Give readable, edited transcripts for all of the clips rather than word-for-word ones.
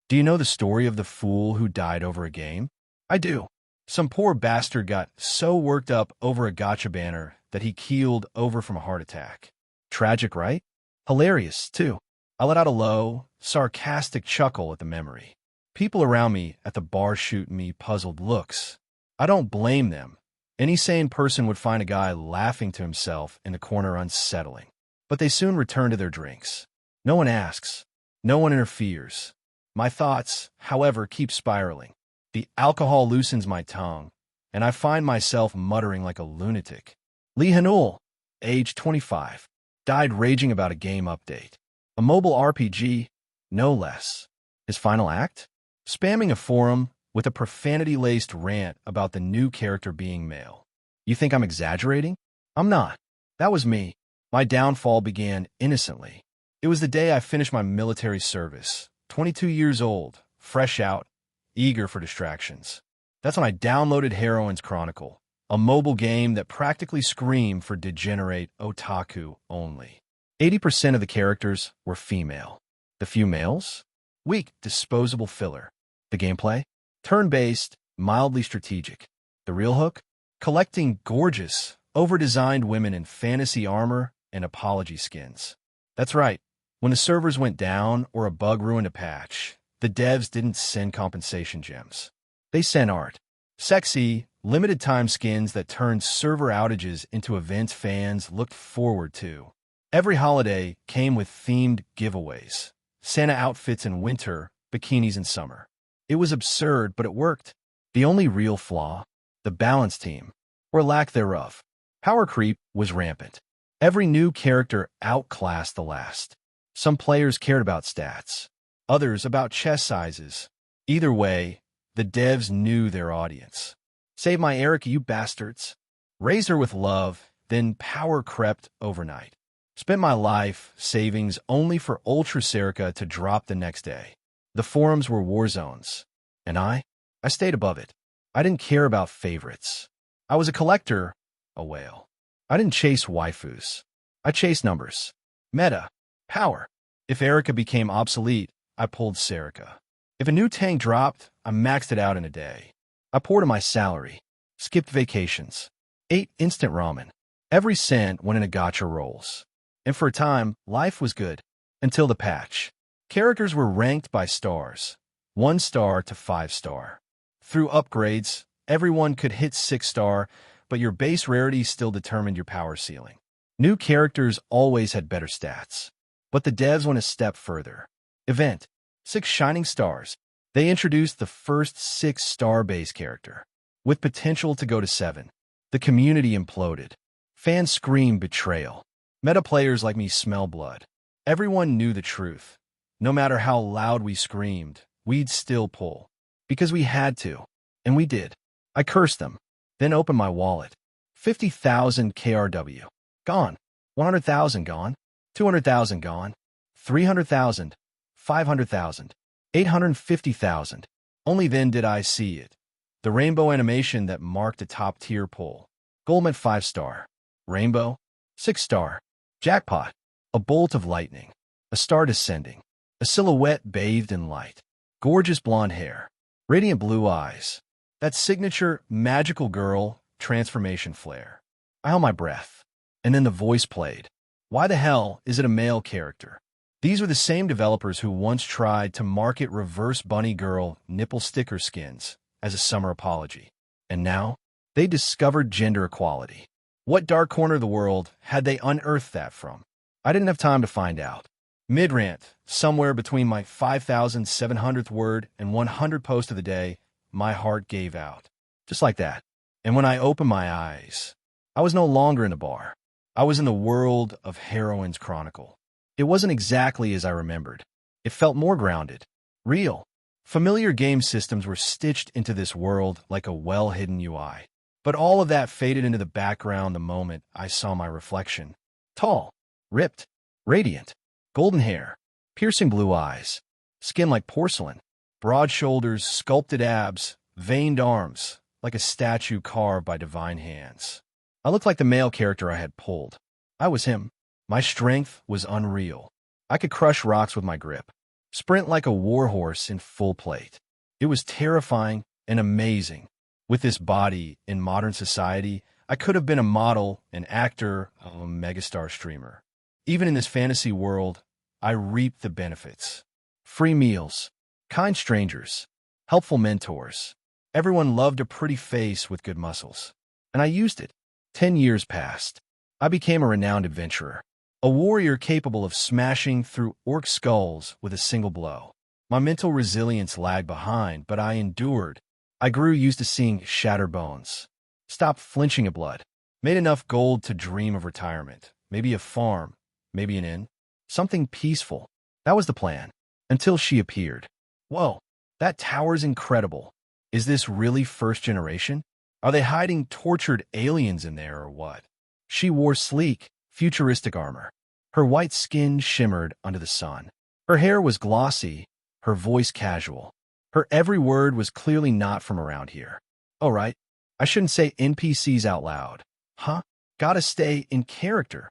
Do you know the story of the fool who died over a game? I do. Some poor bastard got so worked up over a gacha banner that he keeled over from a heart attack. Tragic, right? Hilarious, too. I let out a low, sarcastic chuckle at the memory. People around me at the bar shoot me puzzled looks. I don't blame them. Any sane person would find a guy laughing to himself in the corner unsettling. But they soon return to their drinks. No one asks. No one interferes. My thoughts, however, keep spiraling. The alcohol loosens my tongue, and I find myself muttering like a lunatic. Lee Hanul, age 25, died raging about a game update. A mobile RPG, no less. His final act? Spamming a forum with a profanity-laced rant about the new character being male. You think I'm exaggerating? I'm not. That was me. My downfall began innocently. It was the day I finished my military service, 22 years old, fresh out, eager for distractions. That's when I downloaded Heroine's Chronicle, a mobile game that practically screamed for degenerate otaku only. 80% of the characters were female. The few males? Weak, disposable filler. The gameplay? Turn-based, mildly strategic. The real hook? Collecting gorgeous, over-designed women in fantasy armor and apology skins. That's right. When the servers went down or a bug ruined a patch, the devs didn't send compensation gems. They sent art. Sexy, limited-time skins that turned server outages into events fans looked forward to. Every holiday came with themed giveaways. Santa outfits in winter, bikinis in summer. It was absurd, but it worked. The only real flaw? The balance team, or lack thereof. Power creep was rampant. Every new character outclassed the last. Some players cared about stats, others about chest sizes. Either way, the devs knew their audience. Save my Erica, you bastards. Raised her with love, then power crept overnight. Spent my life savings only for Ultra Serica to drop the next day. The forums were war zones, and I stayed above it. I didn't care about favorites. I was a collector, a whale. I didn't chase waifus. I chased numbers. Meta. Power. If Erica became obsolete, I pulled Serica. If a new tank dropped, I maxed it out in a day. I poured in my salary, skipped vacations, ate instant ramen. Every cent went in a gacha rolls. And for a time, life was good. Until the patch. Characters were ranked by stars. 1 star to 5 star. Through upgrades, everyone could hit 6 star, but your base rarity still determined your power ceiling. New characters always had better stats. But the devs went a step further. Event. 6 shining stars. They introduced the first 6-star base character, with potential to go to 7. The community imploded. Fans screamed betrayal. Meta players like me smell blood. Everyone knew the truth. No matter how loud we screamed, we'd still pull. Because we had to. And we did. I cursed them. Then opened my wallet. 50,000 KRW. Gone. 100,000 gone. 200,000 gone. 300,000. 500,000. 850,000. Only then did I see it. The rainbow animation that marked a top-tier pull. Gold meant 5 star. Rainbow? 6 star. Jackpot. A bolt of lightning. A star descending. A silhouette bathed in light. Gorgeous blonde hair. Radiant blue eyes. That signature magical girl transformation flare. I held my breath. And then the voice played. Why the hell is it a male character? These were the same developers who once tried to market reverse bunny girl nipple sticker skins as a summer apology. And now, they discovered gender equality. What dark corner of the world had they unearthed that from? I didn't have time to find out. Mid-rant, somewhere between my 5,700th word and 100 post of the day, my heart gave out. Just like that. And when I opened my eyes, I was no longer in a bar. I was in the world of Heroine's Chronicle. It wasn't exactly as I remembered. It felt more grounded, real. Familiar game systems were stitched into this world like a well-hidden UI. But all of that faded into the background the moment I saw my reflection. Tall, ripped, radiant, golden hair, piercing blue eyes, skin like porcelain, broad shoulders, sculpted abs, veined arms, like a statue carved by divine hands. I looked like the male character I had pulled. I was him. My strength was unreal. I could crush rocks with my grip. sprint like a warhorse in full plate. It was terrifying and amazing. With this body in modern society, I could have been a model, an actor, a megastar streamer. Even in this fantasy world, I reaped the benefits. Free meals, kind strangers, helpful mentors. Everyone loved a pretty face with good muscles. And I used it. 10 years passed. I became a renowned adventurer. A warrior capable of smashing through orc skulls with a single blow. My mental resilience lagged behind, but I endured. I grew used to seeing shattered bones. Stopped flinching at blood. Made enough gold to dream of retirement. Maybe a farm. Maybe an inn. Something peaceful. That was the plan. Until she appeared. Whoa, that tower's incredible. Is this really first generation? Are they hiding tortured aliens in there or what? She wore sleek, futuristic armor. Her white skin shimmered under the sun. Her hair was glossy, her voice casual. Her every word was clearly not from around here. Oh, right. I shouldn't say NPCs out loud. Huh? Gotta stay in character.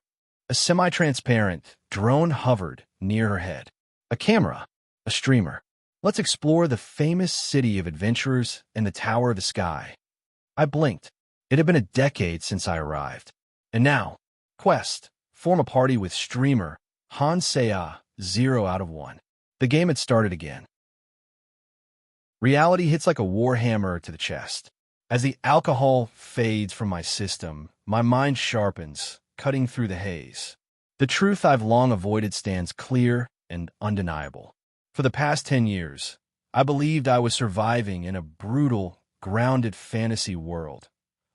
A semi-transparent drone hovered near her head. A camera. A streamer. Let's explore the famous city of adventurers and the Tower of the Sky. I blinked. It had been a decade since I arrived. And now, quest. Form a party with streamer Hansea 0 out of 1. The game had started again. Reality hits like a warhammer to the chest. As the alcohol fades from my system, my mind sharpens, cutting through the haze. The truth I've long avoided stands clear and undeniable. For the past 10 years, I believed I was surviving in a brutal, grounded fantasy world,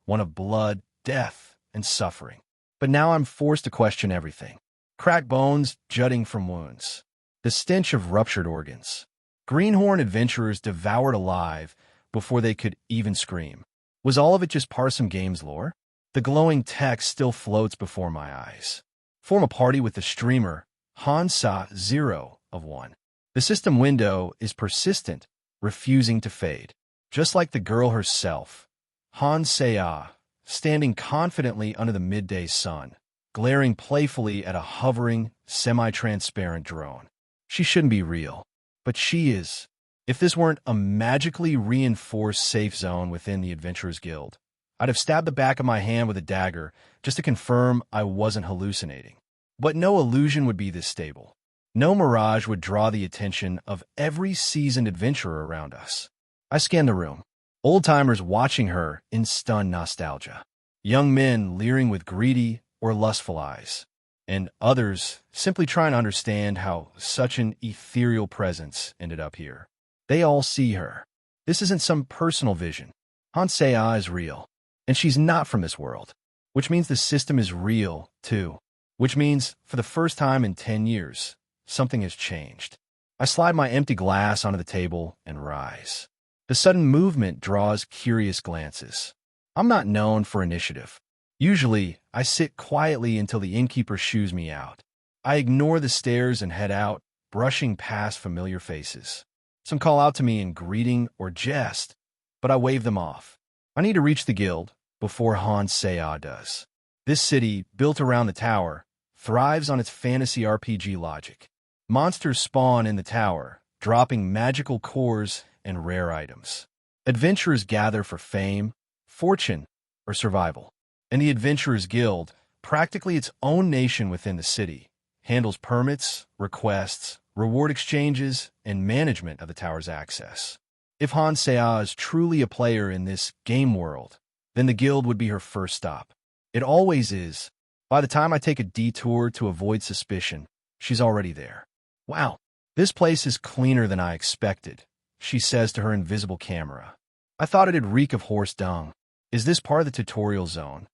one of blood, death, and suffering. But now I'm forced to question everything. Cracked bones jutting from wounds. The stench of ruptured organs. Greenhorn adventurers devoured alive before they could even scream. Was all of it just Parsum Games lore? The glowing text still floats before my eyes. Form a party with the streamer Hansa 0 of 1. The system window is persistent, refusing to fade. Just like the girl herself, Hansea, standing confidently under the midday sun, glaring playfully at a hovering, semi-transparent drone. She shouldn't be real, but she is. If this weren't a magically reinforced safe zone within the Adventurers Guild, I'd have stabbed the back of my hand with a dagger just to confirm I wasn't hallucinating. But no illusion would be this stable. No mirage would draw the attention of every seasoned adventurer around us. I scanned the room. Old-timers watching her in stunned nostalgia. Young men leering with greedy or lustful eyes. And others simply trying to understand how such an ethereal presence ended up here. They all see her. This isn't some personal vision. Hansea is real. And she's not from this world. Which means the system is real, too. Which means, for the first time in 10 years, something has changed. I slide my empty glass onto the table and rise. The sudden movement draws curious glances. I'm not known for initiative. Usually, I sit quietly until the innkeeper shoos me out. I ignore the stares and head out, brushing past familiar faces. Some call out to me in greeting or jest, but I wave them off. I need to reach the guild before Hansea does. This city, built around the tower, thrives on its fantasy RPG logic. Monsters spawn in the tower, dropping magical cores and rare items. Adventurers gather for fame, fortune, or survival. And the Adventurers Guild, practically its own nation within the city, handles permits, requests, reward exchanges, and management of the tower's access. If Hansea is truly a player in this game world, then the guild would be her first stop. It always is. By the time I take a detour to avoid suspicion, she's already there. Wow, this place is cleaner than I expected, she says to her invisible camera. I thought it'd reek of horse dung. Is this part of the tutorial zone?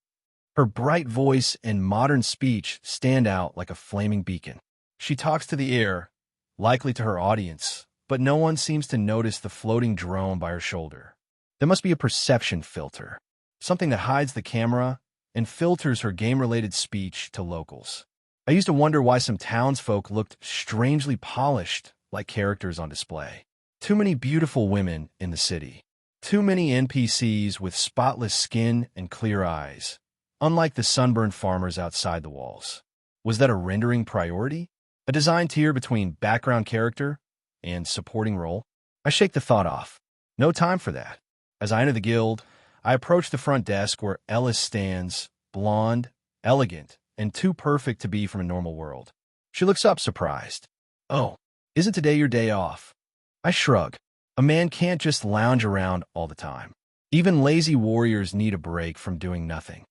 Her bright voice and modern speech stand out like a flaming beacon. She talks to the air, likely to her audience, but no one seems to notice the floating drone by her shoulder. There must be a perception filter, something that hides the camera and filters her game-related speech to locals. I used to wonder why some townsfolk looked strangely polished, like characters on display. Too many beautiful women in the city. Too many NPCs with spotless skin and clear eyes, unlike the sunburned farmers outside the walls. Was that a rendering priority? A design tier between background character, and supporting role? I shake the thought off. No time for that. As I enter the guild, I approach the front desk where Ellis stands, blonde, elegant, and too perfect to be from a normal world. She looks up surprised. Oh, isn't today your day off? I shrug. A man can't just lounge around all the time. Even lazy warriors need a break from doing nothing.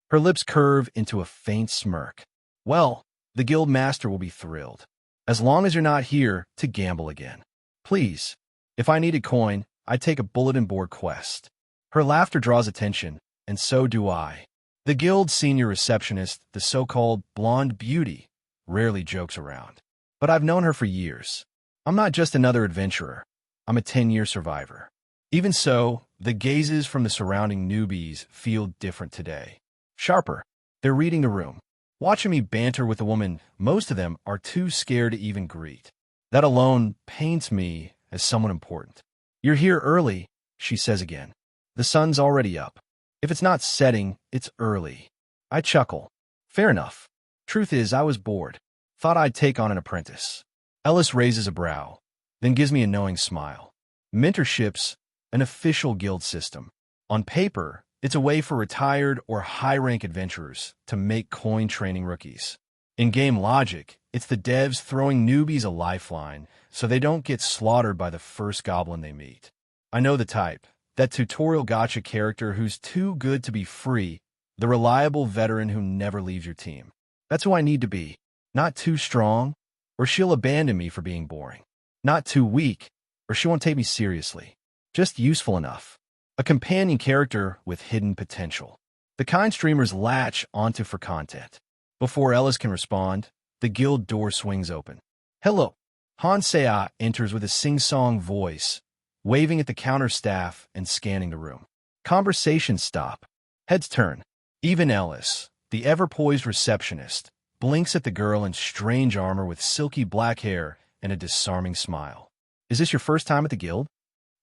Her lips curve into a faint smirk. Well, the guild master will be thrilled. As long as you're not here to gamble again. Please, if I needed coin, I'd take a bulletin board quest. Her laughter draws attention, and so do I. The guild's senior receptionist, the so-called blonde beauty, rarely jokes around. But I've known her for years. I'm not just another adventurer. I'm a 10-year survivor. Even so, the gazes from the surrounding newbies feel different today. Sharper. They're reading the room. Watching me banter with a woman most of them are too scared to even greet. That alone paints me as someone important. You're here early, she says again. The sun's already up. If it's not setting, it's early. I chuckle. Fair enough. Truth is, I was bored. Thought I'd take on an apprentice. Ellis raises a brow, then gives me a knowing smile. Mentorships, an official guild system. On paper, it's a way for retired or high-rank adventurers to make coin training rookies. In game logic, it's the devs throwing newbies a lifeline so they don't get slaughtered by the first goblin they meet. I know the type. That tutorial gacha character who's too good to be free, the reliable veteran who never leaves your team. That's who I need to be. Not too strong, or she'll abandon me for being boring. Not too weak, or she won't take me seriously. Just useful enough. A companion character with hidden potential. The kind streamers latch onto for content. Before Ellis can respond, the guild door swings open. Hello. Hansea enters with a sing-song voice, waving at the counter staff and scanning the room. Conversations stop. Heads turn. Even Ellis, the ever-poised receptionist, blinks at the girl in strange armor with silky black hair and a disarming smile. Is this your first time at the guild?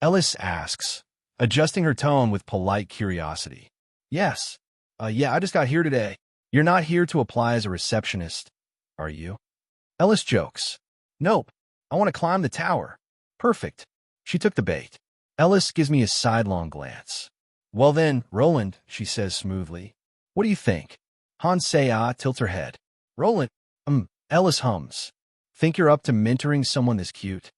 Ellis asks, adjusting her tone with polite curiosity. Yes. Yeah, I just got here today. You're not here to apply as a receptionist, are you? Ellis jokes. Nope. I want to climb the tower. Perfect. She took the bait. Ellis gives me a sidelong glance. Well then, Roland, she says smoothly. What do you think? Hansea tilts her head. Roland, Ellis hums. Think you're up to mentoring someone this cute?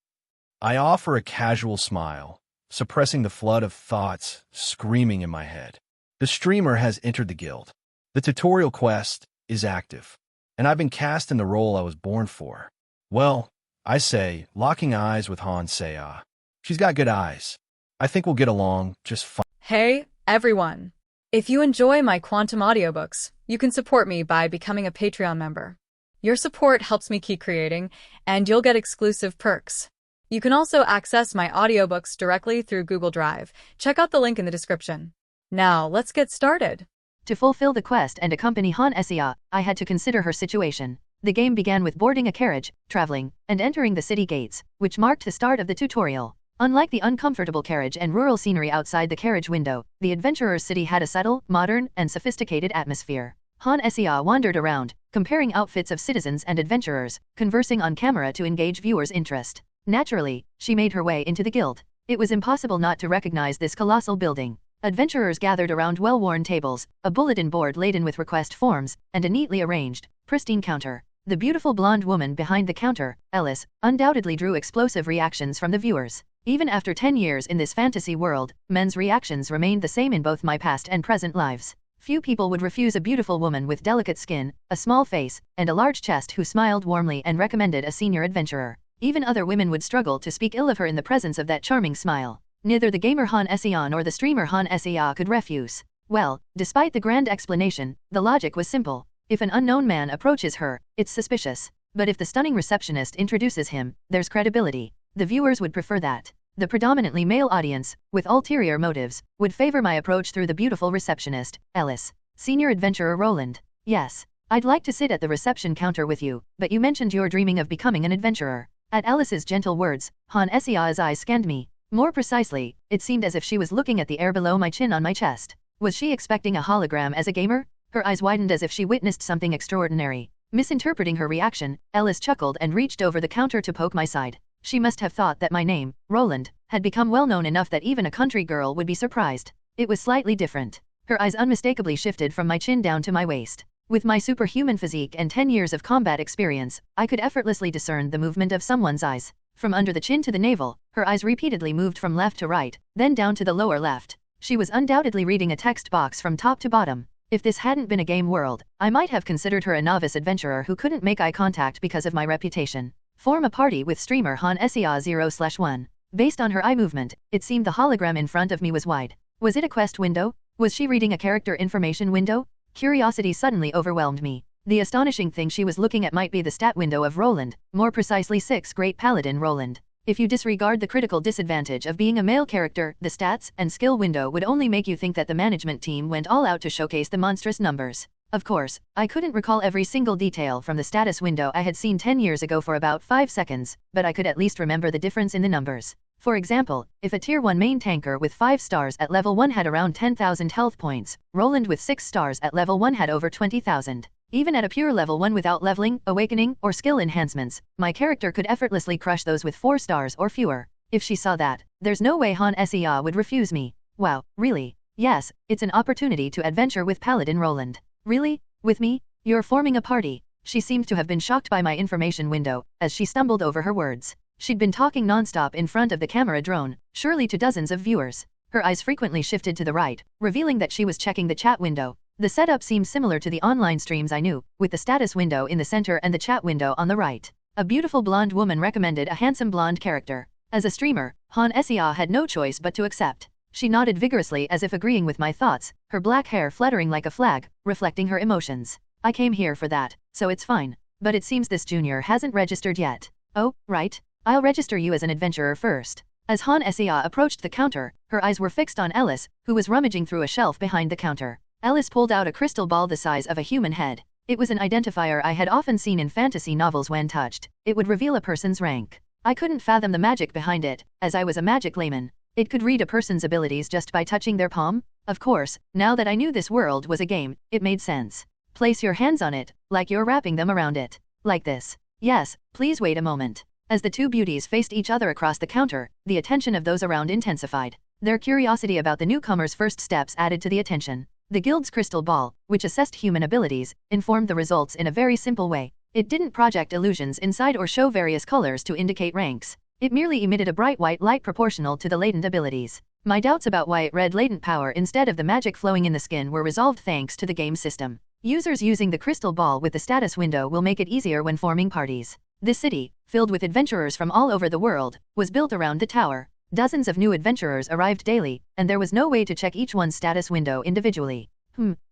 I offer a casual smile, suppressing the flood of thoughts screaming in my head. The streamer has entered the guild. The tutorial quest is active, and I've been cast in the role I was born for. Well, I say, locking eyes with Hansea. She's got good eyes. I think we'll get along just fine. Hey, everyone. If you enjoy my quantum audiobooks, you can support me by becoming a Patreon member. Your support helps me keep creating, and you'll get exclusive perks. You can also access my audiobooks directly through Google Drive. Check out the link in the description. Now, let's get started. To fulfill the quest and accompany Hansea, I had to consider her situation. The game began with boarding a carriage, traveling, and entering the city gates, which marked the start of the tutorial. Unlike the uncomfortable carriage and rural scenery outside the carriage window, the adventurer's city had a subtle, modern, and sophisticated atmosphere. Hansea wandered around, comparing outfits of citizens and adventurers, conversing on camera to engage viewers' interest. Naturally, she made her way into the guild. It was impossible not to recognize this colossal building. Adventurers gathered around well-worn tables, a bulletin board laden with request forms, and a neatly arranged, pristine counter. The beautiful blonde woman behind the counter, Ellis, undoubtedly drew explosive reactions from the viewers. Even after 10 years in this fantasy world, men's reactions remained the same in both my past and present lives. Few people would refuse a beautiful woman with delicate skin, a small face, and a large chest who smiled warmly and recommended a senior adventurer. Even other women would struggle to speak ill of her in the presence of that charming smile. Neither the gamer Hansea nor the streamer Hansea could refuse. Well, despite the grand explanation, the logic was simple. If an unknown man approaches her, it's suspicious. But if the stunning receptionist introduces him, there's credibility. The viewers would prefer that. The predominantly male audience, with ulterior motives, would favor my approach through the beautiful receptionist, Ellis. Senior adventurer Roland. Yes. I'd like to sit at the reception counter with you, but you mentioned you're dreaming of becoming an adventurer. At Ellis's gentle words, Hansea's eyes scanned me. More precisely, it seemed as if she was looking at the air below my chin on my chest. Was she expecting a hologram as a gamer? Her eyes widened as if she witnessed something extraordinary. Misinterpreting her reaction, Ellis chuckled and reached over the counter to poke my side. She must have thought that my name, Roland, had become well known enough that even a country girl would be surprised. It was slightly different. Her eyes unmistakably shifted from my chin down to my waist. With my superhuman physique and 10 years of combat experience, I could effortlessly discern the movement of someone's eyes. From under the chin to the navel, her eyes repeatedly moved from left to right, then down to the lower left. She was undoubtedly reading a text box from top to bottom. If this hadn't been a game world, I might have considered her a novice adventurer who couldn't make eye contact because of my reputation. Form a party with streamer Han Sea 0/1. Based on her eye movement, it seemed the hologram in front of me was wide. Was it a quest window? Was she reading a character information window? Curiosity suddenly overwhelmed me. The astonishing thing she was looking at might be the stat window of Roland, more precisely 6 Great Paladin Roland. If you disregard the critical disadvantage of being a male character, the stats and skill window would only make you think that the management team went all out to showcase the monstrous numbers. Of course, I couldn't recall every single detail from the status window I had seen 10 years ago for about 5 seconds, but I could at least remember the difference in the numbers. For example, if a tier 1 main tanker with 5 stars at level 1 had around 10,000 health points, Roland with 6 stars at level 1 had over 20,000. Even at a pure level 1 without leveling, awakening, or skill enhancements, my character could effortlessly crush those with 4 stars or fewer. If she saw that, there's no way Han Sea would refuse me. Wow, really? Yes, it's an opportunity to adventure with Paladin Roland. Really? With me? You're forming a party. She seemed to have been shocked by my information window, as she stumbled over her words. She'd been talking non-stop in front of the camera drone, surely to dozens of viewers. Her eyes frequently shifted to the right, revealing that she was checking the chat window. The setup seemed similar to the online streams I knew, with the status window in the center and the chat window on the right. A beautiful blonde woman recommended a handsome blonde character. As a streamer, Han Sea had no choice but to accept. She nodded vigorously as if agreeing with my thoughts, her black hair fluttering like a flag, reflecting her emotions. I came here for that, so it's fine. But it seems this junior hasn't registered yet. Oh, right. I'll register you as an adventurer first. As Han Sea approached the counter, her eyes were fixed on Ellis, who was rummaging through a shelf behind the counter. Ellis pulled out a crystal ball the size of a human head. It was an identifier I had often seen in fantasy novels. When touched, it would reveal a person's rank. I couldn't fathom the magic behind it, as I was a magic layman. It could read a person's abilities just by touching their palm? Of course, now that I knew this world was a game, it made sense. Place your hands on it, like you're wrapping them around it. Like this. Yes, please wait a moment. As the two beauties faced each other across the counter, the attention of those around intensified. Their curiosity about the newcomer's first steps added to the attention. The guild's crystal ball, which assessed human abilities, informed the results in a very simple way. It didn't project illusions inside or show various colors to indicate ranks. It merely emitted a bright white light proportional to the latent abilities. My doubts about why it read latent power instead of the magic flowing in the skin were resolved thanks to the game system. Users using the crystal ball with the status window will make it easier when forming parties. This city, filled with adventurers from all over the world, was built around the tower. Dozens of new adventurers arrived daily, and there was no way to check each one's status window individually.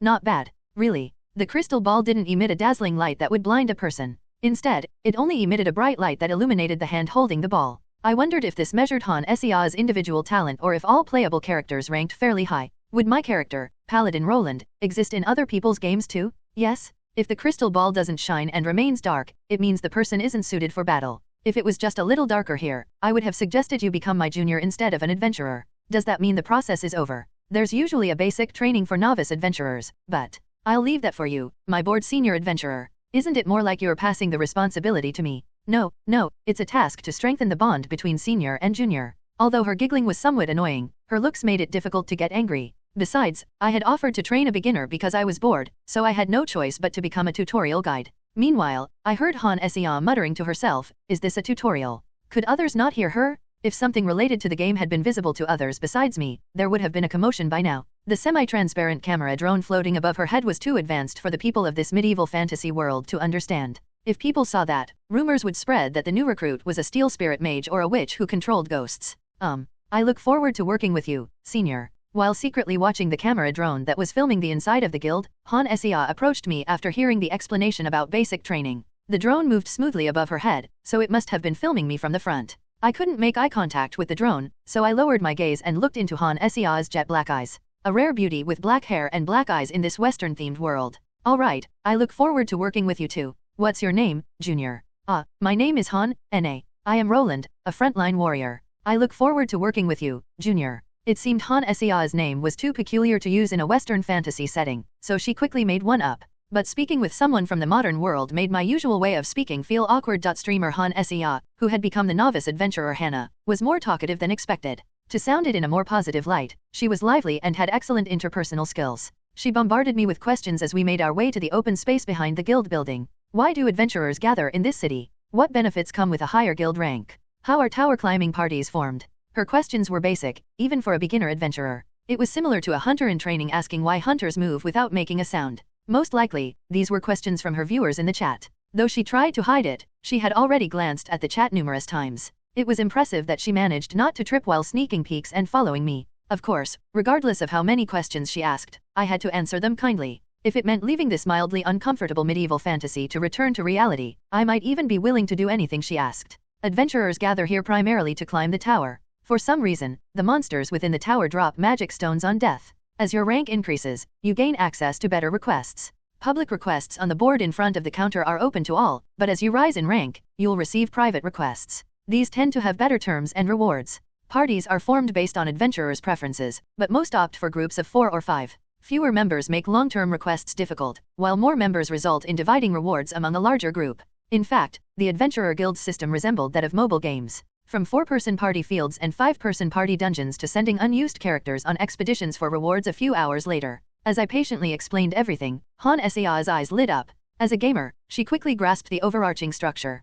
Not bad. Really. The crystal ball didn't emit a dazzling light that would blind a person. Instead, it only emitted a bright light that illuminated the hand holding the ball. I wondered if this measured Han Sea's individual talent or if all playable characters ranked fairly high. Would my character, Paladin Roland, exist in other people's games too? Yes. If the crystal ball doesn't shine and remains dark, it means the person isn't suited for battle. If it was just a little darker here, I would have suggested you become my junior instead of an adventurer. Does that mean the process is over? There's usually a basic training for novice adventurers, but I'll leave that for you, my bored senior adventurer. Isn't it more like you're passing the responsibility to me? No, it's a task to strengthen the bond between senior and junior. Although her giggling was somewhat annoying, her looks made it difficult to get angry. Besides, I had offered to train a beginner because I was bored, so I had no choice but to become a tutorial guide. Meanwhile, I heard Han Sea muttering to herself, "Is this a tutorial?" Could others not hear her? If something related to the game had been visible to others besides me, there would have been a commotion by now. The semi-transparent camera drone floating above her head was too advanced for the people of this medieval fantasy world to understand. If people saw that, rumors would spread that the new recruit was a steel spirit mage or a witch who controlled ghosts. I look forward to working with you, senior. While secretly watching the camera drone that was filming the inside of the guild, Han Sea approached me after hearing the explanation about basic training. The drone moved smoothly above her head, so it must have been filming me from the front. I couldn't make eye contact with the drone, so I lowered my gaze and looked into Han Sea's jet black eyes. A rare beauty with black hair and black eyes in this Western-themed world. Alright, I look forward to working with you too. What's your name, Junior? My name is Han, N.A. I am Roland, a frontline warrior. I look forward to working with you, Junior. It seemed Han Sea's name was too peculiar to use in a Western fantasy setting, so she quickly made one up. But speaking with someone from the modern world made my usual way of speaking feel awkward. Streamer Han Sia, who had become the novice adventurer Hannah, was more talkative than expected. To sound it in a more positive light, she was lively and had excellent interpersonal skills. She bombarded me with questions as we made our way to the open space behind the guild building. Why do adventurers gather in this city? What benefits come with a higher guild rank? How are tower climbing parties formed? Her questions were basic, even for a beginner adventurer. It was similar to a hunter in training asking why hunters move without making a sound. Most likely, these were questions from her viewers in the chat. Though she tried to hide it, she had already glanced at the chat numerous times. It was impressive that she managed not to trip while sneaking peeks and following me. Of course, regardless of how many questions she asked, I had to answer them kindly. If it meant leaving this mildly uncomfortable medieval fantasy to return to reality, I might even be willing to do anything she asked. Adventurers gather here primarily to climb the tower. For some reason, the monsters within the tower drop magic stones on death. As your rank increases, you gain access to better requests. Public requests on the board in front of the counter are open to all, but as you rise in rank, you'll receive private requests. These tend to have better terms and rewards. Parties are formed based on adventurers' preferences, but most opt for groups of 4 or 5. Fewer members make long-term requests difficult, while more members result in dividing rewards among a larger group. In fact, the Adventurer Guild system resembled that of mobile games. From 4-person party fields and 5-person party dungeons to sending unused characters on expeditions for rewards a few hours later. As I patiently explained everything, Han Sia's eyes lit up. As a gamer, she quickly grasped the overarching structure.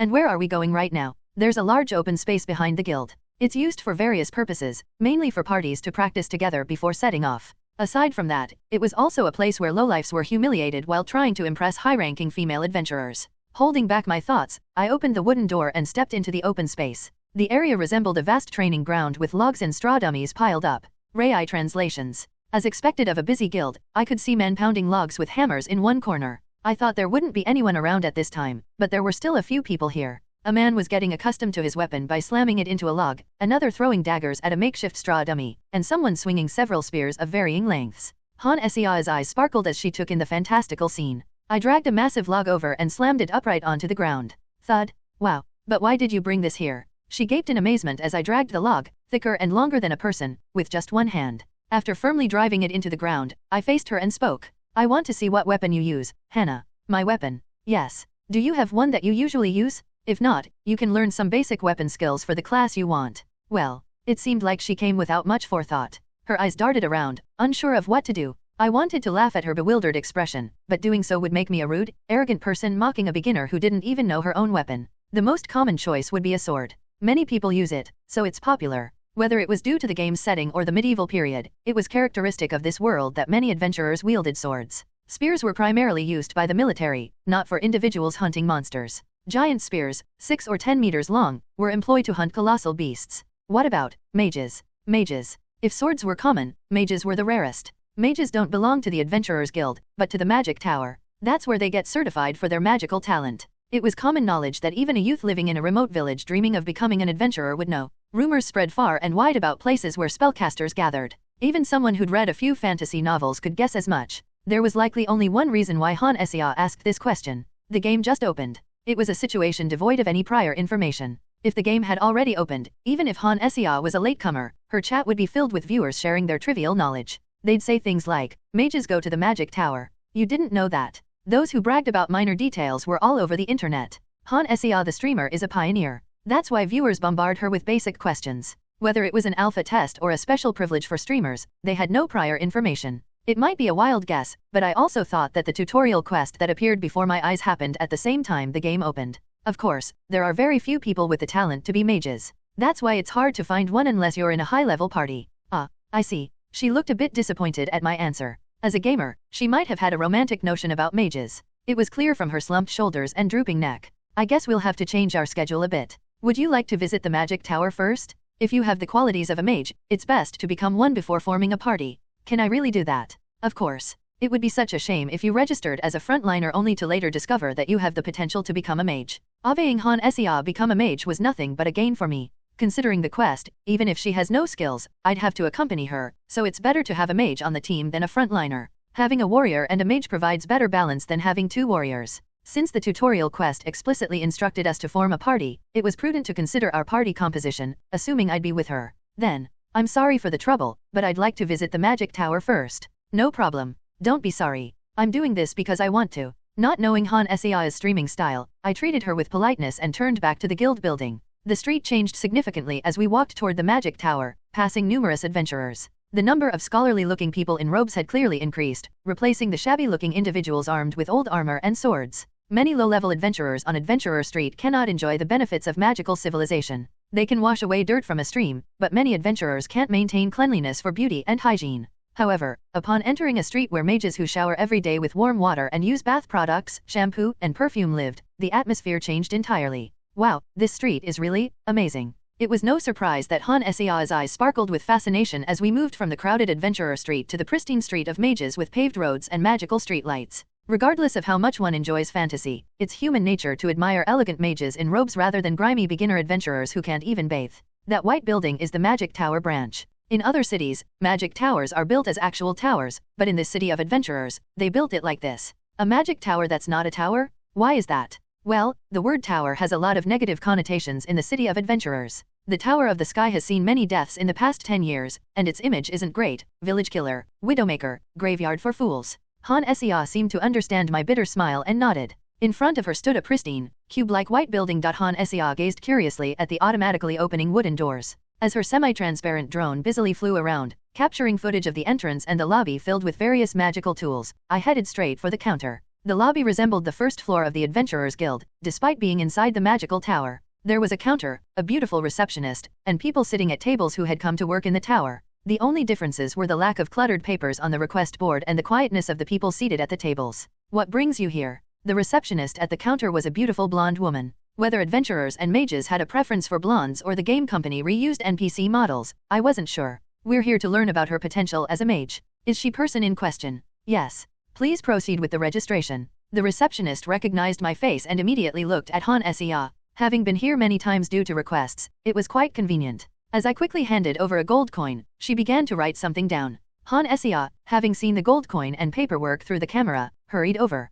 And where are we going right now? There's a large open space behind the guild. It's used for various purposes, mainly for parties to practice together before setting off. Aside from that, it was also a place where lowlifes were humiliated while trying to impress high-ranking female adventurers. Holding back my thoughts, I opened the wooden door and stepped into the open space. The area resembled a vast training ground with logs and straw dummies piled up. Rai translations. As expected of a busy guild, I could see men pounding logs with hammers in one corner. I thought there wouldn't be anyone around at this time, but there were still a few people here. A man was getting accustomed to his weapon by slamming it into a log, another throwing daggers at a makeshift straw dummy, and someone swinging several spears of varying lengths. Han Sia's eyes sparkled as she took in the fantastical scene. I dragged a massive log over and slammed it upright onto the ground. Thud. Wow. But why did you bring this here? She gaped in amazement as I dragged the log, thicker and longer than a person, with just one hand. After firmly driving it into the ground, I faced her and spoke. I want to see what weapon you use, Hannah. My weapon? Yes. Do you have one that you usually use? If not, you can learn some basic weapon skills for the class you want. Well, it seemed like she came without much forethought. Her eyes darted around, unsure of what to do. I wanted to laugh at her bewildered expression, but doing so would make me a rude, arrogant person mocking a beginner who didn't even know her own weapon. The most common choice would be a sword. Many people use it, so it's popular. Whether it was due to the game's setting or the medieval period, it was characteristic of this world that many adventurers wielded swords. Spears were primarily used by the military, not for individuals hunting monsters. Giant spears, 6 or 10 meters long, were employed to hunt colossal beasts. What about mages? Mages. If swords were common, mages were the rarest. Mages don't belong to the Adventurers Guild, but to the Magic Tower. That's where they get certified for their magical talent. It was common knowledge that even a youth living in a remote village dreaming of becoming an adventurer would know. Rumors spread far and wide about places where spellcasters gathered. Even someone who'd read a few fantasy novels could guess as much. There was likely only one reason why Han Sia asked this question. The game just opened. It was a situation devoid of any prior information. If the game had already opened, even if Han Sia was a latecomer, her chat would be filled with viewers sharing their trivial knowledge. They'd say things like, mages go to the Magic Tower. You didn't know that. Those who bragged about minor details were all over the internet. Han Sia the streamer is a pioneer. That's why viewers bombard her with basic questions. Whether it was an alpha test or a special privilege for streamers, they had no prior information. It might be a wild guess, but I also thought that the tutorial quest that appeared before my eyes happened at the same time the game opened. Of course, there are very few people with the talent to be mages. That's why it's hard to find one unless you're in a high-level party. I see. She looked a bit disappointed at my answer. As a gamer, she might have had a romantic notion about mages. It was clear from her slumped shoulders and drooping neck. I guess we'll have to change our schedule a bit. Would you like to visit the Magic Tower first? If you have the qualities of a mage, it's best to become one before forming a party. Can I really do that? Of course. It would be such a shame if you registered as a frontliner only to later discover that you have the potential to become a mage. Obeying Han Sia become a mage was nothing but a gain for me. Considering the quest, even if she has no skills, I'd have to accompany her, so it's better to have a mage on the team than a frontliner. Having a warrior and a mage provides better balance than having 2 warriors. Since the tutorial quest explicitly instructed us to form a party, it was prudent to consider our party composition, assuming I'd be with her. Then, I'm sorry for the trouble, but I'd like to visit the Magic Tower first. No problem. Don't be sorry. I'm doing this because I want to. Not knowing Han Sea's streaming style, I treated her with politeness and turned back to the guild building. The street changed significantly as we walked toward the magic tower, passing numerous adventurers. The number of scholarly-looking people in robes had clearly increased, replacing the shabby-looking individuals armed with old armor and swords. Many low-level adventurers on Adventurer Street cannot enjoy the benefits of magical civilization. They can wash away dirt from a stream, but many adventurers can't maintain cleanliness for beauty and hygiene. However, upon entering a street where mages who shower every day with warm water and use bath products, shampoo, and perfume lived, the atmosphere changed entirely. Wow, this street is really amazing. It was no surprise that Han Sea's eyes sparkled with fascination as we moved from the crowded Adventurer Street to the pristine street of mages with paved roads and magical streetlights. Regardless of how much one enjoys fantasy, it's human nature to admire elegant mages in robes rather than grimy beginner adventurers who can't even bathe. That white building is the Magic Tower branch. In other cities, magic towers are built as actual towers, but in this city of adventurers, they built it like this. A magic tower that's not a tower? Why is that? Well, the word tower has a lot of negative connotations in the city of adventurers. The Tower of the Sky has seen many deaths in the past 10 years, and its image isn't great. Village killer, widowmaker, graveyard for fools. Han Sea seemed to understand my bitter smile and nodded. In front of her stood a pristine, cube-like white building. Han Sea gazed curiously at the automatically opening wooden doors. As her semi-transparent drone busily flew around, capturing footage of the entrance and the lobby filled with various magical tools, I headed straight for the counter. The lobby resembled the first floor of the Adventurers Guild, despite being inside the magical tower. There was a counter, a beautiful receptionist, and people sitting at tables who had come to work in the tower. The only differences were the lack of cluttered papers on the request board and the quietness of the people seated at the tables. What brings you here? The receptionist at the counter was a beautiful blonde woman. Whether adventurers and mages had a preference for blondes or the game company reused NPC models, I wasn't sure. We're here to learn about her potential as a mage. Is she person in question? Yes. Please proceed with the registration. The receptionist recognized my face and immediately looked at Han Sea. Having been here many times due to requests, it was quite convenient. As I quickly handed over a gold coin, she began to write something down. Han Sea, having seen the gold coin and paperwork through the camera, hurried over.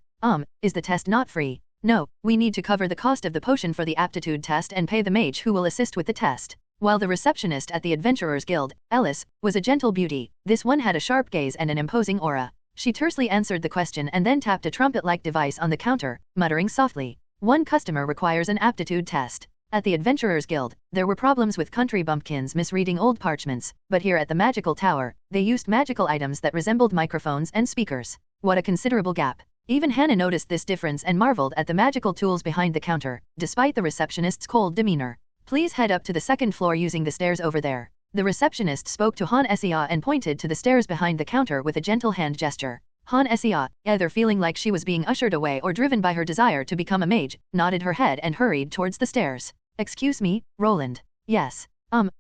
Is the test not free? No, we need to cover the cost of the potion for the aptitude test and pay the mage who will assist with the test. While the receptionist at the Adventurers Guild, Ellis, was a gentle beauty, this one had a sharp gaze and an imposing aura. She tersely answered the question and then tapped a trumpet-like device on the counter, muttering softly. One customer requires an aptitude test. At the Adventurers Guild, there were problems with country bumpkins misreading old parchments, but here at the Magical Tower, they used magical items that resembled microphones and speakers. What a considerable gap. Even Hannah noticed this difference and marveled at the magical tools behind the counter, despite the receptionist's cold demeanor. Please head up to the second floor using the stairs over there. The receptionist spoke to Han Sea and pointed to the stairs behind the counter with a gentle hand gesture. Han Sea, either feeling like she was being ushered away or driven by her desire to become a mage, nodded her head and hurried towards the stairs. Excuse me, Roland. Yes.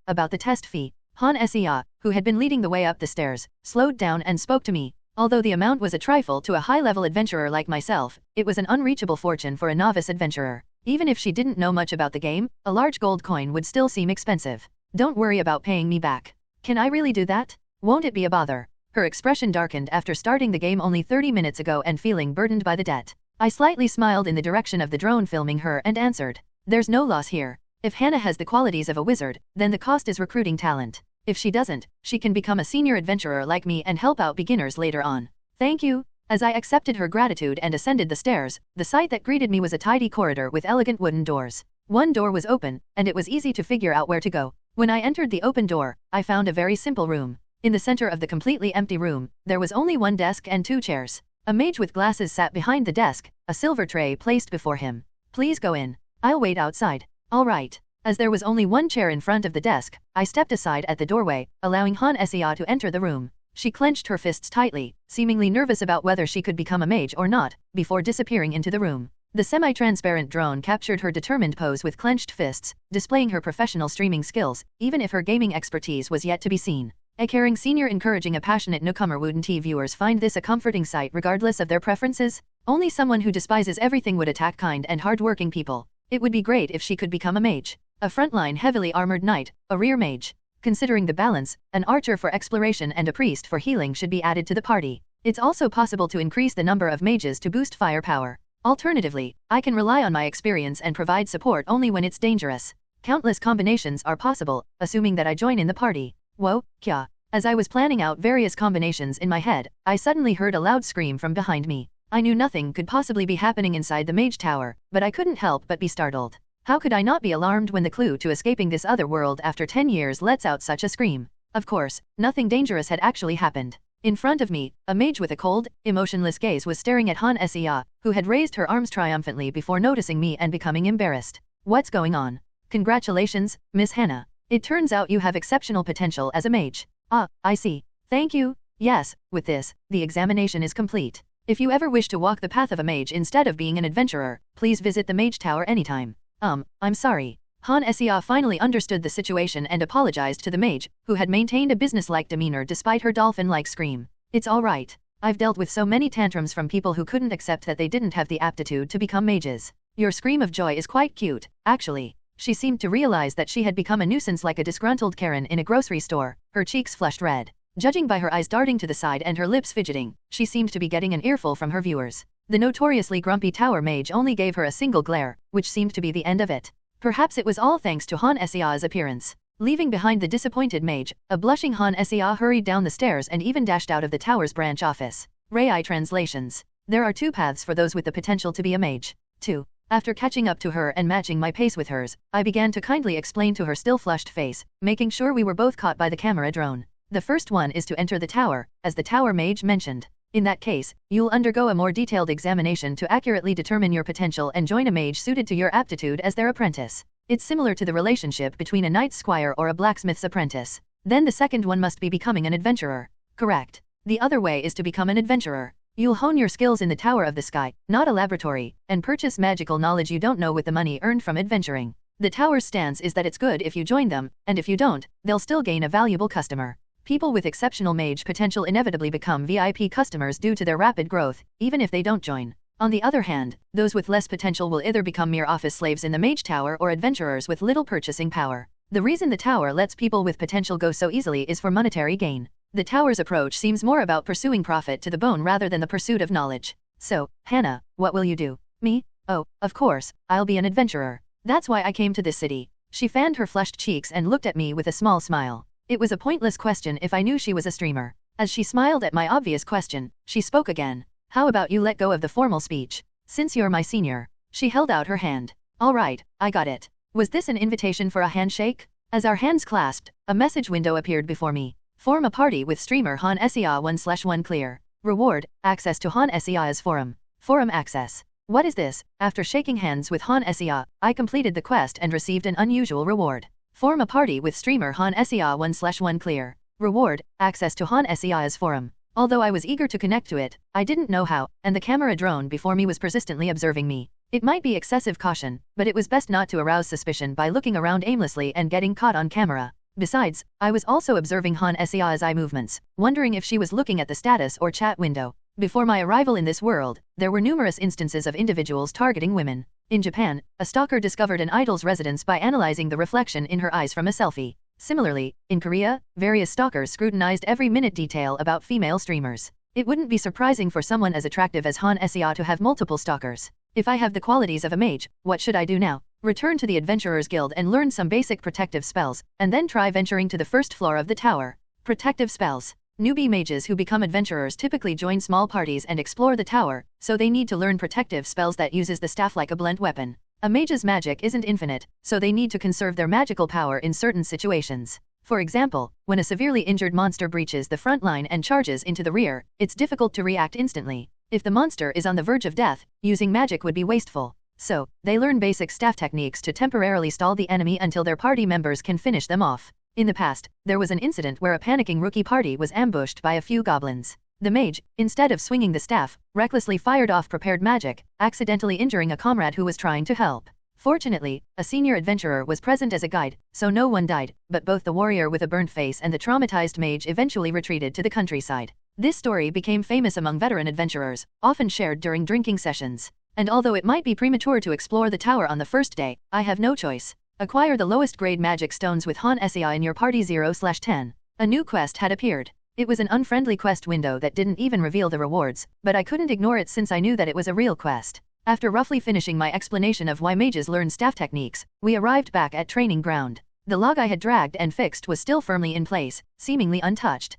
About the test fee. Han Sea, who had been leading the way up the stairs, slowed down and spoke to me. Although the amount was a trifle to a high-level adventurer like myself, it was an unreachable fortune for a novice adventurer. Even if she didn't know much about the game, a large gold coin would still seem expensive. Don't worry about paying me back. Can I really do that? Won't it be a bother? Her expression darkened after starting the game only 30 minutes ago and feeling burdened by the debt. I slightly smiled in the direction of the drone filming her and answered. There's no loss here. If Hannah has the qualities of a wizard, then the cost is recruiting talent. If she doesn't, she can become a senior adventurer like me and help out beginners later on. Thank you. As I accepted her gratitude and ascended the stairs, the sight that greeted me was a tidy corridor with elegant wooden doors. One door was open, and it was easy to figure out where to go. When I entered the open door, I found a very simple room. In the center of the completely empty room, there was only one desk and 2 chairs. A mage with glasses sat behind the desk, a silver tray placed before him. Please go in. I'll wait outside. All right. As there was only one chair in front of the desk, I stepped aside at the doorway, allowing Han Sea to enter the room. She clenched her fists tightly, seemingly nervous about whether she could become a mage or not, before disappearing into the room. The semi-transparent drone captured her determined pose with clenched fists, displaying her professional streaming skills, even if her gaming expertise was yet to be seen. A caring senior encouraging a passionate newcomer. Wouldn't viewers find this a comforting sight regardless of their preferences? Only someone who despises everything would attack kind and hard-working people. It would be great if she could become a mage. A frontline heavily armored knight, a rear mage. Considering the balance, an archer for exploration and a priest for healing should be added to the party. It's also possible to increase the number of mages to boost firepower. Alternatively, I can rely on my experience and provide support only when it's dangerous. Countless combinations are possible, assuming that I join in the party. Whoa, kya. As I was planning out various combinations in my head, I suddenly heard a loud scream from behind me. I knew nothing could possibly be happening inside the mage tower, but I couldn't help but be startled. How could I not be alarmed when the clue to escaping this other world after 10 years lets out such a scream? Of course, nothing dangerous had actually happened. In front of me, a mage with a cold, emotionless gaze was staring at Han Seah, who had raised her arms triumphantly before noticing me and becoming embarrassed. What's going on? Congratulations, Miss Hannah. It turns out you have exceptional potential as a mage. Ah, I see. Thank you. Yes, with this, the examination is complete. If you ever wish to walk the path of a mage instead of being an adventurer, please visit the mage tower anytime. I'm sorry. Han Seah finally understood the situation and apologized to the mage, who had maintained a businesslike demeanor despite her dolphin-like scream. It's all right. I've dealt with so many tantrums from people who couldn't accept that they didn't have the aptitude to become mages. Your scream of joy is quite cute, actually. She seemed to realize that she had become a nuisance like a disgruntled Karen in a grocery store, her cheeks flushed red. Judging by her eyes darting to the side and her lips fidgeting, she seemed to be getting an earful from her viewers. The notoriously grumpy tower mage only gave her a single glare, which seemed to be the end of it. Perhaps it was all thanks to Han Seah's appearance. Leaving behind the disappointed mage, a blushing Han Seah hurried down the stairs and even dashed out of the tower's branch office. Rai translations. There are two paths for those with the potential to be a mage. 2. After catching up to her and matching my pace with hers, I began to kindly explain to her still flushed face, making sure we were both caught by the camera drone. The first one is to enter the tower, as the tower mage mentioned. In that case, you'll undergo a more detailed examination to accurately determine your potential and join a mage suited to your aptitude as their apprentice. It's similar to the relationship between a knight's squire or a blacksmith's apprentice. Then the second one must be becoming an adventurer. Correct. The other way is to become an adventurer. You'll hone your skills in the Tower of the Sky, not a laboratory, and purchase magical knowledge you don't know with the money earned from adventuring. The tower's stance is that it's good if you join them, and if you don't, they'll still gain a valuable customer. People with exceptional mage potential inevitably become VIP customers due to their rapid growth, even if they don't join. On the other hand, those with less potential will either become mere office slaves in the mage tower or adventurers with little purchasing power. The reason the tower lets people with potential go so easily is for monetary gain. The tower's approach seems more about pursuing profit to the bone rather than the pursuit of knowledge. So, Hannah, what will you do? Me? Oh, of course, I'll be an adventurer. That's why I came to this city. She fanned her flushed cheeks and looked at me with a small smile. It was a pointless question if I knew she was a streamer. As she smiled at my obvious question, she spoke again. How about you let go of the formal speech? Since you're my senior. She held out her hand. All right, I got it. Was this an invitation for a handshake? As our hands clasped, a message window appeared before me. Form a party with streamer Han Seah 1/1 clear. Reward, access to Han Seah's forum. Forum access. What is this? After shaking hands with Han Seah, I completed the quest and received an unusual reward. Form a party with streamer Han Seah 1/1 clear. Reward, access to Han Seah's forum. Although I was eager to connect to it, I didn't know how, and the camera drone before me was persistently observing me. It might be excessive caution, but it was best not to arouse suspicion by looking around aimlessly and getting caught on camera. Besides, I was also observing Han Seah's eye movements, wondering if she was looking at the status or chat window. Before my arrival in this world, there were numerous instances of individuals targeting women. In Japan, a stalker discovered an idol's residence by analyzing the reflection in her eyes from a selfie. Similarly, in Korea, various stalkers scrutinized every minute detail about female streamers. It wouldn't be surprising for someone as attractive as Han Seah to have multiple stalkers. If I have the qualities of a mage, what should I do now? Return to the Adventurers Guild and learn some basic protective spells, and then try venturing to the first floor of the tower. Protective spells. Newbie mages who become adventurers typically join small parties and explore the tower, so they need to learn protective spells that uses the staff like a blunt weapon. A mage's magic isn't infinite, so they need to conserve their magical power in certain situations. For example, when a severely injured monster breaches the front line and charges into the rear, it's difficult to react instantly. If the monster is on the verge of death, using magic would be wasteful. So, they learn basic staff techniques to temporarily stall the enemy until their party members can finish them off. In the past, there was an incident where a panicking rookie party was ambushed by a few goblins. The mage, instead of swinging the staff, recklessly fired off prepared magic, accidentally injuring a comrade who was trying to help. Fortunately, a senior adventurer was present as a guide, so no one died, but both the warrior with a burnt face and the traumatized mage eventually retreated to the countryside. This story became famous among veteran adventurers, often shared during drinking sessions. And although it might be premature to explore the tower on the first day, I have no choice. Acquire the lowest grade magic stones with Han Seah in your party 0/10. A new quest had appeared. It was an unfriendly quest window that didn't even reveal the rewards, but I couldn't ignore it since I knew that it was a real quest. After roughly finishing my explanation of why mages learn staff techniques, we arrived back at training ground. The log I had dragged and fixed was still firmly in place, seemingly untouched.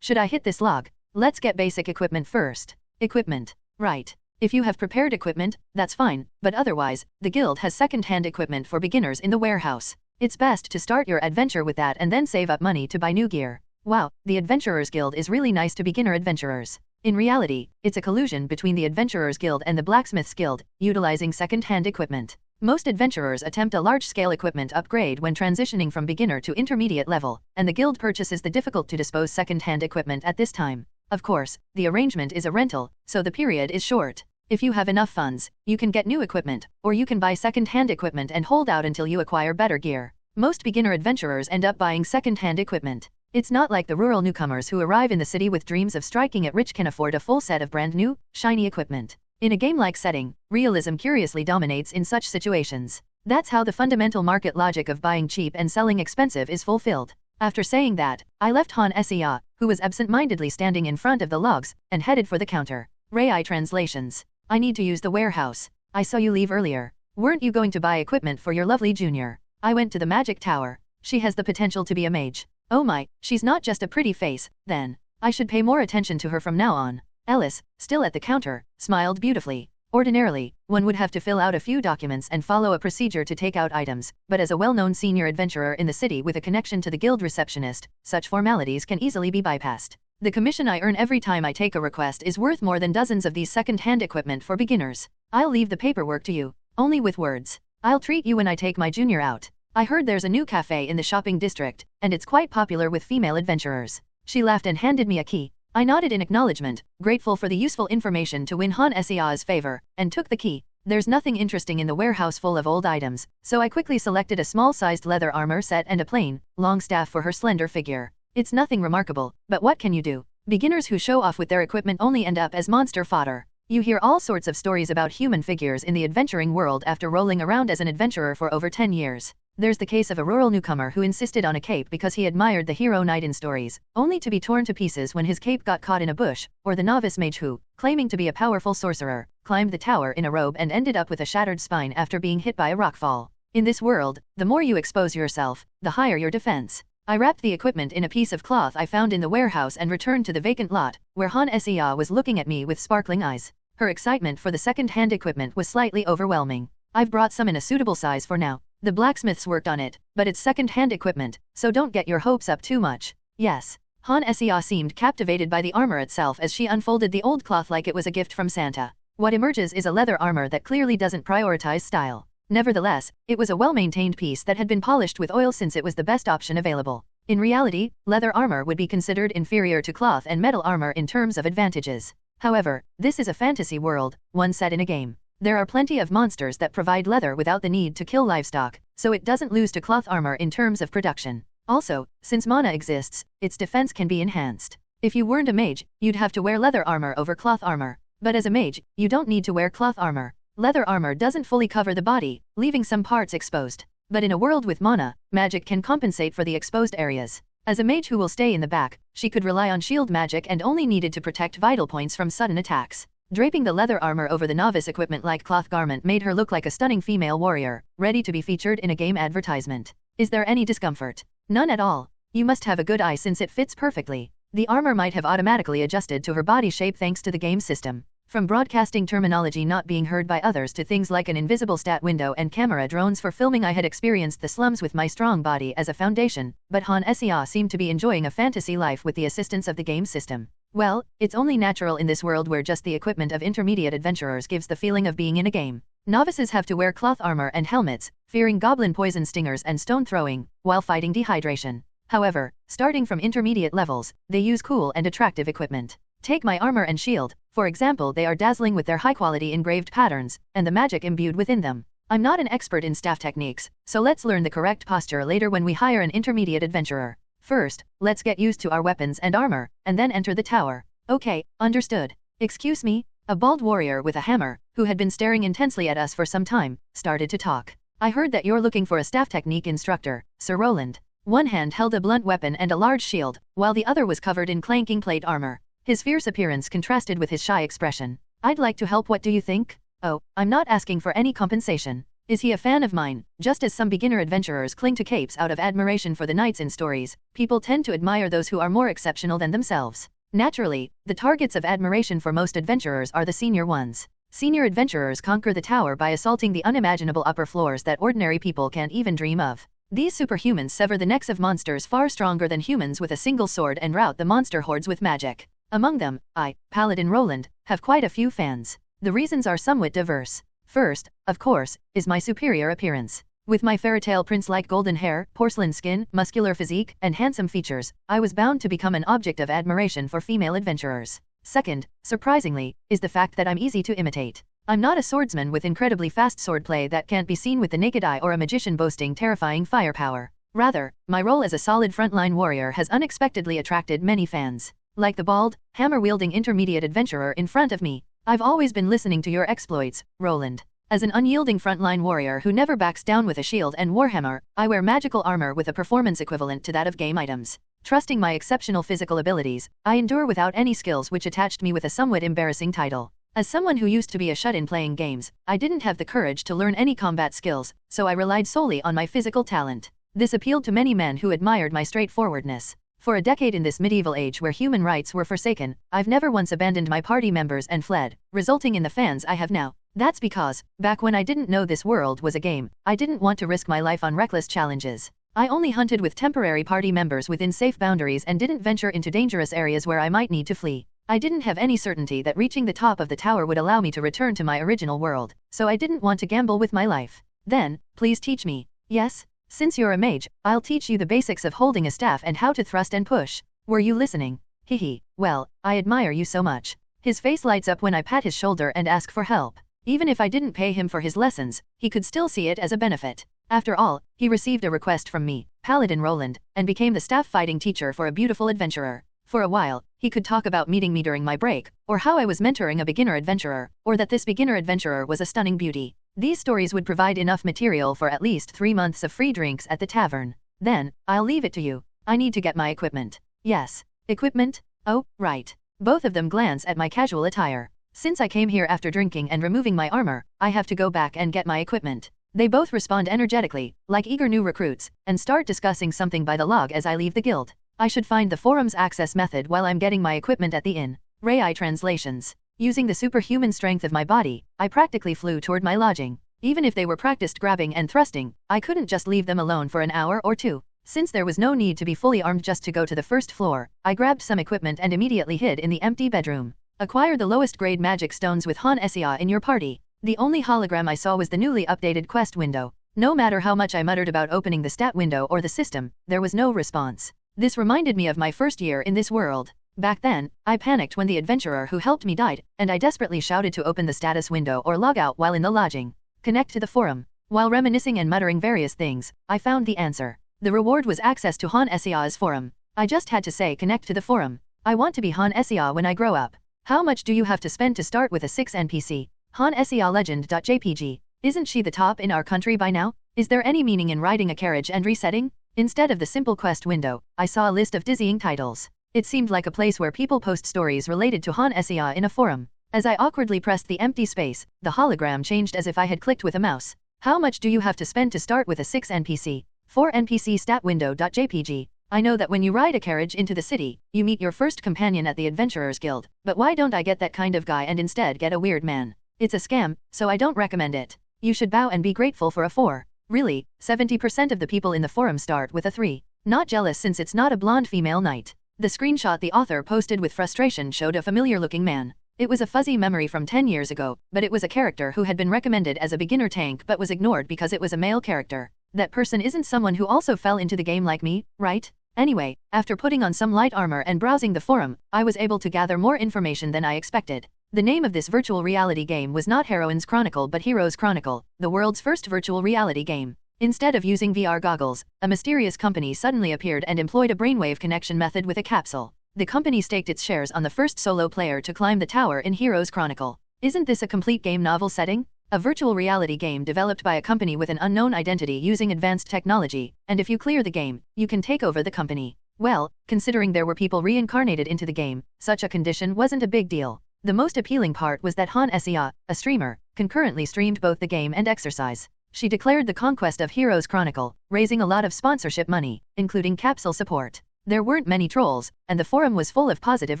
Should I hit this log? Let's get basic equipment first. Equipment. Right. If you have prepared equipment, that's fine, but otherwise, the guild has second-hand equipment for beginners in the warehouse. It's best to start your adventure with that and then save up money to buy new gear. Wow, the Adventurers Guild is really nice to beginner adventurers. In reality, it's a collusion between the Adventurers Guild and the Blacksmiths Guild, utilizing second-hand equipment. Most adventurers attempt a large-scale equipment upgrade when transitioning from beginner to intermediate level, and the guild purchases the difficult-to-dispose second-hand equipment at this time. Of course, the arrangement is a rental, so the period is short. If you have enough funds, you can get new equipment, or you can buy second-hand equipment and hold out until you acquire better gear. Most beginner adventurers end up buying second-hand equipment. It's not like the rural newcomers who arrive in the city with dreams of striking it rich can afford a full set of brand new, shiny equipment. In a game-like setting, realism curiously dominates in such situations. That's how the fundamental market logic of buying cheap and selling expensive is fulfilled. After saying that, I left Han Sia, who was absent-mindedly standing in front of the logs, and headed for the counter. Rai translations. I need to use the warehouse. I saw you leave earlier. Weren't you going to buy equipment for your lovely junior? I went to the magic tower. She has the potential to be a mage. Oh my, she's not just a pretty face, then. I should pay more attention to her from now on. Ellis, still at the counter, smiled beautifully. Ordinarily, one would have to fill out a few documents and follow a procedure to take out items, but as a well-known senior adventurer in the city with a connection to the guild receptionist, such formalities can easily be bypassed. The commission I earn every time I take a request is worth more than dozens of these second-hand equipment for beginners. I'll leave the paperwork to you, only with words. I'll treat you when I take my junior out. I heard there's a new cafe in the shopping district, and it's quite popular with female adventurers. She laughed and handed me a key. I nodded in acknowledgement, grateful for the useful information to win Han Sia's favor, and took the key. There's nothing interesting in the warehouse full of old items, so I quickly selected a small-sized leather armor set and a plain, long staff for her slender figure. It's nothing remarkable, but what can you do? Beginners who show off with their equipment only end up as monster fodder. You hear all sorts of stories about human figures in the adventuring world after rolling around as an adventurer for over 10 years. There's the case of a rural newcomer who insisted on a cape because he admired the hero knight in stories, only to be torn to pieces when his cape got caught in a bush, or the novice mage who, claiming to be a powerful sorcerer, climbed the tower in a robe and ended up with a shattered spine after being hit by a rockfall. In this world, the more you expose yourself, the higher your defense. I wrapped the equipment in a piece of cloth I found in the warehouse and returned to the vacant lot, where Han Sia was looking at me with sparkling eyes. Her excitement for the second-hand equipment was slightly overwhelming. I've brought some in a suitable size for now. The blacksmiths worked on it, but it's second-hand equipment, so don't get your hopes up too much. Yes. Han Sia seemed captivated by the armor itself as she unfolded the old cloth like it was a gift from Santa. What emerges is a leather armor that clearly doesn't prioritize style. Nevertheless, it was a well-maintained piece that had been polished with oil since it was the best option available. In reality, leather armor would be considered inferior to cloth and metal armor in terms of advantages. However, this is a fantasy world, one set in a game. There are plenty of monsters that provide leather without the need to kill livestock, so it doesn't lose to cloth armor in terms of production. Also, since mana exists, its defense can be enhanced. If you weren't a mage, you'd have to wear leather armor over cloth armor. But as a mage, you don't need to wear cloth armor. Leather armor doesn't fully cover the body, leaving some parts exposed. But in a world with mana, magic can compensate for the exposed areas. As a mage who will stay in the back, she could rely on shield magic and only needed to protect vital points from sudden attacks. Draping the leather armor over the novice equipment-like cloth garment made her look like a stunning female warrior, ready to be featured in a game advertisement. Is there any discomfort? None at all. You must have a good eye since it fits perfectly. The armor might have automatically adjusted to her body shape thanks to the game system. From broadcasting terminology not being heard by others to things like an invisible stat window and camera drones for filming, I had experienced the slums with my strong body as a foundation, but Han Sia seemed to be enjoying a fantasy life with the assistance of the game system. Well, it's only natural in this world where just the equipment of intermediate adventurers gives the feeling of being in a game. Novices have to wear cloth armor and helmets, fearing goblin poison stingers and stone throwing, while fighting dehydration. However, starting from intermediate levels, they use cool and attractive equipment. Take my armor and shield, for example. They are dazzling with their high-quality engraved patterns, and the magic imbued within them. I'm not an expert in staff techniques, so let's learn the correct posture later when we hire an intermediate adventurer. First, let's get used to our weapons and armor, and then enter the tower. Okay, understood. Excuse me? A bald warrior with a hammer, who had been staring intensely at us for some time, started to talk. I heard that you're looking for a staff technique instructor, Sir Roland. One hand held a blunt weapon and a large shield, while the other was covered in clanking plate armor. His fierce appearance contrasted with his shy expression. I'd like to help. What do you think? Oh, I'm not asking for any compensation. Is he a fan of mine? Just as some beginner adventurers cling to capes out of admiration for the knights in stories, people tend to admire those who are more exceptional than themselves. Naturally, the targets of admiration for most adventurers are the senior ones. Senior adventurers conquer the tower by assaulting the unimaginable upper floors that ordinary people can't even dream of. These superhumans sever the necks of monsters far stronger than humans with a single sword and rout the monster hordes with magic. Among them, I, Paladin Roland, have quite a few fans. The reasons are somewhat diverse. First, of course, is my superior appearance. With my fairytale prince-like golden hair, porcelain skin, muscular physique, and handsome features, I was bound to become an object of admiration for female adventurers. Second, surprisingly, is the fact that I'm easy to imitate. I'm not a swordsman with incredibly fast swordplay that can't be seen with the naked eye or a magician boasting terrifying firepower. Rather, my role as a solid frontline warrior has unexpectedly attracted many fans. Like the bald, hammer-wielding intermediate adventurer in front of me, I've always been listening to your exploits, Roland. As an unyielding frontline warrior who never backs down with a shield and warhammer, I wear magical armor with a performance equivalent to that of game items. Trusting my exceptional physical abilities, I endure without any skills, which attached me with a somewhat embarrassing title. As someone who used to be a shut-in playing games, I didn't have the courage to learn any combat skills, so I relied solely on my physical talent. This appealed to many men who admired my straightforwardness. For a decade in this medieval age where human rights were forsaken, I've never once abandoned my party members and fled, resulting in the fans I have now. That's because, back when I didn't know this world was a game, I didn't want to risk my life on reckless challenges. I only hunted with temporary party members within safe boundaries and didn't venture into dangerous areas where I might need to flee. I didn't have any certainty that reaching the top of the tower would allow me to return to my original world, so I didn't want to gamble with my life. Then, please teach me. Yes? Since you're a mage, I'll teach you the basics of holding a staff and how to thrust and push. Were you listening? Hehe. Well, I admire you so much. His face lights up when I pat his shoulder and ask for help. Even if I didn't pay him for his lessons, he could still see it as a benefit. After all, he received a request from me, Paladin Roland, and became the staff fighting teacher for a beautiful adventurer. For a while, he could talk about meeting me during my break, or how I was mentoring a beginner adventurer, or that this beginner adventurer was a stunning beauty. These stories would provide enough material for at least 3 months of free drinks at the tavern. Then, I'll leave it to you. I need to get my equipment. Yes. Equipment? Oh, right. Both of them glance at my casual attire. Since I came here after drinking and removing my armor, I have to go back and get my equipment. They both respond energetically, like eager new recruits, and start discussing something by the log as I leave the guild. I should find the forum's access method while I'm getting my equipment at the inn. Rai translations. Using the superhuman strength of my body, I practically flew toward my lodging. Even if they were practiced grabbing and thrusting, I couldn't just leave them alone for an hour or two. Since there was no need to be fully armed just to go to the first floor, I grabbed some equipment and immediately hid in the empty bedroom. Acquire the lowest grade magic stones with Han Sia in your party. The only hologram I saw was the newly updated quest window. No matter how much I muttered about opening the stat window or the system, there was no response. This reminded me of my first year in this world. Back then, I panicked when the adventurer who helped me died, and I desperately shouted to open the status window or log out while in the lodging. Connect to the forum. While reminiscing and muttering various things, I found the answer. The reward was access to Han Sia's forum. I just had to say connect to the forum. I want to be Han Sia when I grow up. How much do you have to spend to start with a 6 NPC? Han Sia Legend.jpg. Isn't she the top in our country by now? Is there any meaning in riding a carriage and resetting? Instead of the simple quest window, I saw a list of dizzying titles. It seemed like a place where people post stories related to Han Sia in a forum. As I awkwardly pressed the empty space, the hologram changed as if I had clicked with a mouse. How much do you have to spend to start with a 6 NPC? 4 NPC stat window.jpg. I know that when you ride a carriage into the city, you meet your first companion at the Adventurers Guild, but why don't I get that kind of guy and instead get a weird man? It's a scam, so I don't recommend it. You should bow and be grateful for a 4. Really, 70% of the people in the forum start with a 3. Not jealous since it's not a blonde female knight. The screenshot the author posted with frustration showed a familiar-looking man. It was a fuzzy memory from 10 years ago, but it was a character who had been recommended as a beginner tank but was ignored because it was a male character. That person isn't someone who also fell into the game like me, right? Anyway, after putting on some light armor and browsing the forum, I was able to gather more information than I expected. The name of this virtual reality game was not Heroine's Chronicle but Hero's Chronicle, the world's first virtual reality game. Instead of using VR goggles, a mysterious company suddenly appeared and employed a brainwave connection method with a capsule. The company staked its shares on the first solo player to climb the tower in Hero's Chronicle. Isn't this a complete game novel setting? A virtual reality game developed by a company with an unknown identity using advanced technology, and if you clear the game, you can take over the company. Well, considering there were people reincarnated into the game, such a condition wasn't a big deal. The most appealing part was that Han Sia, a streamer, concurrently streamed both the game and exercise. She declared the conquest of Heroes Chronicle, raising a lot of sponsorship money, including capsule support. There weren't many trolls, and the forum was full of positive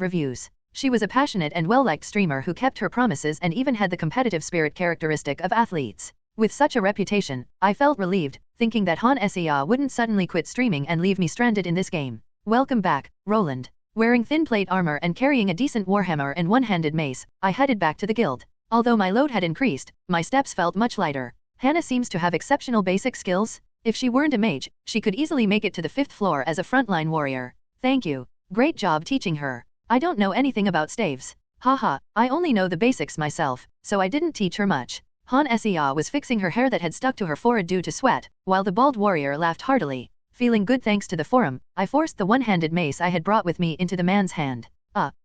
reviews. She was a passionate and well-liked streamer who kept her promises and even had the competitive spirit characteristic of athletes. With such a reputation, I felt relieved, thinking that Han Sea wouldn't suddenly quit streaming and leave me stranded in this game. Welcome back, Roland. Wearing thin plate armor and carrying a decent warhammer and one-handed mace, I headed back to the guild. Although my load had increased, my steps felt much lighter. Hannah seems to have exceptional basic skills. If she weren't a mage, she could easily make it to the 5th floor as a frontline warrior. Thank you. Great job teaching her. I don't know anything about staves. Haha, I only know the basics myself, so I didn't teach her much. Han Sea was fixing her hair that had stuck to her forehead due to sweat, while the bald warrior laughed heartily. Feeling good thanks to the forum, I forced the one-handed mace I had brought with me into the man's hand.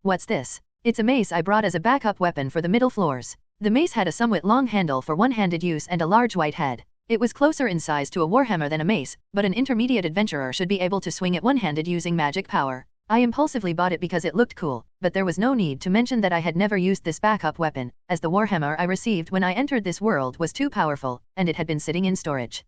What's this? It's a mace I brought as a backup weapon for the middle floors. The mace had a somewhat long handle for one-handed use and a large white head. It was closer in size to a warhammer than a mace, but an intermediate adventurer should be able to swing it one-handed using magic power. I impulsively bought it because it looked cool, but there was no need to mention that I had never used this backup weapon, as the warhammer I received when I entered this world was too powerful, and it had been sitting in storage.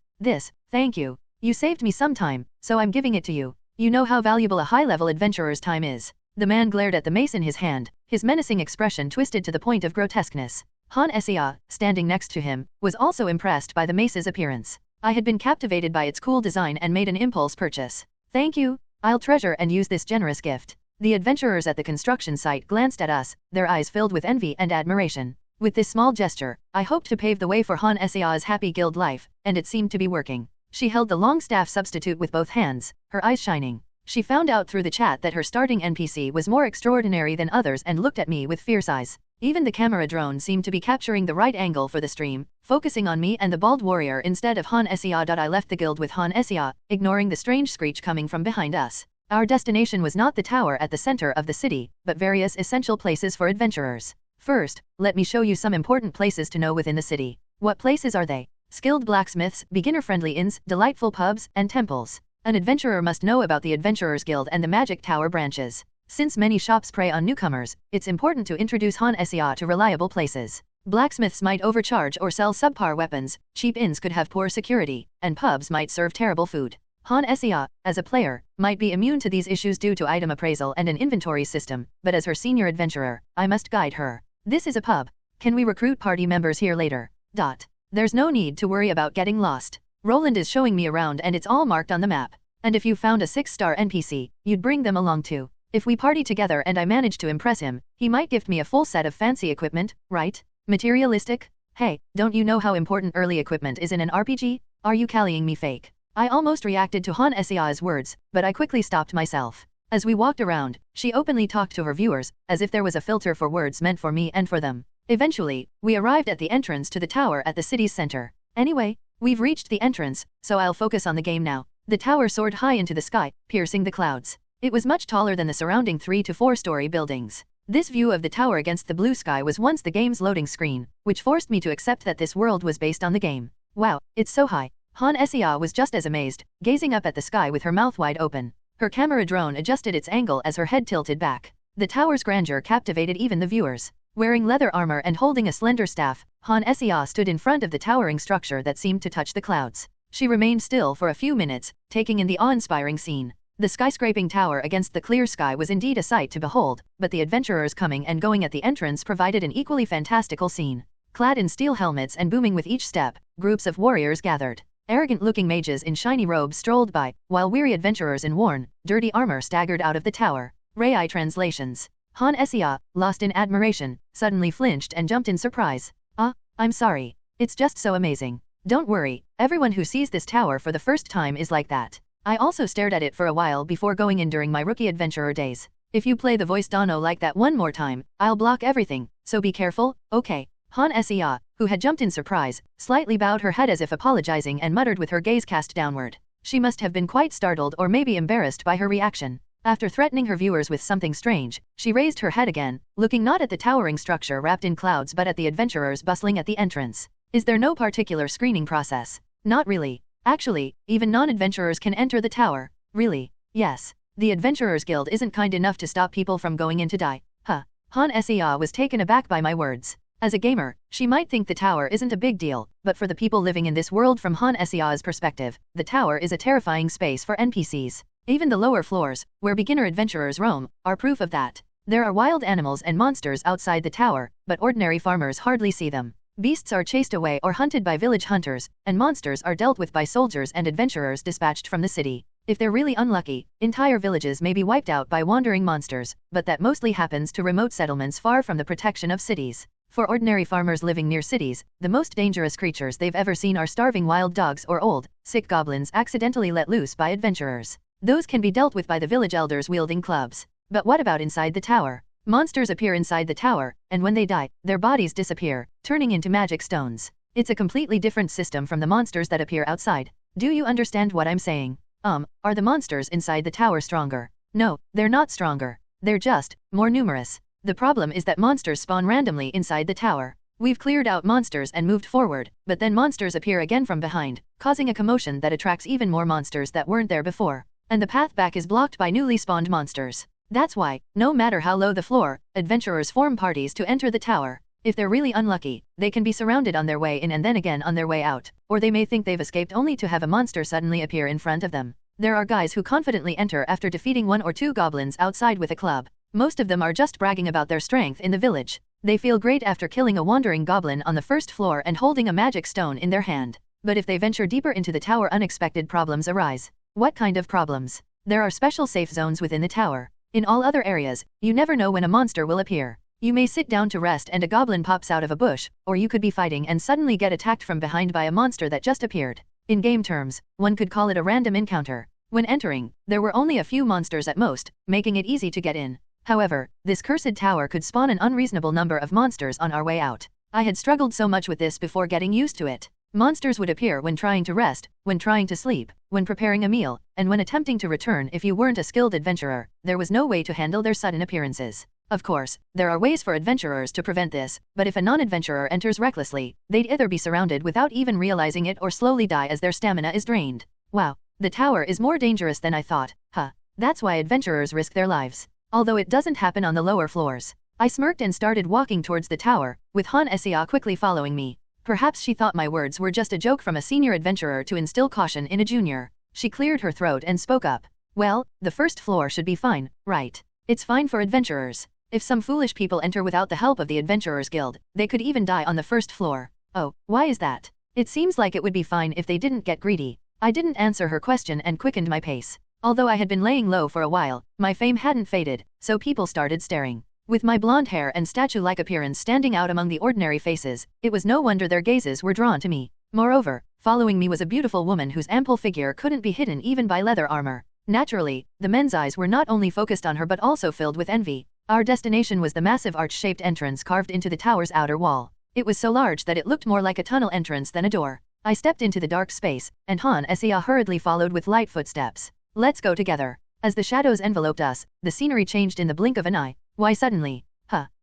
Thank you. You saved me some time, so I'm giving it to you. You know how valuable a high-level adventurer's time is. The man glared at the mace in his hand, his menacing expression twisted to the point of grotesqueness. Han Sea, standing next to him, was also impressed by the mace's appearance. I had been captivated by its cool design and made an impulse purchase. Thank you. I'll treasure and use this generous gift. The adventurers at the construction site glanced at us, their eyes filled with envy and admiration. With this small gesture, I hoped to pave the way for Han Sea's happy guild life, and it seemed to be working. She held the long staff substitute with both hands, her eyes shining. She found out through the chat that her starting NPC was more extraordinary than others and looked at me with fierce eyes. Even the camera drone seemed to be capturing the right angle for the stream, focusing on me and the bald warrior instead of Han Sea. I left the guild with Han Sea, ignoring the strange screech coming from behind us. Our destination was not the tower at the center of the city, but various essential places for adventurers. First, let me show you some important places to know within the city. What places are they? Skilled blacksmiths, beginner-friendly inns, delightful pubs, and temples. An adventurer must know about the Adventurers Guild and the Magic Tower branches. Since many shops prey on newcomers, it's important to introduce Han Sea to reliable places. Blacksmiths might overcharge or sell subpar weapons, cheap inns could have poor security, and pubs might serve terrible food. Han Sea, as a player, might be immune to these issues due to item appraisal and an inventory system, but as her senior adventurer, I must guide her. This is a pub. Can we recruit party members here later? There's no need to worry about getting lost. Roland is showing me around and it's all marked on the map. And if you found a 6-star NPC, you'd bring them along too. If we party together and I manage to impress him, he might gift me a full set of fancy equipment, right? Materialistic? Hey, don't you know how important early equipment is in an RPG? Are you calling me fake? I almost reacted to Han Sea's words, but I quickly stopped myself. As we walked around, she openly talked to her viewers, as if there was a filter for words meant for me and for them. Eventually, we arrived at the entrance to the tower at the city's center. Anyway, we've reached the entrance, so I'll focus on the game now. The tower soared high into the sky, piercing the clouds. It was much taller than the surrounding 3 to 4-story buildings. This view of the tower against the blue sky was once the game's loading screen, which forced me to accept that this world was based on the game. Wow, it's so high. Han Sea was just as amazed, gazing up at the sky with her mouth wide open. Her camera drone adjusted its angle as her head tilted back. The tower's grandeur captivated even the viewers. Wearing leather armor and holding a slender staff, Han Sea stood in front of the towering structure that seemed to touch the clouds. She remained still for a few minutes, taking in the awe-inspiring scene. The skyscraping tower against the clear sky was indeed a sight to behold, but the adventurers coming and going at the entrance provided an equally fantastical scene. Clad in steel helmets and booming with each step, groups of warriors gathered. Arrogant-looking mages in shiny robes strolled by, while weary adventurers in worn, dirty armor staggered out of the tower. Rai translations. Han Sea, lost in admiration, suddenly flinched and jumped in surprise. I'm sorry. It's just so amazing. Don't worry, everyone who sees this tower for the first time is like that. I also stared at it for a while before going in during my rookie adventurer days. If you play the voice Dono like that one more time, I'll block everything, so be careful, okay? Han Sea, who had jumped in surprise, slightly bowed her head as if apologizing and muttered with her gaze cast downward. She must have been quite startled or maybe embarrassed by her reaction. After threatening her viewers with something strange, she raised her head again, looking not at the towering structure wrapped in clouds but at the adventurers bustling at the entrance. Is there no particular screening process? Not really. Actually, even non-adventurers can enter the tower. Really? Yes. The Adventurers Guild isn't kind enough to stop people from going in to die. Han Sea was taken aback by my words. As a gamer, she might think the tower isn't a big deal, but for the people living in this world from Han Sea's perspective, the tower is a terrifying space for NPCs. Even the lower floors, where beginner adventurers roam, are proof of that. There are wild animals and monsters outside the tower, but ordinary farmers hardly see them. Beasts are chased away or hunted by village hunters, and monsters are dealt with by soldiers and adventurers dispatched from the city. If they're really unlucky, entire villages may be wiped out by wandering monsters, but that mostly happens to remote settlements far from the protection of cities. For ordinary farmers living near cities, the most dangerous creatures they've ever seen are starving wild dogs or old, sick goblins accidentally let loose by adventurers. Those can be dealt with by the village elders wielding clubs. But what about inside the tower? Monsters appear inside the tower, and when they die, their bodies disappear, turning into magic stones. It's a completely different system from the monsters that appear outside. Do you understand what I'm saying? Are the monsters inside the tower stronger? No, they're not stronger. They're just more numerous. The problem is that monsters spawn randomly inside the tower. We've cleared out monsters and moved forward, but then monsters appear again from behind, causing a commotion that attracts even more monsters that weren't there before. And the path back is blocked by newly spawned monsters. That's why, no matter how low the floor, adventurers form parties to enter the tower. If they're really unlucky, they can be surrounded on their way in and then again on their way out, or they may think they've escaped only to have a monster suddenly appear in front of them. There are guys who confidently enter after defeating 1 or 2 goblins outside with a club. Most of them are just bragging about their strength in the village. They feel great after killing a wandering goblin on the first floor and holding a magic stone in their hand. But if they venture deeper into the tower, unexpected problems arise. What kind of problems? There are special safe zones within the tower. In all other areas, you never know when a monster will appear. You may sit down to rest and a goblin pops out of a bush, or you could be fighting and suddenly get attacked from behind by a monster that just appeared. In game terms, one could call it a random encounter. When entering, there were only a few monsters at most, making it easy to get in. However, this cursed tower could spawn an unreasonable number of monsters on our way out. I had struggled so much with this before getting used to it. Monsters would appear when trying to rest, when trying to sleep, when preparing a meal, and when attempting to return. If you weren't a skilled adventurer, there was no way to handle their sudden appearances. Of course, there are ways for adventurers to prevent this, but if a non-adventurer enters recklessly, they'd either be surrounded without even realizing it or slowly die as their stamina is drained. Wow, the tower is more dangerous than I thought, huh? That's why adventurers risk their lives. Although it doesn't happen on the lower floors. I smirked and started walking towards the tower, with Han Sea quickly following me. Perhaps she thought my words were just a joke from a senior adventurer to instill caution in a junior. She cleared her throat and spoke up. Well, the first floor should be fine, right? It's fine for adventurers. If some foolish people enter without the help of the Adventurers Guild, they could even die on the first floor. Oh, why is that? It seems like it would be fine if they didn't get greedy. I didn't answer her question and quickened my pace. Although I had been laying low for a while, my fame hadn't faded, so people started staring. With my blonde hair and statue-like appearance standing out among the ordinary faces, it was no wonder their gazes were drawn to me. Moreover, following me was a beautiful woman whose ample figure couldn't be hidden even by leather armor. Naturally, the men's eyes were not only focused on her but also filled with envy. Our destination was the massive arch-shaped entrance carved into the tower's outer wall. It was so large that it looked more like a tunnel entrance than a door. I stepped into the dark space, and Han Sea hurriedly followed with light footsteps. Let's go together. As the shadows enveloped us, the scenery changed in the blink of an eye. Why suddenly?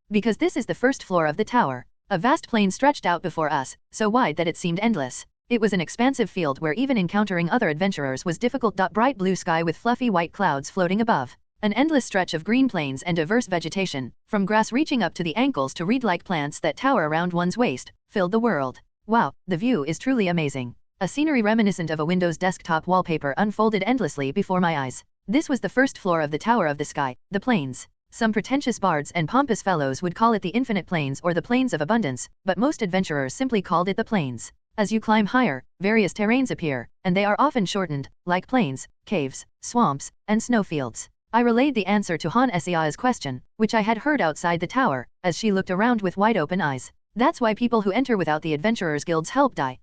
Because this is the first floor of the tower. A vast plain stretched out before us, so wide that it seemed endless. It was an expansive field where even encountering other adventurers was difficult. Bright blue sky with fluffy white clouds floating above. An endless stretch of green plains and diverse vegetation, from grass reaching up to the ankles to reed-like plants that tower around one's waist, filled the world. Wow, the view is truly amazing. A scenery reminiscent of a Windows desktop wallpaper unfolded endlessly before my eyes. This was the first floor of the Tower of the Sky, the Plains. Some pretentious bards and pompous fellows would call it the Infinite Plains or the Plains of Abundance, but most adventurers simply called it the Plains. As you climb higher, various terrains appear, and they are often shortened, like plains, caves, swamps, and snowfields. I relayed the answer to Han Sea's question, which I had heard outside the tower, as she looked around with wide-open eyes. That's why people who enter without the Adventurers Guild's help die.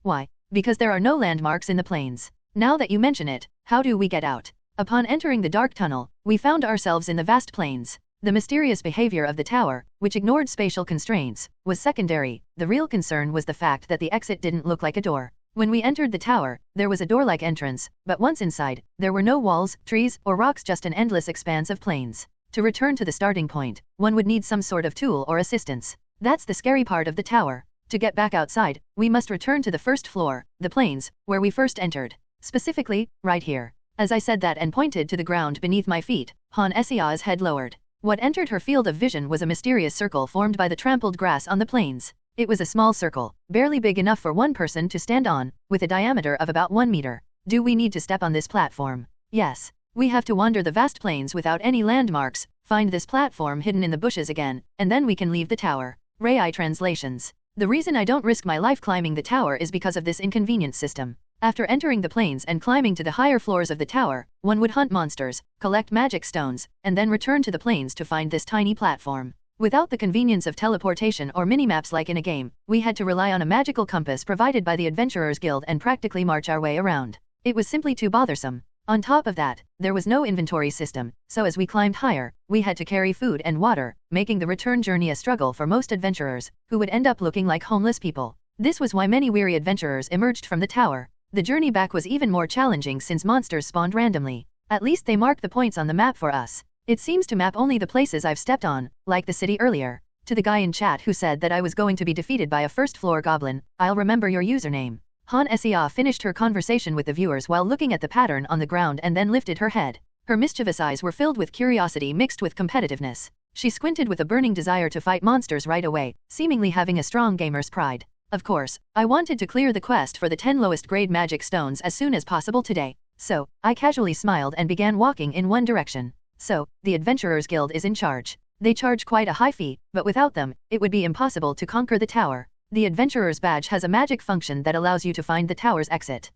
Why? Because there are no landmarks in the plains. Now that you mention it, how do we get out? Upon entering the dark tunnel, we found ourselves in the vast plains. The mysterious behavior of the tower, which ignored spatial constraints, was secondary. The real concern was the fact that the exit didn't look like a door. When we entered the tower, there was a door-like entrance, but once inside, there were no walls, trees, or rocks, just an endless expanse of plains. To return to the starting point, one would need some sort of tool or assistance. That's the scary part of the tower. To get back outside, we must return to the first floor, the plains, where we first entered. Specifically, right here. As I said that and pointed to the ground beneath my feet, Han Sea's head lowered. What entered her field of vision was a mysterious circle formed by the trampled grass on the plains. It was a small circle, barely big enough for one person to stand on, with a diameter of about 1 meter. Do we need to step on this platform? Yes. We have to wander the vast plains without any landmarks, find this platform hidden in the bushes again, and then we can leave the tower. Rai translations. The reason I don't risk my life climbing the tower is because of this inconvenient system. After entering the plains and climbing to the higher floors of the tower, one would hunt monsters, collect magic stones, and then return to the plains to find this tiny platform. Without the convenience of teleportation or minimaps like in a game, we had to rely on a magical compass provided by the Adventurers Guild and practically march our way around. It was simply too bothersome. On top of that, there was no inventory system, so as we climbed higher, we had to carry food and water, making the return journey a struggle for most adventurers, who would end up looking like homeless people. This was why many weary adventurers emerged from the tower. The journey back was even more challenging since monsters spawned randomly. At least they marked the points on the map for us. It seems to map only the places I've stepped on, like the city earlier. To the guy in chat who said that I was going to be defeated by a first-floor goblin, I'll remember your username. Han Sia finished her conversation with the viewers while looking at the pattern on the ground and then lifted her head. Her mischievous eyes were filled with curiosity mixed with competitiveness. She squinted with a burning desire to fight monsters right away, seemingly having a strong gamer's pride. Of course, I wanted to clear the quest for the 10 lowest grade magic stones as soon as possible today. So, I casually smiled and began walking in one direction. So, the Adventurers Guild is in charge. They charge quite a high fee, but without them, it would be impossible to conquer the tower. The Adventurer's Badge has a magic function that allows you to find the tower's exit.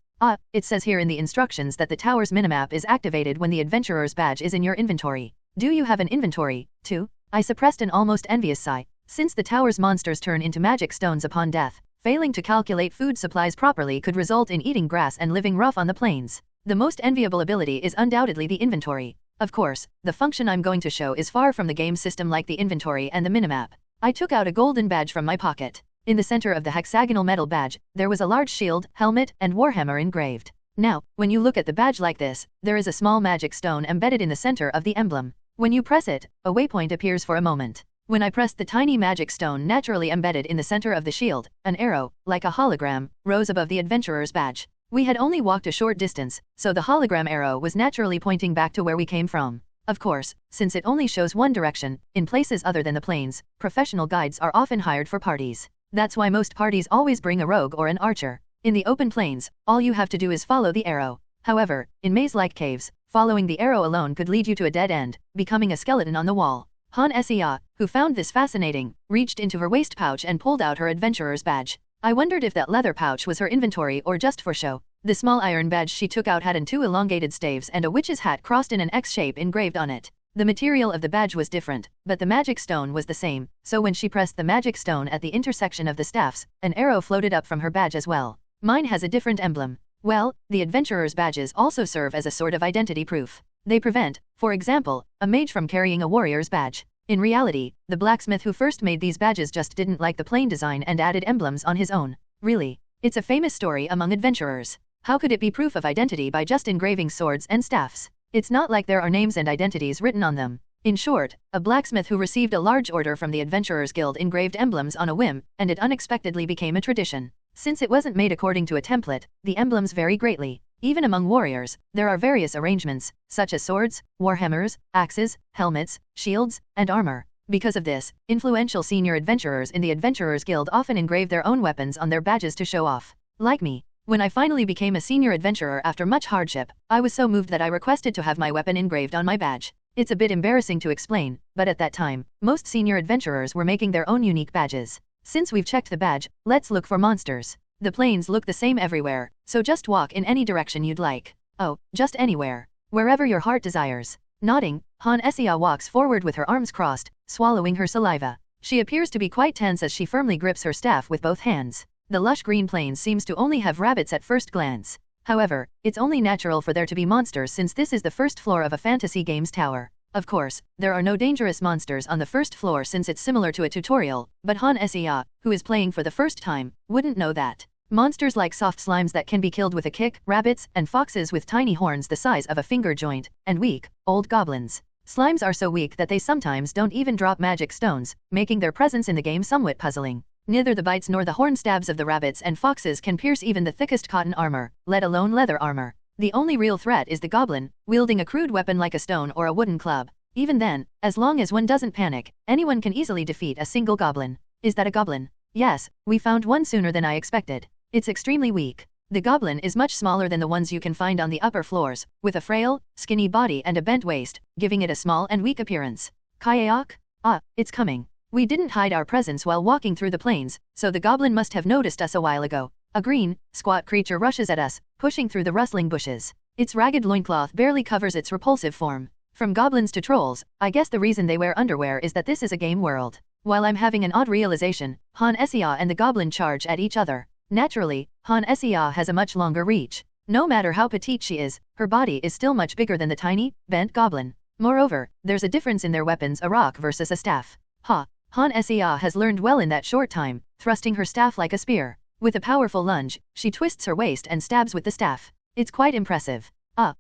It says here in the instructions that the tower's minimap is activated when the Adventurer's Badge is in your inventory. Do you have an inventory, too? I suppressed an almost envious sigh. Since the tower's monsters turn into magic stones upon death, failing to calculate food supplies properly could result in eating grass and living rough on the plains. The most enviable ability is undoubtedly the inventory. Of course, the function I'm going to show is far from the game system like the inventory and the minimap. I took out a golden badge from my pocket. In the center of the hexagonal metal badge, there was a large shield, helmet, and warhammer engraved. Now, when you look at the badge like this, there is a small magic stone embedded in the center of the emblem. When you press it, a waypoint appears for a moment. When I pressed the tiny magic stone naturally embedded in the center of the shield, an arrow, like a hologram, rose above the adventurer's badge. We had only walked a short distance, so the hologram arrow was naturally pointing back to where we came from. Of course, since it only shows one direction, in places other than the plains, professional guides are often hired for parties. That's why most parties always bring a rogue or an archer. In the open plains, all you have to do is follow the arrow. However, in maze-like caves, following the arrow alone could lead you to a dead end, becoming a skeleton on the wall. Han Sia, who found this fascinating, reached into her waist pouch and pulled out her adventurer's badge. I wondered if that leather pouch was her inventory or just for show. The small iron badge she took out had 2 elongated staves and a witch's hat crossed in an X shape engraved on it. The material of the badge was different, but the magic stone was the same, so when she pressed the magic stone at the intersection of the staffs, an arrow floated up from her badge as well. Mine has a different emblem. Well, the adventurer's badges also serve as a sort of identity proof. They prevent, for example, a mage from carrying a warrior's badge. In reality, the blacksmith who first made these badges just didn't like the plain design and added emblems on his own. Really, it's a famous story among adventurers. How could it be proof of identity by just engraving swords and staffs? It's not like there are names and identities written on them. In short, a blacksmith who received a large order from the Adventurers Guild engraved emblems on a whim, and it unexpectedly became a tradition. Since it wasn't made according to a template, the emblems vary greatly. Even among warriors, there are various arrangements, such as swords, warhammers, axes, helmets, shields, and armor. Because of this, influential senior adventurers in the Adventurers Guild often engrave their own weapons on their badges to show off. Like me. When I finally became a senior adventurer after much hardship, I was so moved that I requested to have my weapon engraved on my badge. It's a bit embarrassing to explain, but at that time, most senior adventurers were making their own unique badges. Since we've checked the badge, let's look for monsters. The plains look the same everywhere, so just walk in any direction you'd like. Oh, just anywhere. Wherever your heart desires. Nodding, Han Sia walks forward with her arms crossed, swallowing her saliva. She appears to be quite tense as she firmly grips her staff with both hands. The lush green plains seems to only have rabbits at first glance. However, it's only natural for there to be monsters since this is the first floor of a fantasy games tower. Of course, there are no dangerous monsters on the first floor since it's similar to a tutorial, but Han Sia, who is playing for the first time, wouldn't know that. Monsters like soft slimes that can be killed with a kick, rabbits, and foxes with tiny horns the size of a finger joint, and weak, old goblins. Slimes are so weak that they sometimes don't even drop magic stones, making their presence in the game somewhat puzzling. Neither the bites nor the horn stabs of the rabbits and foxes can pierce even the thickest cotton armor, let alone leather armor. The only real threat is the goblin, wielding a crude weapon like a stone or a wooden club. Even then, as long as one doesn't panic, anyone can easily defeat a single goblin. Is that a goblin? Yes, we found one sooner than I expected. It's extremely weak. The goblin is much smaller than the ones you can find on the upper floors, with a frail, skinny body and a bent waist, giving it a small and weak appearance. Kayak? Ah, it's coming. We didn't hide our presence while walking through the plains, so the goblin must have noticed us a while ago. A green, squat creature rushes at us, pushing through the rustling bushes. Its ragged loincloth barely covers its repulsive form. From goblins to trolls, I guess the reason they wear underwear is that this is a game world. While I'm having an odd realization, Han Essia and the goblin charge at each other. Naturally, Han Essia has a much longer reach. No matter how petite she is, her body is still much bigger than the tiny, bent goblin. Moreover, there's a difference in their weapons, a rock versus a staff. Han Essia has learned well in that short time, thrusting her staff like a spear. With a powerful lunge, she twists her waist and stabs with the staff. It's quite impressive.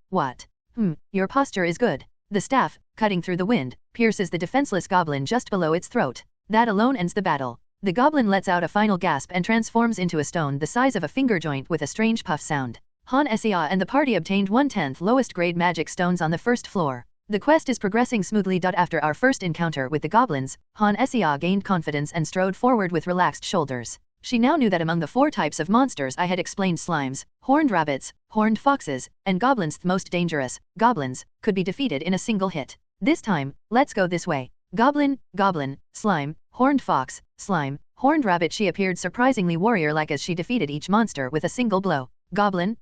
What? Your posture is good. The staff, cutting through the wind, pierces the defenseless goblin just below its throat. That alone ends the battle. The goblin lets out a final gasp and transforms into a stone the size of a finger joint with a strange puff sound. Han Essia and the party obtained 1/10 lowest grade magic stones on the first floor. The quest is progressing smoothly. After our first encounter with the goblins, Han Essia gained confidence and strode forward with relaxed shoulders. She now knew that among the 4 types of monsters I had explained, slimes, horned rabbits, horned foxes, and goblins, the most dangerous, goblins, could be defeated in a single hit. This time, let's go this way. Goblin, slime, horned fox, slime, horned rabbit. She appeared surprisingly warrior-like as she defeated each monster with a single blow. Goblin,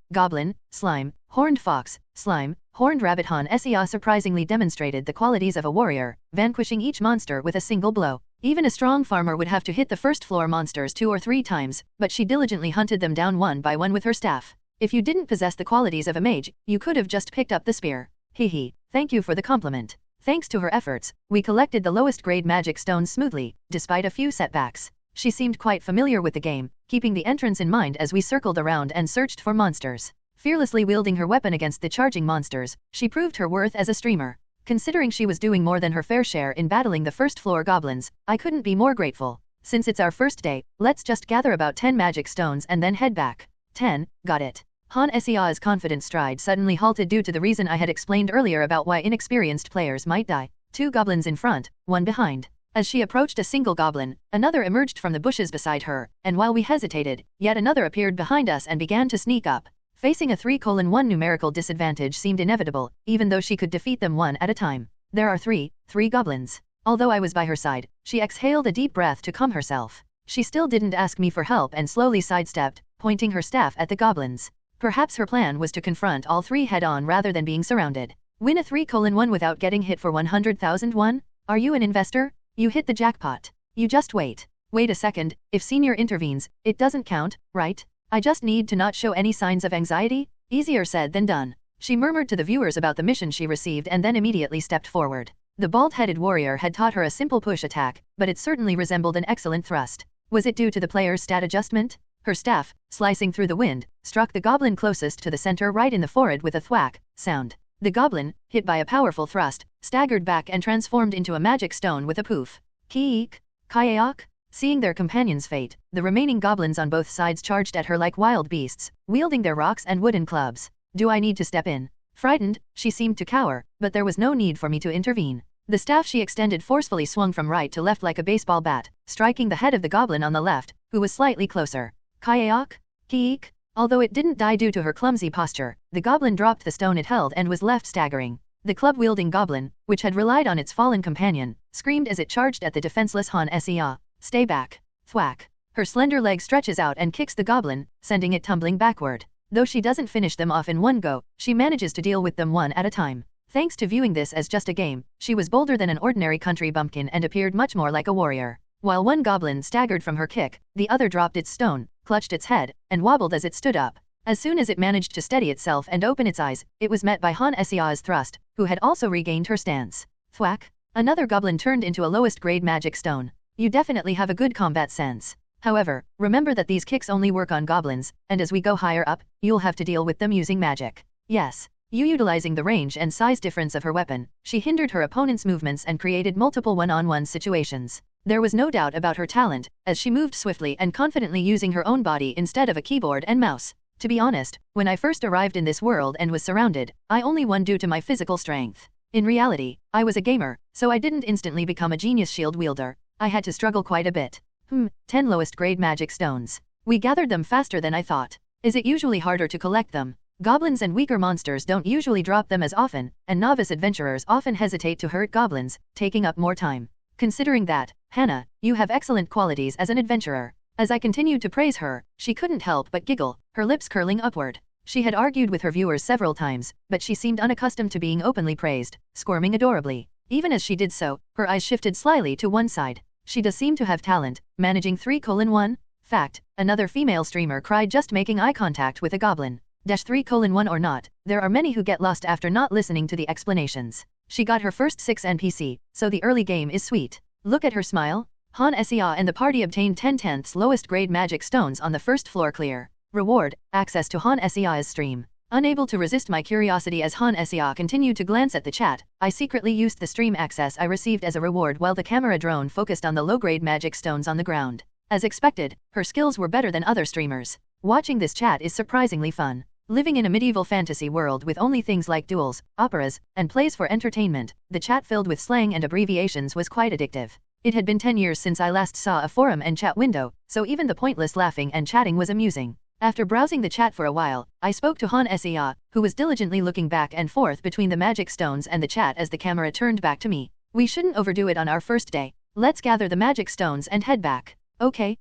slime, horned fox, slime, horned rabbit. Han Essia surprisingly demonstrated the qualities of a warrior, vanquishing each monster with a single blow. Even a strong farmer would have to hit the first floor monsters 2 or 3 times, but she diligently hunted them down one by one with her staff. If you didn't possess the qualities of a mage, you could have just picked up the spear. Hehe, thank you for the compliment. Thanks to her efforts, we collected the lowest grade magic stones smoothly, despite a few setbacks. She seemed quite familiar with the game, keeping the entrance in mind as we circled around and searched for monsters. Fearlessly wielding her weapon against the charging monsters, she proved her worth as a streamer. Considering she was doing more than her fair share in battling the first floor goblins, I couldn't be more grateful. Since it's our first day, let's just gather about 10 magic stones and then head back. 10, got it. Han Essia's confident stride suddenly halted due to the reason I had explained earlier about why inexperienced players might die. 2 goblins in front, 1 behind. As she approached a single goblin, another emerged from the bushes beside her, and while we hesitated, yet another appeared behind us and began to sneak up. Facing a 3:1 numerical disadvantage seemed inevitable, even though she could defeat them one at a time. There are 3 goblins. Although I was by her side, she exhaled a deep breath to calm herself. She still didn't ask me for help and slowly sidestepped, pointing her staff at the goblins. Perhaps her plan was to confront all 3 head-on rather than being surrounded. Win a 3:1 without getting hit for 100,000 won? Are you an investor? You hit the jackpot. You just wait. Wait a second, if senior intervenes, it doesn't count, right? I just need to not show any signs of anxiety? Easier said than done. She murmured to the viewers about the mission she received and then immediately stepped forward. The bald-headed warrior had taught her a simple push attack, but it certainly resembled an excellent thrust. Was it due to the player's stat adjustment? Her staff, slicing through the wind, struck the goblin closest to the center right in the forehead with a thwack sound. The goblin, hit by a powerful thrust, staggered back and transformed into a magic stone with a poof. Kiik, Kayak? Seeing their companion's fate, the remaining goblins on both sides charged at her like wild beasts, wielding their rocks and wooden clubs. Do I need to step in? Frightened, she seemed to cower, but there was no need for me to intervene. The staff she extended forcefully swung from right to left like a baseball bat, striking the head of the goblin on the left, who was slightly closer. Kayak? Kiik? Although it didn't die due to her clumsy posture, the goblin dropped the stone it held and was left staggering. The club-wielding goblin, which had relied on its fallen companion, screamed as it charged at the defenseless Han Essia. Stay back. Thwack. Her slender leg stretches out and kicks the goblin, sending it tumbling backward. Though she doesn't finish them off in one go, she manages to deal with them one at a time. Thanks to viewing this as just a game, she was bolder than an ordinary country bumpkin and appeared much more like a warrior. While one goblin staggered from her kick, the other dropped its stone, clutched its head, and wobbled as it stood up. As soon as it managed to steady itself and open its eyes, it was met by Han Essia's thrust, who had also regained her stance. Thwack. Another goblin turned into a lowest grade magic stone. You definitely have a good combat sense. However, remember that these kicks only work on goblins, and as we go higher up, you'll have to deal with them using magic. Yes. Utilizing the range and size difference of her weapon, she hindered her opponent's movements and created multiple one-on-one situations. There was no doubt about her talent, as she moved swiftly and confidently using her own body instead of a keyboard and mouse. To be honest, when I first arrived in this world and was surrounded, I only won due to my physical strength. In reality, I was a gamer, so I didn't instantly become a genius shield wielder. I had to struggle quite a bit. 10 lowest grade magic stones. We gathered them faster than I thought. Is it usually harder to collect them? Goblins and weaker monsters don't usually drop them as often, and novice adventurers often hesitate to hurt goblins, taking up more time. Considering that, Hannah, you have excellent qualities as an adventurer. As I continued to praise her, she couldn't help but giggle, her lips curling upward. She had argued with her viewers several times, but she seemed unaccustomed to being openly praised, squirming adorably. Even as she did so, her eyes shifted slyly to one side. She does seem to have talent, managing 3:1. Fact, another female streamer cried just making eye contact with a goblin. 3:1 or not, there are many who get lost after not listening to the explanations. She got her first 6 NPC, so the early game is sweet. Look at her smile. Han Sia and the party obtained 10/10 lowest grade magic stones on the first floor clear. Reward, access to Han Sia's stream. Unable to resist my curiosity as Han Sia continued to glance at the chat, I secretly used the stream access I received as a reward while the camera drone focused on the low-grade magic stones on the ground. As expected, her skills were better than other streamers. Watching this chat is surprisingly fun. Living in a medieval fantasy world with only things like duels, operas, and plays for entertainment, the chat filled with slang and abbreviations was quite addictive. It had been 10 years since I last saw a forum and chat window, so even the pointless laughing and chatting was amusing. After browsing the chat for a while, I spoke to Han Sia, who was diligently looking back and forth between the magic stones and the chat as the camera turned back to me. We shouldn't overdo it on our first day. Let's gather the magic stones and head back. Okay,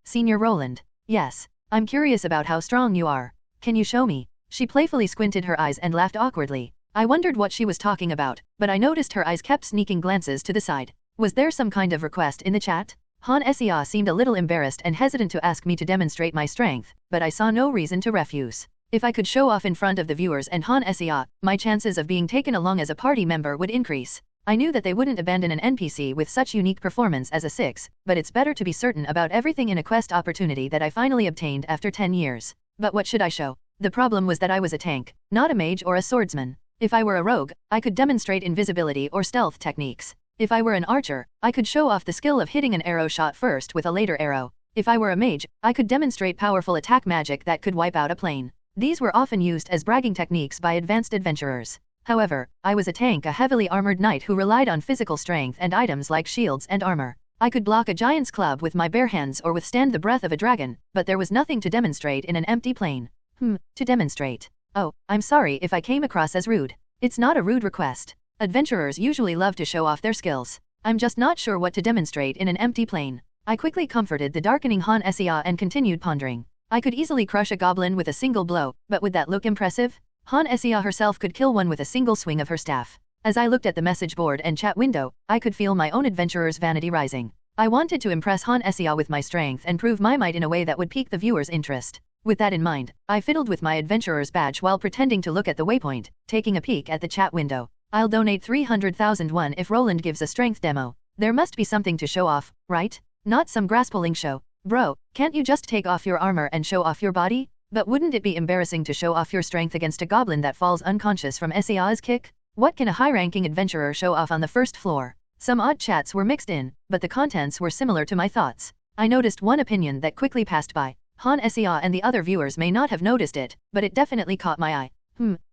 Senior Roland. Yes. I'm curious about how strong you are. Can you show me? She playfully squinted her eyes and laughed awkwardly. I wondered what she was talking about, but I noticed her eyes kept sneaking glances to the side. Was there some kind of request in the chat? Han Sia seemed a little embarrassed and hesitant to ask me to demonstrate my strength, but I saw no reason to refuse. If I could show off in front of the viewers and Han Sia, my chances of being taken along as a party member would increase. I knew that they wouldn't abandon an NPC with such unique performance as a 6, but it's better to be certain about everything in a quest opportunity that I finally obtained after 10 years. But what should I show? The problem was that I was a tank, not a mage or a swordsman. If I were a rogue, I could demonstrate invisibility or stealth techniques. If I were an archer, I could show off the skill of hitting an arrow shot first with a later arrow. If I were a mage, I could demonstrate powerful attack magic that could wipe out a plane. These were often used as bragging techniques by advanced adventurers. However, I was a tank, a heavily armored knight who relied on physical strength and items like shields and armor. I could block a giant's club with my bare hands or withstand the breath of a dragon, but there was nothing to demonstrate in an empty plane. To demonstrate. Oh, I'm sorry if I came across as rude. It's not a rude request. Adventurers usually love to show off their skills. I'm just not sure what to demonstrate in an empty plane. I quickly comforted the darkening Han Sia and continued pondering. I could easily crush a goblin with a single blow, but would that look impressive? Han Sia herself could kill one with a single swing of her staff. As I looked at the message board and chat window, I could feel my own adventurer's vanity rising. I wanted to impress Han Sia with my strength and prove my might in a way that would pique the viewer's interest. With that in mind, I fiddled with my adventurer's badge while pretending to look at the waypoint, taking a peek at the chat window. I'll donate 300,001 if Roland gives a strength demo. There must be something to show off, right? Not some grass-pulling show. Bro, can't you just take off your armor and show off your body? But wouldn't it be embarrassing to show off your strength against a goblin that falls unconscious from Sia's kick? What can a high-ranking adventurer show off on the first floor? Some odd chats were mixed in, but the contents were similar to my thoughts. I noticed one opinion that quickly passed by. Han Sia and the other viewers may not have noticed it, but it definitely caught my eye.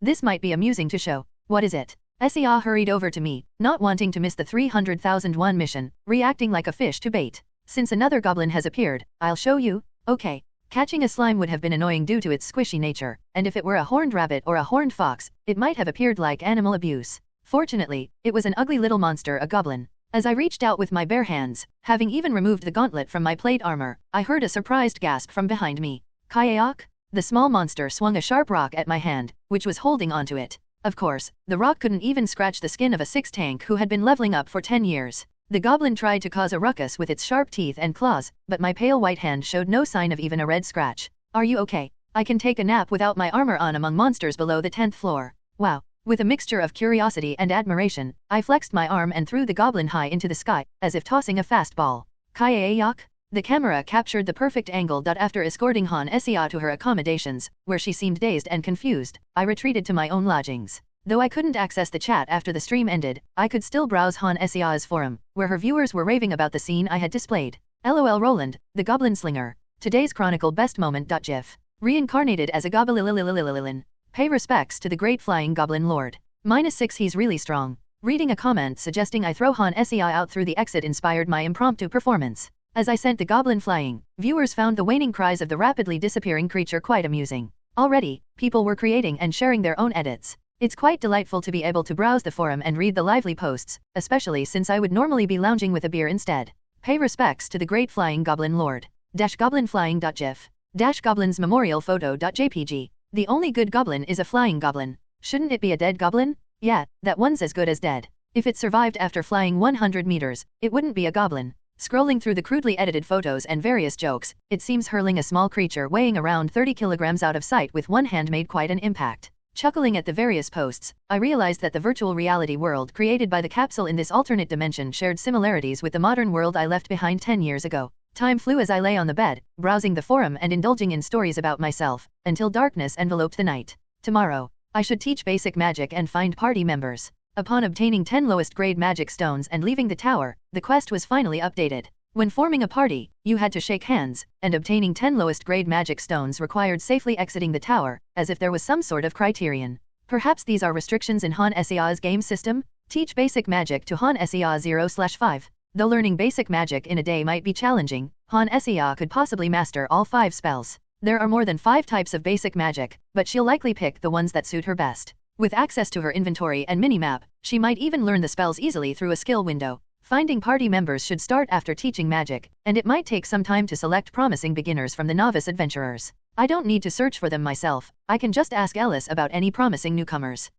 This might be amusing to show. What is it? Sia hurried over to me, not wanting to miss the 300,001 mission, reacting like a fish to bait. Since another goblin has appeared, I'll show you. Okay. Catching a slime would have been annoying due to its squishy nature, and if it were a horned rabbit or a horned fox, it might have appeared like animal abuse. Fortunately, it was an ugly little monster, a goblin. As I reached out with my bare hands, having even removed the gauntlet from my plate armor, I heard a surprised gasp from behind me. Kayak? The small monster swung a sharp rock at my hand, which was holding onto it. Of course, the rock couldn't even scratch the skin of a 6 tank who had been leveling up for 10 years. The goblin tried to cause a ruckus with its sharp teeth and claws, but my pale white hand showed no sign of even a red scratch. Are you okay? I can take a nap without my armor on among monsters below the 10th floor. Wow. With a mixture of curiosity and admiration, I flexed my arm and threw the goblin high into the sky, as if tossing a fastball. Kayak? The camera captured the perfect angle. After escorting Han Sia to her accommodations, where she seemed dazed and confused, I retreated to my own lodgings. Though I couldn't access the chat after the stream ended, I could still browse Han Sia's forum, where her viewers were raving about the scene I had displayed. LOL Roland, the Goblin Slinger. Today's Chronicle Best Moment. GIF. Reincarnated as a goblin. Pay respects to the great flying goblin lord. -6 He's really strong. Reading a comment suggesting I throw Han Sea out through the exit inspired my impromptu performance. As I sent the goblin flying, viewers found the waning cries of the rapidly disappearing creature quite amusing. Already, people were creating and sharing their own edits. It's quite delightful to be able to browse the forum and read the lively posts, especially since I would normally be lounging with a beer instead. Pay respects to the great flying goblin lord. -goblinflying.gif. -goblinsmemorialphoto.jpg. The only good goblin is a flying goblin. Shouldn't it be a dead goblin? Yeah, that one's as good as dead. If it survived after flying 100 meters, it wouldn't be a goblin. Scrolling through the crudely edited photos and various jokes, it seems hurling a small creature weighing around 30 kilograms out of sight with one hand made quite an impact. Chuckling at the various posts, I realized that the virtual reality world created by the capsule in this alternate dimension shared similarities with the modern world I left behind 10 years ago. Time flew as I lay on the bed, browsing the forum and indulging in stories about myself, until darkness enveloped the night. Tomorrow, I should teach basic magic and find party members. Upon obtaining 10 lowest grade magic stones and leaving the tower, the quest was finally updated. When forming a party, you had to shake hands, and obtaining 10 lowest grade magic stones required safely exiting the tower, as if there was some sort of criterion. Perhaps these are restrictions in Han Sea's game system? Teach basic magic to Han Sea 0/5. Though learning basic magic in a day might be challenging, Han Sea could possibly master all 5 spells. There are more than 5 types of basic magic, but she'll likely pick the ones that suit her best. With access to her inventory and minimap, she might even learn the spells easily through a skill window. Finding party members should start after teaching magic, and it might take some time to select promising beginners from the novice adventurers. I don't need to search for them myself, I can just ask Ellis about any promising newcomers.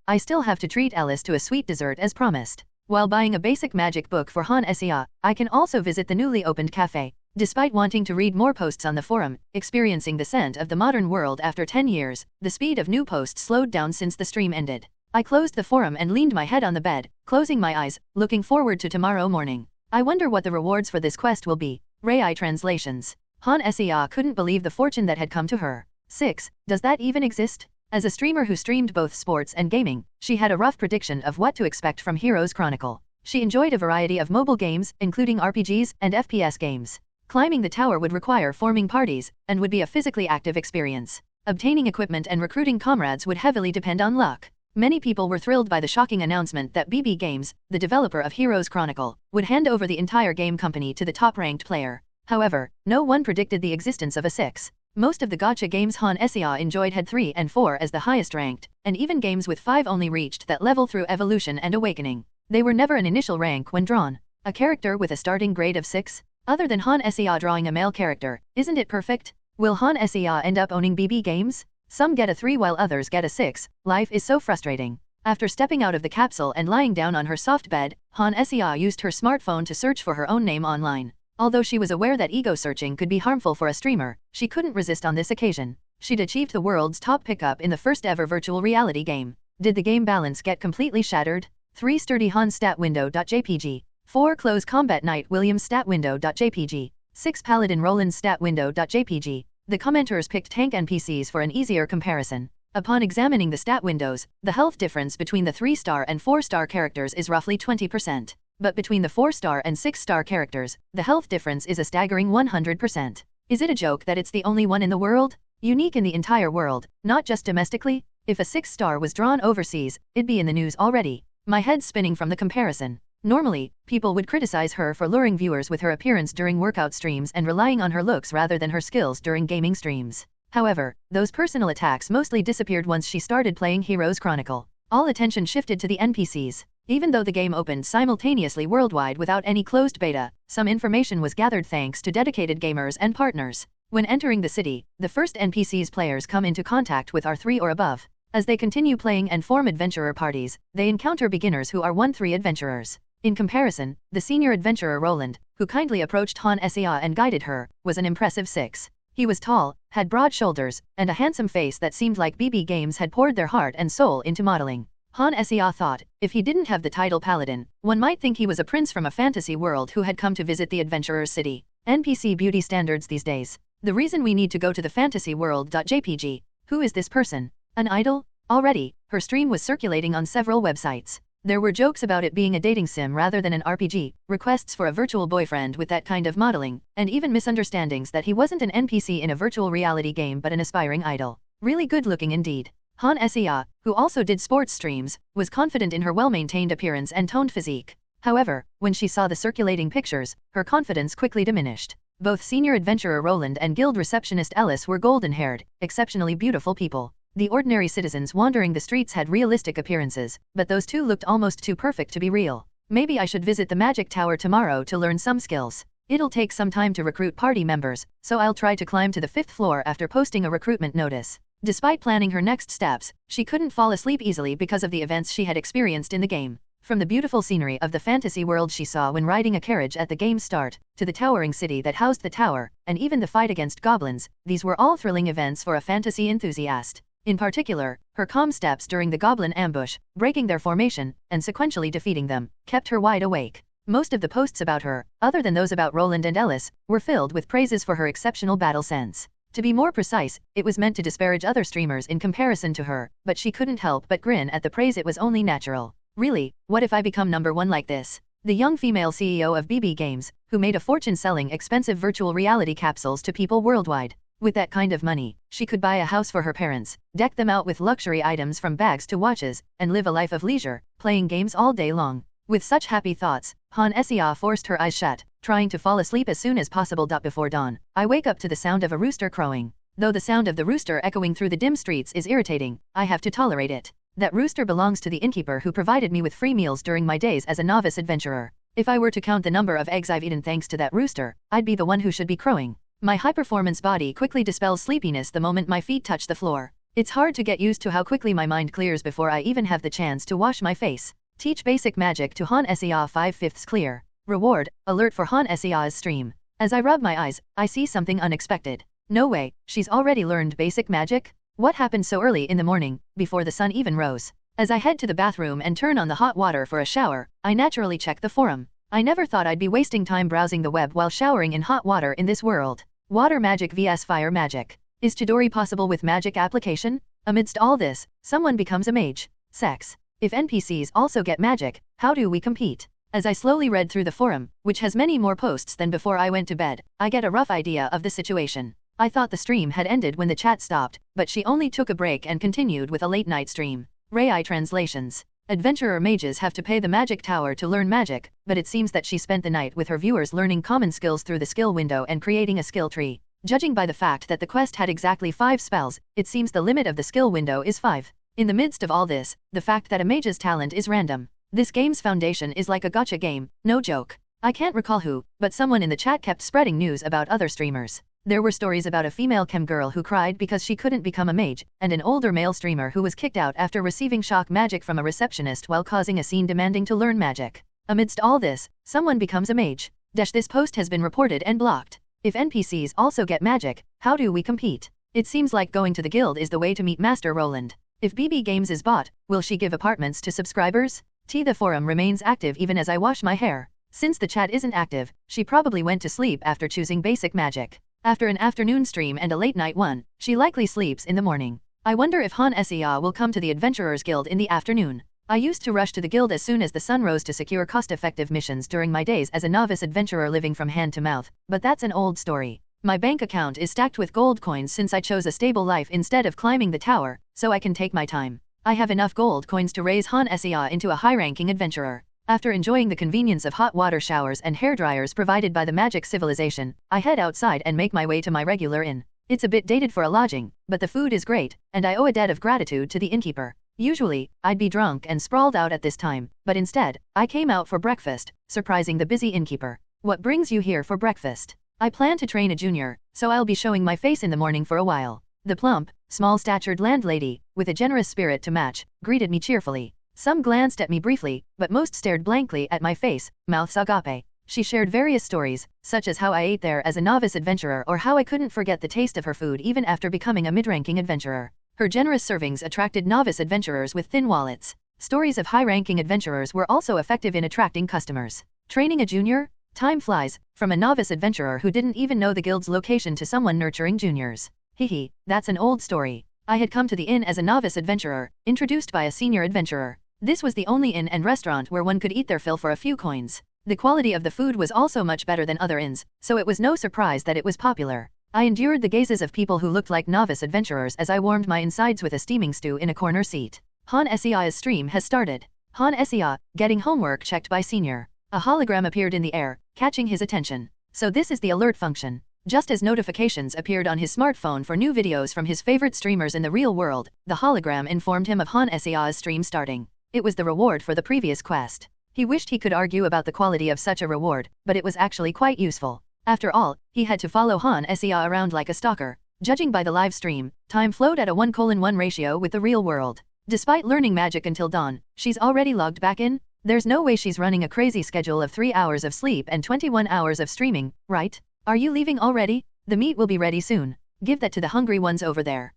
I still have to treat Ellis to a sweet dessert as promised. While buying a basic magic book for Han Sea, I can also visit the newly opened cafe. Despite wanting to read more posts on the forum, experiencing the scent of the modern world after 10 years, the speed of new posts slowed down since the stream ended. I closed the forum and leaned my head on the bed, closing my eyes, looking forward to tomorrow morning. I wonder what the rewards for this quest will be. Rai translations. Han Sea couldn't believe the fortune that had come to her. 6. Does that even exist? As a streamer who streamed both sports and gaming, she had a rough prediction of what to expect from Heroes Chronicle. She enjoyed a variety of mobile games, including RPGs and FPS games. Climbing the tower would require forming parties, and would be a physically active experience. Obtaining equipment and recruiting comrades would heavily depend on luck. Many people were thrilled by the shocking announcement that BB Games, the developer of Heroes Chronicle, would hand over the entire game company to the top-ranked player. However, no one predicted the existence of a 6. Most of the gacha games Han Sea enjoyed had 3 and 4 as the highest ranked, and even games with 5 only reached that level through evolution and awakening. They were never an initial rank when drawn. A character with a starting grade of 6? Other than Han Sea drawing a male character, isn't it perfect? Will Han Sea end up owning BB Games? Some get a 3 while others get a 6. Life is so frustrating. After stepping out of the capsule and lying down on her soft bed, Han Sea used her smartphone to search for her own name online. Although she was aware that ego searching could be harmful for a streamer, she couldn't resist on this occasion. She'd achieved the world's top pickup in the first ever virtual reality game. Did the game balance get completely shattered? 3 sturdy Han stat window.jpg. 4 close combat knight Williams stat window.jpg. 6 paladin Roland stat window.jpg. The commenters picked tank NPCs for an easier comparison. Upon examining the stat windows, the health difference between the 3-star and 4-star characters is roughly 20%. But between the 4-star and 6-star characters, the health difference is a staggering 100%. Is it a joke that it's the only one in the world? Unique in the entire world, not just domestically? If a 6-star was drawn overseas, it'd be in the news already. My head's spinning from the comparison. Normally, people would criticize her for luring viewers with her appearance during workout streams and relying on her looks rather than her skills during gaming streams. However, those personal attacks mostly disappeared once she started playing Heroes Chronicle. All attention shifted to the NPCs. Even though the game opened simultaneously worldwide without any closed beta, some information was gathered thanks to dedicated gamers and partners. When entering the city, the first NPCs players come into contact with are 3 or above. As they continue playing and form adventurer parties, they encounter beginners who are 1-3 adventurers. In comparison, the senior adventurer Roland, who kindly approached Han Sea and guided her, was an impressive 6. He was tall, had broad shoulders, and a handsome face that seemed like BB Games had poured their heart and soul into modeling. Han Sea thought, if he didn't have the title Paladin, one might think he was a prince from a fantasy world who had come to visit the adventurer's city. NPC beauty standards these days. The reason we need to go to the fantasy world.jpg. Who is this person? An idol? Already, her stream was circulating on several websites. There were jokes about it being a dating sim rather than an RPG, requests for a virtual boyfriend with that kind of modeling, and even misunderstandings that he wasn't an NPC in a virtual reality game but an aspiring idol. Really good looking indeed. Han Seah, who also did sports streams, was confident in her well-maintained appearance and toned physique. However, when she saw the circulating pictures, her confidence quickly diminished. Both senior adventurer Roland and guild receptionist Ellis were golden-haired, exceptionally beautiful people. The ordinary citizens wandering the streets had realistic appearances, but those two looked almost too perfect to be real. Maybe I should visit the magic tower tomorrow to learn some skills. It'll take some time to recruit party members, so I'll try to climb to the 5th floor after posting a recruitment notice. Despite planning her next steps, she couldn't fall asleep easily because of the events she had experienced in the game. From the beautiful scenery of the fantasy world she saw when riding a carriage at the game's start, to the towering city that housed the tower, and even the fight against goblins, these were all thrilling events for a fantasy enthusiast. In particular, her calm steps during the goblin ambush, breaking their formation, and sequentially defeating them, kept her wide awake. Most of the posts about her, other than those about Roland and Ellis, were filled with praises for her exceptional battle sense. To be more precise, it was meant to disparage other streamers in comparison to her, but she couldn't help but grin at the praise. It was only natural. Really, what if I become #1 like this? The young female CEO of BB Games, who made a fortune selling expensive virtual reality capsules to people worldwide. With that kind of money, she could buy a house for her parents, deck them out with luxury items from bags to watches, and live a life of leisure, playing games all day long. With such happy thoughts, Han Seah forced her eyes shut, trying to fall asleep as soon as possible. Before dawn, I wake up to the sound of a rooster crowing. Though the sound of the rooster echoing through the dim streets is irritating, I have to tolerate it. That rooster belongs to the innkeeper who provided me with free meals during my days as a novice adventurer. If I were to count the number of eggs I've eaten thanks to that rooster, I'd be the one who should be crowing. My high-performance body quickly dispels sleepiness the moment my feet touch the floor. It's hard to get used to how quickly my mind clears before I even have the chance to wash my face. Teach basic magic to Han Seah 5/5 clear. Reward, alert for Han Seah's stream. As I rub my eyes, I see something unexpected. No way, she's already learned basic magic? What happened so early in the morning, before the sun even rose? As I head to the bathroom and turn on the hot water for a shower, I naturally check the forum. I never thought I'd be wasting time browsing the web while showering in hot water in this world. Water magic vs fire magic. Is Chidori possible with magic application? Amidst all this, someone becomes a mage. Sex. If NPCs also get magic, how do we compete? As I slowly read through the forum, which has many more posts than before I went to bed, I get a rough idea of the situation. I thought the stream had ended when the chat stopped, but she only took a break and continued with a late-night stream. Rai translations. Adventurer mages have to pay the magic tower to learn magic, but it seems that she spent the night with her viewers learning common skills through the skill window and creating a skill tree. Judging by the fact that the quest had exactly 5 spells, it seems the limit of the skill window is 5. In the midst of all this, the fact that a mage's talent is random. This game's foundation is like a gacha game, no joke. I can't recall who, but someone in the chat kept spreading news about other streamers. There were stories about a female chem girl who cried because she couldn't become a mage, and an older male streamer who was kicked out after receiving shock magic from a receptionist while causing a scene demanding to learn magic. Amidst all this, someone becomes a mage. This post has been reported and blocked. If NPCs also get magic, how do we compete? It seems like going to the guild is the way to meet Master Roland. If BB Games is bought, will she give apartments to subscribers? The forum remains active even as I wash my hair. Since the chat isn't active, she probably went to sleep after choosing basic magic. After an afternoon stream and a late-night one, she likely sleeps in the morning. I wonder if Han Seah will come to the Adventurers Guild in the afternoon. I used to rush to the guild as soon as the sun rose to secure cost-effective missions during my days as a novice adventurer living from hand to mouth, but that's an old story. My bank account is stacked with gold coins since I chose a stable life instead of climbing the tower, so I can take my time. I have enough gold coins to raise Han Seah into a high-ranking adventurer. After enjoying the convenience of hot water showers and hair dryers provided by the magic civilization, I head outside and make my way to my regular inn. It's a bit dated for a lodging, but the food is great, and I owe a debt of gratitude to the innkeeper. Usually, I'd be drunk and sprawled out at this time, but instead, I came out for breakfast, surprising the busy innkeeper. What brings you here for breakfast? I plan to train a junior, so I'll be showing my face in the morning for a while. The plump, small-statured landlady, with a generous spirit to match, greeted me cheerfully. Some glanced at me briefly, but most stared blankly at my face, mouths agape. She shared various stories, such as how I ate there as a novice adventurer or how I couldn't forget the taste of her food even after becoming a mid-ranking adventurer. Her generous servings attracted novice adventurers with thin wallets. Stories of high-ranking adventurers were also effective in attracting customers. Training a junior? Time flies, from a novice adventurer who didn't even know the guild's location to someone nurturing juniors. Hehe, that's an old story. I had come to the inn as a novice adventurer, introduced by a senior adventurer. This was the only inn and restaurant where one could eat their fill for a few coins. The quality of the food was also much better than other inns, so it was no surprise that it was popular. I endured the gazes of people who looked like novice adventurers as I warmed my insides with a steaming stew in a corner seat. Han Sea's stream has started. Han Sea, getting homework checked by senior. A hologram appeared in the air, catching his attention. So this is the alert function. Just as notifications appeared on his smartphone for new videos from his favorite streamers in the real world, the hologram informed him of Han Sea's stream starting. It was the reward for the previous quest. He wished he could argue about the quality of such a reward, but it was actually quite useful. After all, he had to follow Han Sea around like a stalker. Judging by the live stream, time flowed at a 1:1 ratio with the real world. Despite learning magic until dawn, she's already logged back in? There's no way she's running a crazy schedule of 3 hours of sleep and 21 hours of streaming, right? Are you leaving already? The meat will be ready soon. Give that to the hungry ones over there.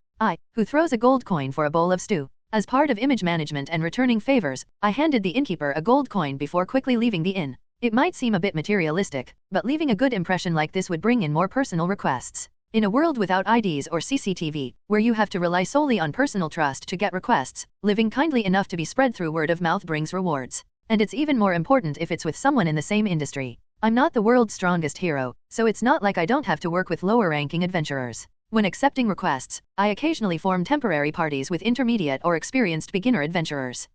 Who throws a gold coin for a bowl of stew? As part of image management and returning favors, I handed the innkeeper a gold coin before quickly leaving the inn. It might seem a bit materialistic, but leaving a good impression like this would bring in more personal requests. In a world without IDs or CCTV, where you have to rely solely on personal trust to get requests, living kindly enough to be spread through word of mouth brings rewards. And it's even more important if it's with someone in the same industry. I'm not the world's strongest hero, so it's not like I don't have to work with lower-ranking adventurers. When accepting requests, I occasionally form temporary parties with intermediate or experienced beginner adventurers.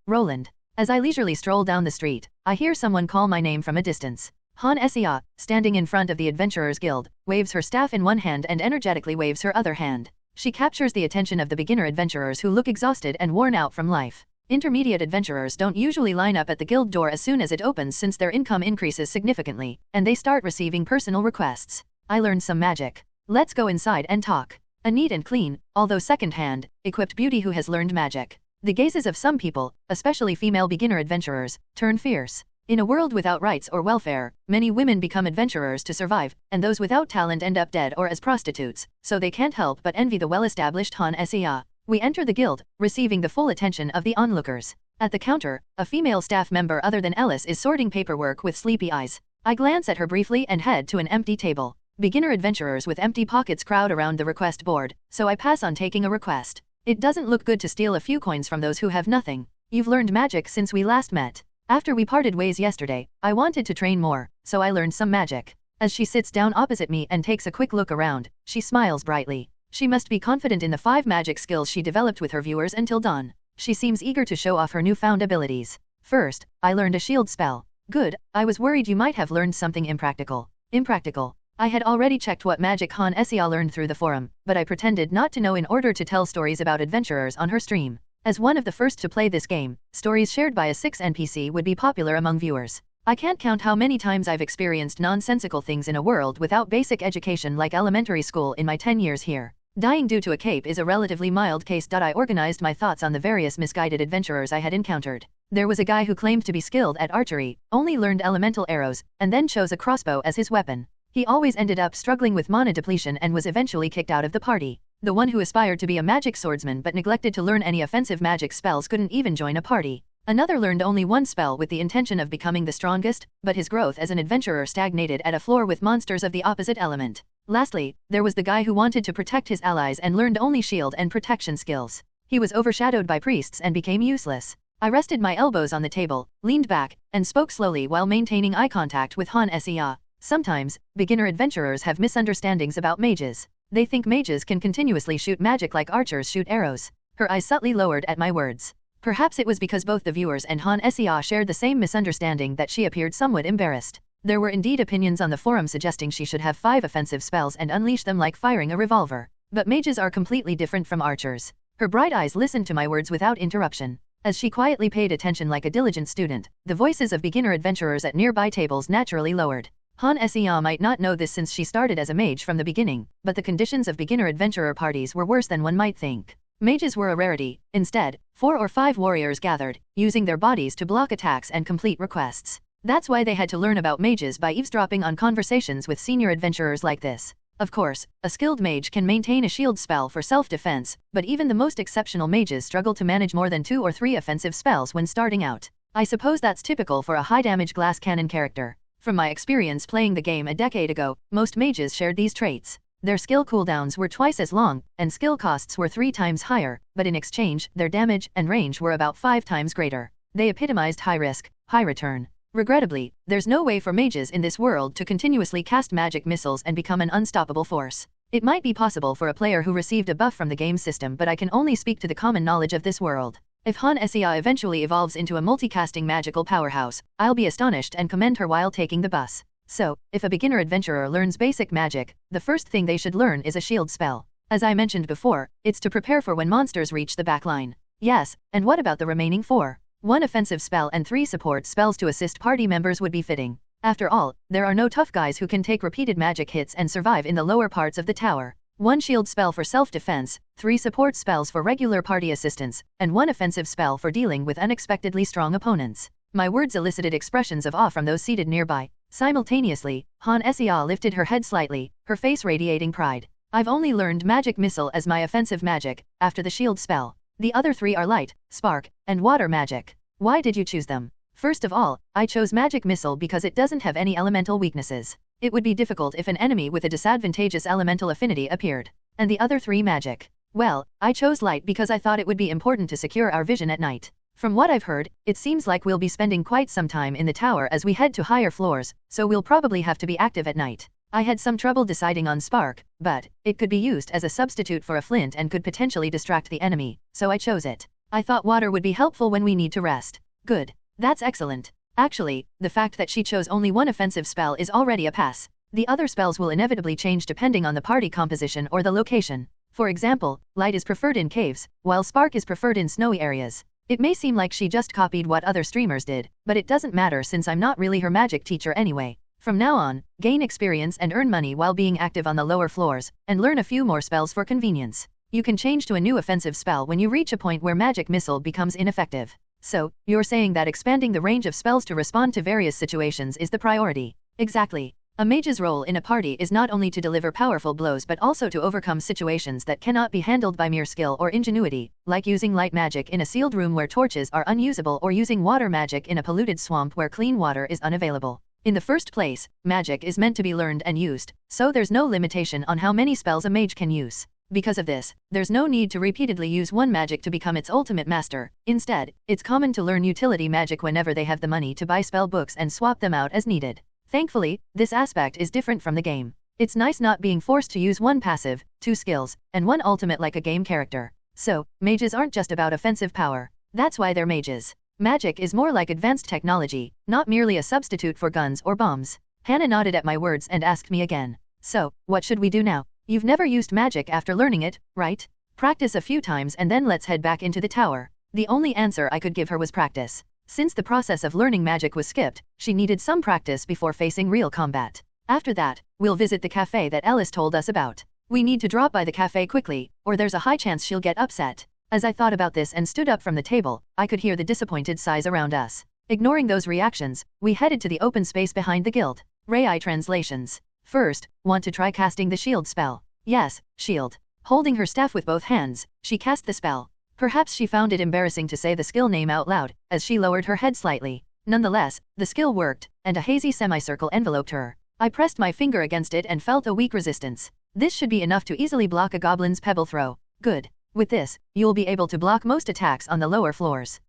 Roland. As I leisurely stroll down the street, I hear someone call my name from a distance. Han Sea, standing in front of the Adventurers Guild, waves her staff in one hand and energetically waves her other hand. She captures the attention of the beginner adventurers who look exhausted and worn out from life. Intermediate adventurers don't usually line up at the guild door as soon as it opens since their income increases significantly, and they start receiving personal requests. I learned some magic. Let's go inside and talk. A neat and clean, although second-hand, equipped beauty who has learned magic. The gazes of some people, especially female beginner adventurers, turn fierce. In a world without rights or welfare, many women become adventurers to survive, and those without talent end up dead or as prostitutes, so they can't help but envy the well-established Han Sea. We enter the guild, receiving the full attention of the onlookers. At the counter, a female staff member other than Ellis is sorting paperwork with sleepy eyes. I glance at her briefly and head to an empty table. Beginner adventurers with empty pockets crowd around the request board, so I pass on taking a request. It doesn't look good to steal a few coins from those who have nothing. You've learned magic since we last met. After we parted ways yesterday, I wanted to train more, so I learned some magic. As she sits down opposite me and takes a quick look around, she smiles brightly. She must be confident in the 5 magic skills she developed with her viewers until dawn. She seems eager to show off her newfound abilities. First, I learned a shield spell. Good, I was worried you might have learned something impractical. Impractical. I had already checked what magic Han Sea learned through the forum, but I pretended not to know in order to tell stories about adventurers on her stream. As one of the first to play this game, stories shared by a 6 NPC would be popular among viewers. I can't count how many times I've experienced nonsensical things in a world without basic education like elementary school in my 10 years here. Dying due to a cape is a relatively mild case. I organized my thoughts on the various misguided adventurers I had encountered. There was a guy who claimed to be skilled at archery, only learned elemental arrows, and then chose a crossbow as his weapon. He always ended up struggling with mana depletion and was eventually kicked out of the party. The one who aspired to be a magic swordsman but neglected to learn any offensive magic spells couldn't even join a party. Another learned only one spell with the intention of becoming the strongest, but his growth as an adventurer stagnated at a floor with monsters of the opposite element. Lastly, there was the guy who wanted to protect his allies and learned only shield and protection skills. He was overshadowed by priests and became useless. I rested my elbows on the table, leaned back, and spoke slowly while maintaining eye contact with Han Sea. Sometimes, beginner adventurers have misunderstandings about mages. They think mages can continuously shoot magic like archers shoot arrows. Her eyes subtly lowered at my words. Perhaps it was because both the viewers and Han Sea shared the same misunderstanding that she appeared somewhat embarrassed. There were indeed opinions on the forum suggesting she should have 5 offensive spells and unleash them like firing a revolver. But mages are completely different from archers. Her bright eyes listened to my words without interruption. As she quietly paid attention like a diligent student, the voices of beginner adventurers at nearby tables naturally lowered. Han Sea might not know this since she started as a mage from the beginning, but the conditions of beginner adventurer parties were worse than one might think. Mages were a rarity. Instead, 4 or 5 warriors gathered, using their bodies to block attacks and complete requests. That's why they had to learn about mages by eavesdropping on conversations with senior adventurers like this. Of course, a skilled mage can maintain a shield spell for self-defense, but even the most exceptional mages struggle to manage more than 2 or 3 offensive spells when starting out. I suppose that's typical for a high-damage glass cannon character. From my experience playing the game a decade ago, most mages shared these traits. Their skill cooldowns were twice as long, and skill costs were 3 times higher, but in exchange, their damage and range were about 5 times greater. They epitomized high risk, high return. Regrettably, there's no way for mages in this world to continuously cast magic missiles and become an unstoppable force. It might be possible for a player who received a buff from the game system, but I can only speak to the common knowledge of this world. If Han Sia eventually evolves into a multicasting magical powerhouse, I'll be astonished and commend her while taking the bus. So, if a beginner adventurer learns basic magic, the first thing they should learn is a shield spell. As I mentioned before, it's to prepare for when monsters reach the back line. Yes, and what about the remaining 4? 1 offensive spell and 3 support spells to assist party members would be fitting. After all, there are no tough guys who can take repeated magic hits and survive in the lower parts of the tower. 1 shield spell for self-defense, 3 support spells for regular party assistance, and 1 offensive spell for dealing with unexpectedly strong opponents. My words elicited expressions of awe from those seated nearby. Simultaneously, Han Sia lifted her head slightly, her face radiating pride. I've only learned Magic Missile as my offensive magic, after the shield spell. The other 3 are light, spark, and water magic. Why did you choose them? First of all, I chose Magic Missile because it doesn't have any elemental weaknesses. It would be difficult if an enemy with a disadvantageous elemental affinity appeared. And the other 3 magic. Well, I chose light because I thought it would be important to secure our vision at night. From what I've heard, it seems like we'll be spending quite some time in the tower as we head to higher floors, so we'll probably have to be active at night. I had some trouble deciding on spark, but it could be used as a substitute for a flint and could potentially distract the enemy, so I chose it. I thought water would be helpful when we need to rest. Good. That's excellent. Actually, the fact that she chose only 1 offensive spell is already a pass. The other spells will inevitably change depending on the party composition or the location. For example, light is preferred in caves, while spark is preferred in snowy areas. It may seem like she just copied what other streamers did, but it doesn't matter since I'm not really her magic teacher anyway. From now on, gain experience and earn money while being active on the lower floors, and learn a few more spells for convenience. You can change to a new offensive spell when you reach a point where Magic Missile becomes ineffective. So, you're saying that expanding the range of spells to respond to various situations is the priority. Exactly. A mage's role in a party is not only to deliver powerful blows but also to overcome situations that cannot be handled by mere skill or ingenuity, like using light magic in a sealed room where torches are unusable or using water magic in a polluted swamp where clean water is unavailable. In the first place, magic is meant to be learned and used, so there's no limitation on how many spells a mage can use. Because of this, there's no need to repeatedly use one magic to become its ultimate master. Instead, it's common to learn utility magic whenever they have the money to buy spell books and swap them out as needed. Thankfully, this aspect is different from the game. It's nice not being forced to use 1 passive, 2 skills, and 1 ultimate like a game character. So, mages aren't just about offensive power. That's why they're mages. Magic is more like advanced technology, not merely a substitute for guns or bombs. Hannah nodded at my words and asked me again. So, what should we do now? You've never used magic after learning it, right? Practice a few times and then let's head back into the tower. The only answer I could give her was practice. Since the process of learning magic was skipped, she needed some practice before facing real combat. After that, we'll visit the cafe that Ellis told us about. We need to drop by the cafe quickly, or there's a high chance she'll get upset. As I thought about this and stood up from the table, I could hear the disappointed sighs around us. Ignoring those reactions, we headed to the open space behind the guild. Rai translations. First, want to try casting the shield spell? Yes, shield. Holding her staff with both hands, she cast the spell. Perhaps she found it embarrassing to say the skill name out loud, as she lowered her head slightly. Nonetheless, the skill worked, and a hazy semicircle enveloped her. I pressed my finger against it and felt a weak resistance. This should be enough to easily block a goblin's pebble throw. Good. With this, you'll be able to block most attacks on the lower floors.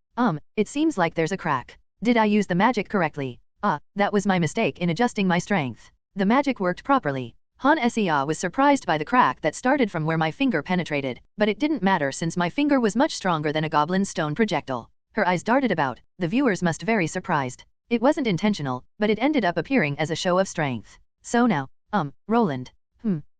It seems like there's a crack. Did I use the magic correctly? That was my mistake in adjusting my strength. The magic worked properly. Han Sia was surprised by the crack that started from where my finger penetrated, but it didn't matter since my finger was much stronger than a goblin's stone projectile. Her eyes darted about. The viewers must very surprised. It wasn't intentional, but it ended up appearing as a show of strength. So now, Roland.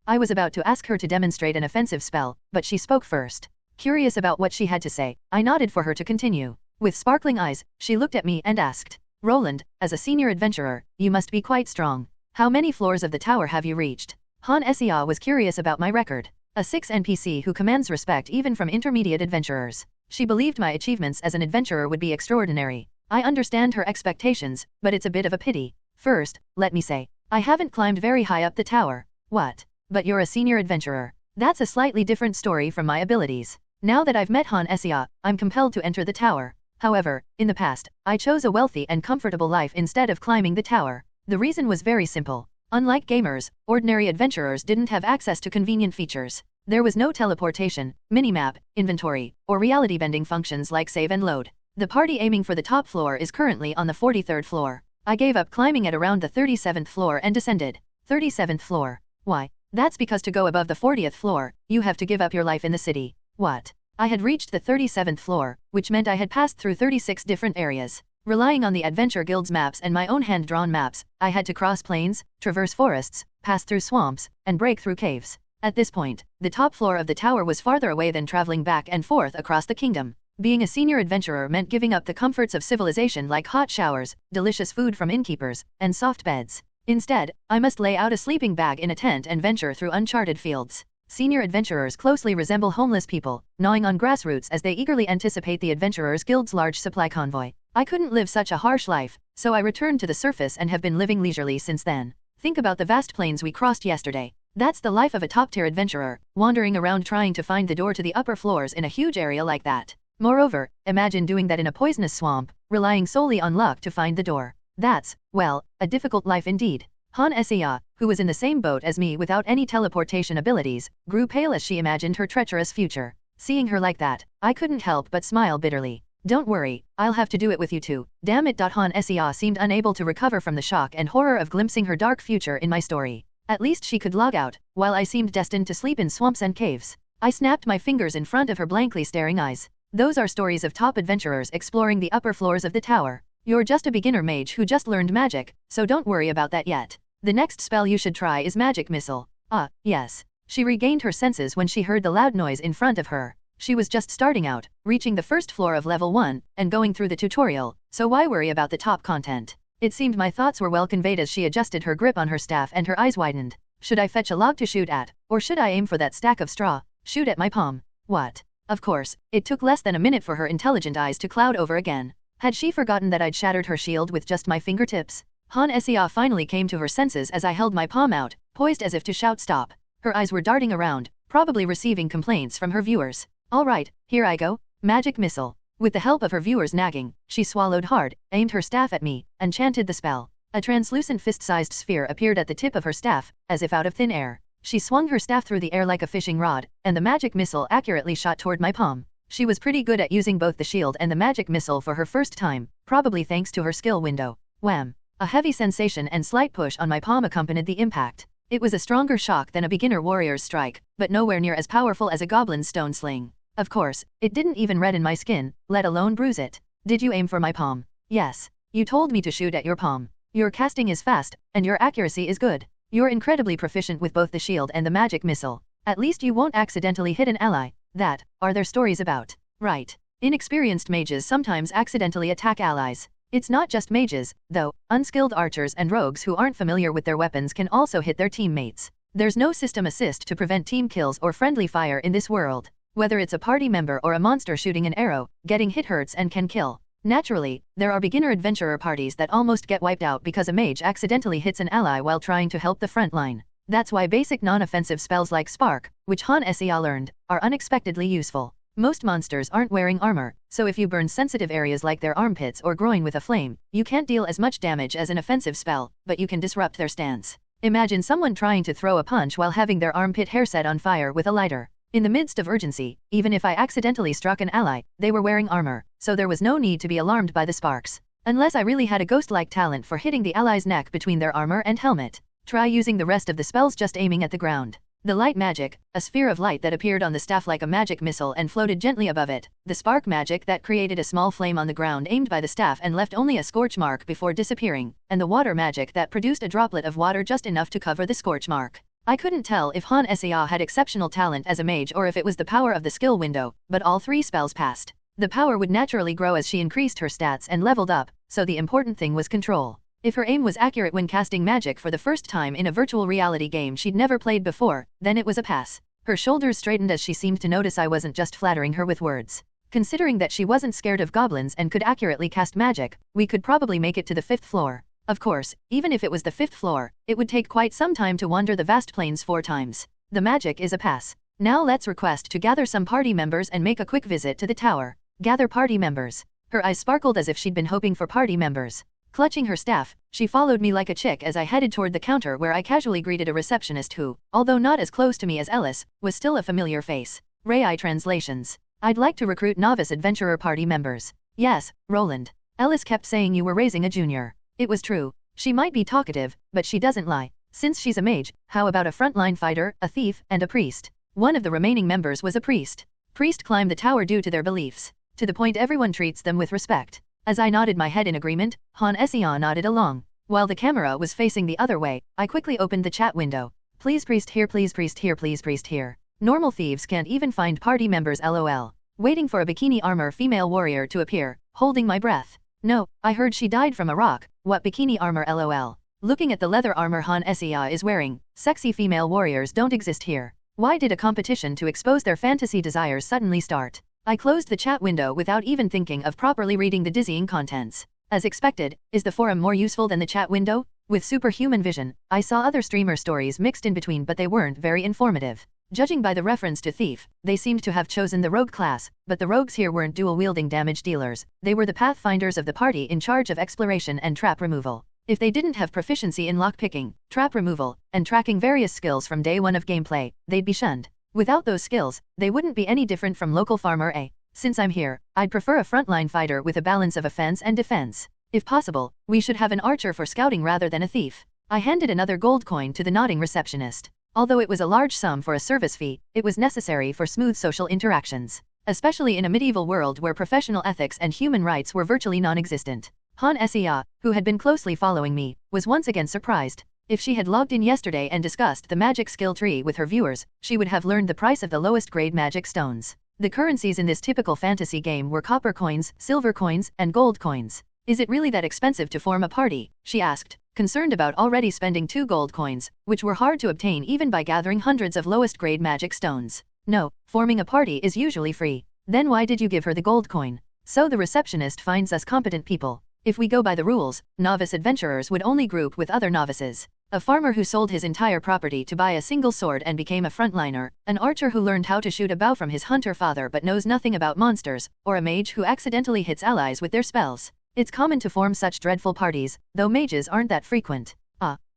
I was about to ask her to demonstrate an offensive spell, but she spoke first. Curious about what she had to say, I nodded for her to continue. With sparkling eyes, she looked at me and asked, Roland, as a senior adventurer, you must be quite strong. How many floors of the tower have you reached? Han Sia was curious about my record. A 6 NPC who commands respect even from intermediate adventurers. She believed my achievements as an adventurer would be extraordinary. I understand her expectations, but it's a bit of a pity. First, let me say, I haven't climbed very high up the tower. What? But you're a senior adventurer. That's a slightly different story from my abilities. Now that I've met Han Sia, I'm compelled to enter the tower. However, in the past, I chose a wealthy and comfortable life instead of climbing the tower. The reason was very simple. Unlike gamers, ordinary adventurers didn't have access to convenient features. There was no teleportation, minimap, inventory, or reality bending functions like save and load. The party aiming for the top floor is currently on the 43rd floor. I gave up climbing at around the 37th floor and descended. 37th floor. Why? That's because to go above the 40th floor, you have to give up your life in the city. What? I had reached the 37th floor, which meant I had passed through 36 different areas. Relying on the Adventure Guild's maps and my own hand-drawn maps, I had to cross plains, traverse forests, pass through swamps, and break through caves. At this point, the top floor of the tower was farther away than traveling back and forth across the kingdom. Being a senior adventurer meant giving up the comforts of civilization like hot showers, delicious food from innkeepers, and soft beds. Instead, I must lay out a sleeping bag in a tent and venture through uncharted fields. Senior adventurers closely resemble homeless people, gnawing on grass roots as they eagerly anticipate the Adventurers Guild's large supply convoy. I couldn't live such a harsh life, so I returned to the surface and have been living leisurely since then. Think about the vast plains we crossed yesterday. That's the life of a top-tier adventurer, wandering around trying to find the door to the upper floors in a huge area like that. Moreover, imagine doing that in a poisonous swamp, relying solely on luck to find the door. That's, well, a difficult life indeed. Han Sia, who was in the same boat as me without any teleportation abilities, grew pale as she imagined her treacherous future. Seeing her like that, I couldn't help but smile bitterly. Don't worry, I'll have to do it with you too. Damn it. Han Sia seemed unable to recover from the shock and horror of glimpsing her dark future in my story. At least she could log out, while I seemed destined to sleep in swamps and caves. I snapped my fingers in front of her blankly staring eyes. Those are stories of top adventurers exploring the upper floors of the tower. You're just a beginner mage who just learned magic, so don't worry about that yet. The next spell you should try is Magic Missile. Ah, yes. She regained her senses when she heard the loud noise in front of her. She was just starting out, reaching the first floor of level 1, and going through the tutorial, so why worry about the top content? It seemed my thoughts were well conveyed as she adjusted her grip on her staff and her eyes widened. Should I fetch a log to shoot at, or should I aim for that stack of straw? Shoot at my palm. What? Of course, it took less than a minute for her intelligent eyes to cloud over again. Had she forgotten that I'd shattered her shield with just my fingertips? Han Sia finally came to her senses as I held my palm out, poised as if to shout stop. Her eyes were darting around, probably receiving complaints from her viewers. Alright, here I go. Magic Missile. With the help of her viewers nagging, she swallowed hard, aimed her staff at me, and chanted the spell. A translucent fist-sized sphere appeared at the tip of her staff, as if out of thin air. She swung her staff through the air like a fishing rod, and the magic missile accurately shot toward my palm. She was pretty good at using both the shield and the magic missile for her first time, probably thanks to her skill window. Wham! A heavy sensation and slight push on my palm accompanied the impact. It was a stronger shock than a beginner warrior's strike, but nowhere near as powerful as a goblin's stone sling. Of course, it didn't even redden my skin, let alone bruise it. Did you aim for my palm? Yes. You told me to shoot at your palm. Your casting is fast, and your accuracy is good. You're incredibly proficient with both the shield and the magic missile. At least you won't accidentally hit an ally. That are there stories about. Right. Inexperienced mages sometimes accidentally attack allies. It's not just mages, though. Unskilled archers and rogues who aren't familiar with their weapons can also hit their teammates. There's no system assist to prevent team kills or friendly fire in this world. Whether it's a party member or a monster shooting an arrow, getting hit hurts and can kill. Naturally, there are beginner adventurer parties that almost get wiped out because a mage accidentally hits an ally while trying to help the front line. That's why basic non-offensive spells like Spark, which Han Sia learned, are unexpectedly useful. Most monsters aren't wearing armor, so if you burn sensitive areas like their armpits or groin with a flame, you can't deal as much damage as an offensive spell, but you can disrupt their stance. Imagine someone trying to throw a punch while having their armpit hair set on fire with a lighter. In the midst of urgency, even if I accidentally struck an ally, they were wearing armor, so there was no need to be alarmed by the sparks. Unless I really had a ghost-like talent for hitting the ally's neck between their armor and helmet. Try using the rest of the spells just aiming at the ground. The light magic, a sphere of light that appeared on the staff like a magic missile and floated gently above it. The spark magic that created a small flame on the ground aimed by the staff and left only a scorch mark before disappearing. And the water magic that produced a droplet of water just enough to cover the scorch mark. I couldn't tell if Han Sia had exceptional talent as a mage or if it was the power of the skill window, but all three spells passed. The power would naturally grow as she increased her stats and leveled up, so the important thing was control. If her aim was accurate when casting magic for the first time in a virtual reality game she'd never played before, then it was a pass. Her shoulders straightened as she seemed to notice I wasn't just flattering her with words. Considering that she wasn't scared of goblins and could accurately cast magic, we could probably make it to the 5th floor. Of course, even if it was the 5th floor, it would take quite some time to wander the vast plains 4 times. The magic is a pass. Now let's request to gather some party members and make a quick visit to the tower. Gather party members. Her eyes sparkled as if she'd been hoping for party members. Clutching her staff, she followed me like a chick as I headed toward the counter where I casually greeted a receptionist who, although not as close to me as Ellis, was still a familiar face. Rai translations. I'd like to recruit novice adventurer party members. Yes, Roland. Ellis kept saying you were raising a junior. It was true. She might be talkative, but she doesn't lie. Since she's a mage, how about a frontline fighter, a thief, and a priest? One of the remaining members was a priest. Priest climbed the tower due to their beliefs. To the point everyone treats them with respect. As I nodded my head in agreement, Han Sia nodded along. While the camera was facing the other way, I quickly opened the chat window. Please priest here, please priest here, please priest here. Normal thieves can't even find party members, lol. Waiting for a bikini armor female warrior to appear, holding my breath. No, I heard she died from a rock. What bikini armor, lol. Looking at the leather armor Han Sia is wearing, sexy female warriors don't exist here. Why did a competition to expose their fantasy desires suddenly start? I closed the chat window without even thinking of properly reading the dizzying contents. As expected, is the forum more useful than the chat window? With superhuman vision, I saw other streamer stories mixed in between, but they weren't very informative. Judging by the reference to thief, they seemed to have chosen the rogue class, but the rogues here weren't dual-wielding damage dealers. They were the pathfinders of the party in charge of exploration and trap removal. If they didn't have proficiency in lockpicking, trap removal, and tracking various skills from day one of gameplay, they'd be shunned. Without those skills, they wouldn't be any different from local farmer A. Since I'm here, I'd prefer a frontline fighter with a balance of offense and defense. If possible, we should have an archer for scouting rather than a thief. I handed another gold coin to the nodding receptionist. Although it was a large sum for a service fee, it was necessary for smooth social interactions, especially in a medieval world where professional ethics and human rights were virtually non-existent. Han Sia, who had been closely following me, was once again surprised. If she had logged in yesterday and discussed the magic skill tree with her viewers, she would have learned the price of the lowest grade magic stones. The currencies in this typical fantasy game were copper coins, silver coins, and gold coins. Is it really that expensive to form a party? She asked, concerned about already spending 2 gold coins, which were hard to obtain even by gathering hundreds of lowest grade magic stones. No, forming a party is usually free. Then why did you give her the gold coin? So the receptionist finds us competent people. If we go by the rules, novice adventurers would only group with other novices. A farmer who sold his entire property to buy a single sword and became a frontliner, an archer who learned how to shoot a bow from his hunter father but knows nothing about monsters, or a mage who accidentally hits allies with their spells. It's common to form such dreadful parties, though mages aren't that frequent.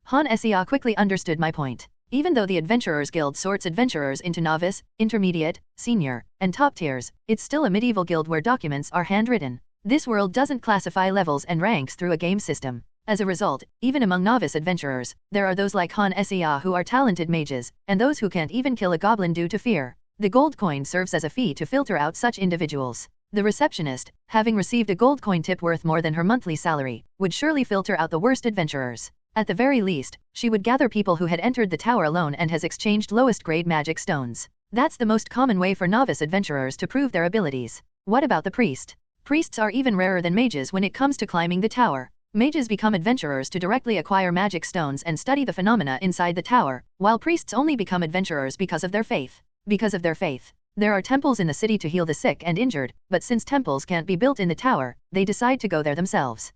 Han Sia quickly understood my point. Even though the Adventurers Guild sorts adventurers into novice, intermediate, senior, and top tiers, it's still a medieval guild where documents are handwritten. This world doesn't classify levels and ranks through a game system. As a result, even among novice adventurers, there are those like Han Sia who are talented mages, and those who can't even kill a goblin due to fear. The gold coin serves as a fee to filter out such individuals. The receptionist, having received a gold coin tip worth more than her monthly salary, would surely filter out the worst adventurers. At the very least, she would gather people who had entered the tower alone and has exchanged lowest grade magic stones. That's the most common way for novice adventurers to prove their abilities. What about the priest? Priests are even rarer than mages when it comes to climbing the tower. Mages become adventurers to directly acquire magic stones and study the phenomena inside the tower, while priests only become adventurers because of their faith. Because of their faith. There are temples in the city to heal the sick and injured, but since temples can't be built in the tower, they decide to go there themselves.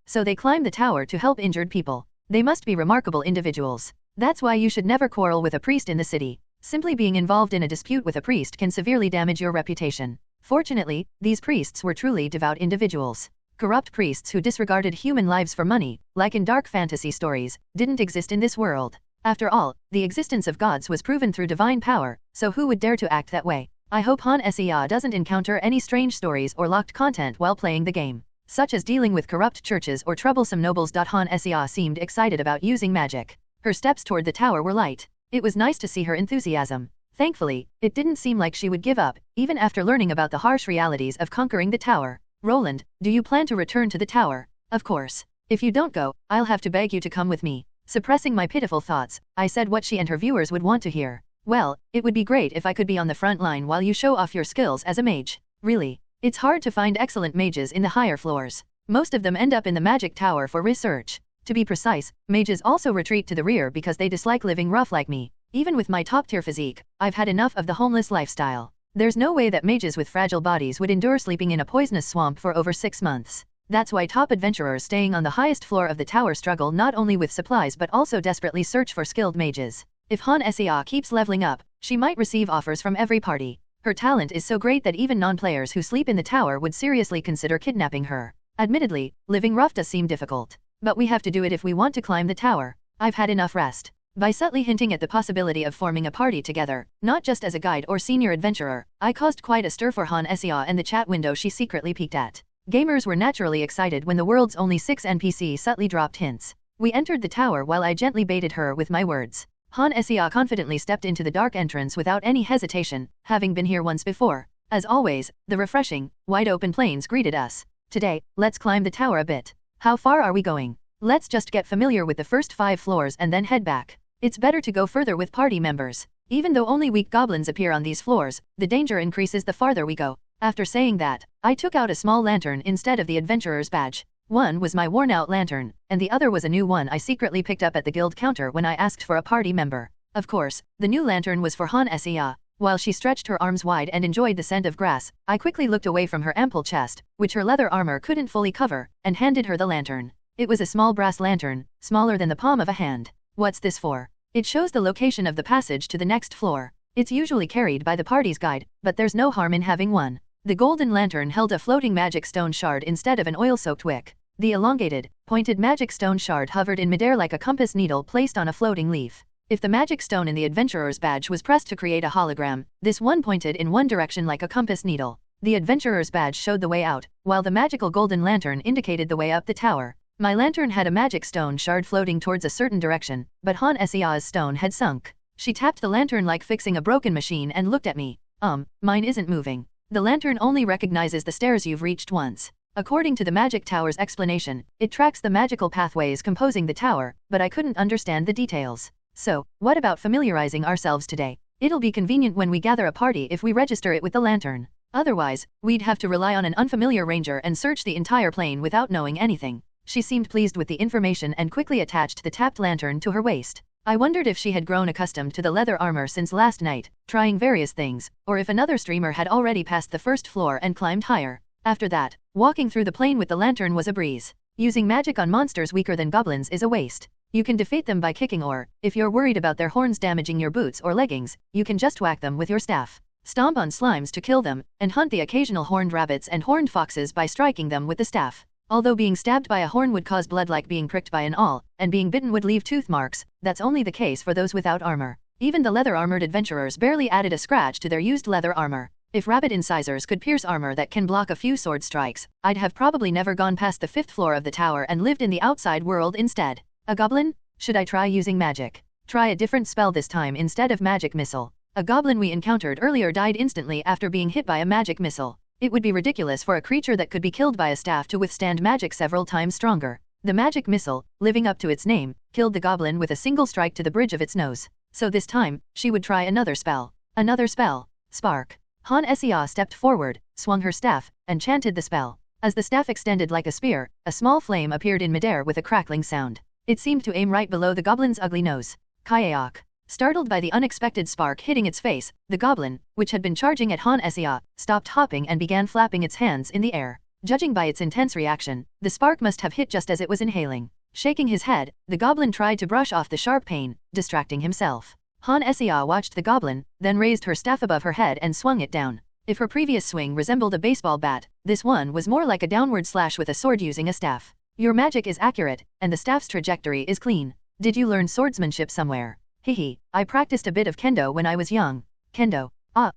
So they climb the tower to help injured people. They must be remarkable individuals. That's why you should never quarrel with a priest in the city. Simply being involved in a dispute with a priest can severely damage your reputation. Fortunately, these priests were truly devout individuals. Corrupt priests who disregarded human lives for money, like in dark fantasy stories, didn't exist in this world. After all, the existence of gods was proven through divine power, so who would dare to act that way? I hope Han Sia doesn't encounter any strange stories or locked content while playing the game, such as dealing with corrupt churches or troublesome nobles. Han Sia seemed excited about using magic. Her steps toward the tower were light. It was nice to see her enthusiasm. Thankfully, it didn't seem like she would give up, even after learning about the harsh realities of conquering the tower. Roland, do you plan to return to the tower? Of course. If you don't go, I'll have to beg you to come with me. Suppressing my pitiful thoughts, I said what she and her viewers would want to hear. Well, it would be great if I could be on the front line while you show off your skills as a mage. Really, it's hard to find excellent mages in the higher floors. Most of them end up in the magic tower for research. To be precise, mages also retreat to the rear because they dislike living rough like me. Even with my top-tier physique, I've had enough of the homeless lifestyle. There's no way that mages with fragile bodies would endure sleeping in a poisonous swamp for over 6 months. That's why top adventurers staying on the highest floor of the tower struggle not only with supplies but also desperately search for skilled mages. If Han Sia keeps leveling up, she might receive offers from every party. Her talent is so great that even non-players who sleep in the tower would seriously consider kidnapping her. Admittedly, living rough does seem difficult. But we have to do it if we want to climb the tower. I've had enough rest. By subtly hinting at the possibility of forming a party together, not just as a guide or senior adventurer, I caused quite a stir for Han Sia and the chat window she secretly peeked at. Gamers were naturally excited when the world's only 6 NPC subtly dropped hints. We entered the tower while I gently baited her with my words. Han Xia confidently stepped into the dark entrance without any hesitation, having been here once before. As always, the refreshing, wide-open plains greeted us. Today, let's climb the tower a bit. How far are we going? Let's just get familiar with the first 5 floors and then head back. It's better to go further with party members. Even though only weak goblins appear on these floors, the danger increases the farther we go. After saying that, I took out a small lantern instead of the adventurer's badge. One was my worn-out lantern, and the other was a new one I secretly picked up at the guild counter when I asked for a party member. Of course, the new lantern was for Han Xia. While she stretched her arms wide and enjoyed the scent of grass, I quickly looked away from her ample chest, which her leather armor couldn't fully cover, and handed her the lantern. It was a small brass lantern, smaller than the palm of a hand. What's this for? It shows the location of the passage to the next floor. It's usually carried by the party's guide, but there's no harm in having one. The golden lantern held a floating magic stone shard instead of an oil-soaked wick. The elongated, pointed magic stone shard hovered in midair like a compass needle placed on a floating leaf. If the magic stone in the adventurer's badge was pressed to create a hologram, this one pointed in one direction like a compass needle. The adventurer's badge showed the way out, while the magical golden lantern indicated the way up the tower. My lantern had a magic stone shard floating towards a certain direction, but Han Xia's stone had sunk. She tapped the lantern like fixing a broken machine and looked at me. Mine isn't moving. The lantern only recognizes the stairs you've reached once. According to the magic tower's explanation, it tracks the magical pathways composing the tower, but I couldn't understand the details. So, what about familiarizing ourselves today? It'll be convenient when we gather a party if we register it with the lantern. Otherwise, we'd have to rely on an unfamiliar ranger and search the entire plane without knowing anything. She seemed pleased with the information and quickly attached the tapped lantern to her waist. I wondered if she had grown accustomed to the leather armor since last night, trying various things, or if another streamer had already passed the first floor and climbed higher. After that, walking through the plane with the lantern was a breeze. Using magic on monsters weaker than goblins is a waste. You can defeat them by kicking, or, if you're worried about their horns damaging your boots or leggings, you can just whack them with your staff. Stomp on slimes to kill them, and hunt the occasional horned rabbits and horned foxes by striking them with the staff. Although being stabbed by a horn would cause blood like being pricked by an awl, and being bitten would leave tooth marks, that's only the case for those without armor. Even the leather-armored adventurers barely added a scratch to their used leather armor. If rabbit incisors could pierce armor that can block a few sword strikes, I'd have probably never gone past the 5th floor of the tower and lived in the outside world instead. A goblin? Should I try using magic? Try a different spell this time instead of magic missile. A goblin we encountered earlier died instantly after being hit by a magic missile. It would be ridiculous for a creature that could be killed by a staff to withstand magic several times stronger. The magic missile, living up to its name, killed the goblin with a single strike to the bridge of its nose. So this time, she would try another spell. Another spell. Spark. Han Xia stepped forward, swung her staff, and chanted the spell. As the staff extended like a spear, a small flame appeared in midair with a crackling sound. It seemed to aim right below the goblin's ugly nose. Kayak. Startled by the unexpected spark hitting its face, the goblin, which had been charging at Han Xia, stopped hopping and began flapping its hands in the air. Judging by its intense reaction, the spark must have hit just as it was inhaling. Shaking his head, the goblin tried to brush off the sharp pain, distracting himself. Han Xia watched the goblin, then raised her staff above her head and swung it down. If her previous swing resembled a baseball bat, this one was more like a downward slash with a sword using a staff. Your magic is accurate, and the staff's trajectory is clean. Did you learn swordsmanship somewhere? Hehe, I practiced a bit of kendo when I was young. Kendo? I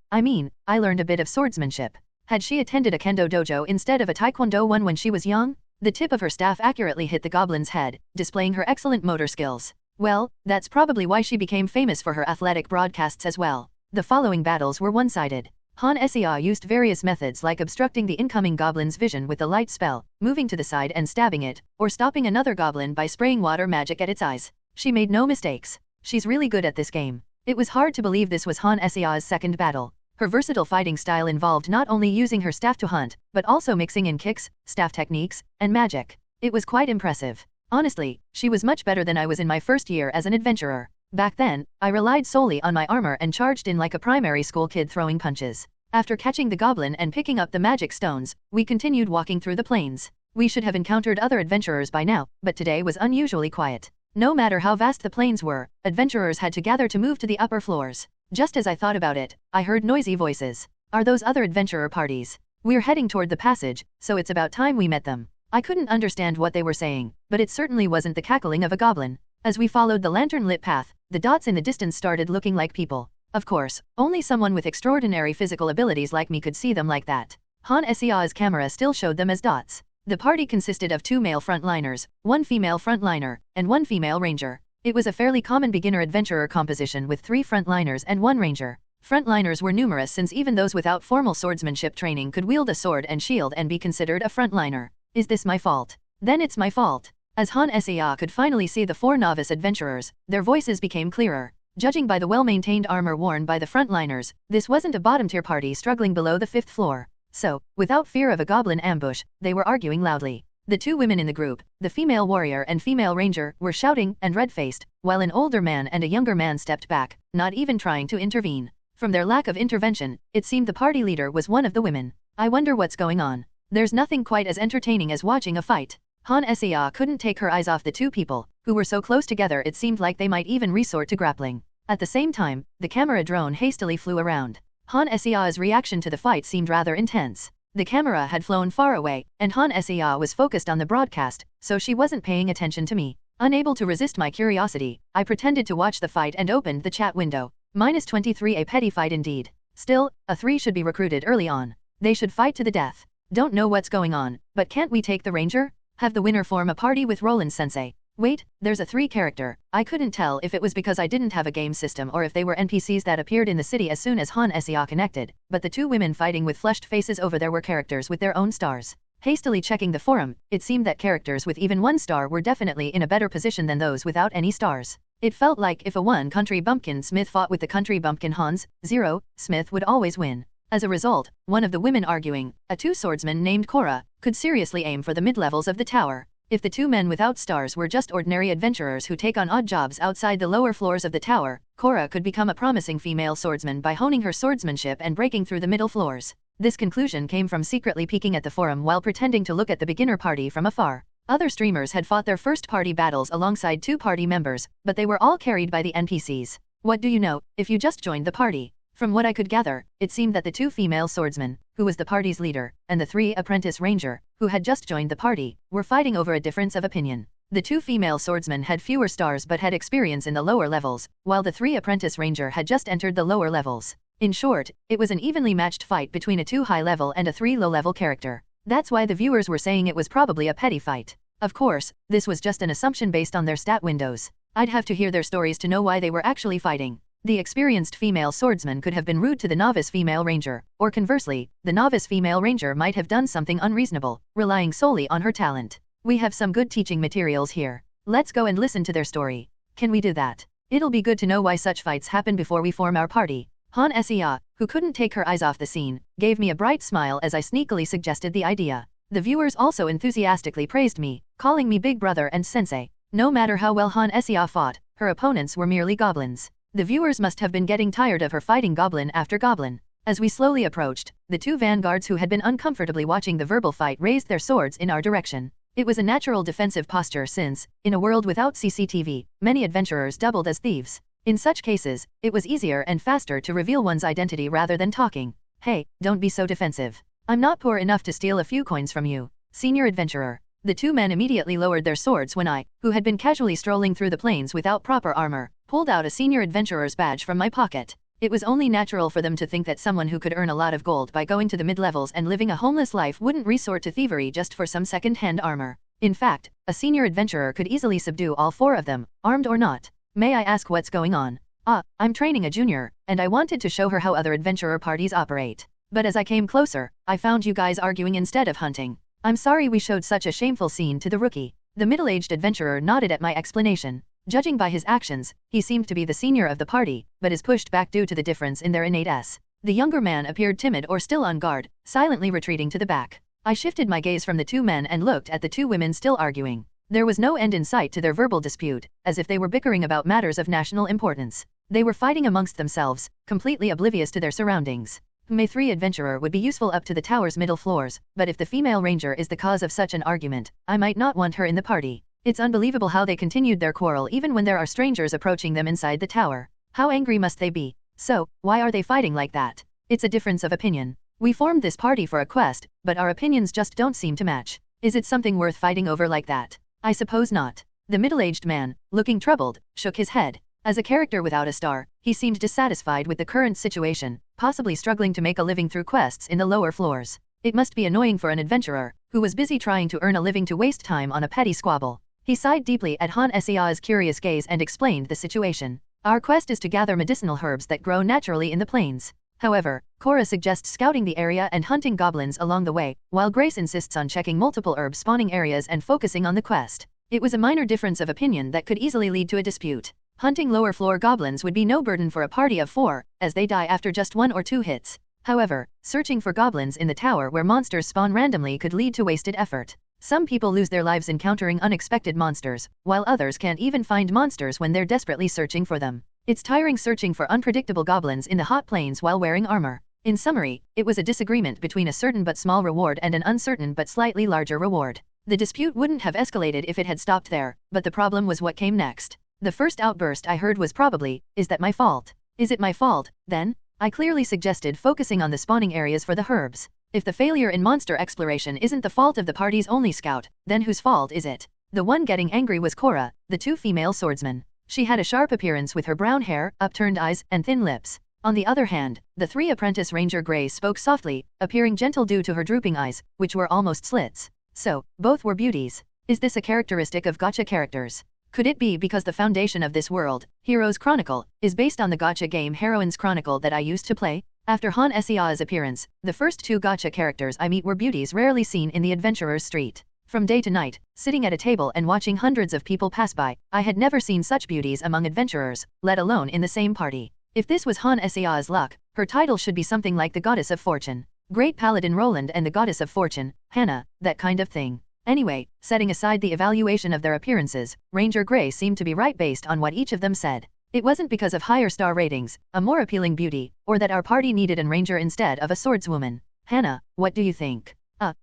learned a bit of swordsmanship. Had she attended a kendo dojo instead of a taekwondo one when she was young? The tip of her staff accurately hit the goblin's head, displaying her excellent motor skills. Well, that's probably why she became famous for her athletic broadcasts as well. The following battles were one-sided. Han Xia used various methods like obstructing the incoming goblin's vision with a light spell, moving to the side and stabbing it, or stopping another goblin by spraying water magic at its eyes. She made no mistakes. She's really good at this game. It was hard to believe this was Han Xia's second battle. Her versatile fighting style involved not only using her staff to hunt, but also mixing in kicks, staff techniques, and magic. It was quite impressive. Honestly, she was much better than I was in my first year as an adventurer. Back then, I relied solely on my armor and charged in like a primary school kid throwing punches. After catching the goblin and picking up the magic stones, we continued walking through the plains. We should have encountered other adventurers by now, but today was unusually quiet. No matter how vast the plains were, adventurers had to gather to move to the upper floors. Just as I thought about it, I heard noisy voices. Are those other adventurer parties? We're heading toward the passage, so it's about time we met them. I couldn't understand what they were saying, but it certainly wasn't the cackling of a goblin. As we followed the lantern-lit path, the dots in the distance started looking like people. Of course, only someone with extraordinary physical abilities like me could see them like that. Han Sea's camera still showed them as dots. The party consisted of 2 male frontliners, 1 female frontliner, and 1 female ranger. It was a fairly common beginner adventurer composition with 3 frontliners and 1 ranger. Frontliners were numerous since even those without formal swordsmanship training could wield a sword and shield and be considered a frontliner. Is this my fault? Then it's my fault. As Han Sea could finally see the 4 novice adventurers, their voices became clearer. Judging by the well-maintained armor worn by the frontliners, this wasn't a bottom-tier party struggling below the 5th floor. So, without fear of a goblin ambush, they were arguing loudly. The 2 women in the group, the female warrior and female ranger, were shouting and red-faced, while an older man and a younger man stepped back, not even trying to intervene. From their lack of intervention, it seemed the party leader was one of the women. I wonder what's going on. There's nothing quite as entertaining as watching a fight. Han Sea couldn't take her eyes off the 2 people, who were so close together it seemed like they might even resort to grappling. At the same time, the camera drone hastily flew around. Han Sea's reaction to the fight seemed rather intense. The camera had flown far away, and Han Sea was focused on the broadcast, so she wasn't paying attention to me. Unable to resist my curiosity, I pretended to watch the fight and opened the chat window. -23, a petty fight indeed. Still, a 3 should be recruited early on. They should fight to the death. Don't know what's going on, but can't we take the ranger? Have the winner form a party with Roland-sensei. Wait, there's a 3 character. I couldn't tell if it was because I didn't have a game system or if they were NPCs that appeared in the city as soon as Han Sea connected, but the 2 women fighting with flushed faces over there were characters with their own stars. Hastily checking the forum, it seemed that characters with even 1 star were definitely in a better position than those without any stars. It felt like if a 1 country bumpkin Smith fought with the country bumpkin Hans, 0, Smith would always win. As a result, one of the women arguing, a 2 swordsman named Cora, could seriously aim for the mid-levels of the tower. If the 2 men without stars were just ordinary adventurers who take on odd jobs outside the lower floors of the tower, Cora could become a promising female swordsman by honing her swordsmanship and breaking through the middle floors. This conclusion came from secretly peeking at the forum while pretending to look at the beginner party from afar. Other streamers had fought their first party battles alongside 2 party members, but they were all carried by the NPCs. What do you know, if you just joined the party? From what I could gather, it seemed that the 2 female swordsmen, who was the party's leader, and the 3 apprentice ranger, who had just joined the party, were fighting over a difference of opinion. The 2 female swordsmen had fewer stars but had experience in the lower levels, while the 3 apprentice ranger had just entered the lower levels. In short, it was an evenly matched fight between a 2 high-level and a 3 low-level character. That's why the viewers were saying it was probably a petty fight. Of course, this was just an assumption based on their stat windows. I'd have to hear their stories to know why they were actually fighting. The experienced female swordsman could have been rude to the novice female ranger, or conversely, the novice female ranger might have done something unreasonable, relying solely on her talent. We have some good teaching materials here. Let's go and listen to their story. Can we do that? It'll be good to know why such fights happen before we form our party. Han Sea, who couldn't take her eyes off the scene, gave me a bright smile as I sneakily suggested the idea. The viewers also enthusiastically praised me, calling me big brother and sensei. No matter how well Han Sea fought, her opponents were merely goblins. The viewers must have been getting tired of her fighting goblin after goblin. As we slowly approached, the 2 vanguards who had been uncomfortably watching the verbal fight raised their swords in our direction. It was a natural defensive posture since, in a world without CCTV, many adventurers doubled as thieves. In such cases, it was easier and faster to reveal one's identity rather than talking. Hey, don't be so defensive. I'm not poor enough to steal a few coins from you, senior adventurer. The 2 men immediately lowered their swords when I, who had been casually strolling through the plains without proper armor, pulled out a senior adventurer's badge from my pocket. It was only natural for them to think that someone who could earn a lot of gold by going to the mid-levels and living a homeless life wouldn't resort to thievery just for some second-hand armor. In fact, a senior adventurer could easily subdue all 4 of them, armed or not. May I ask what's going on? I'm training a junior, and I wanted to show her how other adventurer parties operate. But as I came closer, I found you guys arguing instead of hunting. I'm sorry we showed such a shameful scene to the rookie. The middle-aged adventurer nodded at my explanation. Judging by his actions, he seemed to be the senior of the party, but is pushed back due to the difference in their innate S. The younger man appeared timid or still on guard, silently retreating to the back. I shifted my gaze from the 2 men and looked at the 2 women still arguing. There was no end in sight to their verbal dispute, as if they were bickering about matters of national importance. They were fighting amongst themselves, completely oblivious to their surroundings. A 3 adventurer would be useful up to the tower's middle floors, but if the female ranger is the cause of such an argument, I might not want her in the party. It's unbelievable how they continued their quarrel even when there are strangers approaching them inside the tower. How angry must they be? So, why are they fighting like that? It's a difference of opinion. We formed this party for a quest, but our opinions just don't seem to match. Is it something worth fighting over like that? I suppose not. The middle-aged man, looking troubled, shook his head. As a character without a star, he seemed dissatisfied with the current situation, possibly struggling to make a living through quests in the lower floors. It must be annoying for an adventurer, who was busy trying to earn a living to waste time on a petty squabble. He sighed deeply at Han Sea's curious gaze and explained the situation. Our quest is to gather medicinal herbs that grow naturally in the plains. However, Cora suggests scouting the area and hunting goblins along the way, while Grace insists on checking multiple herb spawning areas and focusing on the quest. It was a minor difference of opinion that could easily lead to a dispute. Hunting lower floor goblins would be no burden for a party of 4, as they die after just 1 or 2 hits. However, searching for goblins in the tower where monsters spawn randomly could lead to wasted effort. Some people lose their lives encountering unexpected monsters, while others can't even find monsters when they're desperately searching for them. It's tiring searching for unpredictable goblins in the hot plains while wearing armor. In summary, it was a disagreement between a certain but small reward and an uncertain but slightly larger reward. The dispute wouldn't have escalated if it had stopped there, but the problem was what came next. The first outburst I heard was probably, "Is that my fault? Is it my fault, then?" I clearly suggested focusing on the spawning areas for the herbs. If the failure in monster exploration isn't the fault of the party's only scout, then whose fault is it? The one getting angry was Cora, the 2 female swordsmen. She had a sharp appearance with her brown hair, upturned eyes, and thin lips. On the other hand, the 3 apprentice Ranger Grays spoke softly, appearing gentle due to her drooping eyes, which were almost slits. So, both were beauties. Is this a characteristic of gacha characters? Could it be because the foundation of this world, Heroes Chronicle, is based on the gacha game Heroines Chronicle that I used to play? After Han Sea's appearance, the first 2 gacha characters I meet were beauties rarely seen in the Adventurer's Street. From day to night, sitting at a table and watching hundreds of people pass by, I had never seen such beauties among adventurers, let alone in the same party. If this was Han Sea's luck, her title should be something like the Goddess of Fortune. Great Paladin Roland and the Goddess of Fortune, Hannah, that kind of thing. Anyway, setting aside the evaluation of their appearances, Ranger Gray seemed to be right based on what each of them said. It wasn't because of higher star ratings, a more appealing beauty, or that our party needed a ranger instead of a swordswoman. Hannah, what do you think?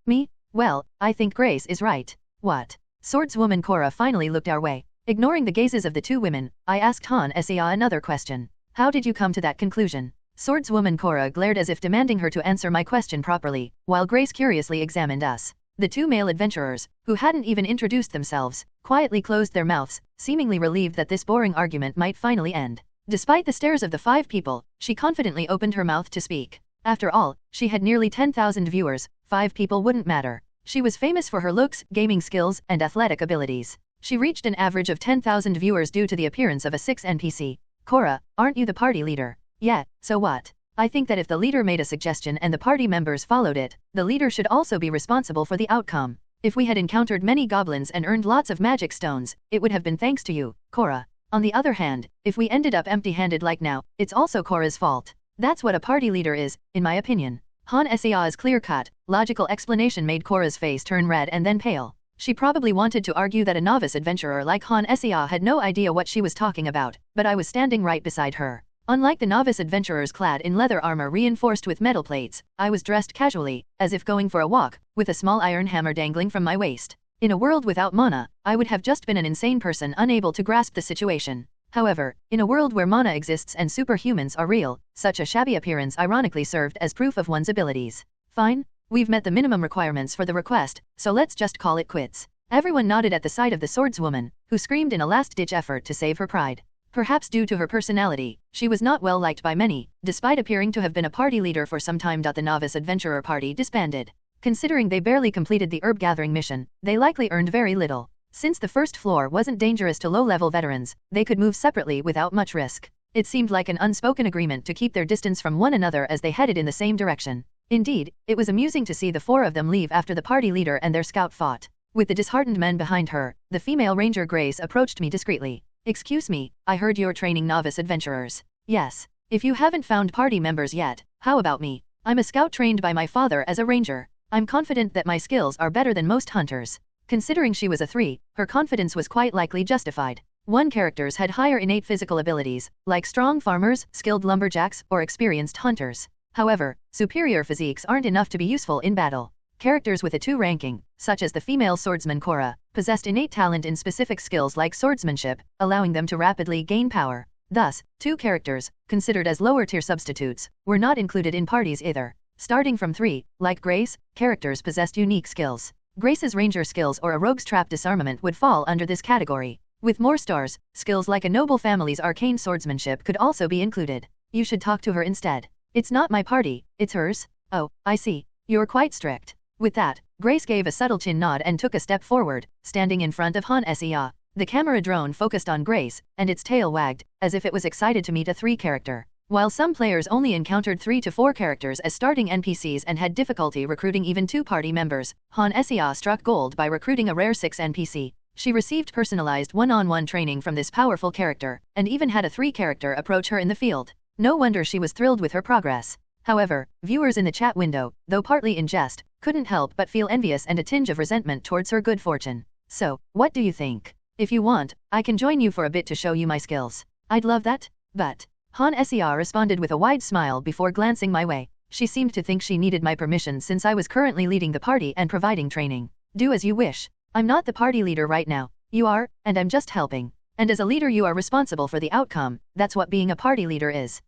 Me? Well, I think Grace is right. What? Swordswoman Cora finally looked our way. Ignoring the gazes of the 2 women, I asked Han Sea another question. How did you come to that conclusion? Swordswoman Cora glared as if demanding her to answer my question properly, while Grace curiously examined us. The 2 male adventurers, who hadn't even introduced themselves, quietly closed their mouths, seemingly relieved that this boring argument might finally end. Despite the stares of the 5 people, she confidently opened her mouth to speak. After all, she had nearly 10,000 viewers, 5 people wouldn't matter. She was famous for her looks, gaming skills, and athletic abilities. She reached an average of 10,000 viewers due to the appearance of a 6 NPC. Cora, aren't you the party leader? Yeah, so what? I think that if the leader made a suggestion and the party members followed it, the leader should also be responsible for the outcome. If we had encountered many goblins and earned lots of magic stones, it would have been thanks to you, Cora. On the other hand, if we ended up empty-handed like now, it's also Cora's fault. That's what a party leader is, in my opinion. Han Sea's clear-cut, logical explanation made Cora's face turn red and then pale. She probably wanted to argue that a novice adventurer like Han Sea had no idea what she was talking about, but I was standing right beside her. Unlike the novice adventurers clad in leather armor reinforced with metal plates, I was dressed casually, as if going for a walk, with a small iron hammer dangling from my waist. In a world without mana, I would have just been an insane person unable to grasp the situation. However, in a world where mana exists and superhumans are real, such a shabby appearance ironically served as proof of one's abilities. Fine, we've met the minimum requirements for the request, so let's just call it quits. Everyone nodded at the sight of the swordswoman, who screamed in a last-ditch effort to save her pride. Perhaps due to her personality, she was not well liked by many, despite appearing to have been a party leader for some time. The novice adventurer party disbanded. Considering they barely completed the herb gathering mission, they likely earned very little. Since the first floor wasn't dangerous to low-level veterans, they could move separately without much risk. It seemed like an unspoken agreement to keep their distance from one another as they headed in the same direction. Indeed, it was amusing to see the 4 of them leave after the party leader and their scout fought. With the disheartened men behind her, the female ranger Grace approached me discreetly. Excuse me, I heard you're training novice adventurers. Yes. If you haven't found party members yet, how about me? I'm a scout trained by my father as a ranger. I'm confident that my skills are better than most hunters. Considering she was a 3, her confidence was quite likely justified. 1 characters had higher innate physical abilities, like strong farmers, skilled lumberjacks, or experienced hunters. However, superior physiques aren't enough to be useful in battle. Characters with a 2 ranking, such as the female swordsman Cora, possessed innate talent in specific skills like swordsmanship, allowing them to rapidly gain power. Thus, 2 characters, considered as lower-tier substitutes, were not included in parties either. Starting from 3, like Grace, characters possessed unique skills. Grace's ranger skills or a rogue's trap disarmament would fall under this category. With more stars, skills like a noble family's arcane swordsmanship could also be included. You should talk to her instead. It's not my party, it's hers. Oh, I see. You're quite strict. With that, Grace gave a subtle chin nod and took a step forward, standing in front of Han Sia. The camera drone focused on Grace, and its tail wagged, as if it was excited to meet a 3-character. While some players only encountered 3 to 4 characters as starting NPCs and had difficulty recruiting even 2 party members, Han Sia struck gold by recruiting a rare 6 NPC. She received personalized one-on-one training from this powerful character, and even had a 3-character approach her in the field. No wonder she was thrilled with her progress. However, viewers in the chat window, though partly in jest, couldn't help but feel envious and a tinge of resentment towards her good fortune. So, what do you think? If you want, I can join you for a bit to show you my skills. I'd love that, but... Han Sia responded with a wide smile before glancing my way. She seemed to think she needed my permission since I was currently leading the party and providing training. Do as you wish. I'm not the party leader right now. You are, and I'm just helping. And as a leader you are responsible for the outcome. That's what being a party leader is.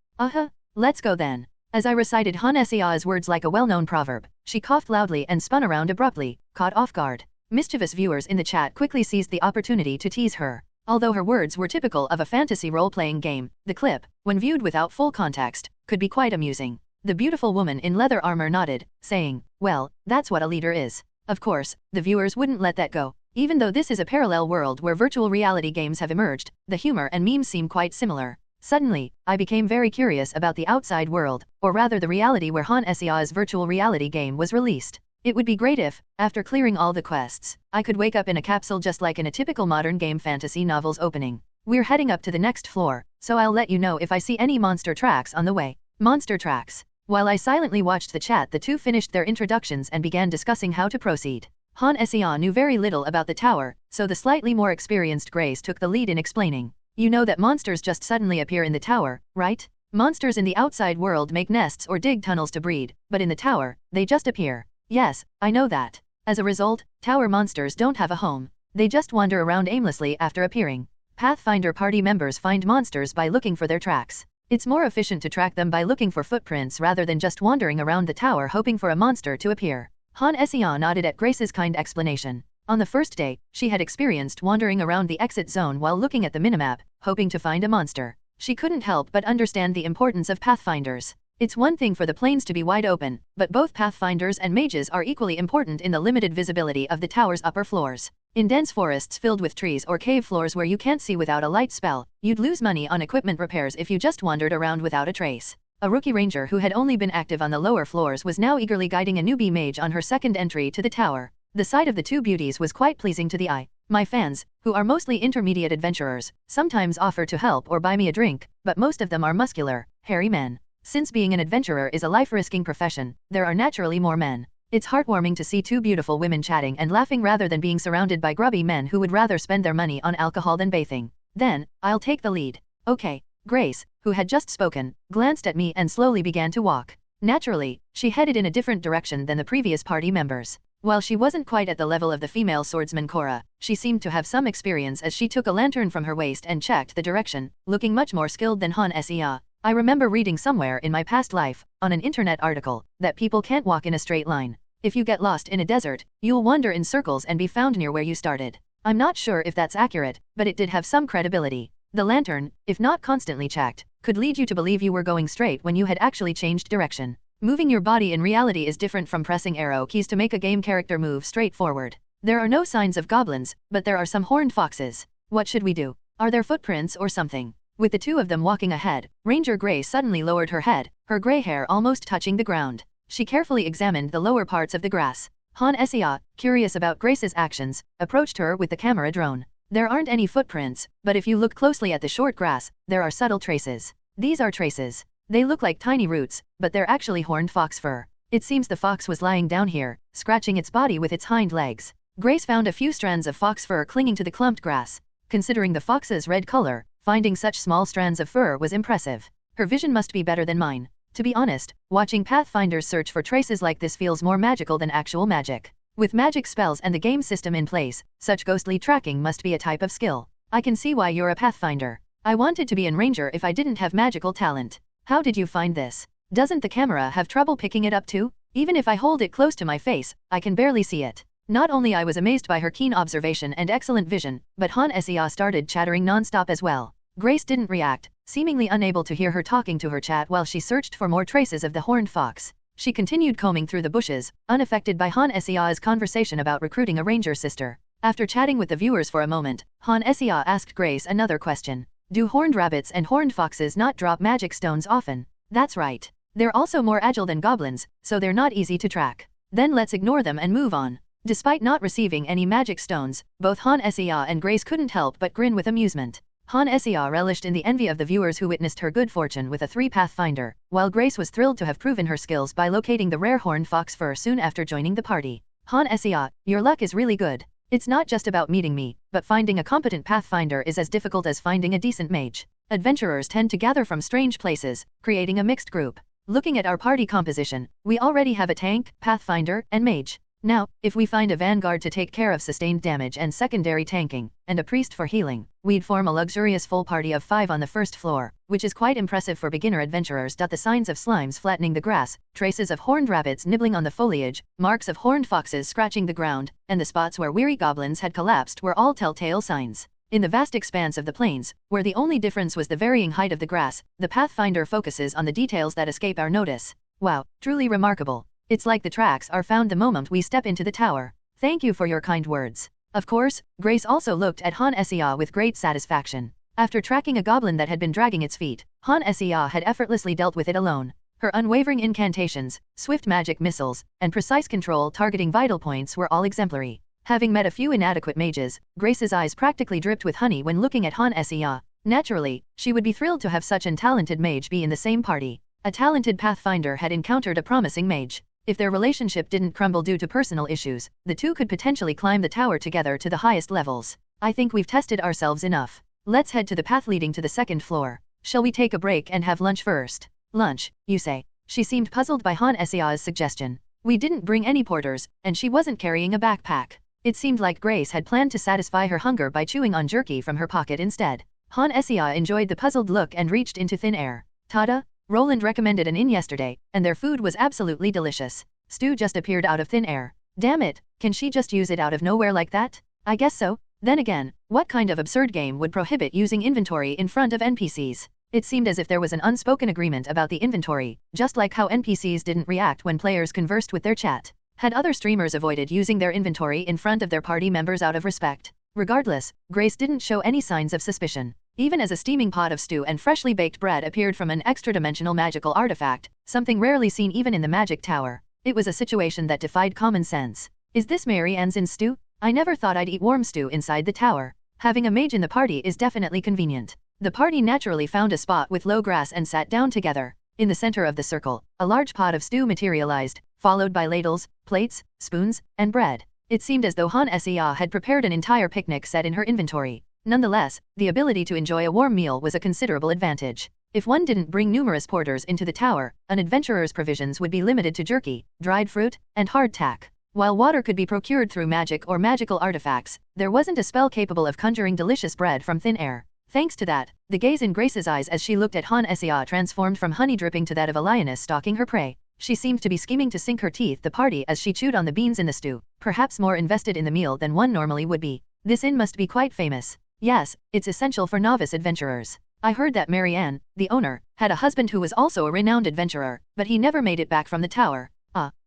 Let's go then. As I recited Han Sia's words like a well-known proverb, she coughed loudly and spun around abruptly, caught off guard. Mischievous viewers in the chat quickly seized the opportunity to tease her. Although her words were typical of a fantasy role-playing game, the clip, when viewed without full context, could be quite amusing. The beautiful woman in leather armor nodded, saying, "Well, that's what a leader is." Of course, the viewers wouldn't let that go. Even though this is a parallel world where virtual reality games have emerged, the humor and memes seem quite similar. Suddenly, I became very curious about the outside world, or rather the reality where Han Sia's virtual reality game was released. It would be great if, after clearing all the quests, I could wake up in a capsule just like in a typical modern game fantasy novel's opening. We're heading up to the next floor, so I'll let you know if I see any monster tracks on the way. Monster tracks. While I silently watched the chat, the two finished their introductions and began discussing how to proceed. Han Sia knew very little about the tower, so the slightly more experienced Grace took the lead in explaining. You know that monsters just suddenly appear in the tower, right? Monsters in the outside world make nests or dig tunnels to breed, but in the tower, they just appear. Yes, I know that. As a result, tower monsters don't have a home. They just wander around aimlessly after appearing. Pathfinder party members find monsters by looking for their tracks. It's more efficient to track them by looking for footprints rather than just wandering around the tower hoping for a monster to appear. Han Sia nodded at Grace's kind explanation. On the first day, she had experienced wandering around the exit zone while looking at the minimap, hoping to find a monster. She couldn't help but understand the importance of pathfinders. It's one thing for the plains to be wide open, but both pathfinders and mages are equally important in the limited visibility of the tower's upper floors. In dense forests filled with trees or cave floors where you can't see without a light spell, you'd lose money on equipment repairs if you just wandered around without a trace. A rookie ranger who had only been active on the lower floors was now eagerly guiding a newbie mage on her second entry to the tower. The sight of the two beauties was quite pleasing to the eye. My fans, who are mostly intermediate adventurers, sometimes offer to help or buy me a drink, but most of them are muscular, hairy men. Since being an adventurer is a life-risking profession, there are naturally more men. It's heartwarming to see two beautiful women chatting and laughing rather than being surrounded by grubby men who would rather spend their money on alcohol than bathing. Then, I'll take the lead. Okay. Grace, who had just spoken, glanced at me and slowly began to walk. Naturally, she headed in a different direction than the previous party members. While she wasn't quite at the level of the female swordsman Cora, she seemed to have some experience as she took a lantern from her waist and checked the direction, looking much more skilled than Han Sia. I remember reading somewhere in my past life, on an internet article, that people can't walk in a straight line. If you get lost in a desert, you'll wander in circles and be found near where you started. I'm not sure if that's accurate, but it did have some credibility. The lantern, if not constantly checked, could lead you to believe you were going straight when you had actually changed direction. Moving your body in reality is different from pressing arrow keys to make a game character move straight forward. There are no signs of goblins, but there are some horned foxes. What should we do? Are there footprints or something? With the two of them walking ahead, Ranger Grace suddenly lowered her head, her gray hair almost touching the ground. She carefully examined the lower parts of the grass. Han Sia, curious about Grace's actions, approached her with the camera drone. There aren't any footprints, but if you look closely at the short grass, there are subtle traces. These are traces. They look like tiny roots, but they're actually horned fox fur. It seems the fox was lying down here, scratching its body with its hind legs. Grace found a few strands of fox fur clinging to the clumped grass. Considering the fox's red color, finding such small strands of fur was impressive. Her vision must be better than mine. To be honest, watching Pathfinders search for traces like this feels more magical than actual magic. With magic spells and the game system in place, such ghostly tracking must be a type of skill. I can see why you're a Pathfinder. I wanted to be an ranger if I didn't have magical talent. How did you find this? Doesn't the camera have trouble picking it up too? Even if I hold it close to my face, I can barely see it. Not only I was amazed by her keen observation and excellent vision, but Han Sia started chattering non-stop as well. Grace didn't react, seemingly unable to hear her talking to her chat while she searched for more traces of the horned fox. She continued combing through the bushes, unaffected by Han Sea's conversation about recruiting a ranger sister. After chatting with the viewers for a moment, Han Sea asked Grace another question. Do horned rabbits and horned foxes not drop magic stones often? That's right. They're also more agile than goblins, so they're not easy to track. Then let's ignore them and move on. Despite not receiving any magic stones, both Han Sea and Grace couldn't help but grin with amusement. Han Sea relished in the envy of the viewers who witnessed her good fortune with a 3 pathfinder, while Grace was thrilled to have proven her skills by locating the rare horned fox fur soon after joining the party. Han Sea, your luck is really good. It's not just about meeting me, but finding a competent pathfinder is as difficult as finding a decent mage. Adventurers tend to gather from strange places, creating a mixed group. Looking at our party composition, we already have a tank, pathfinder, and mage. Now, if we find a vanguard to take care of sustained damage and secondary tanking, and a priest for healing, we'd form a luxurious full party of 5 on the first floor, which is quite impressive for beginner adventurers. The signs of slimes flattening the grass, traces of horned rabbits nibbling on the foliage, marks of horned foxes scratching the ground, and the spots where weary goblins had collapsed were all telltale signs. In the vast expanse of the plains, where the only difference was the varying height of the grass, the Pathfinder focuses on the details that escape our notice. Wow, truly remarkable. It's like the tracks are found the moment we step into the tower. Thank you for your kind words. Of course, Grace also looked at Han Sea with great satisfaction. After tracking a goblin that had been dragging its feet, Han Sea had effortlessly dealt with it alone. Her unwavering incantations, swift magic missiles, and precise control targeting vital points were all exemplary. Having met a few inadequate mages, Grace's eyes practically dripped with honey when looking at Han Sea. Naturally, she would be thrilled to have such an talented mage be in the same party. A talented pathfinder had encountered a promising mage. If their relationship didn't crumble due to personal issues, the two could potentially climb the tower together to the highest levels. I think we've tested ourselves enough. Let's head to the path leading to the second floor. Shall we take a break and have lunch first? Lunch, you say? She seemed puzzled by Han Sea's suggestion. We didn't bring any porters, and she wasn't carrying a backpack. It seemed like Grace had planned to satisfy her hunger by chewing on jerky from her pocket instead. Han Sea enjoyed the puzzled look and reached into thin air. Tada! Roland recommended an inn yesterday, and their food was absolutely delicious. Stew just appeared out of thin air. Damn it, can she just use it out of nowhere like that? I guess so. Then again, what kind of absurd game would prohibit using inventory in front of NPCs? It seemed as if there was an unspoken agreement about the inventory, just like how NPCs didn't react when players conversed with their chat. Had other streamers avoided using their inventory in front of their party members out of respect? Regardless, Grace didn't show any signs of suspicion. Even as a steaming pot of stew and freshly baked bread appeared from an extra-dimensional magical artifact, something rarely seen even in the magic tower, it was a situation that defied common sense. Is this Mary Ann's stew? I never thought I'd eat warm stew inside the tower. Having a mage in the party is definitely convenient. The party naturally found a spot with low grass and sat down together. In the center of the circle, a large pot of stew materialized, followed by ladles, plates, spoons, and bread. It seemed as though Han Sea had prepared an entire picnic set in her inventory. Nonetheless, the ability to enjoy a warm meal was a considerable advantage. If one didn't bring numerous porters into the tower, an adventurer's provisions would be limited to jerky, dried fruit, and hardtack. While water could be procured through magic or magical artifacts, there wasn't a spell capable of conjuring delicious bread from thin air. Thanks to that, the gaze in Grace's eyes as she looked at Han Sea transformed from honey dripping to that of a lioness stalking her prey. She seemed to be scheming to sink her teeth the party as she chewed on the beans in the stew, perhaps more invested in the meal than one normally would be. This inn must be quite famous. Yes, it's essential for novice adventurers. I heard that Mary Ann, the owner, had a husband who was also a renowned adventurer, but he never made it back from the tower.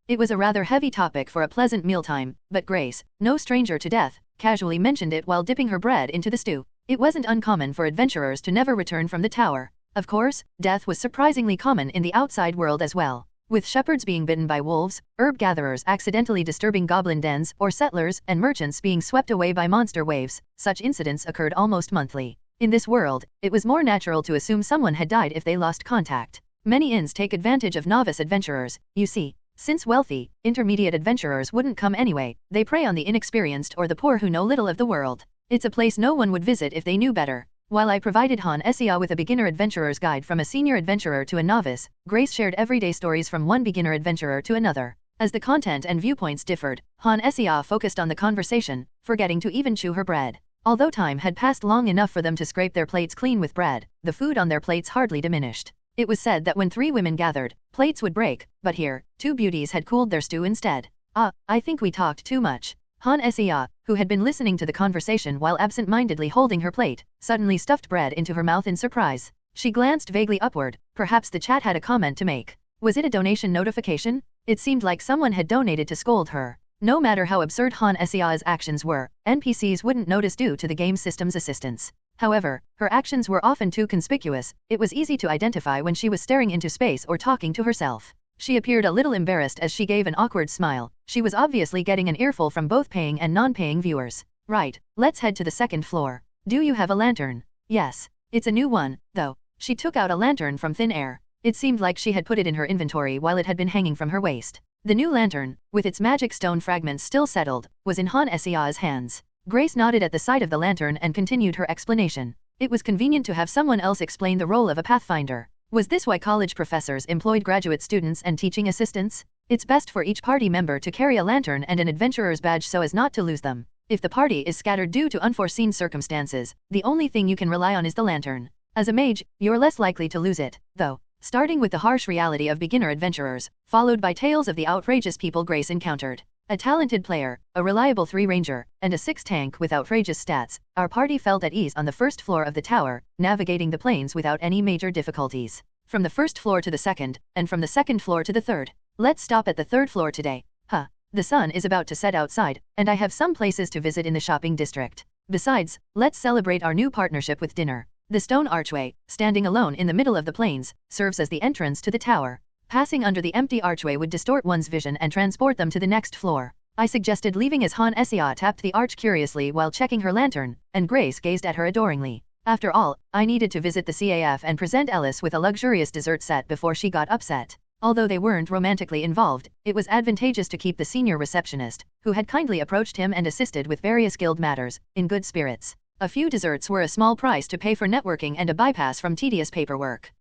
It was a rather heavy topic for a pleasant mealtime, but Grace, no stranger to death, casually mentioned it while dipping her bread into the stew. It wasn't uncommon for adventurers to never return from the tower. Of course, death was surprisingly common in the outside world as well. With shepherds being bitten by wolves, herb gatherers accidentally disturbing goblin dens, or settlers and merchants being swept away by monster waves, such incidents occurred almost monthly. In this world, it was more natural to assume someone had died if they lost contact. Many inns take advantage of novice adventurers, you see. Since wealthy, intermediate adventurers wouldn't come anyway, they prey on the inexperienced or the poor who know little of the world. It's a place no one would visit if they knew better. While I provided Han Sea with a beginner adventurer's guide from a senior adventurer to a novice, Grace shared everyday stories from one beginner adventurer to another. As the content and viewpoints differed, Han Sea focused on the conversation, forgetting to even chew her bread. Although time had passed long enough for them to scrape their plates clean with bread, the food on their plates hardly diminished. It was said that when 3 women gathered, plates would break, but here, 2 beauties had cooled their stew instead. I think we talked too much. Han Sea, who had been listening to the conversation while absent-mindedly holding her plate, suddenly stuffed bread into her mouth in surprise. She glanced vaguely upward, perhaps the chat had a comment to make. Was it a donation notification? It seemed like someone had donated to scold her. No matter how absurd Han Sea's actions were, NPCs wouldn't notice due to the game system's assistance. However, her actions were often too conspicuous. It was easy to identify when she was staring into space or talking to herself. She appeared a little embarrassed as she gave an awkward smile. She was obviously getting an earful from both paying and non-paying viewers. Right, let's head to the second floor. Do you have a lantern? Yes. It's a new one, though. She took out a lantern from thin air. It seemed like she had put it in her inventory while it had been hanging from her waist. The new lantern, with its magic stone fragments still settled, was in Han Sea's hands. Grace nodded at the sight of the lantern and continued her explanation. It was convenient to have someone else explain the role of a pathfinder. Was this why college professors employed graduate students and teaching assistants? It's best for each party member to carry a lantern and an adventurer's badge so as not to lose them. If the party is scattered due to unforeseen circumstances, the only thing you can rely on is the lantern. As a mage, you're less likely to lose it, though. Starting with the harsh reality of beginner adventurers, followed by tales of the outrageous people Grace encountered. A talented player, a reliable 3-ranger, and a 6-tank with outrageous stats, our party felt at ease on the first floor of the tower, navigating the plains without any major difficulties. From the first floor to the second, and from the second floor to the third. Let's stop at the third floor today. Huh. The sun is about to set outside, and I have some places to visit in the shopping district. Besides, let's celebrate our new partnership with dinner. The stone archway, standing alone in the middle of the plains, serves as the entrance to the tower. Passing under the empty archway would distort one's vision and transport them to the next floor. I suggested leaving as Han Sea tapped the arch curiously while checking her lantern, and Grace gazed at her adoringly. After all, I needed to visit the CAF and present Ellis with a luxurious dessert set before she got upset. Although they weren't romantically involved, it was advantageous to keep the senior receptionist, who had kindly approached him and assisted with various guild matters, in good spirits. A few desserts were a small price to pay for networking and a bypass from tedious paperwork.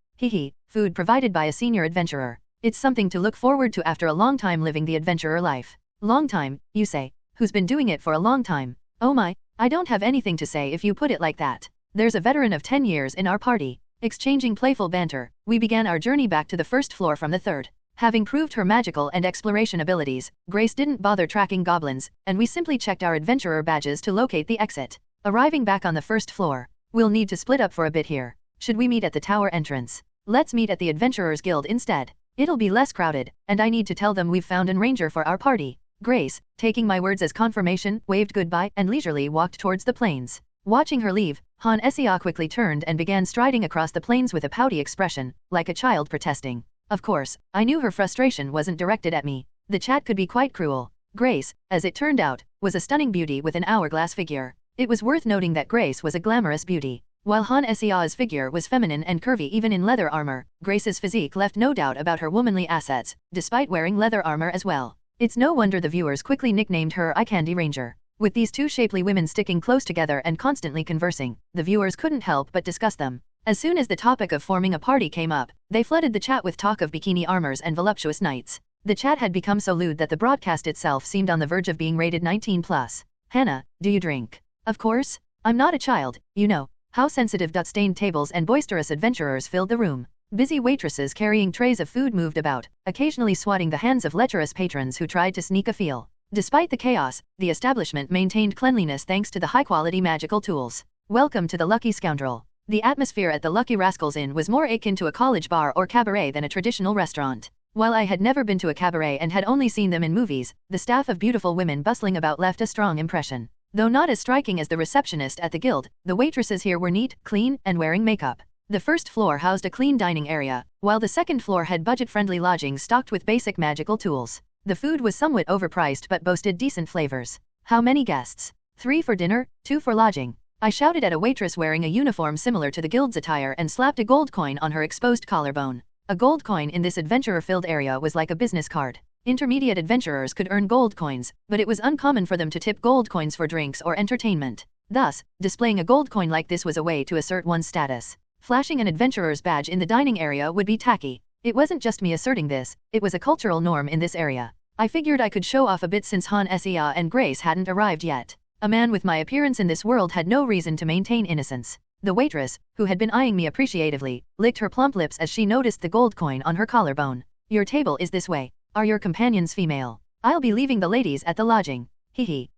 Food provided by a senior adventurer. It's something to look forward to after a long time living the adventurer life. Long time, you say? Who's been doing it for a long time? Oh my, I don't have anything to say if you put it like that. There's a veteran of 10 years in our party. Exchanging playful banter, we began our journey back to the first floor from the third. Having proved her magical and exploration abilities, Grace didn't bother tracking goblins, and we simply checked our adventurer badges to locate the exit. Arriving back on the first floor, we'll need to split up for a bit here. Should we meet at the tower entrance? Let's meet at the Adventurers Guild instead. It'll be less crowded, and I need to tell them we've found an ranger for our party. Grace, taking my words as confirmation, waved goodbye and leisurely walked towards the plains. Watching her leave, Han Sea quickly turned and began striding across the plains with a pouty expression, like a child protesting. Of course, I knew her frustration wasn't directed at me. The chat could be quite cruel. Grace, as it turned out, was a stunning beauty with an hourglass figure. It was worth noting that Grace was a glamorous beauty. While Han Sea's figure was feminine and curvy even in leather armor, Grace's physique left no doubt about her womanly assets, despite wearing leather armor as well. It's no wonder the viewers quickly nicknamed her Eye Candy Ranger. With these two shapely women sticking close together and constantly conversing, the viewers couldn't help but discuss them. As soon as the topic of forming a party came up, they flooded the chat with talk of bikini armors and voluptuous nights. The chat had become so lewd that the broadcast itself seemed on the verge of being rated 19+. Hannah, do you drink? Of course. I'm not a child, you know. How sensitive. Stained tables and boisterous adventurers filled the room. Busy waitresses carrying trays of food moved about, occasionally swatting the hands of lecherous patrons who tried to sneak a feel. Despite the chaos, the establishment maintained cleanliness thanks to the high-quality magical tools. Welcome to the Lucky Scoundrel. The atmosphere at the Lucky Rascals Inn was more akin to a college bar or cabaret than a traditional restaurant. While I had never been to a cabaret and had only seen them in movies, the staff of beautiful women bustling about left a strong impression. Though not as striking as the receptionist at the guild, the waitresses here were neat, clean, and wearing makeup. The first floor housed a clean dining area, while the second floor had budget-friendly lodgings stocked with basic magical tools. The food was somewhat overpriced but boasted decent flavors. How many guests? 3 for dinner, 2 for lodging. I shouted at a waitress wearing a uniform similar to the guild's attire and slapped a gold coin on her exposed collarbone. A gold coin in this adventurer-filled area was like a business card. Intermediate adventurers could earn gold coins, but it was uncommon for them to tip gold coins for drinks or entertainment. Thus, displaying a gold coin like this was a way to assert one's status. Flashing an adventurer's badge in the dining area would be tacky. It wasn't just me asserting this, it was a cultural norm in this area. I figured I could show off a bit since Han Sea and Grace hadn't arrived yet. A man with my appearance in this world had no reason to maintain innocence. The waitress, who had been eyeing me appreciatively, licked her plump lips as she noticed the gold coin on her collarbone. Your table is this way. Are your companions female? I'll be leaving the ladies at the lodging.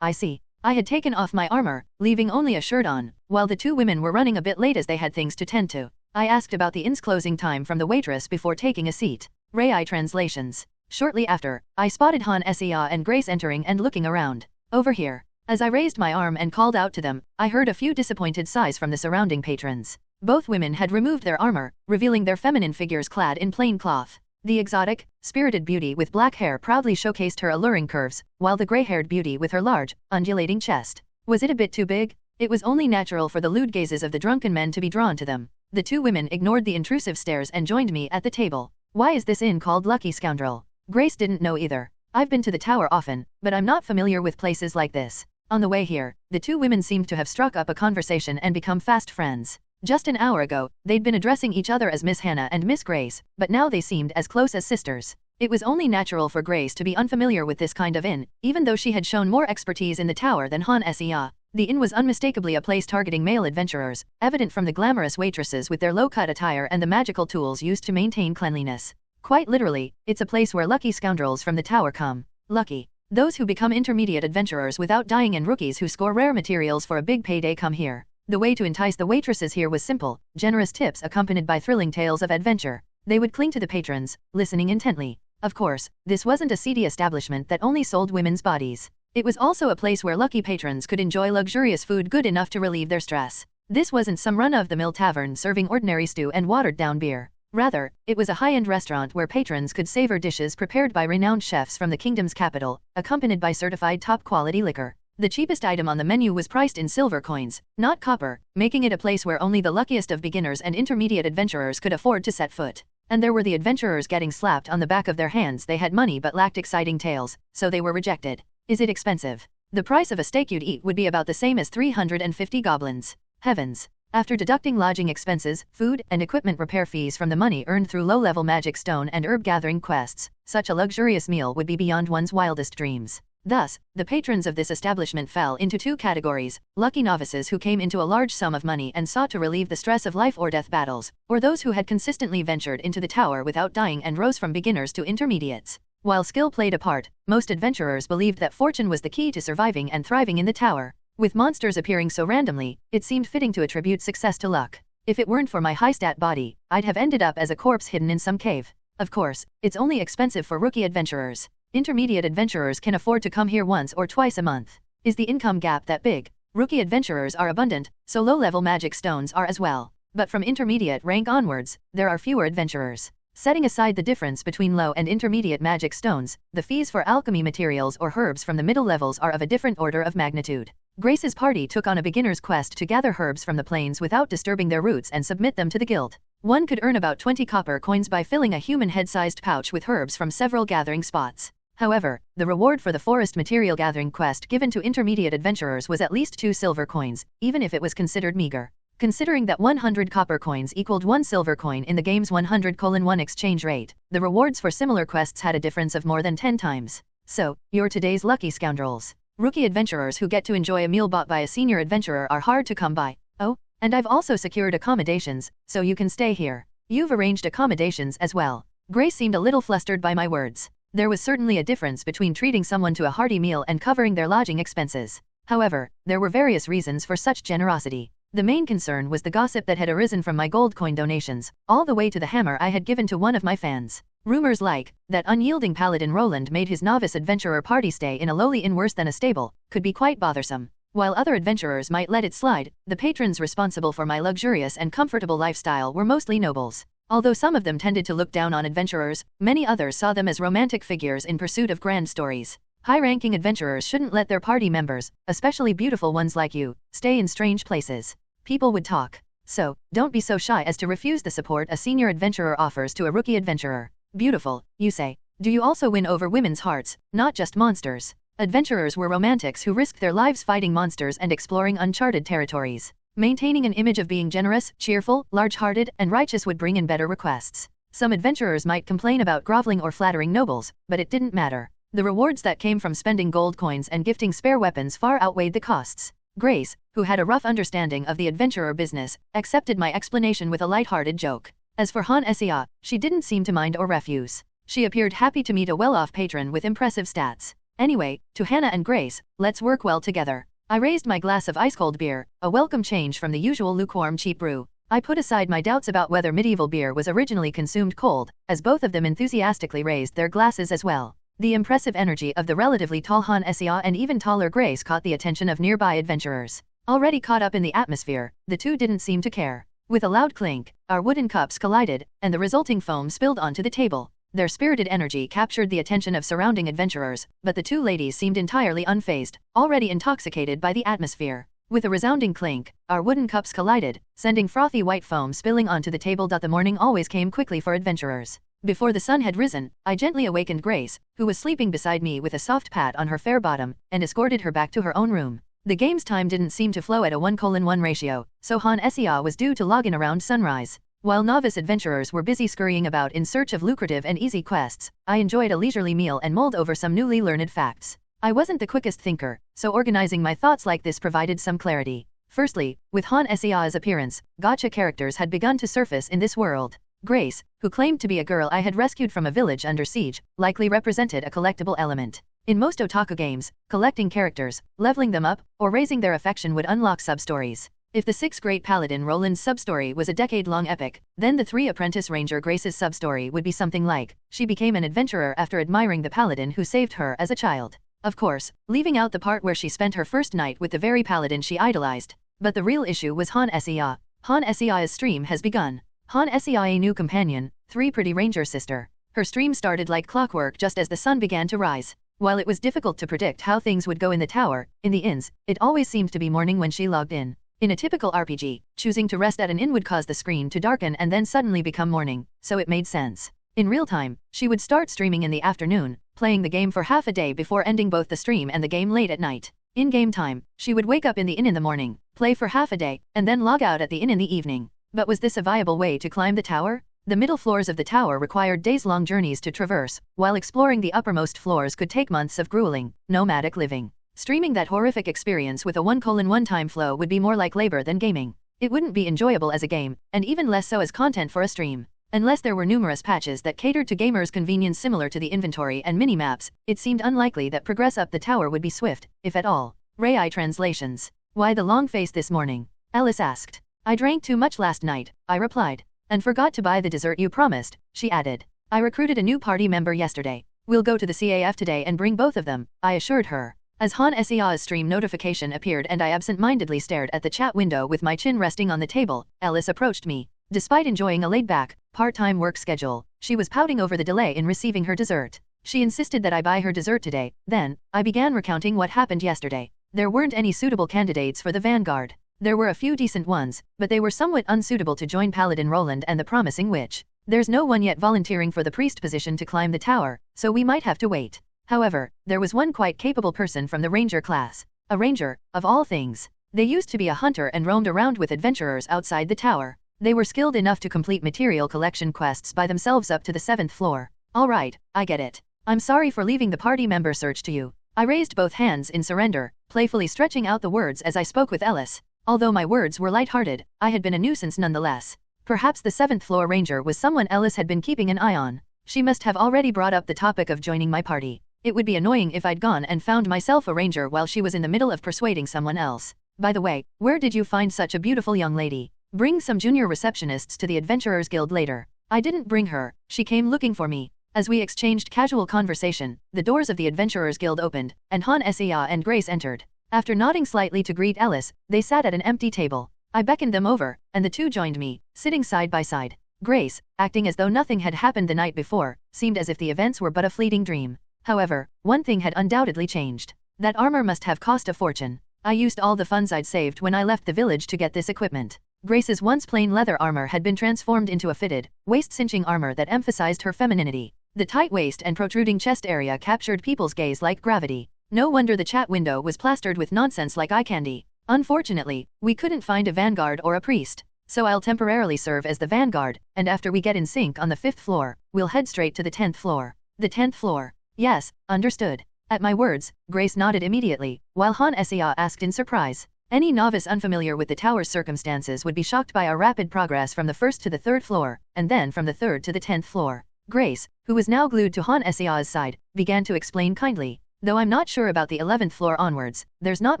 I see. I had taken off my armor, leaving only a shirt on, while the 2 women were running a bit late as they had things to tend to. I asked about the inn's closing time from the waitress before taking a seat. Rai translations. Shortly after, I spotted Han Sia and Grace entering and looking around. Over here. As I raised my arm and called out to them, I heard a few disappointed sighs from the surrounding patrons. Both women had removed their armor, revealing their feminine figures clad in plain cloth. The exotic, spirited beauty with black hair proudly showcased her alluring curves, while the gray-haired beauty with her large, undulating chest. Was it a bit too big? It was only natural for the lewd gazes of the drunken men to be drawn to them. The two women ignored the intrusive stares and joined me at the table. Why is this inn called Lucky Scoundrel? Grace didn't know either. I've been to the tower often, but I'm not familiar with places like this. On the way here, the two women seemed to have struck up a conversation and become fast friends. Just an hour ago, they'd been addressing each other as Miss Hannah and Miss Grace, but now they seemed as close as sisters. It was only natural for Grace to be unfamiliar with this kind of inn, even though she had shown more expertise in the tower than Han Sia. The inn was unmistakably a place targeting male adventurers, evident from the glamorous waitresses with their low-cut attire and the magical tools used to maintain cleanliness. Quite literally, it's a place where lucky scoundrels from the tower come. Lucky. Those who become intermediate adventurers without dying and rookies who score rare materials for a big payday come here. The way to entice the waitresses here was simple, generous tips accompanied by thrilling tales of adventure. They would cling to the patrons, listening intently. Of course, this wasn't a seedy establishment that only sold women's bodies. It was also a place where lucky patrons could enjoy luxurious food good enough to relieve their stress. This wasn't some run-of-the-mill tavern serving ordinary stew and watered-down beer. Rather, it was a high-end restaurant where patrons could savor dishes prepared by renowned chefs from the kingdom's capital, accompanied by certified top-quality liquor. The cheapest item on the menu was priced in silver coins, not copper, making it a place where only the luckiest of beginners and intermediate adventurers could afford to set foot. And there were the adventurers getting slapped on the back of their hands. They had money but lacked exciting tales, so they were rejected. Is it expensive? The price of a steak you'd eat would be about the same as 350 goblins. Heavens. After deducting lodging expenses, food, and equipment repair fees from the money earned through low-level magic stone and herb gathering quests, such a luxurious meal would be beyond one's wildest dreams. Thus, the patrons of this establishment fell into two categories: lucky novices who came into a large sum of money and sought to relieve the stress of life or death battles, or those who had consistently ventured into the tower without dying and rose from beginners to intermediates. While skill played a part, most adventurers believed that fortune was the key to surviving and thriving in the tower. With monsters appearing so randomly, it seemed fitting to attribute success to luck. If it weren't for my high-stat body, I'd have ended up as a corpse hidden in some cave. Of course, it's only expensive for rookie adventurers. Intermediate adventurers can afford to come here once or twice a month. Is the income gap that big? Rookie adventurers are abundant, so low-level magic stones are as well. But from intermediate rank onwards, there are fewer adventurers. Setting aside the difference between low and intermediate magic stones, the fees for alchemy materials or herbs from the middle levels are of a different order of magnitude. Grace's party took on a beginner's quest to gather herbs from the plains without disturbing their roots and submit them to the guild. One could earn about 20 copper coins by filling a human head-sized pouch with herbs from several gathering spots. However, the reward for the forest material gathering quest given to intermediate adventurers was at least 2 silver coins, even if it was considered meager. Considering that 100 copper coins equaled 1 silver coin in the game's 100:1 exchange rate, the rewards for similar quests had a difference of more than 10 times. So, you're today's lucky scoundrels. Rookie adventurers who get to enjoy a meal bought by a senior adventurer are hard to come by. Oh, and I've also secured accommodations, so you can stay here. You've arranged accommodations as well. Grace seemed a little flustered by my words. There was certainly a difference between treating someone to a hearty meal and covering their lodging expenses. However, there were various reasons for such generosity. The main concern was the gossip that had arisen from my gold coin donations, all the way to the hammer I had given to one of my fans. Rumors like, that unyielding paladin Roland made his novice adventurer party stay in a lowly inn worse than a stable, could be quite bothersome. While other adventurers might let it slide, the patrons responsible for my luxurious and comfortable lifestyle were mostly nobles. Although some of them tended to look down on adventurers, many others saw them as romantic figures in pursuit of grand stories. High-ranking adventurers shouldn't let their party members, especially beautiful ones like you, stay in strange places. People would talk. So, don't be so shy as to refuse the support a senior adventurer offers to a rookie adventurer. Beautiful, you say. Do you also win over women's hearts, not just monsters? Adventurers were romantics who risked their lives fighting monsters and exploring uncharted territories. Maintaining an image of being generous, cheerful, large-hearted, and righteous would bring in better requests. Some adventurers might complain about groveling or flattering nobles, but it didn't matter. The rewards that came from spending gold coins and gifting spare weapons far outweighed the costs. Grace, who had a rough understanding of the adventurer business, accepted my explanation with a light-hearted joke. As for Han Sia, she didn't seem to mind or refuse. She appeared happy to meet a well-off patron with impressive stats. Anyway, to Hannah and Grace, let's work well together. I raised my glass of ice-cold beer, a welcome change from the usual lukewarm cheap brew. I put aside my doubts about whether medieval beer was originally consumed cold, as both of them enthusiastically raised their glasses as well. The impressive energy of the relatively tall Han Xia and even taller Grace caught the attention of nearby adventurers. Already caught up in the atmosphere, the two didn't seem to care. With a loud clink, our wooden cups collided, and the resulting foam spilled onto the table. Their spirited energy captured the attention of surrounding adventurers, but the two ladies seemed entirely unfazed, already intoxicated by the atmosphere. With a resounding clink, our wooden cups collided, sending frothy white foam spilling onto the table. The morning always came quickly for adventurers. Before the sun had risen, I gently awakened Grace, who was sleeping beside me, with a soft pat on her fair bottom, and escorted her back to her own room. The game's time didn't seem to flow at a 1:1 ratio, so Han Xia was due to log in around sunrise. While novice adventurers were busy scurrying about in search of lucrative and easy quests, I enjoyed a leisurely meal and mulled over some newly learned facts. I wasn't the quickest thinker, so organizing my thoughts like this provided some clarity. Firstly, with Han Xia's appearance, gacha characters had begun to surface in this world. Grace, who claimed to be a girl I had rescued from a village under siege, likely represented a collectible element. In most otaku games, collecting characters, leveling them up, or raising their affection would unlock sub-stories. If the Sixth Great Paladin Roland's sub-story was a decade-long epic, then the Three Apprentice Ranger Grace's sub-story would be something like, she became an adventurer after admiring the paladin who saved her as a child. Of course, leaving out the part where she spent her first night with the very paladin she idolized. But the real issue was Han Xia. Han Xia's stream has begun. Han Xia, a new companion, 3 pretty ranger sister. Her stream started like clockwork just as the sun began to rise. While it was difficult to predict how things would go in the tower, in the inns, it always seemed to be morning when she logged in. In a typical RPG, choosing to rest at an inn would cause the screen to darken and then suddenly become morning, so it made sense. In real time, she would start streaming in the afternoon, playing the game for half a day before ending both the stream and the game late at night. In game time, she would wake up in the inn in the morning, play for half a day, and then log out at the inn in the evening. But was this a viable way to climb the tower? The middle floors of the tower required days-long journeys to traverse, while exploring the uppermost floors could take months of grueling, nomadic living. Streaming that horrific experience with a 1:1 time flow would be more like labor than gaming. It wouldn't be enjoyable as a game, and even less so as content for a stream. Unless there were numerous patches that catered to gamers' convenience similar to the inventory and mini-maps, it seemed unlikely that progress up the tower would be swift, if at all. Rai translations. Why the long face this morning? Alice asked. I drank too much last night, I replied. And forgot to buy the dessert you promised, she added. I recruited a new party member yesterday. We'll go to the CAF today and bring both of them, I assured her. As Han Xia's stream notification appeared and I absent-mindedly stared at the chat window with my chin resting on the table, Alice approached me. Despite enjoying a laid-back, part-time work schedule, she was pouting over the delay in receiving her dessert. She insisted that I buy her dessert today. Then, I began recounting what happened yesterday. There weren't any suitable candidates for the vanguard. There were a few decent ones, but they were somewhat unsuitable to join Paladin Roland and the promising witch. There's no one yet volunteering for the priest position to climb the tower, so we might have to wait. However, there was one quite capable person from the ranger class. A ranger, of all things. They used to be a hunter and roamed around with adventurers outside the tower. They were skilled enough to complete material collection quests by themselves up to the 7th floor. All right, I get it. I'm sorry for leaving the party member search to you. I raised both hands in surrender, playfully stretching out the words as I spoke with Ellis. Although my words were light-hearted, I had been a nuisance nonetheless. Perhaps the 7th floor ranger was someone Ellis had been keeping an eye on. She must have already brought up the topic of joining my party. It would be annoying if I'd gone and found myself a ranger while she was in the middle of persuading someone else. By the way, where did you find such a beautiful young lady? Bring some junior receptionists to the Adventurers Guild later. I didn't bring her, she came looking for me. As we exchanged casual conversation, the doors of the Adventurers Guild opened, and Han Xia and Grace entered. After nodding slightly to greet Ellis, they sat at an empty table. I beckoned them over, and the two joined me, sitting side by side. Grace, acting as though nothing had happened the night before, seemed as if the events were but a fleeting dream. However, one thing had undoubtedly changed. That armor must have cost a fortune. I used all the funds I'd saved when I left the village to get this equipment. Grace's once plain leather armor had been transformed into a fitted, waist-cinching armor that emphasized her femininity. The tight waist and protruding chest area captured people's gaze like gravity. No wonder the chat window was plastered with nonsense like eye candy. Unfortunately, we couldn't find a vanguard or a priest. So I'll temporarily serve as the vanguard, and after we get in sync on the 5th floor, we'll head straight to the 10th floor. The 10th floor. Yes, understood. At my words, Grace nodded immediately, while Han Xia asked in surprise. Any novice unfamiliar with the tower's circumstances would be shocked by our rapid progress from the 1st to the 3rd floor, and then from the 3rd to the 10th floor. Grace, who was now glued to Han Xia's side, began to explain kindly. Though I'm not sure about the 11th floor onwards, there's not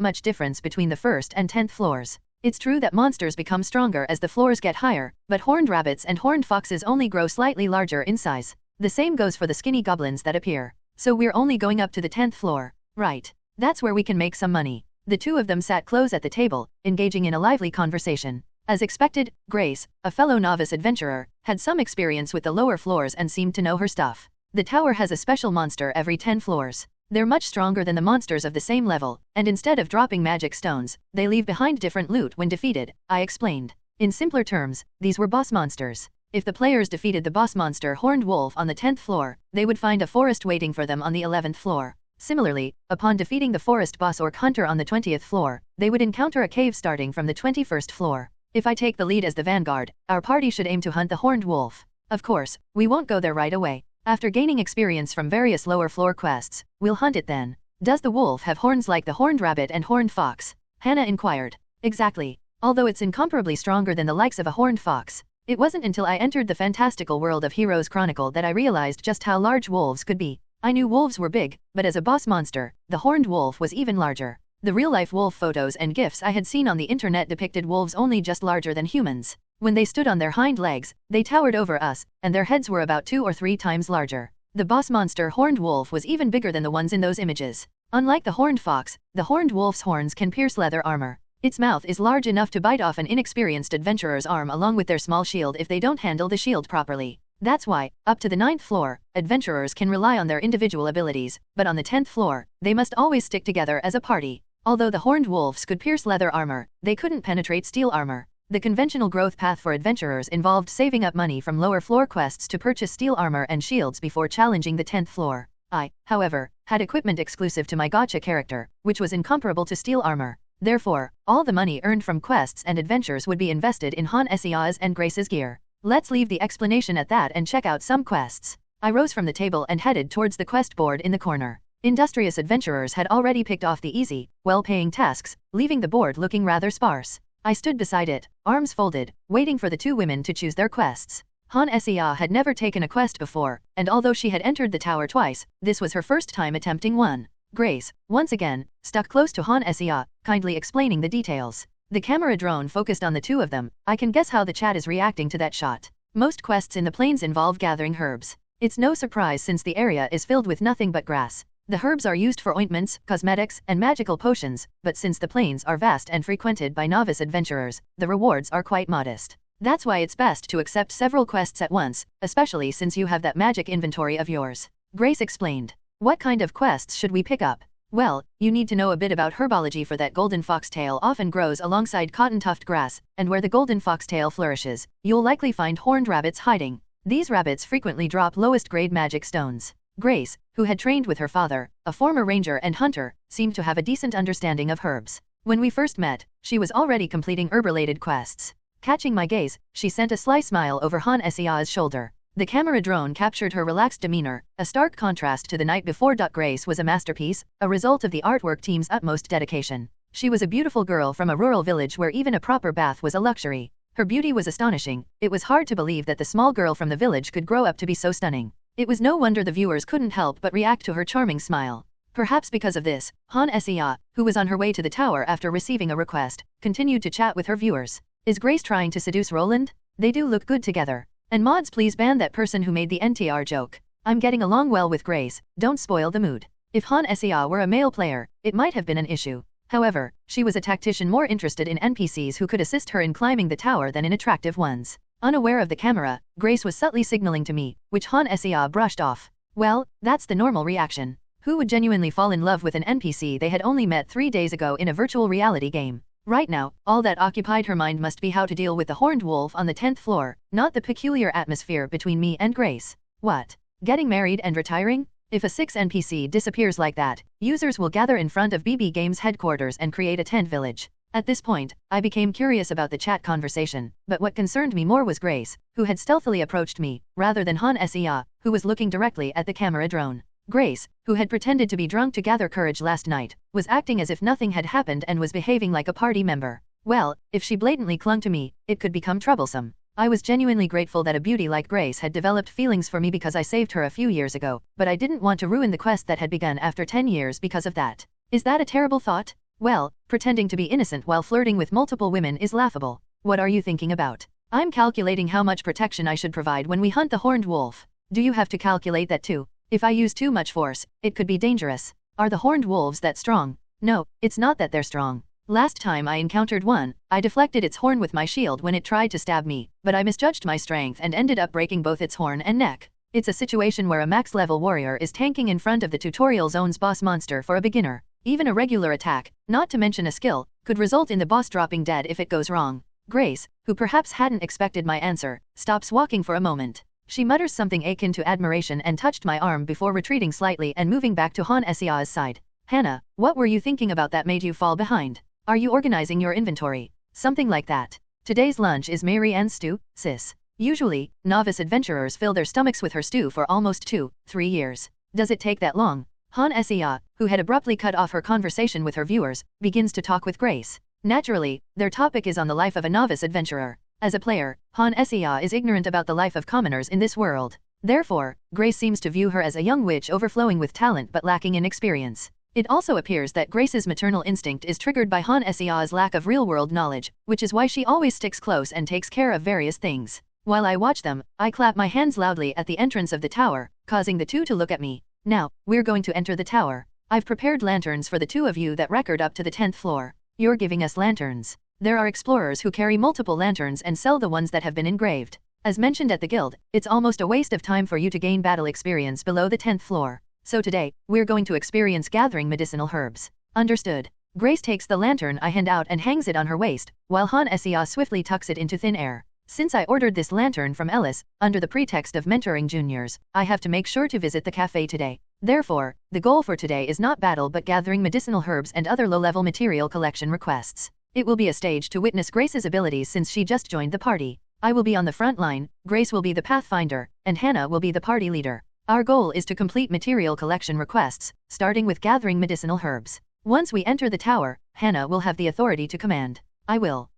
much difference between the 1st and 10th floors. It's true that monsters become stronger as the floors get higher, but horned rabbits and horned foxes only grow slightly larger in size. The same goes for the skinny goblins that appear. So we're only going up to the 10th floor. Right. That's where we can make some money. The two of them sat close at the table, engaging in a lively conversation. As expected, Grace, a fellow novice adventurer, had some experience with the lower floors and seemed to know her stuff. The tower has a special monster every 10 floors. They're much stronger than the monsters of the same level, and instead of dropping magic stones, they leave behind different loot when defeated, I explained. In simpler terms, these were boss monsters. If the players defeated the boss monster Horned Wolf on the 10th floor, they would find a forest waiting for them on the 11th floor. Similarly, upon defeating the forest boss Orc Hunter on the 20th floor, they would encounter a cave starting from the 21st floor. If I take the lead as the vanguard, our party should aim to hunt the Horned Wolf. Of course, we won't go there right away. After gaining experience from various lower floor quests, we'll hunt it then. Does the wolf have horns like the horned rabbit and horned fox? Hannah inquired. Exactly. Although it's incomparably stronger than the likes of a horned fox. It wasn't until I entered the fantastical world of Heroes Chronicle that I realized just how large wolves could be. I knew wolves were big, but as a boss monster, the horned wolf was even larger. The real-life wolf photos and GIFs I had seen on the internet depicted wolves only just larger than humans. When they stood on their hind legs, they towered over us, and their heads were about 2 or 3 times larger. The boss monster Horned Wolf was even bigger than the ones in those images. Unlike the horned fox, the horned wolf's horns can pierce leather armor. Its mouth is large enough to bite off an inexperienced adventurer's arm along with their small shield if they don't handle the shield properly. That's why, up to the 9th floor, adventurers can rely on their individual abilities, but on the 10th floor, they must always stick together as a party. Although the horned wolves could pierce leather armor, they couldn't penetrate steel armor. The conventional growth path for adventurers involved saving up money from lower floor quests to purchase steel armor and shields before challenging the 10th floor. I, however, had equipment exclusive to my gacha character, which was incomparable to steel armor. Therefore, all the money earned from quests and adventures would be invested in Han Esia's and Grace's gear. Let's leave the explanation at that and check out some quests. I rose from the table and headed towards the quest board in the corner. Industrious adventurers had already picked off the easy, well-paying tasks, leaving the board looking rather sparse. I stood beside it, arms folded, waiting for the two women to choose their quests. Han Esia had never taken a quest before, and although she had entered the tower twice, this was her first time attempting one. Grace, once again, stuck close to Han Esia, kindly explaining the details. The camera drone focused on the two of them. I can guess how the chat is reacting to that shot. Most quests in the plains involve gathering herbs. It's no surprise since the area is filled with nothing but grass. The herbs are used for ointments, cosmetics, and magical potions, but since the plains are vast and frequented by novice adventurers, the rewards are quite modest. That's why it's best to accept several quests at once, especially since you have that magic inventory of yours. Grace explained. What kind of quests should we pick up? Well, you need to know a bit about herbology for that golden foxtail often grows alongside cotton tuft grass, and where the golden foxtail flourishes, you'll likely find horned rabbits hiding. These rabbits frequently drop lowest grade magic stones. Grace, who had trained with her father, a former ranger and hunter, seemed to have a decent understanding of herbs. When we first met, she was already completing herb-related quests. Catching my gaze, she sent a sly smile over Han Esia's shoulder. The camera drone captured her relaxed demeanor, a stark contrast to the night before. Grace was a masterpiece, a result of the artwork team's utmost dedication. She was a beautiful girl from a rural village where even a proper bath was a luxury. Her beauty was astonishing. It was hard to believe that the small girl from the village could grow up to be so stunning. It was no wonder the viewers couldn't help but react to her charming smile. Perhaps because of this, Han Esia, who was on her way to the tower after receiving a request, continued to chat with her viewers. Is Grace trying to seduce Roland? They do look good together. And mods, please ban that person who made the NTR joke. I'm getting along well with Grace, don't spoil the mood. If Han Esia were a male player, it might have been an issue. However, she was a tactician more interested in NPCs who could assist her in climbing the tower than in attractive ones. Unaware of the camera, Grace was subtly signaling to me, which Han Esia brushed off. Well, that's the normal reaction. Who would genuinely fall in love with an NPC they had only met 3 days ago in a virtual reality game? Right now, all that occupied her mind must be how to deal with the horned wolf on the 10th floor, not the peculiar atmosphere between me and Grace. What? Getting married and retiring? If a 6 NPC disappears like that, users will gather in front of BB Games headquarters and create a tent village. At this point, I became curious about the chat conversation, but what concerned me more was Grace, who had stealthily approached me, rather than Han Esia, who was looking directly at the camera drone. Grace, who had pretended to be drunk to gather courage last night, was acting as if nothing had happened and was behaving like a party member. Well, if she blatantly clung to me, it could become troublesome. I was genuinely grateful that a beauty like Grace had developed feelings for me because I saved her a few years ago, but I didn't want to ruin the quest that had begun after 10 years because of that. Is that a terrible thought? Well, pretending to be innocent while flirting with multiple women is laughable. What are you thinking about? I'm calculating how much protection I should provide when we hunt the horned wolf. Do you have to calculate that too? If I use too much force, it could be dangerous. Are the horned wolves that strong? No, it's not that they're strong. Last time I encountered one, I deflected its horn with my shield when it tried to stab me, but I misjudged my strength and ended up breaking both its horn and neck. It's a situation where a max-level warrior is tanking in front of the tutorial zone's boss monster for a beginner. Even a regular attack, not to mention a skill, could result in the boss dropping dead if it goes wrong. Grace, who perhaps hadn't expected my answer, stops walking for a moment. She mutters something akin to admiration and touched my arm before retreating slightly and moving back to Han Sea's side. Hannah, what were you thinking about that made you fall behind? Are you organizing your inventory? Something like that. Today's lunch is Mary Ann's stew, sis. Usually, novice adventurers fill their stomachs with her stew for almost 2-3 years. Does it take that long? Han Sea, who had abruptly cut off her conversation with her viewers, begins to talk with Grace. Naturally, their topic is on the life of a novice adventurer. As a player, Han Sea is ignorant about the life of commoners in this world. Therefore, Grace seems to view her as a young witch overflowing with talent but lacking in experience. It also appears that Grace's maternal instinct is triggered by Han Sea's lack of real-world knowledge, which is why she always sticks close and takes care of various things. While I watch them, I clap my hands loudly at the entrance of the tower, causing the two to look at me. Now, we're going to enter the tower. I've prepared lanterns for the two of you that record up to the 10th floor. You're giving us lanterns. There are explorers who carry multiple lanterns and sell the ones that have been engraved. As mentioned at the guild, it's almost a waste of time for you to gain battle experience below the 10th floor. So today, we're going to experience gathering medicinal herbs. Understood. Grace takes the lantern I hand out and hangs it on her waist, while Han Sea swiftly tucks it into thin air. Since I ordered this lantern from Ellis, under the pretext of mentoring juniors, I have to make sure to visit the cafe today. Therefore, the goal for today is not battle but gathering medicinal herbs and other low-level material collection requests. It will be a stage to witness Grace's abilities since she just joined the party. I will be on the front line, Grace will be the pathfinder, and Hannah will be the party leader. Our goal is to complete material collection requests, starting with gathering medicinal herbs. Once we enter the tower, Hannah will have the authority to command. I will.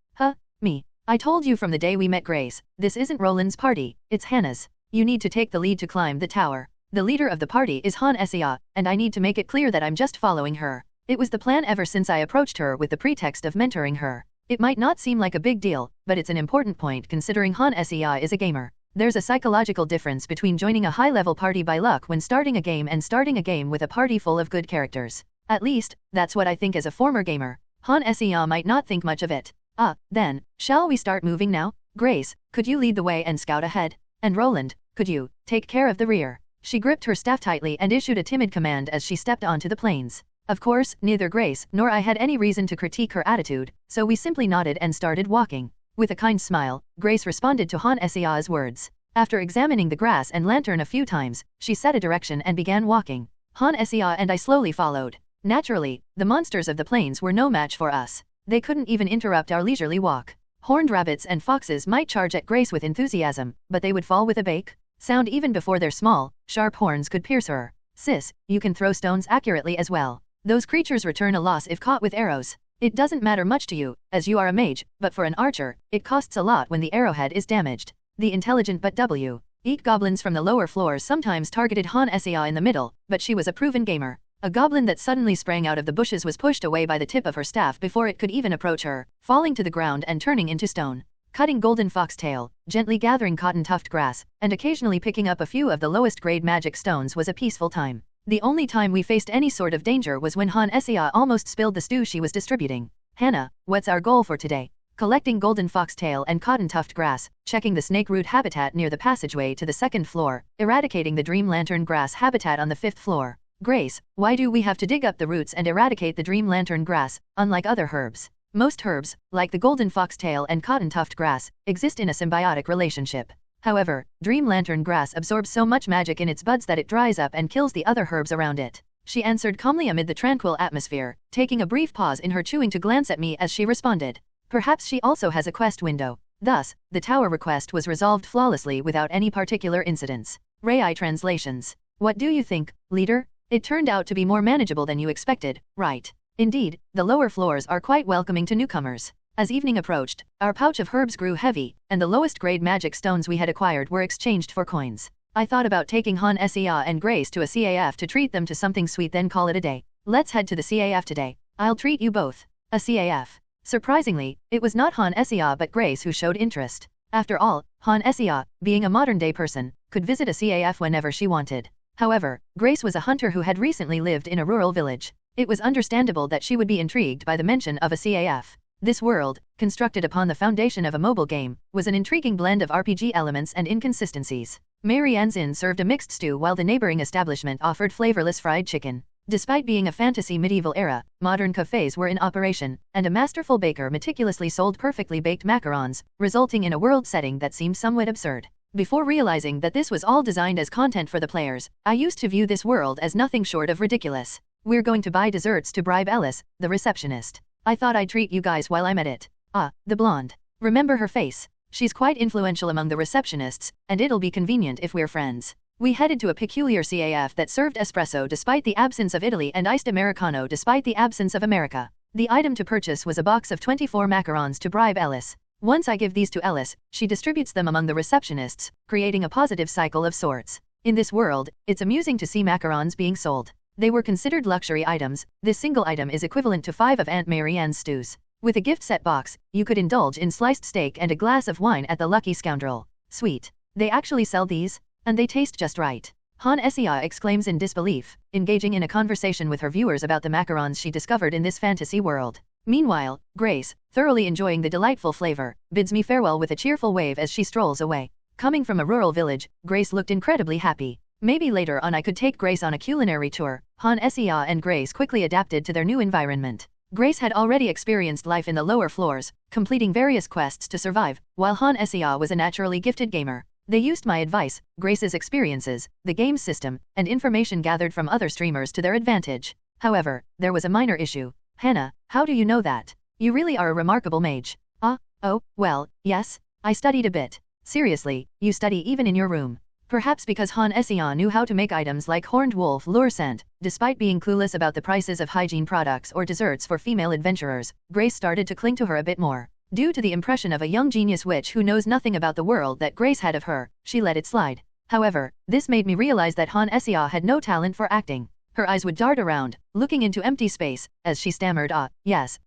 Me. I told you from the day we met Grace, this isn't Roland's party, it's Hannah's. You need to take the lead to climb the tower. The leader of the party is Han Sea, and I need to make it clear that I'm just following her. It was the plan ever since I approached her with the pretext of mentoring her. It might not seem like a big deal, but it's an important point considering Han Sea is a gamer. There's a psychological difference between joining a high-level party by luck when starting a game and starting a game with a party full of good characters. At least, that's what I think as a former gamer. Han Sea might not think much of it. Then, shall we start moving now? Grace, could you lead the way and scout ahead? And Roland, could you take care of the rear? She gripped her staff tightly and issued a timid command as she stepped onto the plains. Of course, neither Grace nor I had any reason to critique her attitude, so we simply nodded and started walking. With a kind smile, Grace responded to Han Sea's words. After examining the grass and lantern a few times, she set a direction and began walking. Han Sea and I slowly followed. Naturally, the monsters of the plains were no match for us. They couldn't even interrupt our leisurely walk. Horned rabbits and foxes might charge at Grace with enthusiasm, but they would fall with a bake. Sound even before their small, sharp horns could pierce her. Sis, you can throw stones accurately as well. Those creatures return a loss if caught with arrows. It doesn't matter much to you, as you are a mage, but for an archer, it costs a lot when the arrowhead is damaged. The intelligent but weak goblins from the lower floors sometimes targeted Han Sea in the middle, but she was a proven gamer. A goblin that suddenly sprang out of the bushes was pushed away by the tip of her staff before it could even approach her, falling to the ground and turning into stone. Cutting golden foxtail, gently gathering cotton tuft grass, and occasionally picking up a few of the lowest grade magic stones was a peaceful time. The only time we faced any sort of danger was when Han Sea almost spilled the stew she was distributing. Hannah, what's our goal for today? Collecting golden foxtail and cotton tuft grass, checking the snake root habitat near the passageway to the 2nd floor, eradicating the dream lantern grass habitat on the 5th floor. Grace, why do we have to dig up the roots and eradicate the dream lantern grass, unlike other herbs? Most herbs, like the golden foxtail and cotton tuft grass, exist in a symbiotic relationship. However, dream lantern grass absorbs so much magic in its buds that it dries up and kills the other herbs around it. She answered calmly amid the tranquil atmosphere, taking a brief pause in her chewing to glance at me as she responded. Perhaps she also has a quest window. Thus, the tower request was resolved flawlessly without any particular incidents. Rai translations. What do you think, leader? It turned out to be more manageable than you expected, right? Indeed, the lower floors are quite welcoming to newcomers. As evening approached, our pouch of herbs grew heavy, and the lowest grade magic stones we had acquired were exchanged for coins. I thought about taking Han Sea and Grace to a CAF to treat them to something sweet then call it a day. Let's head to the CAF today. I'll treat you both. A CAF. Surprisingly, it was not Han Sia but Grace who showed interest. After all, Han Sia, being a modern-day person, could visit a CAF whenever she wanted. However, Grace was a hunter who had recently lived in a rural village. It was understandable that she would be intrigued by the mention of a CAF. This world, constructed upon the foundation of a mobile game, was an intriguing blend of RPG elements and inconsistencies. Mary Ann's Inn served a mixed stew while the neighboring establishment offered flavorless fried chicken. Despite being a fantasy medieval era, modern cafes were in operation, and a masterful baker meticulously sold perfectly baked macarons, resulting in a world setting that seemed somewhat absurd. Before realizing that this was all designed as content for the players, I used to view this world as nothing short of ridiculous. We're going to buy desserts to bribe Ellis, the receptionist. I thought I'd treat you guys while I'm at it. Ah, the blonde. Remember her face? She's quite influential among the receptionists, and it'll be convenient if we're friends. We headed to a peculiar CAF that served espresso despite the absence of Italy and iced Americano despite the absence of America. The item to purchase was a box of 24 macarons to bribe Ellis. Once I give these to Ellis, she distributes them among the receptionists, creating a positive cycle of sorts. In this world, it's amusing to see macarons being sold. They were considered luxury items. This single item is equivalent to 5 of Aunt Mary Ann's stews. With a gift set box, you could indulge in sliced steak and a glass of wine at the Lucky Scoundrel. Sweet. They actually sell these? And they taste just right. Han Sia exclaims in disbelief, engaging in a conversation with her viewers about the macarons she discovered in this fantasy world. Meanwhile, Grace, thoroughly enjoying the delightful flavor, bids me farewell with a cheerful wave as she strolls away. Coming from a rural village, Grace looked incredibly happy. Maybe later on I could take Grace on a culinary tour. Han Sia and Grace quickly adapted to their new environment. Grace had already experienced life in the lower floors, completing various quests to survive, while Han Sia was a naturally gifted gamer. They used my advice, Grace's experiences, the game's system, and information gathered from other streamers to their advantage. However, there was a minor issue. Hannah, how do you know that? You really are a remarkable mage. Oh, well, yes, I studied a bit. Seriously, you study even in your room. Perhaps because Han Sia knew how to make items like Horned Wolf lure scent. Despite being clueless about the prices of hygiene products or desserts for female adventurers, Grace started to cling to her a bit more. Due to the impression of a young genius witch who knows nothing about the world that Grace had of her, she let it slide. However, this made me realize that Han Sia had no talent for acting. Her eyes would dart around, looking into empty space, as she stammered yes,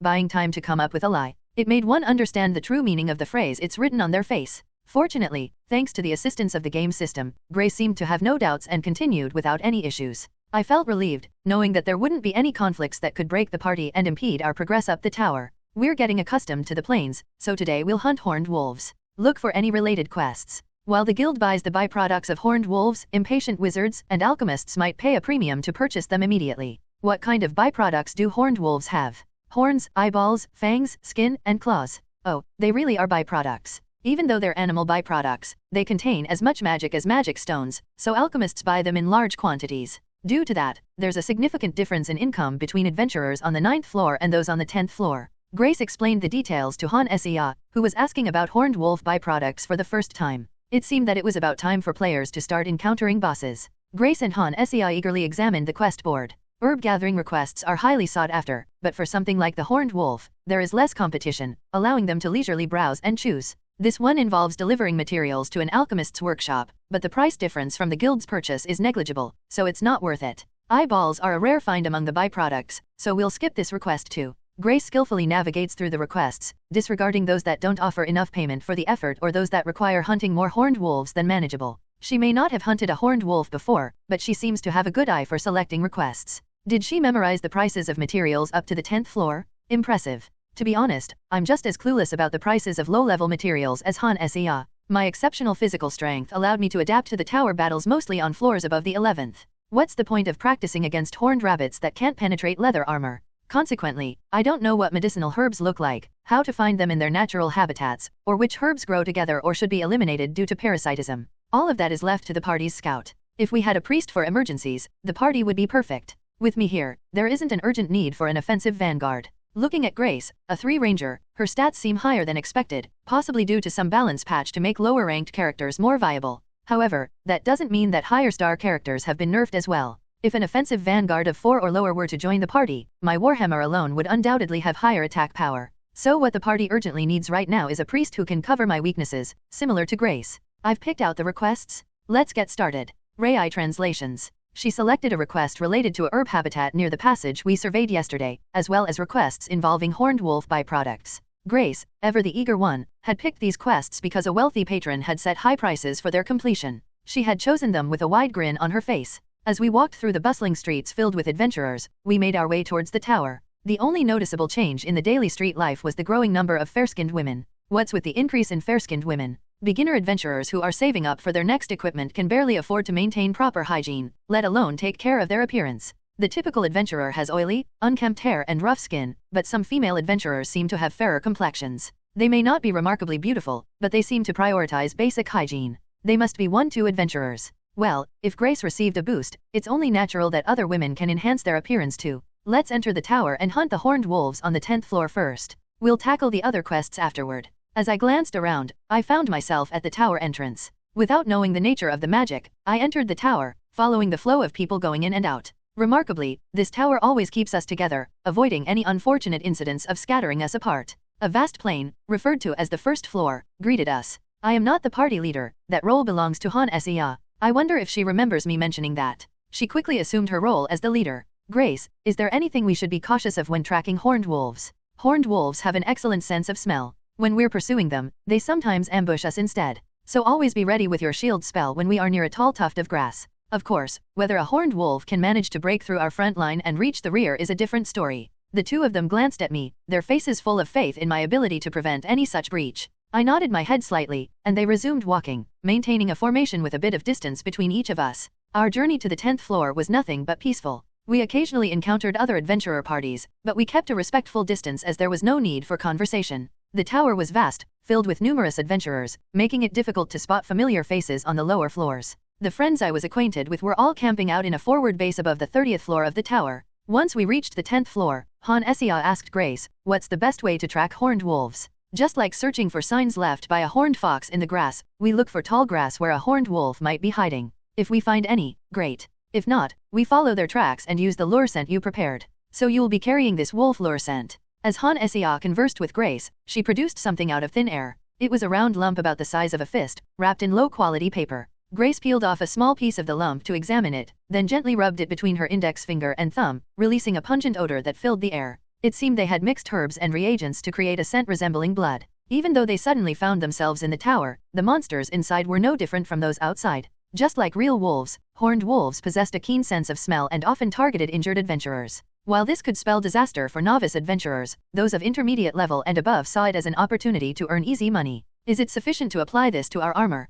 buying time to come up with a lie. It made one understand the true meaning of the phrase "it's written on their face." Fortunately, thanks to the assistance of the game system, Grace seemed to have no doubts and continued without any issues. I felt relieved, knowing that there wouldn't be any conflicts that could break the party and impede our progress up the tower. We're getting accustomed to the plains, so today we'll hunt horned wolves. Look for any related quests. While the guild buys the byproducts of horned wolves, impatient wizards and alchemists might pay a premium to purchase them immediately. What kind of byproducts do horned wolves have? Horns, eyeballs, fangs, skin, and claws. Oh, they really are byproducts. Even though they're animal byproducts, they contain as much magic as magic stones, so alchemists buy them in large quantities. Due to that, there's a significant difference in income between adventurers on the 9th floor and those on the 10th floor. Grace explained the details to Han Sia, who was asking about horned wolf byproducts for the first time. It seemed that it was about time for players to start encountering bosses. Grace and Han Sia eagerly examined the quest board. Herb gathering requests are highly sought after, but for something like the horned wolf, there is less competition, allowing them to leisurely browse and choose. This one involves delivering materials to an alchemist's workshop, but the price difference from the guild's purchase is negligible, so it's not worth it. Eyeballs are a rare find among the byproducts, so we'll skip this request too. Grace skillfully navigates through the requests, disregarding those that don't offer enough payment for the effort or those that require hunting more horned wolves than manageable. She may not have hunted a horned wolf before, but she seems to have a good eye for selecting requests. Did she memorize the prices of materials up to the 10th floor? Impressive. To be honest, I'm just as clueless about the prices of low-level materials as Han Sia. My exceptional physical strength allowed me to adapt to the tower battles mostly on floors above the 11th. What's the point of practicing against horned rabbits that can't penetrate leather armor? Consequently, I don't know what medicinal herbs look like, how to find them in their natural habitats, or which herbs grow together or should be eliminated due to parasitism. All of that is left to the party's scout. If we had a priest for emergencies, the party would be perfect. With me here, there isn't an urgent need for an offensive vanguard. Looking at Grace, a 3 ranger, her stats seem higher than expected, possibly due to some balance patch to make lower-ranked characters more viable. However, that doesn't mean that higher-star characters have been nerfed as well. If an offensive vanguard of 4 or lower were to join the party, my Warhammer alone would undoubtedly have higher attack power. So what the party urgently needs right now is a priest who can cover my weaknesses, similar to Grace. I've picked out the requests. Let's get started. Rai translations. She selected a request related to a herb habitat near the passage we surveyed yesterday, as well as requests involving horned wolf byproducts. Grace, ever the eager one, had picked these quests because a wealthy patron had set high prices for their completion. She had chosen them with a wide grin on her face. As we walked through the bustling streets filled with adventurers, we made our way towards the tower. The only noticeable change in the daily street life was the growing number of fair-skinned women. What's with the increase in fair-skinned women? Beginner adventurers who are saving up for their next equipment can barely afford to maintain proper hygiene, let alone take care of their appearance. The typical adventurer has oily, unkempt hair and rough skin, but some female adventurers seem to have fairer complexions. They may not be remarkably beautiful, but they seem to prioritize basic hygiene. They must be 1-2 adventurers. Well, if Grace received a boost, it's only natural that other women can enhance their appearance too. Let's enter the tower and hunt the horned wolves on the 10th floor first. We'll tackle the other quests afterward. As I glanced around, I found myself at the tower entrance. Without knowing the nature of the magic, I entered the tower, following the flow of people going in and out. Remarkably, this tower always keeps us together, avoiding any unfortunate incidents of scattering us apart. A vast plain, referred to as the first floor, greeted us. I am not the party leader, that role belongs to Han Sia. I wonder if she remembers me mentioning that. She quickly assumed her role as the leader. Grace, is there anything we should be cautious of when tracking horned wolves? Horned wolves have an excellent sense of smell. When we're pursuing them, they sometimes ambush us instead. So always be ready with your shield spell when we are near a tall tuft of grass. Of course, whether a horned wolf can manage to break through our front line and reach the rear is a different story. The two of them glanced at me, their faces full of faith in my ability to prevent any such breach. I nodded my head slightly, and they resumed walking, maintaining a formation with a bit of distance between each of us. Our journey to the 10th floor was nothing but peaceful. We occasionally encountered other adventurer parties, but we kept a respectful distance as there was no need for conversation. The tower was vast, filled with numerous adventurers, making it difficult to spot familiar faces on the lower floors. The friends I was acquainted with were all camping out in a forward base above the 30th floor of the tower. Once we reached the 10th floor, Han Sia asked Grace, "What's the best way to track horned wolves?" Just like searching for signs left by a horned fox in the grass, we look for tall grass where a horned wolf might be hiding. If we find any, great. If not, we follow their tracks and use the lure scent you prepared. So you'll be carrying this wolf lure scent. As Han Sia conversed with Grace, she produced something out of thin air. It was a round lump about the size of a fist, wrapped in low-quality paper. Grace peeled off a small piece of the lump to examine it, then gently rubbed it between her index finger and thumb, releasing a pungent odor that filled the air. It seemed they had mixed herbs and reagents to create a scent resembling blood. Even though they suddenly found themselves in the tower, the monsters inside were no different from those outside. Just like real wolves, horned wolves possessed a keen sense of smell and often targeted injured adventurers. While this could spell disaster for novice adventurers, those of intermediate level and above saw it as an opportunity to earn easy money. Is it sufficient to apply this to our armor?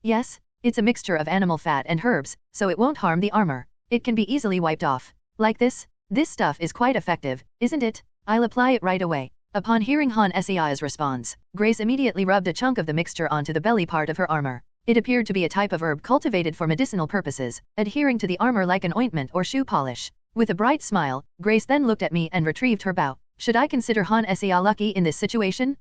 Yes. It's a mixture of animal fat and herbs, so it won't harm the armor. It can be easily wiped off. Like this? This stuff is quite effective, isn't it? I'll apply it right away. Upon hearing Han Sia's response, Grace immediately rubbed a chunk of the mixture onto the belly part of her armor. It appeared to be a type of herb cultivated for medicinal purposes, adhering to the armor like an ointment or shoe polish. With a bright smile, Grace then looked at me and retrieved her bow. Should I consider Han Sia lucky in this situation?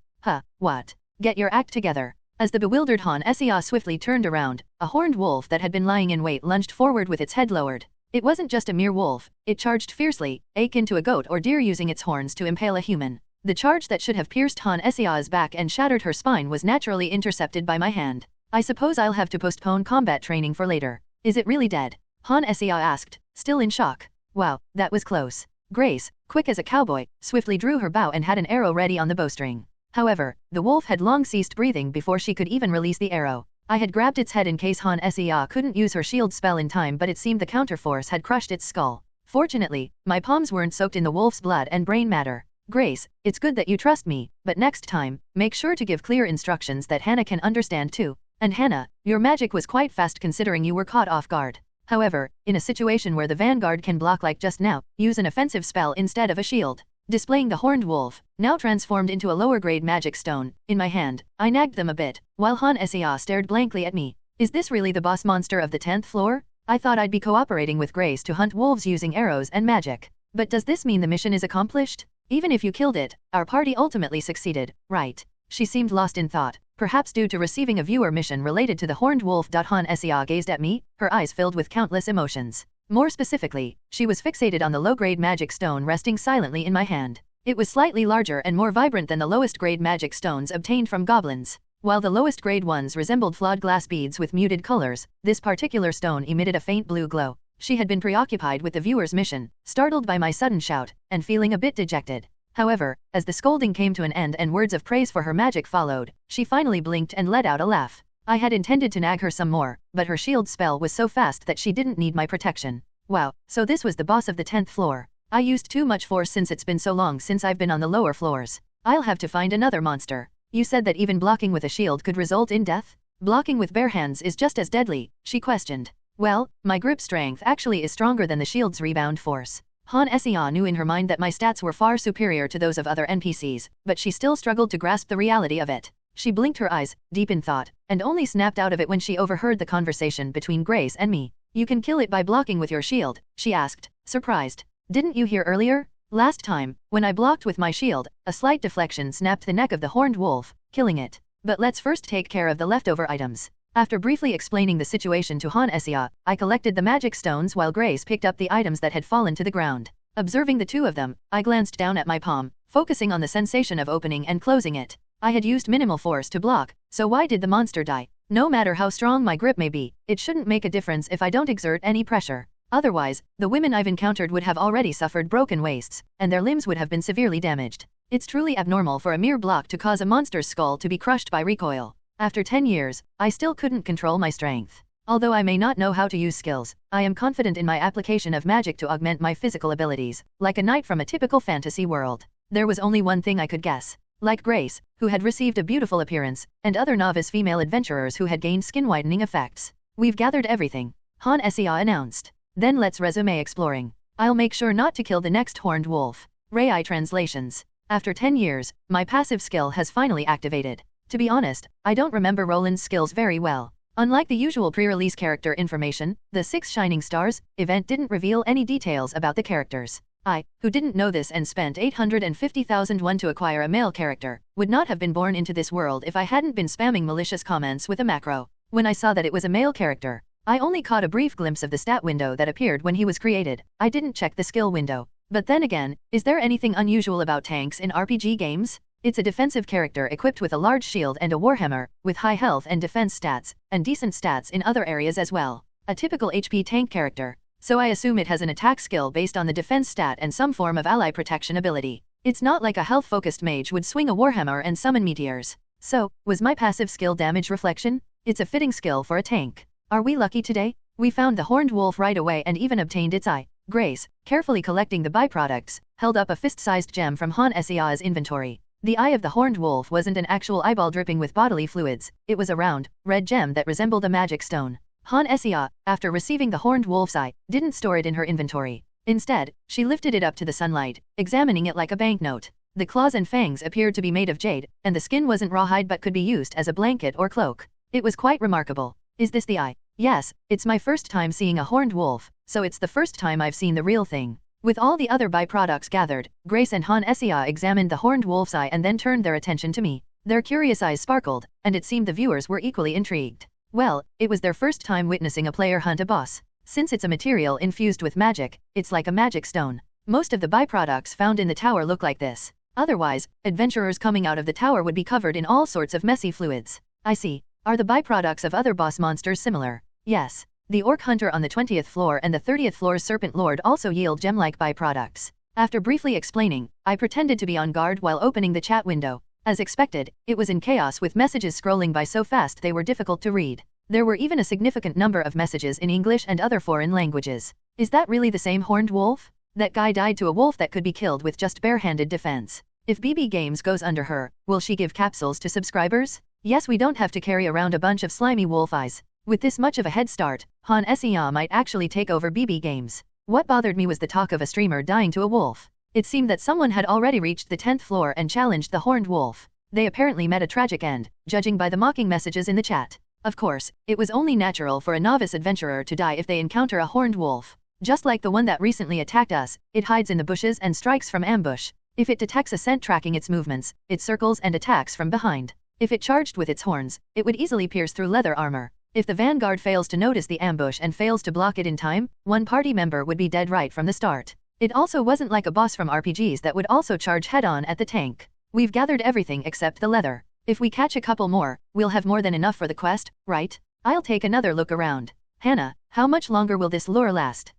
What? Get your act together. As the bewildered Han Sia swiftly turned around, a horned wolf that had been lying in wait lunged forward with its head lowered. It wasn't just a mere wolf, it charged fiercely, akin to a goat or deer using its horns to impale a human. The charge that should have pierced Han Sia's back and shattered her spine was naturally intercepted by my hand. I suppose I'll have to postpone combat training for later. Is it really dead? Han Sia asked, still in shock. Wow, that was close. Grace, quick as a cowboy, swiftly drew her bow and had an arrow ready on the bowstring. However, the wolf had long ceased breathing before she could even release the arrow. I had grabbed its head in case Han Sia couldn't use her shield spell in time, but it seemed the counterforce had crushed its skull. Fortunately, my palms weren't soaked in the wolf's blood and brain matter. Grace, it's good that you trust me, but next time, make sure to give clear instructions that Hannah can understand too. And Hannah, your magic was quite fast considering you were caught off guard. However, in a situation where the vanguard can block like just now, use an offensive spell instead of a shield. Displaying the horned wolf, now transformed into a lower-grade magic stone, in my hand, I nagged them a bit, while Han Sia stared blankly at me. Is this really the boss monster of the 10th floor? I thought I'd be cooperating with Grace to hunt wolves using arrows and magic. But does this mean the mission is accomplished? Even if you killed it, our party ultimately succeeded, right? She seemed lost in thought, perhaps due to receiving a viewer mission related to the horned wolf. Han Sia gazed at me, her eyes filled with countless emotions. More specifically, she was fixated on the low-grade magic stone resting silently in my hand. It was slightly larger and more vibrant than the lowest-grade magic stones obtained from goblins. While the lowest-grade ones resembled flawed glass beads with muted colors, this particular stone emitted a faint blue glow. She had been preoccupied with the viewer's mission, startled by my sudden shout, and feeling a bit dejected. However, as the scolding came to an end and words of praise for her magic followed, she finally blinked and let out a laugh. I had intended to nag her some more, but her shield spell was so fast that she didn't need my protection. Wow, so this was the boss of the 10th floor. I used too much force since it's been so long since I've been on the lower floors. I'll have to find another monster. You said that even blocking with a shield could result in death? Blocking with bare hands is just as deadly, she questioned. Well, my grip strength actually is stronger than the shield's rebound force. Han Xia knew in her mind that my stats were far superior to those of other NPCs, but she still struggled to grasp the reality of it. She blinked her eyes, deep in thought, and only snapped out of it when she overheard the conversation between Grace and me. You can kill it by blocking with your shield, she asked, surprised. Didn't you hear earlier? Last time, when I blocked with my shield, a slight deflection snapped the neck of the horned wolf, killing it. But let's first take care of the leftover items. After briefly explaining the situation to Han Xia, I collected the magic stones while Grace picked up the items that had fallen to the ground. Observing the two of them, I glanced down at my palm, focusing on the sensation of opening and closing it. I had used minimal force to block, so why did the monster die? No matter how strong my grip may be, it shouldn't make a difference if I don't exert any pressure. Otherwise, the women I've encountered would have already suffered broken waists, and their limbs would have been severely damaged. It's truly abnormal for a mere block to cause a monster's skull to be crushed by recoil. After 10 years, I still couldn't control my strength. Although I may not know how to use skills, I am confident in my application of magic to augment my physical abilities, like a knight from a typical fantasy world. There was only one thing I could guess. Like Grace, who had received a beautiful appearance, and other novice female adventurers who had gained skin-whitening effects. We've gathered everything, Han Xia announced. Then let's resume exploring. I'll make sure not to kill the next horned wolf. Rai translations. After 10 years, my passive skill has finally activated. To be honest, I don't remember Roland's skills very well. Unlike the usual pre-release character information, the 6 Shining Stars event didn't reveal any details about the characters. I, who didn't know this and spent 850,000 won to acquire a male character, would not have been born into this world if I hadn't been spamming malicious comments with a macro. When I saw that it was a male character, I only caught a brief glimpse of the stat window that appeared when he was created. I didn't check the skill window. But then again, is there anything unusual about tanks in RPG games? It's a defensive character equipped with a large shield and a warhammer, with high health and defense stats, and decent stats in other areas as well. A typical HP tank character. So I assume it has an attack skill based on the defense stat and some form of ally protection ability. It's not like a health-focused mage would swing a warhammer and summon meteors. So, was my passive skill damage reflection? It's a fitting skill for a tank. Are we lucky today? We found the horned wolf right away and even obtained its eye. Grace, carefully collecting the byproducts, held up a fist-sized gem from Han Xia's inventory. The eye of the horned wolf wasn't an actual eyeball dripping with bodily fluids, it was a round, red gem that resembled a magic stone. Han Xia, after receiving the horned wolf's eye, didn't store it in her inventory. Instead, she lifted it up to the sunlight, examining it like a banknote. The claws and fangs appeared to be made of jade, and the skin wasn't rawhide but could be used as a blanket or cloak. It was quite remarkable. Is this the eye? Yes, it's my first time seeing a horned wolf, so it's the first time I've seen the real thing. With all the other byproducts gathered, Grace and Han Xia examined the horned wolf's eye and then turned their attention to me. Their curious eyes sparkled, and it seemed the viewers were equally intrigued. Well, it was their first time witnessing a player hunt a boss. Since it's a material infused with magic, it's like a magic stone. Most of the byproducts found in the tower look like this. Otherwise, adventurers coming out of the tower would be covered in all sorts of messy fluids. I see. Are the byproducts of other boss monsters similar? Yes. The Orc Hunter on the 20th floor and the 30th floor's Serpent Lord also yield gem-like byproducts. After briefly explaining, I pretended to be on guard while opening the chat window. As expected, it was in chaos with messages scrolling by so fast they were difficult to read. There were even a significant number of messages in English and other foreign languages. Is that really the same horned wolf? That guy died to a wolf that could be killed with just bare-handed defense. If BB Games goes under her, will she give capsules to subscribers? Yes, we don't have to carry around a bunch of slimy wolf eyes. With this much of a head start, Han Xia might actually take over BB Games. What bothered me was the talk of a streamer dying to a wolf. It seemed that someone had already reached the 10th floor and challenged the horned wolf. They apparently met a tragic end, judging by the mocking messages in the chat. Of course, it was only natural for a novice adventurer to die if they encounter a horned wolf. Just like the one that recently attacked us, it hides in the bushes and strikes from ambush. If it detects a scent tracking its movements, it circles and attacks from behind. If it charged with its horns, it would easily pierce through leather armor. If the vanguard fails to notice the ambush and fails to block it in time, one party member would be dead right from the start. It also wasn't like a boss from RPGs that would also charge head-on at the tank. We've gathered everything except the leather. If we catch a couple more, we'll have more than enough for the quest, right? I'll take another look around. Hannah, how much longer will this lure last?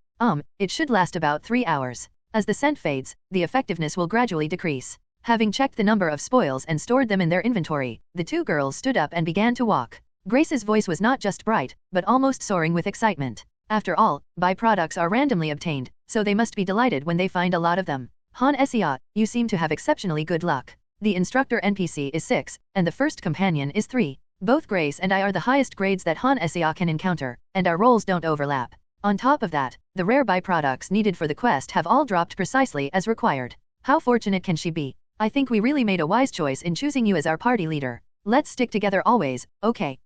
It should last about 3 hours. As the scent fades, the effectiveness will gradually decrease. Having checked the number of spoils and stored them in their inventory, the two girls stood up and began to walk. Grace's voice was not just bright, but almost soaring with excitement. After all, byproducts are randomly obtained, so they must be delighted when they find a lot of them. Han Seah, you seem to have exceptionally good luck. The instructor NPC is 6, and the first companion is 3. Both Grace and I are the highest grades that Han Seah can encounter, and our roles don't overlap. On top of that, the rare byproducts needed for the quest have all dropped precisely as required. How fortunate can she be? I think we really made a wise choice in choosing you as our party leader. Let's stick together always, okay?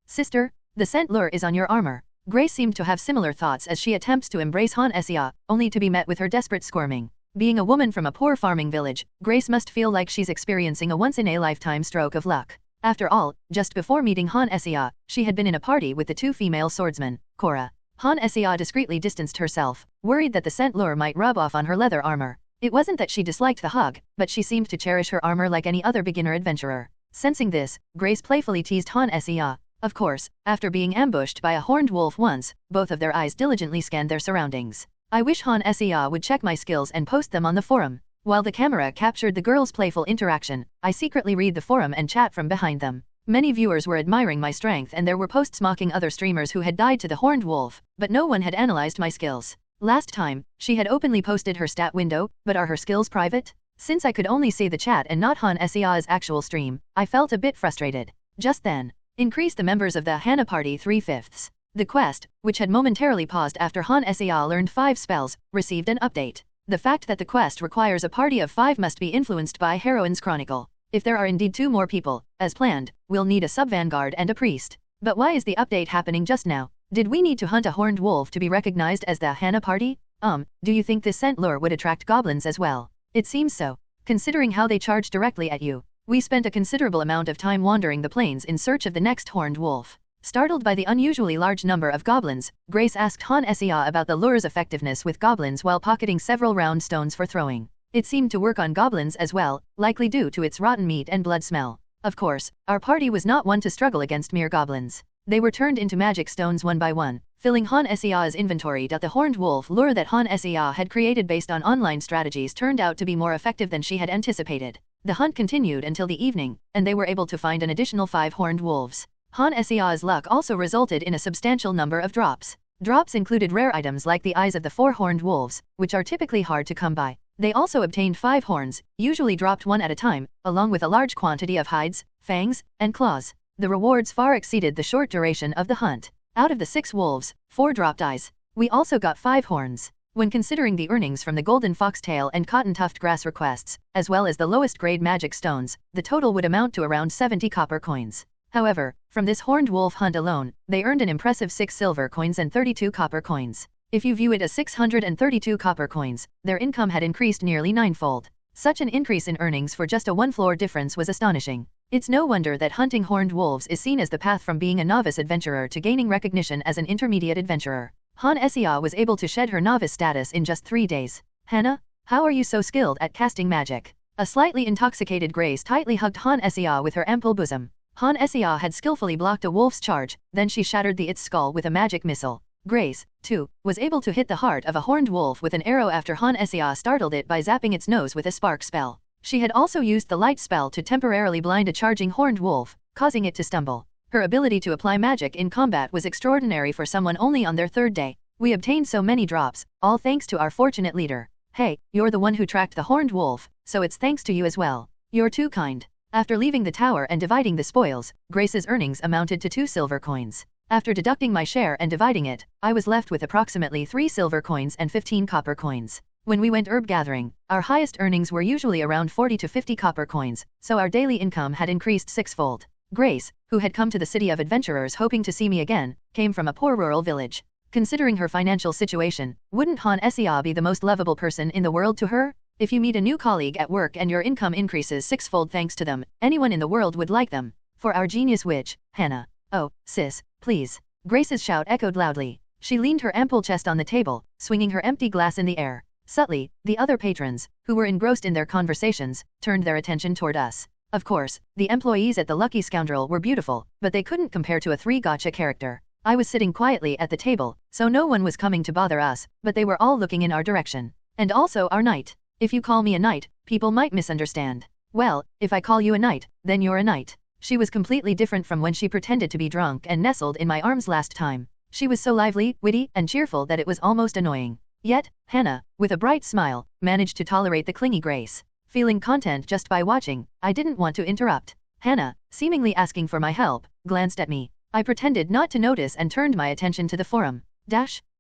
Sister, the scent lure is on your armor. Grace seemed to have similar thoughts as she attempts to embrace Han Seah, only to be met with her desperate squirming. Being a woman from a poor farming village, Grace must feel like she's experiencing a once-in-a-lifetime stroke of luck. After all, just before meeting Han Seah, she had been in a party with the two female swordsmen, Cora. Han Seah discreetly distanced herself, worried that the scent lure might rub off on her leather armor. It wasn't that she disliked the hug, but she seemed to cherish her armor like any other beginner adventurer. Sensing this, Grace playfully teased Han Seah. Of course, after being ambushed by a horned wolf once, both of their eyes diligently scanned their surroundings. I wish Han Seah would check my skills and post them on the forum. While the camera captured the girls' playful interaction, I secretly read the forum and chat from behind them. Many viewers were admiring my strength and there were posts mocking other streamers who had died to the horned wolf, but no one had analyzed my skills. Last time, she had openly posted her stat window, but are her skills private? Since I could only see the chat and not Han Seah's actual stream, I felt a bit frustrated. Just then, increase the members of the Hannah party 3/5. The quest, which had momentarily paused after Han Seah learned 5 spells, received an update. The fact that the quest requires a party of 5 must be influenced by Heroine's Chronicle. If there are indeed 2 more people, as planned, we'll need a sub-vanguard and a priest. But why is the update happening just now? Did we need to hunt a horned wolf to be recognized as the Hannah party? Do you think this scent lure would attract goblins as well? It seems so. Considering how they charge directly at you. We spent a considerable amount of time wandering the plains in search of the next horned wolf. Startled by the unusually large number of goblins, Grace asked Han Seah about the lure's effectiveness with goblins while pocketing several round stones for throwing. It seemed to work on goblins as well, likely due to its rotten meat and blood smell. Of course, our party was not one to struggle against mere goblins. They were turned into magic stones one by one, filling Han Seah's inventory. The horned wolf lure that Han Seah had created based on online strategies turned out to be more effective than she had anticipated. The hunt continued until the evening, and they were able to find an additional 5 horned wolves. Han Seah's luck also resulted in a substantial number of drops. Drops included rare items like the eyes of the 4 horned wolves, which are typically hard to come by. They also obtained 5 horns, usually dropped one at a time, along with a large quantity of hides, fangs, and claws. The rewards far exceeded the short duration of the hunt. Out of the 6 wolves, 4 dropped eyes. We also got 5 horns. When considering the earnings from the golden foxtail and cotton tuft grass requests, as well as the lowest grade magic stones, the total would amount to around 70 copper coins. However, from this horned wolf hunt alone, they earned an impressive 6 silver coins and 32 copper coins. If you view it as 632 copper coins, their income had increased nearly 9-fold. Such an increase in earnings for just a 1-floor difference was astonishing. It's no wonder that hunting horned wolves is seen as the path from being a novice adventurer to gaining recognition as an intermediate adventurer. Han Seah was able to shed her novice status in just 3 days. Hannah, how are you so skilled at casting magic? A slightly intoxicated Grace tightly hugged Han Seah with her ample bosom. Han Seah had skillfully blocked a wolf's charge, then she shattered its skull with a magic missile. Grace, too, was able to hit the heart of a horned wolf with an arrow after Han Seah startled it by zapping its nose with a spark spell. She had also used the light spell to temporarily blind a charging horned wolf, causing it to stumble. Her ability to apply magic in combat was extraordinary for someone only on their 3rd day. We obtained so many drops, all thanks to our fortunate leader. Hey, you're the one who tracked the horned wolf, so it's thanks to you as well. You're too kind. After leaving the tower and dividing the spoils, Grace's earnings amounted to 2 silver coins. After deducting my share and dividing it, I was left with approximately 3 silver coins and 15 copper coins. When we went herb gathering, our highest earnings were usually around 40 to 50 copper coins, so our daily income had increased 6-fold. Grace, who had come to the city of adventurers hoping to see me again, came from a poor rural village. Considering her financial situation, wouldn't Han Seah be the most lovable person in the world to her? If you meet a new colleague at work and your income increases 6-fold thanks to them, anyone in the world would like them. For our genius witch, Hannah. Oh, sis, please. Grace's shout echoed loudly. She leaned her ample chest on the table, swinging her empty glass in the air. Subtly, the other patrons, who were engrossed in their conversations, turned their attention toward us. Of course, the employees at the Lucky Scoundrel were beautiful, but they couldn't compare to a 3 gacha character. I was sitting quietly at the table, so no one was coming to bother us, but they were all looking in our direction. And also our knight. If you call me a knight, people might misunderstand. Well, if I call you a knight, then you're a knight. She was completely different from when she pretended to be drunk and nestled in my arms last time. She was so lively, witty, and cheerful that it was almost annoying. Yet, Hannah, with a bright smile, managed to tolerate the clingy Grace. Feeling content just by watching, I didn't want to interrupt. Hannah, seemingly asking for my help, glanced at me. I pretended not to notice and turned my attention to the forum.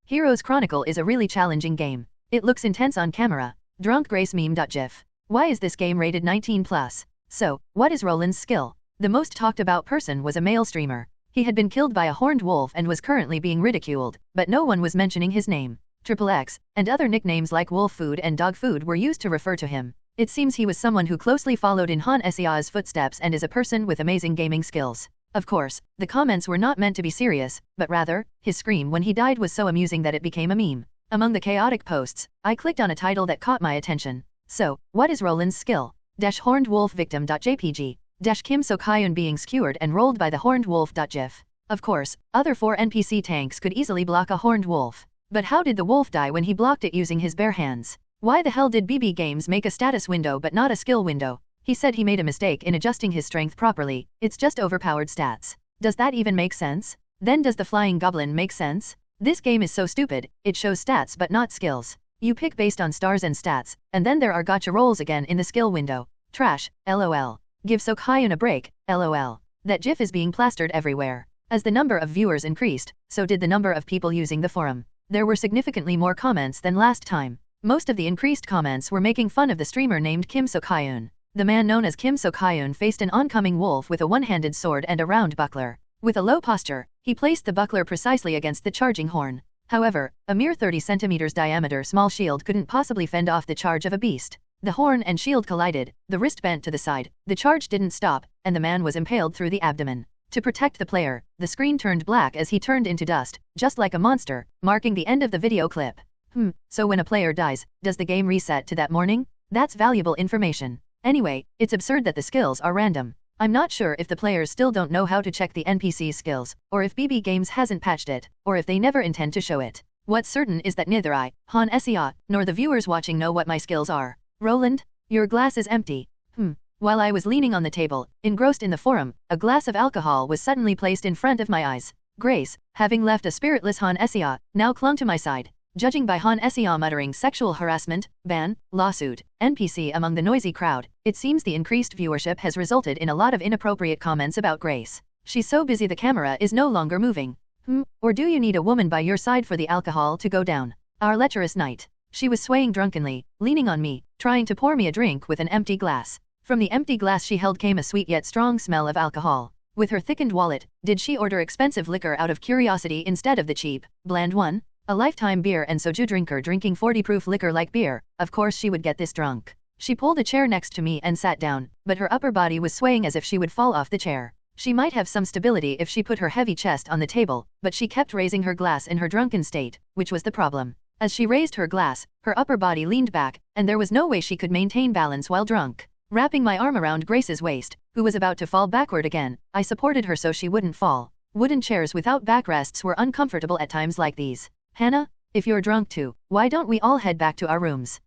Heroes Chronicle is a really challenging game. It looks intense on camera. Drunk Grace meme.gif. Why is this game rated 19+? So, what is Roland's skill? The most talked about person was a male streamer. He had been killed by a horned wolf and was currently being ridiculed, but no one was mentioning his name. XXX, and other nicknames like Wolf Food and Dog Food were used to refer to him. It seems he was someone who closely followed in Han Sea's footsteps and is a person with amazing gaming skills. Of course, the comments were not meant to be serious, but rather, his scream when he died was so amusing that it became a meme. Among the chaotic posts, I clicked on a title that caught my attention. So, what is Roland's skill? Horned wolf victim.jpg. Kim So-kyun being skewered and rolled by the horned wolf.gif. Of course, other 4 NPC tanks could easily block a horned wolf. But how did the wolf die when he blocked it using his bare hands? Why the hell did BB Games make a status window but not a skill window? He said he made a mistake in adjusting his strength properly, it's just overpowered stats. Does that even make sense? Then does the flying goblin make sense? This game is so stupid, it shows stats but not skills. You pick based on stars and stats, and then there are gacha rolls again in the skill window. Trash, lol. Give So-kyun a break, lol. That gif is being plastered everywhere. As the number of viewers increased, so did the number of people using the forum. There were significantly more comments than last time. Most of the increased comments were making fun of the streamer named Kim So-kyun. The man known as Kim So-kyun faced an oncoming wolf with a one-handed sword and a round buckler. With a low posture, he placed the buckler precisely against the charging horn. However, a mere 30 centimeters diameter small shield couldn't possibly fend off the charge of a beast. The horn and shield collided, the wrist bent to the side, the charge didn't stop, and the man was impaled through the abdomen. To protect the player, the screen turned black as he turned into dust, just like a monster, marking the end of the video clip. So when a player dies, does the game reset to that morning? That's valuable information. Anyway, it's absurd that the skills are random. I'm not sure if the players still don't know how to check the NPC skills, or if BB Games hasn't patched it, or if they never intend to show it. What's certain is that neither I, Han Sea, nor the viewers watching know what my skills are. Roland, your glass is empty. While I was leaning on the table, engrossed in the forum, a glass of alcohol was suddenly placed in front of my eyes. Grace, having left a spiritless Han Sea, now clung to my side. Judging by Han Sea muttering sexual harassment, ban, lawsuit, NPC among the noisy crowd, it seems the increased viewership has resulted in a lot of inappropriate comments about Grace. She's so busy the camera is no longer moving. Or do you need a woman by your side for the alcohol to go down? Our lecherous knight. She was swaying drunkenly, leaning on me, trying to pour me a drink with an empty glass. From the empty glass she held came a sweet yet strong smell of alcohol. With her thickened wallet, did she order expensive liquor out of curiosity instead of the cheap, bland one? A lifetime beer and soju drinker drinking 40-proof liquor like beer, of course she would get this drunk. She pulled a chair next to me and sat down, but her upper body was swaying as if she would fall off the chair. She might have some stability if she put her heavy chest on the table, but she kept raising her glass in her drunken state, which was the problem. As she raised her glass, her upper body leaned back, and there was no way she could maintain balance while drunk. Wrapping my arm around Grace's waist, who was about to fall backward again, I supported her so she wouldn't fall. Wooden chairs without backrests were uncomfortable at times like these. Hannah, if you're drunk too, why don't we all head back to our rooms?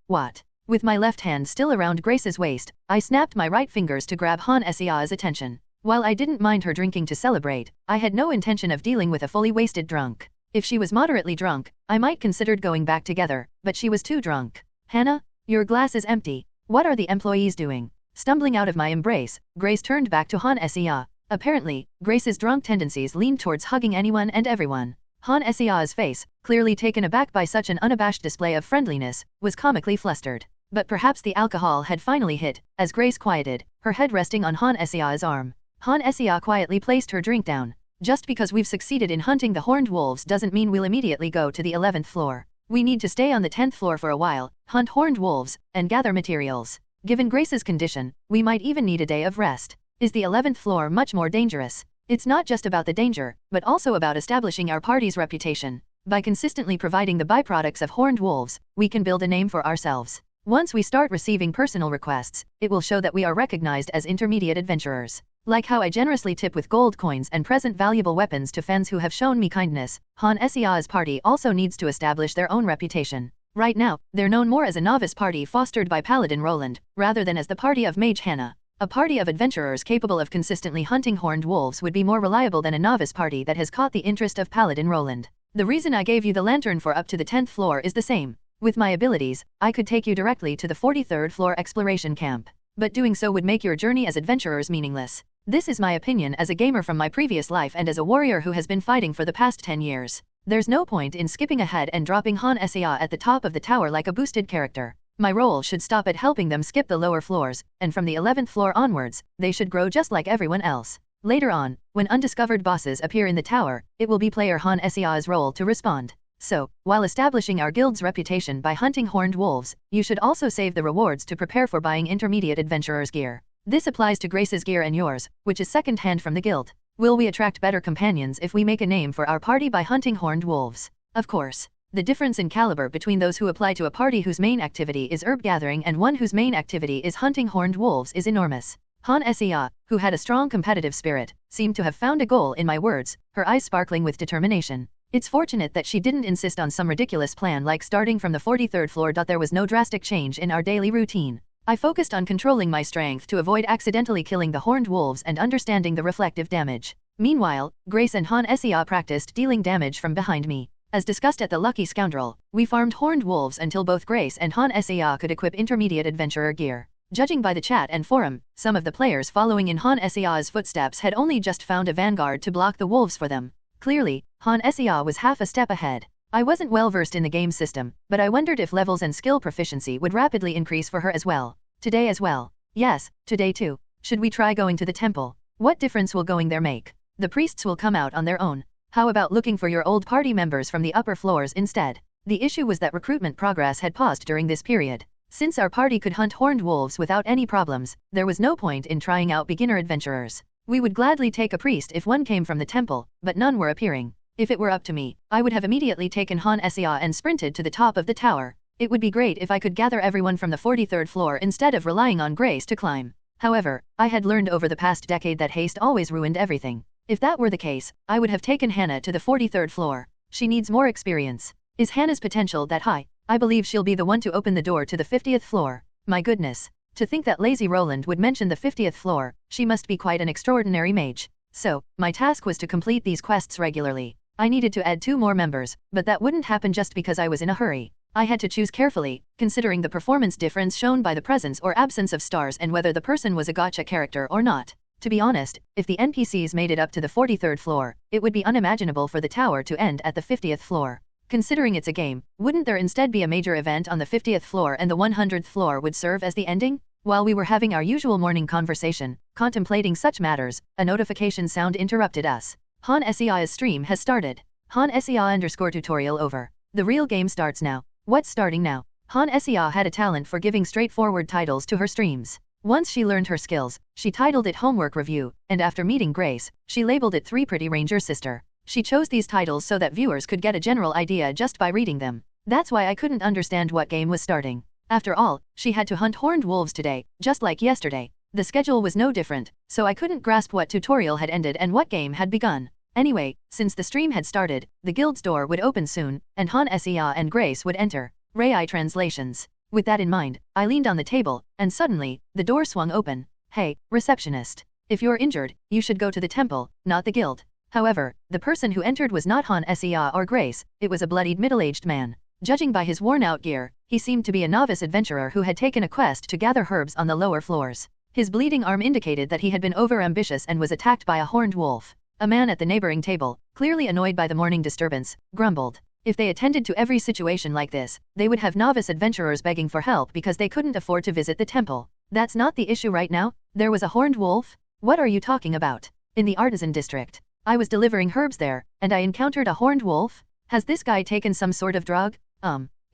What? With my left hand still around Grace's waist, I snapped my right fingers to grab Han Sea's attention. While I didn't mind her drinking to celebrate, I had no intention of dealing with a fully wasted drunk. If she was moderately drunk, I might considered going back together, but she was too drunk. Hannah, your glass is empty. What are the employees doing? Stumbling out of my embrace, Grace turned back to Han Sea. Apparently, Grace's drunk tendencies leaned towards hugging anyone and everyone. Han Sea's face, clearly taken aback by such an unabashed display of friendliness, was comically flustered. But perhaps the alcohol had finally hit, as Grace quieted, her head resting on Han Sea's arm. Han Sea quietly placed her drink down. Just because we've succeeded in hunting the horned wolves doesn't mean we'll immediately go to the 11th floor. We need to stay on the 10th floor for a while, hunt horned wolves, and gather materials. Given Grace's condition, we might even need a day of rest. Is the 11th floor much more dangerous? It's not just about the danger, but also about establishing our party's reputation. By consistently providing the byproducts of horned wolves, we can build a name for ourselves. Once we start receiving personal requests, it will show that we are recognized as intermediate adventurers. Like how I generously tip with gold coins and present valuable weapons to fans who have shown me kindness, Han Sea's party also needs to establish their own reputation. Right now, they're known more as a novice party fostered by Paladin Roland, rather than as the party of Mage Hannah. A party of adventurers capable of consistently hunting horned wolves would be more reliable than a novice party that has caught the interest of Paladin Roland. The reason I gave you the lantern for up to the 10th floor is the same. With my abilities, I could take you directly to the 43rd floor exploration camp. But doing so would make your journey as adventurers meaningless. This is my opinion as a gamer from my previous life and as a warrior who has been fighting for the past 10 years. There's no point in skipping ahead and dropping Han Sea at the top of the tower like a boosted character. My role should stop at helping them skip the lower floors, and from the 11th floor onwards, they should grow just like everyone else. Later on, when undiscovered bosses appear in the tower, it will be player Han Sea's role to respond. So, while establishing our guild's reputation by hunting horned wolves, you should also save the rewards to prepare for buying intermediate adventurer's gear. This applies to Grace's gear and yours, which is second-hand from the guild. Will we attract better companions if we make a name for our party by hunting horned wolves? Of course. The difference in caliber between those who apply to a party whose main activity is herb gathering and one whose main activity is hunting horned wolves is enormous. Han Sea, who had a strong competitive spirit, seemed to have found a goal in my words, her eyes sparkling with determination. It's fortunate that she didn't insist on some ridiculous plan like starting from the 43rd floor. There was no drastic change in our daily routine. I focused on controlling my strength to avoid accidentally killing the horned wolves and understanding the reflective damage. Meanwhile, Grace and Han Sea practiced dealing damage from behind me. As discussed at the Lucky Scoundrel, we farmed horned wolves until both Grace and Han Sea could equip intermediate adventurer gear. Judging by the chat and forum, some of the players following in Han Sea's footsteps had only just found a vanguard to block the wolves for them. Clearly, Han Sea was half a step ahead. I wasn't well versed in the game system, but I wondered if levels and skill proficiency would rapidly increase for her as well. Today as well. Yes, today too. Should we try going to the temple? What difference will going there make? The priests will come out on their own. How about looking for your old party members from the upper floors instead? The issue was that recruitment progress had paused during this period. Since our party could hunt horned wolves without any problems, there was no point in trying out beginner adventurers. We would gladly take a priest if one came from the temple, but none were appearing. If it were up to me, I would have immediately taken Han Sea and sprinted to the top of the tower. It would be great if I could gather everyone from the 43rd floor instead of relying on Grace to climb. However, I had learned over the past decade that haste always ruined everything. If that were the case, I would have taken Hannah to the 43rd floor. She needs more experience. Is Hannah's potential that high? I believe she'll be the one to open the door to the 50th floor. My goodness. To think that lazy Roland would mention the 50th floor, she must be quite an extraordinary mage. So, my task was to complete these quests regularly. I needed to add 2 more members, but that wouldn't happen just because I was in a hurry. I had to choose carefully, considering the performance difference shown by the presence or absence of stars and whether the person was a gacha character or not. To be honest, if the NPCs made it up to the 43rd floor, it would be unimaginable for the tower to end at the 50th floor. Considering it's a game, wouldn't there instead be a major event on the 50th floor and the 100th floor would serve as the ending? While we were having our usual morning conversation, contemplating such matters, a notification sound interrupted us. Han Sea's stream has started. Han Sea_tutorial over. The real game starts now. What's starting now? Han Sea had a talent for giving straightforward titles to her streams. Once she learned her skills, she titled it Homework Review, and after meeting Grace, she labeled it 3 Pretty Ranger Sister. She chose these titles so that viewers could get a general idea just by reading them. That's why I couldn't understand what game was starting. After all, she had to hunt horned wolves today, just like yesterday. The schedule was no different, so I couldn't grasp what tutorial had ended and what game had begun. Anyway, since the stream had started, the guild's door would open soon, and Han Sea and Grace would enter. Rai translations. With that in mind, I leaned on the table, and suddenly, the door swung open. Hey, receptionist. If you're injured, you should go to the temple, not the guild. However, the person who entered was not Han Sea or Grace, it was a bloodied middle-aged man. Judging by his worn-out gear, he seemed to be a novice adventurer who had taken a quest to gather herbs on the lower floors. His bleeding arm indicated that he had been over-ambitious and was attacked by a horned wolf. A man at the neighboring table, clearly annoyed by the morning disturbance, grumbled. If they attended to every situation like this, they would have novice adventurers begging for help because they couldn't afford to visit the temple. That's not the issue right now. There was a horned wolf? What are you talking about? In the artisan district. I was delivering herbs there, and I encountered a horned wolf? Has this guy taken some sort of drug?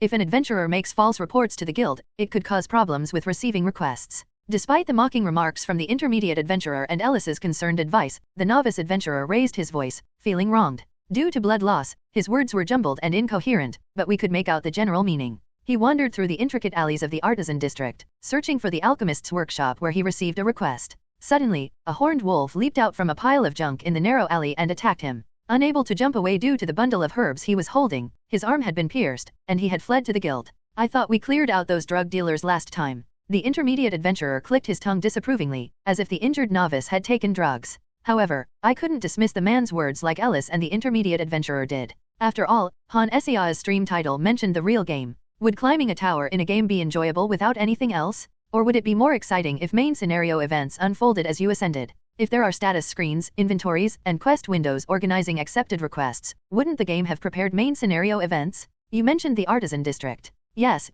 If an adventurer makes false reports to the guild, it could cause problems with receiving requests. Despite the mocking remarks from the intermediate adventurer and Ellis's concerned advice, the novice adventurer raised his voice, feeling wronged. Due to blood loss, his words were jumbled and incoherent, but we could make out the general meaning. He wandered through the intricate alleys of the artisan district, searching for the alchemist's workshop where he received a request. Suddenly, a horned wolf leaped out from a pile of junk in the narrow alley and attacked him. Unable to jump away due to the bundle of herbs he was holding, his arm had been pierced, and he had fled to the guild. I thought we cleared out those drug dealers last time. The intermediate adventurer clicked his tongue disapprovingly, as if the injured novice had taken drugs. However, I couldn't dismiss the man's words like Ellis and the intermediate adventurer did. After all, Han Sea's stream title mentioned the real game. Would climbing a tower in a game be enjoyable without anything else? Or would it be more exciting if main scenario events unfolded as you ascended? If there are status screens, inventories, and quest windows organizing accepted requests, wouldn't the game have prepared main scenario events? You mentioned the artisan district. Yes,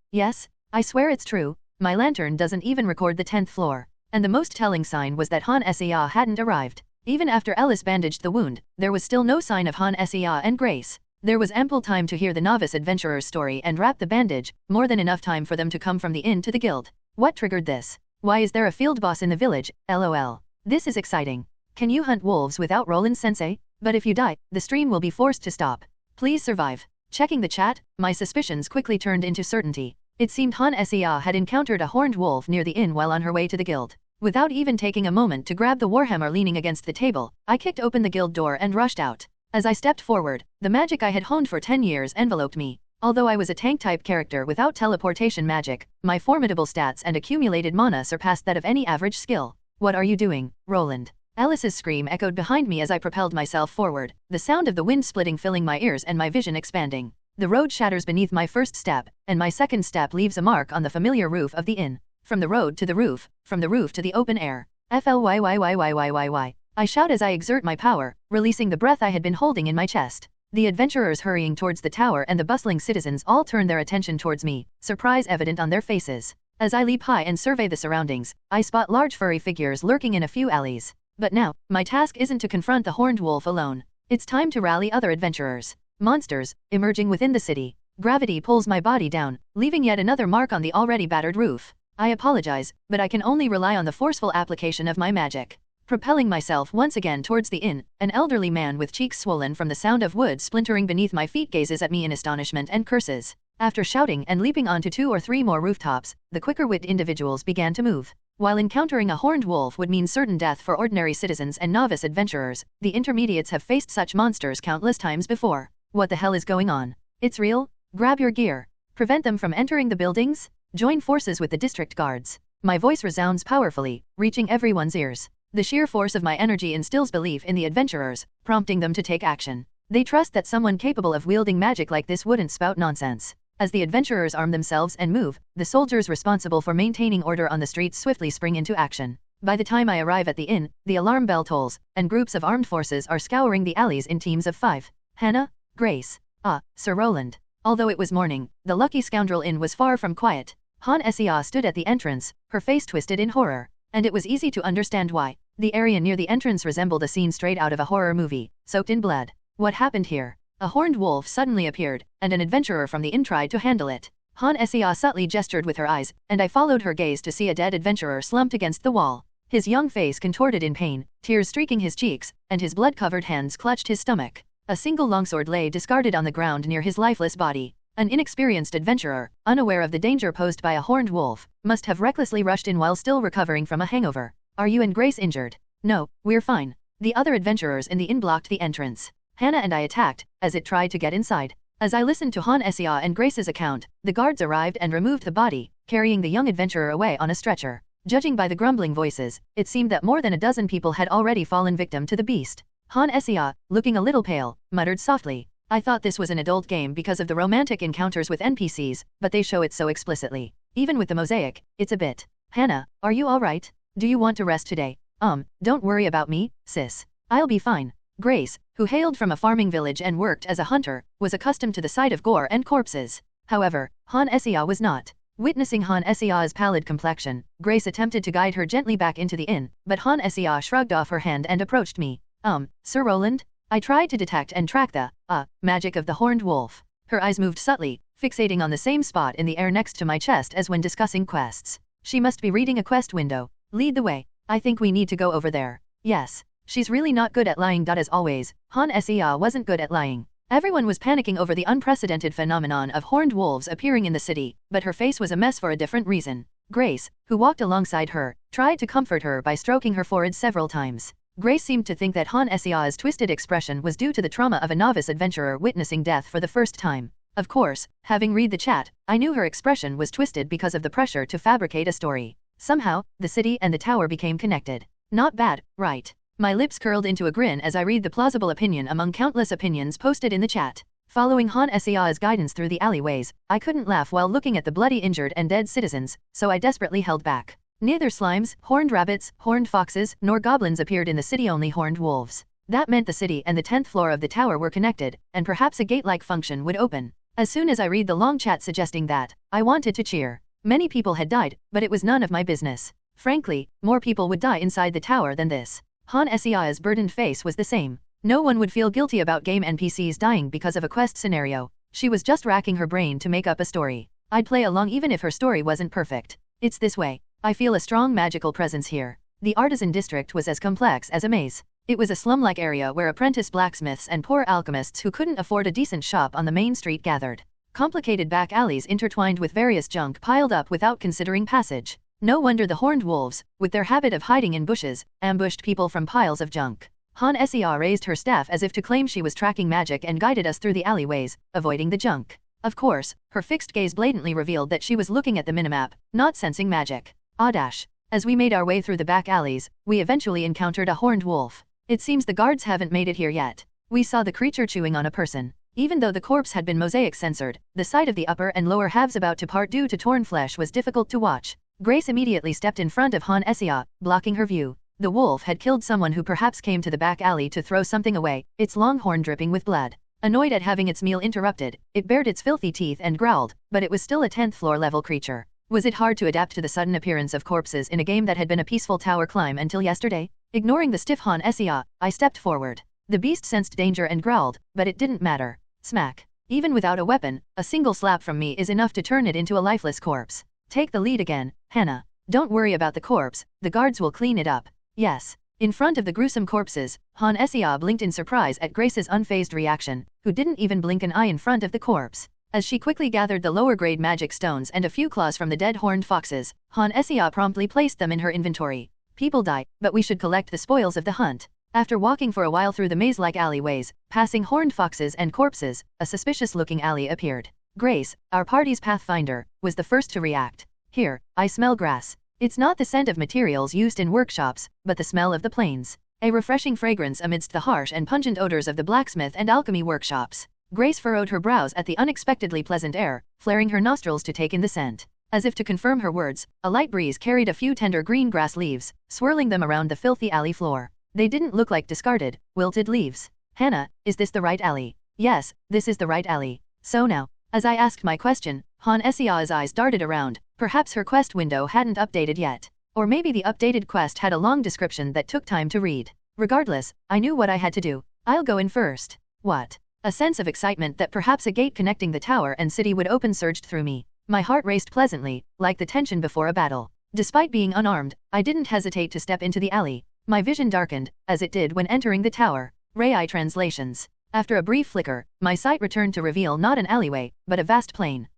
I swear it's true. My lantern doesn't even record the 10th floor. And the most telling sign was that Han Sea hadn't arrived. Even after Ellis bandaged the wound, there was still no sign of Han Sea and Grace. There was ample time to hear the novice adventurer's story and wrap the bandage, more than enough time for them to come from the inn to the guild. What triggered this? Why is there a field boss in the village? LOL. This is exciting. Can you hunt wolves without Roland-sensei? But if you die, the stream will be forced to stop. Please survive. Checking the chat, my suspicions quickly turned into certainty. It seemed Han Sea had encountered a horned wolf near the inn while on her way to the guild. Without even taking a moment to grab the warhammer leaning against the table, I kicked open the guild door and rushed out. As I stepped forward, the magic I had honed for 10 years enveloped me. Although I was a tank-type character without teleportation magic, my formidable stats and accumulated mana surpassed that of any average skill. What are you doing, Roland? Alice's scream echoed behind me as I propelled myself forward, the sound of the wind splitting filling my ears and my vision expanding. The road shatters beneath my first step, and my second step leaves a mark on the familiar roof of the inn. From the road to the roof, from the roof to the open air. FLYYYYYYY. I shout as I exert my power, releasing the breath I had been holding in my chest. The adventurers hurrying towards the tower and the bustling citizens all turn their attention towards me, surprise evident on their faces. As I leap high and survey the surroundings, I spot large furry figures lurking in a few alleys. But now, my task isn't to confront the horned wolf alone. It's time to rally other adventurers. Monsters, emerging within the city. Gravity pulls my body down, leaving yet another mark on the already battered roof. I apologize, but I can only rely on the forceful application of my magic. Propelling myself once again towards the inn, an elderly man with cheeks swollen from the sound of wood splintering beneath my feet gazes at me in astonishment and curses. After shouting and leaping onto 2 or 3 more rooftops, the quicker-witted individuals began to move. While encountering a horned wolf would mean certain death for ordinary citizens and novice adventurers, the intermediates have faced such monsters countless times before. What the hell is going on? It's real? Grab your gear. Prevent them from entering the buildings? Join forces with the district guards. My voice resounds powerfully, reaching everyone's ears. The sheer force of my energy instills belief in the adventurers, prompting them to take action. They trust that someone capable of wielding magic like this wouldn't spout nonsense. As the adventurers arm themselves and move, the soldiers responsible for maintaining order on the streets swiftly spring into action. By the time I arrive at the inn, the alarm bell tolls, and groups of armed forces are scouring the alleys in teams of 5. Hannah? Grace? Sir Roland. Although it was morning, the Lucky Scoundrel Inn was far from quiet. Han Sea stood at the entrance, her face twisted in horror. And it was easy to understand why. The area near the entrance resembled a scene straight out of a horror movie, soaked in blood. What happened here? A horned wolf suddenly appeared, and an adventurer from the inn tried to handle it. Han Sea subtly gestured with her eyes, and I followed her gaze to see a dead adventurer slumped against the wall. His young face contorted in pain, tears streaking his cheeks, and his blood-covered hands clutched his stomach. A single longsword lay discarded on the ground near his lifeless body. An inexperienced adventurer, unaware of the danger posed by a horned wolf, must have recklessly rushed in while still recovering from a hangover. Are you and Grace injured? No, we're fine. The other adventurers in the inn blocked the entrance. Hannah and I attacked, as it tried to get inside. As I listened to Han Sea and Grace's account, the guards arrived and removed the body, carrying the young adventurer away on a stretcher. Judging by the grumbling voices, it seemed that more than a dozen people had already fallen victim to the beast. Han Sea, looking a little pale, muttered softly. I thought this was an adult game because of the romantic encounters with NPCs, but they show it so explicitly. Even with the mosaic, it's a bit. Hannah, are you alright? Do you want to rest today? Don't worry about me, sis. I'll be fine. Grace, who hailed from a farming village and worked as a hunter, was accustomed to the sight of gore and corpses. However, Han Sea was not. Witnessing Han Sea's pallid complexion, Grace attempted to guide her gently back into the inn, but Han Sea shrugged off her hand and approached me. Sir Roland? I tried to detect and track the, magic of the horned wolf. Her eyes moved subtly, fixating on the same spot in the air next to my chest as when discussing quests. She must be reading a quest window. Lead the way. I think we need to go over there. Yes. She's really not good at lying. As always, Han Sea wasn't good at lying. Everyone was panicking over the unprecedented phenomenon of horned wolves appearing in the city, but her face was a mess for a different reason. Grace, who walked alongside her, tried to comfort her by stroking her forehead several times. Grace seemed to think that Han Sea's twisted expression was due to the trauma of a novice adventurer witnessing death for the first time. Of course, having read the chat, I knew her expression was twisted because of the pressure to fabricate a story. Somehow, the city and the tower became connected. Not bad, right? My lips curled into a grin as I read the plausible opinion among countless opinions posted in the chat. Following Han Sea's guidance through the alleyways, I couldn't laugh while looking at the bloody injured and dead citizens, so I desperately held back. Neither slimes, horned rabbits, horned foxes, nor goblins appeared in the city, only horned wolves. That meant the city and the 10th floor of the tower were connected, and perhaps a gate-like function would open. As soon as I read the long chat suggesting that, I wanted to cheer. Many people had died, but it was none of my business. Frankly, more people would die inside the tower than this. Han Sea's burdened face was the same. No one would feel guilty about game NPCs dying because of a quest scenario. She was just racking her brain to make up a story. I'd play along even if her story wasn't perfect. It's this way. I feel a strong magical presence here. The artisan district was as complex as a maze. It was a slum-like area where apprentice blacksmiths and poor alchemists who couldn't afford a decent shop on the main street gathered. Complicated back alleys intertwined with various junk piled up without considering passage. No wonder the horned wolves, with their habit of hiding in bushes, ambushed people from piles of junk. Han Sea raised her staff as if to claim she was tracking magic and guided us through the alleyways, avoiding the junk. Of course, her fixed gaze blatantly revealed that she was looking at the minimap, not sensing magic. As we made our way through the back alleys, we eventually encountered a horned wolf. It seems the guards haven't made it here yet. We saw the creature chewing on a person. Even though the corpse had been mosaic censored, the sight of the upper and lower halves about to part due to torn flesh was difficult to watch. Grace immediately stepped in front of Han Sea, blocking her view. The wolf had killed someone who perhaps came to the back alley to throw something away, its long horn dripping with blood. Annoyed at having its meal interrupted, it bared its filthy teeth and growled, but it was still a 10th floor level creature. Was it hard to adapt to the sudden appearance of corpses in a game that had been a peaceful tower climb until yesterday? Ignoring the stiff Han Sea, I stepped forward. The beast sensed danger and growled, but it didn't matter. Smack. Even without a weapon, a single slap from me is enough to turn it into a lifeless corpse. Take the lead again, Hannah. Don't worry about the corpse, the guards will clean it up. Yes. In front of the gruesome corpses, Han Sea blinked in surprise at Grace's unfazed reaction, who didn't even blink an eye in front of the corpse. As she quickly gathered the lower-grade magic stones and a few claws from the dead horned foxes, Han Sea promptly placed them in her inventory. People die, but we should collect the spoils of the hunt. After walking for a while through the maze-like alleyways, passing horned foxes and corpses, a suspicious-looking alley appeared. Grace, our party's pathfinder, was the first to react. Here, I smell grass. It's not the scent of materials used in workshops, but the smell of the plains. A refreshing fragrance amidst the harsh and pungent odors of the blacksmith and alchemy workshops. Grace furrowed her brows at the unexpectedly pleasant air, flaring her nostrils to take in the scent. As if to confirm her words, a light breeze carried a few tender green grass leaves, swirling them around the filthy alley floor. They didn't look like discarded, wilted leaves. Hannah, is this the right alley? Yes, this is the right alley. So now, as I asked my question, Han Sea's eyes darted around. Perhaps her quest window hadn't updated yet. Or maybe the updated quest had a long description that took time to read. Regardless, I knew what I had to do. I'll go in first. What? A sense of excitement that perhaps a gate connecting the tower and city would open surged through me. My heart raced pleasantly, like the tension before a battle. Despite being unarmed, I didn't hesitate to step into the alley. My vision darkened, as it did when entering the tower. Rai translations. After a brief flicker, my sight returned to reveal not an alleyway, but a vast plain.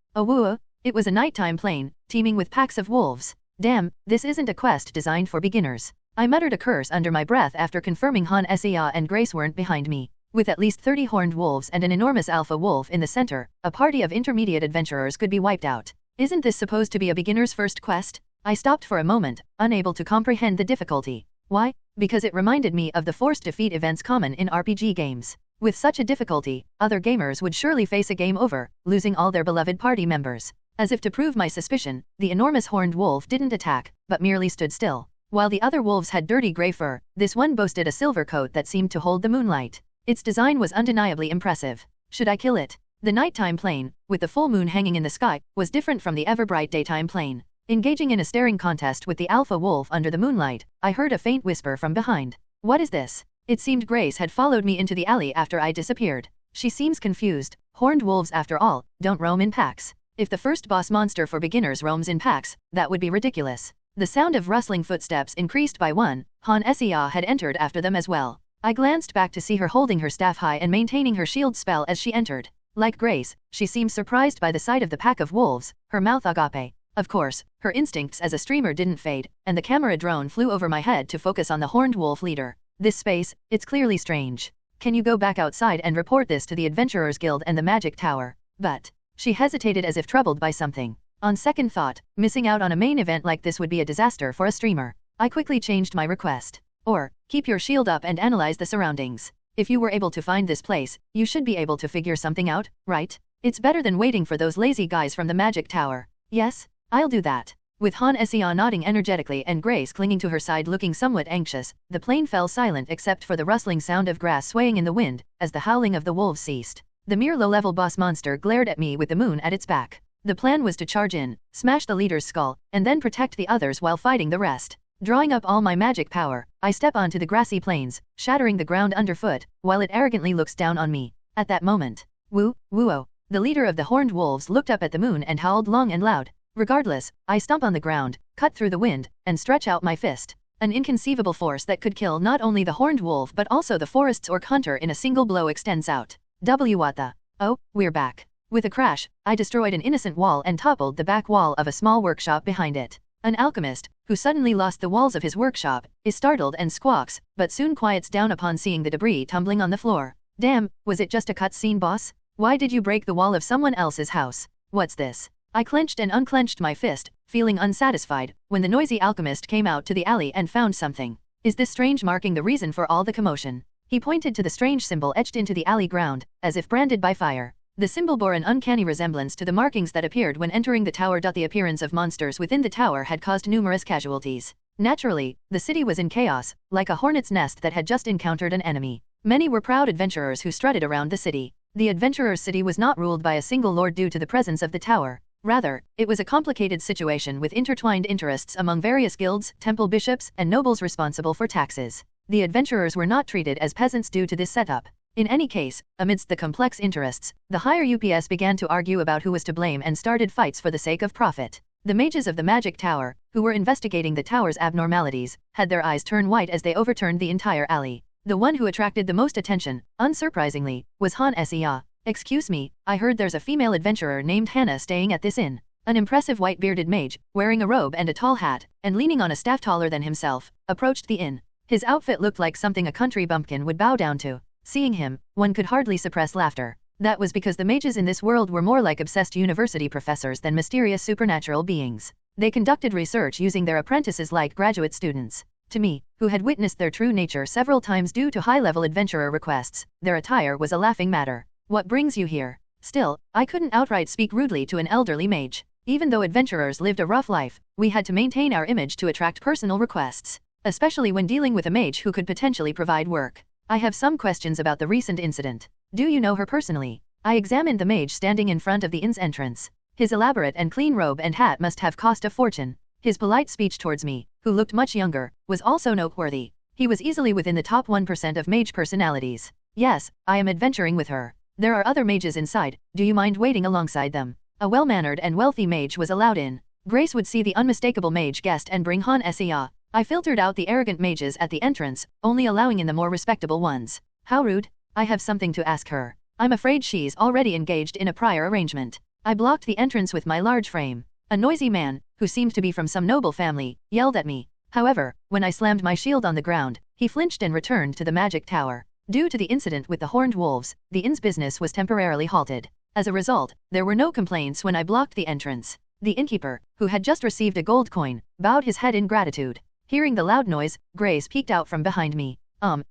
It was a nighttime plain, teeming with packs of wolves. Damn, this isn't a quest designed for beginners. I muttered a curse under my breath after confirming Han Sea and Grace weren't behind me. With at least 30 horned wolves and an enormous alpha wolf in the center, a party of intermediate adventurers could be wiped out. Isn't this supposed to be a beginner's first quest? I stopped for a moment, unable to comprehend the difficulty. Why? Because it reminded me of the forced defeat events common in RPG games. With such a difficulty, other gamers would surely face a game over, losing all their beloved party members. As if to prove my suspicion, the enormous horned wolf didn't attack, but merely stood still. While the other wolves had dirty gray fur, this one boasted a silver coat that seemed to hold the moonlight. Its design was undeniably impressive. Should I kill it? The nighttime plain, with the full moon hanging in the sky, was different from the ever-bright daytime plain. Engaging in a staring contest with the alpha wolf under the moonlight, I heard a faint whisper from behind. What is this? It seemed Grace had followed me into the alley after I disappeared. She seems confused. Horned wolves, after all, don't roam in packs. If the first boss monster for beginners roams in packs, that would be ridiculous. The sound of rustling footsteps increased by one. Han Sea had entered after them as well. I glanced back to see her holding her staff high and maintaining her shield spell as she entered. Like Grace, she seemed surprised by the sight of the pack of wolves, her mouth agape. Of course, her instincts as a streamer didn't fade, and the camera drone flew over my head to focus on the horned wolf leader. This space, it's clearly strange. Can you go back outside and report this to the Adventurers Guild and the Magic Tower? But she hesitated as if troubled by something. On second thought, missing out on a main event like this would be a disaster for a streamer. I quickly changed my request. Or, keep your shield up and analyze the surroundings. If you were able to find this place, you should be able to figure something out, right? It's better than waiting for those lazy guys from the Magic Tower. Yes, I'll do that. With Han Sia nodding energetically and Grace clinging to her side looking somewhat anxious, the plane fell silent except for the rustling sound of grass swaying in the wind, as the howling of the wolves ceased. The mere low-level boss monster glared at me with the moon at its back. The plan was to charge in, smash the leader's skull, and then protect the others while fighting the rest. Drawing up all my magic power, I step onto the grassy plains, shattering the ground underfoot, while it arrogantly looks down on me. At that moment, woo-oh, the leader of the horned wolves looked up at the moon and howled long and loud. Regardless, I stomp on the ground, cut through the wind, and stretch out my fist. An inconceivable force that could kill not only the horned wolf but also the forest's orc hunter in a single blow extends out. What the? Oh, we're back. With a crash, I destroyed an innocent wall and toppled the back wall of a small workshop behind it. An alchemist, who suddenly lost the walls of his workshop, is startled and squawks, but soon quiets down upon seeing the debris tumbling on the floor. Damn, was it just a cutscene, boss? Why did you break the wall of someone else's house? What's this? I clenched and unclenched my fist, feeling unsatisfied, when the noisy alchemist came out to the alley and found something. Is this strange marking the reason for all the commotion? He pointed to the strange symbol etched into the alley ground, as if branded by fire. The symbol bore an uncanny resemblance to the markings that appeared when entering the tower. The appearance of monsters within the tower had caused numerous casualties. Naturally, the city was in chaos, like a hornet's nest that had just encountered an enemy. Many were proud adventurers who strutted around the city. The adventurers' city was not ruled by a single lord due to the presence of the tower. Rather, it was a complicated situation with intertwined interests among various guilds, temple bishops, and nobles responsible for taxes. The adventurers were not treated as peasants due to this setup. In any case, amidst the complex interests, the higher UPS began to argue about who was to blame and started fights for the sake of profit. The mages of the Magic Tower, who were investigating the tower's abnormalities, had their eyes turn white as they overturned the entire alley. The one who attracted the most attention, unsurprisingly, was Han Sia. Excuse me, I heard there's a female adventurer named Hannah staying at this inn. An impressive white-bearded mage, wearing a robe and a tall hat, and leaning on a staff taller than himself, approached the inn. His outfit looked like something a country bumpkin would bow down to. Seeing him, one could hardly suppress laughter. That was because the mages in this world were more like obsessed university professors than mysterious supernatural beings. They conducted research using their apprentices like graduate students. To me, who had witnessed their true nature several times due to high-level adventurer requests, their attire was a laughing matter. What brings you here? Still, I couldn't outright speak rudely to an elderly mage. Even though adventurers lived a rough life, we had to maintain our image to attract personal requests, especially when dealing with a mage who could potentially provide work. I have some questions about the recent incident. Do you know her personally? I examined the mage standing in front of the inn's entrance. His elaborate and clean robe and hat must have cost a fortune. His polite speech towards me, who looked much younger, was also noteworthy. He was easily within the top 1% of mage personalities. Yes, I am adventuring with her. There are other mages inside, do you mind waiting alongside them? A well-mannered and wealthy mage was allowed in. Grace would see the unmistakable mage guest and bring Han Sia. I filtered out the arrogant mages at the entrance, only allowing in the more respectable ones. How rude. I have something to ask her. I'm afraid she's already engaged in a prior arrangement. I blocked the entrance with my large frame. A noisy man, who seemed to be from some noble family, yelled at me. However, when I slammed my shield on the ground, he flinched and returned to the Magic Tower. Due to the incident with the horned wolves, the inn's business was temporarily halted. As a result, there were no complaints when I blocked the entrance. The innkeeper, who had just received a gold coin, bowed his head in gratitude. Hearing the loud noise, Grace peeked out from behind me.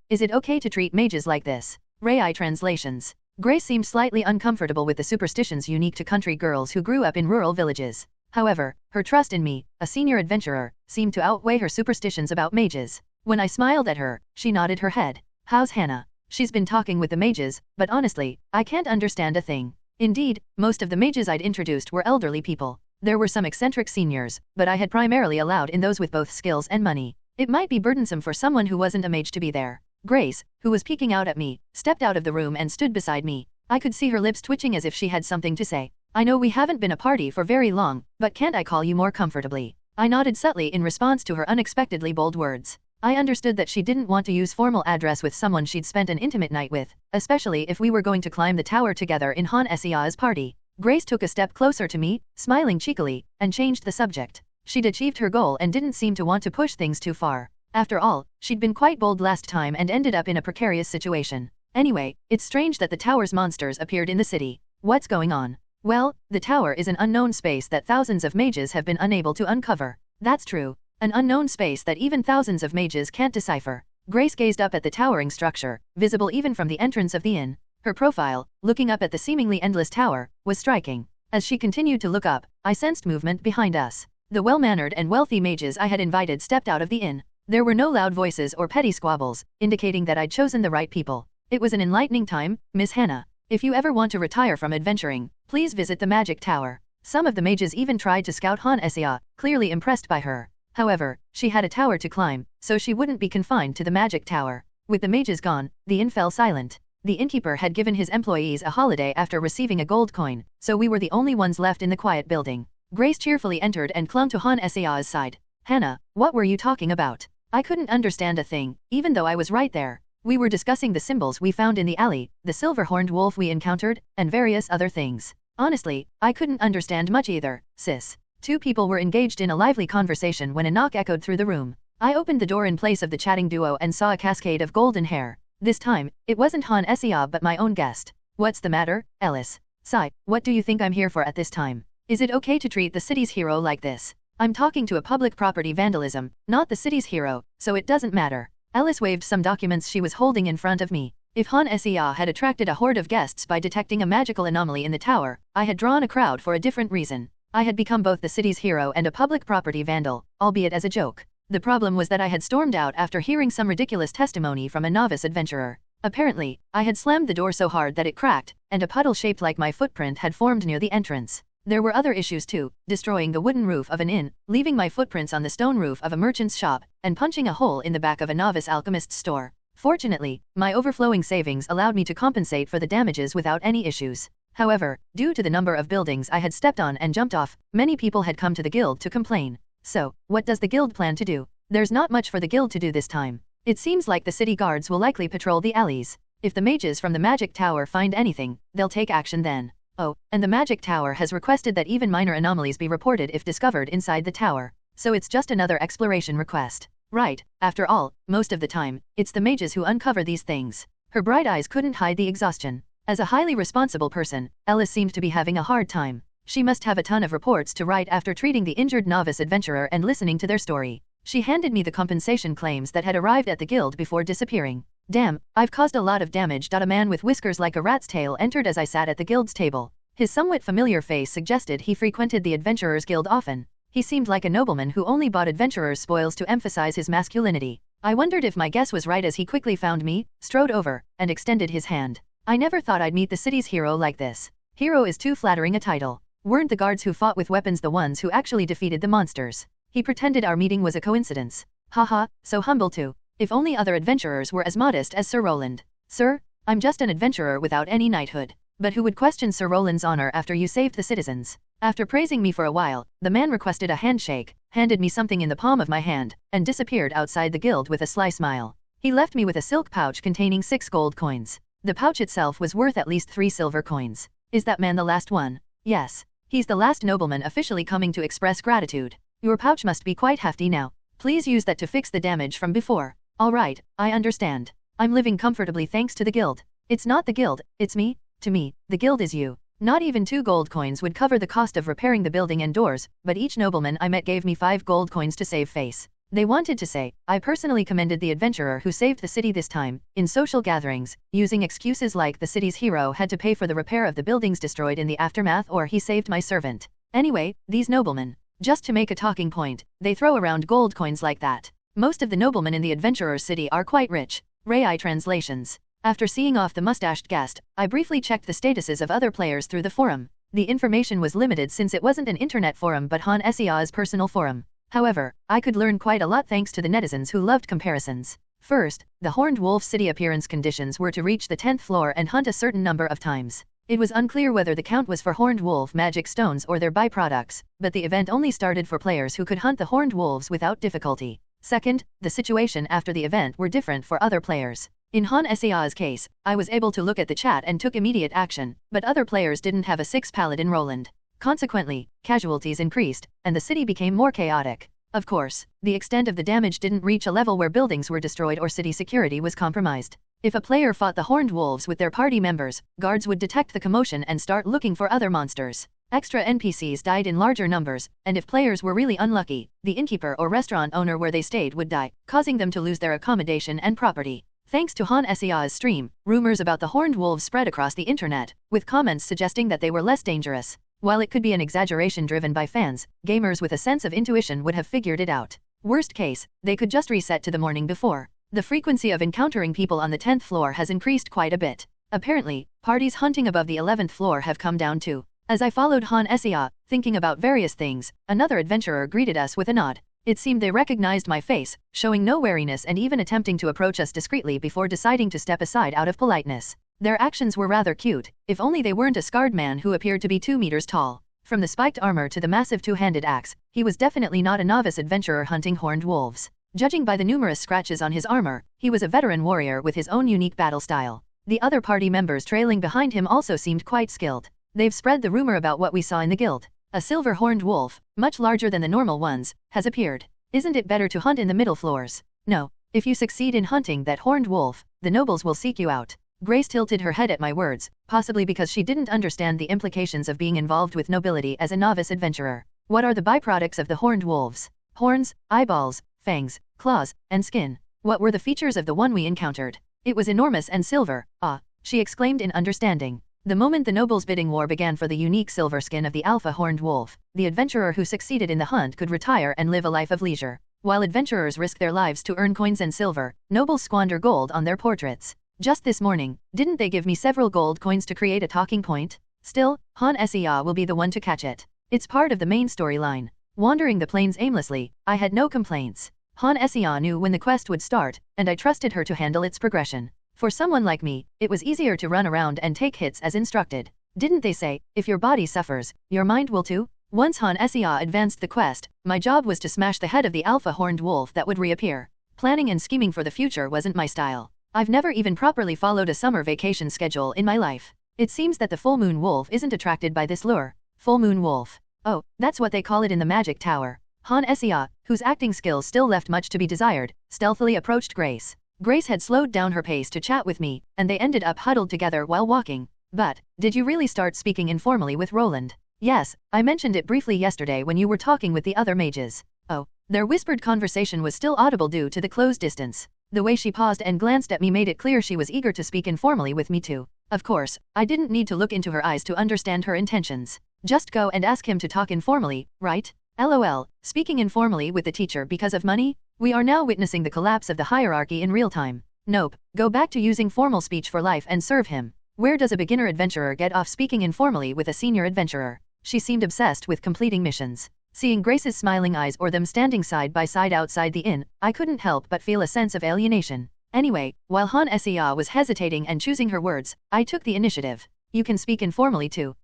Is it okay to treat mages like this? Rai translations. Grace seemed slightly uncomfortable with the superstitions unique to country girls who grew up in rural villages. However, her trust in me, a senior adventurer, seemed to outweigh her superstitions about mages. When I smiled at her, she nodded her head. How's Hannah? She's been talking with the mages, but honestly, I can't understand a thing. Indeed, most of the mages I'd introduced were elderly people. There were some eccentric seniors, but I had primarily allowed in those with both skills and money. It might be burdensome for someone who wasn't a mage to be there. Grace, who was peeking out at me, stepped out of the room and stood beside me. I could see her lips twitching as if she had something to say. I know we haven't been a party for very long, but can't I call you more comfortably? I nodded subtly in response to her unexpectedly bold words. I understood that she didn't want to use formal address with someone she'd spent an intimate night with, especially if we were going to climb the tower together in Han Sia's party. Grace took a step closer to me, smiling cheekily, and changed the subject. She'd achieved her goal and didn't seem to want to push things too far. After all, she'd been quite bold last time and ended up in a precarious situation. Anyway, it's strange that the tower's monsters appeared in the city. What's going on? Well, the tower is an unknown space that thousands of mages have been unable to uncover. That's true. An unknown space that even thousands of mages can't decipher. Grace gazed up at the towering structure, visible even from the entrance of the inn. Her profile, looking up at the seemingly endless tower, was striking. As she continued to look up, I sensed movement behind us. The well-mannered and wealthy mages I had invited stepped out of the inn. There were no loud voices or petty squabbles, indicating that I'd chosen the right people. It was an enlightening time, Miss Hannah. If you ever want to retire from adventuring, please visit the Magic Tower. Some of the mages even tried to scout Han Essia, clearly impressed by her. However, she had a tower to climb, so she wouldn't be confined to the Magic Tower. With the mages gone, the inn fell silent. The innkeeper had given his employees a holiday after receiving a gold coin, so we were the only ones left in the quiet building. Grace cheerfully entered and clung to Han Essia's side. Hannah, what were you talking about? I couldn't understand a thing, even though I was right there. We were discussing the symbols we found in the alley, the silver-horned wolf we encountered, and various other things. Honestly, I couldn't understand much either, sis. Two people were engaged in a lively conversation when a knock echoed through the room. I opened the door in place of the chatting duo and saw a cascade of golden hair. This time, it wasn't Han Essia but my own guest. What's the matter, Ellis? Sigh, what do you think I'm here for at this time? Is it okay to treat the city's hero like this? I'm talking to a public property vandalism, not the city's hero, so it doesn't matter. Alice waved some documents she was holding in front of me. If Han Essia had attracted a horde of guests by detecting a magical anomaly in the tower, I had drawn a crowd for a different reason. I had become both the city's hero and a public property vandal, albeit as a joke. The problem was that I had stormed out after hearing some ridiculous testimony from a novice adventurer. Apparently, I had slammed the door so hard that it cracked, and a puddle shaped like my footprint had formed near the entrance. There were other issues too, destroying the wooden roof of an inn, leaving my footprints on the stone roof of a merchant's shop, and punching a hole in the back of a novice alchemist's store. Fortunately, my overflowing savings allowed me to compensate for the damages without any issues. However, due to the number of buildings I had stepped on and jumped off, many people had come to the guild to complain. So, what does the guild plan to do? There's not much for the guild to do this time. It seems like the city guards will likely patrol the alleys. If the mages from the Magic Tower find anything, they'll take action then. Oh, and the Magic Tower has requested that even minor anomalies be reported if discovered inside the tower. So it's just another exploration request. Right, after all, most of the time, it's the mages who uncover these things. Her bright eyes couldn't hide the exhaustion. As a highly responsible person, Ellis seemed to be having a hard time. She must have a ton of reports to write after treating the injured novice adventurer and listening to their story. She handed me the compensation claims that had arrived at the guild before disappearing. Damn, I've caused a lot of damage. A man with whiskers like a rat's tail entered as I sat at the guild's table. His somewhat familiar face suggested he frequented the Adventurers Guild often. He seemed like a nobleman who only bought adventurers' spoils to emphasize his masculinity. I wondered if my guess was right as he quickly found me, strode over, and extended his hand. I never thought I'd meet the city's hero like this. Hero is too flattering a title. Weren't the guards who fought with weapons the ones who actually defeated the monsters? He pretended our meeting was a coincidence. Haha, so humble too. If only other adventurers were as modest as Sir Roland. Sir, I'm just an adventurer without any knighthood. But who would question Sir Roland's honor after you saved the citizens? After praising me for a while, the man requested a handshake, handed me something in the palm of my hand, and disappeared outside the guild with a sly smile. He left me with a silk pouch containing 6 gold coins. The pouch itself was worth at least 3 silver coins. Is that man the last one? Yes. He's the last nobleman officially coming to express gratitude. Your pouch must be quite hefty now. Please use that to fix the damage from before. All right, I understand. I'm living comfortably thanks to the guild. It's not the guild, it's me. To me, the guild is you. Not even 2 gold coins would cover the cost of repairing the building and doors, but each nobleman I met gave me 5 gold coins to save face. They wanted to say, I personally commended the adventurer who saved the city this time, in social gatherings, using excuses like the city's hero had to pay for the repair of the buildings destroyed in the aftermath or he saved my servant. Anyway, these noblemen. Just to make a talking point, they throw around gold coins like that. Most of the noblemen in the adventurer's city are quite rich. Rai translations. After seeing off the mustached guest, I briefly checked the statuses of other players through the forum. The information was limited since it wasn't an internet forum but Han Essia's personal forum. However, I could learn quite a lot thanks to the netizens who loved comparisons. First, the Horned Wolf city appearance conditions were to reach the 10th floor and hunt a certain number of times. It was unclear whether the count was for Horned Wolf magic stones or their byproducts, but the event only started for players who could hunt the Horned Wolves without difficulty. Second, the situation after the event were different for other players. In Han Sea's case, I was able to look at the chat and took immediate action, but other players didn't have a 6 paladin Roland. Consequently, casualties increased, and the city became more chaotic. Of course, the extent of the damage didn't reach a level where buildings were destroyed or city security was compromised. If a player fought the horned wolves with their party members, guards would detect the commotion and start looking for other monsters. Extra NPCs died in larger numbers, and if players were really unlucky, the innkeeper or restaurant owner where they stayed would die, causing them to lose their accommodation and property. Thanks to Han Sea's stream, rumors about the horned wolves spread across the internet, with comments suggesting that they were less dangerous. While it could be an exaggeration driven by fans, gamers with a sense of intuition would have figured it out. Worst case, they could just reset to the morning before. The frequency of encountering people on the 10th floor has increased quite a bit. Apparently, parties hunting above the 11th floor have come down too. As I followed Han Sea, thinking about various things, another adventurer greeted us with a nod. It seemed they recognized my face, showing no wariness and even attempting to approach us discreetly before deciding to step aside out of politeness. Their actions were rather cute, if only they weren't a scarred man who appeared to be 2 meters tall. From the spiked armor to the massive 2-handed axe, he was definitely not a novice adventurer hunting horned wolves. Judging by the numerous scratches on his armor, he was a veteran warrior with his own unique battle style. The other party members trailing behind him also seemed quite skilled. They've spread the rumor about what we saw in the guild. A silver horned wolf, much larger than the normal ones, has appeared. Isn't it better to hunt in the middle floors? No. If you succeed in hunting that horned wolf, the nobles will seek you out. Grace tilted her head at my words, possibly because she didn't understand the implications of being involved with nobility as a novice adventurer. What are the byproducts of the horned wolves? Horns, eyeballs, fangs, claws, and skin. What were the features of the one we encountered? It was enormous and silver. Ah, she exclaimed in understanding. The moment the nobles' bidding war began for the unique silver skin of the alpha horned wolf, the adventurer who succeeded in the hunt could retire and live a life of leisure. While adventurers risk their lives to earn coins and silver, nobles squander gold on their portraits. Just this morning, didn't they give me several gold coins to create a talking point? Still, Han Sea will be the one to catch it. It's part of the main storyline. Wandering the plains aimlessly, I had no complaints. Han Sea knew when the quest would start, and I trusted her to handle its progression. For someone like me, it was easier to run around and take hits as instructed. Didn't they say, if your body suffers, your mind will too? Once Han Sea advanced the quest, my job was to smash the head of the alpha horned wolf that would reappear. Planning and scheming for the future wasn't my style. I've never even properly followed a summer vacation schedule in my life. It seems that the full moon wolf isn't attracted by this lure. Full moon wolf. Oh, that's what they call it in the magic tower. Han Sea, whose acting skills still left much to be desired, stealthily approached Grace. Grace had slowed down her pace to chat with me, and they ended up huddled together while walking. But, did you really start speaking informally with Roland? Yes, I mentioned it briefly yesterday when you were talking with the other mages. Oh, their whispered conversation was still audible due to the close distance. The way she paused and glanced at me made it clear she was eager to speak informally with me too. Of course, I didn't need to look into her eyes to understand her intentions. Just go and ask him to talk informally, right? LOL, speaking informally with the teacher because of money? We are now witnessing the collapse of the hierarchy in real time. Nope, go back to using formal speech for life and serve him. Where does a beginner adventurer get off speaking informally with a senior adventurer? She seemed obsessed with completing missions. Seeing Grace's smiling eyes or them standing side by side outside the inn, I couldn't help but feel a sense of alienation. Anyway, while Han Sea was hesitating and choosing her words, I took the initiative. You can speak informally too.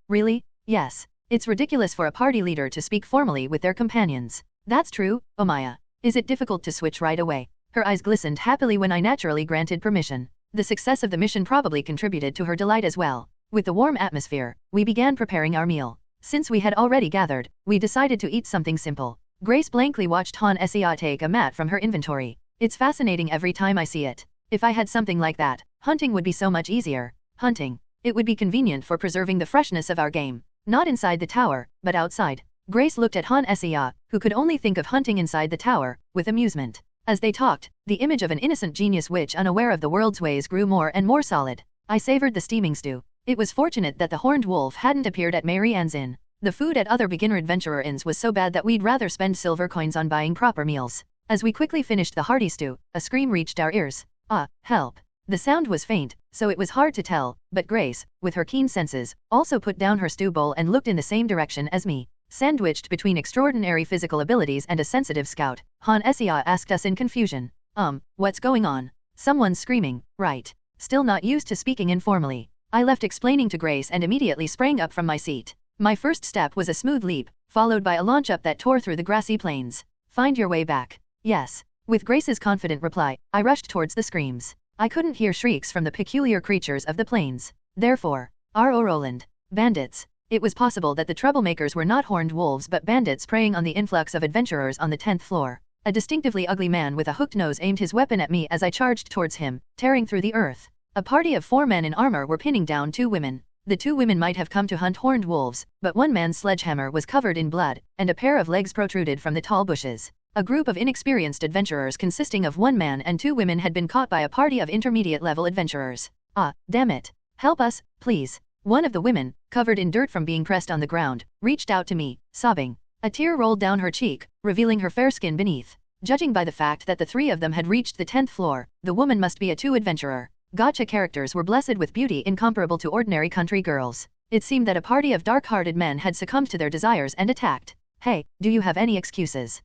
Really? Yes. It's ridiculous for a party leader to speak formally with their companions. That's true, Omaya. Is it difficult to switch right away? Her eyes glistened happily when I naturally granted permission. The success of the mission probably contributed to her delight as well. With the warm atmosphere, we began preparing our meal. Since we had already gathered, we decided to eat something simple. Grace blankly watched Han Sea take a mat from her inventory. It's fascinating every time I see it. If I had something like that, hunting would be so much easier. Hunting. It would be convenient for preserving the freshness of our game. Not inside the tower, but outside. Grace looked at Han Sea, who could only think of hunting inside the tower, with amusement. As they talked, the image of an innocent genius witch unaware of the world's ways grew more and more solid. I savored the steaming stew. It was fortunate that the horned wolf hadn't appeared at Mary Ann's inn. The food at other beginner adventurer inns was so bad that we'd rather spend silver coins on buying proper meals. As we quickly finished the hearty stew, a scream reached our ears. Ah, help. The sound was faint, so it was hard to tell, but Grace, with her keen senses, also put down her stew bowl and looked in the same direction as me. Sandwiched between extraordinary physical abilities and a sensitive scout, Han Sea asked us in confusion. What's going on? Someone's screaming, right? Still not used to speaking informally. I left explaining to Grace and immediately sprang up from my seat. My first step was a smooth leap, followed by a launch up that tore through the grassy plains. Find your way back. Yes. With Grace's confident reply, I rushed towards the screams. I couldn't hear shrieks from the peculiar creatures of the plains. Therefore, R.O. Roland. Bandits. It was possible that the troublemakers were not horned wolves but bandits preying on the influx of adventurers on the 10th floor. A distinctively ugly man with a hooked nose aimed his weapon at me as I charged towards him, tearing through the earth. A party of 4 men in armor were pinning down 2 women. The 2 women might have come to hunt horned wolves, but one man's sledgehammer was covered in blood, and a pair of legs protruded from the tall bushes. A group of inexperienced adventurers consisting of 1 man and 2 women had been caught by a party of intermediate-level adventurers. Ah, damn it. Help us, please. One of the women, covered in dirt from being pressed on the ground, reached out to me, sobbing. A tear rolled down her cheek, revealing her fair skin beneath. Judging by the fact that the 3 of them had reached the 10th floor, the woman must be a 2 adventurer. Gacha characters were blessed with beauty incomparable to ordinary country girls. It seemed that a party of dark-hearted men had succumbed to their desires and attacked. Hey, do you have any excuses?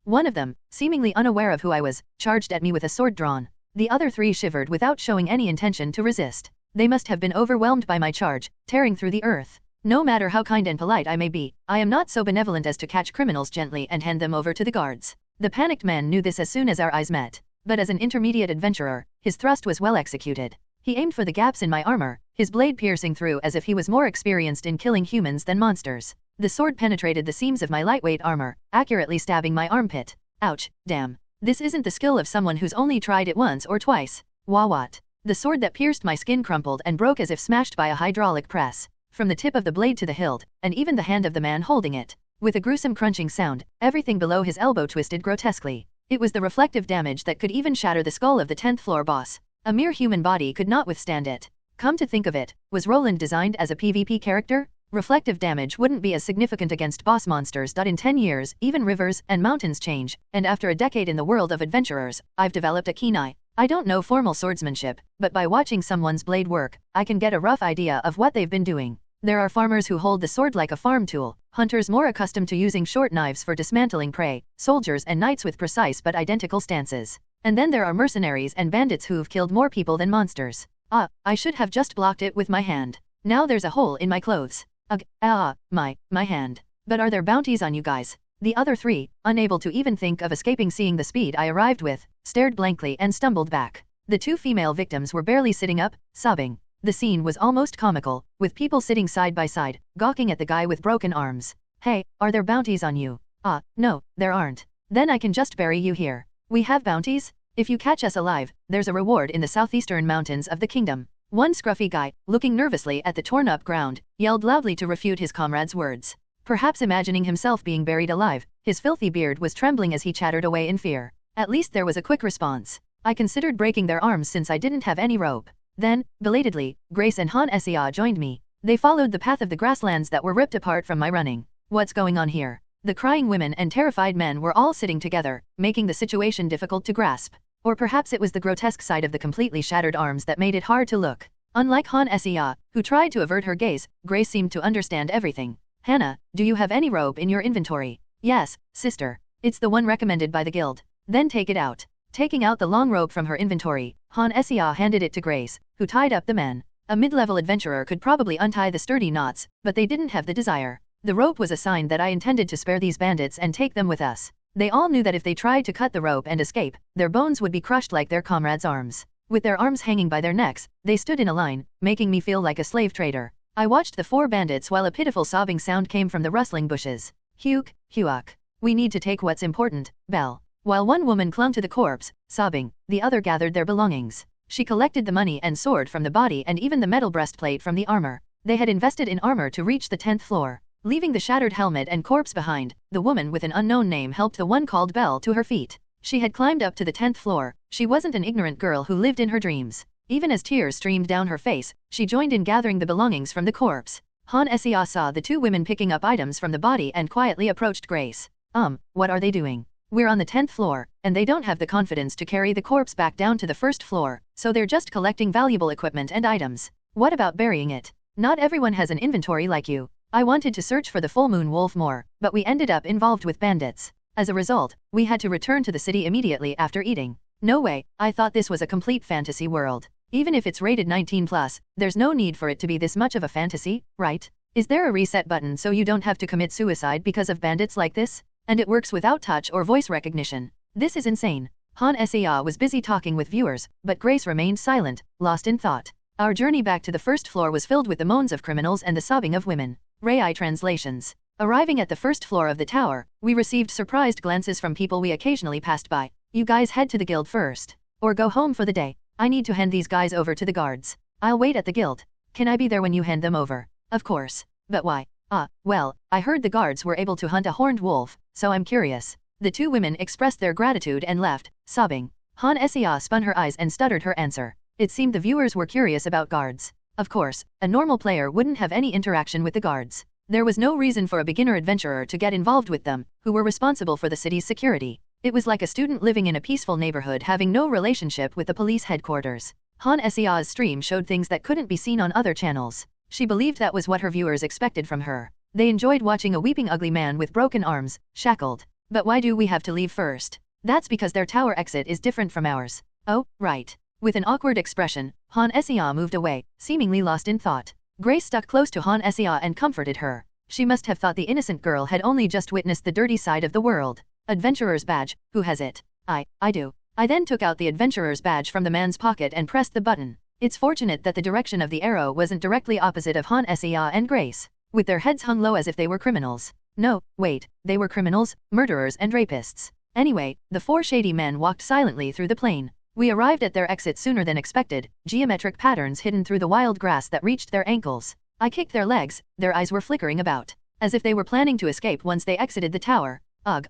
One of them, seemingly unaware of who I was, charged at me with a sword drawn. The other 3 shivered without showing any intention to resist. They must have been overwhelmed by my charge, tearing through the earth. No matter how kind and polite I may be, I am not so benevolent as to catch criminals gently and hand them over to the guards. The panicked man knew this as soon as our eyes met. But as an intermediate adventurer, his thrust was well executed. He aimed for the gaps in my armor, his blade piercing through as if he was more experienced in killing humans than monsters. The sword penetrated the seams of my lightweight armor, accurately stabbing my armpit. Ouch, damn. This isn't the skill of someone who's only tried it once or twice. What? The sword that pierced my skin crumpled and broke as if smashed by a hydraulic press, from the tip of the blade to the hilt, and even the hand of the man holding it. With a gruesome crunching sound, everything below his elbow twisted grotesquely. It was the reflective damage that could even shatter the skull of the 10th floor boss. A mere human body could not withstand it. Come to think of it, was Roland designed as a PvP character? Reflective damage wouldn't be as significant against boss monsters. In 10 years, even rivers and mountains change, and after a decade in the world of adventurers, I've developed a keen eye. I don't know formal swordsmanship, but by watching someone's blade work, I can get a rough idea of what they've been doing. There are farmers who hold the sword like a farm tool, hunters more accustomed to using short knives for dismantling prey, soldiers and knights with precise but identical stances. And then there are mercenaries and bandits who've killed more people than monsters. I should have just blocked it with my hand. Now there's a hole in my clothes. My hand. But are there bounties on you guys? The other 3, unable to even think of escaping seeing the speed I arrived with, stared blankly and stumbled back. The 2 female victims were barely sitting up, sobbing. The scene was almost comical, with people sitting side by side, gawking at the guy with broken arms. Hey, are there bounties on you? No, there aren't. Then I can just bury you here. We have bounties? If you catch us alive, there's a reward in the southeastern mountains of the kingdom. One scruffy guy, looking nervously at the torn-up ground, yelled loudly to refute his comrade's words. Perhaps imagining himself being buried alive, his filthy beard was trembling as he chattered away in fear. At least there was a quick response. I considered breaking their arms since I didn't have any rope. Then, belatedly, Grace and Han Sia joined me. They followed the path of the grasslands that were ripped apart from my running. What's going on here? The crying women and terrified men were all sitting together, making the situation difficult to grasp. Or perhaps it was the grotesque sight of the completely shattered arms that made it hard to look. Unlike Han Sia, who tried to avert her gaze, Grace seemed to understand everything. Hannah, do you have any rope in your inventory? Yes, sister. It's the one recommended by the guild. Then take it out. Taking out the long rope from her inventory, Han Sia handed it to Grace, who tied up the men. A mid-level adventurer could probably untie the sturdy knots, but they didn't have the desire. The rope was a sign that I intended to spare these bandits and take them with us. They all knew that if they tried to cut the rope and escape, their bones would be crushed like their comrades' arms. With their arms hanging by their necks, they stood in a line, making me feel like a slave trader. I watched the 4 bandits while a pitiful sobbing sound came from the rustling bushes. Huak. We need to take what's important, Belle. While one woman clung to the corpse, sobbing, the other gathered their belongings. She collected the money and sword from the body and even the metal breastplate from the armor. They had invested in armor to reach the 10th floor. Leaving the shattered helmet and corpse behind, the woman with an unknown name helped the one called Belle to her feet. She had climbed up to the 10th floor. She wasn't an ignorant girl who lived in her dreams. Even as tears streamed down her face, she joined in gathering the belongings from the corpse. Han Sia saw the 2 women picking up items from the body and quietly approached Grace. What are they doing? We're on the 10th floor, and they don't have the confidence to carry the corpse back down to the 1st floor, so they're just collecting valuable equipment and items. What about burying it? Not everyone has an inventory like you. I wanted to search for the full moon wolf more, but we ended up involved with bandits. As a result, we had to return to the city immediately after eating. No way, I thought this was a complete fantasy world. Even if it's rated 19+, there's no need for it to be this much of a fantasy, right? Is there a reset button so you don't have to commit suicide because of bandits like this? And it works without touch or voice recognition. This is insane. Han Sea was busy talking with viewers, but Grace remained silent, lost in thought. Our journey back to the first floor was filled with the moans of criminals and the sobbing of women. Rai translations. Arriving at the first floor of the tower, we received surprised glances from people we occasionally passed by. You guys head to the guild first. Or go home for the day. I need to hand these guys over to the guards. I'll wait at the guild. Can I be there when you hand them over? Of course. But why? Well, I heard the guards were able to hunt a horned wolf, so I'm curious. The two women expressed their gratitude and left, sobbing. Han Sea spun her eyes and stuttered her answer. It seemed the viewers were curious about guards. Of course, a normal player wouldn't have any interaction with the guards. There was no reason for a beginner adventurer to get involved with them, who were responsible for the city's security. It was like a student living in a peaceful neighborhood having no relationship with the police headquarters. Han Sea's stream showed things that couldn't be seen on other channels. She believed that was what her viewers expected from her. They enjoyed watching a weeping ugly man with broken arms, shackled. But why do we have to leave first? That's because their tower exit is different from ours. Oh, right. With an awkward expression, Han Sea moved away, seemingly lost in thought. Grace stuck close to Han Sea and comforted her. She must have thought the innocent girl had only just witnessed the dirty side of the world. Adventurer's badge, who has it? I do. I then took out the adventurer's badge from the man's pocket and pressed the button. It's fortunate that the direction of the arrow wasn't directly opposite of Han Sea and Grace, with their heads hung low as if they were criminals. No, wait, they were criminals, murderers and rapists. Anyway, the four shady men walked silently through the plane. We arrived at their exit sooner than expected, geometric patterns hidden through the wild grass that reached their ankles. I kicked their legs, their eyes were flickering about, as if they were planning to escape once they exited the tower. Ugh,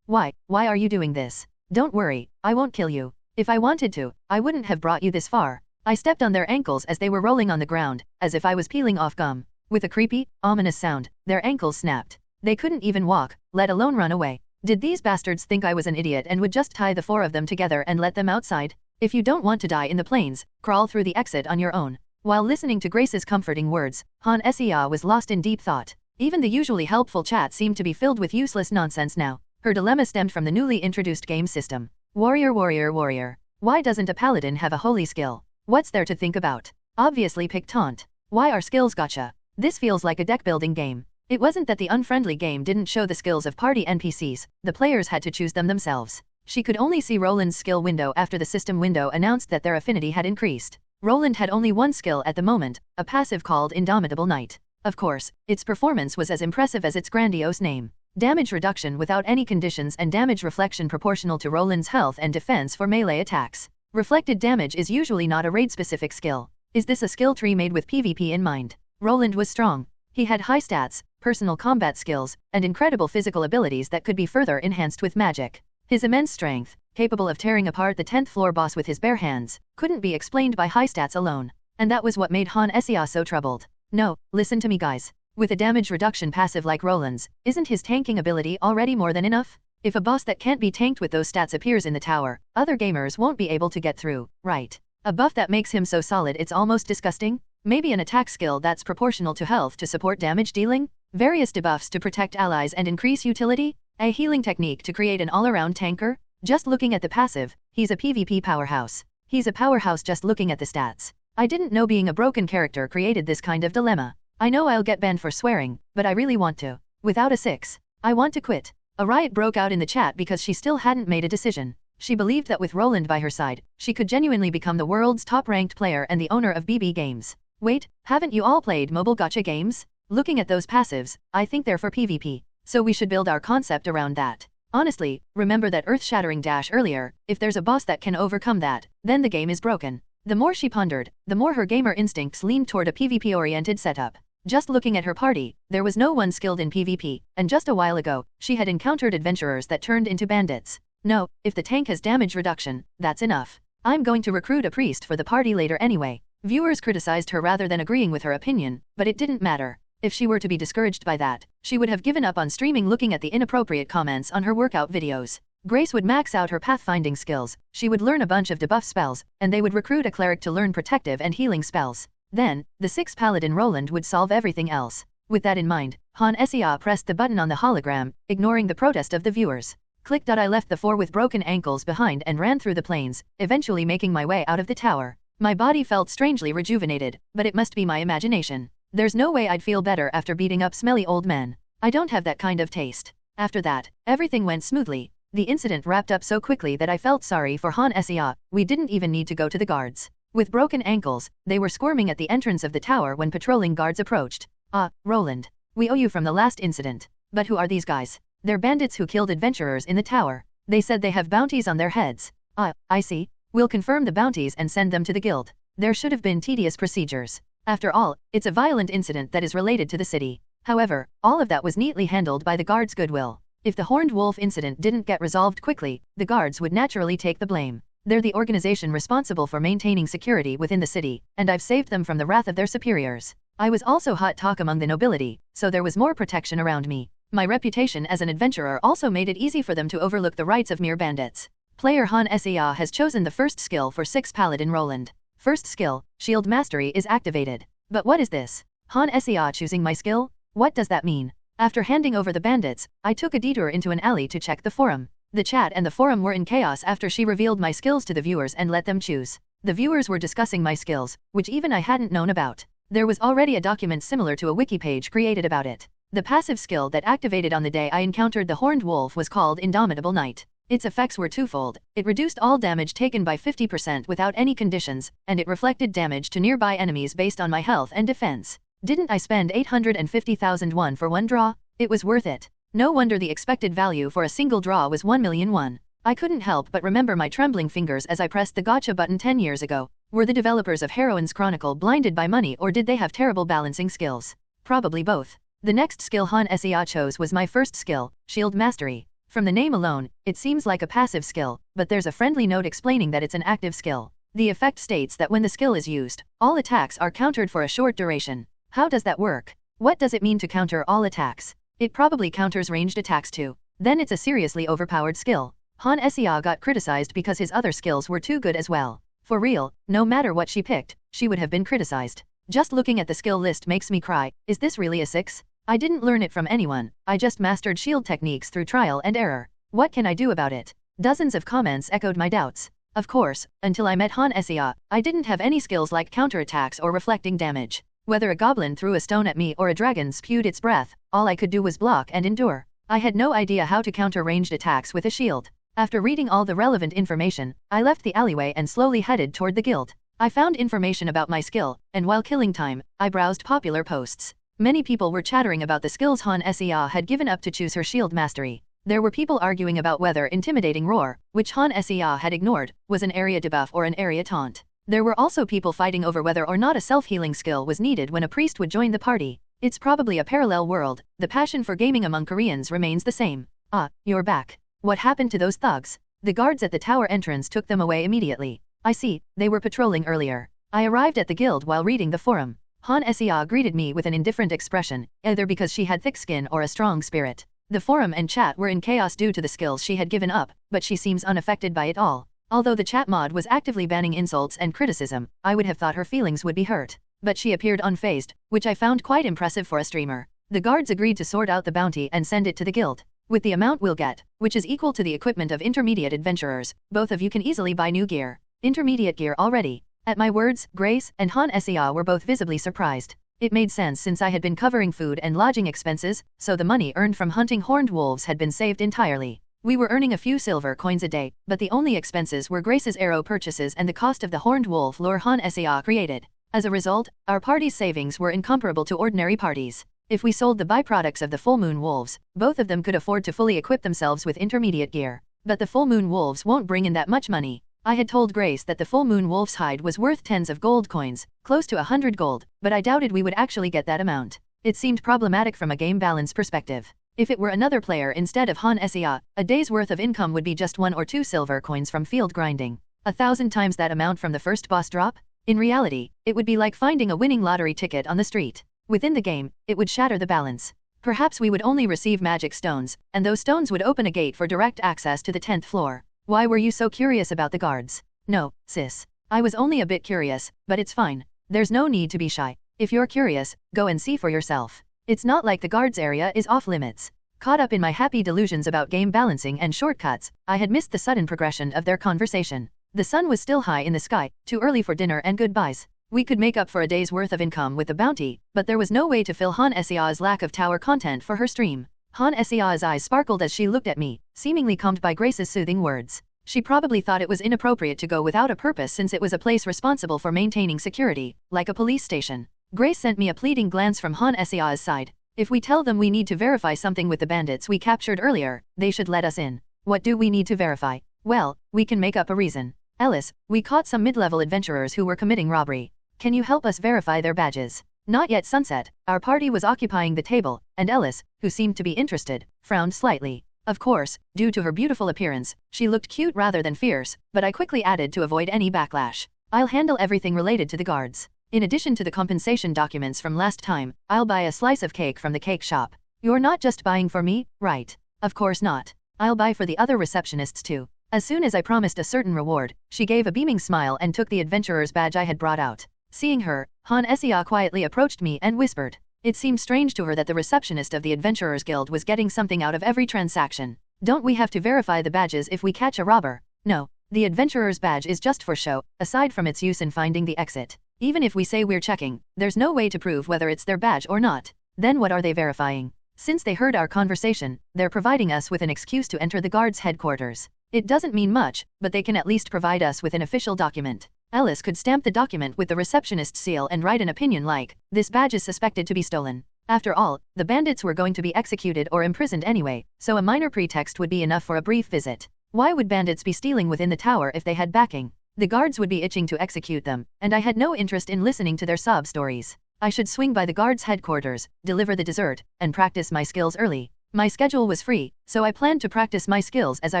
why are you doing this? Don't worry, I won't kill you. If I wanted to, I wouldn't have brought you this far. I stepped on their ankles as they were rolling on the ground, as if I was peeling off gum. With a creepy, ominous sound, their ankles snapped. They couldn't even walk, let alone run away. Did these bastards think I was an idiot and would just tie the four of them together and let them outside? If you don't want to die in the plains, crawl through the exit on your own. While listening to Grace's comforting words, Han Sea was lost in deep thought. Even the usually helpful chat seemed to be filled with useless nonsense now. Her dilemma stemmed from the newly introduced game system. Warrior, warrior, warrior. Why doesn't a paladin have a holy skill? What's there to think about? Obviously pick taunt. Why are skills gacha? This feels like a deck-building game. It wasn't that the unfriendly game didn't show the skills of party NPCs, the players had to choose them themselves. She could only see Roland's skill window after the system window announced that their affinity had increased. Roland had only one skill at the moment, a passive called Indomitable Knight. Of course, its performance was as impressive as its grandiose name. Damage reduction without any conditions and damage reflection proportional to Roland's health and defense for melee attacks. Reflected damage is usually not a raid-specific skill. Is this a skill tree made with PvP in mind? Roland was strong. He had high stats, personal combat skills, and incredible physical abilities that could be further enhanced with magic. His immense strength, capable of tearing apart the 10th floor boss with his bare hands, couldn't be explained by high stats alone. And that was what made Han Sea so troubled. No, listen to me guys. With a damage reduction passive like Roland's, isn't his tanking ability already more than enough? If a boss that can't be tanked with those stats appears in the tower, other gamers won't be able to get through, right? A buff that makes him so solid it's almost disgusting? Maybe an attack skill that's proportional to health to support damage dealing? Various debuffs to protect allies and increase utility? A healing technique to create an all-around tanker? Just looking at the passive, he's a PvP powerhouse. He's a powerhouse just looking at the stats. I didn't know being a broken character created this kind of dilemma. I know I'll get banned for swearing, but I really want to. Without a 6. I want to quit. A riot broke out in the chat because she still hadn't made a decision. She believed that with Roland by her side, she could genuinely become the world's top-ranked player and the owner of BB Games. Wait, haven't you all played mobile gacha games? Looking at those passives, I think they're for PvP. So we should build our concept around that. Honestly, remember that earth-shattering dash earlier, if there's a boss that can overcome that, then the game is broken. The more she pondered, the more her gamer instincts leaned toward a PvP-oriented setup. Just looking at her party, there was no one skilled in PvP, and just a while ago, she had encountered adventurers that turned into bandits. No, if the tank has damage reduction, that's enough. I'm going to recruit a priest for the party later anyway. Viewers criticized her rather than agreeing with her opinion, but it didn't matter. If she were to be discouraged by that, she would have given up on streaming looking at the inappropriate comments on her workout videos. Grace would max out her pathfinding skills, she would learn a bunch of debuff spells, and they would recruit a cleric to learn protective and healing spells. Then, the 6th paladin Roland would solve everything else. With that in mind, Han Sea pressed the button on the hologram, ignoring the protest of the viewers. Click. I left the 4 with broken ankles behind and ran through the plains, eventually making my way out of the tower. My body felt strangely rejuvenated, but it must be my imagination. There's no way I'd feel better after beating up smelly old men. I don't have that kind of taste. After that, everything went smoothly. The incident wrapped up so quickly that I felt sorry for Han Sia. We didn't even need to go to the guards. With broken ankles, they were squirming at the entrance of the tower when patrolling guards approached. Ah, Roland. We owe you from the last incident. But who are these guys? They're bandits who killed adventurers in the tower. They said they have bounties on their heads. Ah, I see. We'll confirm the bounties and send them to the guild. There should have been tedious procedures. After all, it's a violent incident that is related to the city. However, all of that was neatly handled by the guards' goodwill. If the Horned Wolf incident didn't get resolved quickly, the guards would naturally take the blame. They're the organization responsible for maintaining security within the city, and I've saved them from the wrath of their superiors. I was also hot talk among the nobility, so there was more protection around me. My reputation as an adventurer also made it easy for them to overlook the rights of mere bandits. Player Han Sia has chosen the first skill for 6 Paladin Roland. First skill, Shield Mastery is activated. But what is this? Han Sia choosing my skill? What does that mean? After handing over the bandits, I took a detour into an alley to check the forum. The chat and the forum were in chaos after she revealed my skills to the viewers and let them choose. The viewers were discussing my skills, which even I hadn't known about. There was already a document similar to a wiki page created about it. The passive skill that activated on the day I encountered the Horned Wolf was called Indomitable Knight. Its effects were twofold. It reduced all damage taken by 50% without any conditions, and it reflected damage to nearby enemies based on my health and defense. Didn't I spend 850,000 won for one draw? It was worth it. No wonder the expected value for a single draw was 1 million won. I couldn't help but remember my trembling fingers as I pressed the gacha button 10 years ago. Were the developers of Heroine's Chronicle blinded by money, or did they have terrible balancing skills? Probably both. The next skill Han Sia chose was my first skill, Shield Mastery. From the name alone, it seems like a passive skill, but there's a friendly note explaining that it's an active skill. The effect states that when the skill is used, all attacks are countered for a short duration. How does that work? What does it mean to counter all attacks? It probably counters ranged attacks too. Then it's a seriously overpowered skill. Han Sia got criticized because his other skills were too good as well. For real, no matter what she picked, she would have been criticized. Just looking at the skill list makes me cry. Is this really a 6? I didn't learn it from anyone. I just mastered shield techniques through trial and error. What can I do about it? Dozens of comments echoed my doubts. Of course, until I met Han Sia, I didn't have any skills like counterattacks or reflecting damage. Whether a goblin threw a stone at me or a dragon spewed its breath, all I could do was block and endure. I had no idea how to counter ranged attacks with a shield. After reading all the relevant information, I left the alleyway and slowly headed toward the guild. I found information about my skill, and while killing time, I browsed popular posts. Many people were chattering about the skills Han Sia had given up to choose her shield mastery. There were people arguing about whether Intimidating Roar, which Han Sia had ignored, was an area debuff or an area taunt. There were also people fighting over whether or not a self-healing skill was needed when a priest would join the party. It's probably a parallel world. The passion for gaming among Koreans remains the same. Ah, you're back. What happened to those thugs? The guards at the tower entrance took them away immediately. I see, they were patrolling earlier. I arrived at the guild while reading the forum. Han Sia greeted me with an indifferent expression, either because she had thick skin or a strong spirit. The forum and chat were in chaos due to the skills she had given up, but she seems unaffected by it all. Although the chat mod was actively banning insults and criticism, I would have thought her feelings would be hurt. But she appeared unfazed, which I found quite impressive for a streamer. The guards agreed to sort out the bounty and send it to the guild. With the amount we'll get, which is equal to the equipment of intermediate adventurers, both of you can easily buy new gear. Intermediate gear already. At my words, Grace and Han Sia were both visibly surprised. It made sense since I had been covering food and lodging expenses, so the money earned from hunting horned wolves had been saved entirely. We were earning a few silver coins a day, but the only expenses were Grace's arrow purchases and the cost of the horned wolf lure Han Sia created. As a result, our party's savings were incomparable to ordinary parties. If we sold the byproducts of the full moon wolves, both of them could afford to fully equip themselves with intermediate gear. But the full moon wolves won't bring in that much money. I had told Grace that the full moon wolf's hide was worth tens of gold coins, close to 100 gold, but I doubted we would actually get that amount. It seemed problematic from a game balance perspective. If it were another player instead of Han Sia, a day's worth of income would be just 1 or 2 silver coins from field grinding. 1,000 times that amount from the first boss drop? In reality, it would be like finding a winning lottery ticket on the street. Within the game, it would shatter the balance. Perhaps we would only receive magic stones, and those stones would open a gate for direct access to the 10th floor. Why were you so curious about the guards? No, sis. I was only a bit curious, but it's fine. There's no need to be shy. If you're curious, go and see for yourself. It's not like the guards area is off limits. Caught up in my happy delusions about game balancing and shortcuts, I had missed the sudden progression of their conversation. The sun was still high in the sky, too early for dinner and goodbyes. We could make up for a day's worth of income with the bounty, but there was no way to fill Han Sia's lack of tower content for her stream. Han Sea's eyes sparkled as she looked at me, seemingly calmed by Grace's soothing words. She probably thought it was inappropriate to go without a purpose since it was a place responsible for maintaining security, like a police station. Grace sent me a pleading glance from Han Sea's side. If we tell them we need to verify something with the bandits we captured earlier, they should let us in. What do we need to verify? Well, we can make up a reason. Ellis, we caught some mid-level adventurers who were committing robbery. Can you help us verify their badges? Not yet sunset, our party was occupying the table, and Ellis, who seemed to be interested, frowned slightly. Of course, due to her beautiful appearance, she looked cute rather than fierce, but I quickly added to avoid any backlash. I'll handle everything related to the guards. In addition to the compensation documents from last time, I'll buy a slice of cake from the cake shop. You're not just buying for me, right? Of course not. I'll buy for the other receptionists too. As soon as I promised a certain reward, she gave a beaming smile and took the adventurer's badge I had brought out. Seeing her, Han Sea quietly approached me and whispered. It seemed strange to her that the receptionist of the Adventurers Guild was getting something out of every transaction. Don't we have to verify the badges if we catch a robber? No, the Adventurer's badge is just for show, aside from its use in finding the exit. Even if we say we're checking, there's no way to prove whether it's their badge or not. Then what are they verifying? Since they heard our conversation, they're providing us with an excuse to enter the guard's headquarters. It doesn't mean much, but they can at least provide us with an official document. Ellis could stamp the document with the receptionist's seal and write an opinion like, "This badge is suspected to be stolen." After all, the bandits were going to be executed or imprisoned anyway, so a minor pretext would be enough for a brief visit. Why would bandits be stealing within the tower if they had backing? The guards would be itching to execute them, and I had no interest in listening to their sob stories. I should swing by the guards' headquarters, deliver the dessert, and practice my skills early. My schedule was free, so I planned to practice my skills as I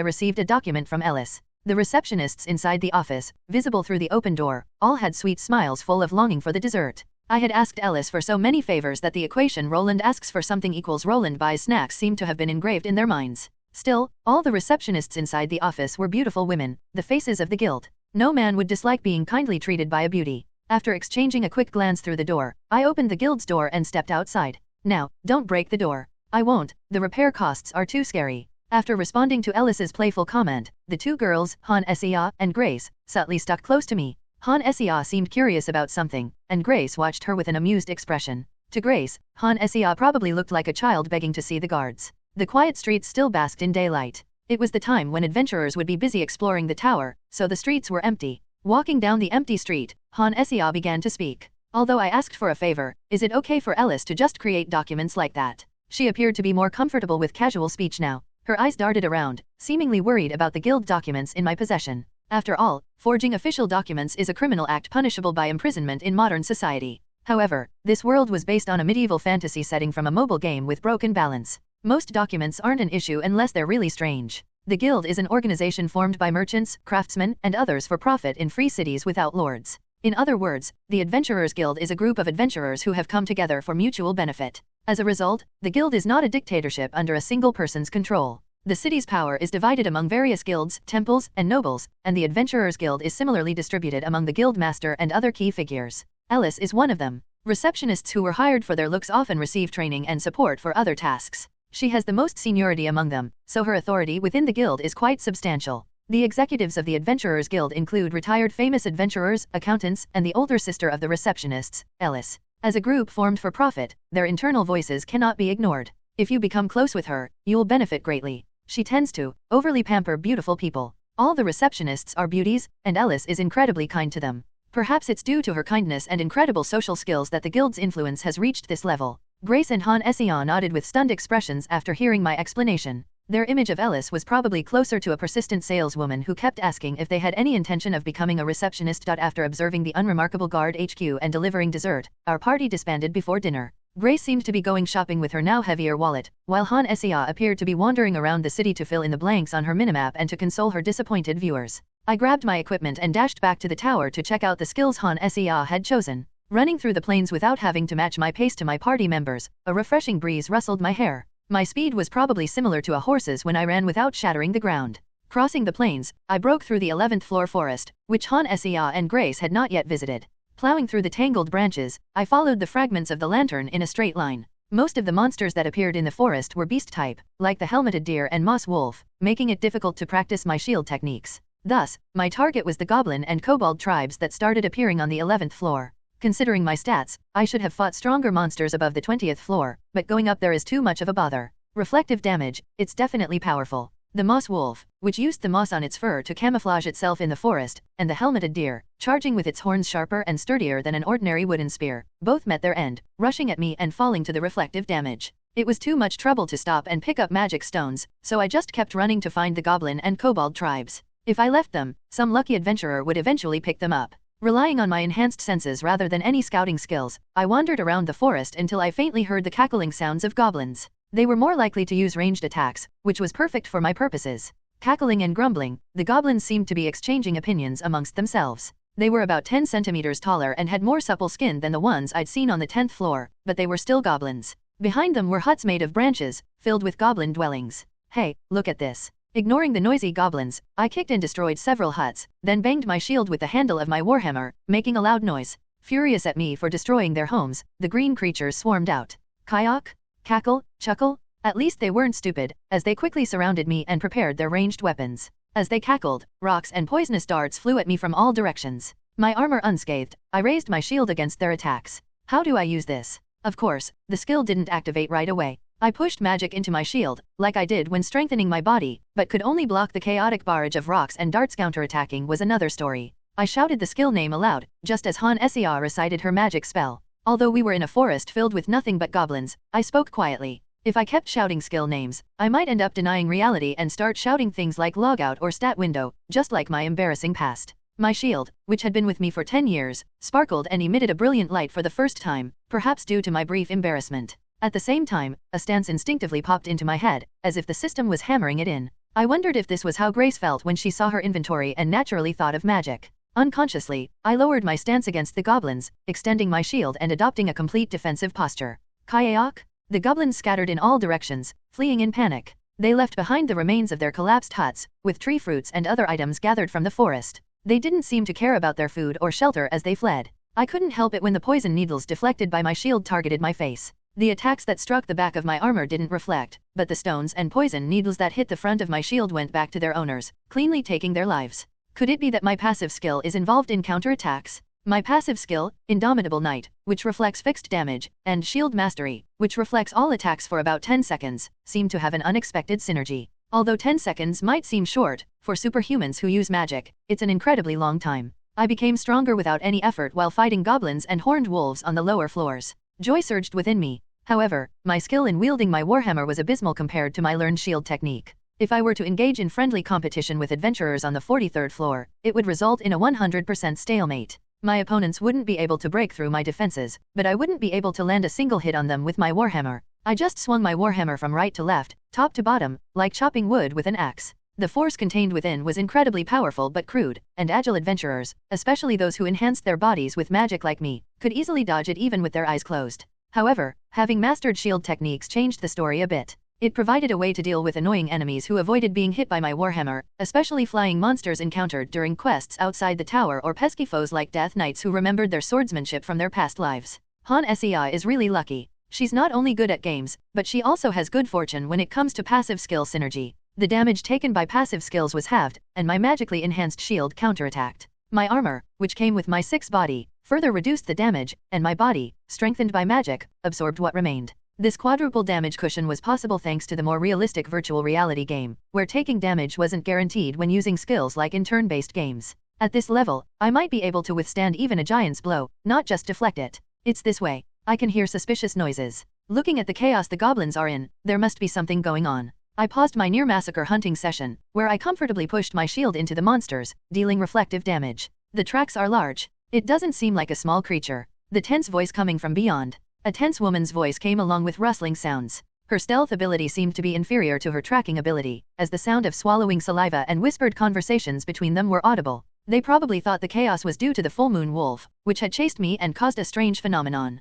received a document from Ellis. The receptionists inside the office, visible through the open door, all had sweet smiles full of longing for the dessert. I had asked Ellis for so many favors that the equation Roland asks for something equals Roland buys snacks seemed to have been engraved in their minds. Still, all the receptionists inside the office were beautiful women, the faces of the guild. No man would dislike being kindly treated by a beauty. After exchanging a quick glance through the door, I opened the guild's door and stepped outside. Now, don't break the door. I won't, the repair costs are too scary. After responding to Ellis's playful comment, the two girls, Han Sea and Grace, subtly stuck close to me. Han Sea seemed curious about something, and Grace watched her with an amused expression. To Grace, Han Sea probably looked like a child begging to see the guards. The quiet streets still basked in daylight. It was the time when adventurers would be busy exploring the tower, so the streets were empty. Walking down the empty street, Han Sea began to speak. Although I asked for a favor, is it okay for Ellis to just create documents like that? She appeared to be more comfortable with casual speech now. Her eyes darted around, seemingly worried about the guild documents in my possession. After all, forging official documents is a criminal act punishable by imprisonment in modern society. However, this world was based on a medieval fantasy setting from a mobile game with broken balance. Most documents aren't an issue unless they're really strange. The guild is an organization formed by merchants, craftsmen, and others for profit in free cities without lords. In other words, the Adventurers Guild is a group of adventurers who have come together for mutual benefit. As a result, the guild is not a dictatorship under a single person's control. The city's power is divided among various guilds, temples, and nobles, and the Adventurers Guild is similarly distributed among the guild master and other key figures. Ellis is one of them. Receptionists who were hired for their looks often receive training and support for other tasks. She has the most seniority among them, so her authority within the guild is quite substantial. The executives of the Adventurers Guild include retired famous adventurers, accountants, and the older sister of the receptionists, Ellis. As a group formed for profit, their internal voices cannot be ignored. If you become close with her, you will benefit greatly. She tends to overly pamper beautiful people. All the receptionists are beauties, and Ellis is incredibly kind to them. Perhaps it's due to her kindness and incredible social skills that the guild's influence has reached this level. Grace and Han Sea nodded with stunned expressions after hearing my explanation. Their image of Ellis was probably closer to a persistent saleswoman who kept asking if they had any intention of becoming a receptionist. After observing the unremarkable guard HQ and delivering dessert, our party disbanded before dinner. Grace seemed to be going shopping with her now heavier wallet, while Han Sea appeared to be wandering around the city to fill in the blanks on her minimap and to console her disappointed viewers. I grabbed my equipment and dashed back to the tower to check out the skills Han Sea had chosen. Running through the plains without having to match my pace to my party members, a refreshing breeze rustled my hair. My speed was probably similar to a horse's when I ran without shattering the ground. Crossing the plains, I broke through the 11th floor forest, which Han Sea and Grace had not yet visited. Plowing through the tangled branches, I followed the fragments of the lantern in a straight line. Most of the monsters that appeared in the forest were beast type, like the helmeted deer and moss wolf, making it difficult to practice my shield techniques. Thus, my target was the goblin and kobold tribes that started appearing on the 11th floor. Considering my stats, I should have fought stronger monsters above the 20th floor, but going up there is too much of a bother. Reflective damage, it's definitely powerful. The moss wolf, which used the moss on its fur to camouflage itself in the forest, and the helmeted deer, charging with its horns sharper and sturdier than an ordinary wooden spear, both met their end, rushing at me and falling to the reflective damage. It was too much trouble to stop and pick up magic stones, so I just kept running to find the goblin and kobold tribes. If I left them, some lucky adventurer would eventually pick them up. Relying on my enhanced senses rather than any scouting skills, I wandered around the forest until I faintly heard the cackling sounds of goblins. They were more likely to use ranged attacks, which was perfect for my purposes. Cackling and grumbling, the goblins seemed to be exchanging opinions amongst themselves. They were about 10 centimeters taller and had more supple skin than the ones I'd seen on the 10th floor, but they were still goblins. Behind them were huts made of branches, filled with goblin dwellings. Hey, look at this. Ignoring the noisy goblins, I kicked and destroyed several huts, then banged my shield with the handle of my warhammer, making a loud noise. Furious at me for destroying their homes, the green creatures swarmed out. Kayak? Cackle? Chuckle? At least they weren't stupid, as they quickly surrounded me and prepared their ranged weapons. As they cackled, rocks and poisonous darts flew at me from all directions. My armor unscathed, I raised my shield against their attacks. How do I use this? Of course, the skill didn't activate right away. I pushed magic into my shield, like I did when strengthening my body, but could only block the chaotic barrage of rocks and darts. Counterattacking was another story. I shouted the skill name aloud, just as Han Sea recited her magic spell. Although we were in a forest filled with nothing but goblins, I spoke quietly. If I kept shouting skill names, I might end up denying reality and start shouting things like logout or stat window, just like my embarrassing past. My shield, which had been with me for 10 years, sparkled and emitted a brilliant light for the first time, perhaps due to my brief embarrassment. At the same time, a stance instinctively popped into my head, as if the system was hammering it in. I wondered if this was how Grace felt when she saw her inventory and naturally thought of magic. Unconsciously, I lowered my stance against the goblins, extending my shield and adopting a complete defensive posture. Kayak? The goblins scattered in all directions, fleeing in panic. They left behind the remains of their collapsed huts, with tree fruits and other items gathered from the forest. They didn't seem to care about their food or shelter as they fled. I couldn't help it when the poison needles deflected by my shield targeted my face. The attacks that struck the back of my armor didn't reflect, but the stones and poison needles that hit the front of my shield went back to their owners, cleanly taking their lives. Could it be that my passive skill is involved in counterattacks? My passive skill, Indomitable Knight, which reflects fixed damage, and Shield Mastery, which reflects all attacks for about 10 seconds, seem to have an unexpected synergy. Although 10 seconds might seem short, for superhumans who use magic, it's an incredibly long time. I became stronger without any effort while fighting goblins and horned wolves on the lower floors. Joy surged within me. However, my skill in wielding my warhammer was abysmal compared to my learned shield technique. If I were to engage in friendly competition with adventurers on the 43rd floor, it would result in a 100% stalemate. My opponents wouldn't be able to break through my defenses, but I wouldn't be able to land a single hit on them with my warhammer. I just swung my warhammer from right to left, top to bottom, like chopping wood with an axe. The force contained within was incredibly powerful but crude, and agile adventurers, especially those who enhanced their bodies with magic like me, could easily dodge it even with their eyes closed. However, having mastered shield techniques changed the story a bit. It provided a way to deal with annoying enemies who avoided being hit by my warhammer, especially flying monsters encountered during quests outside the tower or pesky foes like Death Knights who remembered their swordsmanship from their past lives. Han Sea is really lucky. She's not only good at games, but she also has good fortune when it comes to passive skill synergy. The damage taken by passive skills was halved, and my magically enhanced shield counterattacked. My armor, which came with my 6 body, further reduced the damage, and my body, strengthened by magic, absorbed what remained. This quadruple damage cushion was possible thanks to the more realistic virtual reality game, where taking damage wasn't guaranteed when using skills like in turn-based games. At this level, I might be able to withstand even a giant's blow, not just deflect it. It's this way. I can hear suspicious noises. Looking at the chaos the goblins are in, there must be something going on. I paused my near-massacre hunting session, where I comfortably pushed my shield into the monsters, dealing reflective damage. The tracks are large. It doesn't seem like a small creature. The tense voice coming from beyond. A tense woman's voice came along with rustling sounds. Her stealth ability seemed to be inferior to her tracking ability, as the sound of swallowing saliva and whispered conversations between them were audible. They probably thought the chaos was due to the full moon wolf, which had chased me and caused a strange phenomenon.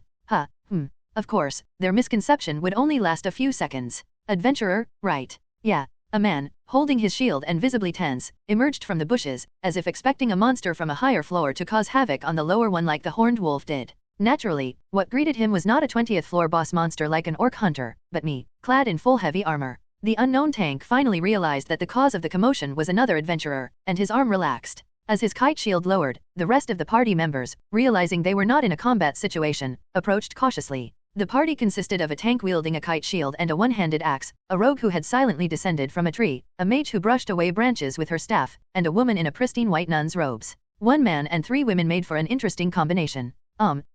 Of course, their misconception would only last a few seconds. Adventurer, right? Yeah. A man, holding his shield and visibly tense, emerged from the bushes, as if expecting a monster from a higher floor to cause havoc on the lower one like the horned wolf did. Naturally, what greeted him was not a 20th floor boss monster like an orc hunter, but me, clad in full heavy armor. The unknown tank finally realized that the cause of the commotion was another adventurer, and his arm relaxed. As his kite shield lowered, the rest of the party members, realizing they were not in a combat situation, approached cautiously. The party consisted of a tank wielding a kite shield and a one-handed axe, a rogue who had silently descended from a tree, a mage who brushed away branches with her staff, and a woman in a pristine white nun's robes. 1 man and 3 women made for an interesting combination.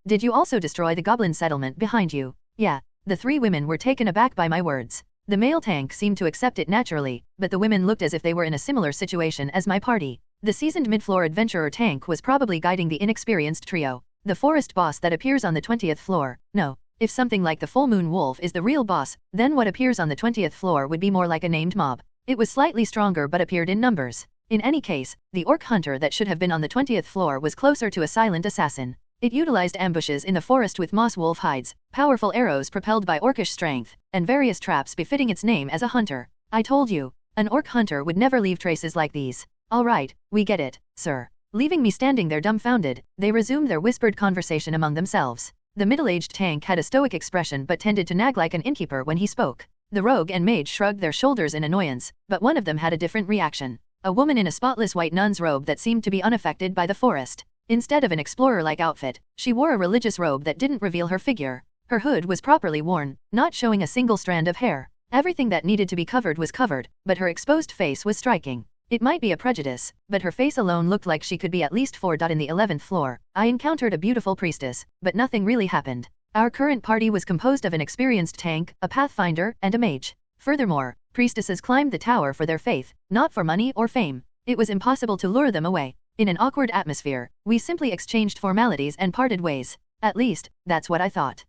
Did you also destroy the goblin settlement behind you? Yeah. The 3 women were taken aback by my words. The male tank seemed to accept it naturally, but the women looked as if they were in a similar situation as my party. The seasoned mid-floor adventurer tank was probably guiding the inexperienced trio. The forest boss that appears on the 20th floor. No. If something like the full moon wolf is the real boss, then what appears on the 20th floor would be more like a named mob. It was slightly stronger but appeared in numbers. In any case, the orc hunter that should have been on the 20th floor was closer to a silent assassin. It utilized ambushes in the forest with moss wolf hides, powerful arrows propelled by orcish strength, and various traps befitting its name as a hunter. I told you, an orc hunter would never leave traces like these. All right, we get it, sir. Leaving me standing there dumbfounded, they resumed their whispered conversation among themselves. The middle-aged tank had a stoic expression but tended to nag like an innkeeper when he spoke. The rogue and mage shrugged their shoulders in annoyance, but one of them had a different reaction. A woman in a spotless white nun's robe that seemed to be unaffected by the forest. Instead of an explorer-like outfit, she wore a religious robe that didn't reveal her figure. Her hood was properly worn, not showing a single strand of hair. Everything that needed to be covered was covered, but her exposed face was striking. It might be a prejudice, but her face alone looked like she could be at least 4. In the 11th floor, I encountered a beautiful priestess, but nothing really happened. Our current party was composed of an experienced tank, a pathfinder, and a mage. Furthermore, priestesses climbed the tower for their faith, not for money or fame. It was impossible to lure them away. In an awkward atmosphere, we simply exchanged formalities and parted ways. At least, that's what I thought.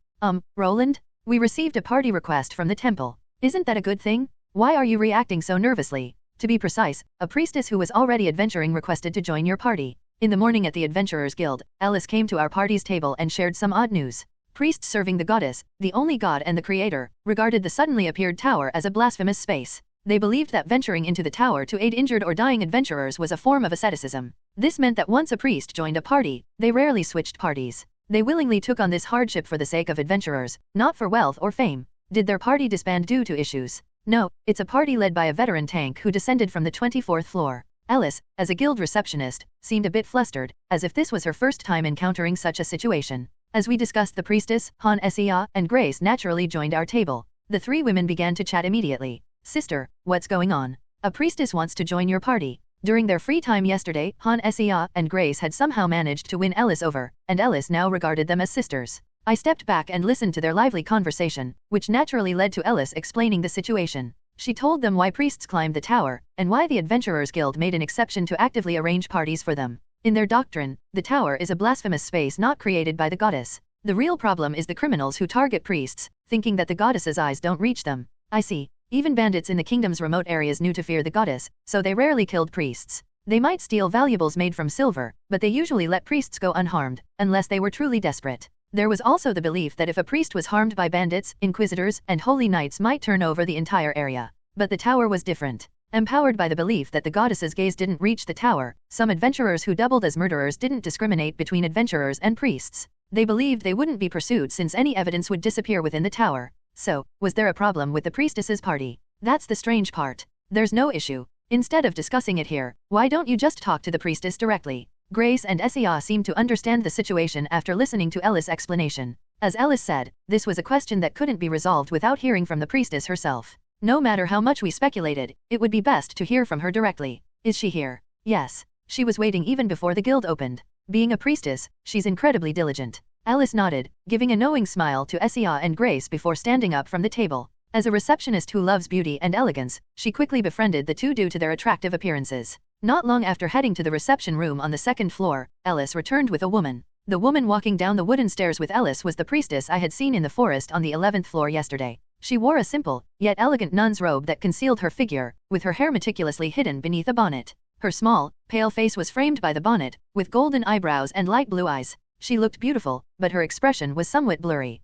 Roland? We received a party request from the temple. Isn't that a good thing? Why are you reacting so nervously? To be precise, a priestess who was already adventuring requested to join your party. In the morning at the Adventurers Guild, Alice came to our party's table and shared some odd news. Priests serving the goddess, the only god and the creator, regarded the suddenly appeared tower as a blasphemous space. They believed that venturing into the tower to aid injured or dying adventurers was a form of asceticism. This meant that once a priest joined a party, they rarely switched parties. They willingly took on this hardship for the sake of adventurers, not for wealth or fame. Did their party disband due to issues? No, it's a party led by a veteran tank who descended from the 24th floor. Alice, as a guild receptionist, seemed a bit flustered, as if this was her first time encountering such a situation. As we discussed, the priestess, Han Sia, and Grace naturally joined our table. The 3 women began to chat immediately. Sister, what's going on? A priestess wants to join your party. During their free time yesterday, Han Sia and Grace had somehow managed to win Alice over, and Alice now regarded them as sisters. I stepped back and listened to their lively conversation, which naturally led to Alice explaining the situation. She told them why priests climbed the tower, and why the Adventurers Guild made an exception to actively arrange parties for them. In their doctrine, the tower is a blasphemous space not created by the goddess. The real problem is the criminals who target priests, thinking that the goddess's eyes don't reach them. I see. Even bandits in the kingdom's remote areas knew to fear the goddess, so they rarely killed priests. They might steal valuables made from silver, but they usually let priests go unharmed, unless they were truly desperate. There was also the belief that if a priest was harmed by bandits, inquisitors, and holy knights might turn over the entire area. But the tower was different. Empowered by the belief that the goddess's gaze didn't reach the tower, some adventurers who doubled as murderers didn't discriminate between adventurers and priests. They believed they wouldn't be pursued since any evidence would disappear within the tower. So, was there a problem with the priestess's party? That's the strange part. There's no issue. Instead of discussing it here, why don't you just talk to the priestess directly? Grace and Sia seemed to understand the situation after listening to Ellis' explanation. As Ellis said, this was a question that couldn't be resolved without hearing from the priestess herself. No matter how much we speculated, it would be best to hear from her directly. Is she here? Yes. She was waiting even before the guild opened. Being a priestess, she's incredibly diligent. Alice nodded, giving a knowing smile to Sia and Grace before standing up from the table. As a receptionist who loves beauty and elegance, she quickly befriended the 2 due to their attractive appearances. Not long after heading to the reception room on the 2nd floor, Alice returned with a woman. The woman walking down the wooden stairs with Alice was the priestess I had seen in the forest on the 11th floor yesterday. She wore a simple, yet elegant nun's robe that concealed her figure, with her hair meticulously hidden beneath a bonnet. Her small, pale face was framed by the bonnet, with golden eyebrows and light blue eyes. She looked beautiful, but her expression was somewhat blurry.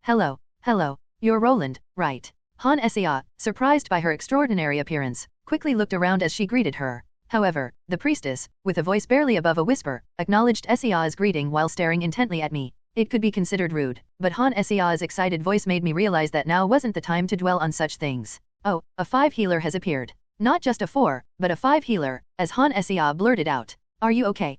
Hello. You're Roland, right? Han Sia, surprised by her extraordinary appearance, quickly looked around as she greeted her. However, the priestess, with a voice barely above a whisper, acknowledged Sia's greeting while staring intently at me. It could be considered rude, but Han Sia's excited voice made me realize that now wasn't the time to dwell on such things. Oh, a 5 healer has appeared. Not just a 4, but a 5 healer, as Han Sia blurted out. Are you okay?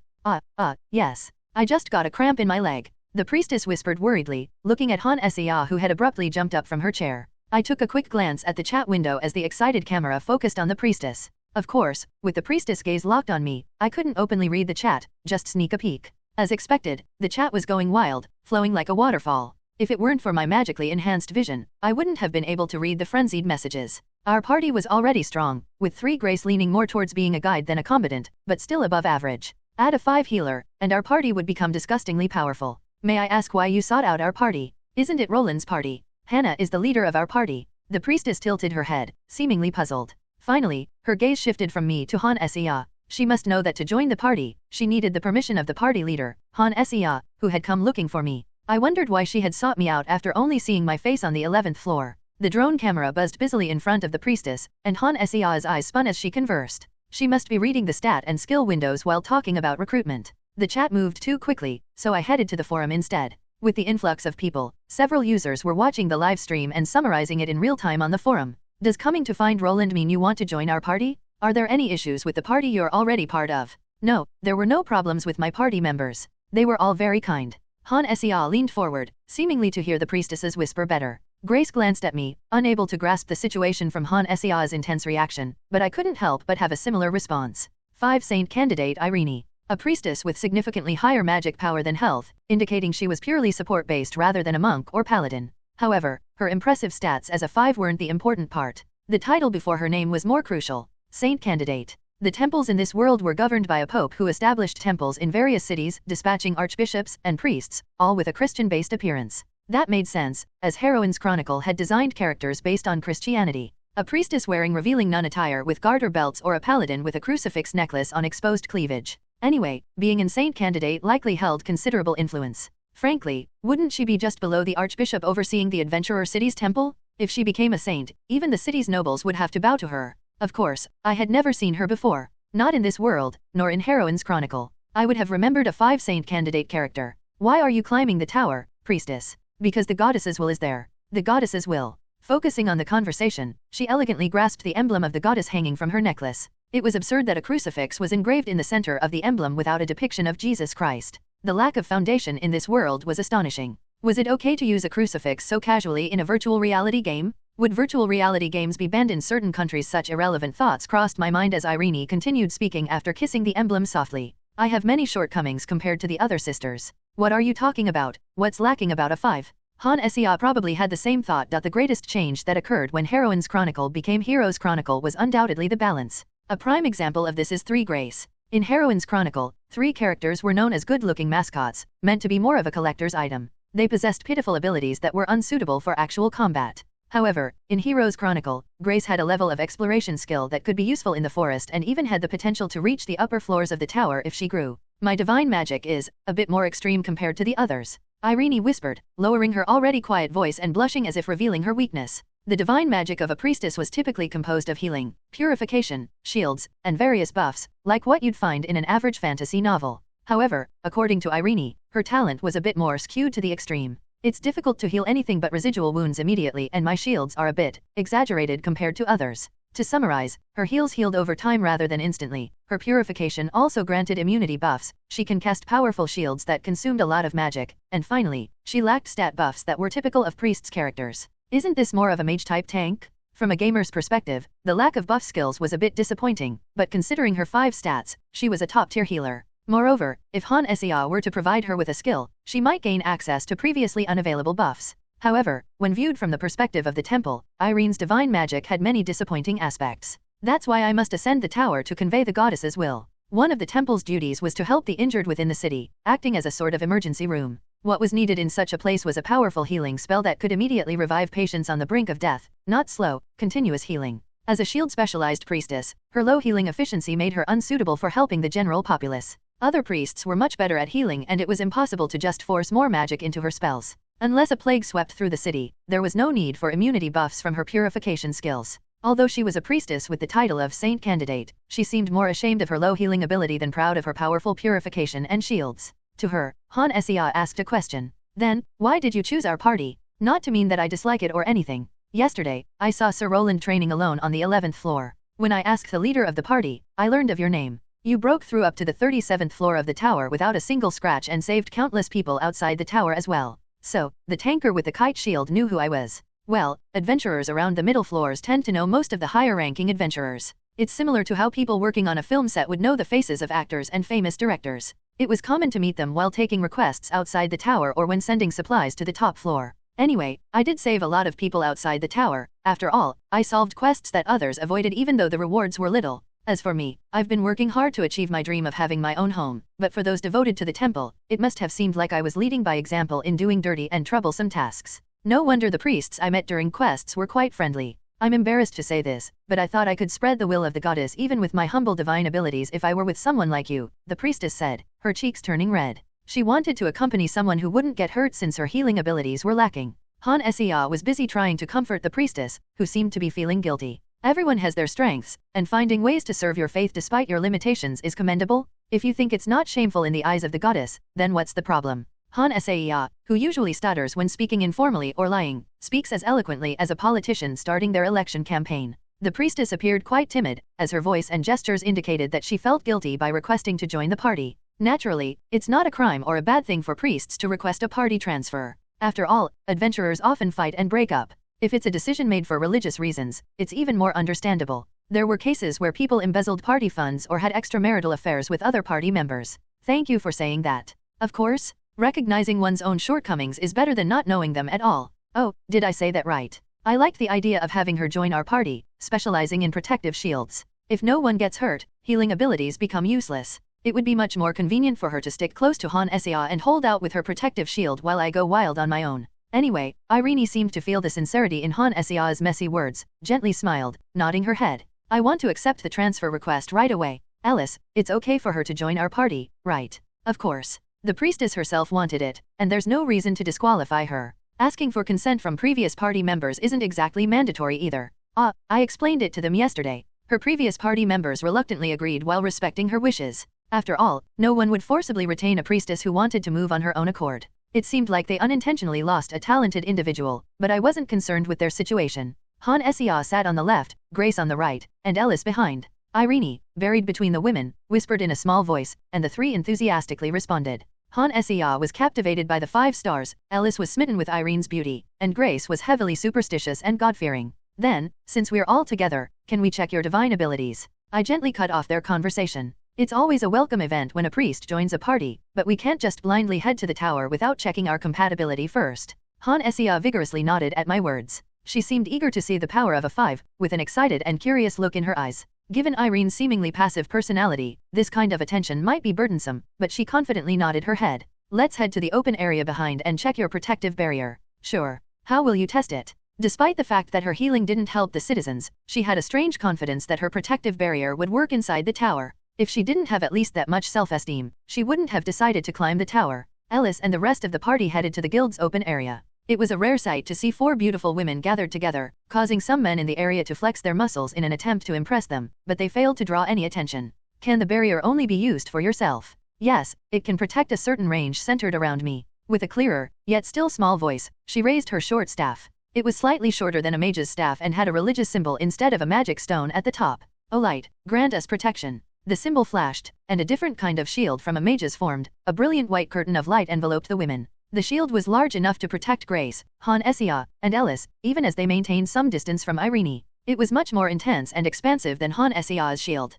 Yes. I just got a cramp in my leg. The priestess whispered worriedly, looking at Han Seah who had abruptly jumped up from her chair. I took a quick glance at the chat window as the excited camera focused on the priestess. Of course, with the priestess gaze locked on me, I couldn't openly read the chat, just sneak a peek. As expected, the chat was going wild, flowing like a waterfall. If it weren't for my magically enhanced vision, I wouldn't have been able to read the frenzied messages. Our party was already strong, with 3 Grace leaning more towards being a guide than a combatant, but still above average. Add a 5 healer, and our party would become disgustingly powerful. May I ask why you sought out our party? Isn't it Roland's party? Hannah is the leader of our party. The priestess tilted her head, seemingly puzzled. Finally, her gaze shifted from me to Han Seah. She must know that to join the party, she needed the permission of the party leader, Han Seah, who had come looking for me. I wondered why she had sought me out after only seeing my face on the 11th floor. The drone camera buzzed busily in front of the priestess, and Han Seah's eyes spun as she conversed. She must be reading the stat and skill windows while talking about recruitment. The chat moved too quickly, so I headed to the forum instead. With the influx of people, several users were watching the live stream and summarizing it in real time on the forum. Does coming to find Roland mean you want to join our party? Are there any issues with the party you're already part of? No, there were no problems with my party members. They were all very kind. Han Seah leaned forward, seemingly to hear the priestess's whisper better. Grace glanced at me, unable to grasp the situation from Han Seah's intense reaction, but I couldn't help but have a similar response. 5 Saint Candidate Irene. A priestess with significantly higher magic power than health, indicating she was purely support-based rather than a monk or paladin. However, her impressive stats as a 5 weren't the important part. The title before her name was more crucial. Saint Candidate. The temples in this world were governed by a pope who established temples in various cities, dispatching archbishops and priests, all with a Christian-based appearance. That made sense, as Heroine's Chronicle had designed characters based on Christianity. A priestess wearing revealing nun attire with garter belts or a paladin with a crucifix necklace on exposed cleavage. Anyway, being in Saint Candidate likely held considerable influence. Frankly, wouldn't she be just below the archbishop overseeing the adventurer city's temple? If she became a saint, even the city's nobles would have to bow to her. Of course, I had never seen her before. Not in this world, nor in Heroine's Chronicle. I would have remembered a 5 Saint Candidate character. Why are you climbing the tower, priestess? Because the goddess's will is there. The goddess's will. Focusing on the conversation, she elegantly grasped the emblem of the goddess hanging from her necklace. It was absurd that a crucifix was engraved in the center of the emblem without a depiction of Jesus Christ. The lack of foundation in this world was astonishing. Was it okay to use a crucifix so casually in a virtual reality game? Would virtual reality games be banned in certain countries? Such irrelevant thoughts crossed my mind as Irene continued speaking after kissing the emblem softly. I have many shortcomings compared to the other sisters. What are you talking about? What's lacking about a 5? Han Seah probably had the same thought. The greatest change that occurred when Heroine's Chronicle became Hero's Chronicle was undoubtedly the balance. A prime example of this is 3 Grace. In Heroine's Chronicle, 3 characters were known as good-looking mascots, meant to be more of a collector's item. They possessed pitiful abilities that were unsuitable for actual combat. However, in Hero's Chronicle, Grace had a level of exploration skill that could be useful in the forest and even had the potential to reach the upper floors of the tower if she grew. My divine magic is a bit more extreme compared to the others, Irene whispered, lowering her already quiet voice and blushing as if revealing her weakness. The divine magic of a priestess was typically composed of healing, purification, shields, and various buffs, like what you'd find in an average fantasy novel. However, according to Irene, her talent was a bit more skewed to the extreme. It's difficult to heal anything but residual wounds immediately, and my shields are a bit exaggerated compared to others. To summarize, her heals healed over time rather than instantly. Her purification also granted immunity buffs. She can cast powerful shields that consumed a lot of magic. And finally, she lacked stat buffs that were typical of priests' characters. Isn't this more of a mage-type tank? From a gamer's perspective, the lack of buff skills was a bit disappointing, but considering her 5 stats, she was a top-tier healer. Moreover, if Han Seah were to provide her with a skill, she might gain access to previously unavailable buffs. However, when viewed from the perspective of the temple, Irene's divine magic had many disappointing aspects. That's why I must ascend the tower to convey the goddess's will. One of the temple's duties was to help the injured within the city, acting as a sort of emergency room. What was needed in such a place was a powerful healing spell that could immediately revive patients on the brink of death, not slow, continuous healing. As a shield-specialized priestess, her low healing efficiency made her unsuitable for helping the general populace. Other priests were much better at healing, and it was impossible to just force more magic into her spells. Unless a plague swept through the city, there was no need for immunity buffs from her purification skills. Although she was a priestess with the title of Saint Candidate, she seemed more ashamed of her low healing ability than proud of her powerful purification and shields. To her, Han Seah asked a question. Then, why did you choose our party? Not to mean that I dislike it or anything. Yesterday, I saw Sir Roland training alone on the 11th floor. When I asked the leader of the party, I learned of your name. You broke through up to the 37th floor of the tower without a single scratch and saved countless people outside the tower as well. So, the tanker with the kite shield knew who I was. Well, adventurers around the middle floors tend to know most of the higher-ranking adventurers. It's similar to how people working on a film set would know the faces of actors and famous directors. It was common to meet them while taking requests outside the tower or when sending supplies to the top floor. Anyway, I did save a lot of people outside the tower. After all, I solved quests that others avoided even though the rewards were little. As for me, I've been working hard to achieve my dream of having my own home, but for those devoted to the temple, it must have seemed like I was leading by example in doing dirty and troublesome tasks. No wonder the priests I met during quests were quite friendly. I'm embarrassed to say this, but I thought I could spread the will of the goddess even with my humble divine abilities if I were with someone like you, the priestess said, her cheeks turning red. She wanted to accompany someone who wouldn't get hurt since her healing abilities were lacking. Han Sea was busy trying to comfort the priestess, who seemed to be feeling guilty. Everyone has their strengths, and finding ways to serve your faith despite your limitations is commendable. If you think it's not shameful in the eyes of the goddess, then what's the problem? Han Sea, who usually stutters when speaking informally or lying, speaks as eloquently as a politician starting their election campaign. The priestess appeared quite timid, as her voice and gestures indicated that she felt guilty by requesting to join the party. Naturally, it's not a crime or a bad thing for priests to request a party transfer. After all, adventurers often fight and break up. If it's a decision made for religious reasons, it's even more understandable. There were cases where people embezzled party funds or had extramarital affairs with other party members. Thank you for saying that. Of course, recognizing one's own shortcomings is better than not knowing them at all. Oh, did I say that right? I liked the idea of having her join our party, specializing in protective shields. If no one gets hurt, healing abilities become useless. It would be much more convenient for her to stick close to Han Sea and hold out with her protective shield while I go wild on my own. Anyway, Irene seemed to feel the sincerity in Han Sea's messy words, gently smiled, nodding her head. I want to accept the transfer request right away. Alice, it's okay for her to join our party, right? Of course. The priestess herself wanted it, and there's no reason to disqualify her. Asking for consent from previous party members isn't exactly mandatory either. I explained it to them yesterday. Her previous party members reluctantly agreed while respecting her wishes. After all, no one would forcibly retain a priestess who wanted to move on her own accord. It seemed like they unintentionally lost a talented individual, but I wasn't concerned with their situation. Han Sea sat on the left, Grace on the right, and Ellis behind. Irene, buried between the women, whispered in a small voice, and the three enthusiastically responded. Han Sea was captivated by the 5 stars, Ellis was smitten with Irene's beauty, and Grace was heavily superstitious and God-fearing. Then, since we're all together, can we check your divine abilities? I gently cut off their conversation. It's always a welcome event when a priest joins a party, but we can't just blindly head to the tower without checking our compatibility first. Han Sea vigorously nodded at my words. She seemed eager to see the power of a 5, with an excited and curious look in her eyes. Given Irene's seemingly passive personality, this kind of attention might be burdensome, but she confidently nodded her head. Let's head to the open area behind and check your protective barrier. Sure. How will you test it? Despite the fact that her healing didn't help the citizens, she had a strange confidence that her protective barrier would work inside the tower. If she didn't have at least that much self-esteem, she wouldn't have decided to climb the tower. Ellis and the rest of the party headed to the guild's open area. It was a rare sight to see 4 beautiful women gathered together, causing some men in the area to flex their muscles in an attempt to impress them, but they failed to draw any attention. Can the barrier only be used for yourself? Yes, it can protect a certain range centered around me. With a clearer, yet still small voice, she raised her short staff. It was slightly shorter than a mage's staff and had a religious symbol instead of a magic stone at the top. O light, grant us protection. The symbol flashed, and a different kind of shield from a mage's formed. A brilliant white curtain of light enveloped the women. The shield was large enough to protect Grace, Han Sea, and Ellis, even as they maintained some distance from Irene. It was much more intense and expansive than Han Sea's shield.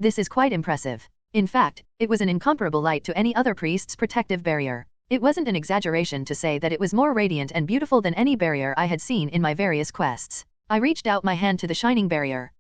This is quite impressive. In fact, it was an incomparable light to any other priest's protective barrier. It wasn't an exaggeration to say that it was more radiant and beautiful than any barrier I had seen in my various quests. I reached out my hand to the shining barrier.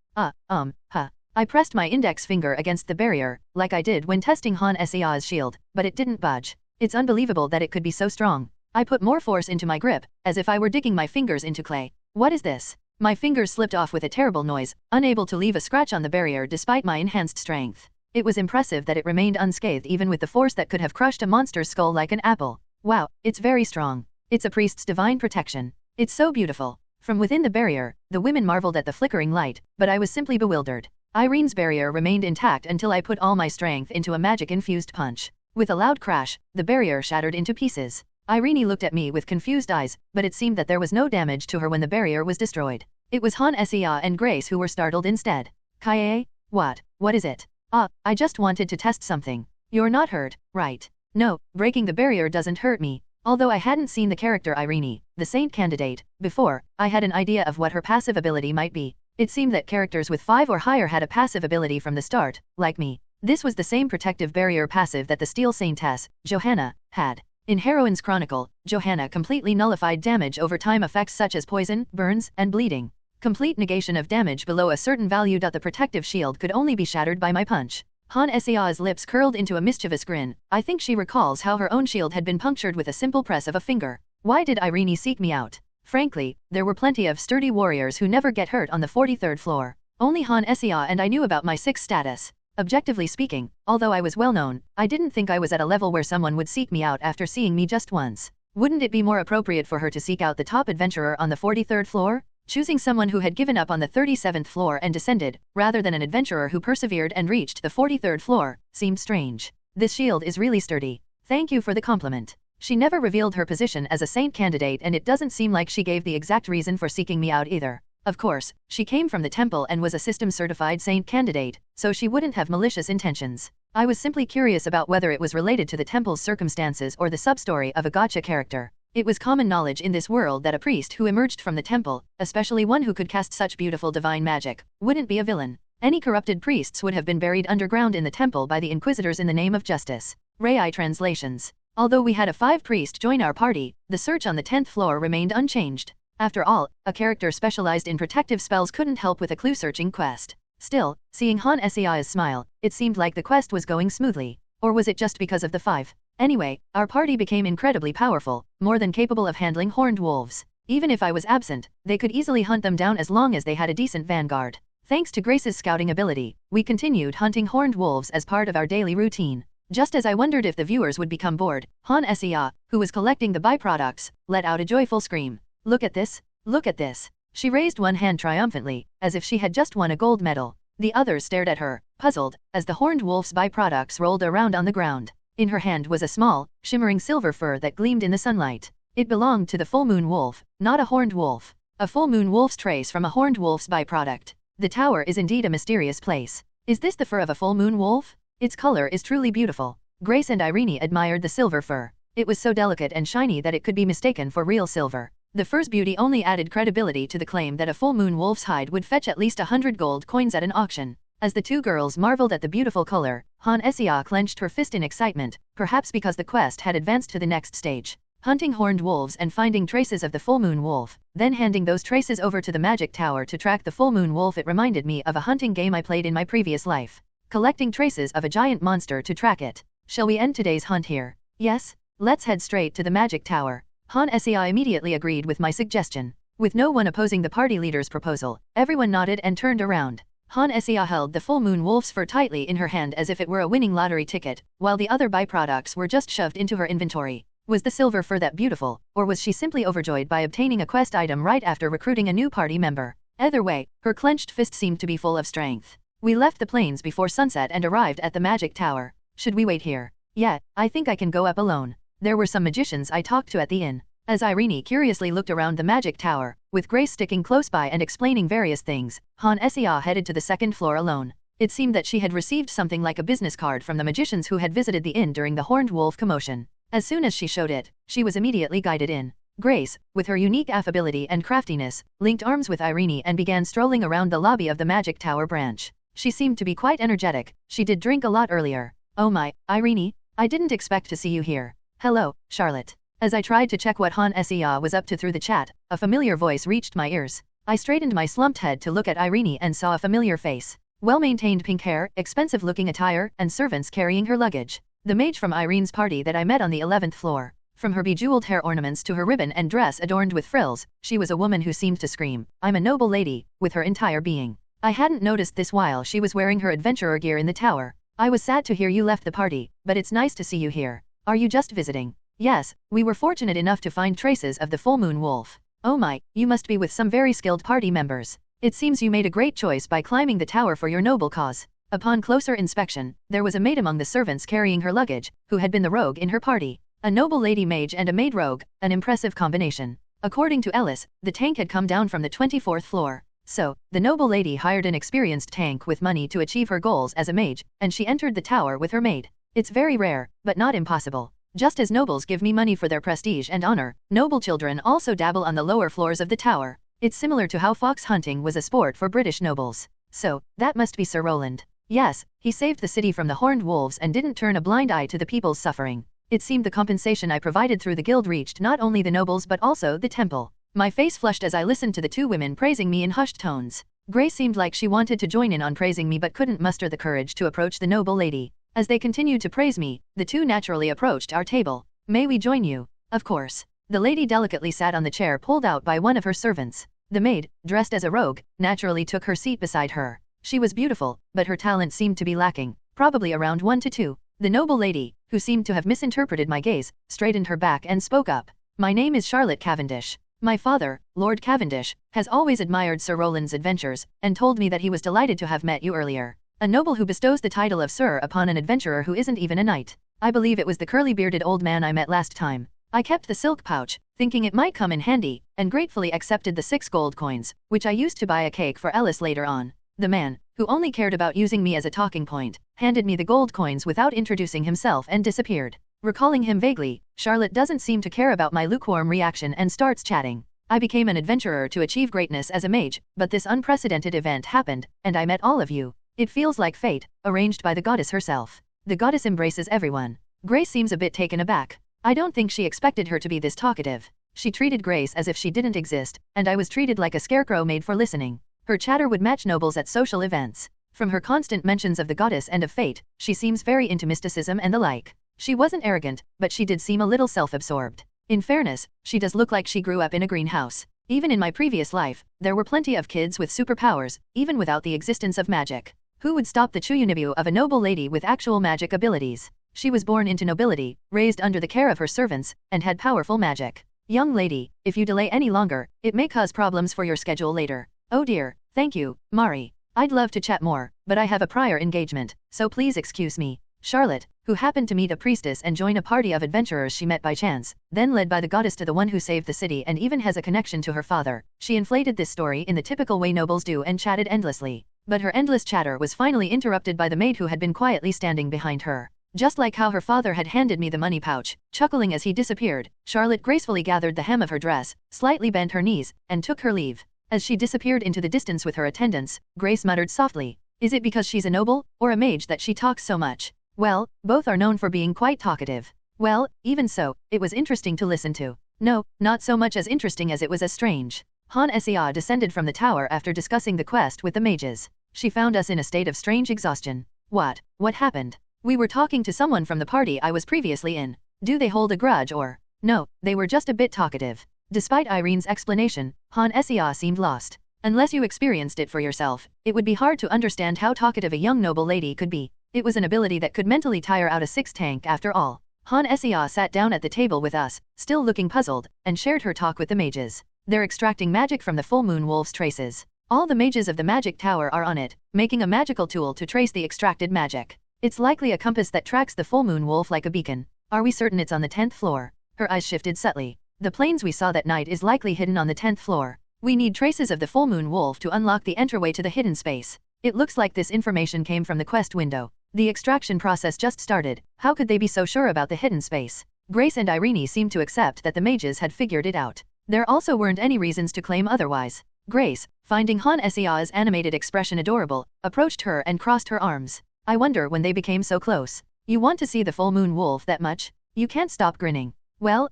I pressed my index finger against the barrier, like I did when testing Han Sea's shield, but it didn't budge. It's unbelievable that it could be so strong. I put more force into my grip, as if I were digging my fingers into clay. What is this? My fingers slipped off with a terrible noise, unable to leave a scratch on the barrier despite my enhanced strength. It was impressive that it remained unscathed even with the force that could have crushed a monster's skull like an apple. Wow, it's very strong. It's a priest's divine protection. It's so beautiful. From within the barrier, the women marveled at the flickering light, but I was simply bewildered. Irene's barrier remained intact until I put all my strength into a magic-infused punch. With a loud crash, the barrier shattered into pieces. Irene looked at me with confused eyes, but it seemed that there was no damage to her when the barrier was destroyed. It was Han Sea and Grace who were startled instead. Kaie? What is it? Ah, I just wanted to test something. You're not hurt, right? No, breaking the barrier doesn't hurt me. Although I hadn't seen the character Irene, the saint candidate, before, I had an idea of what her passive ability might be. It seemed that characters with 5 or higher had a passive ability from the start, like me. This was the same protective barrier passive that the Steel Saintess, Johanna, had. In Heroine's Chronicle, Johanna completely nullified damage over time effects such as poison, burns, and bleeding. Complete negation of damage below a certain value. The protective shield could only be shattered by my punch. Han Sea's lips curled into a mischievous grin. I think she recalls how her own shield had been punctured with a simple press of a finger. Why did Irene seek me out? Frankly, there were plenty of sturdy warriors who never get hurt on the 43rd floor. Only Han Sea and I knew about my 6 status. Objectively speaking, although I was well known, I didn't think I was at a level where someone would seek me out after seeing me just once. Wouldn't it be more appropriate for her to seek out the top adventurer on the 43rd floor? Choosing someone who had given up on the 37th floor and descended, rather than an adventurer who persevered and reached the 43rd floor, seemed strange. This shield is really sturdy. Thank you for the compliment. She never revealed her position as a saint candidate, and it doesn't seem like she gave the exact reason for seeking me out either. Of course, she came from the temple and was a system-certified saint candidate, so she wouldn't have malicious intentions. I was simply curious about whether it was related to the temple's circumstances or the sub-story of a gacha character. It was common knowledge in this world that a priest who emerged from the temple, especially one who could cast such beautiful divine magic, wouldn't be a villain. Any corrupted priests would have been buried underground in the temple by the inquisitors in the name of justice. Rai translations. Although we had a 5-priest join our party, the search on the 10th floor remained unchanged. After all, a character specialized in protective spells couldn't help with a clue-searching quest. Still, seeing Han Sea's smile, it seemed like the quest was going smoothly. Or was it just because of the 5? Anyway, our party became incredibly powerful, more than capable of handling horned wolves. Even if I was absent, they could easily hunt them down as long as they had a decent vanguard. Thanks to Grace's scouting ability, we continued hunting horned wolves as part of our daily routine. Just as I wondered if the viewers would become bored, Han Sea, who was collecting the byproducts, let out a joyful scream. Look at this! Look at this! She raised one hand triumphantly, as if she had just won a gold medal. The others stared at her, puzzled, as the horned wolf's byproducts rolled around on the ground. In her hand was a small, shimmering silver fur that gleamed in the sunlight. It belonged to the full moon wolf, not a horned wolf. A full moon wolf's trace from a horned wolf's byproduct. The tower is indeed a mysterious place. Is this the fur of a full moon wolf? Its color is truly beautiful. Grace and Irene admired the silver fur. It was so delicate and shiny that it could be mistaken for real silver. The fur's beauty only added credibility to the claim that a full moon wolf's hide would fetch at least 100 gold coins at an auction. As the two girls marveled at the beautiful color, Han Sea clenched her fist in excitement, perhaps because the quest had advanced to the next stage. Hunting horned wolves and finding traces of the full moon wolf, then handing those traces over to the magic tower to track the full moon wolf. It reminded me of a hunting game I played in my previous life. Collecting traces of a giant monster to track it. Shall we end today's hunt here? Yes? Let's head straight to the magic tower. Han Sea immediately agreed with my suggestion. With no one opposing the party leader's proposal, everyone nodded and turned around. Han Sea held the full moon wolf's fur tightly in her hand as if it were a winning lottery ticket, while the other byproducts were just shoved into her inventory. Was the silver fur that beautiful, or was she simply overjoyed by obtaining a quest item right after recruiting a new party member? Either way, her clenched fist seemed to be full of strength. We left the plains before sunset and arrived at the magic tower. Should we wait here? Yeah, I think I can go up alone. There were some magicians I talked to at the inn. As Irene curiously looked around the magic tower, with Grace sticking close by and explaining various things, Han Sea headed to the 2nd floor alone. It seemed that she had received something like a business card from the magicians who had visited the inn during the horned wolf commotion. As soon as she showed it, she was immediately guided in. Grace, with her unique affability and craftiness, linked arms with Irene and began strolling around the lobby of the magic tower branch. She seemed to be quite energetic. She did drink a lot earlier. Oh my, Irene, I didn't expect to see you here. Hello, Charlotte. As I tried to check what Han Sea was up to through the chat, a familiar voice reached my ears. I straightened my slumped head to look at Irene and saw a familiar face. Well-maintained pink hair, expensive-looking attire, and servants carrying her luggage. The mage from Irene's party that I met on the 11th floor. From her bejeweled hair ornaments to her ribbon and dress adorned with frills, she was a woman who seemed to scream, "I'm a noble lady," with her entire being. I hadn't noticed this while she was wearing her adventurer gear in the tower. I was sad to hear you left the party, but it's nice to see you here. Are you just visiting? Yes, we were fortunate enough to find traces of the full moon wolf. Oh my, you must be with some very skilled party members. It seems you made a great choice by climbing the tower for your noble cause. Upon closer inspection, there was a maid among the servants carrying her luggage, who had been the rogue in her party. A noble lady mage and a maid rogue, an impressive combination. According to Ellis, the tank had come down from the 24th floor. So, the noble lady hired an experienced tank with money to achieve her goals as a mage, and she entered the tower with her maid. It's very rare, but not impossible. Just as nobles give me money for their prestige and honor, noble children also dabble on the lower floors of the tower. It's similar to how fox hunting was a sport for British nobles. So, that must be Sir Roland. Yes, he saved the city from the horned wolves and didn't turn a blind eye to the people's suffering. It seemed the compensation I provided through the guild reached not only the nobles but also the temple. My face flushed as I listened to the two women praising me in hushed tones. Grace seemed like she wanted to join in on praising me but couldn't muster the courage to approach the noble lady. As they continued to praise me, the two naturally approached our table. May we join you? Of course. The lady delicately sat on the chair pulled out by one of her servants. The maid, dressed as a rogue, naturally took her seat beside her. She was beautiful, but her talent seemed to be lacking, probably around 1 to 2. The noble lady, who seemed to have misinterpreted my gaze, straightened her back and spoke up. My name is Charlotte Cavendish. My father, Lord Cavendish, has always admired Sir Roland's adventures, and told me that he was delighted to have met you earlier. A noble who bestows the title of Sir upon an adventurer who isn't even a knight. I believe it was the curly-bearded old man I met last time. I kept the silk pouch, thinking it might come in handy, and gratefully accepted the 6 gold coins, which I used to buy a cake for Ellis later on. The man, who only cared about using me as a talking point, handed me the gold coins without introducing himself and disappeared. Recalling him vaguely, Charlotte doesn't seem to care about my lukewarm reaction and starts chatting. I became an adventurer to achieve greatness as a mage, but this unprecedented event happened, and I met all of you. It feels like fate, arranged by the goddess herself. The goddess embraces everyone. Grace seems a bit taken aback. I don't think she expected her to be this talkative. She treated Grace as if she didn't exist, and I was treated like a scarecrow made for listening. Her chatter would match nobles at social events. From her constant mentions of the goddess and of fate, she seems very into mysticism and the like. She wasn't arrogant, but she did seem a little self-absorbed. In fairness, she does look like she grew up in a greenhouse. Even in my previous life, there were plenty of kids with superpowers, even without the existence of magic. Who would stop the Chuyunibu of a noble lady with actual magic abilities? She was born into nobility, raised under the care of her servants, and had powerful magic. Young lady, if you delay any longer, it may cause problems for your schedule later. Oh dear, thank you, Mari. I'd love to chat more, but I have a prior engagement, so please excuse me. Charlotte, who happened to meet a priestess and join a party of adventurers she met by chance, then led by the goddess to the one who saved the city and even has a connection to her father. She inflated this story in the typical way nobles do and chatted endlessly. But her endless chatter was finally interrupted by the maid who had been quietly standing behind her. Just like how her father had handed me the money pouch, chuckling as he disappeared, Charlotte gracefully gathered the hem of her dress, slightly bent her knees, and took her leave. As she disappeared into the distance with her attendants, Grace muttered softly, "Is it because she's a noble, or a mage that she talks so much?" Well, both are known for being quite talkative. Well, even so, it was interesting to listen to. No, not so much as interesting as it was as strange. Han Sia descended from the tower after discussing the quest with the mages. She found us in a state of strange exhaustion. What happened? We were talking to someone from the party I was previously in. Do they hold a grudge or? No, they were just a bit talkative. Despite Irene's explanation, Han Sia seemed lost. Unless you experienced it for yourself, it would be hard to understand how talkative a young noble lady could be. It was an ability that could mentally tire out a 6 tank after all. Han Sia sat down at the table with us, still looking puzzled, and shared her talk with the mages. They're extracting magic from the full moon wolf's traces. All the mages of the magic tower are on it, making a magical tool to trace the extracted magic. It's likely a compass that tracks the full moon wolf like a beacon. Are we certain it's on the 10th floor? Her eyes shifted subtly. The planes we saw that night is likely hidden on the 10th floor. We need traces of the full moon wolf to unlock the entryway to the hidden space. It looks like this information came from the quest window. The extraction process just started. How could they be so sure about the hidden space? Grace and Irene seemed to accept that the mages had figured it out. There also weren't any reasons to claim otherwise. Grace, finding Han Sia's animated expression adorable, approached her and crossed her arms. I wonder when they became so close. You want to see the full moon wolf that much? You can't stop grinning. Well,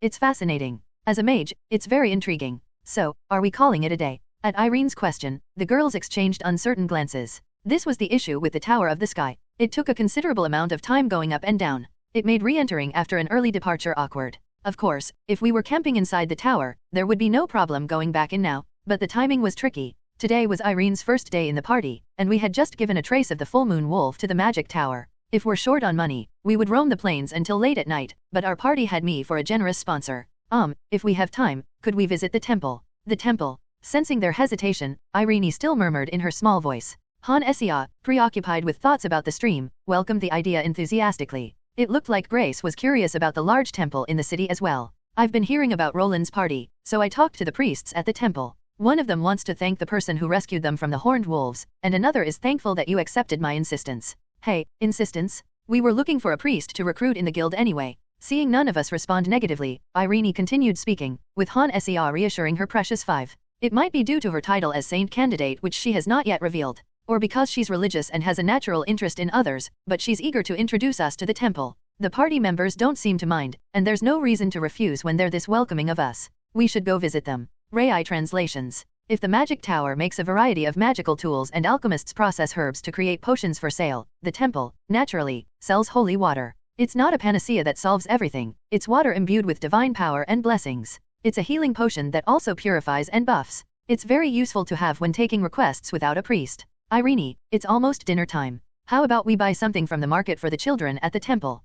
it's fascinating. As a mage, it's very intriguing. So, are we calling it a day? At Irene's question, the girls exchanged uncertain glances. This was the issue with the Tower of the Sky. It took a considerable amount of time going up and down. It made re-entering after an early departure awkward. Of course, if we were camping inside the tower, there would be no problem going back in now, but the timing was tricky. Today was Irene's first day in the party, and we had just given a trace of the full moon wolf to the magic tower. If we're short on money, we would roam the plains until late at night, but our party had me for a generous sponsor. If we have time, could we visit the temple? The temple. Sensing their hesitation, Irene still murmured in her small voice. Han Sia, preoccupied with thoughts about the stream, welcomed the idea enthusiastically. It looked like Grace was curious about the large temple in the city as well. I've been hearing about Roland's party, so I talked to the priests at the temple. One of them wants to thank the person who rescued them from the horned wolves, and another is thankful that you accepted my insistence. Hey, insistence? We were looking for a priest to recruit in the guild anyway. Seeing none of us respond negatively, Irene continued speaking, with Han Sea reassuring her precious five. It might be due to her title as saint candidate, which she has not yet revealed, or because she's religious and has a natural interest in others, but she's eager to introduce us to the temple. The party members don't seem to mind, and there's no reason to refuse when they're this welcoming of us. We should go visit them. Rai translations. If the magic tower makes a variety of magical tools and alchemists process herbs to create potions for sale, the temple, naturally, sells holy water. It's not a panacea that solves everything, it's water imbued with divine power and blessings. It's a healing potion that also purifies and buffs. It's very useful to have when taking requests without a priest. Irene, it's almost dinner time. How about we buy something from the market for the children at the temple?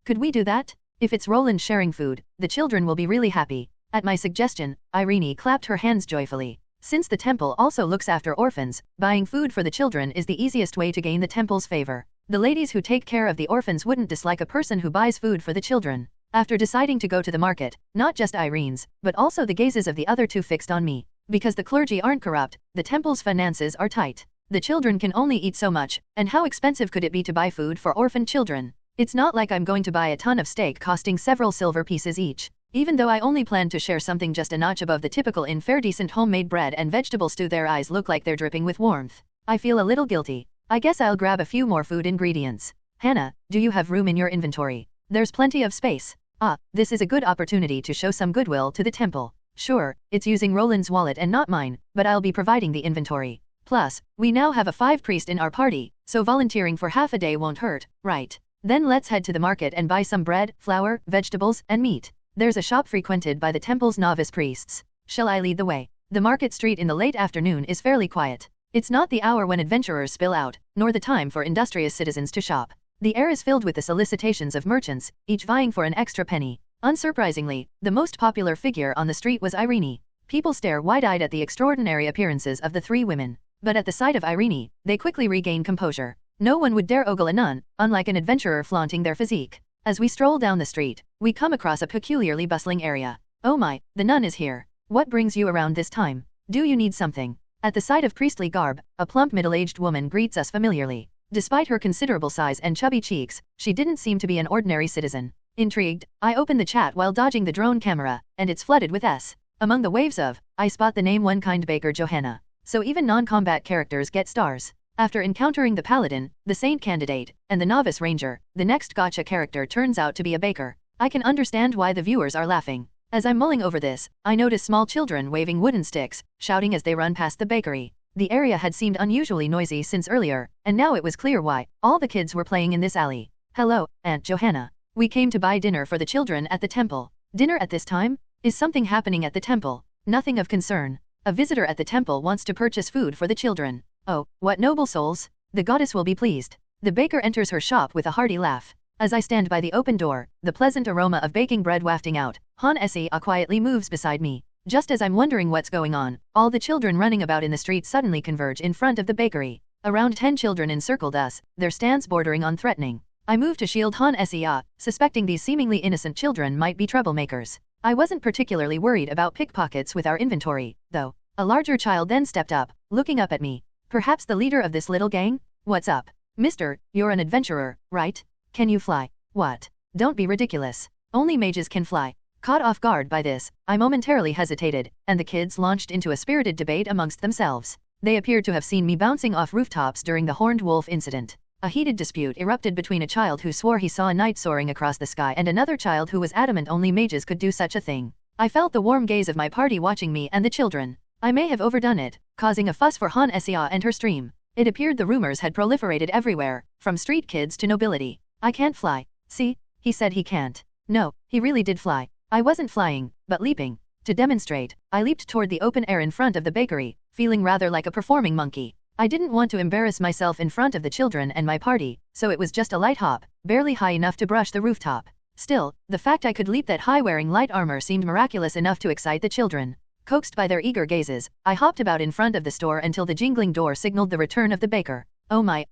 Could we do that? If it's Roland sharing food, the children will be really happy. At my suggestion, Irene clapped her hands joyfully. Since the temple also looks after orphans, buying food for the children is the easiest way to gain the temple's favor. The ladies who take care of the orphans wouldn't dislike a person who buys food for the children. After deciding to go to the market, not just Irene's, but also the gazes of the other two fixed on me. Because the clergy aren't corrupt, the temple's finances are tight. The children can only eat so much, and how expensive could it be to buy food for orphan children? It's not like I'm going to buy a ton of steak costing several silver pieces each. Even though I only plan to share something just a notch above the typical in fair decent homemade bread and vegetable stew, their eyes look like they're dripping with warmth. I feel a little guilty. I guess I'll grab a few more food ingredients. Hannah, do you have room in your inventory? There's plenty of space. This is a good opportunity to show some goodwill to the temple. Sure, it's using Roland's wallet and not mine, but I'll be providing the inventory. Plus, we now have a 5 priest in our party, so volunteering for half a day won't hurt, right? Then let's head to the market and buy some bread, flour, vegetables, and meat. There's a shop frequented by the temple's novice priests. Shall I lead the way? The market street in the late afternoon is fairly quiet. It's not the hour when adventurers spill out, nor the time for industrious citizens to shop. The air is filled with the solicitations of merchants, each vying for an extra penny. Unsurprisingly, the most popular figure on the street was Irene. People stare wide-eyed at the extraordinary appearances of the 3 women. But at the sight of Irene, they quickly regain composure. No one would dare ogle a nun, unlike an adventurer flaunting their physique. As we stroll down the street, we come across a peculiarly bustling area. Oh my, the nun is here. What brings you around this time? Do you need something? At the sight of priestly garb, a plump middle-aged woman greets us familiarly. Despite her considerable size and chubby cheeks, she didn't seem to be an ordinary citizen. Intrigued, I open the chat while dodging the drone camera, and it's flooded with S. Among the waves of, I spot the name One Kind Baker Johanna. So even non-combat characters get stars. After encountering the paladin, the saint candidate, and the novice ranger, the next gacha character turns out to be a baker. I can understand why the viewers are laughing. As I'm mulling over this, I notice small children waving wooden sticks, shouting as they run past the bakery. The area had seemed unusually noisy since earlier, and now it was clear why. All the kids were playing in this alley. Hello, Aunt Johanna. We came to buy dinner for the children at the temple. Dinner at this time? Is something happening at the temple? Nothing of concern. A visitor at the temple wants to purchase food for the children. Oh, what noble souls! The goddess will be pleased. The baker enters her shop with a hearty laugh. As I stand by the open door, the pleasant aroma of baking bread wafting out, Han Sea quietly moves beside me. Just as I'm wondering what's going on, all the children running about in the street suddenly converge in front of the bakery. Around 10 children encircled us, their stance bordering on threatening. I move to shield Han Sea, suspecting these seemingly innocent children might be troublemakers. I wasn't particularly worried about pickpockets with our inventory, though. A larger child then stepped up, looking up at me. Perhaps the leader of this little gang? What's up? Mister, you're an adventurer, right? Can you fly? What? Don't be ridiculous. Only mages can fly. Caught off guard by this, I momentarily hesitated, and the kids launched into a spirited debate amongst themselves. They appeared to have seen me bouncing off rooftops during the horned wolf incident. A heated dispute erupted between a child who swore he saw a knight soaring across the sky and another child who was adamant only mages could do such a thing. I felt the warm gaze of my party watching me and the children. I may have overdone it, causing a fuss for Han Sea and her stream. It appeared the rumors had proliferated everywhere, from street kids to nobility. I can't fly. See? He said he can't. No, he really did fly. I wasn't flying, but leaping. To demonstrate, I leaped toward the open air in front of the bakery, feeling rather like a performing monkey. I didn't want to embarrass myself in front of the children and my party, so it was just a light hop, barely high enough to brush the rooftop. Still, the fact I could leap that high wearing light armor seemed miraculous enough to excite the children. Coaxed by their eager gazes, I hopped about in front of the store until the jingling door signaled the return of the baker. Oh my,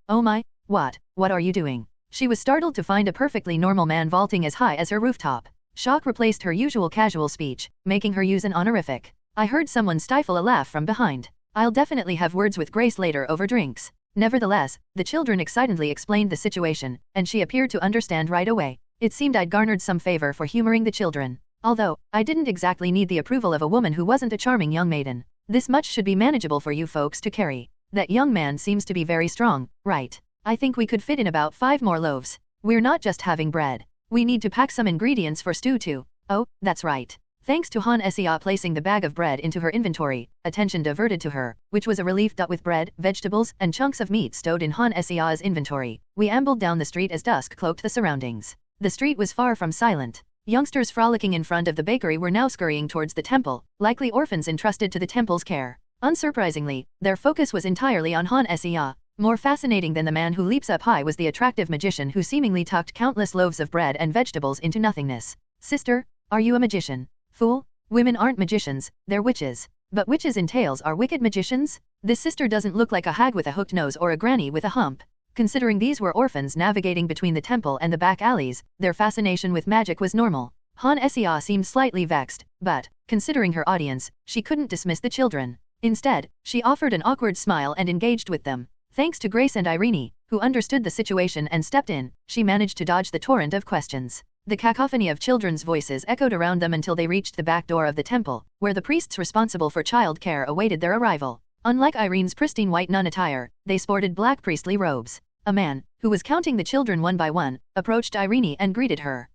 what are you doing? She was startled to find a perfectly normal man vaulting as high as her rooftop. Shock replaced her usual casual speech, making her use an honorific. I heard someone stifle a laugh from behind. I'll definitely have words with Grace later over drinks. Nevertheless, the children excitedly explained the situation, and she appeared to understand right away. It seemed I'd garnered some favor for humoring the children. Although, I didn't exactly need the approval of a woman who wasn't a charming young maiden. This much should be manageable for you folks to carry. That young man seems to be very strong, right? I think we could fit in about 5 more loaves. We're not just having bread. We need to pack some ingredients for stew too. Oh, that's right. Thanks to Han Sia placing the bag of bread into her inventory, attention diverted to her, which was a relief. With bread, vegetables, and chunks of meat stowed in Han Sia's inventory, we ambled down the street as dusk cloaked the surroundings. The street was far from silent. Youngsters frolicking in front of the bakery were now scurrying towards the temple, likely orphans entrusted to the temple's care. Unsurprisingly, their focus was entirely on Han Sia. More fascinating than the man who leaps up high was the attractive magician who seemingly tucked countless loaves of bread and vegetables into nothingness. Sister, are you a magician? Fool, women aren't magicians, they're witches. But witches in tales are wicked magicians? This sister doesn't look like a hag with a hooked nose or a granny with a hump. Considering these were orphans navigating between the temple and the back alleys, their fascination with magic was normal. Han Sia seemed slightly vexed, but, considering her audience, she couldn't dismiss the children. Instead, she offered an awkward smile and engaged with them. Thanks to Grace and Irene, who understood the situation and stepped in, she managed to dodge the torrent of questions. The cacophony of children's voices echoed around them until they reached the back door of the temple, where the priests responsible for child care awaited their arrival. Unlike Irene's pristine white nun attire, they sported black priestly robes. A man, who was counting the children one by one, approached Irene and greeted her.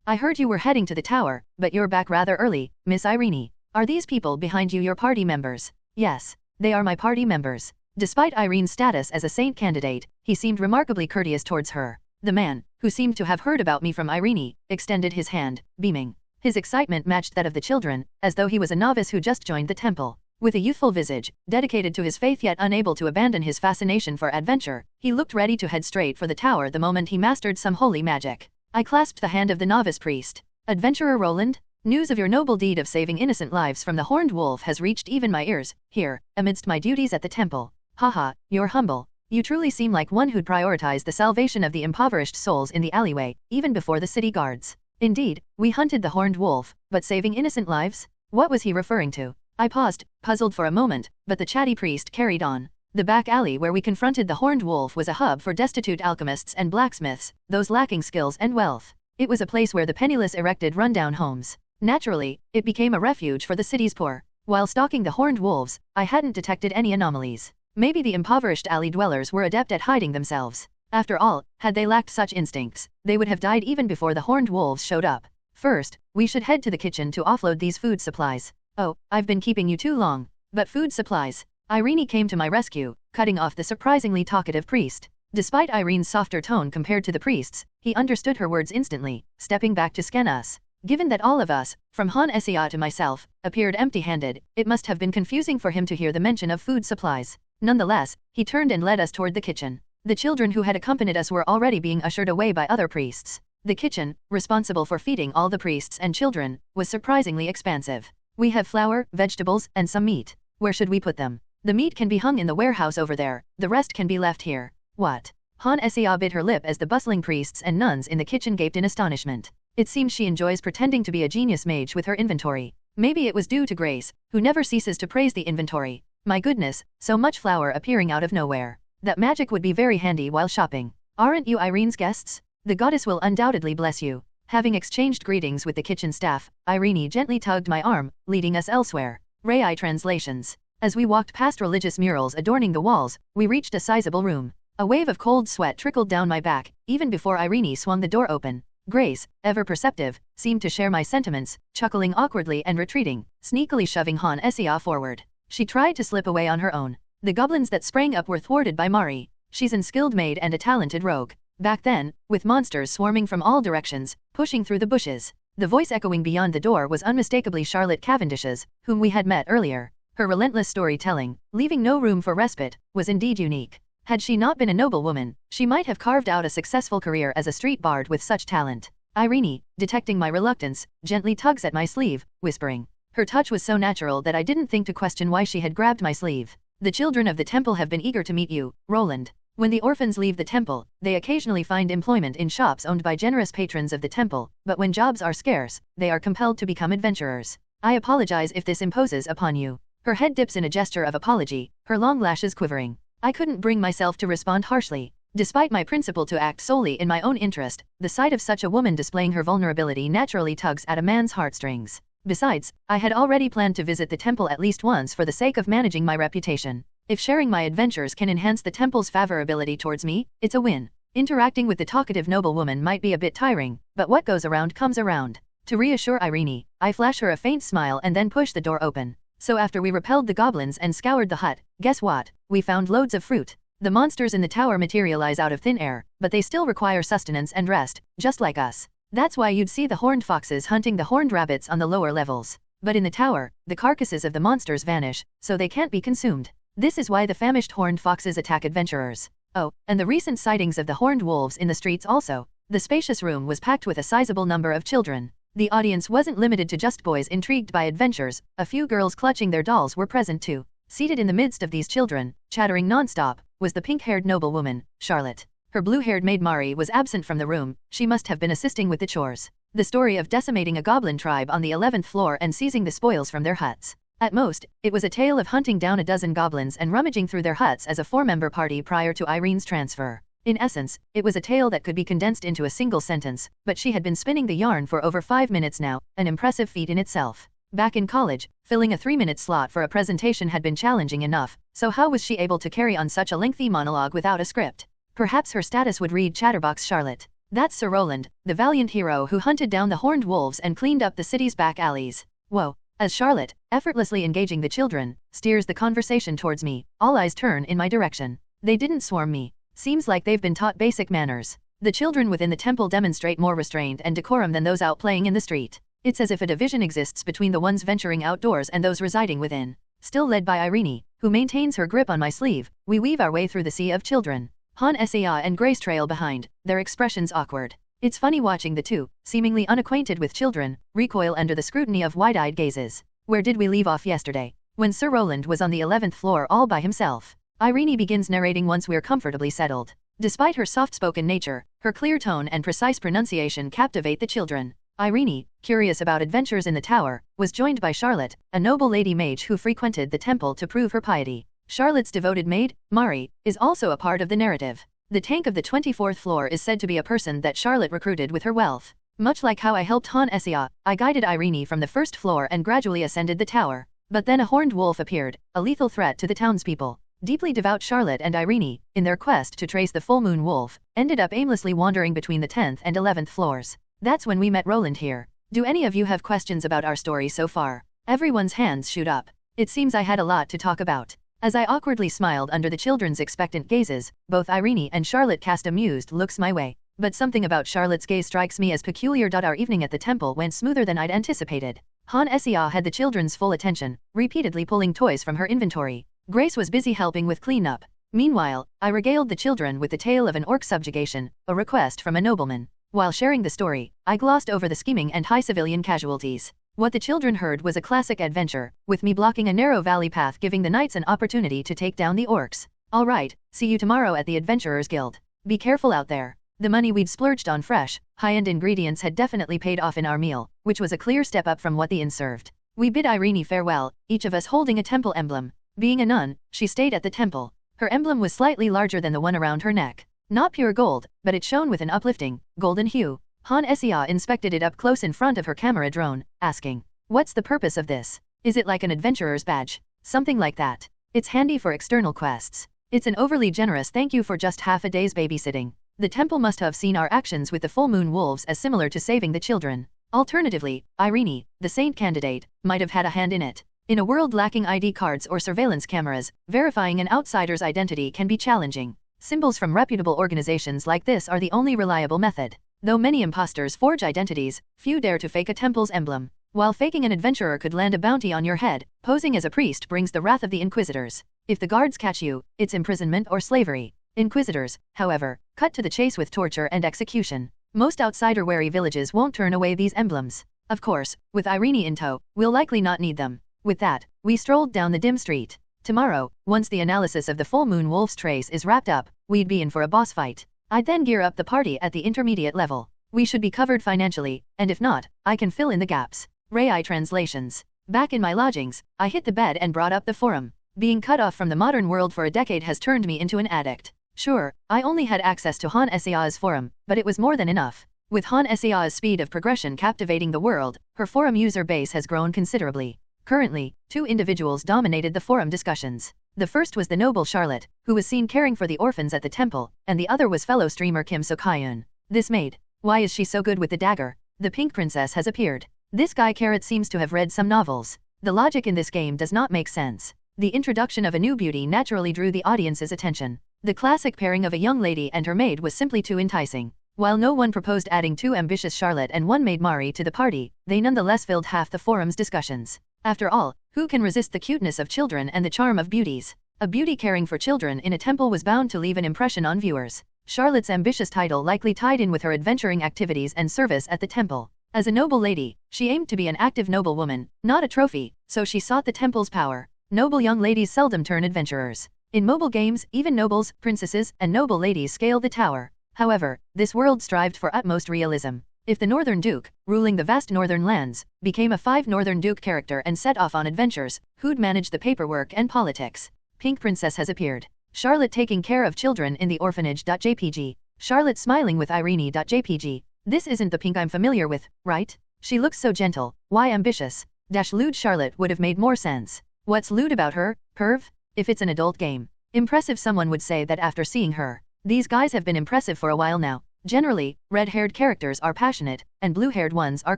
I heard you were heading to the tower, but you're back rather early, Miss Irene. Are these people behind you your party members? Yes, they are my party members. Despite Irene's status as a saint candidate, he seemed remarkably courteous towards her. The man, who seemed to have heard about me from Irene, extended his hand, beaming. His excitement matched that of the children, as though he was a novice who just joined the temple. With a youthful visage, dedicated to his faith yet unable to abandon his fascination for adventure, he looked ready to head straight for the tower the moment he mastered some holy magic. I clasped the hand of the novice priest. Adventurer Roland? News of your noble deed of saving innocent lives from the horned wolf has reached even my ears, here, amidst my duties at the temple. Haha, you're humble. You truly seem like one who'd prioritize the salvation of the impoverished souls in the alleyway, even before the city guards. Indeed, we hunted the horned wolf, but saving innocent lives? What was he referring to? I paused, puzzled for a moment, but the chatty priest carried on. The back alley where we confronted the horned wolf was a hub for destitute alchemists and blacksmiths, those lacking skills and wealth. It was a place where the penniless erected rundown homes. Naturally, it became a refuge for the city's poor. While stalking the horned wolves, I hadn't detected any anomalies. Maybe the impoverished alley dwellers were adept at hiding themselves. After all, had they lacked such instincts, they would have died even before the horned wolves showed up. First, we should head to the kitchen to offload these food supplies. Oh, I've been keeping you too long. But food supplies. Irene came to my rescue, cutting off the surprisingly talkative priest. Despite Irene's softer tone compared to the priest's, he understood her words instantly, stepping back to scan us. Given that all of us, from Han Sia to myself, appeared empty-handed, it must have been confusing for him to hear the mention of food supplies. Nonetheless, he turned and led us toward the kitchen. The children who had accompanied us were already being ushered away by other priests. The kitchen, responsible for feeding all the priests and children, was surprisingly expansive. We have flour, vegetables, and some meat. Where should we put them? The meat can be hung in the warehouse over there, the rest can be left here. What? Han Sia bit her lip as the bustling priests and nuns in the kitchen gaped in astonishment. It seems she enjoys pretending to be a genius mage with her inventory. Maybe it was due to Grace, who never ceases to praise the inventory. My goodness, so much flour appearing out of nowhere. That magic would be very handy while shopping. Aren't you Irene's guests? The goddess will undoubtedly bless you. Having exchanged greetings with the kitchen staff, Irene gently tugged my arm, leading us elsewhere. Rai translations. As we walked past religious murals adorning the walls, we reached a sizable room. A wave of cold sweat trickled down my back, even before Irene swung the door open. Grace, ever perceptive, seemed to share my sentiments, chuckling awkwardly and retreating, sneakily shoving Han Sia forward. She tried to slip away on her own. The goblins that sprang up were thwarted by Mari. She's an skilled maid and a talented rogue. Back then, with monsters swarming from all directions, pushing through the bushes, the voice echoing beyond the door was unmistakably Charlotte Cavendish's, whom we had met earlier. Her relentless storytelling, leaving no room for respite, was indeed unique. Had she not been a noblewoman, she might have carved out a successful career as a street bard with such talent. Irene, detecting my reluctance, gently tugs at my sleeve, whispering. Her touch was so natural that I didn't think to question why she had grabbed my sleeve. The children of the temple have been eager to meet you, Roland. When the orphans leave the temple, they occasionally find employment in shops owned by generous patrons of the temple, but when jobs are scarce, they are compelled to become adventurers. I apologize if this imposes upon you. Her head dips in a gesture of apology, her long lashes quivering. I couldn't bring myself to respond harshly. Despite my principle to act solely in my own interest, the sight of such a woman displaying her vulnerability naturally tugs at a man's heartstrings. Besides, I had already planned to visit the temple at least once for the sake of managing my reputation. If sharing my adventures can enhance the temple's favorability towards me, it's a win. Interacting with the talkative noblewoman might be a bit tiring, but what goes around comes around. To reassure Irene, I flash her a faint smile and then push the door open. So after we repelled the goblins and scoured the hut, guess what? We found loads of fruit. The monsters in the tower materialize out of thin air, but they still require sustenance and rest, just like us. That's why you'd see the horned foxes hunting the horned rabbits on the lower levels. But in the tower, the carcasses of the monsters vanish, so they can't be consumed. This is why the famished horned foxes attack adventurers. Oh, and the recent sightings of the horned wolves in the streets also. The spacious room was packed with a sizable number of children. The audience wasn't limited to just boys intrigued by adventures, a few girls clutching their dolls were present too. Seated in the midst of these children, chattering non-stop, was the pink-haired noblewoman, Charlotte. Her blue-haired maid Mari was absent from the room, she must have been assisting with the chores. The story of decimating a goblin tribe on the 11th floor and seizing the spoils from their huts. At most, it was a tale of hunting down a dozen goblins and rummaging through their huts as a 4-member party prior to Irene's transfer. In essence, it was a tale that could be condensed into a single sentence, but she had been spinning the yarn for over 5 minutes now, an impressive feat in itself. Back in college, filling a 3-minute slot for a presentation had been challenging enough, so how was she able to carry on such a lengthy monologue without a script? Perhaps her status would read Chatterbox Charlotte. That's Sir Roland, the valiant hero who hunted down the horned wolves and cleaned up the city's back alleys. Whoa. As Charlotte, effortlessly engaging the children, steers the conversation towards me, all eyes turn in my direction. They didn't swarm me. Seems like they've been taught basic manners. The children within the temple demonstrate more restraint and decorum than those out playing in the street. It's as if a division exists between the ones venturing outdoors and those residing within. Still led by Irene, who maintains her grip on my sleeve, we weave our way through the sea of children. Han Sia and Grace trail behind, their expressions awkward. It's funny watching the two, seemingly unacquainted with children, recoil under the scrutiny of wide-eyed gazes. Where did we leave off yesterday? When Sir Roland was on the 11th floor all by himself. Irene begins narrating once we're comfortably settled. Despite her soft-spoken nature, her clear tone and precise pronunciation captivate the children. Irene, curious about adventures in the tower, was joined by Charlotte, a noble lady mage who frequented the temple to prove her piety. Charlotte's devoted maid, Mari, is also a part of the narrative. The tank of the 24th floor is said to be a person that Charlotte recruited with her wealth. Much like how I helped Han Sia, I guided Irene from the first floor and gradually ascended the tower. But then a horned wolf appeared, a lethal threat to the townspeople. Deeply devout Charlotte and Irene, in their quest to trace the full moon wolf, ended up aimlessly wandering between the 10th and 11th floors. That's when we met Roland here. Do any of you have questions about our story so far? Everyone's hands shoot up. It seems I had a lot to talk about. As I awkwardly smiled under the children's expectant gazes, both Irene and Charlotte cast amused looks my way. But something about Charlotte's gaze strikes me as peculiar. Our evening at the temple went smoother than I'd anticipated. Han Sia had the children's full attention, repeatedly pulling toys from her inventory. Grace was busy helping with cleanup. Meanwhile, I regaled the children with the tale of an orc subjugation, a request from a nobleman. While sharing the story, I glossed over the scheming and high civilian casualties. What the children heard was a classic adventure, with me blocking a narrow valley path giving the knights an opportunity to take down the orcs. Alright, see you tomorrow at the Adventurers Guild. Be careful out there. The money we'd splurged on fresh, high-end ingredients had definitely paid off in our meal, which was a clear step up from what the inn served. We bid Irene farewell, each of us holding a temple emblem. Being a nun, she stayed at the temple. Her emblem was slightly larger than the one around her neck. Not pure gold, but it shone with an uplifting, golden hue. Han Sia inspected it up close in front of her camera drone, asking, "What's the purpose of this? Is it like an adventurer's badge? Something like that. It's handy for external quests. It's an overly generous thank you for just half a day's babysitting." The temple must have seen our actions with the full moon wolves as similar to saving the children. Alternatively, Irene, the saint candidate, might have had a hand in it. In a world lacking ID cards or surveillance cameras, verifying an outsider's identity can be challenging. Symbols from reputable organizations like this are the only reliable method. Though many imposters forge identities, few dare to fake a temple's emblem. While faking an adventurer could land a bounty on your head, posing as a priest brings the wrath of the inquisitors. If the guards catch you, it's imprisonment or slavery. Inquisitors, however, cut to the chase with torture and execution. Most outsider-wary villages won't turn away these emblems. Of course, with Irene in tow, we'll likely not need them. With that, we strolled down the dim street. Tomorrow, once the analysis of the full moon wolf's trace is wrapped up, we'd be in for a boss fight. I'd then gear up the party at the intermediate level. We should be covered financially, and if not, I can fill in the gaps. Rai translations. Back in my lodgings, I hit the bed and brought up the forum. Being cut off from the modern world for a decade has turned me into an addict. Sure, I only had access to Han Sea's forum, but it was more than enough. With Han Sea's speed of progression captivating the world, her forum user base has grown considerably. Currently, 2 individuals dominated the forum discussions. The first was the noble Charlotte, who was seen caring for the orphans at the temple, and the other was fellow streamer Kim So-kyun. This maid. Why is she so good with the dagger? The pink princess has appeared. This guy Carrot seems to have read some novels. The logic in this game does not make sense. The introduction of a new beauty naturally drew the audience's attention. The classic pairing of a young lady and her maid was simply too enticing. While no one proposed adding 2 ambitious Charlotte and 1 maid Mari to the party, they nonetheless filled half the forum's discussions. After all, who can resist the cuteness of children and the charm of beauties? A beauty caring for children in a temple was bound to leave an impression on viewers. Charlotte's ambitious title likely tied in with her adventuring activities and service at the temple. As a noble lady, she aimed to be an active noblewoman, not a trophy, so she sought the temple's power. Noble young ladies seldom turn adventurers. In mobile games, even nobles, princesses, and noble ladies scale the tower. However, this world strived for utmost realism. If the Northern Duke, ruling the vast northern lands, became a 5 Northern Duke character and set off on adventures, who'd manage the paperwork and politics? Pink Princess has appeared. Charlotte taking care of children in the orphanage.jpg. Charlotte smiling with Irene.jpg. This isn't the Pink I'm familiar with, right? She looks so gentle, why ambitious? Lewd Charlotte would have made more sense. What's lewd about her, perv? If it's an adult game. Impressive, someone would say that after seeing her. These guys have been impressive for a while now. Generally, red-haired characters are passionate, and blue-haired ones are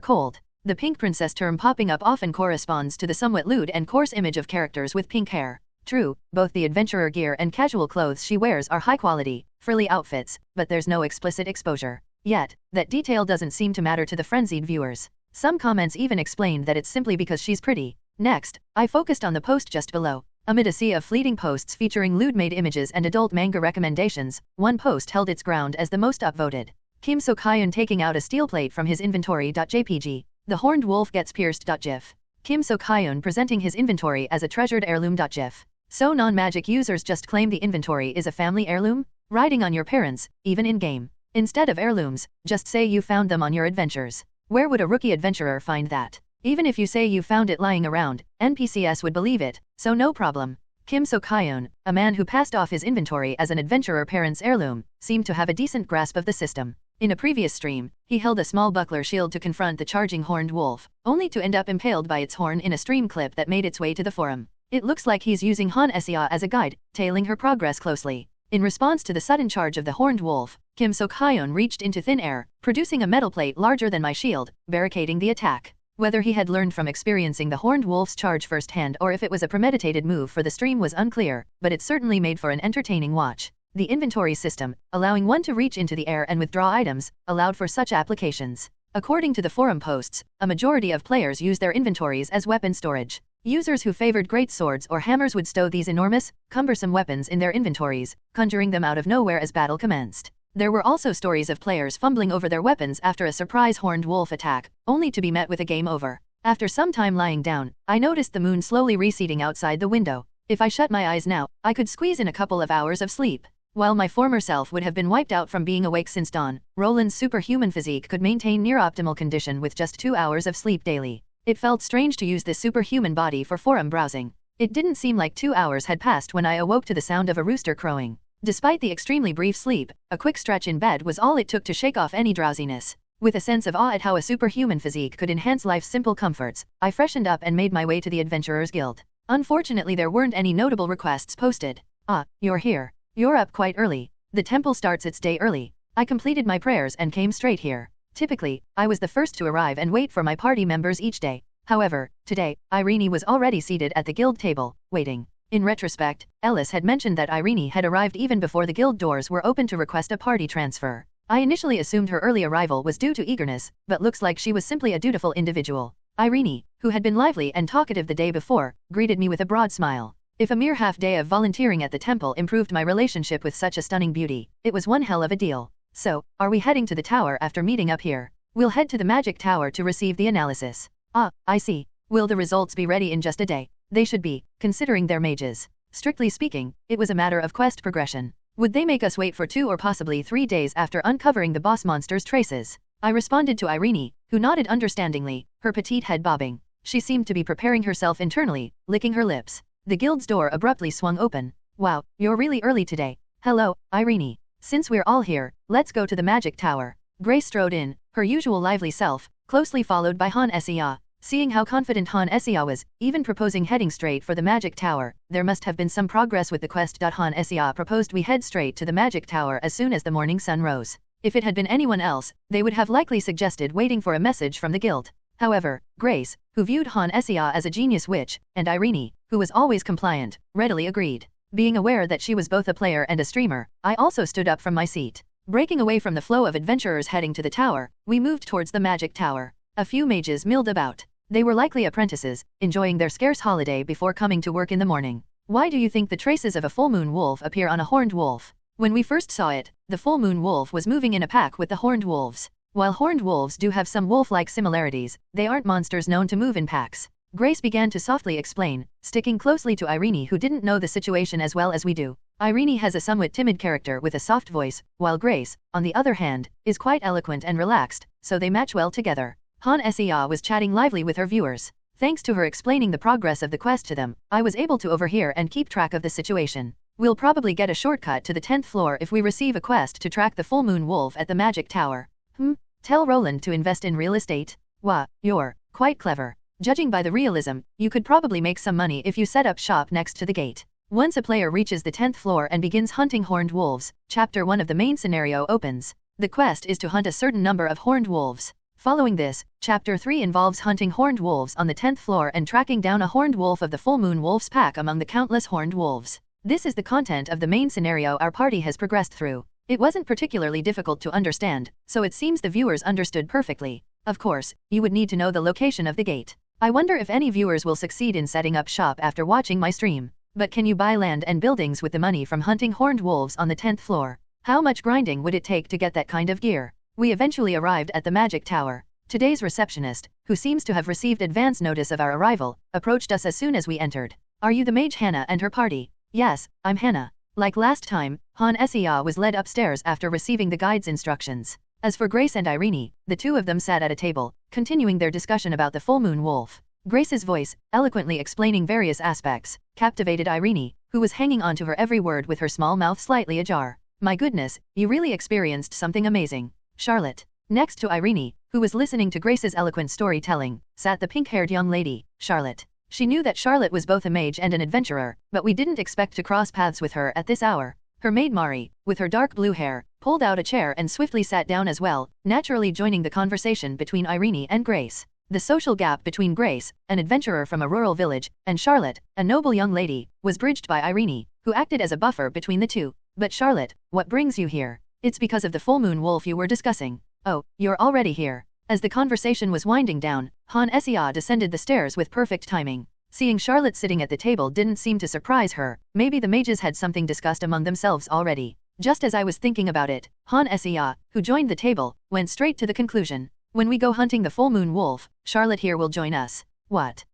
cold. The Pink Princess term popping up often corresponds to the somewhat lewd and coarse image of characters with pink hair. True, both the adventurer gear and casual clothes she wears are high-quality, frilly outfits, but there's no explicit exposure. Yet, that detail doesn't seem to matter to the frenzied viewers. Some comments even explained that it's simply because she's pretty. Next, I focused on the post just below. Amid a sea of fleeting posts featuring lewd-made images and adult manga recommendations, one post held its ground as the most upvoted. Kim So-kyun taking out a steel plate from his inventory.jpg. The horned wolf gets pierced.gif. Kim So-kyun presenting his inventory as a treasured heirloom.gif. So non-magic users just claim the inventory is a family heirloom? Riding on your parents, even in-game. Instead of heirlooms, just say you found them on your adventures. Where would a rookie adventurer find that? Even if you say you found it lying around, NPCs would believe it, so no problem. Kim So-kyun, a man who passed off his inventory as an adventurer parent's heirloom, seemed to have a decent grasp of the system. In a previous stream, he held a small buckler shield to confront the charging horned wolf, only to end up impaled by its horn in a stream clip that made its way to the forum. It looks like he's using Han Seia as a guide, tailing her progress closely. In response to the sudden charge of the horned wolf, Kim So-kyun reached into thin air, producing a metal plate larger than my shield, barricading the attack. Whether he had learned from experiencing the horned wolf's charge firsthand or if it was a premeditated move for the stream was unclear, but it certainly made for an entertaining watch. The inventory system, allowing one to reach into the air and withdraw items, allowed for such applications. According to the forum posts, a majority of players use their inventories as weapon storage. Users who favored great swords or hammers would stow these enormous, cumbersome weapons in their inventories, conjuring them out of nowhere as battle commenced. There were also stories of players fumbling over their weapons after a surprise horned wolf attack, only to be met with a game over. After some time lying down, I noticed the moon slowly receding outside the window. If I shut my eyes now, I could squeeze in a couple of hours of sleep. While my former self would have been wiped out from being awake since dawn, Roland's superhuman physique could maintain near-optimal condition with just 2 hours of sleep daily. It felt strange to use this superhuman body for forum browsing. It didn't seem like 2 hours had passed when I awoke to the sound of a rooster crowing. Despite the extremely brief sleep, a quick stretch in bed was all it took to shake off any drowsiness. With a sense of awe at how a superhuman physique could enhance life's simple comforts, I freshened up and made my way to the Adventurers Guild. Unfortunately, there weren't any notable requests posted. Ah, you're here. You're up quite early. The temple starts its day early. I completed my prayers and came straight here. Typically, I was the first to arrive and wait for my party members each day. However, today, Irene was already seated at the guild table, waiting. In retrospect, Ellis had mentioned that Irene had arrived even before the guild doors were open to request a party transfer. I initially assumed her early arrival was due to eagerness, but looks like she was simply a dutiful individual. Irene, who had been lively and talkative the day before, greeted me with a broad smile. If a mere half day of volunteering at the temple improved my relationship with such a stunning beauty, it was one hell of a deal. So, are we heading to the tower after meeting up here? We'll head to the magic tower to receive the analysis. Ah, I see. Will the results be ready in just a day? They should be, considering they're mages. Strictly speaking, it was a matter of quest progression. Would they make us wait for 2 or possibly 3 days after uncovering the boss monster's traces? I responded to Irene, who nodded understandingly, her petite head bobbing. She seemed to be preparing herself internally, licking her lips. The guild's door abruptly swung open. Wow, you're really early today. Hello, Irene. Since we're all here, let's go to the magic tower. Grace strode in, her usual lively self, closely followed by Han Sia. Seeing how confident Han Sia was, even proposing heading straight for the magic tower, there must have been some progress with the quest. Han Sia proposed we head straight to the magic tower as soon as the morning sun rose. If it had been anyone else, they would have likely suggested waiting for a message from the guild. However, Grace, who viewed Han Sia as a genius witch, and Irene, who was always compliant, readily agreed. Being aware that she was both a player and a streamer, I also stood up from my seat. Breaking away from the flow of adventurers heading to the tower, we moved towards the magic tower. A few mages milled about. They were likely apprentices, enjoying their scarce holiday before coming to work in the morning. Why do you think the traces of a full moon wolf appear on a horned wolf? When we first saw it, the full moon wolf was moving in a pack with the horned wolves. While horned wolves do have some wolf-like similarities, they aren't monsters known to move in packs. Grace began to softly explain, sticking closely to Irene, who didn't know the situation as well as we do. Irene has a somewhat timid character with a soft voice, while Grace, on the other hand, is quite eloquent and relaxed, so they match well together. Han Sia was chatting lively with her viewers. Thanks to her explaining the progress of the quest to them, I was able to overhear and keep track of the situation. We'll probably get a shortcut to the 10th floor if we receive a quest to track the full moon wolf at the magic tower. Tell Roland to invest in real estate? Wah, you're quite clever. Judging by the realism, you could probably make some money if you set up shop next to the gate. Once a player reaches the 10th floor and begins hunting horned wolves, Chapter 1 of the main scenario opens. The quest is to hunt a certain number of horned wolves. Following this, Chapter 3 involves hunting horned wolves on the 10th floor and tracking down a horned wolf of the full moon wolf's pack among the countless horned wolves. This is the content of the main scenario our party has progressed through. It wasn't particularly difficult to understand, so it seems the viewers understood perfectly. Of course, you would need to know the location of the gate. I wonder if any viewers will succeed in setting up shop after watching my stream. But can you buy land and buildings with the money from hunting horned wolves on the 10th floor? How much grinding would it take to get that kind of gear? We eventually arrived at the magic tower. Today's receptionist, who seems to have received advance notice of our arrival, approached us as soon as we entered. Are you the mage Hannah and her party? Yes, I'm Hannah. Like last time, Han Sia was led upstairs after receiving the guide's instructions. As for Grace and Irene, the two of them sat at a table, continuing their discussion about the full moon wolf. Grace's voice, eloquently explaining various aspects, captivated Irene, who was hanging on to her every word with her small mouth slightly ajar. My goodness, you really experienced something amazing. Charlotte. Next to Irene, who was listening to Grace's eloquent storytelling, sat the pink-haired young lady, Charlotte. She knew that Charlotte was both a mage and an adventurer, but we didn't expect to cross paths with her at this hour. Her maid Mari, with her dark blue hair, pulled out a chair and swiftly sat down as well, naturally joining the conversation between Irene and Grace. The social gap between Grace, an adventurer from a rural village, and Charlotte, a noble young lady, was bridged by Irene, who acted as a buffer between the two. But Charlotte, what brings you here? It's because of the full moon wolf you were discussing. Oh, you're already here. As the conversation was winding down, Han Sia descended the stairs with perfect timing. Seeing Charlotte sitting at the table didn't seem to surprise her. Maybe the mages had something discussed among themselves already. Just as I was thinking about it, Han Sia, who joined the table, went straight to the conclusion. When we go hunting the full moon wolf, Charlotte here will join us. What?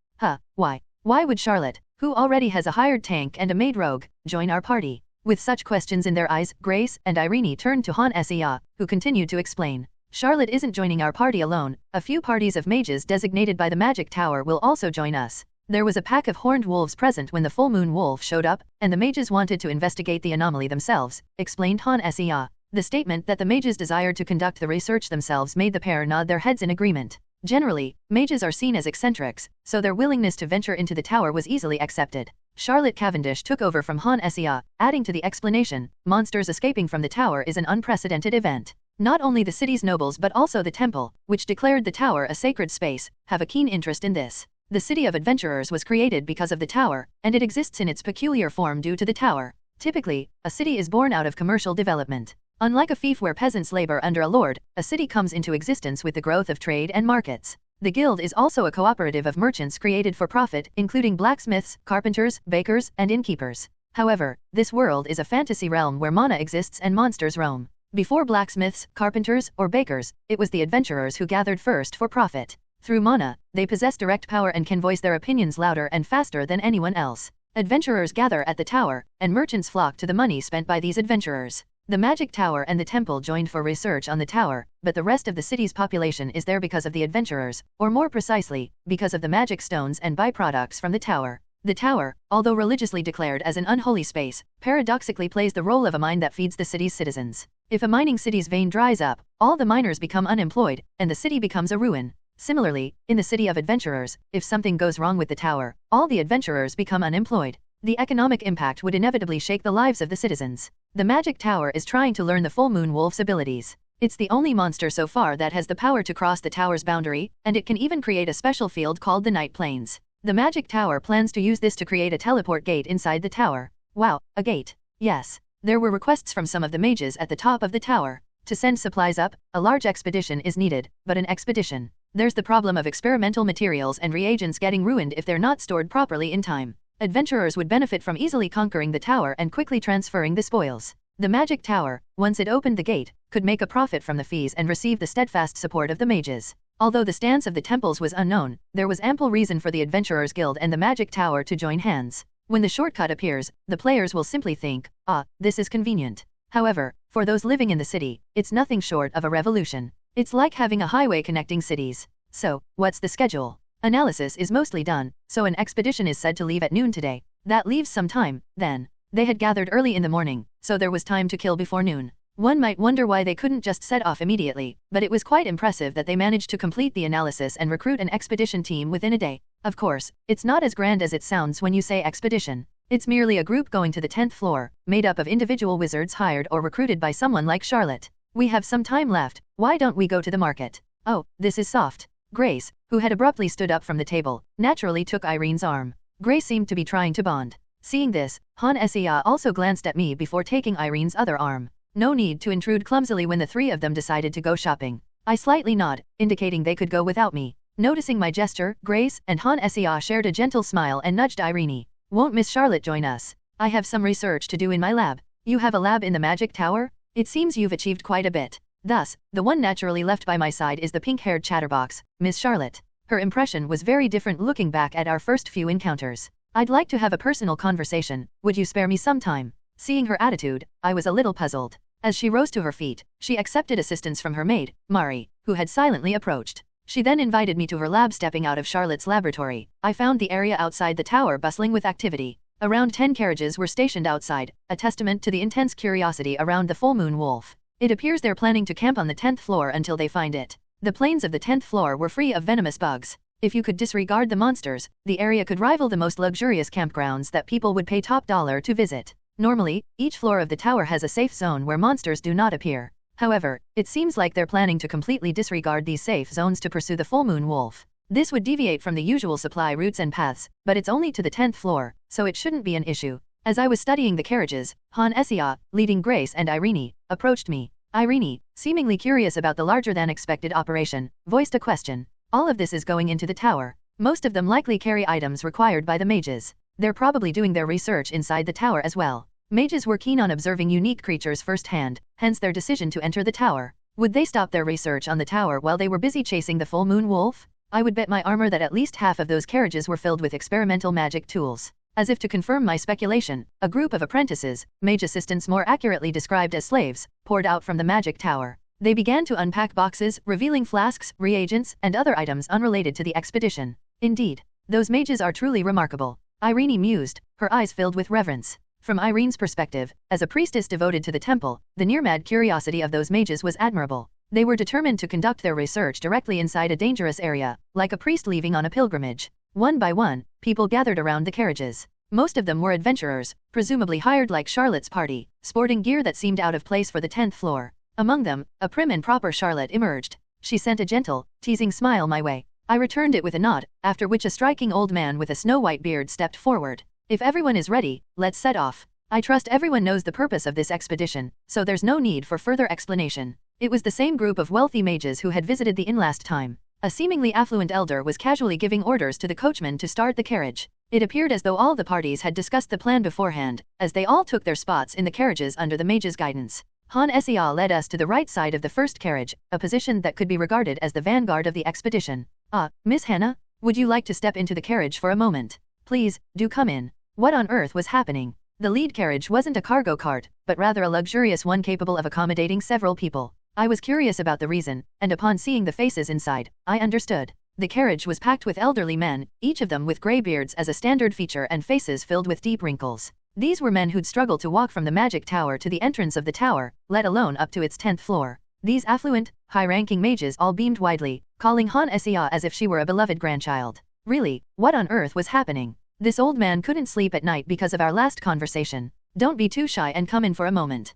Why? Why would Charlotte, who already has a hired tank and a maid rogue, join our party? With such questions in their eyes, Grace and Irene turned to Han Sia, who continued to explain. Charlotte isn't joining our party alone. A few parties of mages designated by the magic tower will also join us. There was a pack of horned wolves present when the full moon wolf showed up, and the mages wanted to investigate the anomaly themselves, explained Han Sia. The statement that the mages desired to conduct the research themselves made the pair nod their heads in agreement. Generally, mages are seen as eccentrics, so their willingness to venture into the tower was easily accepted. Charlotte Cavendish took over from Han Sia, adding to the explanation, monsters escaping from the tower is an unprecedented event. Not only the city's nobles but also the temple, which declared the tower a sacred space, have a keen interest in this. The city of adventurers was created because of the tower, and it exists in its peculiar form due to the tower. Typically, a city is born out of commercial development. Unlike a fief where peasants labor under a lord, a city comes into existence with the growth of trade and markets. The guild is also a cooperative of merchants created for profit, including blacksmiths, carpenters, bakers, and innkeepers. However, this world is a fantasy realm where mana exists and monsters roam. Before blacksmiths, carpenters, or bakers, it was the adventurers who gathered first for profit. Through mana, they possess direct power and can voice their opinions louder and faster than anyone else. Adventurers gather at the tower, and merchants flock to the money spent by these adventurers. The magic tower and the temple joined for research on the tower, but the rest of the city's population is there because of the adventurers, or more precisely, because of the magic stones and byproducts from the tower. The tower, although religiously declared as an unholy space, paradoxically plays the role of a mine that feeds the city's citizens. If a mining city's vein dries up, all the miners become unemployed, and the city becomes a ruin. Similarly, in the city of adventurers, if something goes wrong with the tower, all the adventurers become unemployed. The economic impact would inevitably shake the lives of the citizens. The magic tower is trying to learn the full moon wolf's abilities. It's the only monster so far that has the power to cross the tower's boundary, and it can even create a special field called the Night Plains. The magic tower plans to use this to create a teleport gate inside the tower. Wow, a gate. Yes. There were requests from some of the mages at the top of the tower. To send supplies up, a large expedition is needed, but an expedition. There's the problem of experimental materials and reagents getting ruined if they're not stored properly in time. Adventurers would benefit from easily conquering the tower and quickly transferring the spoils. The magic tower, once it opened the gate, could make a profit from the fees and receive the steadfast support of the mages. Although the stance of the temples was unknown, there was ample reason for the Adventurers Guild and the magic tower to join hands. When the shortcut appears, the players will simply think, ah, this is convenient. However, for those living in the city, it's nothing short of a revolution. It's like having a highway connecting cities. So, what's the schedule? Analysis is mostly done, so an expedition is said to leave at noon today. That leaves some time, then. They had gathered early in the morning, so there was time to kill before noon. One might wonder why they couldn't just set off immediately, but it was quite impressive that they managed to complete the analysis and recruit an expedition team within a day. Of course, it's not as grand as it sounds when you say expedition. It's merely a group going to the 10th floor, made up of individual wizards hired or recruited by someone like Charlotte. We have some time left, why don't we go to the market? Oh, this is soft. Grace, who had abruptly stood up from the table, naturally took Irene's arm. Grace seemed to be trying to bond. Seeing this, Han Sia also glanced at me before taking Irene's other arm. No need to intrude clumsily when the three of them decided to go shopping. I slightly nod, indicating they could go without me. Noticing my gesture, Grace and Han Sia shared a gentle smile and nudged Irene. Won't Miss Charlotte join us? I have some research to do in my lab. You have a lab in the magic tower? It seems you've achieved quite a bit. Thus, the one naturally left by my side is the pink-haired chatterbox, Miss Charlotte. Her impression was very different looking back at our first few encounters. I'd like to have a personal conversation, would you spare me some time? Seeing her attitude, I was a little puzzled. As she rose to her feet, she accepted assistance from her maid, Mari, who had silently approached. She then invited me to her lab. Stepping out of Charlotte's laboratory, I found the area outside the tower bustling with activity. Around 10 carriages were stationed outside, a testament to the intense curiosity around the full moon wolf. It appears they're planning to camp on the 10th floor until they find it. The plains of the 10th floor were free of venomous bugs. If you could disregard the monsters, the area could rival the most luxurious campgrounds that people would pay top dollar to visit. Normally, each floor of the tower has a safe zone where monsters do not appear. However, it seems like they're planning to completely disregard these safe zones to pursue the full moon wolf. This would deviate from the usual supply routes and paths, but it's only to the 10th floor, so it shouldn't be an issue. As I was studying the carriages, Han Sia, leading Grace and Irene, approached me. Irene, seemingly curious about the larger-than-expected operation, voiced a question. All of this is going into the tower. Most of them likely carry items required by the mages. They're probably doing their research inside the tower as well. Mages were keen on observing unique creatures firsthand, hence their decision to enter the tower. Would they stop their research on the tower while they were busy chasing the full moon wolf? I would bet my armor that at least half of those carriages were filled with experimental magic tools. As if to confirm my speculation, a group of apprentices, mage assistants more accurately described as slaves, poured out from the magic tower. They began to unpack boxes, revealing flasks, reagents, and other items unrelated to the expedition. Indeed, those mages are truly remarkable. Irene mused, her eyes filled with reverence. From Irene's perspective, as a priestess devoted to the temple, the near-mad curiosity of those mages was admirable. They were determined to conduct their research directly inside a dangerous area, like a priest leaving on a pilgrimage. One by one, people gathered around the carriages. Most of them were adventurers, presumably hired like Charlotte's party, sporting gear that seemed out of place for the 10th floor. Among them, a prim and proper Charlotte emerged. She sent a gentle, teasing smile my way. I returned it with a nod, after which a striking old man with a snow-white beard stepped forward. If everyone is ready, let's set off. I trust everyone knows the purpose of this expedition, so there's no need for further explanation. It was the same group of wealthy mages who had visited the inn last time. A seemingly affluent elder was casually giving orders to the coachman to start the carriage. It appeared as though all the parties had discussed the plan beforehand, as they all took their spots in the carriages under the mage's guidance. Han Sia led us to the right side of the first carriage, a position that could be regarded as the vanguard of the expedition. Ah, Miss Hannah, would you like to step into the carriage for a moment? Please, do come in. What on earth was happening? The lead carriage wasn't a cargo cart, but rather a luxurious one capable of accommodating several people. I was curious about the reason, and upon seeing the faces inside, I understood. The carriage was packed with elderly men, each of them with grey beards as a standard feature and faces filled with deep wrinkles. These were men who'd struggled to walk from the magic tower to the entrance of the tower, let alone up to its 10th floor. These affluent, high-ranking mages all beamed widely, calling Han Xia as if she were a beloved grandchild. Really, what on earth was happening? This old man couldn't sleep at night because of our last conversation. Don't be too shy and come in for a moment.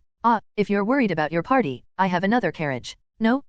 If you're worried about your party, I have another carriage. No,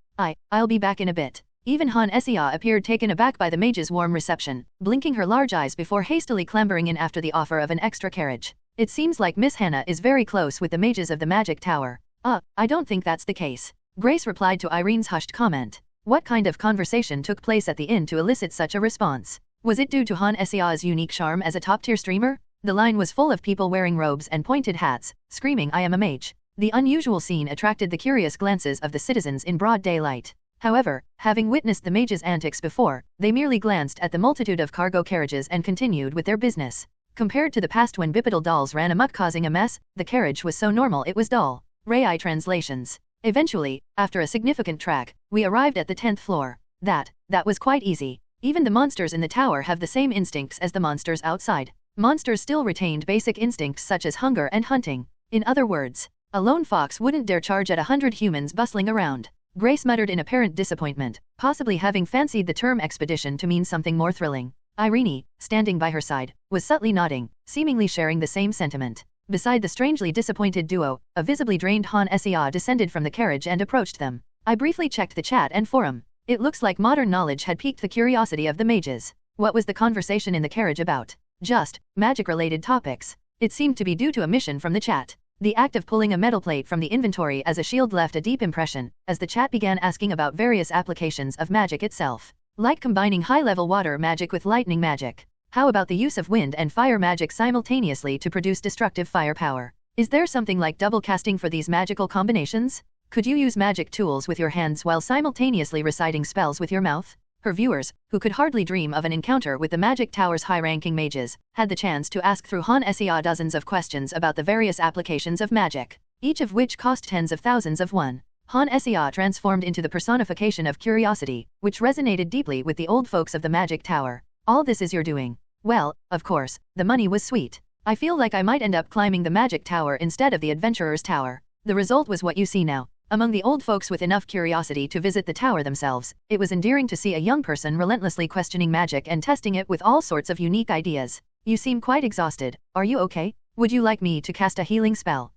I'll be back in a bit. Even Han Xia appeared taken aback by the mage's warm reception, blinking her large eyes before hastily clambering in after the offer of an extra carriage. It seems like Miss Hannah is very close with the mages of the magic tower. I don't think that's the case. Grace replied to Irene's hushed comment. What kind of conversation took place at the inn to elicit such a response? Was it due to Han Xia's unique charm as a top-tier streamer? The line was full of people wearing robes and pointed hats, screaming "I am a mage." The unusual scene attracted the curious glances of the citizens in broad daylight. However, having witnessed the mage's antics before, they merely glanced at the multitude of cargo carriages and continued with their business. Compared to the past when bipedal dolls ran amok causing a mess, the carriage was so normal it was dull. Rai translations. Eventually, after a significant trek, we arrived at the 10th floor. That was quite easy. Even the monsters in the tower have the same instincts as the monsters outside. Monsters still retained basic instincts such as hunger and hunting. In other words, a lone fox wouldn't dare charge at 100 humans bustling around. Grace muttered in apparent disappointment, possibly having fancied the term expedition to mean something more thrilling. Irene, standing by her side, was subtly nodding, seemingly sharing the same sentiment. Beside the strangely disappointed duo, a visibly drained Han Xia descended from the carriage and approached them. I briefly checked the chat and forum. It looks like modern knowledge had piqued the curiosity of the mages. What was the conversation in the carriage about? Just magic-related topics. It seemed to be due to a mission from the chat. The act of pulling a metal plate from the inventory as a shield left a deep impression, as the chat began asking about various applications of magic itself. Like combining high-level water magic with lightning magic. How about the use of wind and fire magic simultaneously to produce destructive firepower? Is there something like double casting for these magical combinations? Could you use magic tools with your hands while simultaneously reciting spells with your mouth? Her viewers, who could hardly dream of an encounter with the Magic Tower's high-ranking mages, had the chance to ask through Han Xia dozens of questions about the various applications of magic, each of which cost tens of thousands of won. Han Xia transformed into the personification of curiosity, which resonated deeply with the old folks of the Magic Tower. All this is your doing. Well, of course, the money was sweet. I feel like I might end up climbing the Magic Tower instead of the Adventurer's Tower. The result was what you see now. Among the old folks with enough curiosity to visit the tower themselves, it was endearing to see a young person relentlessly questioning magic and testing it with all sorts of unique ideas. You seem quite exhausted. Are you okay? Would you like me to cast a healing spell?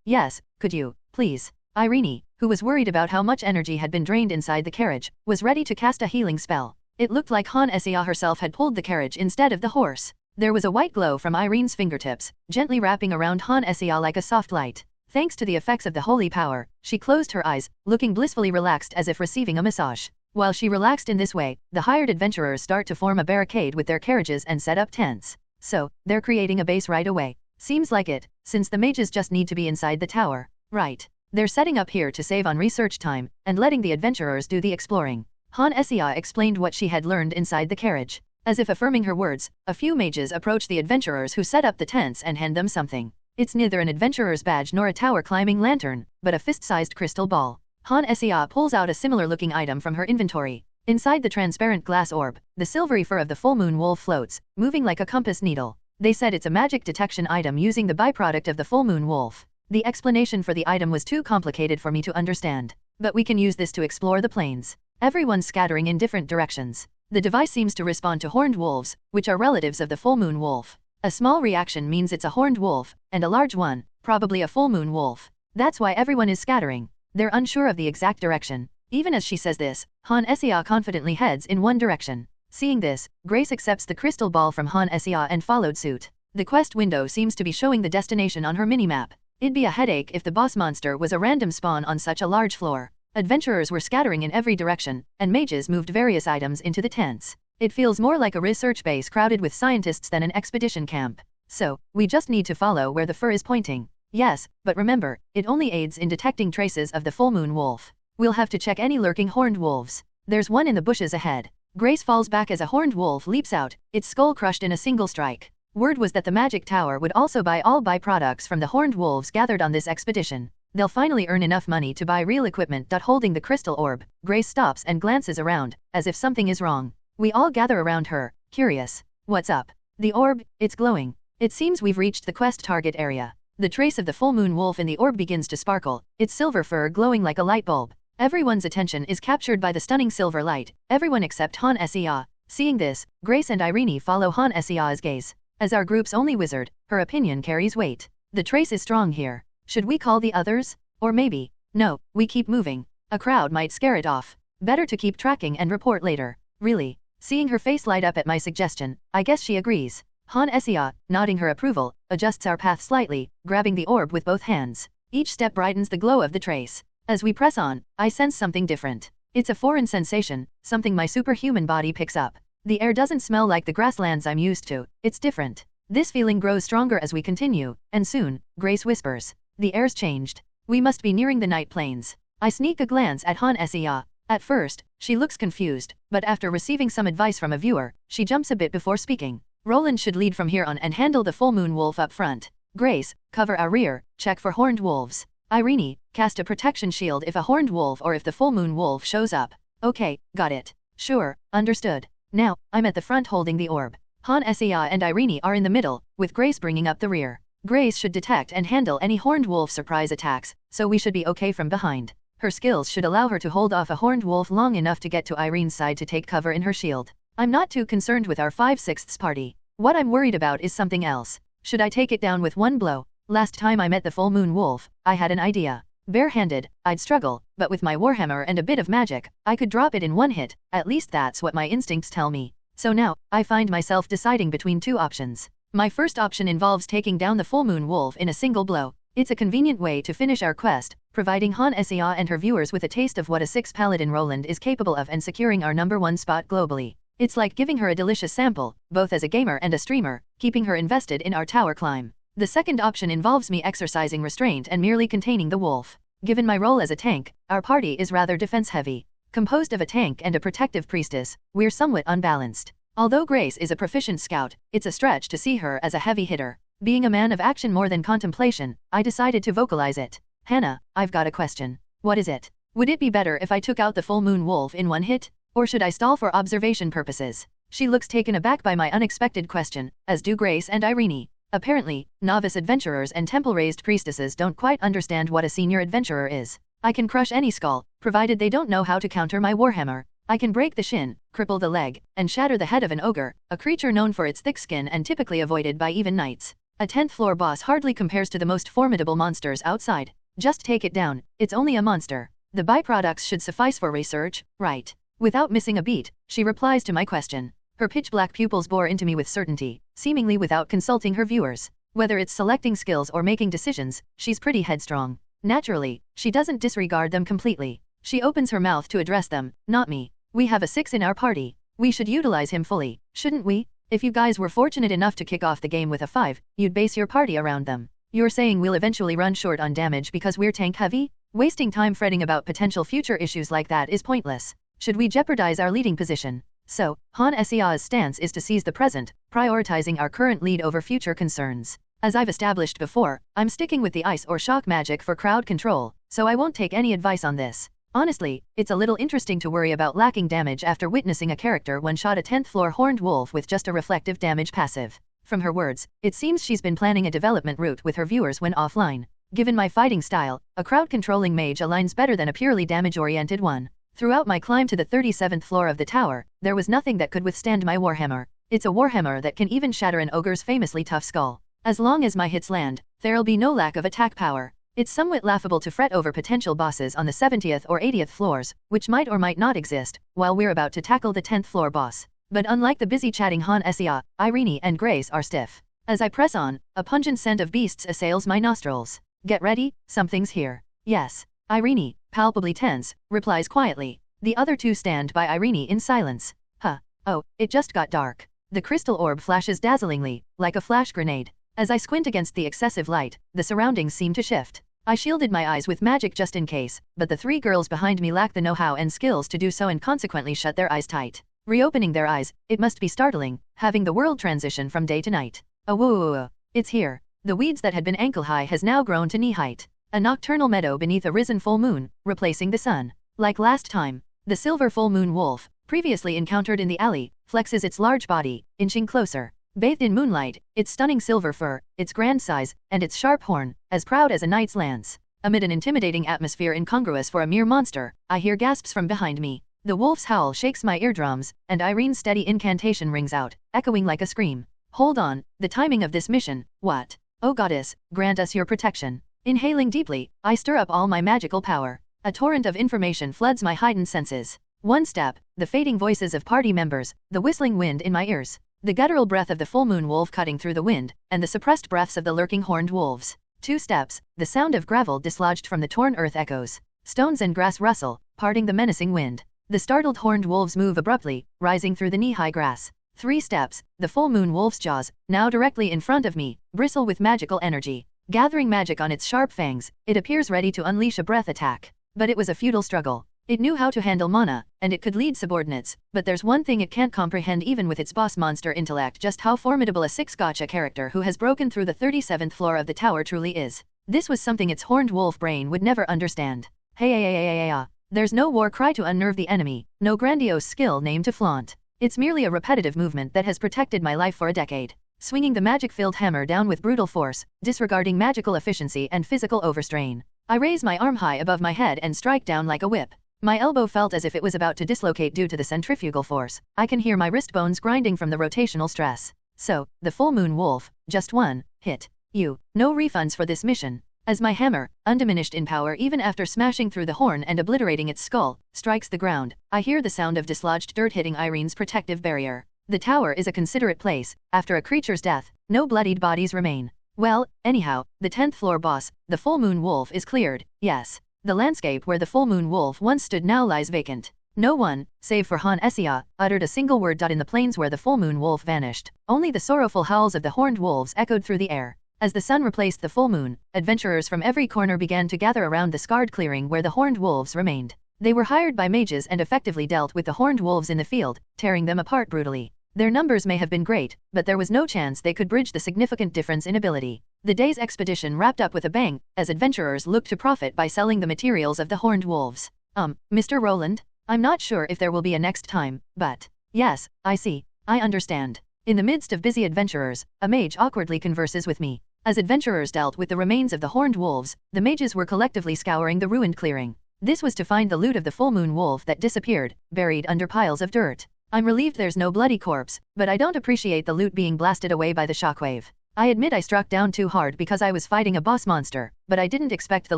Yes, could you, please? Irene, who was worried about how much energy had been drained inside the carriage, was ready to cast a healing spell. It looked like Han Xia herself had pulled the carriage instead of the horse. There was a white glow from Irene's fingertips, gently wrapping around Han Xia like a soft light. Thanks to the effects of the holy power, she closed her eyes, looking blissfully relaxed as if receiving a massage. While she relaxed in this way, the hired adventurers start to form a barricade with their carriages and set up tents. So, they're creating a base right away. Seems like it, since the mages just need to be inside the tower. Right. They're setting up here to save on research time, and letting the adventurers do the exploring. Han Xia explained what she had learned inside the carriage. As if affirming her words, a few mages approached the adventurers who set up the tents and hand them something. It's neither an adventurer's badge nor a tower-climbing lantern, but a fist-sized crystal ball. Han Xia pulls out a similar-looking item from her inventory. Inside the transparent glass orb, the silvery fur of the full moon wolf floats, moving like a compass needle. They said it's a magic detection item using the byproduct of the full moon wolf. The explanation for the item was too complicated for me to understand. But we can use this to explore the plains. Everyone's scattering in different directions. The device seems to respond to horned wolves, which are relatives of the full moon wolf. A small reaction means it's a horned wolf, and a large one, probably a full moon wolf. That's why everyone is scattering. They're unsure of the exact direction. Even as she says this, Han Xia confidently heads in one direction. Seeing this, Grace accepts the crystal ball from Han Xia and followed suit. The quest window seems to be showing the destination on her minimap. It'd be a headache if the boss monster was a random spawn on such a large floor. Adventurers were scattering in every direction, and mages moved various items into the tents. It feels more like a research base crowded with scientists than an expedition camp. So, we just need to follow where the fur is pointing. Yes, but remember, it only aids in detecting traces of the full moon wolf. We'll have to check any lurking horned wolves. There's one in the bushes ahead. Grace falls back as a horned wolf leaps out, its skull crushed in a single strike. Word was that the Magic Tower would also buy all byproducts from the horned wolves gathered on this expedition. They'll finally earn enough money to buy real equipment. Holding the crystal orb, Grace stops and glances around, as if something is wrong. We all gather around her, curious. What's up? The orb, it's glowing. It seems we've reached the quest target area. The trace of the full moon wolf in the orb begins to sparkle, its silver fur glowing like a light bulb. Everyone's attention is captured by the stunning silver light, everyone except Han Sea. Seeing this, Grace and Irene follow Han Sea's gaze. As our group's only wizard, her opinion carries weight. The trace is strong here. Should we call the others? Or maybe, no, we keep moving. A crowd might scare it off. Better to keep tracking and report later. Really? Seeing her face light up at my suggestion, I guess she agrees. Han Sea, nodding her approval, adjusts our path slightly, grabbing the orb with both hands. Each step brightens the glow of the trace. As we press on, I sense something different. It's a foreign sensation, something my superhuman body picks up. The air doesn't smell like the grasslands I'm used to, it's different. This feeling grows stronger as we continue, and soon, Grace whispers. The air's changed. We must be nearing the night plains. I sneak a glance at Han Sea. At first, she looks confused, but after receiving some advice from a viewer, she jumps a bit before speaking. Roland should lead from here on and handle the full moon wolf up front. Grace, cover our rear, check for horned wolves. Irene, cast a protection shield if a horned wolf or if the full moon wolf shows up. Okay, got it. Sure, understood. Now, I'm at the front holding the orb. Han Sea and Irene are in the middle, with Grace bringing up the rear. Grace should detect and handle any horned wolf surprise attacks, so we should be okay from behind. Her skills should allow her to hold off a horned wolf long enough to get to Irene's side to take cover in her shield. I'm not too concerned with our 5/6 party. What I'm worried about is something else. Should I take it down with one blow? Last time I met the full moon wolf, I had an idea. Bare-handed, I'd struggle, but with my warhammer and a bit of magic, I could drop it in one hit, at least that's what my instincts tell me. So now, I find myself deciding between two options. My first option involves taking down the full moon wolf in a single blow. It's a convenient way to finish our quest, providing Han Sea and her viewers with a taste of what a 6 Paladin Roland is capable of and securing our #1 spot globally. It's like giving her a delicious sample, both as a gamer and a streamer, keeping her invested in our tower climb. The second option involves me exercising restraint and merely containing the wolf. Given my role as a tank, our party is rather defense-heavy. Composed of a tank and a protective priestess, we're somewhat unbalanced. Although Grace is a proficient scout, it's a stretch to see her as a heavy hitter. Being a man of action more than contemplation, I decided to vocalize it. Hannah, I've got a question. What is it? Would it be better if I took out the full moon wolf in one hit? Or should I stall for observation purposes? She looks taken aback by my unexpected question, as do Grace and Irene. Apparently, novice adventurers and temple-raised priestesses don't quite understand what a senior adventurer is. I can crush any skull, provided they don't know how to counter my warhammer. I can break the shin, cripple the leg, and shatter the head of an ogre, a creature known for its thick skin and typically avoided by even knights. A 10th floor boss hardly compares to the most formidable monsters outside. Just take it down, it's only a monster. The byproducts should suffice for research, right? Without missing a beat, she replies to my question. Her pitch-black pupils bore into me with certainty, seemingly without consulting her viewers. Whether it's selecting skills or making decisions, she's pretty headstrong. Naturally, she doesn't disregard them completely. She opens her mouth to address them, not me. We have a 6 in our party. We should utilize him fully, shouldn't we? If you guys were fortunate enough to kick off the game with a 5, you'd base your party around them. You're saying we'll eventually run short on damage because we're tank heavy? Wasting time fretting about potential future issues like that is pointless. Should we jeopardize our leading position? So, Han Sea's stance is to seize the present, prioritizing our current lead over future concerns. As I've established before, I'm sticking with the ice or shock magic for crowd control, so I won't take any advice on this. Honestly, it's a little interesting to worry about lacking damage after witnessing a character one-shot a 10th floor horned wolf with just a reflective damage passive. From her words, it seems she's been planning a development route with her viewers when offline. Given my fighting style, a crowd-controlling mage aligns better than a purely damage-oriented one. Throughout my climb to the 37th floor of the tower, there was nothing that could withstand my warhammer. It's a warhammer that can even shatter an ogre's famously tough skull. As long as my hits land, there'll be no lack of attack power. It's somewhat laughable to fret over potential bosses on the 70th or 80th floors, which might or might not exist, while we're about to tackle the 10th floor boss. But unlike the busy chatting Han Sea, Irene and Grace are stiff. As I press on, a pungent scent of beasts assails my nostrils. Get ready, something's here. Yes. Irene, palpably tense, replies quietly. The other two stand by Irene in silence. Huh. Oh, it just got dark. The crystal orb flashes dazzlingly, like a flash grenade. As I squint against the excessive light, the surroundings seem to shift. I shielded my eyes with magic just in case, but the 3 girls behind me lack the know-how and skills to do so and consequently shut their eyes tight. Reopening their eyes, it must be startling, having the world transition from day to night. Oh whoa, it's here. The weeds that had been ankle-high has now grown to knee-height. A nocturnal meadow beneath a risen full moon, replacing the sun. Like last time, the silver full moon wolf, previously encountered in the alley, flexes its large body, inching closer. Bathed in moonlight, its stunning silver fur, its grand size, and its sharp horn, as proud as a knight's lance. Amid an intimidating atmosphere incongruous for a mere monster, I hear gasps from behind me. The wolf's howl shakes my eardrums, and Irene's steady incantation rings out, echoing like a scream. Hold on, the timing of this mission, what? Oh goddess, grant us your protection. Inhaling deeply, I stir up all my magical power. A torrent of information floods my heightened senses. One step, the fading voices of party members, the whistling wind in my ears, the guttural breath of the full moon wolf cutting through the wind, and the suppressed breaths of the lurking horned wolves. 2 steps, the sound of gravel dislodged from the torn earth echoes. Stones and grass rustle, parting the menacing wind. The startled horned wolves move abruptly, rising through the knee-high grass. 3 steps, the full moon wolf's jaws, now directly in front of me, bristle with magical energy. Gathering magic on its sharp fangs, it appears ready to unleash a breath attack. But it was a futile struggle. It knew how to handle mana, and it could lead subordinates, but there's one thing it can't comprehend even with its boss monster intellect: just how formidable a 6 gacha character who has broken through the 37th floor of the tower truly is. This was something its horned wolf brain would never understand. Hey, there's no war cry to unnerve the enemy, no grandiose skill name to flaunt. It's merely a repetitive movement that has protected my life for a decade. Swinging the magic-filled hammer down with brutal force, disregarding magical efficiency and physical overstrain. I raise my arm high above my head and strike down like a whip. My elbow felt as if it was about to dislocate due to the centrifugal force. I can hear my wrist bones grinding from the rotational stress. So, the full moon wolf, just one hit. No refunds for this mission. As my hammer, undiminished in power even after smashing through the horn and obliterating its skull, strikes the ground, I hear the sound of dislodged dirt hitting Irene's protective barrier. The tower is a considerate place. After a creature's death, no bloodied bodies remain. Well, anyhow, the 10th floor boss, the full moon wolf, is cleared. Yes. The landscape where the full moon wolf once stood now lies vacant. No one, save for Han Essia, uttered a single word. In the plains where the full moon wolf vanished, only the sorrowful howls of the horned wolves echoed through the air. As the sun replaced the full moon, adventurers from every corner began to gather around the scarred clearing where the horned wolves remained. They were hired by mages and effectively dealt with the horned wolves in the field, tearing them apart brutally. Their numbers may have been great, but there was no chance they could bridge the significant difference in ability. The day's expedition wrapped up with a bang, as adventurers looked to profit by selling the materials of the horned wolves. Mr. Roland? I'm not sure if there will be a next time, but... Yes, I see. I understand. In the midst of busy adventurers, a mage awkwardly converses with me. As adventurers dealt with the remains of the horned wolves, the mages were collectively scouring the ruined clearing. This was to find the loot of the full moon wolf that disappeared, buried under piles of dirt. I'm relieved there's no bloody corpse, but I don't appreciate the loot being blasted away by the shockwave. I admit I struck down too hard because I was fighting a boss monster, but I didn't expect the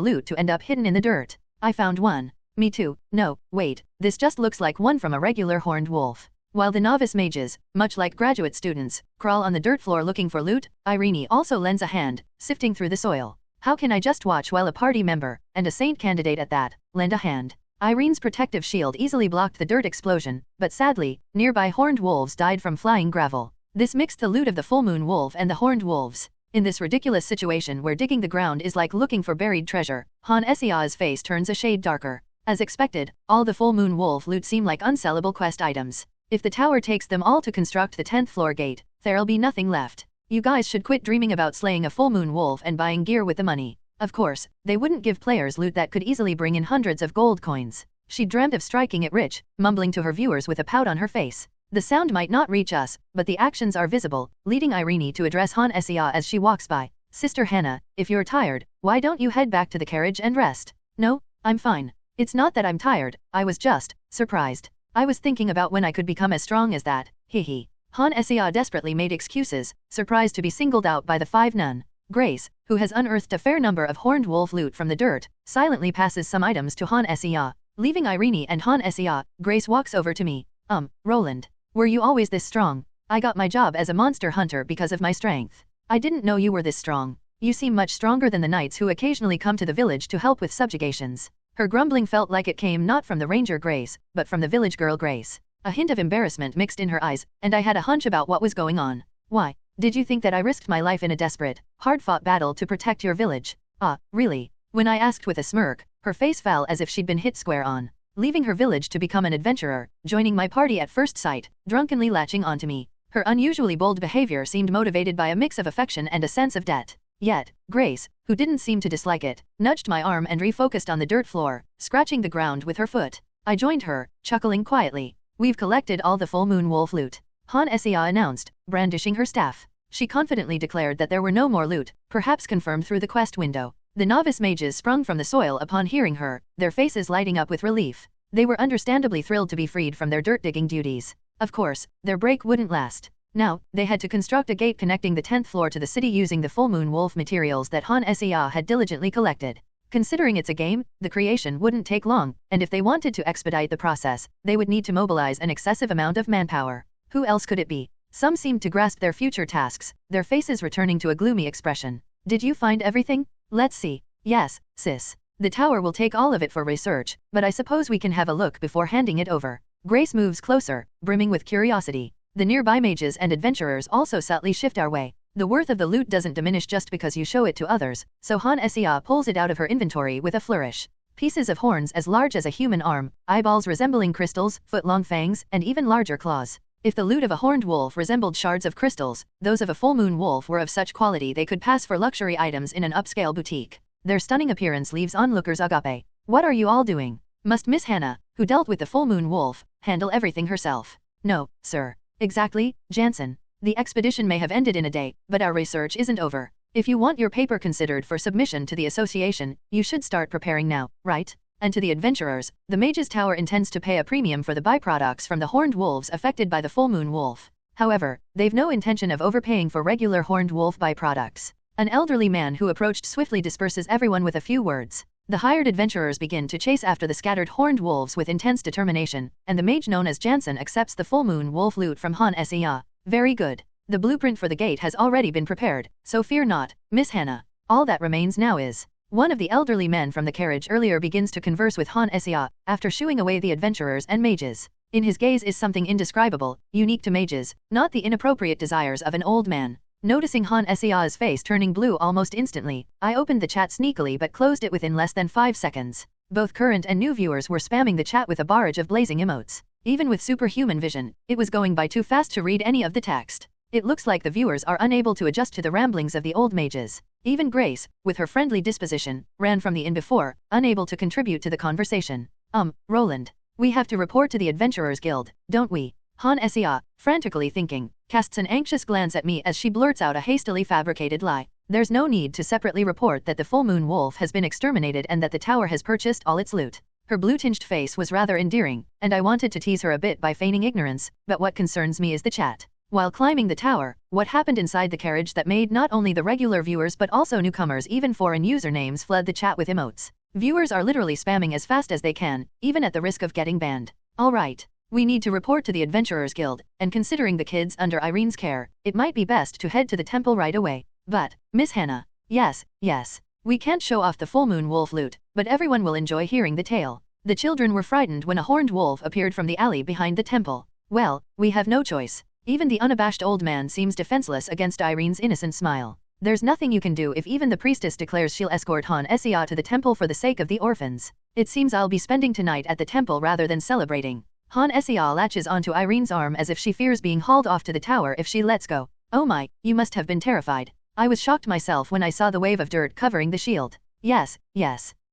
loot to end up hidden in the dirt. I found one. Me too. No, wait, this just looks like one from a regular horned wolf. While the novice mages, much like graduate students, crawl on the dirt floor looking for loot, Irene also lends a hand, sifting through the soil. How can I just watch while a party member, and a saint candidate at that, lend a hand? Irene's protective shield easily blocked the dirt explosion, but sadly, nearby horned wolves died from flying gravel. This mixed the loot of the full moon wolf and the horned wolves. In this ridiculous situation where digging the ground is like looking for buried treasure, Han Essia's face turns a shade darker. As expected, all the full moon wolf loot seem like unsellable quest items. If the tower takes them all to construct the 10th floor gate, there'll be nothing left. You guys should quit dreaming about slaying a full moon wolf and buying gear with the money. Of course, they wouldn't give players loot that could easily bring in hundreds of gold coins. She dreamt of striking it rich, mumbling to her viewers with a pout on her face. The sound might not reach us, but the actions are visible, leading Irene to address Han Essia as she walks by. Sister Hannah, if you're tired, why don't you head back to the carriage and rest? No, I'm fine. It's not that I'm tired, I was just surprised. I was thinking about when I could become as strong as that, hehe. Han Essia desperately made excuses, surprised to be singled out by the 5 nun. Grace, who has unearthed a fair number of horned wolf loot from the dirt, silently passes some items to Han Essia. Leaving Irene and Han Essia, Grace walks over to me. Roland. Were you always this strong? I got my job as a monster hunter because of my strength. I didn't know you were this strong. You seem much stronger than the knights who occasionally come to the village to help with subjugations. Her grumbling felt like it came not from the ranger Grace, but from the village girl Grace. A hint of embarrassment mixed in her eyes, and I had a hunch about what was going on. Why? Did you think that I risked my life in a desperate, hard-fought battle to protect your village? Really? When I asked with a smirk, her face fell as if she'd been hit square on. Leaving her village to become an adventurer, joining my party at first sight, drunkenly latching onto me. Her unusually bold behavior seemed motivated by a mix of affection and a sense of debt. Yet, Grace, who didn't seem to dislike it, nudged my arm and refocused on the dirt floor, scratching the ground with her foot. I joined her, chuckling quietly. We've collected all the full moon wolf loot, Han Xia announced, brandishing her staff. She confidently declared that there were no more loot, perhaps confirmed through the quest window. The novice mages sprung from the soil upon hearing her, their faces lighting up with relief. They were understandably thrilled to be freed from their dirt-digging duties. Of course, their break wouldn't last. Now, they had to construct a gate connecting the 10th floor to the city using the full moon wolf materials that Han Xia had diligently collected. Considering it's a game, the creation wouldn't take long, and if they wanted to expedite the process, they would need to mobilize an excessive amount of manpower. Who else could it be? Some seemed to grasp their future tasks, their faces returning to a gloomy expression. Did you find everything? Let's see. Yes, sis. The tower will take all of it for research, but I suppose we can have a look before handing it over. Grace moves closer, brimming with curiosity. The nearby mages and adventurers also subtly shift our way. The worth of the loot doesn't diminish just because you show it to others, so Han Xia pulls it out of her inventory with a flourish. Pieces of horns as large as a human arm, eyeballs resembling crystals, foot-long fangs, and even larger claws. If the loot of a horned wolf resembled shards of crystals, those of a full moon wolf were of such quality they could pass for luxury items in an upscale boutique. Their stunning appearance leaves onlookers agape. What are you all doing? Must Miss Hannah, who dealt with the full moon wolf, handle everything herself? No, sir. Exactly, Jansen. The expedition may have ended in a day, but our research isn't over. If you want your paper considered for submission to the association, you should start preparing now, right? And to the adventurers, the Mage's Tower intends to pay a premium for the byproducts from the horned wolves affected by the full moon wolf. However, they've no intention of overpaying for regular horned wolf byproducts. An elderly man who approached swiftly disperses everyone with a few words. The hired adventurers begin to chase after the scattered horned wolves with intense determination, and the mage known as Jansen accepts the full moon wolf loot from Han Xia. Very good. The blueprint for the gate has already been prepared, so fear not, Miss Hannah. All that remains now is... One of the elderly men from the carriage earlier begins to converse with Han Xia, after shooing away the adventurers and mages. In his gaze is something indescribable, unique to mages, not the inappropriate desires of an old man. Noticing Han Xia's face turning blue almost instantly, I opened the chat sneakily but closed it within less than 5 seconds. Both current and new viewers were spamming the chat with a barrage of blazing emotes. Even with superhuman vision, it was going by too fast to read any of the text. It looks like the viewers are unable to adjust to the ramblings of the old mages. Even Grace, with her friendly disposition, ran from the inn before, unable to contribute to the conversation. Roland. We have to report to the Adventurers Guild, don't we? Han Xia, frantically thinking, casts an anxious glance at me as she blurts out a hastily fabricated lie. There's no need to separately report that the full moon wolf has been exterminated and that the tower has purchased all its loot. Her blue-tinged face was rather endearing, and I wanted to tease her a bit by feigning ignorance, but what concerns me is the chat. While climbing the tower, what happened inside the carriage that made not only the regular viewers but also newcomers, even foreign usernames, flood the chat with emotes. Viewers are literally spamming as fast as they can, even at the risk of getting banned. Alright. We need to report to the Adventurers Guild, and considering the kids under Irene's care, it might be best to head to the temple right away. But, Miss Hannah. Yes. We can't show off the full moon wolf loot, but everyone will enjoy hearing the tale. The children were frightened when a horned wolf appeared from the alley behind the temple. Well, we have no choice. Even the unabashed old man seems defenseless against Irene's innocent smile. There's nothing you can do if even the priestess declares she'll escort Han Xia to the temple for the sake of the orphans. It seems I'll be spending tonight at the temple rather than celebrating. Han Xia latches onto Irene's arm as if she fears being hauled off to the tower if she lets go. Oh my, you must have been terrified. I was shocked myself when I saw the wave of dirt covering the shield. Yes.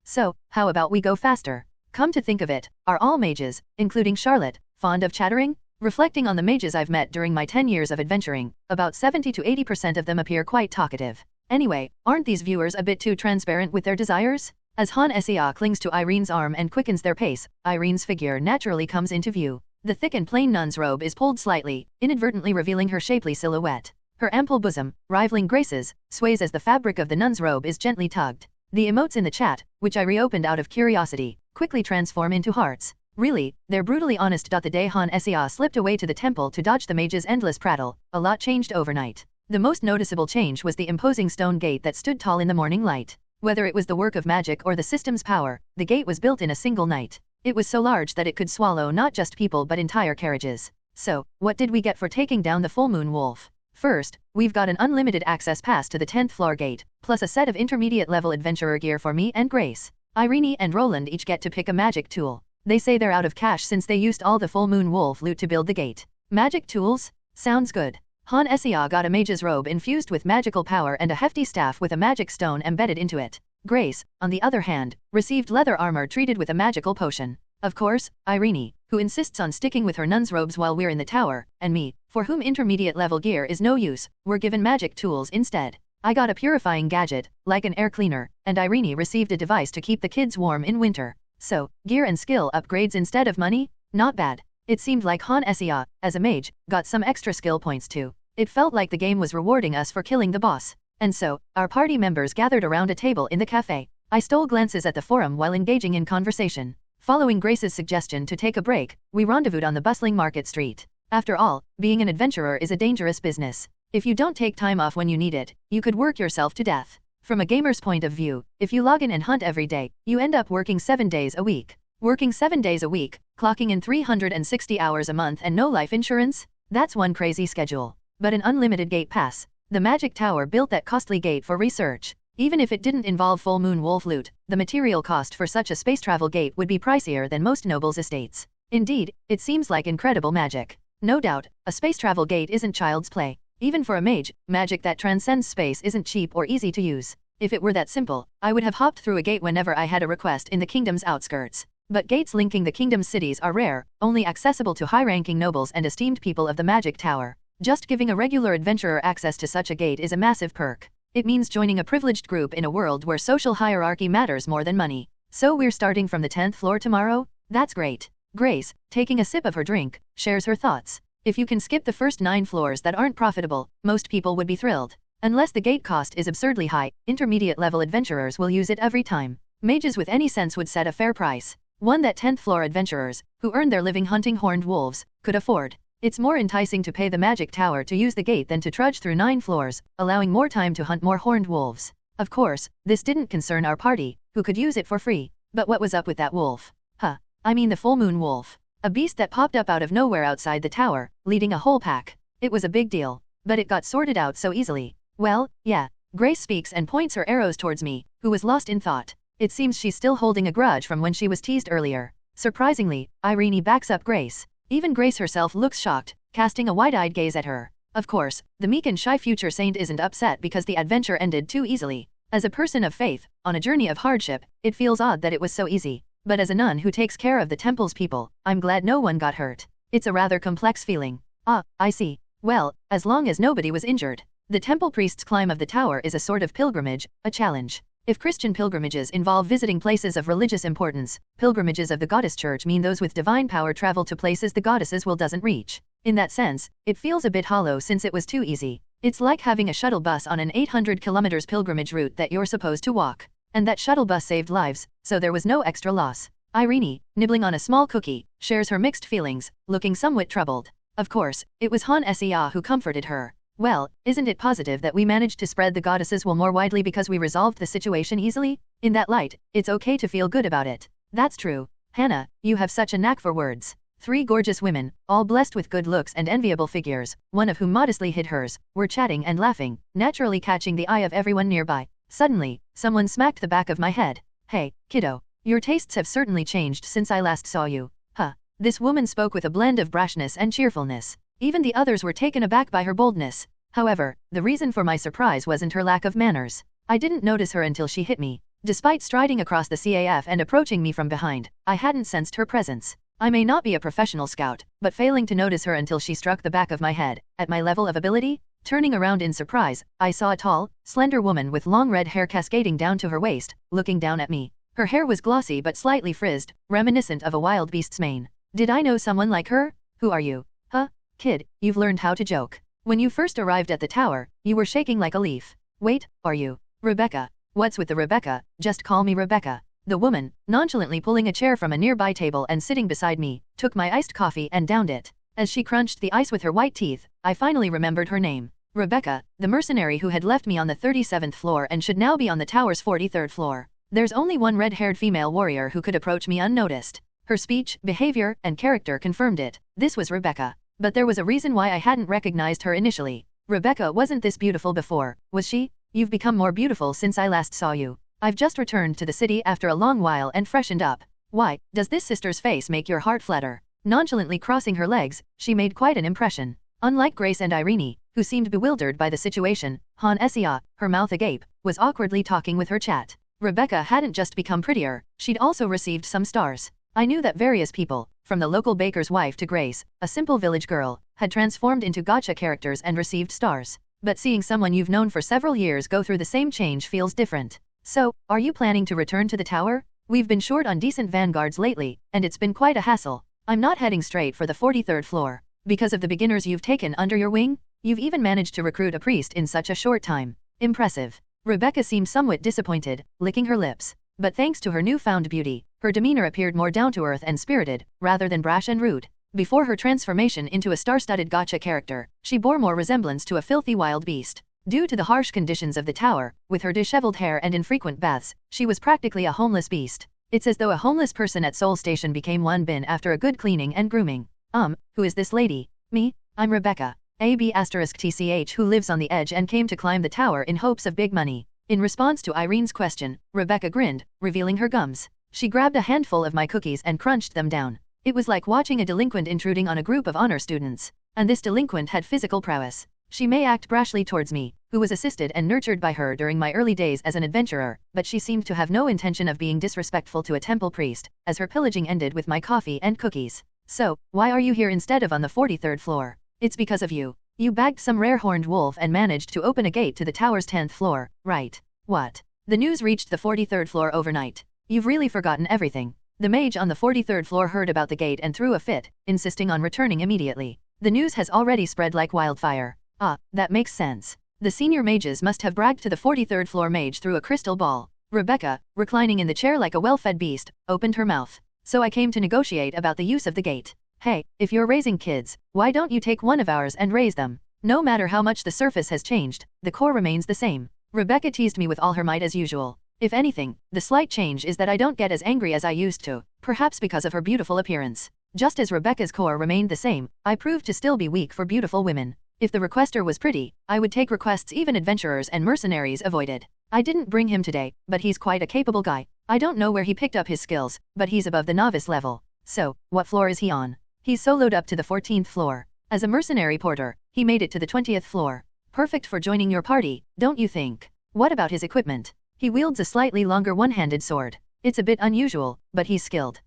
So, how about we go faster? Come to think of it, are all mages, including Charlotte, fond of chattering? Reflecting on the mages I've met during my 10 years of adventuring, about 70 to 80% of them appear quite talkative. Anyway, aren't these viewers a bit too transparent with their desires? As Han Xia clings to Irene's arm and quickens their pace, Irene's figure naturally comes into view. The thick and plain nun's robe is pulled slightly, inadvertently revealing her shapely silhouette. Her ample bosom, rivaling Grace's, sways as the fabric of the nun's robe is gently tugged. The emotes in the chat, which I reopened out of curiosity, quickly transform into hearts. Really, they're brutally honest. The day Han Xia slipped away to the temple to dodge the mage's endless prattle, a lot changed overnight. The most noticeable change was the imposing stone gate that stood tall in the morning light. Whether it was the work of magic or the system's power, the gate was built in a single night. It was so large that it could swallow not just people but entire carriages. So, what did we get for taking down the full moon wolf? First, we've got an unlimited access pass to the 10th floor gate, plus a set of intermediate level adventurer gear for me and Grace. Irene and Roland each get to pick a magic tool. They say they're out of cash since they used all the full moon wolf loot to build the gate. Magic tools? Sounds good. Han Sea got a mage's robe infused with magical power and a hefty staff with a magic stone embedded into it. Grace, on the other hand, received leather armor treated with a magical potion. Of course, Irene, who insists on sticking with her nun's robes while we're in the tower, and me, for whom intermediate level gear is no use, were given magic tools instead. I got a purifying gadget, like an air cleaner, and Irene received a device to keep the kids warm in winter. So, gear and skill upgrades instead of money? Not bad. It seemed like Han Sea, as a mage, got some extra skill points too. It felt like the game was rewarding us for killing the boss. And so, our party members gathered around a table in the cafe. I stole glances at the forum while engaging in conversation. Following Grace's suggestion to take a break, we rendezvoused on the bustling market street. After all, being an adventurer is a dangerous business. If you don't take time off when you need it, you could work yourself to death. From a gamer's point of view, if you log in and hunt every day, you end up working 7 days a week. Working 7 days a week, clocking in 360 hours a month and no life insurance? That's one crazy schedule. But an unlimited gate pass. The Magic Tower built that costly gate for research. Even if it didn't involve full moon wolf loot, the material cost for such a space travel gate would be pricier than most nobles' estates. Indeed, it seems like incredible magic. No doubt, a space travel gate isn't child's play. Even for a mage, magic that transcends space isn't cheap or easy to use. If it were that simple, I would have hopped through a gate whenever I had a request in the kingdom's outskirts. But gates linking the kingdom's cities are rare, only accessible to high-ranking nobles and esteemed people of the Magic Tower. Just giving a regular adventurer access to such a gate is a massive perk. It means joining a privileged group in a world where social hierarchy matters more than money. So we're starting from the 10th floor tomorrow? That's great. Grace, taking a sip of her drink, shares her thoughts. If you can skip the first 9 floors that aren't profitable, most people would be thrilled. Unless the gate cost is absurdly high, intermediate level adventurers will use it every time. Mages with any sense would set a fair price. One that 10th floor adventurers, who earn their living hunting horned wolves, could afford. It's more enticing to pay the Magic Tower to use the gate than to trudge through 9 floors, allowing more time to hunt more horned wolves. Of course, this didn't concern our party, who could use it for free. But what was up with that wolf? I mean the full moon wolf. A beast that popped up out of nowhere outside the tower, leading a whole pack. It was a big deal. But it got sorted out so easily. Well, yeah. Grace speaks and points her arrows towards me, who was lost in thought. It seems she's still holding a grudge from when she was teased earlier. Surprisingly, Irene backs up Grace. Even Grace herself looks shocked, casting a wide-eyed gaze at her. Of course, the meek and shy future saint isn't upset because the adventure ended too easily. As a person of faith, on a journey of hardship, it feels odd that it was so easy. But as a nun who takes care of the temple's people, I'm glad no one got hurt. It's a rather complex feeling. I see. Well, as long as nobody was injured. The temple priest's climb of the tower is a sort of pilgrimage, a challenge. If Christian pilgrimages involve visiting places of religious importance, pilgrimages of the goddess church mean those with divine power travel to places the goddess's will doesn't reach. In that sense, it feels a bit hollow since it was too easy. It's like having a shuttle bus on an 800 kilometers pilgrimage route that you're supposed to walk. And that shuttle bus saved lives, so there was no extra loss. Irene, nibbling on a small cookie, shares her mixed feelings, looking somewhat troubled. Of course, it was Han Sea who comforted her. Well, isn't it positive that we managed to spread the goddess's will more widely because we resolved the situation easily? In that light, it's okay to feel good about it. That's true. Hannah, you have such a knack for words. 3 gorgeous women, all blessed with good looks and enviable figures, one of whom modestly hid hers, were chatting and laughing, naturally catching the eye of everyone nearby. Suddenly, someone smacked the back of my head. Hey, kiddo. Your tastes have certainly changed since I last saw you. This woman spoke with a blend of brashness and cheerfulness. Even the others were taken aback by her boldness. However, the reason for my surprise wasn't her lack of manners. I didn't notice her until she hit me. Despite striding across the CAF and approaching me from behind, I hadn't sensed her presence. I may not be a professional scout, but failing to notice her until she struck the back of my head, at my level of ability, turning around in surprise, I saw a tall, slender woman with long red hair cascading down to her waist, looking down at me. Her hair was glossy but slightly frizzed, reminiscent of a wild beast's mane. Did I know someone like her? Who are you? Kid, you've learned how to joke. When you first arrived at the tower, you were shaking like a leaf. Wait, are you? Rebecca. What's with the Rebecca? Just call me Rebecca. The woman, nonchalantly pulling a chair from a nearby table and sitting beside me, took my iced coffee and downed it. As she crunched the ice with her white teeth, I finally remembered her name. Rebecca, the mercenary who had left me on the 37th floor and should now be on the tower's 43rd floor. There's only one red-haired female warrior who could approach me unnoticed. Her speech, behavior, and character confirmed it. This was Rebecca. But there was a reason why I hadn't recognized her initially. Rebecca wasn't this beautiful before, was she? You've become more beautiful since I last saw you. I've just returned to the city after a long while and freshened up. Why, does this sister's face make your heart flutter? Nonchalantly crossing her legs, she made quite an impression. Unlike Grace and Irene, who seemed bewildered by the situation, Han Sea, her mouth agape, was awkwardly talking with her chat. Rebecca hadn't just become prettier, she'd also received some stars. I knew that various people, from the local baker's wife to Grace, a simple village girl, had transformed into gacha characters and received stars. But seeing someone you've known for several years go through the same change feels different. So, are you planning to return to the tower? We've been short on decent vanguards lately, and it's been quite a hassle. I'm not heading straight for the 43rd floor. Because of the beginners you've taken under your wing? You've even managed to recruit a priest in such a short time. Impressive. Rebecca seemed somewhat disappointed, licking her lips. But thanks to her newfound beauty, her demeanor appeared more down-to-earth and spirited, rather than brash and rude. Before her transformation into a star-studded gacha character, she bore more resemblance to a filthy wild beast. Due to the harsh conditions of the tower, with her disheveled hair and infrequent baths, she was practically a homeless beast. It's as though a homeless person at Seoul Station became one bin after a good cleaning and grooming. Who is this lady? Me? I'm Rebecca. *TCH who lives on the edge and came to climb the tower in hopes of big money. In response to Irene's question, Rebecca grinned, revealing her gums. She grabbed a handful of my cookies and crunched them down. It was like watching a delinquent intruding on a group of honor students. And this delinquent had physical prowess. She may act brashly towards me, who was assisted and nurtured by her during my early days as an adventurer, but she seemed to have no intention of being disrespectful to a temple priest, as her pillaging ended with my coffee and cookies. So, why are you here instead of on the 43rd floor? It's because of you. You bagged some rare horned wolf and managed to open a gate to the tower's 10th floor, right? What? The news reached the 43rd floor overnight. You've really forgotten everything. The mage on the 43rd floor heard about the gate and threw a fit, insisting on returning immediately. The news has already spread like wildfire. That makes sense. The senior mages must have bragged to the 43rd floor mage through a crystal ball. Rebecca, reclining in the chair like a well-fed beast, opened her mouth. So I came to negotiate about the use of the gate. Hey, if you're raising kids, why don't you take one of ours and raise them? No matter how much the surface has changed, the core remains the same. Rebecca teased me with all her might as usual. If anything, the slight change is that I don't get as angry as I used to, perhaps because of her beautiful appearance. Just as Rebecca's core remained the same, I proved to still be weak for beautiful women. If the requester was pretty, I would take requests even adventurers and mercenaries avoided. I didn't bring him today, but he's quite a capable guy. I don't know where he picked up his skills, but he's above the novice level. So, what floor is he on? He's soloed up to the 14th floor. As a mercenary porter, he made it to the 20th floor. Perfect for joining your party, don't you think? What about his equipment? He wields a slightly longer one-handed sword. It's a bit unusual, but he's skilled.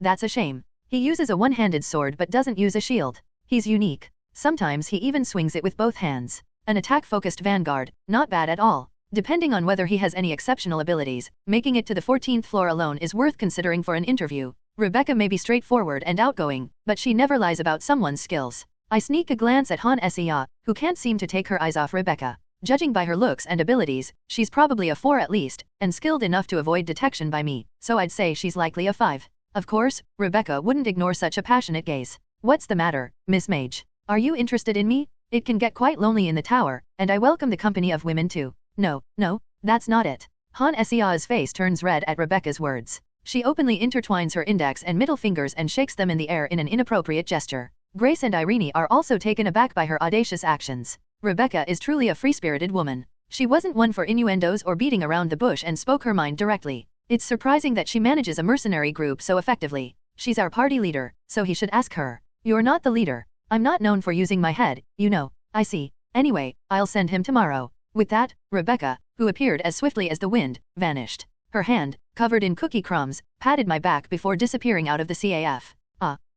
That's a shame. He uses a one-handed sword but doesn't use a shield. He's unique. Sometimes he even swings it with both hands. An attack-focused vanguard, not bad at all. Depending on whether he has any exceptional abilities, making it to the 14th floor alone is worth considering for an interview. Rebecca may be straightforward and outgoing, but she never lies about someone's skills. I sneak a glance at Han Sea, who can't seem to take her eyes off Rebecca. Judging by her looks and abilities, she's probably a 4 at least, and skilled enough to avoid detection by me, so I'd say she's likely a 5. Of course, Rebecca wouldn't ignore such a passionate gaze. What's the matter, Miss Mage? Are you interested in me? It can get quite lonely in the tower, and I welcome the company of women too. No, that's not it. Han Sea's face turns red at Rebecca's words. She openly intertwines her index and middle fingers and shakes them in the air in an inappropriate gesture. Grace and Irene are also taken aback by her audacious actions. Rebecca is truly a free-spirited woman. She wasn't one for innuendos or beating around the bush and spoke her mind directly. It's surprising that she manages a mercenary group so effectively. She's our party leader, so he should ask her. You're not the leader. I'm not known for using my head, you know. I see. Anyway, I'll send him tomorrow. With that, Rebecca, who appeared as swiftly as the wind, vanished. Her hand, covered in cookie crumbs, patted my back before disappearing out of the CAF.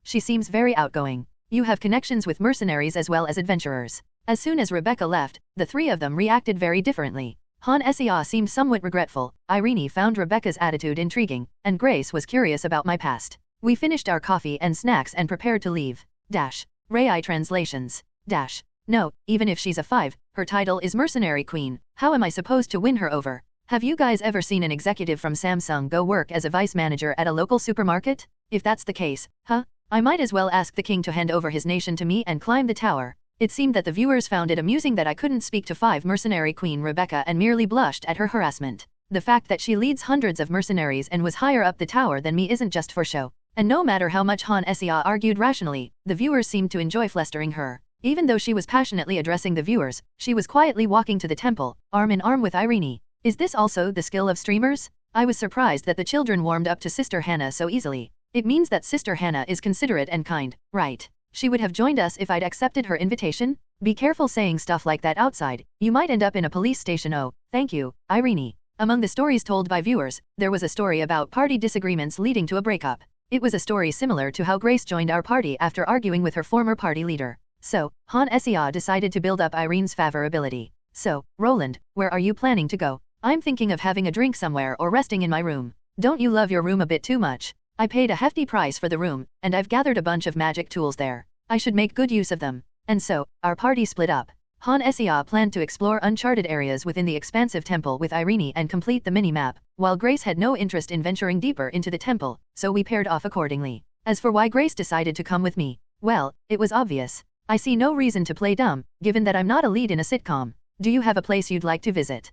She seems very outgoing. You have connections with mercenaries as well as adventurers. As soon as Rebecca left, the three of them reacted very differently. Han Sea seemed somewhat regretful, Irene found Rebecca's attitude intriguing, and Grace was curious about my past. We finished our coffee and snacks and prepared to leave. Rai translations. No, even if she's a 5, her title is Mercenary Queen. How am I supposed to win her over? Have you guys ever seen an executive from Samsung go work as a vice manager at a local supermarket? If that's the case, I might as well ask the king to hand over his nation to me and climb the tower. It seemed that the viewers found it amusing that I couldn't speak to 5 Mercenary Queen Rebecca and merely blushed at her harassment. The fact that she leads hundreds of mercenaries and was higher up the tower than me isn't just for show. And no matter how much Han Sea argued rationally, the viewers seemed to enjoy flustering her. Even though she was passionately addressing the viewers, she was quietly walking to the temple, arm in arm with Irene. Is this also the skill of streamers? I was surprised that the children warmed up to Sister Hannah so easily. It means that Sister Hannah is considerate and kind, right? She would have joined us if I'd accepted her invitation? Be careful saying stuff like that outside, you might end up in a police station. Oh, thank you, Irene. Among the stories told by viewers, there was a story about party disagreements leading to a breakup. It was a story similar to how Grace joined our party after arguing with her former party leader. So, Han Sea decided to build up Irene's favorability. So, Roland, where are you planning to go? I'm thinking of having a drink somewhere or resting in my room. Don't you love your room a bit too much? I paid a hefty price for the room, and I've gathered a bunch of magic tools there. I should make good use of them. And so, our party split up. Han Sea planned to explore uncharted areas within the expansive temple with Irene and complete the mini-map, while Grace had no interest in venturing deeper into the temple, so we paired off accordingly. As for why Grace decided to come with me, well, it was obvious. I see no reason to play dumb, given that I'm not a lead in a sitcom. Do you have a place you'd like to visit?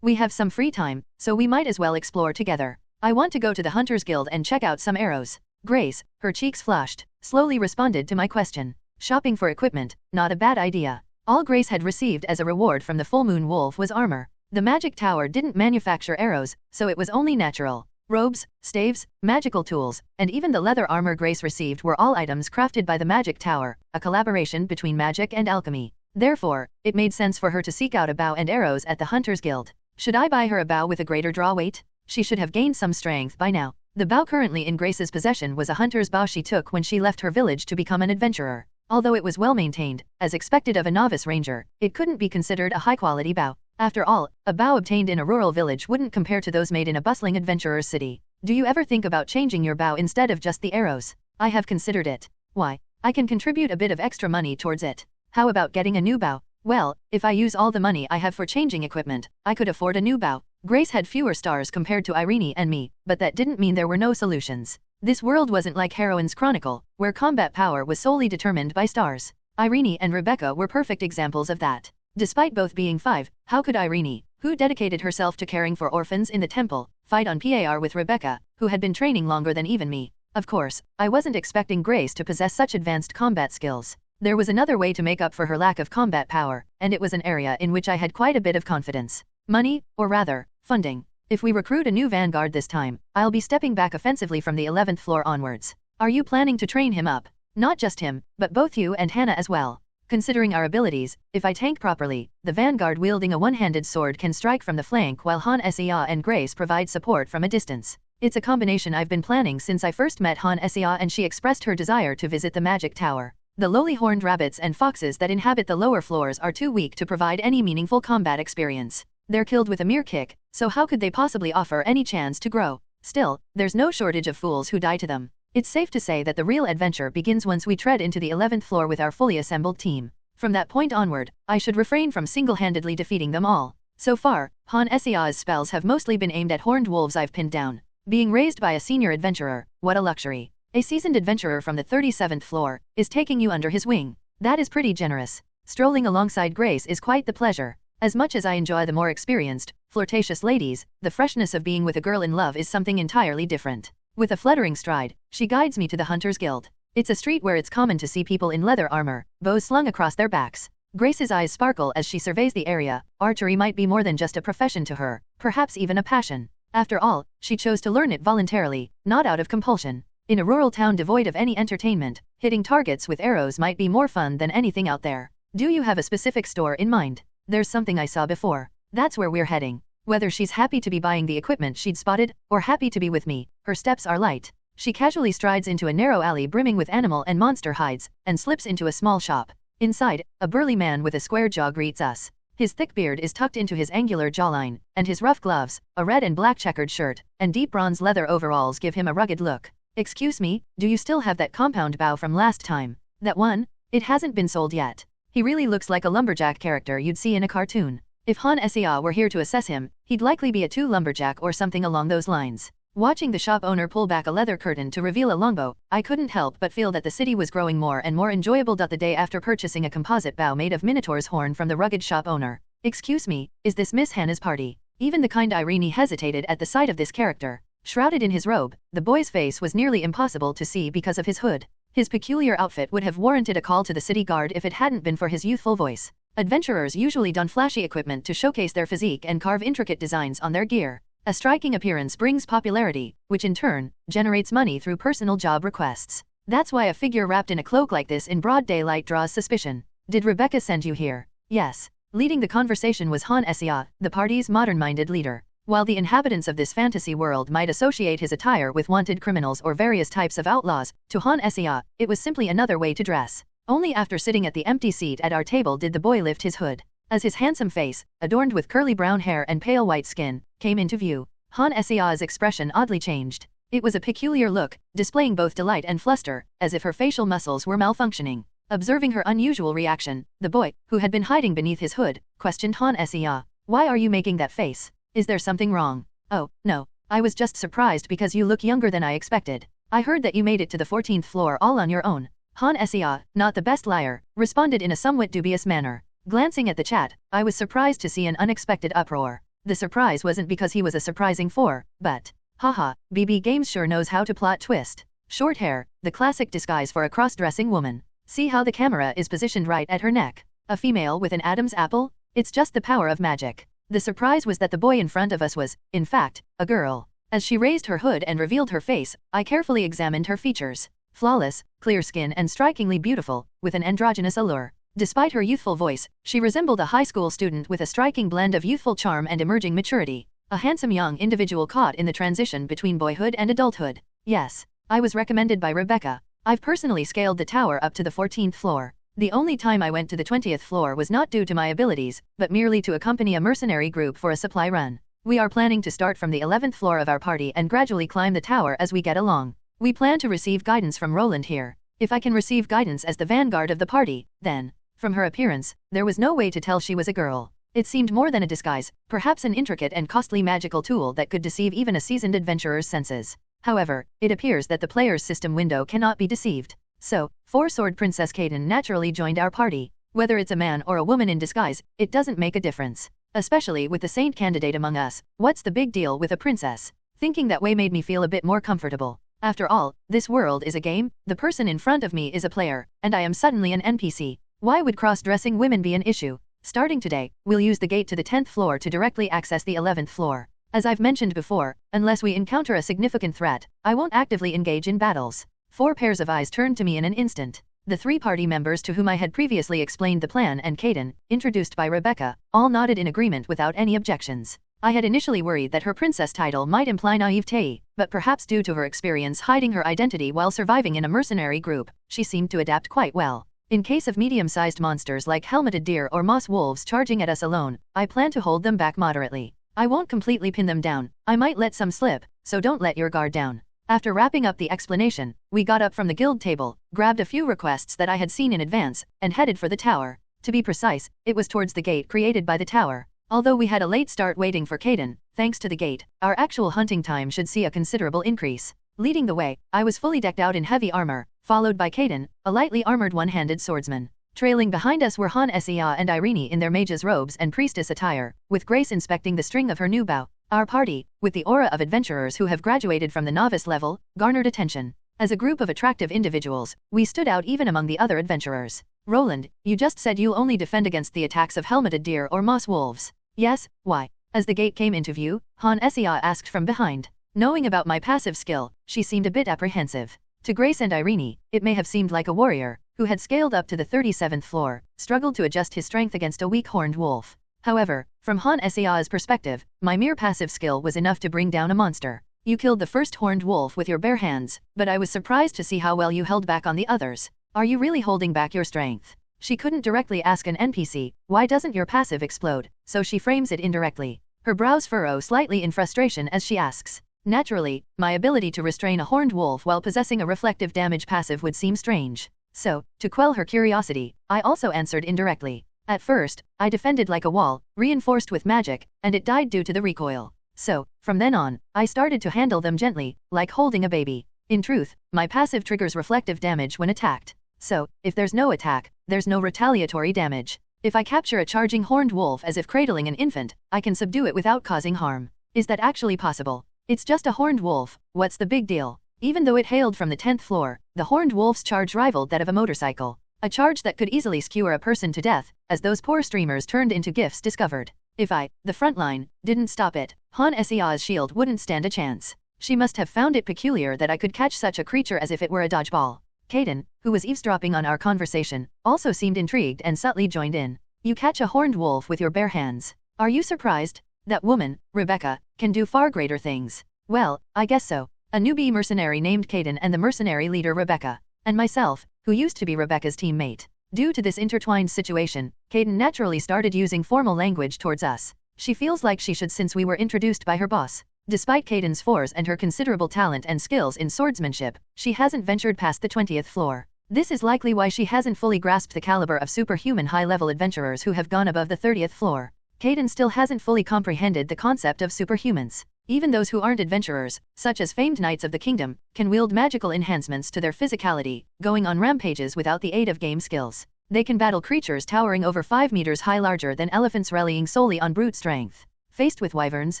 We have some free time, so we might as well explore together. I want to go to the Hunters Guild and check out some arrows. Grace, her cheeks flushed, slowly responded to my question. Shopping for equipment, not a bad idea. All Grace had received as a reward from the Full Moon Wolf was armor. The magic tower didn't manufacture arrows, so it was only natural. Robes, staves, magical tools, and even the leather armor Grace received were all items crafted by the magic tower, a collaboration between magic and alchemy. Therefore, it made sense for her to seek out a bow and arrows at the Hunters Guild. Should I buy her a bow with a greater draw weight? She should have gained some strength by now. The bow currently in Grace's possession was a hunter's bow she took when she left her village to become an adventurer. Although it was well maintained, as expected of a novice ranger, it couldn't be considered a high-quality bow. After all, a bow obtained in a rural village wouldn't compare to those made in a bustling adventurer's city. Do you ever think about changing your bow instead of just the arrows? I have considered it. Why? I can contribute a bit of extra money towards it. How about getting a new bow? Well, if I use all the money I have for changing equipment, I could afford a new bow. Grace had fewer stars compared to Irene and me, but that didn't mean there were no solutions. This world wasn't like Heroine's Chronicle, where combat power was solely determined by stars. Irene and Rebecca were perfect examples of that. Despite both being 5, how could Irene, who dedicated herself to caring for orphans in the temple, fight on par with Rebecca, who had been training longer than even me? Of course, I wasn't expecting Grace to possess such advanced combat skills. There was another way to make up for her lack of combat power, and it was an area in which I had quite a bit of confidence. Money, or rather, funding. If we recruit a new vanguard this time, I'll be stepping back offensively from the 11th floor onwards. Are you planning to train him up? Not just him, but both you and Hannah as well. Considering our abilities, if I tank properly, the vanguard wielding a one-handed sword can strike from the flank while Han Sea and Grace provide support from a distance. It's a combination I've been planning since I first met Han Sea and she expressed her desire to visit the magic tower. The lowly horned rabbits and foxes that inhabit the lower floors are too weak to provide any meaningful combat experience. They're killed with a mere kick, so how could they possibly offer any chance to grow? Still, there's no shortage of fools who die to them. It's safe to say that the real adventure begins once we tread into the 11th floor with our fully assembled team. From that point onward, I should refrain from single-handedly defeating them all. So far, Han Sea's spells have mostly been aimed at horned wolves I've pinned down. Being raised by a senior adventurer, what a luxury. A seasoned adventurer from the 37th floor is taking you under his wing. That is pretty generous. Strolling alongside Grace is quite the pleasure. As much as I enjoy the more experienced, flirtatious ladies, the freshness of being with a girl in love is something entirely different. With a fluttering stride, she guides me to the Hunters Guild. It's a street where it's common to see people in leather armor, bows slung across their backs. Grace's eyes sparkle as she surveys the area. Archery might be more than just a profession to her, perhaps even a passion. After all, she chose to learn it voluntarily, not out of compulsion. In a rural town devoid of any entertainment, hitting targets with arrows might be more fun than anything out there. Do you have a specific store in mind? There's something I saw before. That's where we're heading. Whether she's happy to be buying the equipment she'd spotted, or happy to be with me, her steps are light. She casually strides into a narrow alley brimming with animal and monster hides, and slips into a small shop. Inside, a burly man with a square jaw greets us. His thick beard is tucked into his angular jawline, and his rough gloves, a red and black checkered shirt, and deep bronze leather overalls give him a rugged look. Excuse me, do you still have that compound bow from last time? That one? It hasn't been sold yet. He really looks like a lumberjack character you'd see in a cartoon. If Han Sea were here to assess him, he'd likely be a 2 lumberjack or something along those lines. Watching the shop owner pull back a leather curtain to reveal a longbow, I couldn't help but feel that the city was growing more and more enjoyable. The day after purchasing a composite bow made of Minotaur's horn from the rugged shop owner. Excuse me, is this Miss Hannah's party? Even the kind Irene hesitated at the sight of this character. Shrouded in his robe, the boy's face was nearly impossible to see because of his hood. His peculiar outfit would have warranted a call to the city guard if it hadn't been for his youthful voice. Adventurers usually don flashy equipment to showcase their physique and carve intricate designs on their gear. A striking appearance brings popularity, which in turn generates money through personal job requests. That's why a figure wrapped in a cloak like this in broad daylight draws suspicion. Did Rebecca send you here? Yes. Leading the conversation was Han Esia, the party's modern-minded leader. While the inhabitants of this fantasy world might associate his attire with wanted criminals or various types of outlaws, to Han Esia, it was simply another way to dress. Only after sitting at the empty seat at our table did the boy lift his hood. As his handsome face, adorned with curly brown hair and pale white skin, came into view, Han Esia's expression oddly changed. It was a peculiar look, displaying both delight and fluster, as if her facial muscles were malfunctioning. Observing her unusual reaction, the boy, who had been hiding beneath his hood, questioned Han Esia. Why are you making that face? Is there something wrong? Oh, no. I was just surprised because you look younger than I expected. I heard that you made it to the 14th floor all on your own. Han Esia, not the best liar, responded in a somewhat dubious manner. Glancing at the chat, I was surprised to see an unexpected uproar. The surprise wasn't because he was a surprising 4, but, haha, BB Games sure knows how to plot twist. Short hair, the classic disguise for a cross-dressing woman. See how the camera is positioned right at her neck. A female with an Adam's apple? It's just the power of magic. The surprise was that the boy in front of us was, in fact, a girl. As she raised her hood and revealed her face, I carefully examined her features. Flawless, clear skin and strikingly beautiful, with an androgynous allure. Despite her youthful voice, she resembled a high school student with a striking blend of youthful charm and emerging maturity. A handsome young individual caught in the transition between boyhood and adulthood. Yes, I was recommended by Rebecca. I've personally scaled the tower up to the 14th floor. The only time I went to the 20th floor was not due to my abilities, but merely to accompany a mercenary group for a supply run. We are planning to start from the 11th floor of our party and gradually climb the tower as we get along. We plan to receive guidance from Roland here. If I can receive guidance as the vanguard of the party, then, from her appearance, there was no way to tell she was a girl. It seemed more than a disguise, perhaps an intricate and costly magical tool that could deceive even a seasoned adventurer's senses. However, it appears that the player's system window cannot be deceived. So, Four-Sword Princess Kaden naturally joined our party. Whether it's a man or a woman in disguise, it doesn't make a difference. Especially with the saint candidate among us, what's the big deal with a princess? Thinking that way made me feel a bit more comfortable. After all, this world is a game, the person in front of me is a player, and I am suddenly an NPC. Why would cross-dressing women be an issue? Starting today, we'll use the gate to the 10th floor to directly access the 11th floor. As I've mentioned before, unless we encounter a significant threat, I won't actively engage in battles. 4 pairs of eyes turned to me in an instant. The 3 party members to whom I had previously explained the plan and Kaden, introduced by Rebecca, all nodded in agreement without any objections. I had initially worried that her princess title might imply naivete, but perhaps due to her experience hiding her identity while surviving in a mercenary group, she seemed to adapt quite well. In case of medium-sized monsters like helmeted deer or moss wolves charging at us alone, I plan to hold them back moderately. I won't completely pin them down, I might let some slip, so don't let your guard down. After wrapping up the explanation, we got up from the guild table, grabbed a few requests that I had seen in advance, and headed for the tower. To be precise, it was towards the gate created by the tower. Although we had a late start waiting for Kaden, thanks to the gate, our actual hunting time should see a considerable increase. Leading the way, I was fully decked out in heavy armor, followed by Kaden, a lightly armored one-handed swordsman. Trailing behind us were Han Esia and Irene in their mage's robes and priestess attire, with Grace inspecting the string of her new bow. Our party, with the aura of adventurers who have graduated from the novice level, garnered attention. As a group of attractive individuals, we stood out even among the other adventurers. Roland, you just said you'll only defend against the attacks of helmeted deer or moss wolves. Yes, why? As the gate came into view, Han Esia asked from behind. Knowing about my passive skill, she seemed a bit apprehensive. To Grace and Irene, it may have seemed like a warrior, who had scaled up to the 37th floor, struggled to adjust his strength against a weak horned wolf. However, from Han Esia's perspective, my mere passive skill was enough to bring down a monster. You killed the first horned wolf with your bare hands, but I was surprised to see how well you held back on the others. Are you really holding back your strength? She couldn't directly ask an NPC, why doesn't your passive explode, so she frames it indirectly. Her brows furrow slightly in frustration as she asks. Naturally, my ability to restrain a horned wolf while possessing a reflective damage passive would seem strange. So, to quell her curiosity, I also answered indirectly. At first, I defended like a wall, reinforced with magic, and it died due to the recoil. So, from then on, I started to handle them gently, like holding a baby. In truth, my passive triggers reflective damage when attacked. So, if there's no attack, there's no retaliatory damage. If I capture a charging horned wolf as if cradling an infant, I can subdue it without causing harm. Is that actually possible? It's just a horned wolf, what's the big deal? Even though it hailed from the 10th floor, the horned wolf's charge rivaled that of a motorcycle. A charge that could easily skewer a person to death, as those poor streamers turned into gifts discovered. If I, the front line, didn't stop it, Han Esia's shield wouldn't stand a chance. She must have found it peculiar that I could catch such a creature as if it were a dodgeball. Kaden, who was eavesdropping on our conversation, also seemed intrigued and subtly joined in. You catch a horned wolf with your bare hands. Are you surprised? That woman, Rebecca, can do far greater things. Well, I guess so. A newbie mercenary named Kaden and the mercenary leader Rebecca. And myself, who used to be Rebecca's teammate. Due to this intertwined situation, Kaden naturally started using formal language towards us. She feels like she should since we were introduced by her boss. Despite Kaden's force and her considerable talent and skills in swordsmanship, she hasn't ventured past the 20th floor. This is likely why she hasn't fully grasped the caliber of superhuman high-level adventurers who have gone above the 30th floor. Kaden still hasn't fully comprehended the concept of superhumans. Even those who aren't adventurers, such as famed knights of the kingdom, can wield magical enhancements to their physicality, going on rampages without the aid of game skills. They can battle creatures towering over 5 meters high, larger than elephants, rallying solely on brute strength. Faced with wyverns,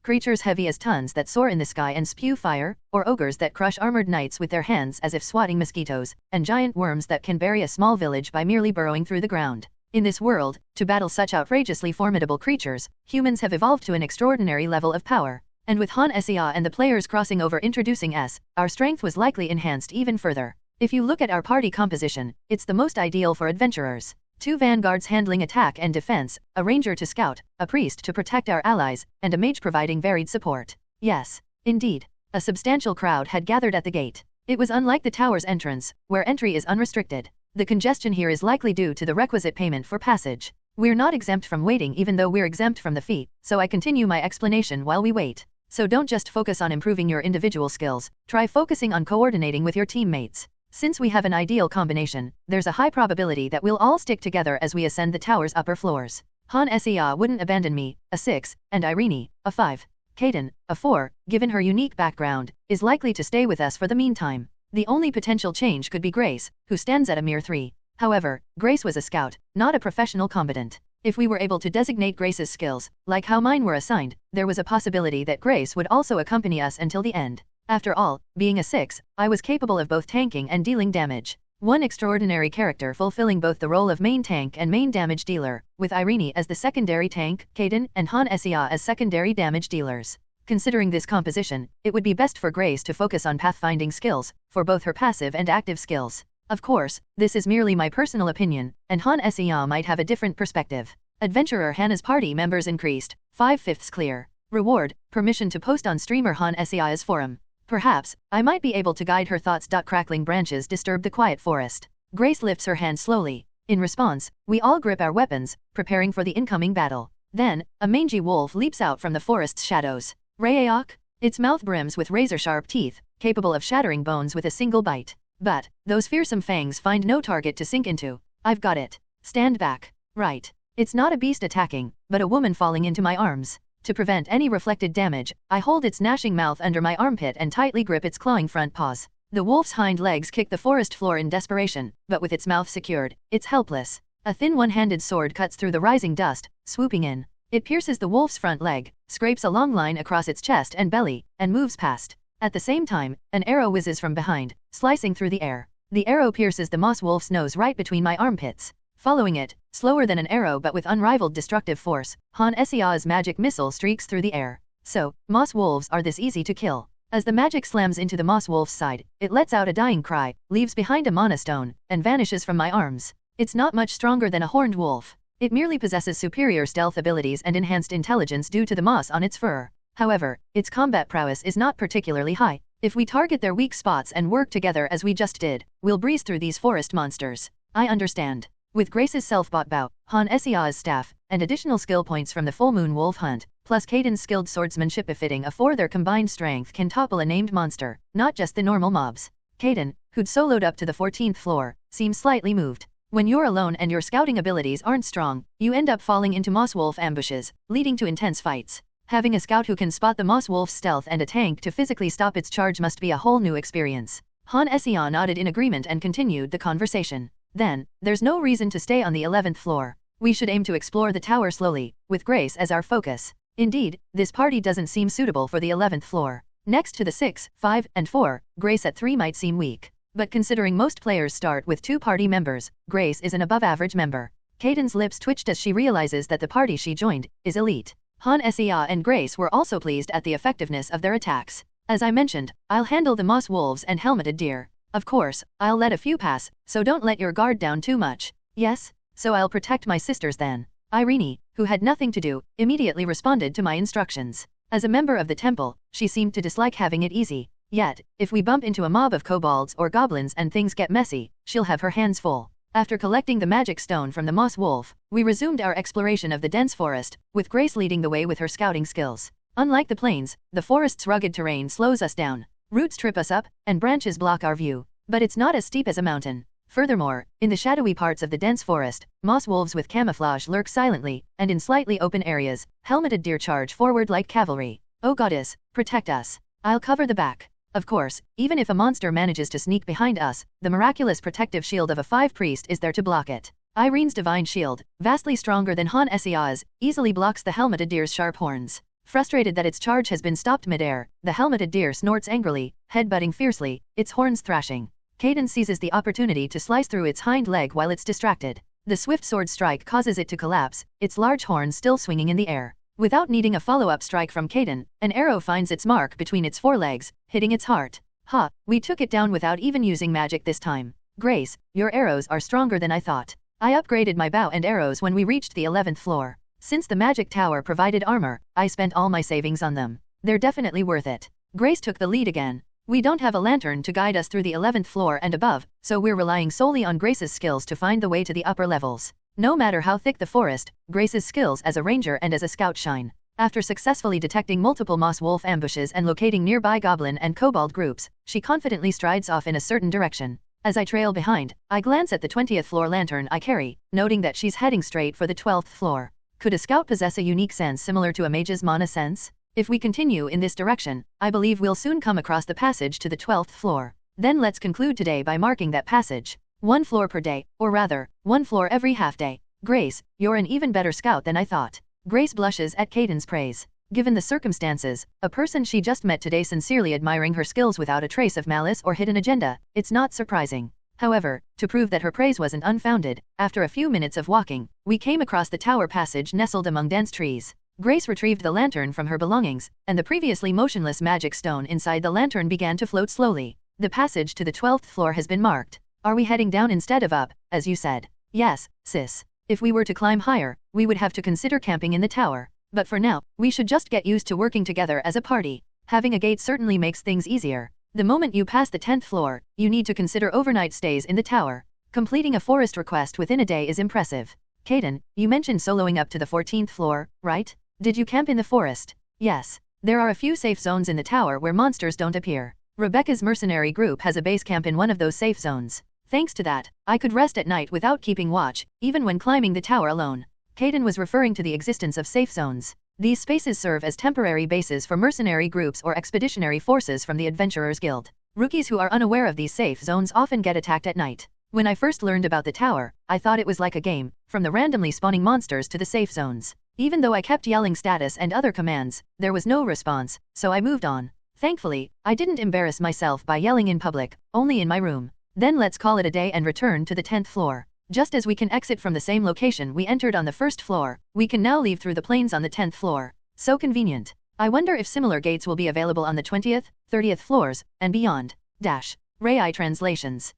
creatures heavy as tons that soar in the sky and spew fire, or ogres that crush armored knights with their hands as if swatting mosquitoes, and giant worms that can bury a small village by merely burrowing through the ground. In this world, to battle such outrageously formidable creatures, humans have evolved to an extraordinary level of power. And with Han Sia and the players crossing over introducing us, our strength was likely enhanced even further. If you look at our party composition, it's the most ideal for adventurers. 2 vanguards handling attack and defense, a ranger to scout, a priest to protect our allies, and a mage providing varied support. Yes, indeed. A substantial crowd had gathered at the gate. It was unlike the tower's entrance, where entry is unrestricted. The congestion here is likely due to the requisite payment for passage. We're not exempt from waiting even though we're exempt from the fee, so I continue my explanation while we wait. So don't just focus on improving your individual skills, try focusing on coordinating with your teammates. Since we have an ideal combination, there's a high probability that we'll all stick together as we ascend the tower's upper floors. Han Sia wouldn't abandon me, a 6, and Irene, a 5. Kaden, a 4, given her unique background, is likely to stay with us for the meantime. The only potential change could be Grace, who stands at a mere 3. However, Grace was a scout, not a professional combatant. If we were able to designate Grace's skills, like how mine were assigned, there was a possibility that Grace would also accompany us until the end. After all, being a 6, I was capable of both tanking and dealing damage. One extraordinary character fulfilling both the role of main tank and main damage dealer, with Irene as the secondary tank, Kaden and Han Sia as secondary damage dealers. Considering this composition, it would be best for Grace to focus on pathfinding skills, for both her passive and active skills. Of course, this is merely my personal opinion, and Han Sia might have a different perspective. Adventurer Hannah's party members increased, 5/5 clear. Reward, permission to post on streamer Han Sia's forum. Perhaps, I might be able to guide her thoughts. Crackling branches disturb the quiet forest. Grace lifts her hand slowly. In response, we all grip our weapons, preparing for the incoming battle. Then, a mangy wolf leaps out from the forest's shadows. Raeok? Its mouth brims with razor-sharp teeth, capable of shattering bones with a single bite. But, those fearsome fangs find no target to sink into. I've got it. Stand back. Right. It's not a beast attacking, but a woman falling into my arms. To prevent any reflected damage, I hold its gnashing mouth under my armpit and tightly grip its clawing front paws. The wolf's hind legs kick the forest floor in desperation, but with its mouth secured, it's helpless. A thin one-handed sword cuts through the rising dust, swooping in. It pierces the wolf's front leg, scrapes a long line across its chest and belly, and moves past. At the same time, an arrow whizzes from behind, slicing through the air. The arrow pierces the moss wolf's nose right between my armpits. Following it, slower than an arrow but with unrivaled destructive force, Han Sia's magic missile streaks through the air. So, moss wolves are this easy to kill. As the magic slams into the moss wolf's side, it lets out a dying cry, leaves behind a mana stone, and vanishes from my arms. It's not much stronger than a horned wolf. It merely possesses superior stealth abilities and enhanced intelligence due to the moss on its fur. However, its combat prowess is not particularly high. If we target their weak spots and work together as we just did, we'll breeze through these forest monsters. I understand. With Grace's self-bought bow, Han Sia's staff, and additional skill points from the full moon wolf hunt, plus Kaden's skilled swordsmanship befitting a 4, their combined strength can topple a named monster, not just the normal mobs. Kaden, who'd soloed up to the 14th floor, seems slightly moved. When you're alone and your scouting abilities aren't strong, you end up falling into moss wolf ambushes, leading to intense fights. Having a scout who can spot the moss wolf's stealth and a tank to physically stop its charge must be a whole new experience. Han Sia nodded in agreement and continued the conversation. Then, there's no reason to stay on the 11th floor. We should aim to explore the tower slowly, with Grace as our focus. Indeed, this party doesn't seem suitable for the 11th floor. Next to the 6, 5, and 4, Grace at 3 might seem weak. But considering most players start with 2 party members, Grace is an above-average member. Kaden's lips twitched as she realizes that the party she joined is elite. Han Sia and Grace were also pleased at the effectiveness of their attacks. As I mentioned, I'll handle the moss wolves and helmeted deer. Of course, I'll let a few pass, so don't let your guard down too much. Yes? So I'll protect my sisters then. Irene, who had nothing to do, immediately responded to my instructions. As a member of the temple, she seemed to dislike having it easy. Yet, if we bump into a mob of kobolds or goblins and things get messy, she'll have her hands full. After collecting the magic stone from the moss wolf, we resumed our exploration of the dense forest, with Grace leading the way with her scouting skills. Unlike the plains, the forest's rugged terrain slows us down. Roots trip us up, and branches block our view. But it's not as steep as a mountain. Furthermore, in the shadowy parts of the dense forest, moss wolves with camouflage lurk silently, and in slightly open areas, helmeted deer charge forward like cavalry. Oh goddess, protect us. I'll cover the back. Of course, even if a monster manages to sneak behind us, the miraculous protective shield of a 5 priest is there to block it. Irene's divine shield, vastly stronger than Han Esia's, easily blocks the helmeted deer's sharp horns. Frustrated that its charge has been stopped midair, the helmeted deer snorts angrily, head-butting fiercely, its horns thrashing. Kaden seizes the opportunity to slice through its hind leg while it's distracted. The swift sword strike causes it to collapse, its large horns still swinging in the air. Without needing a follow-up strike from Kaden, an arrow finds its mark between its forelegs, hitting its heart. Ha, we took it down without even using magic this time. Grace, your arrows are stronger than I thought. I upgraded my bow and arrows when we reached the 11th floor. Since the magic tower provided armor, I spent all my savings on them. They're definitely worth it. Grace took the lead again. We don't have a lantern to guide us through the 11th floor and above, so we're relying solely on Grace's skills to find the way to the upper levels. No matter how thick the forest, Grace's skills as a ranger and as a scout shine. After successfully detecting multiple moss wolf ambushes and locating nearby goblin and kobold groups, she confidently strides off in a certain direction. As I trail behind, I glance at the 20th floor lantern I carry, noting that she's heading straight for the 12th floor. Could a scout possess a unique sense similar to a mage's mana sense? If we continue in this direction, I believe we'll soon come across the passage to the 12th floor. Then let's conclude today by marking that passage. 1 floor per day, or rather, 1 floor every half day. Grace, you're an even better scout than I thought. Grace blushes at Kaden's praise. Given the circumstances, a person she just met today sincerely admiring her skills without a trace of malice or hidden agenda, it's not surprising. However, to prove that her praise wasn't unfounded, after a few minutes of walking, we came across the tower passage nestled among dense trees. Grace retrieved the lantern from her belongings, and the previously motionless magic stone inside the lantern began to float slowly. The passage to the 12th floor has been marked. Are we heading down instead of up, as you said? Yes, sis. If we were to climb higher, we would have to consider camping in the tower. But for now, we should just get used to working together as a party. Having a gate certainly makes things easier. The moment you pass the 10th floor, you need to consider overnight stays in the tower. Completing a forest request within a day is impressive. Kaden, you mentioned soloing up to the 14th floor, right? Did you camp in the forest? Yes. There are a few safe zones in the tower where monsters don't appear. Rebecca's mercenary group has a base camp in one of those safe zones. Thanks to that, I could rest at night without keeping watch, even when climbing the tower alone. Kaden was referring to the existence of safe zones. These spaces serve as temporary bases for mercenary groups or expeditionary forces from the Adventurers Guild. Rookies who are unaware of these safe zones often get attacked at night. When I first learned about the tower, I thought it was like a game, from the randomly spawning monsters to the safe zones. Even though I kept yelling status and other commands, there was no response, so I moved on. Thankfully, I didn't embarrass myself by yelling in public, only in my room. Then let's call it a day and return to the 10th floor. Just as we can exit from the same location we entered on the 1st floor, we can now leave through the plains on the 10th floor. So convenient. I wonder if similar gates will be available on the 20th, 30th floors, and beyond. Rai translations.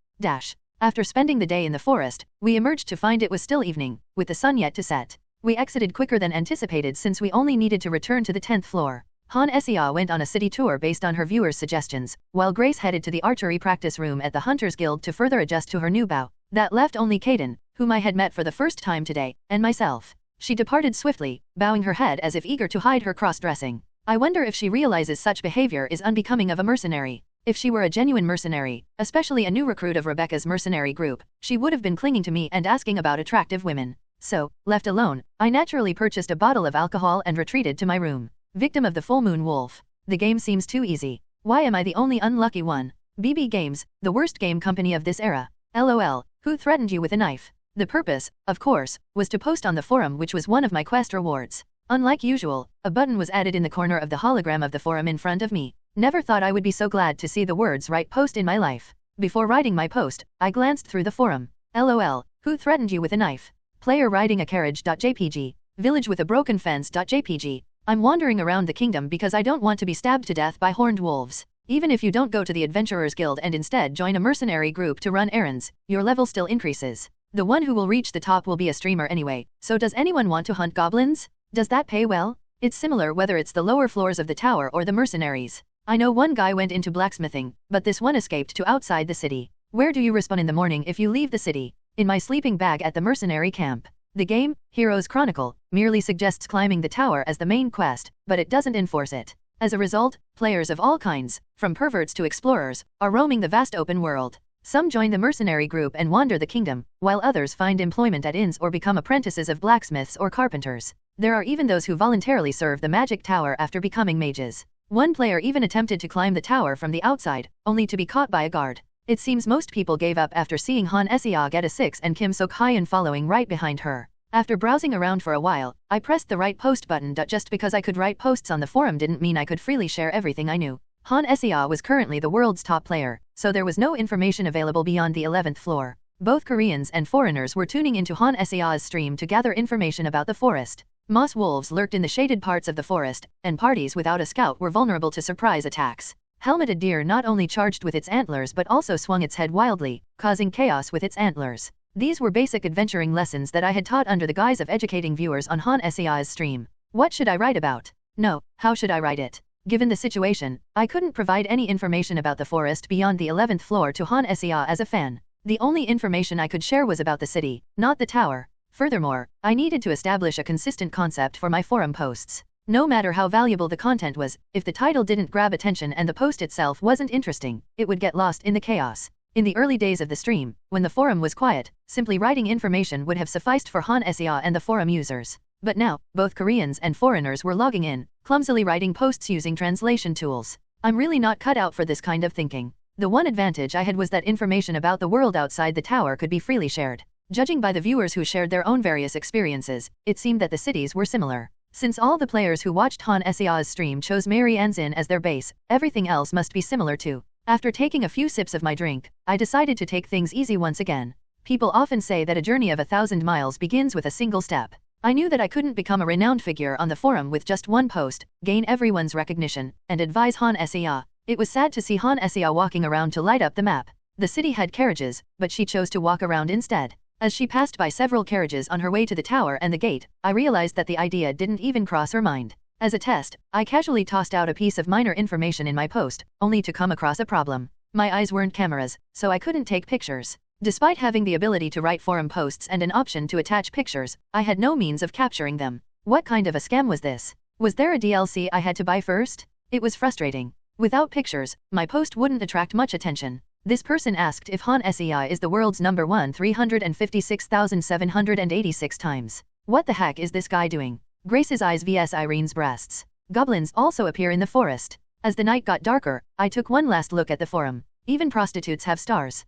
After spending the day in the forest, we emerged to find it was still evening, with the sun yet to set. We exited quicker than anticipated since we only needed to return to the 10th floor. Han Esia went on a city tour based on her viewers' suggestions, while Grace headed to the archery practice room at the Hunters Guild to further adjust to her new bow. That left only Kaden, whom I had met for the first time today, and myself. She departed swiftly, bowing her head as if eager to hide her cross-dressing. I wonder if she realizes such behavior is unbecoming of a mercenary. If she were a genuine mercenary, especially a new recruit of Rebecca's mercenary group, she would have been clinging to me and asking about attractive women. So, left alone, I naturally purchased a bottle of alcohol and retreated to my room. Victim of the full moon wolf. The game seems too easy. Why am I the only unlucky one? BB Games, the worst game company of this era. LOL, who threatened you with a knife? The purpose, of course, was to post on the forum, which was one of my quest rewards. Unlike usual, a button was added in the corner of the hologram of the forum in front of me. Never thought I would be so glad to see the words "write post" in my life. Before writing my post, I glanced through the forum. LOL, who threatened you with a knife? Player riding a carriage.jpg. Village with a broken fence.jpg. I'm wandering around the kingdom because I don't want to be stabbed to death by horned wolves. Even if you don't go to the Adventurers Guild and instead join a mercenary group to run errands, your level still increases. The one who will reach the top will be a streamer anyway, so does anyone want to hunt goblins? Does that pay well? It's similar whether it's the lower floors of the tower or the mercenaries. I know one guy went into blacksmithing, but this one escaped to outside the city. Where do you respawn in the morning if you leave the city? In my sleeping bag at the mercenary camp. The game, Heroes Chronicle, merely suggests climbing the tower as the main quest, but it doesn't enforce it. As a result, players of all kinds, from perverts to explorers, are roaming the vast open world. Some join the mercenary group and wander the kingdom, while others find employment at inns or become apprentices of blacksmiths or carpenters. There are even those who voluntarily serve the magic tower after becoming mages. One player even attempted to climb the tower from the outside, only to be caught by a guard. It seems most people gave up after seeing Han Seok get a 6 and Kim Sok-hyun following right behind her. After browsing around for a while, I pressed the right post button. Just because I could write posts on the forum didn't mean I could freely share everything I knew. Han Seok was currently the world's top player, so there was no information available beyond the 11th floor. Both Koreans and foreigners were tuning into Han Seok's stream to gather information about the forest. Moss wolves lurked in the shaded parts of the forest, and parties without a scout were vulnerable to surprise attacks. Helmeted deer not only charged with its antlers but also swung its head wildly, causing chaos with its antlers. These were basic adventuring lessons that I had taught under the guise of educating viewers on Han Seok's stream. What should I write about? No, how should I write it? Given the situation, I couldn't provide any information about the forest beyond the 11th floor to Han Seok as a fan. The only information I could share was about the city, not the tower. Furthermore, I needed to establish a consistent concept for my forum posts. No matter how valuable the content was, if the title didn't grab attention and the post itself wasn't interesting, it would get lost in the chaos. In the early days of the stream, when the forum was quiet, simply writing information would have sufficed for Han Seok and the forum users. But now, both Koreans and foreigners were logging in, clumsily writing posts using translation tools. I'm really not cut out for this kind of thinking. The one advantage I had was that information about the world outside the tower could be freely shared. Judging by the viewers who shared their own various experiences, it seemed that the cities were similar. Since all the players who watched Han Seok's stream chose Mary Ann's Inn as their base, everything else must be similar too. After taking a few sips of my drink, I decided to take things easy once again. People often say that a journey of 1,000 miles begins with a single step. I knew that I couldn't become a renowned figure on the forum with just one post, gain everyone's recognition, and advise Han Seok. It was sad to see Han Seok walking around to light up the map. The city had carriages, but she chose to walk around instead. As she passed by several carriages on her way to the tower and the gate, I realized that the idea didn't even cross her mind. As a test, I casually tossed out a piece of minor information in my post, only to come across a problem. My eyes weren't cameras, so I couldn't take pictures. Despite having the ability to write forum posts and an option to attach pictures, I had no means of capturing them. What kind of a scam was this? Was there a DLC I had to buy first? It was frustrating. Without pictures, my post wouldn't attract much attention. This person asked if Han Seok is the world's number 1 356,786 times. What the heck is this guy doing? Grace's eyes vs Irene's breasts. Goblins also appear in the forest. As the night got darker, I took one last look at the forum. Even prostitutes have stars.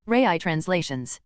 Rai translations.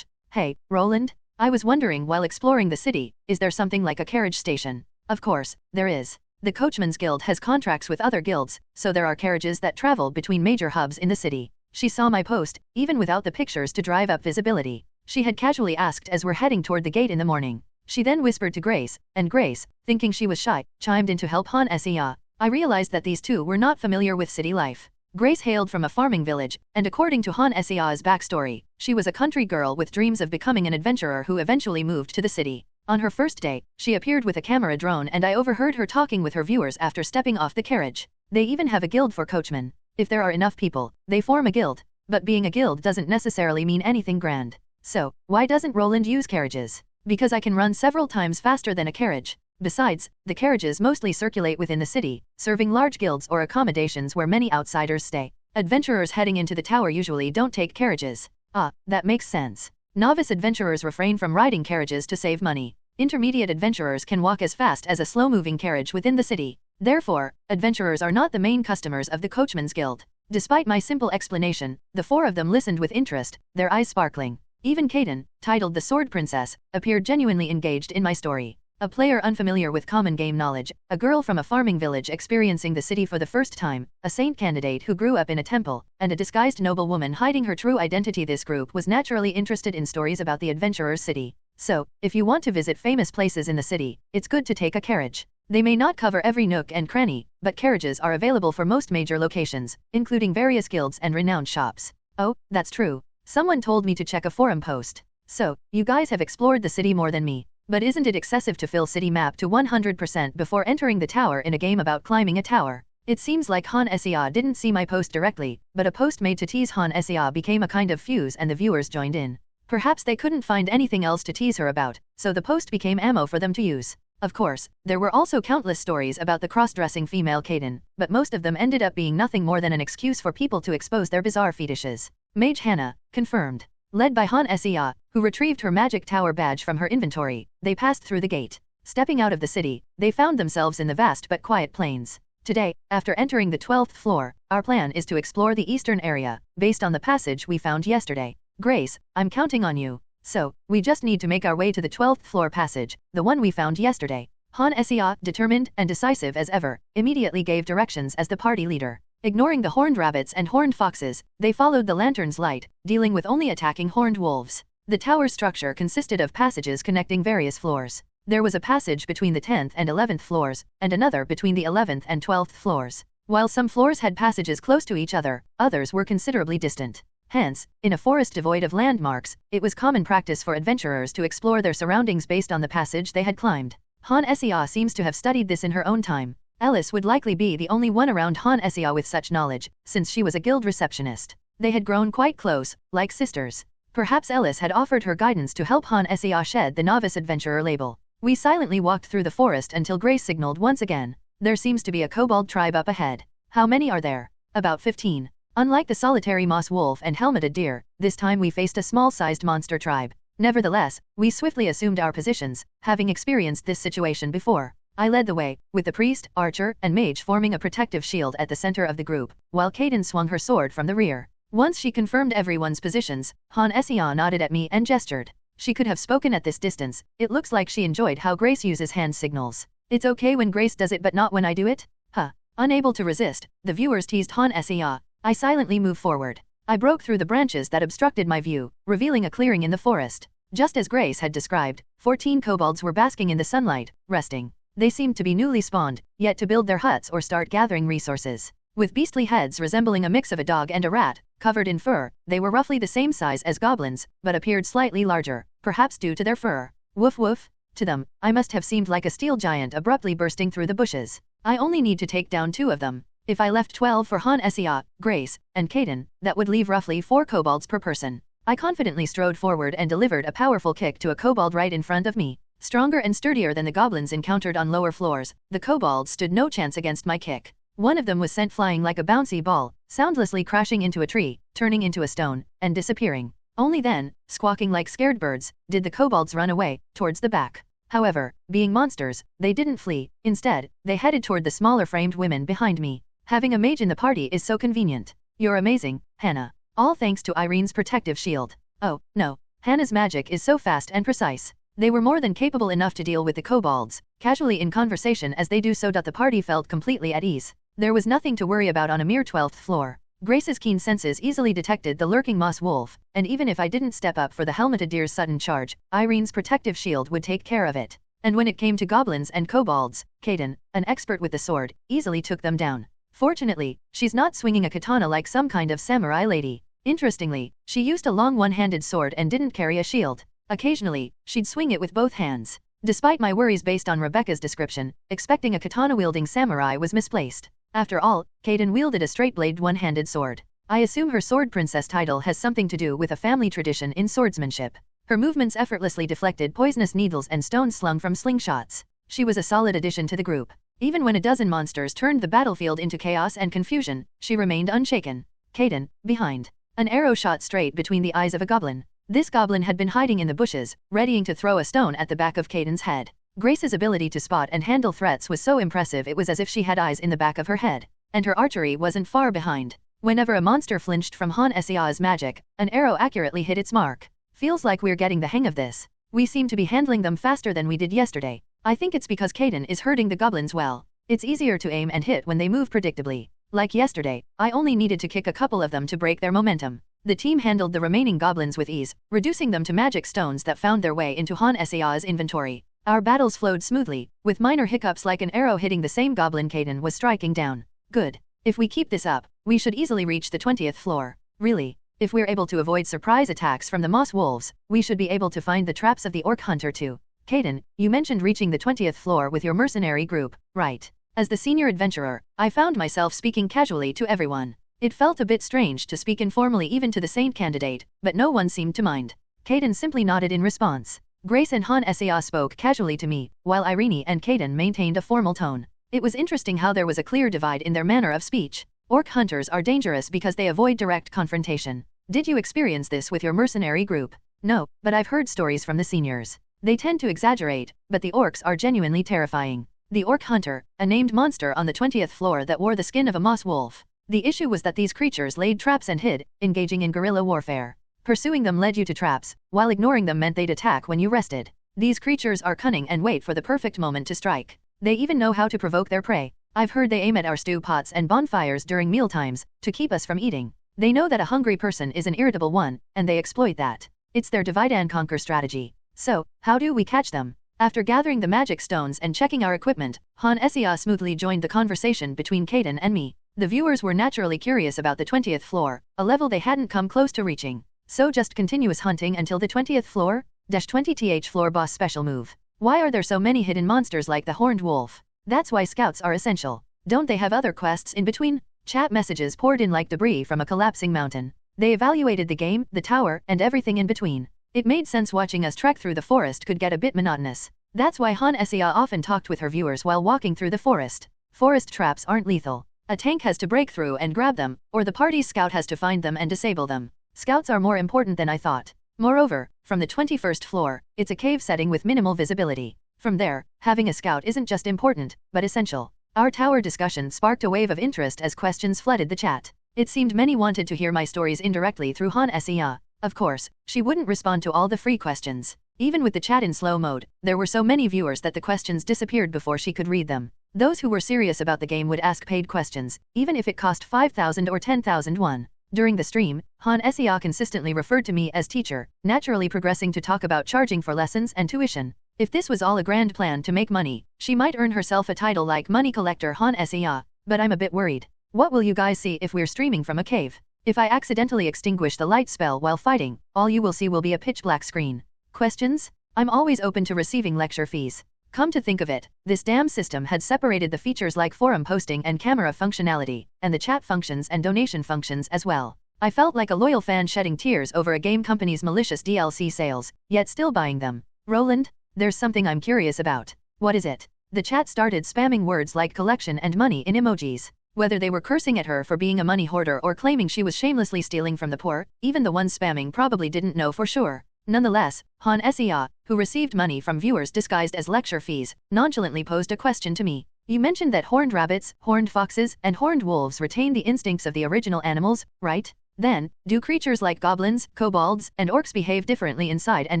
Hey, Roland? I was wondering while exploring the city, is there something like a carriage station? Of course, there is. The Coachman's Guild has contracts with other guilds, so there are carriages that travel between major hubs in the city. She saw my post, even without the pictures to drive up visibility. She had casually asked as we're heading toward the gate in the morning. She then whispered to Grace, and Grace, thinking she was shy, chimed in to help Han Seok. I realized that these two were not familiar with city life. Grace hailed from a farming village, and according to Han Seok's backstory, she was a country girl with dreams of becoming an adventurer who eventually moved to the city. On her first day, she appeared with a camera drone and I overheard her talking with her viewers after stepping off the carriage. They even have a guild for coachmen. If there are enough people, they form a guild. But being a guild doesn't necessarily mean anything grand. So, why doesn't Roland use carriages? Because I can run several times faster than a carriage. Besides, the carriages mostly circulate within the city, serving large guilds or accommodations where many outsiders stay. Adventurers heading into the tower usually don't take carriages. Ah, that makes sense. Novice adventurers refrain from riding carriages to save money. Intermediate adventurers can walk as fast as a slow-moving carriage within the city. Therefore, adventurers are not the main customers of the Coachman's Guild. Despite my simple explanation, the four of them listened with interest, their eyes sparkling. Even Kaden, titled the Sword Princess, appeared genuinely engaged in my story. A player unfamiliar with common game knowledge, a girl from a farming village experiencing the city for the first time, a saint candidate who grew up in a temple, and a disguised noblewoman hiding her true identity. This group was naturally interested in stories about the adventurer's city. So, if you want to visit famous places in the city, it's good to take a carriage. They may not cover every nook and cranny, but carriages are available for most major locations, including various guilds and renowned shops. Oh, that's true. Someone told me to check a forum post. So, you guys have explored the city more than me. But isn't it excessive to fill city map to 100% before entering the tower in a game about climbing a tower? It seems like Han Sea didn't see my post directly, but a post made to tease Han Sea became a kind of fuse and the viewers joined in. Perhaps they couldn't find anything else to tease her about, so the post became ammo for them to use. Of course, there were also countless stories about the cross-dressing female Kaden, but most of them ended up being nothing more than an excuse for people to expose their bizarre fetishes. Mage Hannah, confirmed. Led by Han Sea, who retrieved her magic tower badge from her inventory, they passed through the gate. Stepping out of the city, they found themselves in the vast but quiet plains. Today, after entering the 12th floor, our plan is to explore the eastern area, based on the passage we found yesterday. Grace, I'm counting on you. So, we just need to make our way to the 12th floor passage, the one we found yesterday. Han Sea, determined and decisive as ever, immediately gave directions as the party leader. Ignoring the horned rabbits and horned foxes, they followed the lantern's light, dealing with only attacking horned wolves. The tower structure consisted of passages connecting various floors. There was a passage between the 10th and 11th floors, and another between the 11th and 12th floors. While some floors had passages close to each other, others were considerably distant. Hence, in a forest devoid of landmarks, it was common practice for adventurers to explore their surroundings based on the passage they had climbed. Han Sea seems to have studied this in her own time. Ellis would likely be the only one around Han Sea with such knowledge, since she was a guild receptionist. They had grown quite close, like sisters. Perhaps Ellis had offered her guidance to help Han Sea shed the novice adventurer label. We silently walked through the forest until Grace signaled once again. There seems to be a kobold tribe up ahead. How many are there? About 15. Unlike the solitary moss wolf and helmeted deer, this time we faced a small-sized monster tribe. Nevertheless, we swiftly assumed our positions, having experienced this situation before. I led the way, with the priest, archer, and mage forming a protective shield at the center of the group, while Kaden swung her sword from the rear. Once she confirmed everyone's positions, Han Sea nodded at me and gestured. She could have spoken at this distance. It looks like she enjoyed how Grace uses hand signals. It's okay when Grace does it but not when I do it? Huh. Unable to resist, the viewers teased Han Sea. I silently moved forward. I broke through the branches that obstructed my view, revealing a clearing in the forest. Just as Grace had described, 14 kobolds were basking in the sunlight, resting. They seemed to be newly spawned, yet to build their huts or start gathering resources. With beastly heads resembling a mix of a dog and a rat, covered in fur, they were roughly the same size as goblins, but appeared slightly larger, perhaps due to their fur. Woof woof. To them, I must have seemed like a steel giant abruptly bursting through the bushes. I only need to take down 2 of them. If I left 12 for Han Sea, Grace, and Kaden, that would leave roughly 4 kobolds per person. I confidently strode forward and delivered a powerful kick to a kobold right in front of me. Stronger and sturdier than the goblins encountered on lower floors, the kobolds stood no chance against my kick. One of them was sent flying like a bouncy ball, soundlessly crashing into a tree, turning into a stone, and disappearing. Only then, squawking like scared birds, did the kobolds run away, towards the back. However, being monsters, they didn't flee. Instead, they headed toward the smaller framed women behind me. Having a mage in the party is so convenient. You're amazing, Hannah. All thanks to Irene's protective shield. Oh, no. Hannah's magic is so fast and precise. They were more than capable enough to deal with the kobolds, casually in conversation as they do so. The party felt completely at ease. There was nothing to worry about on a mere 12th floor. Grace's keen senses easily detected the lurking moss wolf, and even if I didn't step up for the helmeted deer's sudden charge, Irene's protective shield would take care of it. And when it came to goblins and kobolds, Kaden, an expert with the sword, easily took them down. Fortunately, she's not swinging a katana like some kind of samurai lady. Interestingly, she used a long one-handed sword and didn't carry a shield. Occasionally, she'd swing it with both hands. Despite my worries based on Rebecca's description, expecting a katana-wielding samurai was misplaced. After all, Kaden wielded a straight-bladed one-handed sword. I assume her sword princess title has something to do with a family tradition in swordsmanship. Her movements effortlessly deflected poisonous needles and stones slung from slingshots. She was a solid addition to the group. Even when a dozen monsters turned the battlefield into chaos and confusion, she remained unshaken. Kaden, behind. An arrow shot straight between the eyes of a goblin. This goblin had been hiding in the bushes, readying to throw a stone at the back of Kaden's head. Grace's ability to spot and handle threats was so impressive it was as if she had eyes in the back of her head. And her archery wasn't far behind. Whenever a monster flinched from Han Sea's magic, an arrow accurately hit its mark. Feels like we're getting the hang of this. We seem to be handling them faster than we did yesterday. I think it's because Kaden is herding the goblins well. It's easier to aim and hit when they move predictably. Like yesterday, I only needed to kick a couple of them to break their momentum. The team handled the remaining goblins with ease, reducing them to magic stones that found their way into Han Sea's inventory. Our battles flowed smoothly, with minor hiccups like an arrow hitting the same goblin Caden was striking down. Good. If we keep this up, we should easily reach the 20th floor. Really, if we're able to avoid surprise attacks from the moss wolves, we should be able to find the traps of the orc hunter too. Caden, you mentioned reaching the 20th floor with your mercenary group, right? As the senior adventurer, I found myself speaking casually to everyone. It felt a bit strange to speak informally even to the saint candidate, but no one seemed to mind. Caden simply nodded in response. Grace and Han Sia spoke casually to me, while Irene and Caden maintained a formal tone. It was interesting how there was a clear divide in their manner of speech. Orc hunters are dangerous because they avoid direct confrontation. Did you experience this with your mercenary group? No, but I've heard stories from the seniors. They tend to exaggerate, but the orcs are genuinely terrifying. The orc hunter, a named monster on the 20th floor that wore the skin of a moss wolf. The issue was that these creatures laid traps and hid, engaging in guerrilla warfare. Pursuing them led you to traps, while ignoring them meant they'd attack when you rested. These creatures are cunning and wait for the perfect moment to strike. They even know how to provoke their prey. I've heard they aim at our stew pots and bonfires during mealtimes, to keep us from eating. They know that a hungry person is an irritable one, and they exploit that. It's their divide and conquer strategy. So, how do we catch them? After gathering the magic stones and checking our equipment, Han Sia smoothly joined the conversation between Caden and me. The viewers were naturally curious about the 20th floor, a level they hadn't come close to reaching. So just continuous hunting until the 20th floor? -20th floor boss special move. Why are there so many hidden monsters like the horned wolf? That's why scouts are essential. Don't they have other quests in between? Chat messages poured in like debris from a collapsing mountain. They evaluated the game, the tower, and everything in between. It made sense watching us trek through the forest could get a bit monotonous. That's why Han Sia often talked with her viewers while walking through the forest. Forest traps aren't lethal. A tank has to break through and grab them, or the party's scout has to find them and disable them. Scouts are more important than I thought. Moreover, from the 21st floor, it's a cave setting with minimal visibility. From there, having a scout isn't just important, but essential. Our tower discussion sparked a wave of interest as questions flooded the chat. It seemed many wanted to hear my stories indirectly through Han Sia. Of course, she wouldn't respond to all the free questions. Even with the chat in slow mode, there were so many viewers that the questions disappeared before she could read them. Those who were serious about the game would ask paid questions, even if it cost 5,000 or 10,000 won. During the stream, Han Sia consistently referred to me as teacher, naturally progressing to talk about charging for lessons and tuition. If this was all a grand plan to make money, she might earn herself a title like Money Collector Han Sia, but I'm a bit worried. What will you guys see if we're streaming from a cave? If I accidentally extinguish the light spell while fighting, all you will see will be a pitch black screen. Questions? I'm always open to receiving lecture fees. Come to think of it, this damn system had separated the features like forum posting and camera functionality, and the chat functions and donation functions as well. I felt like a loyal fan shedding tears over a game company's malicious DLC sales, yet still buying them. Roland, there's something I'm curious about. What is it? The chat started spamming words like collection and money in emojis. Whether they were cursing at her for being a money hoarder or claiming she was shamelessly stealing from the poor, even the ones spamming probably didn't know for sure. Nonetheless, Han Sia, who received money from viewers disguised as lecture fees, nonchalantly posed a question to me. You mentioned that horned rabbits, horned foxes, and horned wolves retain the instincts of the original animals, right? Then, do creatures like goblins, kobolds, and orcs behave differently inside and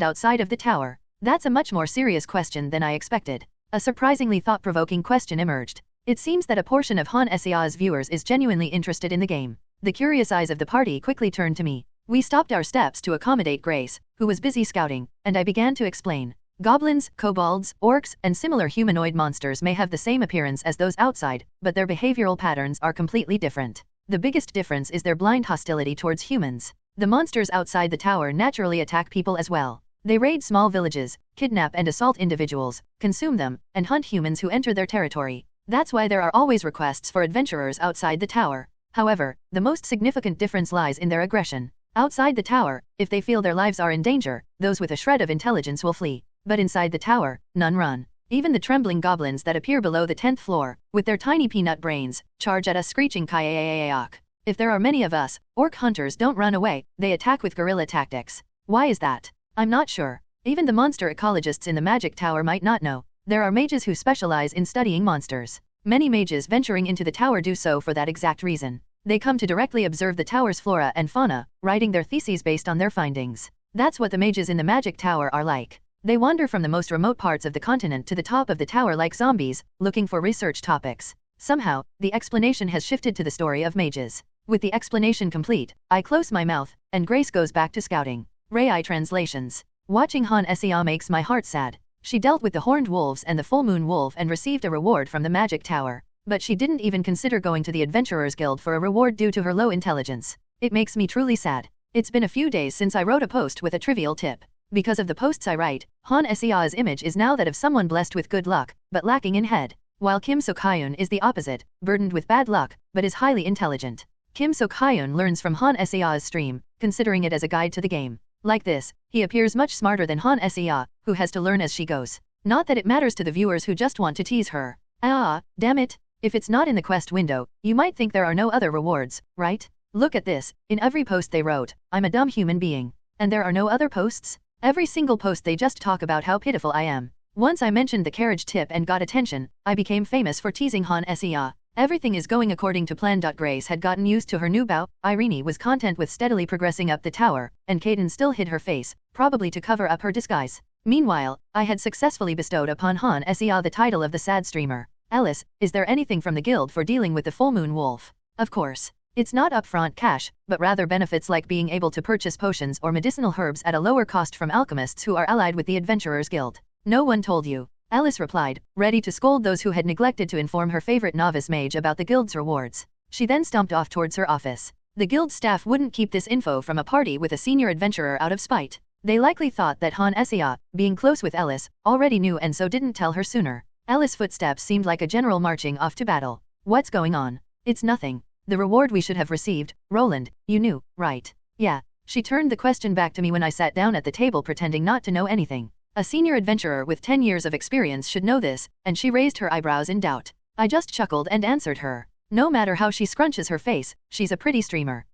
outside of the tower? That's a much more serious question than I expected. A surprisingly thought-provoking question emerged. It seems that a portion of Han Sia's viewers is genuinely interested in the game. The curious eyes of the party quickly turned to me. We stopped our steps to accommodate Grace, who was busy scouting, and I began to explain. Goblins, kobolds, orcs, and similar humanoid monsters may have the same appearance as those outside, but their behavioral patterns are completely different. The biggest difference is their blind hostility towards humans. The monsters outside the tower naturally attack people as well. They raid small villages, kidnap and assault individuals, consume them, and hunt humans who enter their territory. That's why there are always requests for adventurers outside the tower. However, the most significant difference lies in their aggression. Outside the tower, if they feel their lives are in danger, those with a shred of intelligence will flee. But inside the tower, none run. Even the trembling goblins that appear below the 10th floor, with their tiny peanut brains, charge at us screeching "Kayayayak." If there are many of us, orc hunters don't run away, they attack with guerrilla tactics. Why is that? I'm not sure. Even the monster ecologists in the magic tower might not know. There are mages who specialize in studying monsters. Many mages venturing into the tower do so for that exact reason. They come to directly observe the tower's flora and fauna, writing their theses based on their findings. That's what the mages in the magic tower are like. They wander from the most remote parts of the continent to the top of the tower like zombies, looking for research topics. Somehow, the explanation has shifted to the story of mages. With the explanation complete, I close my mouth, and Grace goes back to scouting. Rai translations. Watching Han Sia makes my heart sad. She dealt with the horned wolves and the full moon wolf and received a reward from the magic tower. But she didn't even consider going to the Adventurers Guild for a reward due to her low intelligence. It makes me truly sad. It's been a few days since I wrote a post with a trivial tip. Because of the posts I write, Han Sea's image is now that of someone blessed with good luck, but lacking in head. While Kim Sok-hyun is the opposite, burdened with bad luck, but is highly intelligent. Kim Sok-hyun learns from Han Sea's stream, considering it as a guide to the game. Like this, he appears much smarter than Han Sea, who has to learn as she goes. Not that it matters to the viewers who just want to tease her. Damn it. If it's not in the quest window, you might think there are no other rewards, right? Look at this, in every post they wrote, I'm a dumb human being. And there are no other posts? Every single post they just talk about how pitiful I am. Once I mentioned the carriage tip and got attention, I became famous for teasing Han Sea. Everything is going according to plan. Grace had gotten used to her new bow, Irene was content with steadily progressing up the tower, and Kaden still hid her face, probably to cover up her disguise. Meanwhile, I had successfully bestowed upon Han Sea the title of the sad streamer. Alice, is there anything from the guild for dealing with the full moon wolf? Of course. It's not upfront cash, but rather benefits like being able to purchase potions or medicinal herbs at a lower cost from alchemists who are allied with the Adventurers Guild. No one told you. Alice replied, ready to scold those who had neglected to inform her favorite novice mage about the guild's rewards. She then stomped off towards her office. The guild staff wouldn't keep this info from a party with a senior adventurer out of spite. They likely thought that Han Sea, being close with Alice, already knew and so didn't tell her sooner. Alice's footsteps seemed like a general marching off to battle. What's going on? It's nothing. The reward we should have received, Roland, you knew, right? Yeah. She turned the question back to me when I sat down at the table pretending not to know anything. A senior adventurer with 10 years of experience should know this, and she raised her eyebrows in doubt. I just chuckled and answered her. No matter how she scrunches her face, she's a pretty streamer.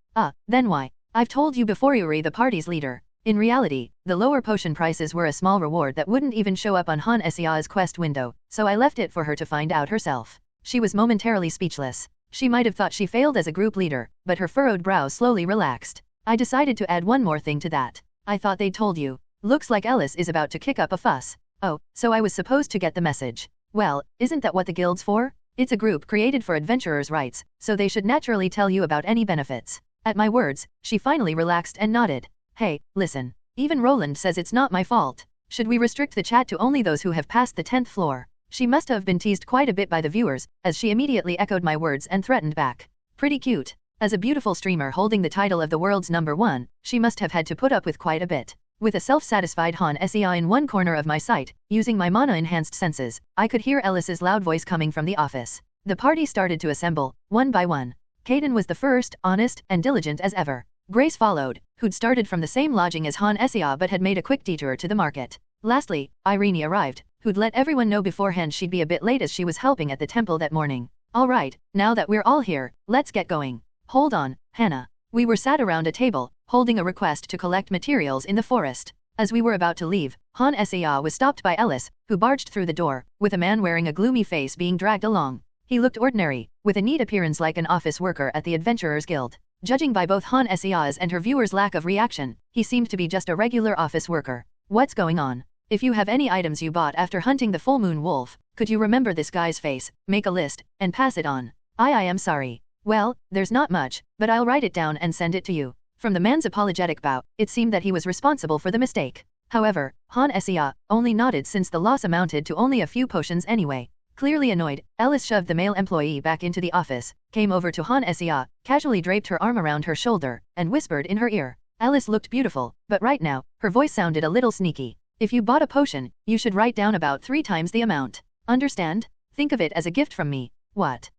Then why? I've told you before, Yuri, the party's leader. In reality, the lower potion prices were a small reward that wouldn't even show up on Han Sea's quest window, so I left it for her to find out herself. She was momentarily speechless. She might have thought she failed as a group leader, but her furrowed brows slowly relaxed. I decided to add one more thing to that. I thought they'd told you. Looks like Alice is about to kick up a fuss. Oh, so I was supposed to get the message. Well, isn't that what the guild's for? It's a group created for adventurers' rights, so they should naturally tell you about any benefits. At my words, she finally relaxed and nodded. Hey, listen. Even Roland says it's not my fault. Should we restrict the chat to only those who have passed the 10th floor? She must have been teased quite a bit by the viewers, as she immediately echoed my words and threatened back. Pretty cute. As a beautiful streamer holding the title of the world's #1, she must have had to put up with quite a bit. With a self-satisfied Han Sea in one corner of my sight, using my mana-enhanced senses, I could hear Alice's loud voice coming from the office. The party started to assemble, one by one. Kaden was the first, honest, and diligent as ever. Grace followed, who'd started from the same lodging as Han Sea but had made a quick detour to the market. Lastly, Irene arrived, who'd let everyone know beforehand she'd be a bit late as she was helping at the temple that morning. Alright, now that we're all here, let's get going. Hold on, Hannah. We were sat around a table, holding a request to collect materials in the forest. As we were about to leave, Han Sea was stopped by Alice, who barged through the door, with a man wearing a gloomy face being dragged along. He looked ordinary, with a neat appearance like an office worker at the Adventurers Guild. Judging by both Han Sea's and her viewers' lack of reaction, he seemed to be just a regular office worker. What's going on? If you have any items you bought after hunting the full moon wolf, could you remember this guy's face, make a list, and pass it on? I am sorry. Well, there's not much, but I'll write it down and send it to you. From the man's apologetic bow, it seemed that he was responsible for the mistake. However, Han Sea only nodded since the loss amounted to only a few potions anyway. Clearly annoyed, Alice shoved the male employee back into the office, came over to Han Sea, casually draped her arm around her shoulder, and whispered in her ear. Alice looked beautiful, but right now, her voice sounded a little sneaky. If you bought a potion, you should write down about 3 times the amount. Understand? Think of it as a gift from me. What?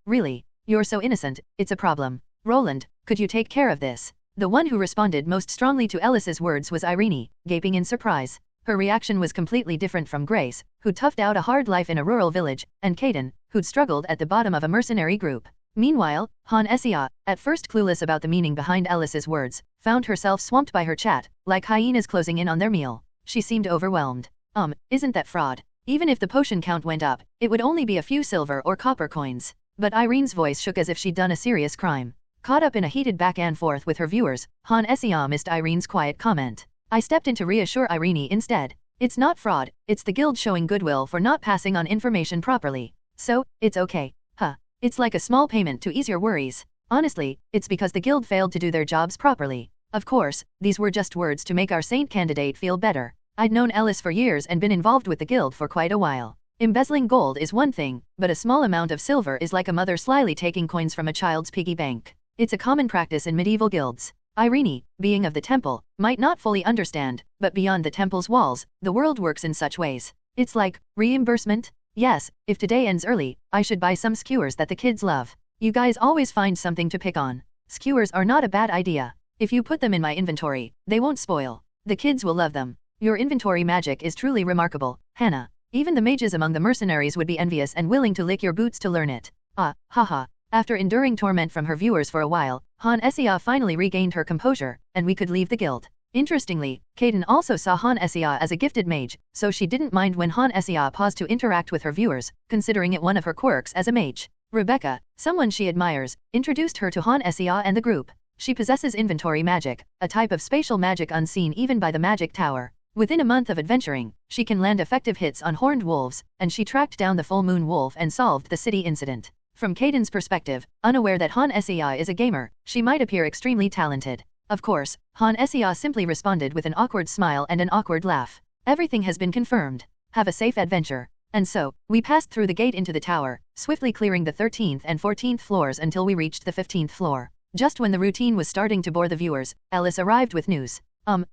Really? You're so innocent, it's a problem. Roland, could you take care of this? The one who responded most strongly to Alice's words was Irene, gaping in surprise. Her reaction was completely different from Grace, who toughed out a hard life in a rural village, and Kaden, who'd struggled at the bottom of a mercenary group. Meanwhile, Han Sea, at first clueless about the meaning behind Alice's words, found herself swamped by her chat, like hyenas closing in on their meal. She seemed overwhelmed. Isn't that fraud? Even if the potion count went up, it would only be a few silver or copper coins. But Irene's voice shook as if she'd done a serious crime. Caught up in a heated back and forth with her viewers, Han Sea missed Irene's quiet comment. I stepped in to reassure Irene instead. It's not fraud, it's the guild showing goodwill for not passing on information properly. So, it's okay. It's like a small payment to ease your worries. Honestly, it's because the guild failed to do their jobs properly. Of course, these were just words to make our saint candidate feel better. I'd known Ellis for years and been involved with the guild for quite a while. Embezzling gold is one thing, but a small amount of silver is like a mother slyly taking coins from a child's piggy bank. It's a common practice in medieval guilds. Irene, being of the temple, might not fully understand, but beyond the temple's walls, the world works in such ways. It's like, reimbursement? Yes, if today ends early, I should buy some skewers that the kids love. You guys always find something to pick on. Skewers are not a bad idea. If you put them in my inventory, they won't spoil. The kids will love them. Your inventory magic is truly remarkable, Hannah. Even the mages among the mercenaries would be envious and willing to lick your boots to learn it. Ah, haha. After enduring torment from her viewers for a while, Han Essia finally regained her composure, and we could leave the guild. Interestingly, Kaden also saw Han Essia as a gifted mage, so she didn't mind when Han Essia paused to interact with her viewers, considering it one of her quirks as a mage. Rebecca, someone she admires, introduced her to Han Essia and the group. She possesses inventory magic, a type of spatial magic unseen even by the magic tower. Within a month of adventuring, she can land effective hits on horned wolves, and she tracked down the full moon wolf and solved the city incident. From Kaden's perspective, unaware that Han Essia is a gamer, she might appear extremely talented. Of course, Han Essia simply responded with an awkward smile and an awkward laugh. Everything has been confirmed. Have a safe adventure. And so, we passed through the gate into the tower, swiftly clearing the 13th and 14th floors until we reached the 15th floor. Just when the routine was starting to bore the viewers, Ellis arrived with news.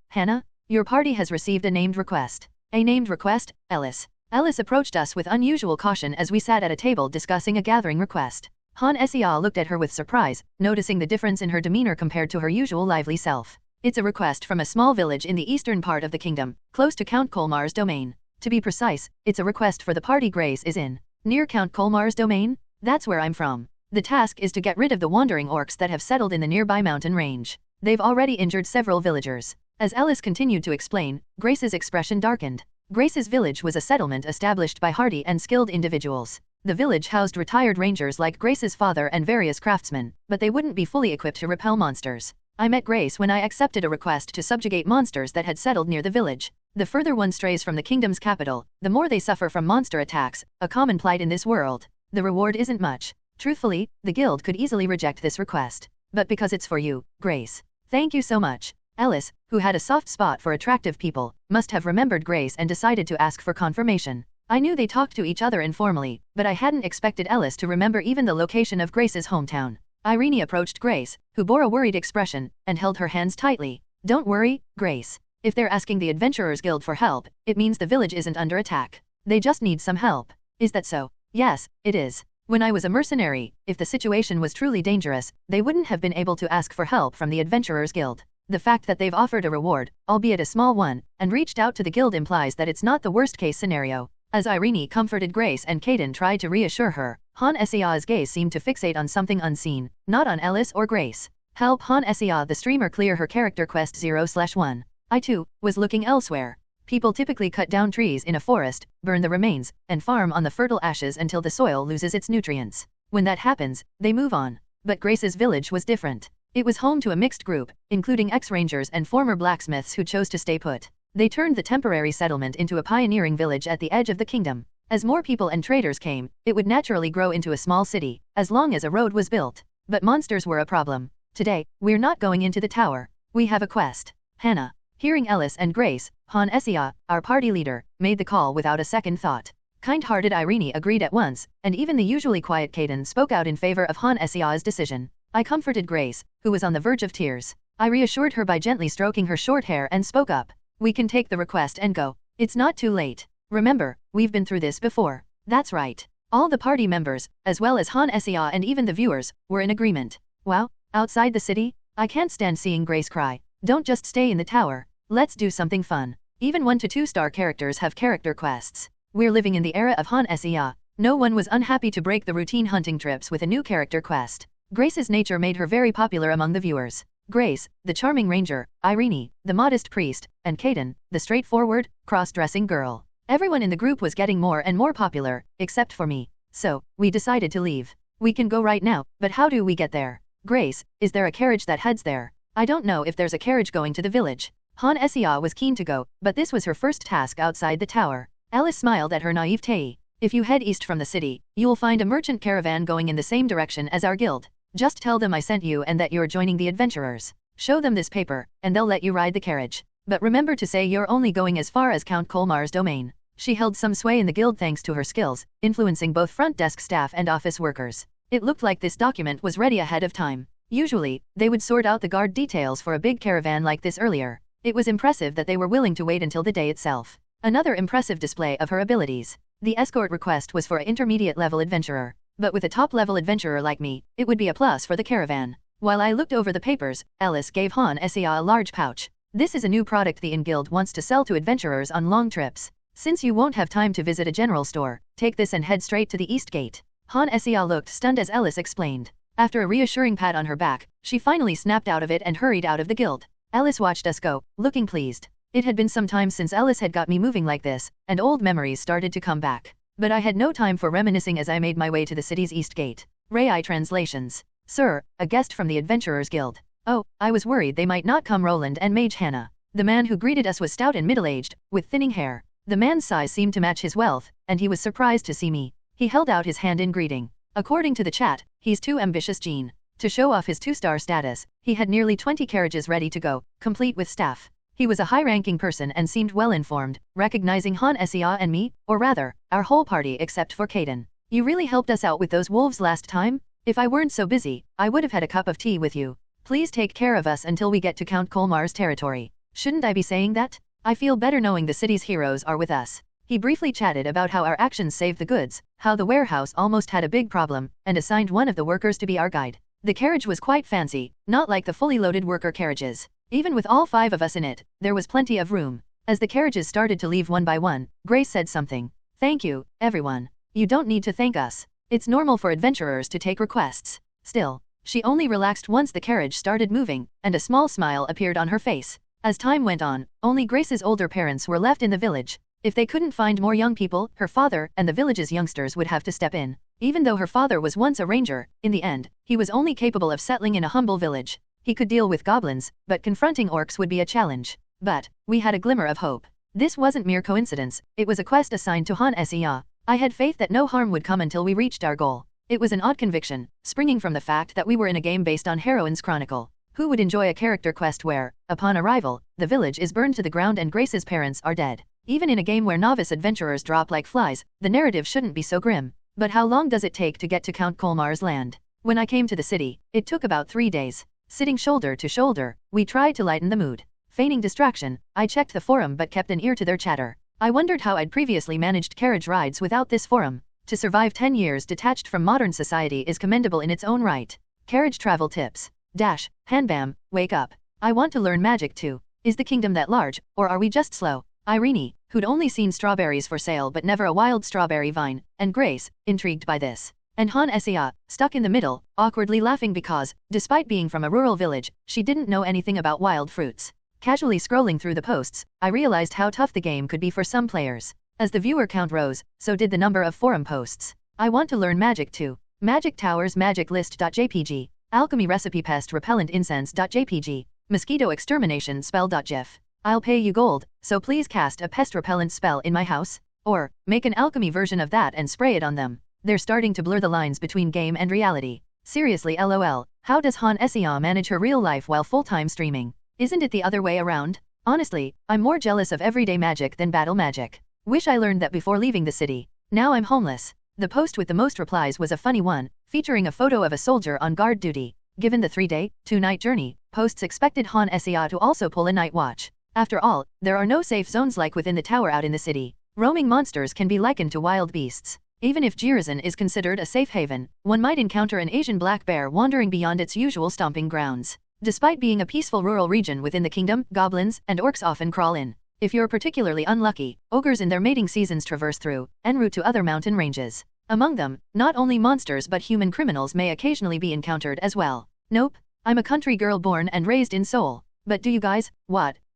Hannah? Your party has received a named request. A named request, Ellis? Ellis approached us with unusual caution as we sat at a table discussing a gathering request. Han Essia looked at her with surprise, noticing the difference in her demeanor compared to her usual lively self. It's a request from a small village in the eastern part of the kingdom, close to Count Colmar's domain. To be precise, it's a request for the party Grace is in. Near Count Colmar's domain? That's where I'm from. The task is to get rid of the wandering orcs that have settled in the nearby mountain range. They've already injured several villagers. As Ellis continued to explain, Grace's expression darkened. Grace's village was a settlement established by hardy and skilled individuals. The village housed retired rangers like Grace's father and various craftsmen, but they wouldn't be fully equipped to repel monsters. I met Grace when I accepted a request to subjugate monsters that had settled near the village. The further one strays from the kingdom's capital, the more they suffer from monster attacks, a common plight in this world. The reward isn't much. Truthfully, the guild could easily reject this request. But because it's for you, Grace. Thank you so much. Ellis, who had a soft spot for attractive people, must have remembered Grace and decided to ask for confirmation. I knew they talked to each other informally, but I hadn't expected Ellis to remember even the location of Grace's hometown. Irene approached Grace, who bore a worried expression, and held her hands tightly. Don't worry, Grace. If they're asking the Adventurers Guild for help, it means the village isn't under attack. They just need some help. Is that so? Yes, it is. When I was a mercenary, if the situation was truly dangerous, they wouldn't have been able to ask for help from the Adventurers Guild. The fact that they've offered a reward, albeit a small one, and reached out to the guild implies that it's not the worst-case scenario. As Irene comforted Grace and Kaden tried to reassure her, Han Essia's gaze seemed to fixate on something unseen, not on Ellis or Grace. Help Han Essia the streamer clear her character quest 0/1. I too was looking elsewhere. People typically cut down trees in a forest, burn the remains, and farm on the fertile ashes until the soil loses its nutrients. When that happens, they move on. But Grace's village was different. It was home to a mixed group, including ex-rangers and former blacksmiths who chose to stay put. They turned the temporary settlement into a pioneering village at the edge of the kingdom. As more people and traders came, it would naturally grow into a small city, as long as a road was built. But monsters were a problem. Today, we're not going into the tower. We have a quest. Hannah. Hearing Ellis and Grace, Han Essia, our party leader, made the call without a second thought. Kind-hearted Irene agreed at once, and even the usually quiet Kaden spoke out in favor of Han Essia's decision. I comforted Grace, who was on the verge of tears. I reassured her by gently stroking her short hair and spoke up. We can take the request and go. It's not too late. Remember, we've been through this before. That's right. All the party members, as well as Han Essia and even the viewers, were in agreement. Wow, outside the city? I can't stand seeing Grace cry. Don't just stay in the tower. Let's do something fun. Even 1 to 2-star characters have character quests. We're living in the era of Han Essia. No one was unhappy to break the routine hunting trips with a new character quest. Grace's nature made her very popular among the viewers. Grace, the charming ranger, Irene, the modest priest, and Kaden, the straightforward, cross-dressing girl. Everyone in the group was getting more and more popular, except for me. So, we decided to leave. We can go right now, but how do we get there? Grace, is there a carriage that heads there? I don't know if there's a carriage going to the village. Han Essia was keen to go, but this was her first task outside the tower. Alice smiled at her naivete. If you head east from the city, you'll find a merchant caravan going in the same direction as our guild. Just tell them I sent you and that you're joining the adventurers. Show them this paper, and they'll let you ride the carriage. But remember to say you're only going as far as Count Colmar's domain. She held some sway in the guild thanks to her skills, influencing both front desk staff and office workers. It looked like this document was ready ahead of time. Usually, they would sort out the guard details for a big caravan like this earlier. It was impressive that they were willing to wait until the day itself. Another impressive display of her abilities. The escort request was for an intermediate-level adventurer. But with a top-level adventurer like me, it would be a plus for the caravan. While I looked over the papers, Ellis gave Han Sia a large pouch. This is a new product the Inn Guild wants to sell to adventurers on long trips. Since you won't have time to visit a general store, take this and head straight to the East Gate. Han Sia looked stunned as Ellis explained. After a reassuring pat on her back, she finally snapped out of it and hurried out of the guild. Ellis watched us go, looking pleased. It had been some time since Ellis had got me moving like this, and old memories started to come back. But I had no time for reminiscing as I made my way to the city's East Gate. Rai translations. Sir, a guest from the Adventurers Guild. Oh, I was worried they might not come. Roland and Mage Hannah. The man who greeted us was stout and middle-aged, with thinning hair. The man's size seemed to match his wealth, and he was surprised to see me. He held out his hand in greeting. According to the chat, he's too ambitious Gene. To show off his 2-star status, he had nearly 20 carriages ready to go, complete with staff. He was a high-ranking person and seemed well-informed, recognizing Han Sia and me, or rather, our whole party except for Caden. You really helped us out with those wolves last time? If I weren't so busy, I would have had a cup of tea with you. Please take care of us until we get to Count Colmar's territory. Shouldn't I be saying that? I feel better knowing the city's heroes are with us. He briefly chatted about how our actions saved the goods, how the warehouse almost had a big problem, and assigned one of the workers to be our guide. The carriage was quite fancy, not like the fully loaded worker carriages. Even with all 5 of us in it, there was plenty of room. As the carriages started to leave one by one, Grace said something. Thank you, everyone. You don't need to thank us. It's normal for adventurers to take requests. Still, she only relaxed once the carriage started moving, and a small smile appeared on her face. As time went on, only Grace's older parents were left in the village. If they couldn't find more young people, her father and the village's youngsters would have to step in. Even though her father was once a ranger, in the end, he was only capable of settling in a humble village. He could deal with goblins, but confronting orcs would be a challenge. But we had a glimmer of hope. This wasn't mere coincidence, it was a quest assigned to Han Sia. I had faith that no harm would come until we reached our goal. It was an odd conviction, springing from the fact that we were in a game based on Heroine's Chronicle. Who would enjoy a character quest where, upon arrival, the village is burned to the ground and Grace's parents are dead? Even in a game where novice adventurers drop like flies, the narrative shouldn't be so grim. But how long does it take to get to Count Colmar's land? When I came to the city, it took about 3 days. Sitting shoulder to shoulder, we tried to lighten the mood. Feigning distraction, I checked the forum but kept an ear to their chatter. I wondered how I'd previously managed carriage rides without this forum. To survive 10 years detached from modern society is commendable in its own right. Carriage travel tips. Dash, Hanbam, wake up. I want to learn magic too. Is the kingdom that large, or are we just slow? Irene, who'd only seen strawberries for sale but never a wild strawberry vine, and Grace, intrigued by this. And Han Sia, stuck in the middle, awkwardly laughing because, despite being from a rural village, she didn't know anything about wild fruits. Casually scrolling through the posts, I realized how tough the game could be for some players. As the viewer count rose, so did the number of forum posts. I want to learn magic too. Magic Towers Magic List.jpg. Alchemy Recipe Pest Repellent Incense.jpg. Mosquito Extermination Spell.gif. I'll pay you gold, so please cast a pest repellent spell in my house. Or, make an alchemy version of that and spray it on them. They're starting to blur the lines between game and reality. Seriously lol, how does Han Sia manage her real life while full-time streaming? Isn't it the other way around? Honestly, I'm more jealous of everyday magic than battle magic. Wish I learned that before leaving the city. Now I'm homeless. The post with the most replies was a funny one, featuring a photo of a soldier on guard duty. Given the 3-day, 2-night journey, posts expected Han Sia to also pull a night watch. After all, there are no safe zones like within the tower out in the city. Roaming monsters can be likened to wild beasts. Even if Jirizan is considered a safe haven, one might encounter an Asian black bear wandering beyond its usual stomping grounds. Despite being a peaceful rural region within the kingdom, goblins and orcs often crawl in. If you're particularly unlucky, ogres in their mating seasons traverse through, en route to other mountain ranges. Among them, not only monsters but human criminals may occasionally be encountered as well. Nope, I'm a country girl born and raised in Seoul. But do you guys,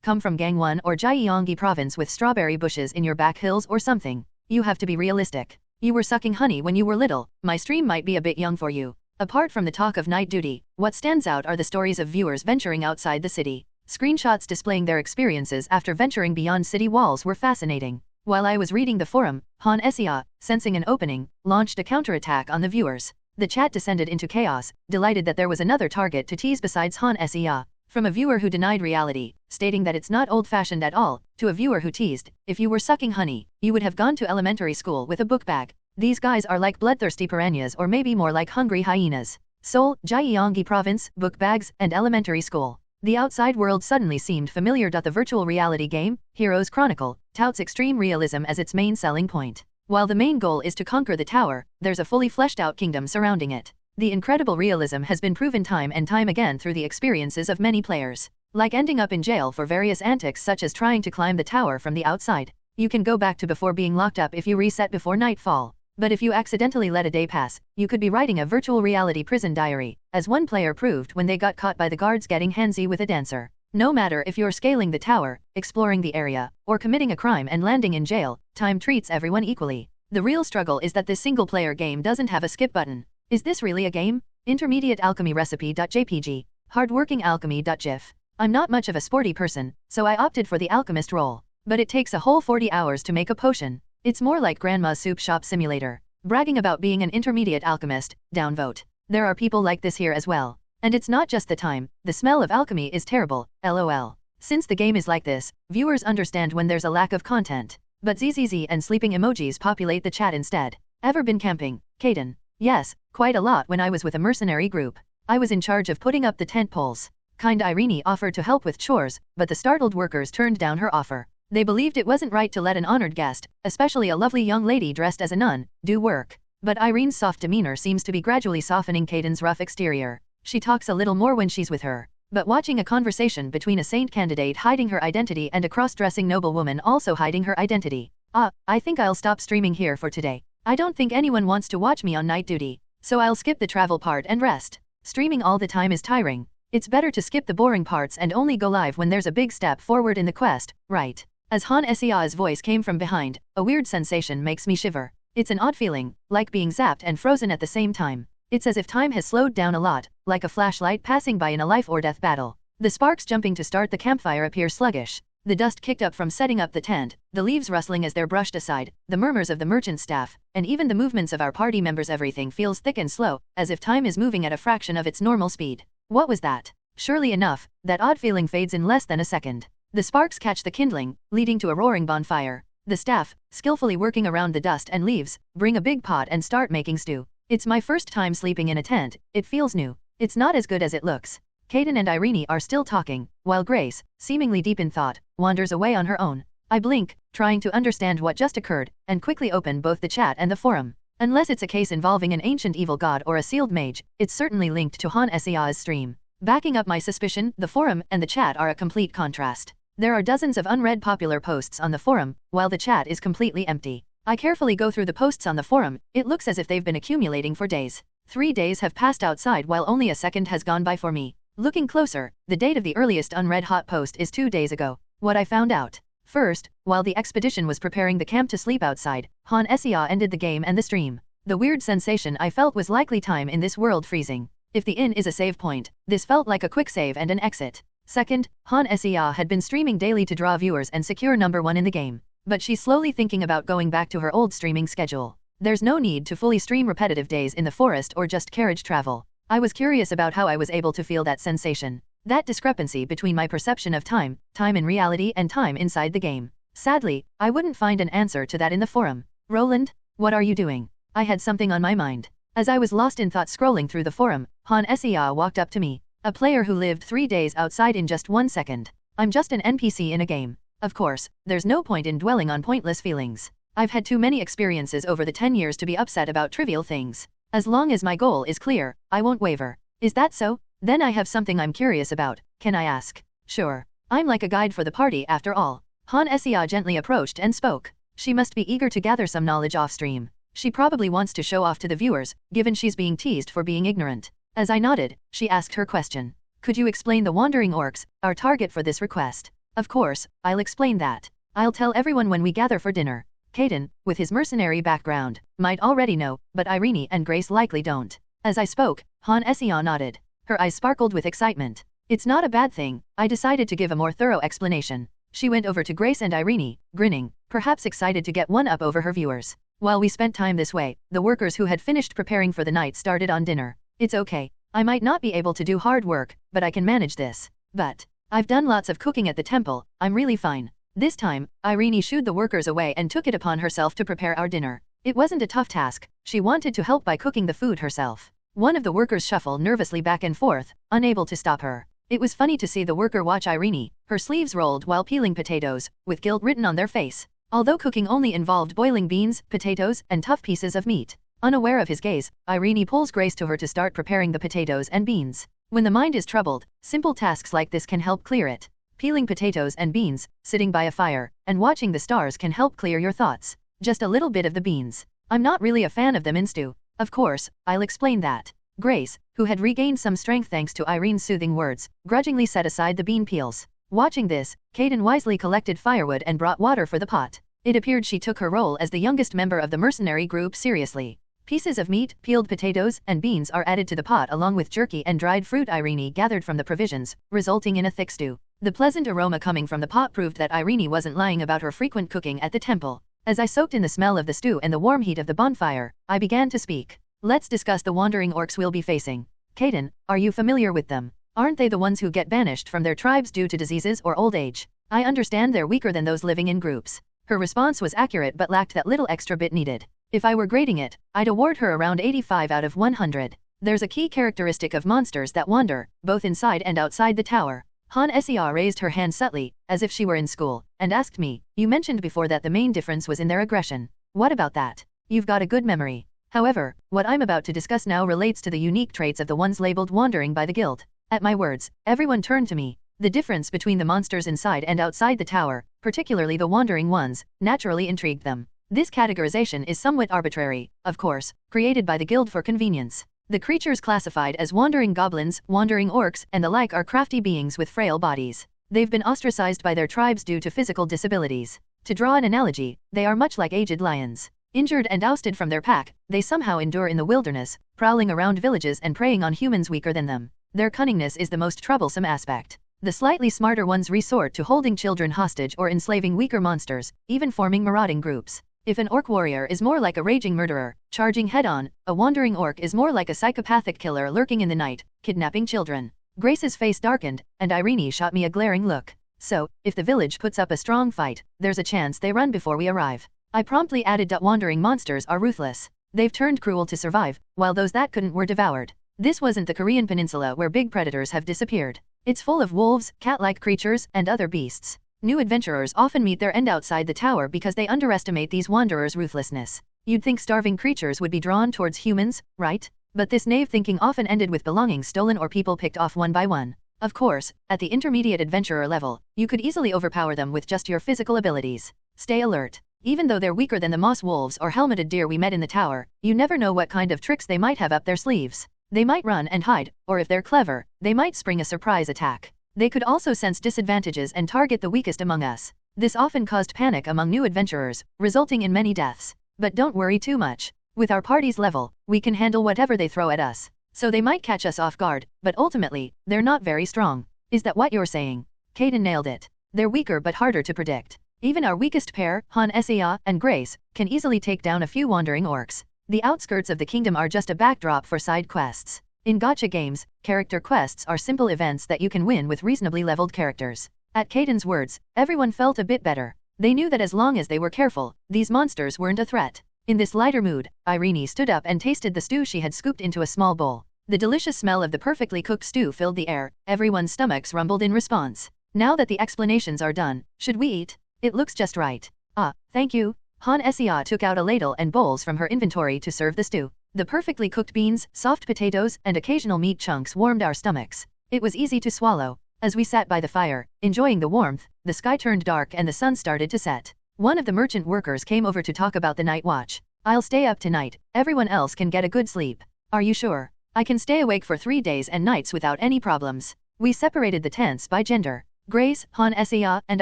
come from Gangwon or Gyeonggi province with strawberry bushes in your back hills or something? You have to be realistic. You were sucking honey when you were little, my stream might be a bit young for you. Apart from the talk of night duty, what stands out are the stories of viewers venturing outside the city. Screenshots displaying their experiences after venturing beyond city walls were fascinating. While I was reading the forum, Han Sia, sensing an opening, launched a counterattack on the viewers. The chat descended into chaos, delighted that there was another target to tease besides Han Sia. From a viewer who denied reality, stating that it's not old-fashioned at all, to a viewer who teased, if you were sucking honey, you would have gone to elementary school with a book bag. These guys are like bloodthirsty piranhas or maybe more like hungry hyenas. Seoul, Gyeonggi Province, book bags, and elementary school. The outside world suddenly seemed familiar. The virtual reality game, Heroes Chronicle, touts extreme realism as its main selling point. While the main goal is to conquer the tower, there's a fully fleshed out kingdom surrounding it. The incredible realism has been proven time and time again through the experiences of many players. Like ending up in jail for various antics such as trying to climb the tower from the outside. You can go back to before being locked up if you reset before nightfall. But if you accidentally let a day pass, you could be writing a virtual reality prison diary, as one player proved when they got caught by the guards getting handsy with a dancer. No matter if you're scaling the tower, exploring the area, or committing a crime and landing in jail, time treats everyone equally. The real struggle is that this single-player game doesn't have a skip button. Is this really a game? Intermediate alchemy recipe.jpg. Hardworking alchemy.gif. I'm not much of a sporty person, so I opted for the alchemist role. But it takes a whole 40 hours to make a potion. It's more like Grandma's soup shop simulator. Bragging about being an intermediate alchemist, downvote. There are people like this here as well. And it's not just the time, the smell of alchemy is terrible, lol. Since the game is like this, viewers understand when there's a lack of content. But ZZZ and sleeping emojis populate the chat instead. Ever been camping, Kaden? Yes, quite a lot when I was with a mercenary group. I was in charge of putting up the tent poles. Kind Irene offered to help with chores, but the startled workers turned down her offer. They believed it wasn't right to let an honored guest, especially a lovely young lady dressed as a nun, do work. But Irene's soft demeanor seems to be gradually softening Kaden's rough exterior. She talks a little more when she's with her. But watching a conversation between a saint candidate hiding her identity and a cross-dressing noblewoman also hiding her identity. I think I'll stop streaming here for today. I don't think anyone wants to watch me on night duty, so I'll skip the travel part and rest. Streaming all the time is tiring. It's better to skip the boring parts and only go live when there's a big step forward in the quest, right? As Han Sea's voice came from behind, a weird sensation makes me shiver. It's an odd feeling, like being zapped and frozen at the same time. It's as if time has slowed down a lot, like a flashlight passing by in a life or death battle. The sparks jumping to start the campfire appear sluggish. The dust kicked up from setting up the tent, the leaves rustling as they're brushed aside, the murmurs of the merchant staff, and even the movements of our party members. Everything feels thick and slow, as if time is moving at a fraction of its normal speed. What was that? Surely enough, that odd feeling fades in less than a second. The sparks catch the kindling, leading to a roaring bonfire. The staff, skillfully working around the dust and leaves, bring a big pot and start making stew. It's my first time sleeping in a tent. It feels new. It's not as good as it looks. Kaden and Irene are still talking, while Grace, seemingly deep in thought, wanders away on her own. I blink, trying to understand what just occurred, and quickly open both the chat and the forum. Unless it's a case involving an ancient evil god or a sealed mage, it's certainly linked to Han Sea's stream. Backing up my suspicion, the forum and the chat are a complete contrast. There are dozens of unread popular posts on the forum, while the chat is completely empty. I carefully go through the posts on the forum. It looks as if they've been accumulating for days. 3 days have passed outside while only a second has gone by for me. Looking closer, the date of the earliest unread hot post is 2 days ago. What I found out. First, while the expedition was preparing the camp to sleep outside, Han Sea ended the game and the stream. The weird sensation I felt was likely time in this world freezing. If the inn is a save point, this felt like a quick save and an exit. Second, Han Sea had been streaming daily to draw viewers and secure #1 in the game. But she's slowly thinking about going back to her old streaming schedule. There's no need to fully stream repetitive days in the forest or just carriage travel. I was curious about how I was able to feel that sensation. That discrepancy between my perception of time in reality and time inside the game. Sadly, I wouldn't find an answer to that in the forum. Roland, what are you doing? I had something on my mind. As I was lost in thought scrolling through the forum, Han Sea walked up to me. A player who lived 3 days outside in just 1 second. I'm just an NPC in a game. Of course, there's no point in dwelling on pointless feelings. I've had too many experiences over the 10 years to be upset about trivial things. As long as my goal is clear, I won't waver. Is that so? Then I have something I'm curious about. Can I ask? Sure. I'm like a guide for the party after all. Han Sea gently approached and spoke. She must be eager to gather some knowledge off stream. She probably wants to show off to the viewers, given she's being teased for being ignorant. As I nodded, she asked her question. Could you explain the wandering orcs, our target for this request? Of course, I'll explain that. I'll tell everyone when we gather for dinner. Kaden, with his mercenary background, might already know, but Irene and Grace likely don't. As I spoke, Han Sea nodded. Her eyes sparkled with excitement. It's not a bad thing. I decided to give a more thorough explanation. She went over to Grace and Irene, grinning, perhaps excited to get one up over her viewers. While we spent time this way, the workers who had finished preparing for the night started on dinner. It's okay. I might not be able to do hard work, but I can manage this. But I've done lots of cooking at the temple, I'm really fine. This time, Irene shooed the workers away and took it upon herself to prepare our dinner. It wasn't a tough task, she wanted to help by cooking the food herself. One of the workers shuffled nervously back and forth, unable to stop her. It was funny to see the worker watch Irene, her sleeves rolled while peeling potatoes, with guilt written on their face. Although cooking only involved boiling beans, potatoes, and tough pieces of meat. Unaware of his gaze, Irene pulls Grace to her to start preparing the potatoes and beans. When the mind is troubled, simple tasks like this can help clear it. Peeling potatoes and beans, sitting by a fire, and watching the stars can help clear your thoughts. Just a little bit of the beans. I'm not really a fan of them in stew. Of course, I'll explain that. Grace, who had regained some strength thanks to Irene's soothing words, grudgingly set aside the bean peels. Watching this, Kaden wisely collected firewood and brought water for the pot. It appeared she took her role as the youngest member of the mercenary group seriously. Pieces of meat, peeled potatoes, and beans are added to the pot along with jerky and dried fruit Irene gathered from the provisions, resulting in a thick stew. The pleasant aroma coming from the pot proved that Irene wasn't lying about her frequent cooking at the temple. As I soaked in the smell of the stew and the warm heat of the bonfire, I began to speak. Let's discuss the wandering orcs we'll be facing. Kaden, are you familiar with them? Aren't they the ones who get banished from their tribes due to diseases or old age? I understand they're weaker than those living in groups. Her response was accurate but lacked that little extra bit needed. If I were grading it, I'd award her around 85 out of 100. There's a key characteristic of monsters that wander, both inside and outside the tower. Han Sea raised her hand subtly, as if she were in school, and asked me, you mentioned before that the main difference was in their aggression. What about that? You've got a good memory. However, what I'm about to discuss now relates to the unique traits of the ones labeled wandering by the guild. At my words, everyone turned to me. The difference between the monsters inside and outside the tower, particularly the wandering ones, naturally intrigued them. This categorization is somewhat arbitrary, of course, created by the guild for convenience. The creatures classified as wandering goblins, wandering orcs, and the like are crafty beings with frail bodies. They've been ostracized by their tribes due to physical disabilities. To draw an analogy, they are much like aged lions. Injured and ousted from their pack, they somehow endure in the wilderness, prowling around villages and preying on humans weaker than them. Their cunningness is the most troublesome aspect. The slightly smarter ones resort to holding children hostage or enslaving weaker monsters, even forming marauding groups. If an orc warrior is more like a raging murderer, charging head-on, a wandering orc is more like a psychopathic killer lurking in the night, kidnapping children. Grace's face darkened, and Irene shot me a glaring look. So, if the village puts up a strong fight, there's a chance they run before we arrive. I promptly added that wandering monsters are ruthless. They've turned cruel to survive, while those that couldn't were devoured. This wasn't the Korean peninsula where big predators have disappeared. It's full of wolves, cat-like creatures, and other beasts. New adventurers often meet their end outside the tower because they underestimate these wanderers' ruthlessness. You'd think starving creatures would be drawn towards humans, right? But this naive thinking often ended with belongings stolen or people picked off one by one. Of course, at the intermediate adventurer level, you could easily overpower them with just your physical abilities. Stay alert. Even though they're weaker than the moss wolves or helmeted deer we met in the tower, you never know what kind of tricks they might have up their sleeves. They might run and hide, or if they're clever, they might spring a surprise attack. They could also sense disadvantages and target the weakest among us. This often caused panic among new adventurers, resulting in many deaths. But don't worry too much. With our party's level, we can handle whatever they throw at us. So they might catch us off guard, but ultimately, they're not very strong. Is that what you're saying? Kaden nailed it. They're weaker but harder to predict. Even our weakest pair, Han Sea and Grace, can easily take down a few wandering orcs. The outskirts of the kingdom are just a backdrop for side quests. In gacha games, character quests are simple events that you can win with reasonably leveled characters. At Kaden's words, everyone felt a bit better. They knew that as long as they were careful, these monsters weren't a threat. In this lighter mood, Irene stood up and tasted the stew she had scooped into a small bowl. The delicious smell of the perfectly cooked stew filled the air, everyone's stomachs rumbled in response. Now that the explanations are done, should we eat? It looks just right. Ah, thank you. Han Sea took out a ladle and bowls from her inventory to serve the stew. The perfectly cooked beans, soft potatoes, and occasional meat chunks warmed our stomachs. It was easy to swallow. As we sat by the fire, enjoying the warmth, the sky turned dark and the sun started to set. One of the merchant workers came over to talk about the night watch. I'll stay up tonight, everyone else can get a good sleep. Are you sure? I can stay awake for 3 days and nights without any problems. We separated the tents by gender. Grace, Han Sea, and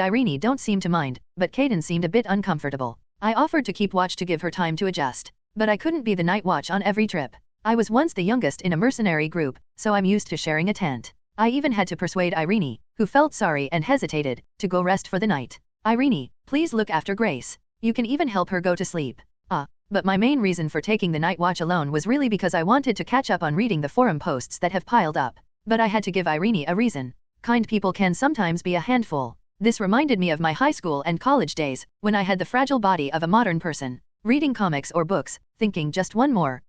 Irene don't seem to mind, but Kaden seemed a bit uncomfortable. I offered to keep watch to give her time to adjust. But I couldn't be the night watch on every trip. I was once the youngest in a mercenary group, so I'm used to sharing a tent. I even had to persuade Irene, who felt sorry and hesitated, to go rest for the night. Irene, please look after Grace. You can even help her go to sleep. But my main reason for taking the night watch alone was really because I wanted to catch up on reading the forum posts that have piled up. But I had to give Irene a reason. Kind people can sometimes be a handful. This reminded me of my high school and college days, when I had the fragile body of a modern person, reading comics or books, thinking just one more,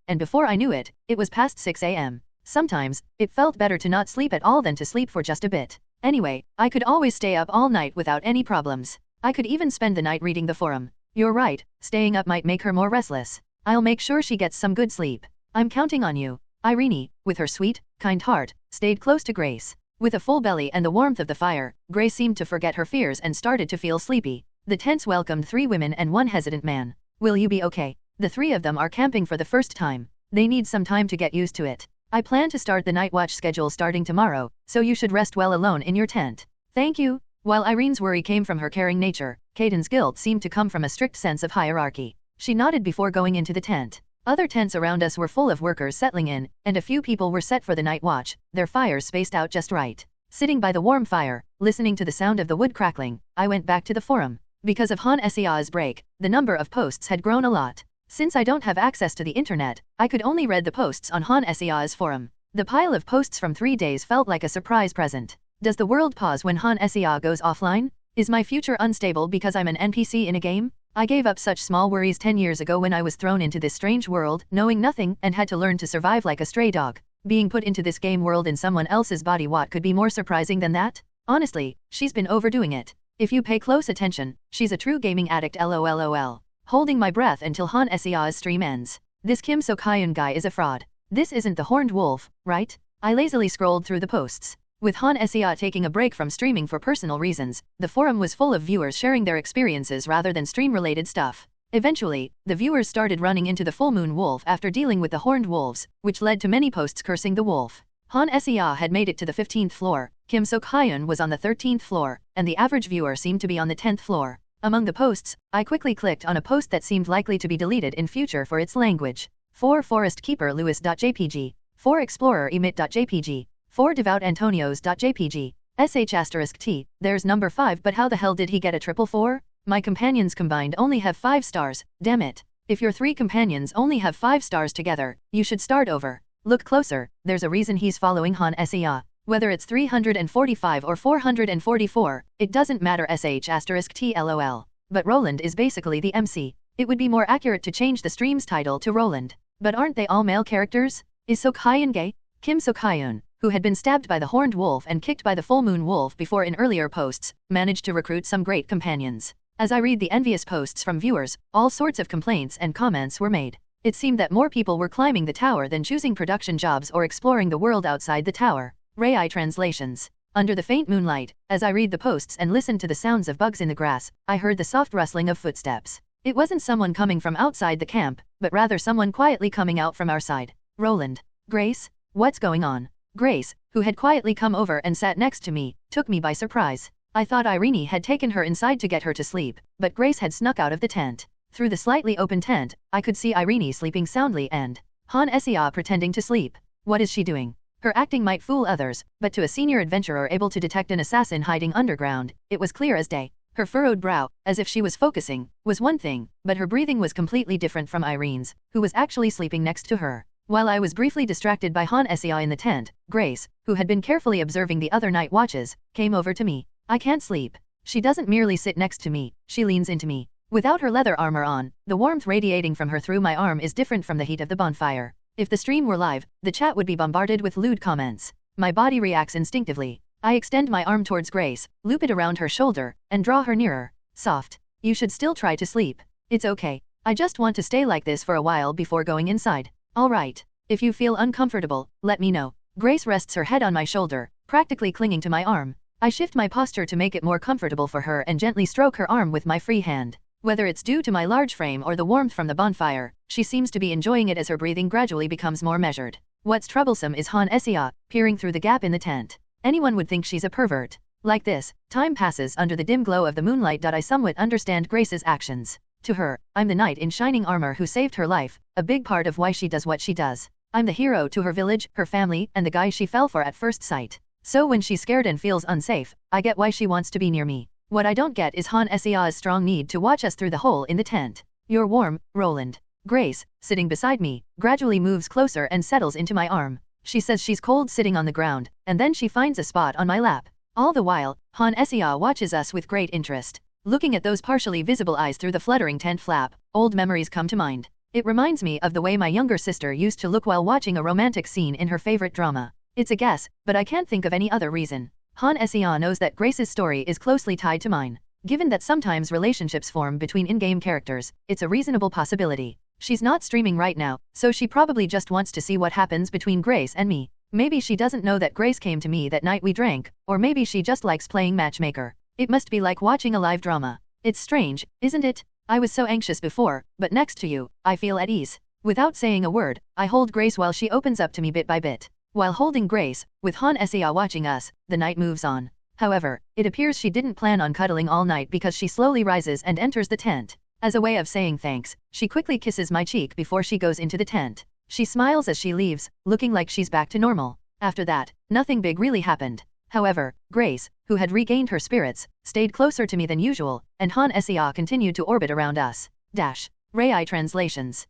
and before I knew it, it was past 6 a.m. Sometimes, it felt better to not sleep at all than to sleep for just a bit. Anyway, I could always stay up all night without any problems. I could even spend the night reading the forum. You're right, staying up might make her more restless. I'll make sure she gets some good sleep. I'm counting on you. Irene, with her sweet, kind heart, stayed close to Grace. With a full belly and the warmth of the fire, Grace seemed to forget her fears and started to feel sleepy. The tents welcomed 3 women and 1 hesitant man. Will you be okay? The 3 of them are camping for the first time. They need some time to get used to it. I plan to start the night watch schedule starting tomorrow, so you should rest well alone in your tent. Thank you. While Irene's worry came from her caring nature, Caden's guilt seemed to come from a strict sense of hierarchy. She nodded before going into the tent. Other tents around us were full of workers settling in, and a few people were set for the night watch, their fires spaced out just right. Sitting by the warm fire, listening to the sound of the wood crackling, I went back to the forum. Because of Han Sea's break, the number of posts had grown a lot. Since I don't have access to the internet, I could only read the posts on Han Sea's forum. The pile of posts from 3 days felt like a surprise present. Does the world pause when Han Sea goes offline? Is my future unstable because I'm an NPC in a game? I gave up such small worries 10 years ago when I was thrown into this strange world, knowing nothing, and had to learn to survive like a stray dog. Being put into this game world in someone else's body, what could be more surprising than that? Honestly, she's been overdoing it. If you pay close attention, she's a true gaming addict lol. Holding my breath until Han Sea's stream ends. This Kim So-kyun guy is a fraud. This isn't the Horned Wolf, right? I lazily scrolled through the posts. With Han Sea taking a break from streaming for personal reasons, the forum was full of viewers sharing their experiences rather than stream-related stuff. Eventually, the viewers started running into the full moon wolf after dealing with the horned wolves, which led to many posts cursing the wolf. Han Sea had made it to the 15th floor, Kim So-kyun was on the 13th floor, and the average viewer seemed to be on the 10th floor. Among the posts, I quickly clicked on a post that seemed likely to be deleted in future for its language. 4 Forest Keeper Lewis.jpg, 4 Explorer Emit.jpg, 4 Devout Antonios.jpg, sh*t, there's number 5, but how the hell did he get a triple 4? My companions combined only have 5 stars, damn it. If your 3 companions only have 5 stars together, you should start over. Look closer, there's a reason he's following Han Sea. Whether it's 345 or 444, it doesn't matter sh*t lol. But Roland is basically the MC. It would be more accurate to change the stream's title to Roland. But aren't they all male characters? Is So-kyun gay? Kim So-kyun, who had been stabbed by the horned wolf and kicked by the full moon wolf before in earlier posts, managed to recruit some great companions. As I read the envious posts from viewers, all sorts of complaints and comments were made. It seemed that more people were climbing the tower than choosing production jobs or exploring the world outside the tower. Rai translations. Under the faint moonlight, as I read the posts and listened to the sounds of bugs in the grass, I heard the soft rustling of footsteps. It wasn't someone coming from outside the camp, but rather someone quietly coming out from our side. Roland. Grace? What's going on? Grace, who had quietly come over and sat next to me, took me by surprise. I thought Irene had taken her inside to get her to sleep, but Grace had snuck out of the tent. Through the slightly open tent, I could see Irene sleeping soundly and Han Sea pretending to sleep. What is she doing? Her acting might fool others, but to a senior adventurer able to detect an assassin hiding underground, it was clear as day. Her furrowed brow, as if she was focusing, was one thing, but her breathing was completely different from Irene's, who was actually sleeping next to her. While I was briefly distracted by Han Sea in the tent, Grace, who had been carefully observing the other night watches, came over to me. I can't sleep. She doesn't merely sit next to me, she leans into me. Without her leather armor on, the warmth radiating from her through my arm is different from the heat of the bonfire. If the stream were live, the chat would be bombarded with lewd comments. My body reacts instinctively. I extend my arm towards Grace, loop it around her shoulder, and draw her nearer. Soft. You should still try to sleep. It's okay. I just want to stay like this for a while before going inside. All right. If you feel uncomfortable, let me know. Grace rests her head on my shoulder, practically clinging to my arm. I shift my posture to make it more comfortable for her and gently stroke her arm with my free hand. Whether it's due to my large frame or the warmth from the bonfire, she seems to be enjoying it as her breathing gradually becomes more measured. What's troublesome is Han Sea, peering through the gap in the tent. Anyone would think she's a pervert. Like this, time passes under the dim glow of the moonlight. I somewhat understand Grace's actions. To her, I'm the knight in shining armor who saved her life, a big part of why she does what she does. I'm the hero to her village, her family, and the guy she fell for at first sight. So when she's scared and feels unsafe, I get why she wants to be near me. What I don't get is Han Sea's strong need to watch us through the hole in the tent. You're warm, Roland. Grace, sitting beside me, gradually moves closer and settles into my arm. She says she's cold sitting on the ground, and then she finds a spot on my lap. All the while, Han Xia watches us with great interest. Looking at those partially visible eyes through the fluttering tent flap, old memories come to mind. It reminds me of the way my younger sister used to look while watching a romantic scene in her favorite drama. It's a guess, but I can't think of any other reason. Han Xia knows that Grace's story is closely tied to mine. Given that sometimes relationships form between in-game characters, it's a reasonable possibility. She's not streaming right now, so she probably just wants to see what happens between Grace and me. Maybe she doesn't know that Grace came to me that night we drank, or maybe she just likes playing matchmaker. It must be like watching a live drama. It's strange, isn't it? I was so anxious before, but next to you, I feel at ease. Without saying a word, I hold Grace while she opens up to me bit by bit. While holding Grace, with Han Xia watching us, the night moves on. However, it appears she didn't plan on cuddling all night because she slowly rises and enters the tent. As a way of saying thanks, she quickly kisses my cheek before she goes into the tent. She smiles as she leaves, looking like she's back to normal. After that, nothing big really happened. However, Grace, who had regained her spirits, stayed closer to me than usual, and Han Xia continued to orbit around us. Rai translations.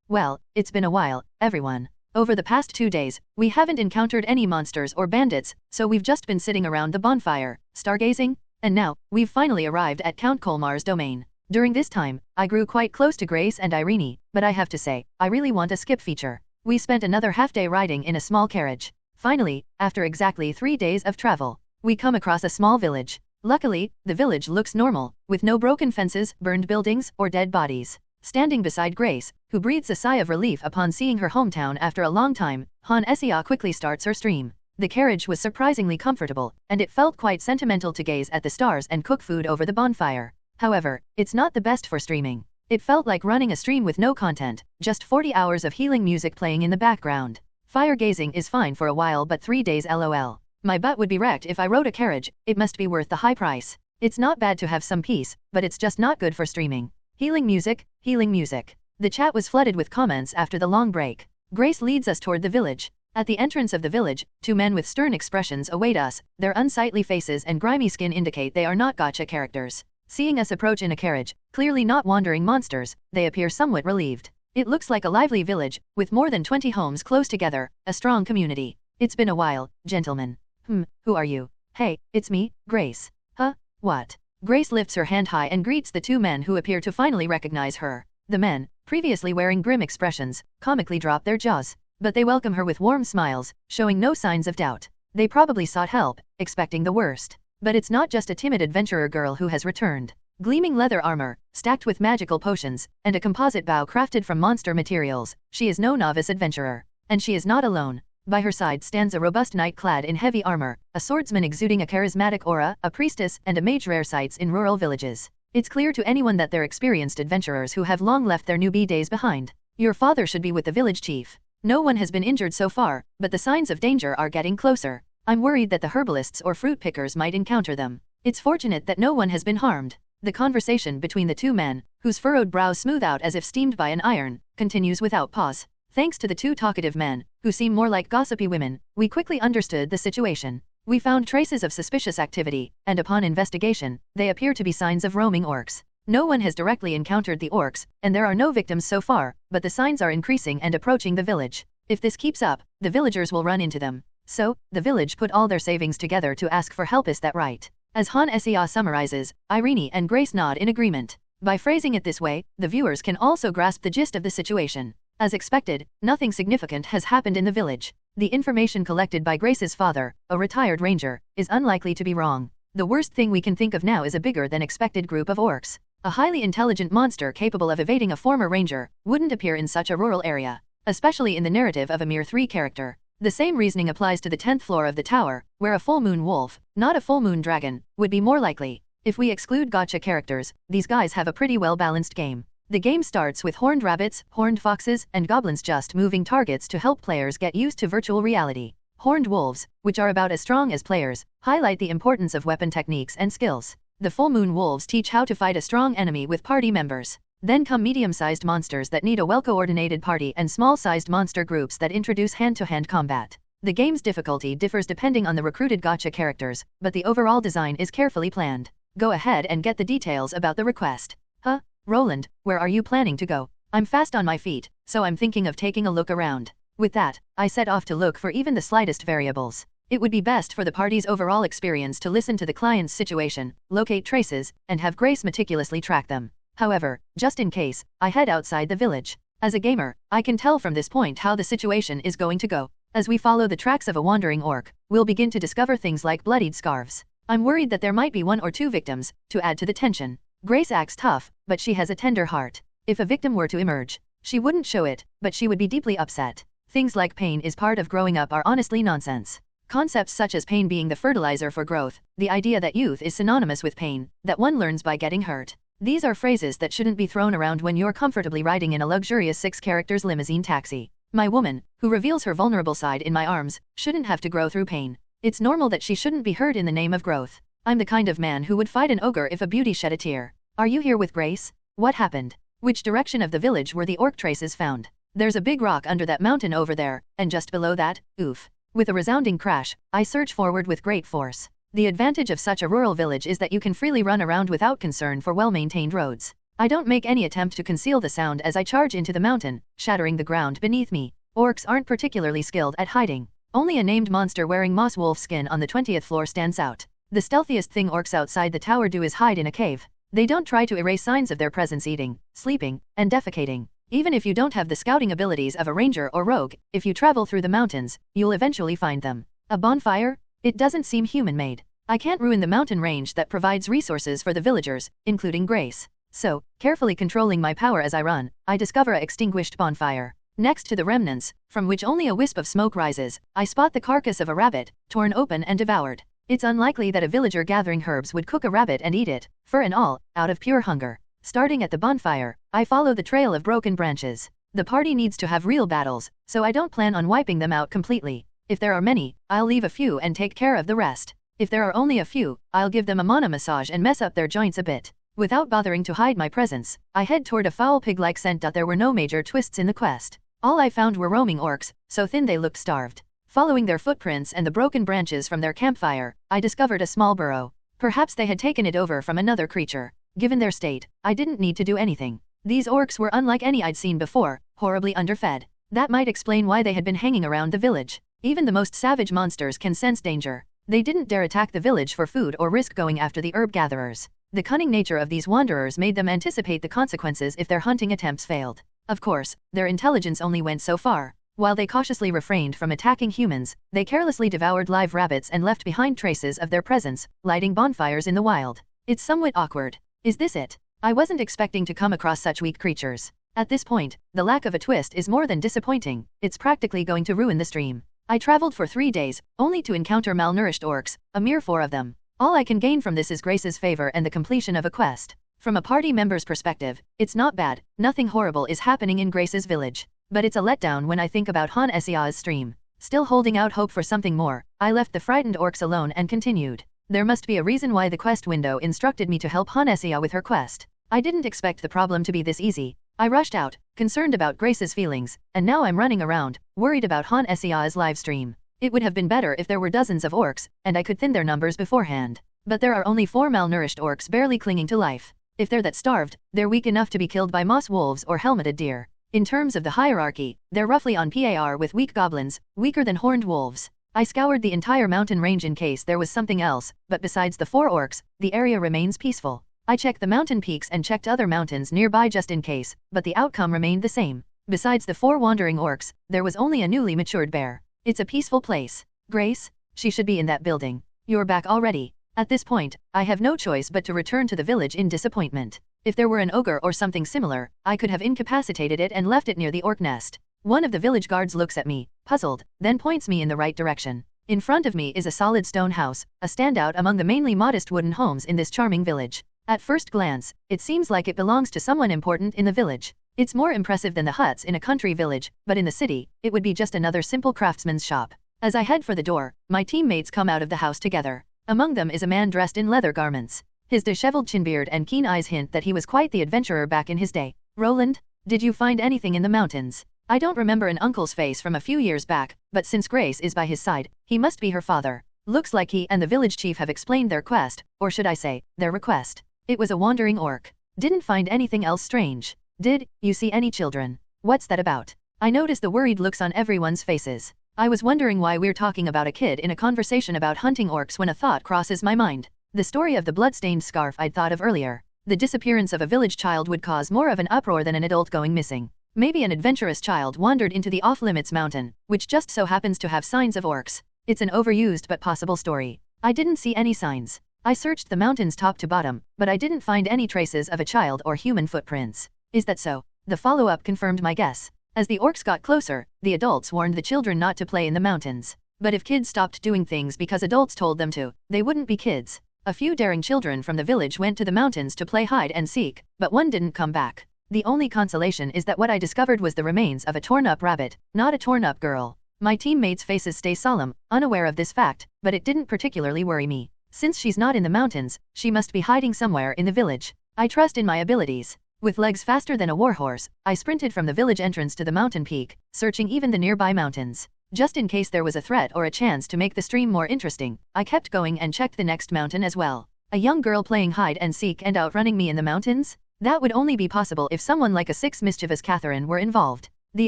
Well, it's been a while, everyone. Over the past 2 days, we haven't encountered any monsters or bandits, so we've just been sitting around the bonfire, stargazing, and now, we've finally arrived at Count Colmar's domain. During this time, I grew quite close to Grace and Irene, but I have to say, I really want a skip feature. We spent another half-day riding in a small carriage. Finally, after exactly 3 days of travel, we come across a small village. Luckily, the village looks normal, with no broken fences, burned buildings, or dead bodies. Standing beside Grace, who breathes a sigh of relief upon seeing her hometown after a long time, Han Xia quickly starts her stream. The carriage was surprisingly comfortable, and it felt quite sentimental to gaze at the stars and cook food over the bonfire. However, it's not the best for streaming. It felt like running a stream with no content, just 40 hours of healing music playing in the background. Fire gazing is fine for a while, but 3 days lol. My butt would be wrecked if I rode a carriage. It must be worth the high price. It's not bad to have some peace, but it's just not good for streaming. Healing music, healing music. The chat was flooded with comments after the long break. Grace leads us toward the village. At the entrance of the village, 2 men with stern expressions await us. Their unsightly faces and grimy skin indicate they are not gacha characters. Seeing us approach in a carriage, clearly not wandering monsters, they appear somewhat relieved. It looks like a lively village, with more than 20 homes close together, a strong community. It's been a while, gentlemen. Who are you? Hey, it's me, Grace. Huh? What? Grace lifts her hand high and greets the 2 men who appear to finally recognize her. The men, previously wearing grim expressions, comically drop their jaws, but they welcome her with warm smiles, showing no signs of doubt. They probably sought help, expecting the worst. But it's not just a timid adventurer girl who has returned. Gleaming leather armor, stacked with magical potions, and a composite bow crafted from monster materials, she is no novice adventurer. And she is not alone. By her side stands a robust knight clad in heavy armor, a swordsman exuding a charismatic aura, a priestess, and a mage, rare sights in rural villages. It's clear to anyone that they're experienced adventurers who have long left their newbie days behind. Your father should be with the village chief. No one has been injured so far, but the signs of danger are getting closer. I'm worried that the herbalists or fruit pickers might encounter them. It's fortunate that no one has been harmed. The conversation between the 2 men, whose furrowed brows smooth out as if steamed by an iron, continues without pause. Thanks to the 2 talkative men, who seem more like gossipy women, we quickly understood the situation. We found traces of suspicious activity, and upon investigation, they appear to be signs of roaming orcs. No one has directly encountered the orcs, and there are no victims so far, but the signs are increasing and approaching the village. If this keeps up, the villagers will run into them. So, the village put all their savings together to ask for help, is that right? As Han Xia summarizes, Irene and Grace nod in agreement. By phrasing it this way, the viewers can also grasp the gist of the situation. As expected, nothing significant has happened in the village. The information collected by Grace's father, a retired ranger, is unlikely to be wrong. The worst thing we can think of now is a bigger than expected group of orcs. A highly intelligent monster capable of evading a former ranger wouldn't appear in such a rural area, especially in the narrative of a mere 3 character. The same reasoning applies to the 10th floor of the tower, where a full moon wolf, not a full moon dragon, would be more likely. If we exclude gacha characters, these guys have a pretty well-balanced game. The game starts with horned rabbits, horned foxes, and goblins just moving targets to help players get used to virtual reality. Horned wolves, which are about as strong as players, highlight the importance of weapon techniques and skills. The full moon wolves teach how to fight a strong enemy with party members. Then come medium-sized monsters that need a well-coordinated party and small-sized monster groups that introduce hand-to-hand combat. The game's difficulty differs depending on the recruited gacha characters, but the overall design is carefully planned. Go ahead and get the details about the request. Huh? Roland, where are you planning to go? I'm fast on my feet, so I'm thinking of taking a look around. With that, I set off to look for even the slightest variables. It would be best for the party's overall experience to listen to the client's situation, locate traces, and have Grace meticulously track them. However, just in case, I head outside the village. As a gamer, I can tell from this point how the situation is going to go. As we follow the tracks of a wandering orc, we'll begin to discover things like bloodied scarves. I'm worried that there might be 1 or 2 victims, to add to the tension. Grace acts tough, but she has a tender heart. If a victim were to emerge, she wouldn't show it, but she would be deeply upset. Things like pain is part of growing up are honestly nonsense. Concepts such as pain being the fertilizer for growth, the idea that youth is synonymous with pain, that one learns by getting hurt. These are phrases that shouldn't be thrown around when you're comfortably riding in a luxurious 6-characters limousine taxi. My woman, who reveals her vulnerable side in my arms, shouldn't have to grow through pain. It's normal that she shouldn't be hurt in the name of growth. I'm the kind of man who would fight an ogre if a beauty shed a tear. Are you here with Grace? What happened? Which direction of the village were the orc traces found? There's a big rock under that mountain over there, and just below that, oof. With a resounding crash, I surge forward with great force. The advantage of such a rural village is that you can freely run around without concern for well-maintained roads. I don't make any attempt to conceal the sound as I charge into the mountain, shattering the ground beneath me. Orcs aren't particularly skilled at hiding. Only a named monster wearing moss wolf skin on the 20th floor stands out. The stealthiest thing orcs outside the tower do is hide in a cave. They don't try to erase signs of their presence eating, sleeping, and defecating. Even if you don't have the scouting abilities of a ranger or rogue, if you travel through the mountains, you'll eventually find them. A bonfire? It doesn't seem human-made. I can't ruin the mountain range that provides resources for the villagers, including Grace. So, carefully controlling my power as I run, I discover a extinguished bonfire. Next to the remnants, from which only a wisp of smoke rises, I spot the carcass of a rabbit, torn open and devoured. It's unlikely that a villager gathering herbs would cook a rabbit and eat it, fur and all, out of pure hunger. Starting at the bonfire, I follow the trail of broken branches. The party needs to have real battles, so I don't plan on wiping them out completely. If there are many, I'll leave a few and take care of the rest. If there are only a few, I'll give them a mana massage and mess up their joints a bit. Without bothering to hide my presence, I head toward a foul pig-like scent. There were no major twists in the quest. All I found were roaming orcs, so thin they looked starved. Following their footprints and the broken branches from their campfire, I discovered a small burrow. Perhaps they had taken it over from another creature. Given their state, I didn't need to do anything. These orcs were unlike any I'd seen before, horribly underfed. That might explain why they had been hanging around the village. Even the most savage monsters can sense danger. They didn't dare attack the village for food or risk going after the herb gatherers. The cunning nature of these wanderers made them anticipate the consequences if their hunting attempts failed. Of course, their intelligence only went so far. While they cautiously refrained from attacking humans, they carelessly devoured live rabbits and left behind traces of their presence, lighting bonfires in the wild. It's somewhat awkward. Is this it? I wasn't expecting to come across such weak creatures. At this point, the lack of a twist is more than disappointing. It's practically going to ruin the stream. I traveled for 3 days, only to encounter malnourished orcs, a mere 4 of them. All I can gain from this is Grace's favor and the completion of a quest. From a party member's perspective, it's not bad. Nothing horrible is happening in Grace's village. But it's a letdown when I think about Han Esia's stream. Still holding out hope for something more, I left the frightened orcs alone and continued. There must be a reason why the quest window instructed me to help Han Esia with her quest. I didn't expect the problem to be this easy. I rushed out, concerned about Grace's feelings, and now I'm running around, worried about Han Esia's live stream. It would have been better if there were dozens of orcs, and I could thin their numbers beforehand. But there are only 4 malnourished orcs barely clinging to life. If they're that starved, they're weak enough to be killed by moss wolves or helmeted deer. In terms of the hierarchy, they're roughly on par with weak goblins, weaker than horned wolves. I scoured the entire mountain range in case there was something else, but besides the 4 orcs, the area remains peaceful. I checked the mountain peaks and checked other mountains nearby just in case, but the outcome remained the same. Besides the 4 wandering orcs, there was only a newly matured bear. It's a peaceful place. Grace? She should be in that building. You're back already. At this point, I have no choice but to return to the village in disappointment. If there were an ogre or something similar, I could have incapacitated it and left it near the orc nest. One of the village guards looks at me, puzzled, then points me in the right direction. In front of me is a solid stone house, a standout among the mainly modest wooden homes in this charming village. At first glance, it seems like it belongs to someone important in the village. It's more impressive than the huts in a country village, but in the city, it would be just another simple craftsman's shop. As I head for the door, my teammates come out of the house together. Among them is a man dressed in leather garments. His disheveled chinbeard and keen eyes hint that he was quite the adventurer back in his day. Roland, did you find anything in the mountains? I don't remember an uncle's face from a few years back, but since Grace is by his side, he must be her father. Looks like he and the village chief have explained their quest, or should I say, their request. It was a wandering orc. Didn't find anything else strange. Did you see any children? What's that about? I noticed the worried looks on everyone's faces. I was wondering why we're talking about a kid in a conversation about hunting orcs when a thought crosses my mind. The story of the blood-stained scarf I'd thought of earlier. The disappearance of a village child would cause more of an uproar than an adult going missing. Maybe an adventurous child wandered into the off-limits mountain, which just so happens to have signs of orcs. It's an overused but possible story. I didn't see any signs. I searched the mountains top to bottom, but I didn't find any traces of a child or human footprints. Is that so? The follow-up confirmed my guess. As the orcs got closer, the adults warned the children not to play in the mountains. But if kids stopped doing things because adults told them to, they wouldn't be kids. A few daring children from the village went to the mountains to play hide and seek, but one didn't come back. The only consolation is that what I discovered was the remains of a torn-up rabbit, not a torn-up girl. My teammates' faces stay solemn, unaware of this fact, but it didn't particularly worry me. Since she's not in the mountains, she must be hiding somewhere in the village. I trust in my abilities. With legs faster than a warhorse, I sprinted from the village entrance to the mountain peak, searching even the nearby mountains. Just in case there was a threat or a chance to make the stream more interesting, I kept going and checked the next mountain as well. A young girl playing hide and seek and outrunning me in the mountains? That would only be possible if someone like a mischievous Catherine were involved. The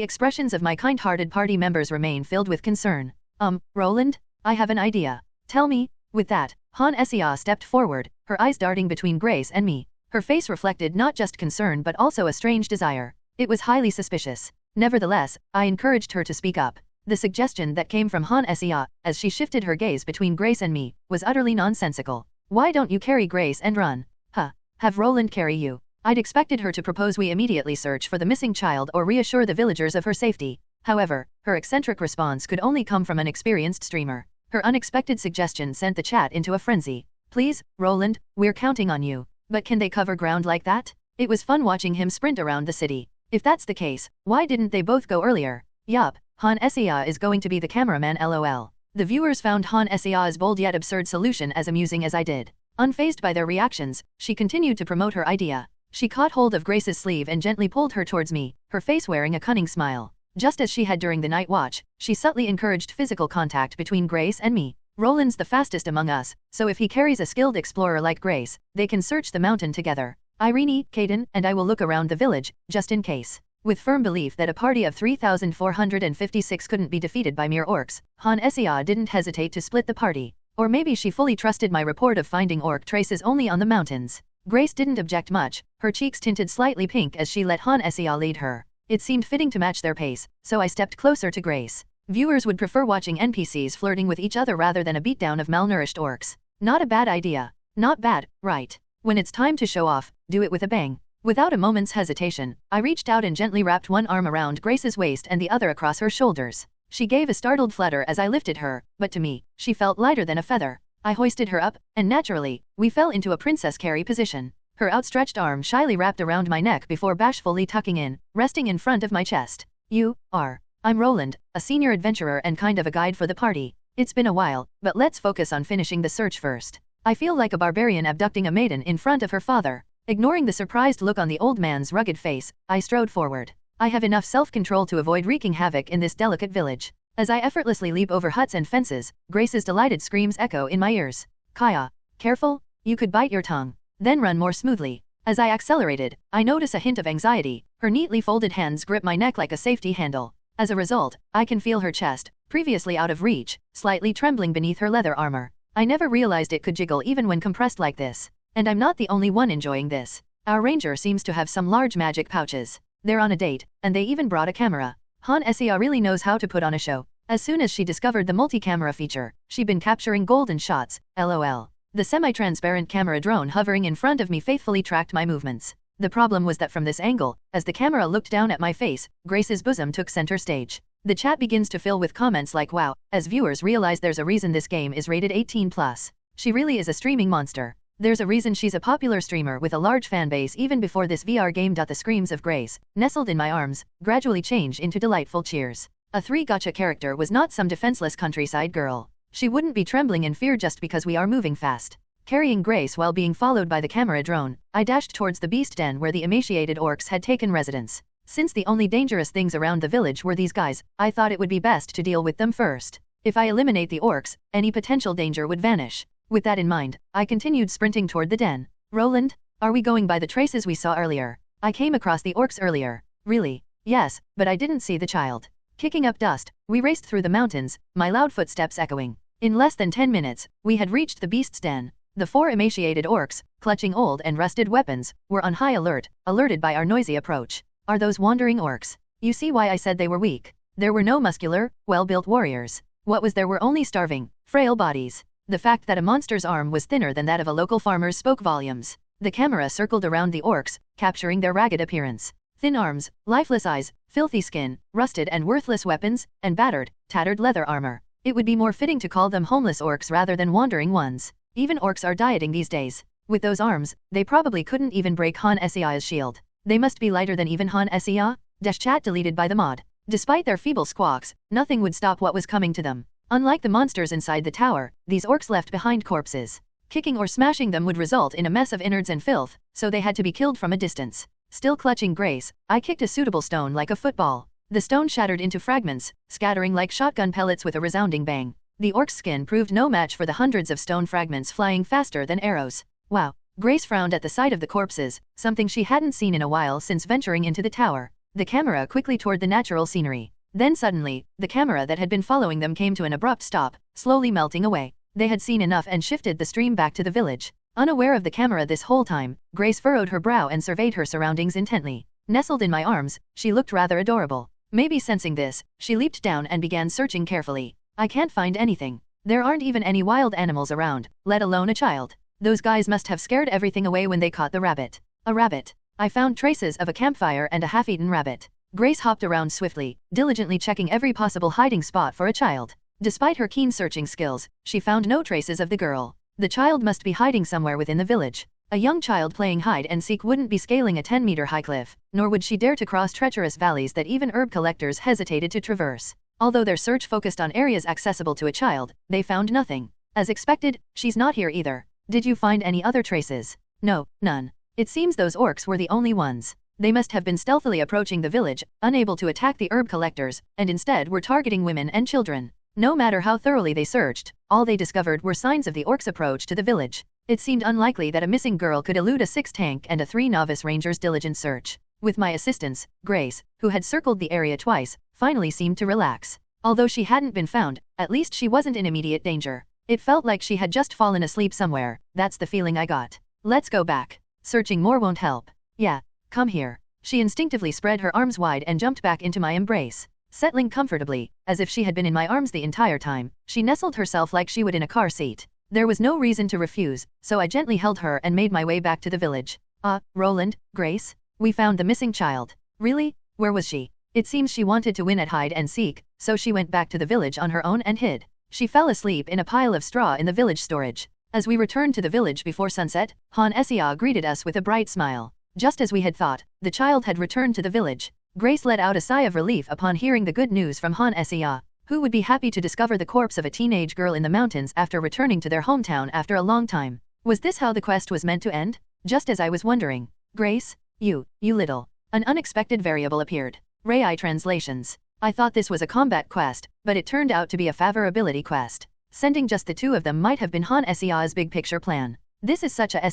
expressions of my kind-hearted party members remain filled with concern. Roland? I have an idea. Tell me. With that, Han Essia stepped forward, her eyes darting between Grace and me. Her face reflected not just concern but also a strange desire. It was highly suspicious. Nevertheless, I encouraged her to speak up. The suggestion that came from Han Essia, as she shifted her gaze between Grace and me, was utterly nonsensical. Why don't you carry Grace and run? Have Roland carry you. I'd expected her to propose we immediately search for the missing child or reassure the villagers of her safety. However, her eccentric response could only come from an experienced streamer. Her unexpected suggestion sent the chat into a frenzy. Please, Roland, we're counting on you. But can they cover ground like that? It was fun watching him sprint around the city. If that's the case, why didn't they both go earlier? Yup, Han Essia is going to be the cameraman lol. The viewers found Han Essia's bold yet absurd solution as amusing as I did. Unfazed by their reactions, she continued to promote her idea. She caught hold of Grace's sleeve and gently pulled her towards me, her face wearing a cunning smile. Just as she had during the night watch, she subtly encouraged physical contact between Grace and me. Roland's the fastest among us, so if he carries a skilled explorer like Grace, they can search the mountain together. Irene, Caden, and I will look around the village, just in case. With firm belief that a party of 3,456 couldn't be defeated by mere orcs, Han Essia didn't hesitate to split the party. Or maybe she fully trusted my report of finding orc traces only on the mountains. Grace didn't object much, her cheeks tinted slightly pink as she let Han Essia lead her. It seemed fitting to match their pace, so I stepped closer to Grace. Viewers would prefer watching NPCs flirting with each other rather than a beatdown of malnourished orcs. Not a bad idea. Not bad, right? When it's time to show off, do it with a bang. Without a moment's hesitation, I reached out and gently wrapped one arm around Grace's waist and the other across her shoulders. She gave a startled flutter as I lifted her, but to me, she felt lighter than a feather. I hoisted her up, and naturally, we fell into a princess carry position. Her outstretched arm shyly wrapped around my neck before bashfully tucking in, resting in front of my chest. I'm Roland, a senior adventurer and kind of a guide for the party. It's been a while, but let's focus on finishing the search first. I feel like a barbarian abducting a maiden in front of her father. Ignoring the surprised look on the old man's rugged face, I strode forward. I have enough self-control to avoid wreaking havoc in this delicate village. As I effortlessly leap over huts and fences, Grace's delighted screams echo in my ears. Kaya, careful, you could bite your tongue. Then run more smoothly. As I accelerated, I notice a hint of anxiety. Her neatly folded hands grip my neck like a safety handle. As a result, I can feel her chest, previously out of reach, slightly trembling beneath her leather armor. I never realized it could jiggle even when compressed like this. And I'm not the only one enjoying this. Our ranger seems to have some large magic pouches. They're on a date, and they even brought a camera. Han Essia really knows how to put on a show. As soon as she discovered the multi-camera feature, she'd been capturing golden shots, lol. The semi-transparent camera drone hovering in front of me faithfully tracked my movements. The problem was that from this angle, as the camera looked down at my face, Grace's bosom took center stage. The chat begins to fill with comments like wow, as viewers realize there's a reason this game is rated 18+. She really is a streaming monster. There's a reason she's a popular streamer with a large fanbase even before this VR game. The screams of Grace, nestled in my arms, gradually change into delightful cheers. A 3 gacha character was not some defenseless countryside girl. She wouldn't be trembling in fear just because we are moving fast. Carrying Grace while being followed by the camera drone, I dashed towards the beast den where the emaciated orcs had taken residence. Since the only dangerous things around the village were these guys, I thought it would be best to deal with them first. If I eliminate the orcs, any potential danger would vanish. With that in mind, I continued sprinting toward the den. Roland, are we going by the traces we saw earlier? I came across the orcs earlier. Really? Yes, but I didn't see the child. Kicking up dust, we raced through the mountains, my loud footsteps echoing. In less than 10 minutes, we had reached the beast's den. The 4 emaciated orcs, clutching old and rusted weapons, were on high alert, alerted by our noisy approach. Are those wandering orcs? You see why I said they were weak. There were no muscular, well-built warriors. What was there were only starving, frail bodies. The fact that a monster's arm was thinner than that of a local farmer's spoke volumes. The camera circled around the orcs, capturing their ragged appearance. Thin arms, lifeless eyes, filthy skin, rusted and worthless weapons, and battered, tattered leather armor. It would be more fitting to call them homeless orcs rather than wandering ones. Even orcs are dieting these days. With those arms, they probably couldn't even break Han Sea's shield. They must be lighter than even Han Sea? Chat deleted by the mod. Despite their feeble squawks, nothing would stop what was coming to them. Unlike the monsters inside the tower, these orcs left behind corpses. Kicking or smashing them would result in a mess of innards and filth, so they had to be killed from a distance. Still clutching Grace, I kicked a suitable stone like a football. The stone shattered into fragments, scattering like shotgun pellets with a resounding bang. The orc's skin proved no match for the hundreds of stone fragments flying faster than arrows. Wow. Grace frowned at the sight of the corpses, something she hadn't seen in a while since venturing into the tower. The camera quickly toward the natural scenery. Then suddenly, the camera that had been following them came to an abrupt stop, slowly melting away. They had seen enough and shifted the stream back to the village. Unaware of the camera this whole time, Grace furrowed her brow and surveyed her surroundings intently. Nestled in my arms, she looked rather adorable. Maybe sensing this, she leaped down and began searching carefully. I can't find anything. There aren't even any wild animals around, let alone a child. Those guys must have scared everything away when they caught the rabbit. A rabbit. I found traces of a campfire and a half-eaten rabbit. Grace hopped around swiftly, diligently checking every possible hiding spot for a child. Despite her keen searching skills, she found no traces of the girl. The child must be hiding somewhere within the village. A young child playing hide-and-seek wouldn't be scaling a 10-meter high cliff, nor would she dare to cross treacherous valleys that even herb collectors hesitated to traverse. Although their search focused on areas accessible to a child, they found nothing. As expected, she's not here either. Did you find any other traces? No, none. It seems those orcs were the only ones. They must have been stealthily approaching the village, unable to attack the herb collectors, and instead were targeting women and children. No matter how thoroughly they searched, all they discovered were signs of the orcs' approach to the village. It seemed unlikely that a missing girl could elude a 6-tank and a 3 novice rangers' diligent search. With my assistance, Grace, who had circled the area twice, finally seemed to relax. Although she hadn't been found, at least she wasn't in immediate danger. It felt like she had just fallen asleep somewhere. That's the feeling I got. Let's go back. Searching more won't help. Yeah, come here. She instinctively spread her arms wide and jumped back into my embrace. Settling comfortably, as if she had been in my arms the entire time, she nestled herself like she would in a car seat. There was no reason to refuse, so I gently held her and made my way back to the village. Roland, Grace? We found the missing child. Really? Where was she? It seems she wanted to win at hide and seek, so she went back to the village on her own and hid. She fell asleep in a pile of straw in the village storage. As we returned to the village before sunset, Han Sea greeted us with a bright smile. Just as we had thought, the child had returned to the village. Grace let out a sigh of relief upon hearing the good news from Han Sea. Who would be happy to discover the corpse of a teenage girl in the mountains after returning to their hometown after a long time? Was this how the quest was meant to end? Just as I was wondering. Grace? You little. An unexpected variable appeared. Rai translations. I thought this was a combat quest, but it turned out to be a favorability quest. Sending just the 2 of them might have been Han Sea's big picture plan. This is such a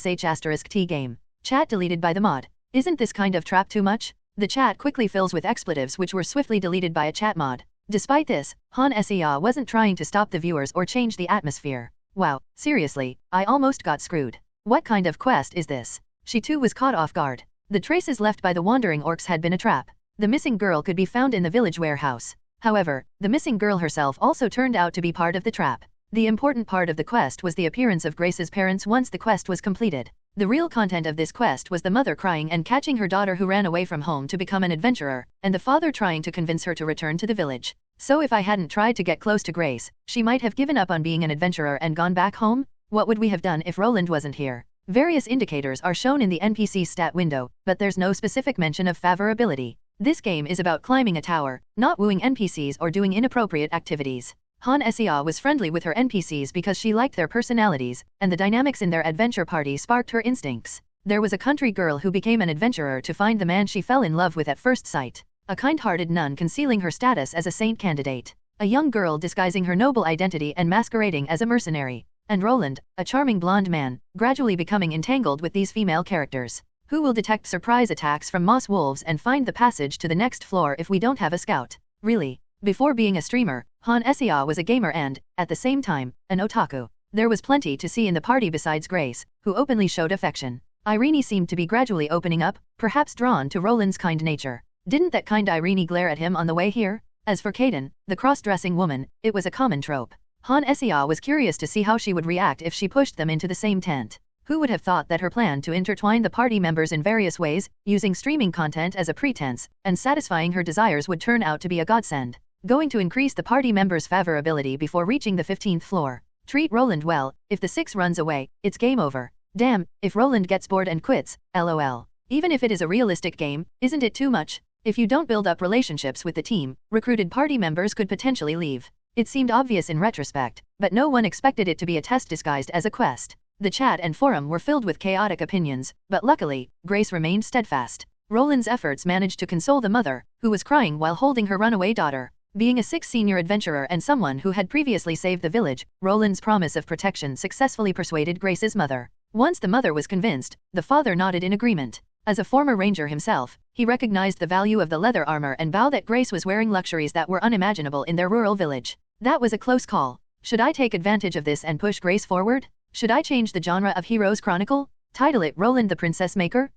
*T game. Chat deleted by the mod. Isn't this kind of trap too much? The chat quickly fills with expletives which were swiftly deleted by a chat mod. Despite this, Han Sea wasn't trying to stop the viewers or change the atmosphere. Wow, seriously, I almost got screwed. What kind of quest is this? She too was caught off guard. The traces left by the wandering orcs had been a trap. The missing girl could be found in the village warehouse. However, the missing girl herself also turned out to be part of the trap. The important part of the quest was the appearance of Grace's parents once the quest was completed. The real content of this quest was the mother crying and catching her daughter who ran away from home to become an adventurer, and the father trying to convince her to return to the village. So if I hadn't tried to get close to Grace, she might have given up on being an adventurer and gone back home? What would we have done if Roland wasn't here? Various indicators are shown in the NPC stat window, but there's no specific mention of favorability. This game is about climbing a tower, not wooing NPCs or doing inappropriate activities. Han Sea was friendly with her NPCs because she liked their personalities, and the dynamics in their adventure party sparked her instincts. There was a country girl who became an adventurer to find the man she fell in love with at first sight. A kind-hearted nun concealing her status as a saint candidate. A young girl disguising her noble identity and masquerading as a mercenary. And Roland, a charming blonde man, gradually becoming entangled with these female characters. Who will detect surprise attacks from moss wolves and find the passage to the next floor if we don't have a scout? Really? Before being a streamer, Han Sia was a gamer and, at the same time, an otaku. There was plenty to see in the party besides Grace, who openly showed affection. Irene seemed to be gradually opening up, perhaps drawn to Roland's kind nature. Didn't that kind Irene glare at him on the way here? As for Kaden, the cross-dressing woman, it was a common trope. Han Sia was curious to see how she would react if she pushed them into the same tent. Who would have thought that her plan to intertwine the party members in various ways, using streaming content as a pretense, and satisfying her desires would turn out to be a godsend. Going to increase the party members' favorability before reaching the 15th floor. Treat Roland well, if the 6 runs away, it's game over. Damn, if Roland gets bored and quits, lol. Even if it is a realistic game, isn't it too much? If you don't build up relationships with the team, recruited party members could potentially leave. It seemed obvious in retrospect, but no one expected it to be a test disguised as a quest. The chat and forum were filled with chaotic opinions, but luckily, Grace remained steadfast. Roland's efforts managed to console the mother, who was crying while holding her runaway daughter. Being a 6th senior adventurer and someone who had previously saved the village, Roland's promise of protection successfully persuaded Grace's mother. Once the mother was convinced, the father nodded in agreement. As a former ranger himself, he recognized the value of the leather armor and vowed that Grace was wearing luxuries that were unimaginable in their rural village. That was a close call. Should I take advantage of this and push Grace forward? Should I change the genre of Heroes Chronicle? Title it Roland the Princess Maker?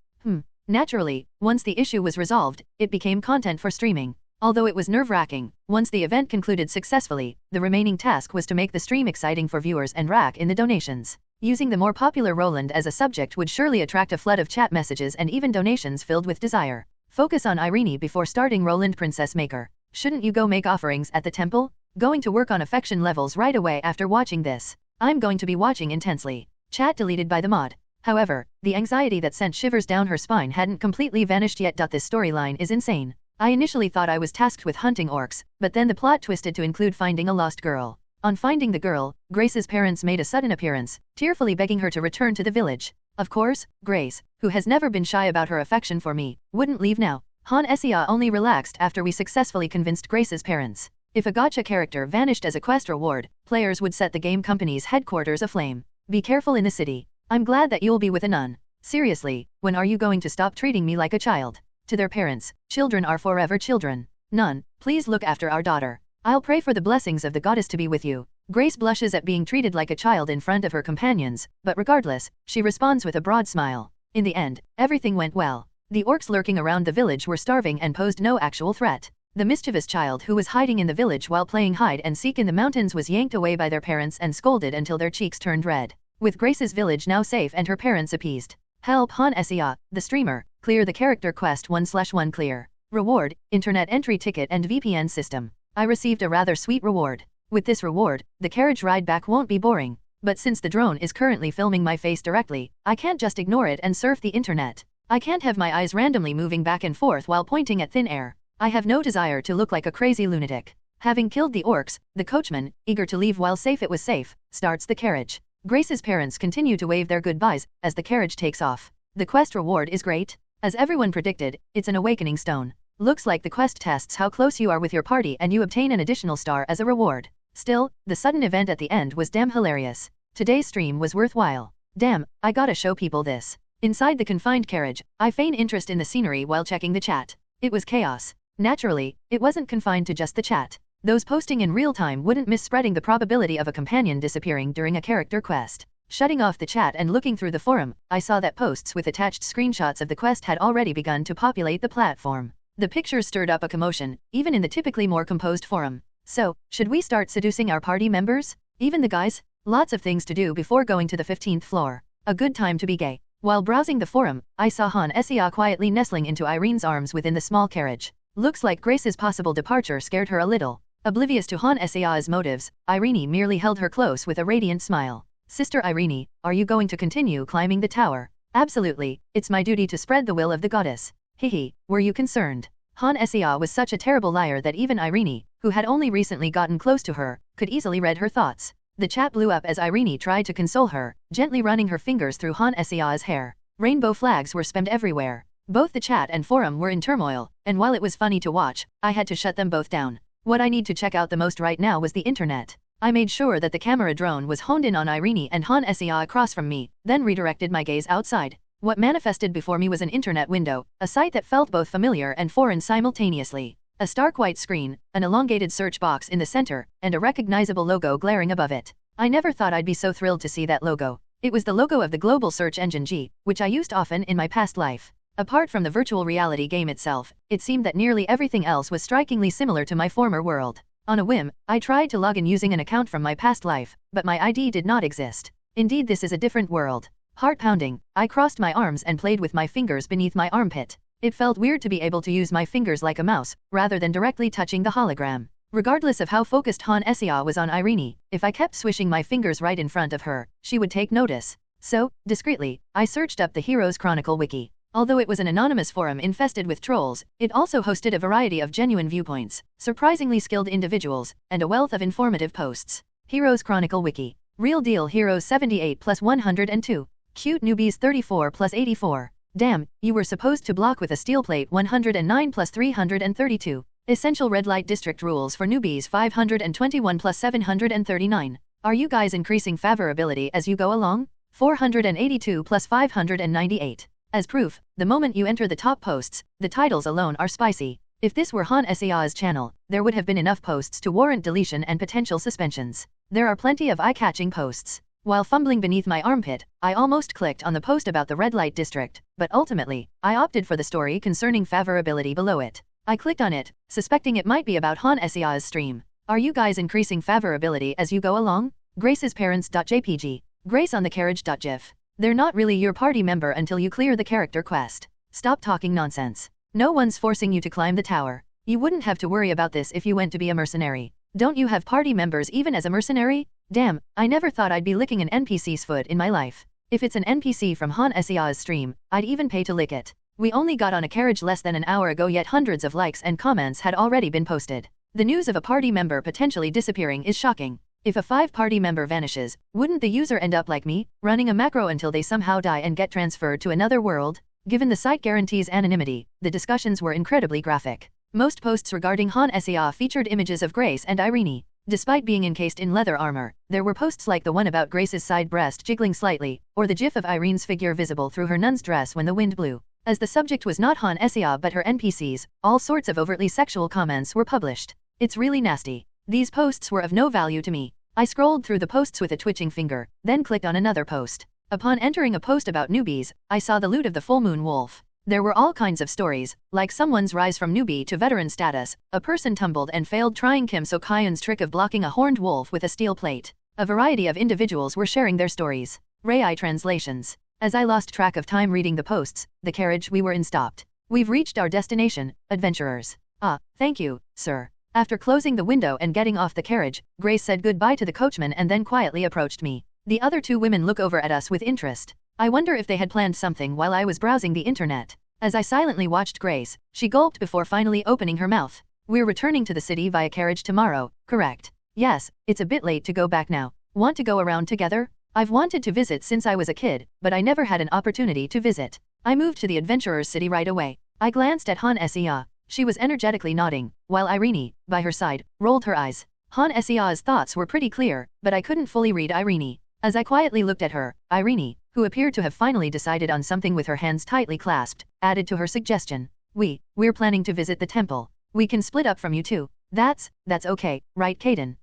Naturally, once the issue was resolved, it became content for streaming. Although it was nerve-wracking, once the event concluded successfully, the remaining task was to make the stream exciting for viewers and rack in the donations. Using the more popular Roland as a subject would surely attract a flood of chat messages and even donations filled with desire. Focus on Irene before starting Roland Princess Maker. Shouldn't you go make offerings at the temple? Going to work on affection levels right away after watching this. I'm going to be watching intensely. Chat deleted by the mod. However, the anxiety that sent shivers down her spine hadn't completely vanished yet. This storyline is insane. I initially thought I was tasked with hunting orcs, but then the plot twisted to include finding a lost girl. On finding the girl, Grace's parents made a sudden appearance, tearfully begging her to return to the village. Of course, Grace, who has never been shy about her affection for me, wouldn't leave now. Han Sia only relaxed after we successfully convinced Grace's parents. If a gacha character vanished as a quest reward, players would set the game company's headquarters aflame. Be careful in the city. I'm glad that you'll be with a nun. Seriously, when are you going to stop treating me like a child? To their parents, children are forever children. Nun, please look after our daughter. I'll pray for the blessings of the goddess to be with you. Grace blushes at being treated like a child in front of her companions, but regardless, she responds with a broad smile. In the end, everything went well. The orcs lurking around the village were starving and posed no actual threat. The mischievous child who was hiding in the village while playing hide and seek in the mountains was yanked away by their parents and scolded until their cheeks turned red. With Grace's village now safe and her parents appeased. Help Han Sia, the streamer, clear the character quest 1/1 clear. Reward, internet entry ticket and VPN system. I received a rather sweet reward. With this reward, the carriage ride back won't be boring. But since the drone is currently filming my face directly, I can't just ignore it and surf the internet. I can't have my eyes randomly moving back and forth while pointing at thin air. I have no desire to look like a crazy lunatic. Having killed the orcs, the coachman, eager to leave while it was safe, starts the carriage. Grace's parents continue to wave their goodbyes as the carriage takes off. The quest reward is great. As everyone predicted, it's an awakening stone. Looks like the quest tests how close you are with your party and you obtain an additional star as a reward. Still, the sudden event at the end was damn hilarious. Today's stream was worthwhile. Damn, I gotta show people this. Inside the confined carriage, I feign interest in the scenery while checking the chat. It was chaos. Naturally, it wasn't confined to just the chat. Those posting in real time wouldn't miss spreading the probability of a companion disappearing during a character quest. Shutting off the chat and looking through the forum, I saw that posts with attached screenshots of the quest had already begun to populate the platform. The pictures stirred up a commotion, even in the typically more composed forum. So, should we start seducing our party members? Even the guys? Lots of things to do before going to the 15th floor. A good time to be gay. While browsing the forum, I saw Han Sia quietly nestling into Irene's arms within the small carriage. Looks like Grace's possible departure scared her a little. Oblivious to Han Sia's motives, Irene merely held her close with a radiant smile. Sister Irene, are you going to continue climbing the tower? Absolutely, it's my duty to spread the will of the goddess. Hehe, were you concerned? Han Sia was such a terrible liar that even Irene, who had only recently gotten close to her, could easily read her thoughts. The chat blew up as Irene tried to console her, gently running her fingers through Han Sia's hair. Rainbow flags were spammed everywhere. Both the chat and forum were in turmoil, and while it was funny to watch, I had to shut them both down. What I need to check out the most right now was the internet. I made sure that the camera drone was honed in on Irene and Han Sia across from me, then redirected my gaze outside. What manifested before me was an internet window, a sight that felt both familiar and foreign simultaneously. A stark white screen, an elongated search box in the center, and a recognizable logo glaring above it. I never thought I'd be so thrilled to see that logo. It was the logo of the global search engine G, which I used often in my past life. Apart from the virtual reality game itself, it seemed that nearly everything else was strikingly similar to my former world. On a whim, I tried to log in using an account from my past life, but my ID did not exist. Indeed, this is a different world. Heart pounding, I crossed my arms and played with my fingers beneath my armpit. It felt weird to be able to use my fingers like a mouse, rather than directly touching the hologram. Regardless of how focused Han Sia was on Irene, if I kept swishing my fingers right in front of her, she would take notice. So, discreetly, I searched up the Heroes Chronicle wiki. Although it was an anonymous forum infested with trolls, it also hosted a variety of genuine viewpoints, surprisingly skilled individuals, and a wealth of informative posts. Heroes Chronicle wiki. Real deal Heroes 78 plus 102. Cute newbies 34 plus 84. Damn, you were supposed to block with a steel plate 109 plus 332. Essential red light district rules for newbies 521 plus 739. Are you guys increasing favorability as you go along? 482 plus 598. As proof, the moment you enter the top posts, the titles alone are spicy. If this were Han Sia's channel, there would have been enough posts to warrant deletion and potential suspensions. There are plenty of eye-catching posts. While fumbling beneath my armpit, I almost clicked on the post about the red light district, but ultimately, I opted for the story concerning favorability below it. I clicked on it, suspecting it might be about Han Sia's stream. Are you guys increasing favorability as you go along? Grace's parents.jpg. Grace on the carriage.gif. They're not really your party member until you clear the character quest. Stop talking nonsense. No one's forcing you to climb the tower. You wouldn't have to worry about this if you went to be a mercenary. Don't you have party members even as a mercenary? Damn, I never thought I'd be licking an NPC's foot in my life. If it's an NPC from Han Sia's stream, I'd even pay to lick it. We only got on a carriage less than an hour ago, yet hundreds of likes and comments had already been posted. The news of a party member potentially disappearing is shocking. If a 5-party member vanishes, wouldn't the user end up like me, running a macro until they somehow die and get transferred to another world? Given the site guarantees anonymity, the discussions were incredibly graphic. Most posts regarding Han Sia featured images of Grace and Irene. Despite being encased in leather armor, there were posts like the one about Grace's side breast jiggling slightly, or the gif of Irene's figure visible through her nun's dress when the wind blew. As the subject was not Han Sia but her NPCs, all sorts of overtly sexual comments were published. It's really nasty. These posts were of no value to me. I scrolled through the posts with a twitching finger, then clicked on another post. Upon entering a post about newbies, I saw the loot of the full moon wolf. There were all kinds of stories, like someone's rise from newbie to veteran status, a person tumbled and failed trying Kim So Kyun's trick of blocking a horned wolf with a steel plate. A variety of individuals were sharing their stories. Rai translations. As I lost track of time reading the posts, the carriage we were in stopped. We've reached our destination, adventurers. Ah, thank you, sir. After closing the window and getting off the carriage, Grace said goodbye to the coachman and then quietly approached me. The other 2 women look over at us with interest. I wonder if they had planned something while I was browsing the internet. As I silently watched Grace, she gulped before finally opening her mouth. We're returning to the city via carriage tomorrow, correct? Yes, it's a bit late to go back now. Want to go around together? I've wanted to visit since I was a kid, but I never had an opportunity to visit. I moved to the adventurer's city right away. I glanced at Han Sia. She was energetically nodding, while Irene, by her side, rolled her eyes. Han Sia's thoughts were pretty clear, but I couldn't fully read Irene. As I quietly looked at her, Irene, who appeared to have finally decided on something with her hands tightly clasped, added to her suggestion. We're planning to visit the temple. We can split up from you two. That's okay, right Kaden?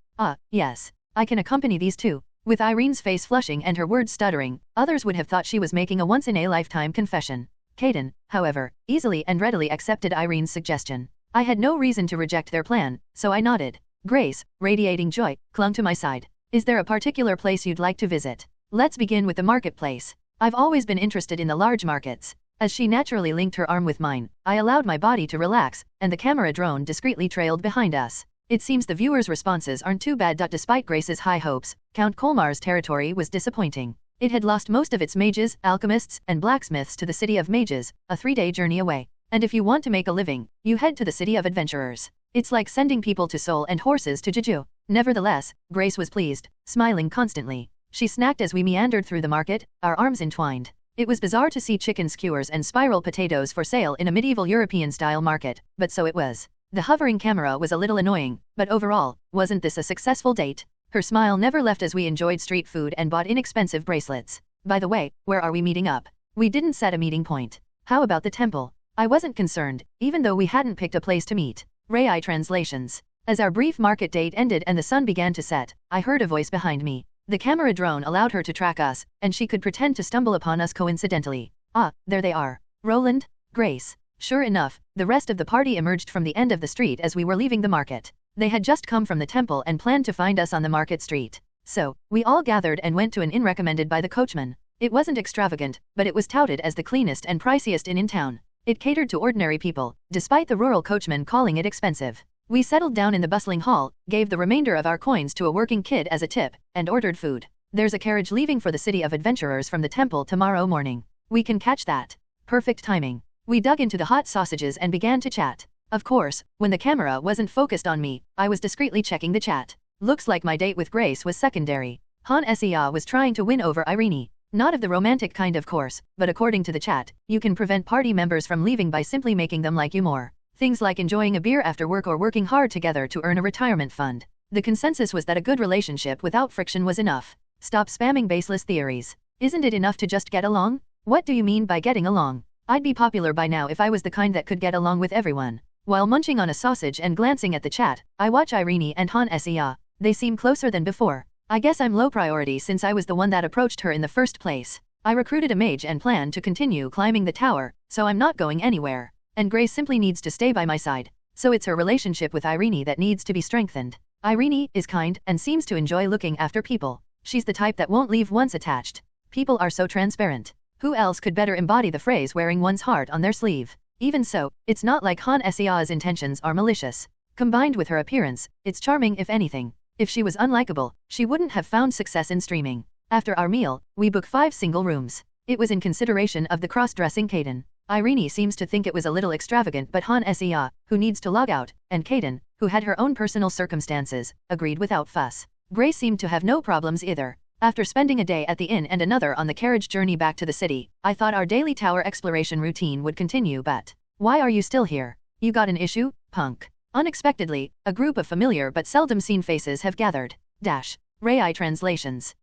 Yes. I can accompany these 2. With Irene's face flushing and her words stuttering, others would have thought she was making a once-in-a-lifetime confession. Kaden, however, easily and readily accepted Irene's suggestion. I had no reason to reject their plan, so I nodded. Grace, radiating joy, clung to my side. Is there a particular place you'd like to visit? Let's begin with the marketplace. I've always been interested in the large markets. As she naturally linked her arm with mine, I allowed my body to relax, and the camera drone discreetly trailed behind us. It seems the viewers' responses aren't too bad. Despite Grace's high hopes, Count Colmar's territory was disappointing. It had lost most of its mages, alchemists, and blacksmiths to the city of mages, a 3-day journey away. And if you want to make a living, you head to the city of adventurers. It's like sending people to Seoul and horses to Jeju. Nevertheless, Grace was pleased, smiling constantly. She snacked as we meandered through the market, our arms entwined. It was bizarre to see chicken skewers and spiral potatoes for sale in a medieval European-style market, but so it was. The hovering camera was a little annoying, but overall, wasn't this a successful date? Her smile never left as we enjoyed street food and bought inexpensive bracelets. By the way, where are we meeting up? We didn't set a meeting point. How about the temple? I wasn't concerned, even though we hadn't picked a place to meet. Rai translations. As our brief market date ended and the sun began to set, I heard a voice behind me. The camera drone allowed her to track us, and she could pretend to stumble upon us coincidentally. Ah, there they are. Roland, Grace. Sure enough, the rest of the party emerged from the end of the street as we were leaving the market. They had just come from the temple and planned to find us on the market street. So, we all gathered and went to an inn recommended by the coachman. It wasn't extravagant, but it was touted as the cleanest and priciest inn in town. It catered to ordinary people, despite the rural coachman calling it expensive. We settled down in the bustling hall, gave the remainder of our coins to a working kid as a tip, and ordered food. There's a carriage leaving for the city of adventurers from the temple tomorrow morning. We can catch that. Perfect timing. We dug into the hot sausages and began to chat. Of course, when the camera wasn't focused on me, I was discreetly checking the chat. Looks like my date with Grace was secondary. Han Sea was trying to win over Irene. Not of the romantic kind of course, but according to the chat, you can prevent party members from leaving by simply making them like you more. Things like enjoying a beer after work or working hard together to earn a retirement fund. The consensus was that a good relationship without friction was enough. Stop spamming baseless theories. Isn't it enough to just get along? What do you mean by getting along? I'd be popular by now if I was the kind that could get along with everyone. While munching on a sausage and glancing at the chat, I watch Irene and Han Sea. They seem closer than before. I guess I'm low priority since I was the one that approached her in the first place. I recruited a mage and plan to continue climbing the tower, so I'm not going anywhere. And Grace simply needs to stay by my side. So it's her relationship with Irene that needs to be strengthened. Irene is kind and seems to enjoy looking after people. She's the type that won't leave once attached. People are so transparent. Who else could better embody the phrase wearing one's heart on their sleeve? Even so, it's not like Han Sea's intentions are malicious. Combined with her appearance, it's charming if anything. If she was unlikable, she wouldn't have found success in streaming. After our meal, we booked 5 single rooms. It was in consideration of the cross-dressing Kaden. Irene seems to think it was a little extravagant, but Han Sea, who needs to log out, and Kaden, who had her own personal circumstances, agreed without fuss. Grace seemed to have no problems either. After spending a day at the inn and another on the carriage journey back to the city, I thought our daily tower exploration routine would continue, but why are you still here? You got an issue, punk? Unexpectedly, a group of familiar but seldom seen faces have gathered. Rai translations.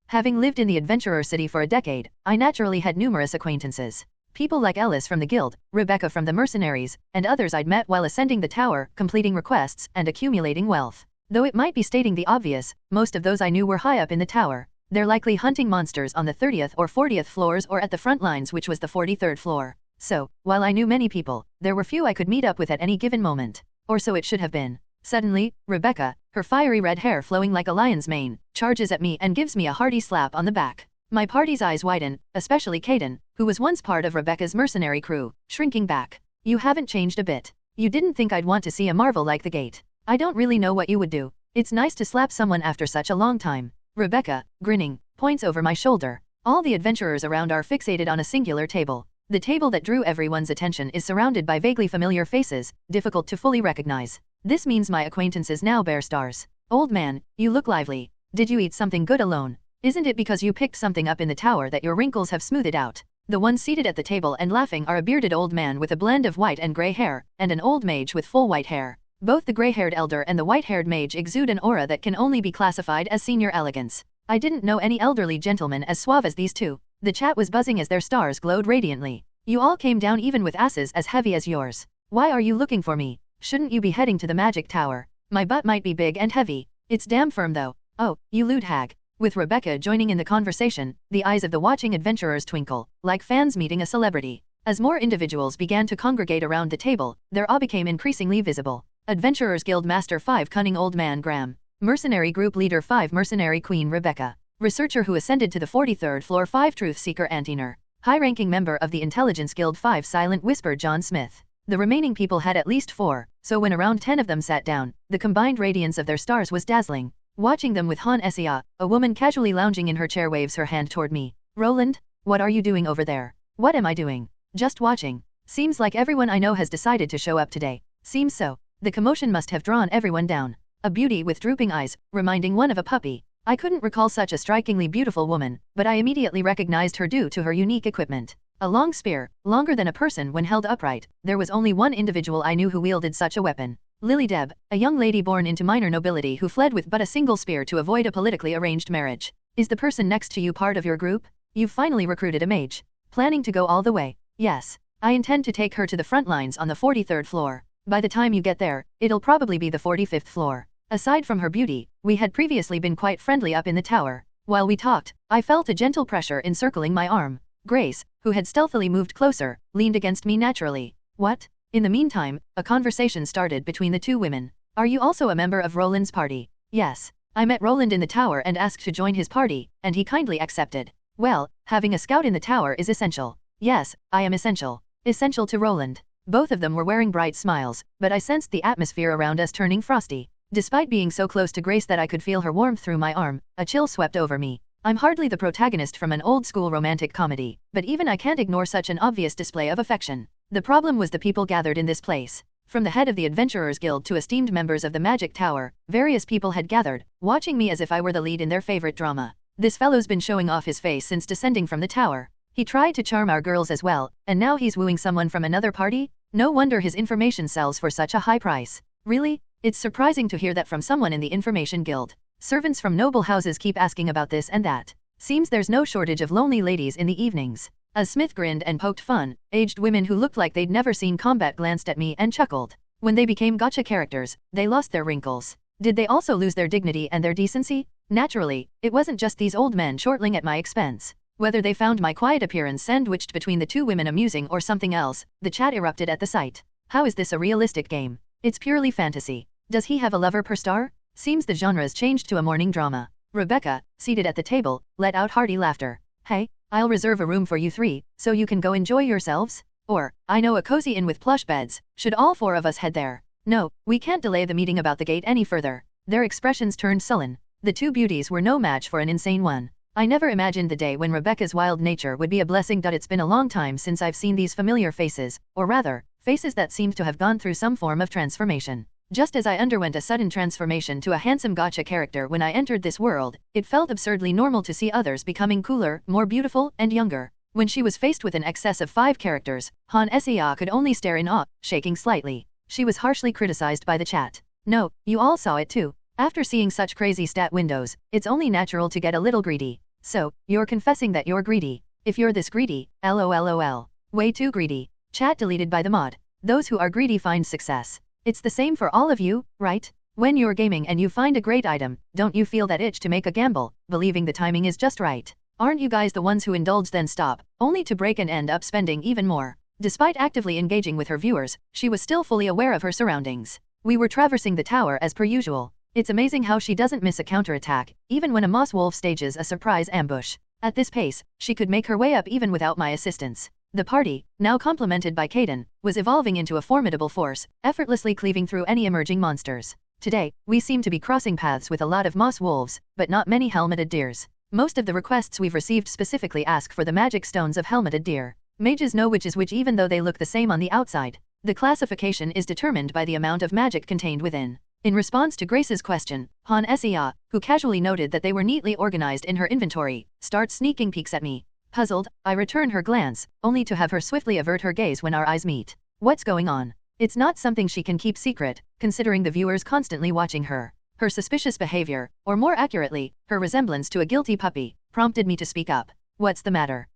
Having lived in the adventurer city for a decade, I naturally had numerous acquaintances. People like Ellis from the guild, Rebecca from the mercenaries, and others I'd met while ascending the tower, completing requests, and accumulating wealth. Though it might be stating the obvious, most of those I knew were high up in the tower. They're likely hunting monsters on the 30th or 40th floors or at the front lines, which was the 43rd floor. So, while I knew many people, there were few I could meet up with at any given moment. Or so it should have been. Suddenly, Rebecca, her fiery red hair flowing like a lion's mane, charges at me and gives me a hearty slap on the back. My party's eyes widen, especially Kaden, who was once part of Rebecca's mercenary crew, shrinking back. You haven't changed a bit. You didn't think I'd want to see a marvel like the gate. I don't really know what you would do. It's nice to slap someone after such a long time. Rebecca, grinning, points over my shoulder. All the adventurers around are fixated on a singular table. The table that drew everyone's attention is surrounded by vaguely familiar faces, difficult to fully recognize. This means my acquaintances now bear stars. Old man, you look lively. Did you eat something good alone? Isn't it because you picked something up in the tower that your wrinkles have smoothed out? The ones seated at the table and laughing are a bearded old man with a blend of white and gray hair, and an old mage with full white hair. Both the gray-haired elder and the white-haired mage exude an aura that can only be classified as senior elegance. I didn't know any elderly gentlemen as suave as these two. The chat was buzzing as their stars glowed radiantly. You all came down even with asses as heavy as yours. Why are you looking for me? Shouldn't you be heading to the magic tower? My butt might be big and heavy. It's damn firm though. Oh, you lewd hag. With Rebecca joining in the conversation, the eyes of the watching adventurers twinkle, like fans meeting a celebrity. As more individuals began to congregate around the table, their awe became increasingly visible. Adventurers Guild Master 5 Cunning Old Man Graham. Mercenary Group Leader 5 Mercenary Queen Rebecca. Researcher who ascended to the 43rd floor 5 Truth Seeker Antiner. High-ranking member of the Intelligence Guild 5 Silent Whisper John Smith. The remaining people had at least 4, so when around 10 of them sat down, the combined radiance of their stars was dazzling. Watching them with Han Sea, a woman casually lounging in her chair waves her hand toward me. Roland, what are you doing over there? What am I doing? Just watching. Seems like everyone I know has decided to show up today. Seems so. The commotion must have drawn everyone down. A beauty with drooping eyes, reminding one of a puppy. I couldn't recall such a strikingly beautiful woman, but I immediately recognized her due to her unique equipment. A long spear, longer than a person when held upright. There was only one individual I knew who wielded such a weapon. Lily Deb, a young lady born into minor nobility who fled with but a single spear to avoid a politically arranged marriage. Is the person next to you part of your group? You've finally recruited a mage. Planning to go all the way? Yes. I intend to take her to the front lines on the 43rd floor. By the time you get there, it'll probably be the 45th floor. Aside from her beauty, we had previously been quite friendly up in the tower. While we talked, I felt a gentle pressure encircling my arm. Grace, who had stealthily moved closer, leaned against me naturally. What? In the meantime, a conversation started between the two women. Are you also a member of Roland's party? Yes. I met Roland in the tower and asked to join his party, and he kindly accepted. Well, having a scout in the tower is essential. Yes, I am essential. Essential to Roland. Both of them were wearing bright smiles, but I sensed the atmosphere around us turning frosty. Despite being so close to Grace that I could feel her warmth through my arm, a chill swept over me. I'm hardly the protagonist from an old-school romantic comedy, but even I can't ignore such an obvious display of affection. The problem was the people gathered in this place. From the head of the Adventurers Guild to esteemed members of the Magic Tower, various people had gathered, watching me as if I were the lead in their favorite drama. This fellow's been showing off his face since descending from the tower. He tried to charm our girls as well, and now he's wooing someone from another party? No wonder his information sells for such a high price. Really? It's surprising to hear that from someone in the Information Guild. Servants from noble houses keep asking about this and that. Seems there's no shortage of lonely ladies in the evenings. As Smith grinned and poked fun, aged women who looked like they'd never seen combat glanced at me and chuckled. When they became gacha characters, they lost their wrinkles. Did they also lose their dignity and their decency? Naturally, it wasn't just these old men chortling at my expense. Whether they found my quiet appearance sandwiched between the two women amusing or something else, the chat erupted at the sight. How is this a realistic game? It's purely fantasy. Does he have a lover per star? Seems the genre's changed to a morning drama. Rebecca, seated at the table, let out hearty laughter. Hey, I'll reserve a room for you three, so you can go enjoy yourselves? Or, I know a cozy inn with plush beds, should all four of us head there? No, we can't delay the meeting about the gate any further. Their expressions turned sullen. The two beauties were no match for an insane one. I never imagined the day when Rebecca's wild nature would be a blessing. It's been a long time since I've seen these familiar faces, or rather, faces that seemed to have gone through some form of transformation. Just as I underwent a sudden transformation to a handsome gacha character when I entered this world, it felt absurdly normal to see others becoming cooler, more beautiful, and younger. When she was faced with an excess of 5 characters, Han Sia could only stare in awe, shaking slightly. She was harshly criticized by the chat. No, you all saw it too. After seeing such crazy stat windows, it's only natural to get a little greedy. So, you're confessing that you're greedy. If you're this greedy, lol. Way too greedy. Chat deleted by the mod. Those who are greedy find success. It's the same for all of you, right? When you're gaming and you find a great item, don't you feel that itch to make a gamble, believing the timing is just right? Aren't you guys the ones who indulge then stop, only to break and end up spending even more? Despite actively engaging with her viewers, she was still fully aware of her surroundings. We were traversing the tower as per usual. It's amazing how she doesn't miss a counterattack, even when a moss wolf stages a surprise ambush. At this pace, she could make her way up even without my assistance. The party, now complemented by Kaden, was evolving into a formidable force, effortlessly cleaving through any emerging monsters. Today, we seem to be crossing paths with a lot of moss wolves, but not many helmeted deers. Most of the requests we've received specifically ask for the magic stones of helmeted deer. Mages know which is which even though they look the same on the outside. The classification is determined by the amount of magic contained within. In response to Grace's question, Han Sia, who casually noted that they were neatly organized in her inventory, starts sneaking peeks at me. Puzzled, I return her glance, only to have her swiftly avert her gaze when our eyes meet. What's going on? It's not something she can keep secret, considering the viewers constantly watching her. Her suspicious behavior, or more accurately, her resemblance to a guilty puppy, prompted me to speak up. What's the matter?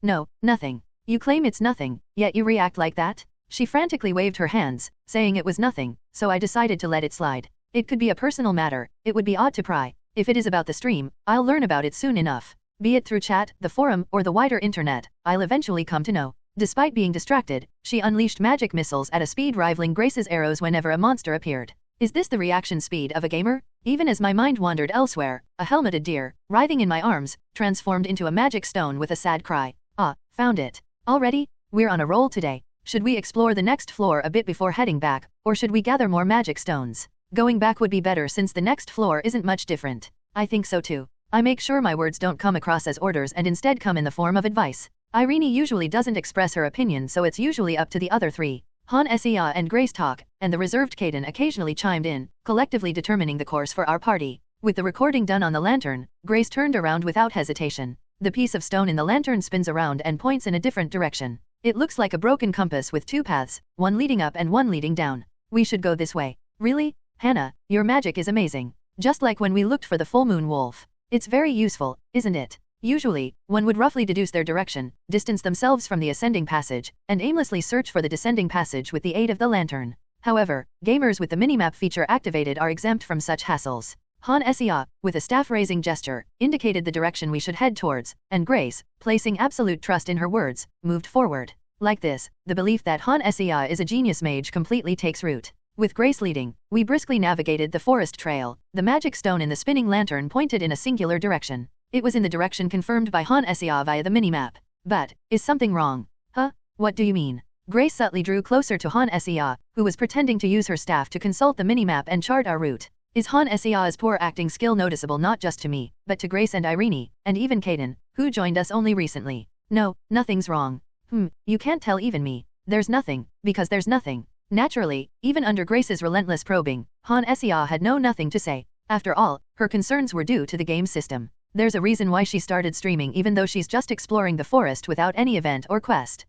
No, nothing. You claim it's nothing, yet you react like that? She frantically waved her hands, saying it was nothing, so I decided to let it slide. It could be a personal matter, it would be odd to pry. If it is about the stream, I'll learn about it soon enough. Be it through chat, the forum, or the wider internet, I'll eventually come to know. Despite being distracted, she unleashed magic missiles at a speed rivaling Grace's arrows whenever a monster appeared. Is this the reaction speed of a gamer? Even as my mind wandered elsewhere, a helmeted deer, writhing in my arms, transformed into a magic stone with a sad cry. Ah, found it. Already? We're on a roll today. Should we explore the next floor a bit before heading back, or should we gather more magic stones? Going back would be better since the next floor isn't much different. I think so too. I make sure my words don't come across as orders and instead come in the form of advice. Irene usually doesn't express her opinion, so it's usually up to the other three. Han Sia and Grace talk, and the reserved Kaden occasionally chimed in, collectively determining the course for our party. With the recording done on the lantern, Grace turned around without hesitation. The piece of stone in the lantern spins around and points in a different direction. It looks like a broken compass with 2 paths, one leading up and one leading down. We should go this way. Really? Hannah, your magic is amazing. Just like when we looked for the full moon wolf. It's very useful, isn't it? Usually, one would roughly deduce their direction, distance themselves from the ascending passage, and aimlessly search for the descending passage with the aid of the lantern. However, gamers with the minimap feature activated are exempt from such hassles. Han Sea, with a staff-raising gesture, indicated the direction we should head towards, and Grace, placing absolute trust in her words, moved forward. Like this, the belief that Han Sea is a genius mage completely takes root. With Grace leading, we briskly navigated the forest trail. The magic stone in the spinning lantern pointed in a singular direction. It was in the direction confirmed by Han Sea via the minimap. But, is something wrong? Huh? What do you mean? Grace subtly drew closer to Han Sea, who was pretending to use her staff to consult the minimap and chart our route. Is Han Sea's poor acting skill noticeable not just to me, but to Grace and Irene, and even Kaden, who joined us only recently? No, nothing's wrong. You can't tell even me. There's nothing, because there's nothing. Naturally, even under Grace's relentless probing, Han Sea had nothing to say. After all, her concerns were due to the game system. There's a reason why she started streaming even though she's just exploring the forest without any event or quest.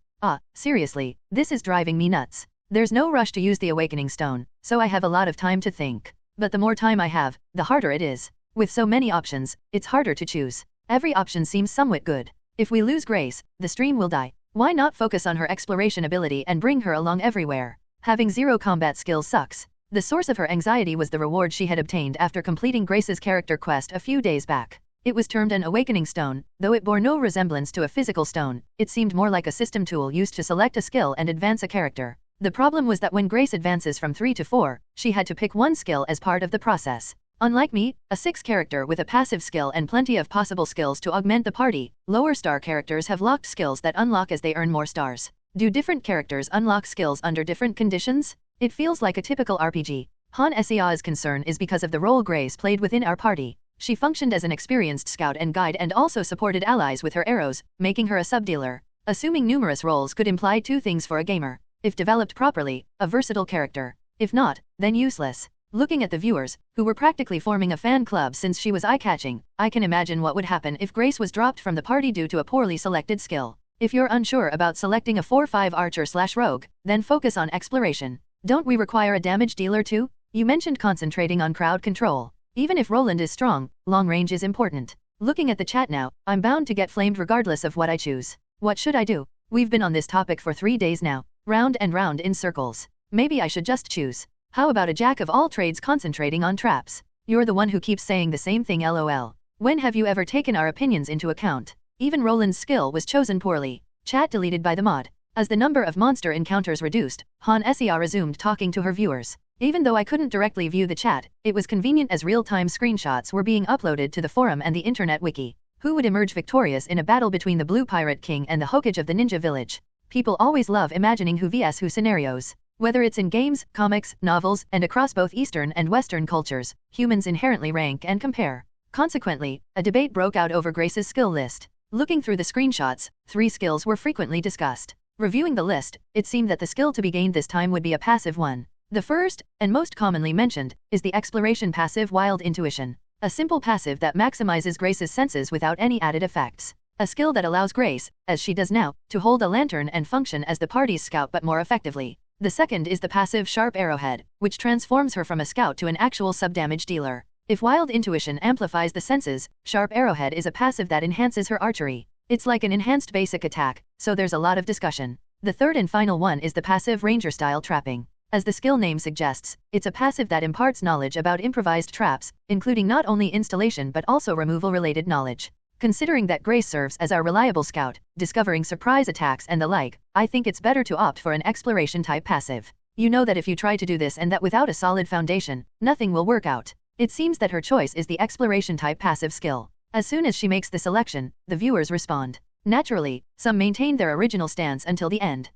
Seriously, this is driving me nuts. There's no rush to use the Awakening Stone, so I have a lot of time to think. But the more time I have, the harder it is. With so many options, it's harder to choose. Every option seems somewhat good. If we lose Grace, the stream will die. Why not focus on her exploration ability and bring her along everywhere? Having zero combat skills sucks. The source of her anxiety was the reward she had obtained after completing Grace's character quest a few days back. It was termed an Awakening Stone, though it bore no resemblance to a physical stone. It seemed more like a system tool used to select a skill and advance a character. The problem was that when Grace advances from 3 to 4, she had to pick one skill as part of the process. Unlike me, a 6 character with a passive skill and plenty of possible skills to augment the party, lower star characters have locked skills that unlock as they earn more stars. Do different characters unlock skills under different conditions? It feels like a typical RPG. Han Sea's concern is because of the role Grace played within our party. She functioned as an experienced scout and guide and also supported allies with her arrows, making her a sub-dealer. Assuming numerous roles could imply 2 things for a gamer. If developed properly, a versatile character. If not, then useless. Looking at the viewers, who were practically forming a fan club since she was eye-catching, I can imagine what would happen if Grace was dropped from the party due to a poorly selected skill. If you're unsure about selecting a 4-5 archer/rogue, then focus on exploration. Don't we require a damage dealer too? You mentioned concentrating on crowd control. Even if Roland is strong, long range is important. Looking at the chat now, I'm bound to get flamed regardless of what I choose. What should I do? We've been on this topic for 3 days now. Round and round in circles. Maybe I should just choose. How about a jack of all trades concentrating on traps? You're the one who keeps saying the same thing lol. When have you ever taken our opinions into account? Even Roland's skill was chosen poorly. Chat deleted by the mod. As the number of monster encounters reduced, Han Sea resumed talking to her viewers. Even though I couldn't directly view the chat, it was convenient as real-time screenshots were being uploaded to the forum and the internet wiki. Who would emerge victorious in a battle between the Blue Pirate King and the Hokage of the Ninja Village? People always love imagining who vs who scenarios. Whether it's in games, comics, novels, and across both Eastern and Western cultures, humans inherently rank and compare. Consequently, a debate broke out over Grace's skill list. Looking through the screenshots, 3 skills were frequently discussed. Reviewing the list, it seemed that the skill to be gained this time would be a passive one. The first, and most commonly mentioned, is the exploration passive Wild Intuition. A simple passive that maximizes Grace's senses without any added effects. A skill that allows Grace, as she does now, to hold a lantern and function as the party's scout but more effectively. The second is the passive Sharp Arrowhead, which transforms her from a scout to an actual sub-damage dealer. If Wild Intuition amplifies the senses, Sharp Arrowhead is a passive that enhances her archery. It's like an enhanced basic attack, so there's a lot of discussion. The third and final one is the passive Ranger-style Trapping. As the skill name suggests, it's a passive that imparts knowledge about improvised traps, including not only installation but also removal-related knowledge. Considering that Grace serves as our reliable scout, discovering surprise attacks and the like, I think it's better to opt for an exploration-type passive. You know that if you try to do this and that without a solid foundation, nothing will work out. It seems that her choice is the exploration-type passive skill. As soon as she makes the selection, the viewers respond. Naturally, some maintain their original stance until the end.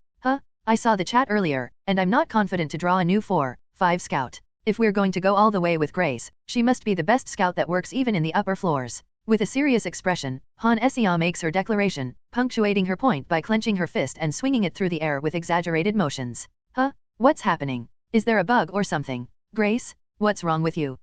I saw the chat earlier, and I'm not confident to draw a new 4-5 scout. If we're going to go all the way with Grace, she must be the best scout that works even in the upper floors. With a serious expression, Han Sea makes her declaration, punctuating her point by clenching her fist and swinging it through the air with exaggerated motions. What's happening? Is there a bug or something? Grace? What's wrong with you?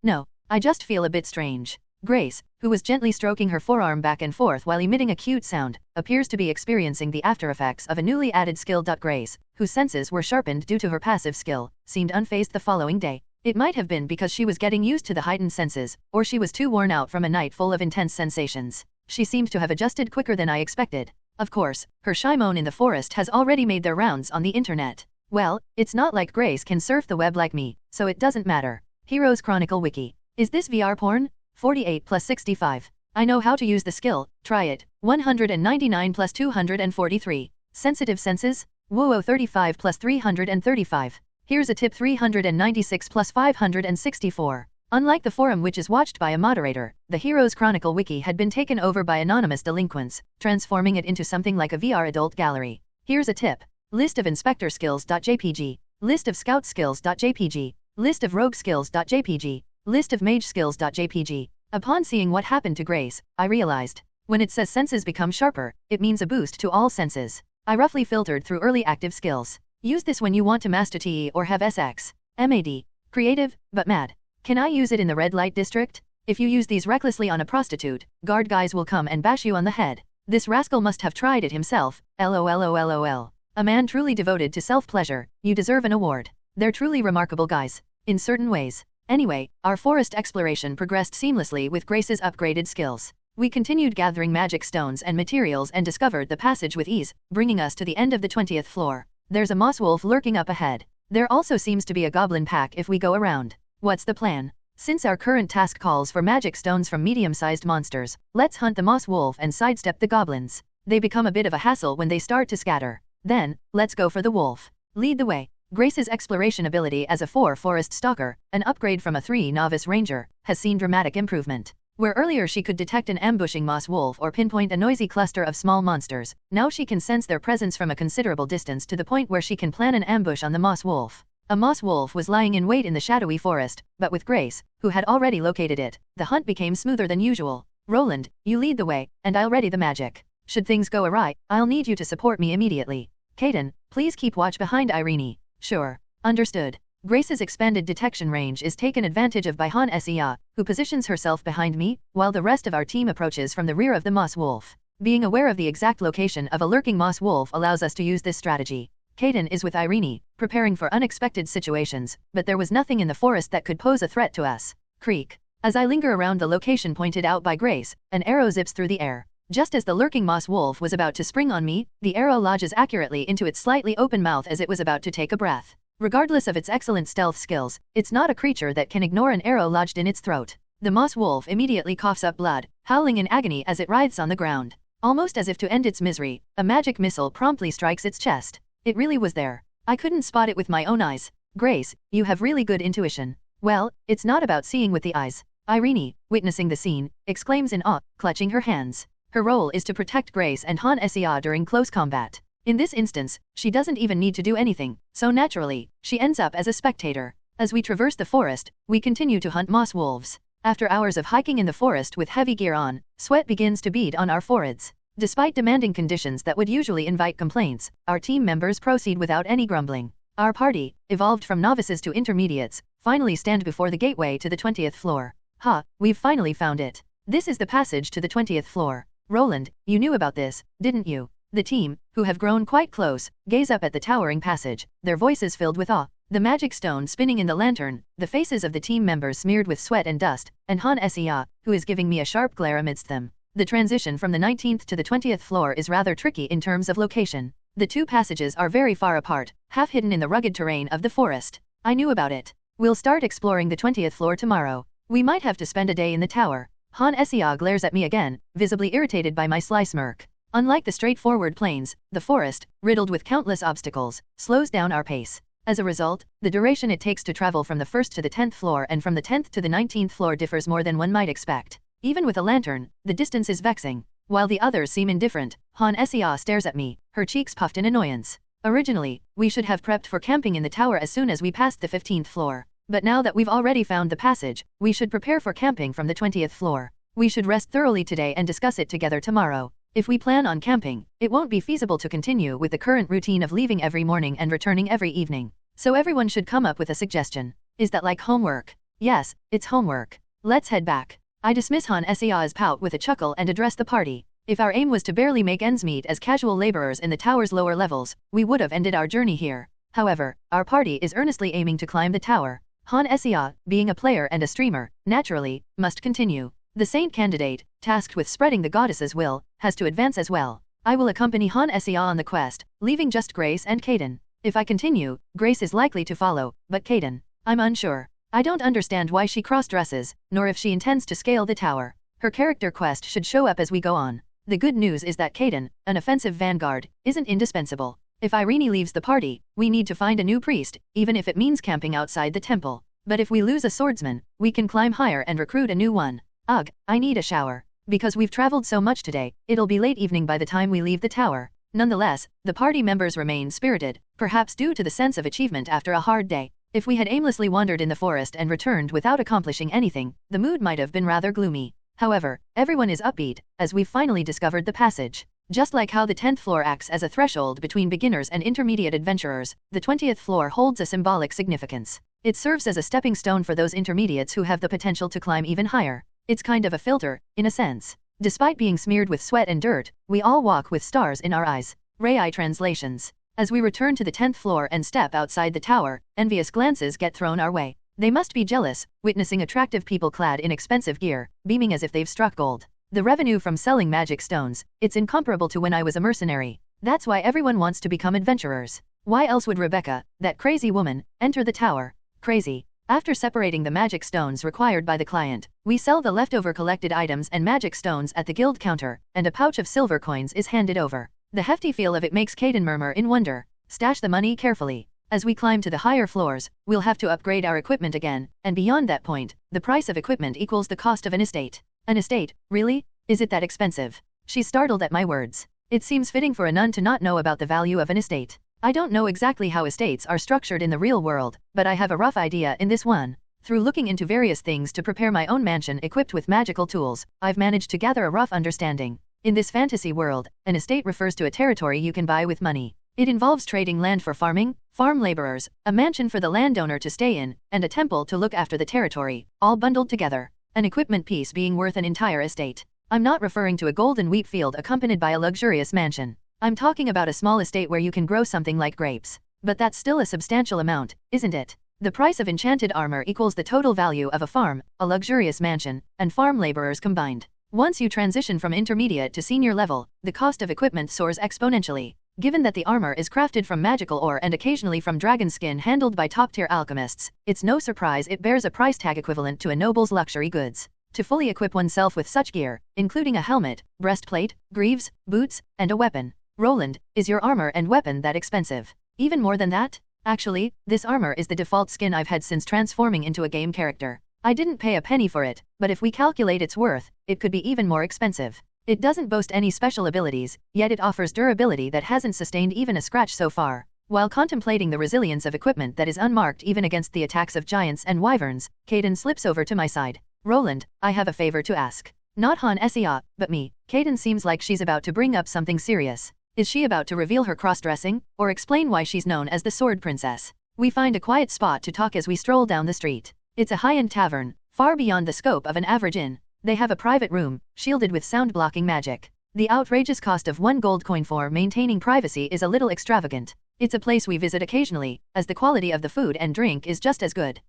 No. I just feel a bit strange. Grace, who was gently stroking her forearm back and forth while emitting a cute sound, appears to be experiencing the aftereffects of a newly added skill. Grace, whose senses were sharpened due to her passive skill, seemed unfazed the following day. It might have been because she was getting used to the heightened senses, or she was too worn out from a night full of intense sensations. She seemed to have adjusted quicker than I expected. Of course, her Shimon in the forest has already made their rounds on the internet. Well, it's not like Grace can surf the web like me, so it doesn't matter. Heroes Chronicle Wiki. Is this VR porn? 48 plus 65. I know how to use the skill, try it. 199 plus 243. Sensitive senses? Whoa 35 plus 335. Here's a tip 396 plus 564. Unlike the forum which is watched by a moderator, the Heroes Chronicle Wiki had been taken over by anonymous delinquents, transforming it into something like a VR adult gallery. Here's a tip. List of inspector skills.jpg. List of scout skills.jpg. List of rogue skills.jpg. List of mage skills.jpg. Upon seeing what happened to Grace, I realized. When it says senses become sharper, it means a boost to all senses. I roughly filtered through early active skills. Use this when you want to master TE or have SX. MAD. Creative, but mad. Can I use it in the red light district? If you use these recklessly on a prostitute, guard guys will come and bash you on the head. This rascal must have tried it himself. LOLOLOL. A man truly devoted to self-pleasure, you deserve an award. They're truly remarkable guys. In certain ways. Anyway, our forest exploration progressed seamlessly with Grace's upgraded skills. We continued gathering magic stones and materials and discovered the passage with ease, bringing us to the end of the 20th floor. There's a moss wolf lurking up ahead. There also seems to be a goblin pack if we go around. What's the plan? Since our current task calls for magic stones from medium-sized monsters, let's hunt the moss wolf and sidestep the goblins. They become a bit of a hassle when they start to scatter. Then, let's go for the wolf. Lead the way. Grace's exploration ability as a 4 forest stalker, an upgrade from a 3 novice ranger, has seen dramatic improvement. Where earlier she could detect an ambushing moss wolf or pinpoint a noisy cluster of small monsters, now she can sense their presence from a considerable distance to the point where she can plan an ambush on the moss wolf. A moss wolf was lying in wait in the shadowy forest, but with Grace, who had already located it, the hunt became smoother than usual. Roland, you lead the way, and I'll ready the magic. Should things go awry, I'll need you to support me immediately. Kaden, please keep watch behind Irene. Sure. Understood. Grace's expanded detection range is taken advantage of by Han Sea, who positions herself behind me, while the rest of our team approaches from the rear of the moss wolf. Being aware of the exact location of a lurking moss wolf allows us to use this strategy. Kaden is with Irene, preparing for unexpected situations, but there was nothing in the forest that could pose a threat to us. Creek. As I linger around the location pointed out by Grace, an arrow zips through the air. Just as the lurking moss wolf was about to spring on me, the arrow lodges accurately into its slightly open mouth as it was about to take a breath. Regardless of its excellent stealth skills, it's not a creature that can ignore an arrow lodged in its throat. The moss wolf immediately coughs up blood, howling in agony as it writhes on the ground. Almost as if to end its misery, a magic missile promptly strikes its chest. It really was there. I couldn't spot it with my own eyes. Grace, you have really good intuition. Well, it's not about seeing with the eyes. Irene, witnessing the scene, exclaims in awe, clutching her hands. Her role is to protect Grace and Han Sea during close combat. In this instance, she doesn't even need to do anything, so naturally, she ends up as a spectator. As we traverse the forest, we continue to hunt moss wolves. After hours of hiking in the forest with heavy gear on, sweat begins to bead on our foreheads. Despite demanding conditions that would usually invite complaints, our team members proceed without any grumbling. Our party, evolved from novices to intermediates, finally stand before the gateway to the 20th floor. Ha, we've finally found it. This is the passage to the 20th floor. Roland, you knew about this, didn't you? The team, who have grown quite close, gaze up at the towering passage, their voices filled with awe. The magic stone spinning in the lantern, the faces of the team members smeared with sweat and dust, and Han Sea, who is giving me a sharp glare amidst them. The transition from the 19th to the 20th floor is rather tricky in terms of location. The two passages are very far apart, half hidden in the rugged terrain of the forest. I knew about it. We'll start exploring the 20th floor tomorrow. We might have to spend a day in the tower. Han Sea glares at me again, visibly irritated by my sly smirk. Unlike the straightforward plains, the forest, riddled with countless obstacles, slows down our pace. As a result, the duration it takes to travel from the 1st to the 10th floor and from the 10th to the 19th floor differs more than one might expect. Even with a lantern, the distance is vexing. While the others seem indifferent, Han Sea stares at me, her cheeks puffed in annoyance. Originally, we should have prepped for camping in the tower as soon as we passed the 15th floor. But now that we've already found the passage, we should prepare for camping from the 20th floor. We should rest thoroughly today and discuss it together tomorrow. If we plan on camping, it won't be feasible to continue with the current routine of leaving every morning and returning every evening. So everyone should come up with a suggestion. Is that like homework? Yes, it's homework. Let's head back. I dismiss Han Sea's pout with a chuckle and address the party. If our aim was to barely make ends meet as casual laborers in the tower's lower levels, we would have ended our journey here. However, our party is earnestly aiming to climb the tower. Han Sea, being a player and a streamer, naturally, must continue. The saint candidate, tasked with spreading the goddess's will, has to advance as well. I will accompany Han Sea on the quest, leaving just Grace and Kaden. If I continue, Grace is likely to follow, but Kaden, I'm unsure. I don't understand why she cross-dresses, nor if she intends to scale the tower. Her character quest should show up as we go on. The good news is that Kaden, an offensive vanguard, isn't indispensable. If Irene leaves the party, we need to find a new priest, even if it means camping outside the temple. But if we lose a swordsman, we can climb higher and recruit a new one. Ugh, I need a shower. Because we've traveled so much today, it'll be late evening by the time we leave the tower. Nonetheless, the party members remain spirited, perhaps due to the sense of achievement after a hard day. If we had aimlessly wandered in the forest and returned without accomplishing anything, the mood might have been rather gloomy. However, everyone is upbeat, as we've finally discovered the passage. Just like how the 10th floor acts as a threshold between beginners and intermediate adventurers, the 20th floor holds a symbolic significance. It serves as a stepping stone for those intermediates who have the potential to climb even higher. It's kind of a filter, in a sense. Despite being smeared with sweat and dirt, we all walk with stars in our eyes. Rai translations. As we return to the 10th floor and step outside the tower, envious glances get thrown our way. They must be jealous, witnessing attractive people clad in expensive gear, beaming as if they've struck gold. The revenue from selling magic stones, it's incomparable to when I was a mercenary. That's why everyone wants to become adventurers. Why else would Rebecca, that crazy woman, enter the tower? Crazy. After separating the magic stones required by the client, we sell the leftover collected items and magic stones at the guild counter, and a pouch of silver coins is handed over. The hefty feel of it makes Kaden murmur in wonder. Stash the money carefully. As we climb to the higher floors, we'll have to upgrade our equipment again, and beyond that point, the price of equipment equals the cost of an estate. An estate, really? Is it that expensive? She's startled at my words. It seems fitting for a nun to not know about the value of an estate. I don't know exactly how estates are structured in the real world, but I have a rough idea in this one. Through looking into various things to prepare my own mansion equipped with magical tools, I've managed to gather a rough understanding. In this fantasy world, an estate refers to a territory you can buy with money. It involves trading land for farming, farm laborers, a mansion for the landowner to stay in, and a temple to look after the territory, all bundled together. An equipment piece being worth an entire estate. I'm not referring to a golden wheat field accompanied by a luxurious mansion. I'm talking about a small estate where you can grow something like grapes. But that's still a substantial amount, isn't it? The price of enchanted armor equals the total value of a farm, a luxurious mansion, and farm laborers combined. Once you transition from intermediate to senior level, the cost of equipment soars exponentially. Given that the armor is crafted from magical ore and occasionally from dragon skin handled by top-tier alchemists, it's no surprise it bears a price tag equivalent to a noble's luxury goods. To fully equip oneself with such gear, including a helmet, breastplate, greaves, boots, and a weapon. Roland, is your armor and weapon that expensive? Even more than that? Actually, this armor is the default skin I've had since transforming into a game character. I didn't pay a penny for it, but if we calculate its worth, it could be even more expensive. It doesn't boast any special abilities, yet it offers durability that hasn't sustained even a scratch so far. While contemplating the resilience of equipment that is unmarked even against the attacks of giants and wyverns, Kaden slips over to my side. Roland, I have a favor to ask. Not Han Sia, but me. Kaden seems like she's about to bring up something serious. Is she about to reveal her cross-dressing, or explain why she's known as the Sword Princess? We find a quiet spot to talk as we stroll down the street. It's a high-end tavern, far beyond the scope of an average inn. They have a private room, shielded with sound-blocking magic. The outrageous cost of 1 gold coin for maintaining privacy is a little extravagant. It's a place we visit occasionally, as the quality of the food and drink is just as good.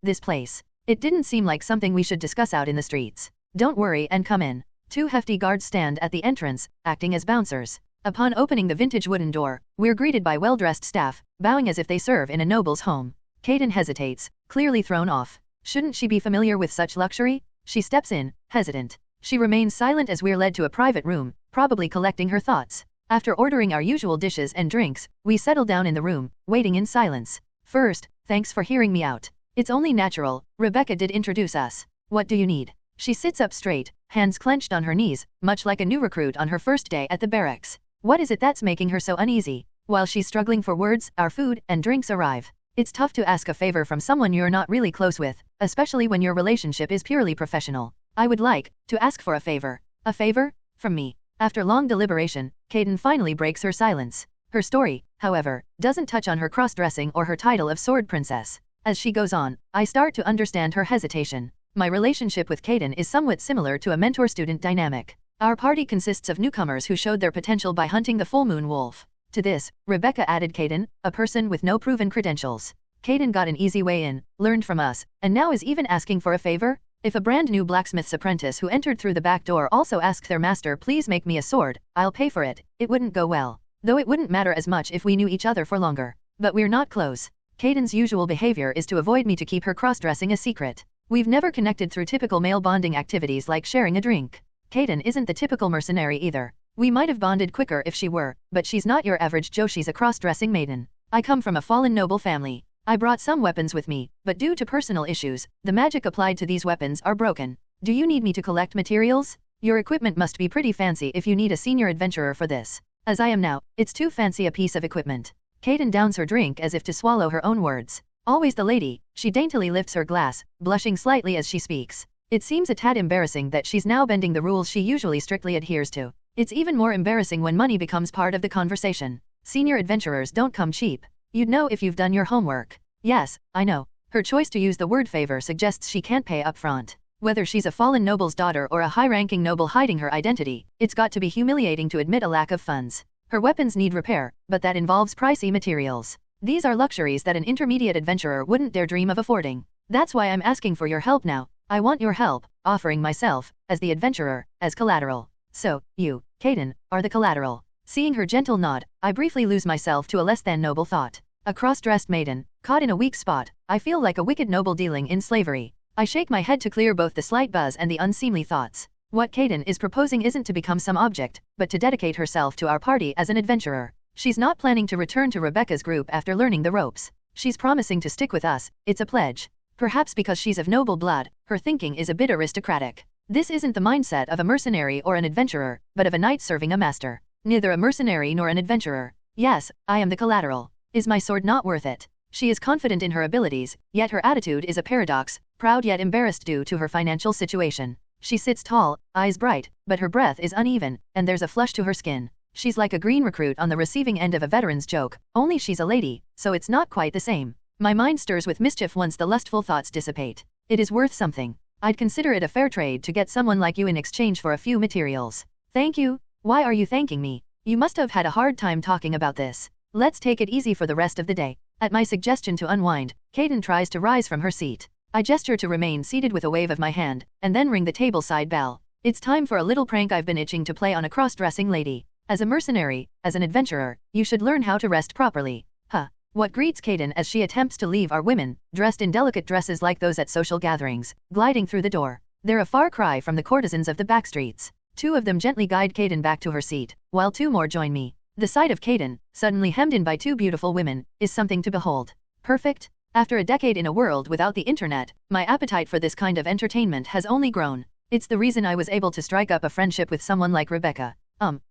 This place. It didn't seem like something we should discuss out in the streets. Don't worry and come in. 2 hefty guards stand at the entrance, acting as bouncers. Upon opening the vintage wooden door, we're greeted by well-dressed staff, bowing as if they serve in a noble's home. Kaden hesitates, clearly thrown off. Shouldn't she be familiar with such luxury? She steps in, hesitant. She remains silent as we're led to a private room, probably collecting her thoughts. After ordering our usual dishes and drinks, we settle down in the room, waiting in silence. First, thanks for hearing me out. It's only natural, Rebecca did introduce us. What do you need? She sits up straight, hands clenched on her knees, much like a new recruit on her first day at the barracks. What is it that's making her so uneasy? While she's struggling for words, our food and drinks arrive. It's tough to ask a favor from someone you're not really close with, especially when your relationship is purely professional. I would like to ask for a favor. A favor? From me. After long deliberation, Kaden finally breaks her silence. Her story, however, doesn't touch on her cross-dressing or her title of Sword Princess. As she goes on, I start to understand her hesitation. My relationship with Kaden is somewhat similar to a mentor-student dynamic. Our party consists of newcomers who showed their potential by hunting the full moon wolf. To this, Rebecca added Kaden, a person with no proven credentials. Kaden got an easy way in, learned from us, and now is even asking for a favor? If a brand new blacksmith's apprentice who entered through the back door also asked their master, please make me a sword, I'll pay for it, it wouldn't go well. Though it wouldn't matter as much if we knew each other for longer. but we're not close. Kaiden's usual behavior is to avoid me to keep her cross-dressing a secret. We've never connected through typical male bonding activities like sharing a drink. Kaiden isn't the typical mercenary either. We might have bonded quicker if she were, but she's not your average Joe, she's a cross-dressing maiden. I come from a fallen noble family. I brought some weapons with me, but due to personal issues, the magic applied to these weapons are broken. Do you need me to collect materials? Your equipment must be pretty fancy if you need a senior adventurer for this. As I am now, it's too fancy a piece of equipment. Kaiden downs her drink as if to swallow her own words. Always the lady, she daintily lifts her glass, blushing slightly as she speaks. It seems a tad embarrassing that she's now bending the rules she usually strictly adheres to. It's even more embarrassing when money becomes part of the conversation. Senior adventurers don't come cheap. You'd know if you've done your homework. Yes, I know. Her choice to use the word favor suggests she can't pay up front. Whether she's a fallen noble's daughter or a high-ranking noble hiding her identity, it's got to be humiliating to admit a lack of funds. Her weapons need repair, but that involves pricey materials. These are luxuries that an intermediate adventurer wouldn't dare dream of affording. That's why I'm asking for your help now. I want your help, offering myself, as the adventurer, as collateral. So, you, Kaiden, are the collateral. Seeing her gentle nod, I briefly lose myself to a less than noble thought. A cross-dressed maiden, caught in a weak spot, I feel like a wicked noble dealing in slavery. I shake my head to clear both the slight buzz and the unseemly thoughts. What Kaiden is proposing isn't to become some object, but to dedicate herself to our party as an adventurer. She's not planning to return to Rebecca's group after learning the ropes. She's promising to stick with us, it's a pledge. Perhaps because she's of noble blood, her thinking is a bit aristocratic. This isn't the mindset of a mercenary or an adventurer, but of a knight serving a master. Neither a mercenary nor an adventurer. Yes, I am the collateral. Is my sword not worth it? She is confident in her abilities, yet her attitude is a paradox, proud yet embarrassed due to her financial situation. She sits tall, eyes bright, but her breath is uneven, and there's a flush to her skin. She's like a green recruit on the receiving end of a veteran's joke, only she's a lady, so it's not quite the same. My mind stirs with mischief once the lustful thoughts dissipate. It is worth something. I'd consider it a fair trade to get someone like you in exchange for a few materials. Thank you. Why are you thanking me? You must have had a hard time talking about this. Let's take it easy for the rest of the day. At my suggestion to unwind, Kaiden tries to rise from her seat. I gesture to remain seated with a wave of my hand, and then ring the tableside bell. It's time for a little prank I've been itching to play on a cross-dressing lady. As a mercenary, as an adventurer, you should learn how to rest properly. Huh. What greets Kaiden as she attempts to leave are women, dressed in delicate dresses like those at social gatherings, gliding through the door. They're a far cry from the courtesans of the backstreets. Two of them gently guide Kaiden back to her seat, while two more join me. The sight of Kaiden, suddenly hemmed in by two beautiful women, is something to behold. Perfect? After a decade in a world without the internet, my appetite for this kind of entertainment has only grown. It's the reason I was able to strike up a friendship with someone like Rebecca.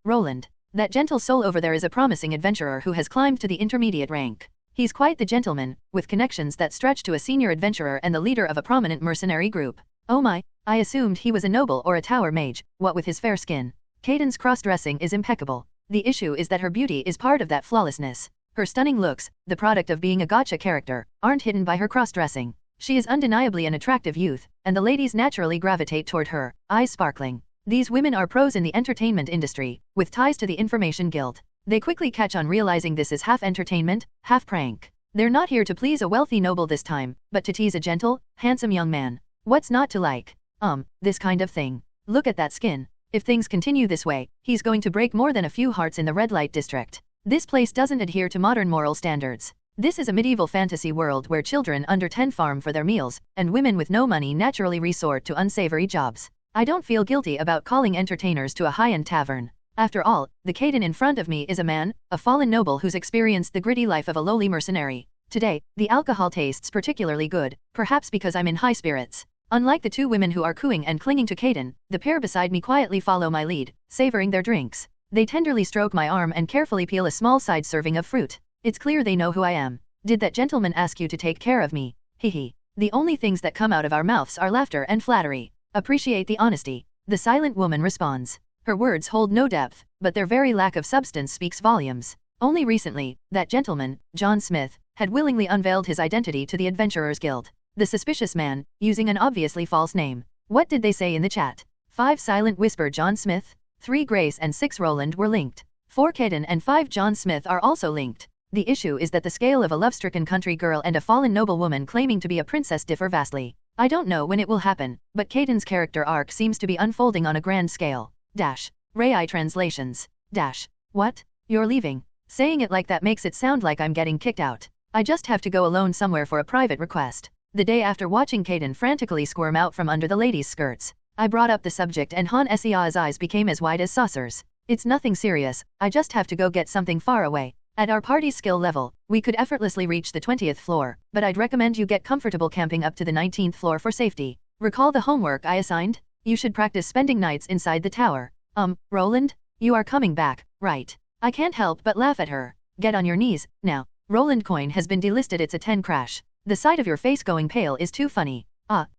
Roland. That gentle soul over there is a promising adventurer who has climbed to the intermediate rank. He's quite the gentleman, with connections that stretch to a senior adventurer and the leader of a prominent mercenary group. Oh my, I assumed he was a noble or a tower mage, what with his fair skin. Kaiden's cross-dressing is impeccable. The issue is that her beauty is part of that flawlessness. Her stunning looks, the product of being a gacha character, aren't hidden by her cross-dressing. She is undeniably an attractive youth, and the ladies naturally gravitate toward her, eyes sparkling. These women are pros in the entertainment industry, with ties to the Information Guild. They quickly catch on realizing this is half entertainment, half prank. They're not here to please a wealthy noble this time, but to tease a gentle, handsome young man. What's not to like? This kind of thing. Look at that skin. If things continue this way, he's going to break more than a few hearts in the red light district. This place doesn't adhere to modern moral standards. This is a medieval fantasy world where children under 10 farm for their meals, and women with no money naturally resort to unsavory jobs. I don't feel guilty about calling entertainers to a high-end tavern. After all, the Kaiden in front of me is a man, a fallen noble who's experienced the gritty life of a lowly mercenary. Today, the alcohol tastes particularly good, perhaps because I'm in high spirits. Unlike the two women who are cooing and clinging to Kaiden, the pair beside me quietly follow my lead, savoring their drinks. They tenderly stroke my arm and carefully peel a small side serving of fruit. It's clear they know who I am. Did that gentleman ask you to take care of me? Hehe. The only things that come out of our mouths are laughter and flattery. Appreciate the honesty. The silent woman responds. Her words hold no depth, but their very lack of substance speaks volumes. Only recently, that gentleman, John Smith, had willingly unveiled his identity to the Adventurers Guild. The suspicious man, using an obviously false name. What did they say in the chat? 5 silent whisper John Smith, 3 Grace and 6 Roland were linked. 4 Kaiden and 5 John Smith are also linked. The issue is that the scale of a love-stricken country girl and a fallen noblewoman claiming to be a princess differ vastly. I don't know when it will happen, but Kaiden's character arc seems to be unfolding on a grand scale. Rai translations. What? You're leaving? Saying it like that makes it sound like I'm getting kicked out. I just have to go alone somewhere for a private request. The day after watching Kaden frantically squirm out from under the ladies' skirts, I brought up the subject and Han Sea's eyes became as wide as saucers. It's nothing serious, I just have to go get something far away. At our party's skill level, we could effortlessly reach the 20th floor, but I'd recommend you get comfortable camping up to the 19th floor for safety. Recall the homework I assigned? You should practice spending nights inside the tower. Roland? You are coming back, right? I can't help but laugh at her. Get on your knees, now. Roland coin has been delisted, it's a 10 crash. The sight of your face going pale is too funny.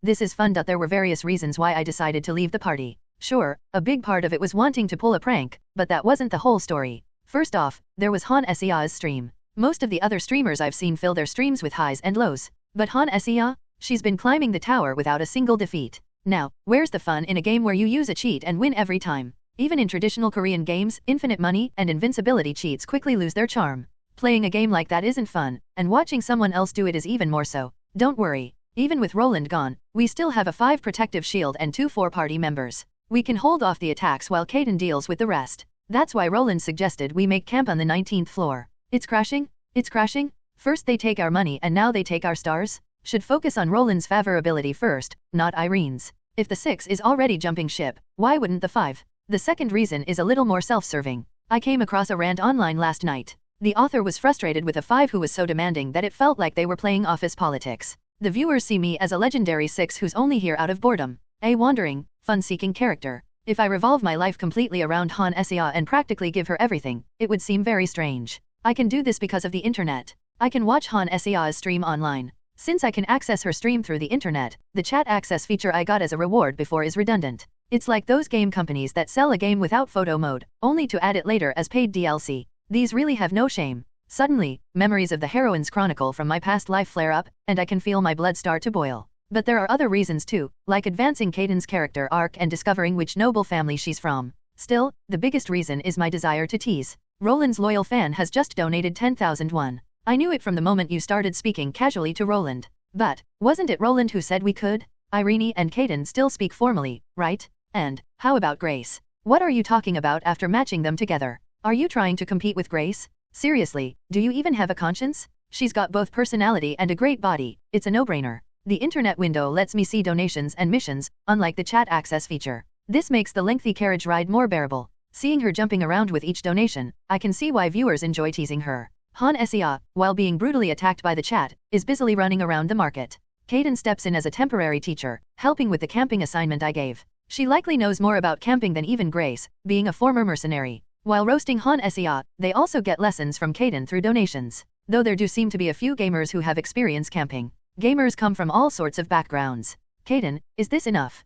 This is fun. There were various reasons why I decided to leave the party. Sure, a big part of it was wanting to pull a prank, but that wasn't the whole story. First off, there was Han Sea's stream. Most of the other streamers I've seen fill their streams with highs and lows. But Han Sea? She's been climbing the tower without a single defeat. Now, where's the fun in a game where you use a cheat and win every time? Even in traditional Korean games, infinite money and invincibility cheats quickly lose their charm. Playing a game like that isn't fun, and watching someone else do it is even more so. Don't worry, even with Roland gone, we still have a 5 protective shield and 2 4-party members. We can hold off the attacks while Kaden deals with the rest. That's why Roland suggested we make camp on the 19th floor. It's crashing? It's crashing? First they take our money and now they take our stars? Should focus on Roland's favorability first, not Irene's. If the 6 is already jumping ship, why wouldn't the 5? The second reason is a little more self-serving. I came across a rant online last night. The author was frustrated with a 5 who was so demanding that it felt like they were playing office politics. The viewers see me as a legendary 6 who's only here out of boredom. A wandering, fun-seeking character. If I revolve my life completely around Han Sea and practically give her everything, it would seem very strange. I can do this because of the internet. I can watch Han Sea's stream online. Since I can access her stream through the internet, the chat access feature I got as a reward before is redundant. It's like those game companies that sell a game without photo mode, only to add it later as paid DLC. These really have no shame. Suddenly, memories of the heroine's chronicle from my past life flare up, and I can feel my blood start to boil. But there are other reasons too, like advancing Kaden's character arc and discovering which noble family she's from. Still, the biggest reason is my desire to tease. Roland's loyal fan has just donated 10,000 won. I knew it from the moment you started speaking casually to Roland. But, wasn't it Roland who said we could? Irene and Kaden still speak formally, right? And, how about Grace? What are you talking about after matching them together? Are you trying to compete with Grace? Seriously, do you even have a conscience? She's got both personality and a great body, it's a no-brainer. The internet window lets me see donations and missions, unlike the chat access feature. This makes the lengthy carriage ride more bearable. Seeing her jumping around with each donation, I can see why viewers enjoy teasing her. Han Sea, while being brutally attacked by the chat, is busily running around the market. Kaden steps in as a temporary teacher, helping with the camping assignment I gave. She likely knows more about camping than even Grace, being a former mercenary. While roasting Han Sea, they also get lessons from Kaden through donations. Though there do seem to be a few gamers who have experience camping. Gamers come from all sorts of backgrounds. Kaden, is this enough?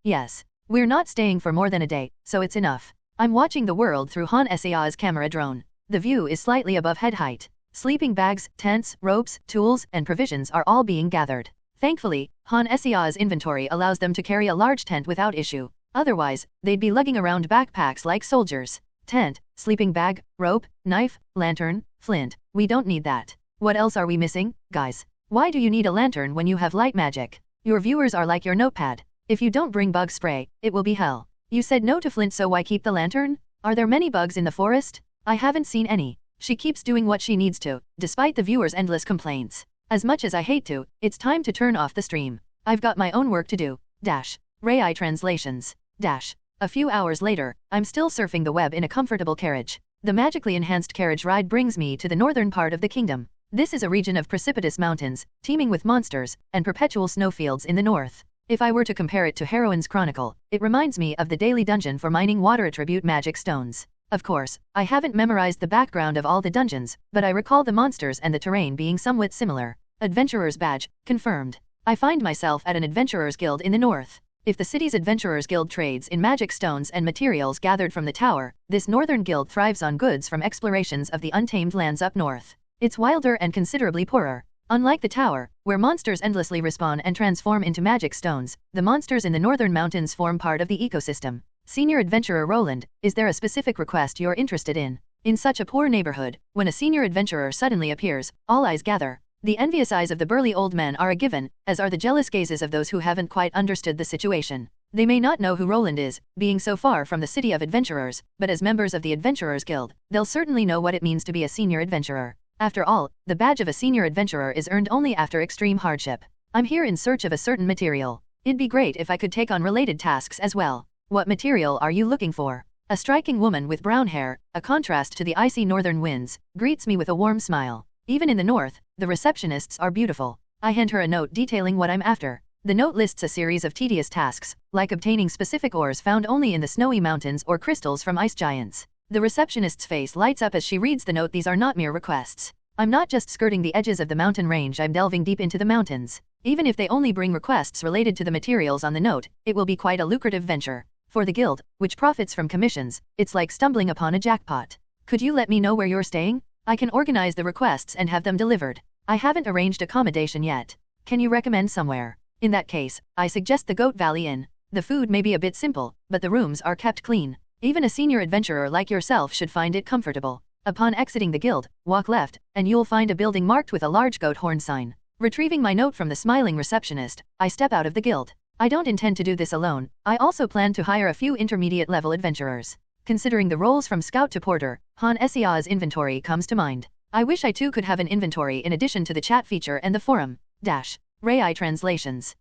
Yes. We're not staying for more than a day, so it's enough. I'm watching the world through Han Sea's camera drone. The view is slightly above head height. Sleeping bags, tents, ropes, tools, and provisions are all being gathered. Thankfully, Han Sea's inventory allows them to carry a large tent without issue. Otherwise, they'd be lugging around backpacks like soldiers. Tent, sleeping bag, rope, knife, lantern, flint. We don't need that. What else are we missing, guys? Why do you need a lantern when you have light magic? Your viewers are like your notepad. If you don't bring bug spray, it will be hell. You said no to flint, so why keep the lantern? Are there many bugs in the forest? I haven't seen any. She keeps doing what she needs to, despite the viewers' endless complaints. As much as I hate to, it's time to turn off the stream. I've got my own work to do. Rai translations. A few hours later, I'm still surfing the web in a comfortable carriage. The magically enhanced carriage ride brings me to the northern part of the kingdom. This is a region of precipitous mountains, teeming with monsters, and perpetual snowfields in the north. If I were to compare it to Heroine's Chronicle, it reminds me of the daily dungeon for mining water attribute magic stones. Of course, I haven't memorized the background of all the dungeons, but I recall the monsters and the terrain being somewhat similar. Adventurer's badge, confirmed. I find myself at an adventurer's guild in the north. If the city's adventurer's guild trades in magic stones and materials gathered from the tower, this northern guild thrives on goods from explorations of the untamed lands up north. It's wilder and considerably poorer. Unlike the tower, where monsters endlessly respawn and transform into magic stones, the monsters in the northern mountains form part of the ecosystem. Senior Adventurer Roland, is there a specific request you're interested in? In such a poor neighborhood, when a senior adventurer suddenly appears, all eyes gather. The envious eyes of the burly old men are a given, as are the jealous gazes of those who haven't quite understood the situation. They may not know who Roland is, being so far from the city of adventurers, but as members of the Adventurers Guild, they'll certainly know what it means to be a senior adventurer. After all, the badge of a senior adventurer is earned only after extreme hardship. I'm here in search of a certain material. It'd be great if I could take on related tasks as well. What material are you looking for? A striking woman with brown hair, a contrast to the icy northern winds, greets me with a warm smile. Even in the north, the receptionists are beautiful. I hand her a note detailing what I'm after. The note lists a series of tedious tasks, like obtaining specific ores found only in the snowy mountains or crystals from ice giants. The receptionist's face lights up as she reads the note. These are not mere requests. I'm not just skirting the edges of the mountain range, I'm delving deep into the mountains. Even if they only bring requests related to the materials on the note, it will be quite a lucrative venture. For the guild, which profits from commissions, it's like stumbling upon a jackpot. Could you let me know where you're staying? I can organize the requests and have them delivered. I haven't arranged accommodation yet. Can you recommend somewhere? In that case, I suggest the Goat Valley Inn. The food may be a bit simple, but the rooms are kept clean. Even a senior adventurer like yourself should find it comfortable. Upon exiting the guild, walk left, and you'll find a building marked with a large goat horn sign. Retrieving my note from the smiling receptionist, I step out of the guild. I don't intend to do this alone. I also plan to hire a few intermediate-level adventurers. Considering the roles from scout to porter, Han Sea's inventory comes to mind. I wish I too could have an inventory in addition to the chat feature and the forum. Rai translations.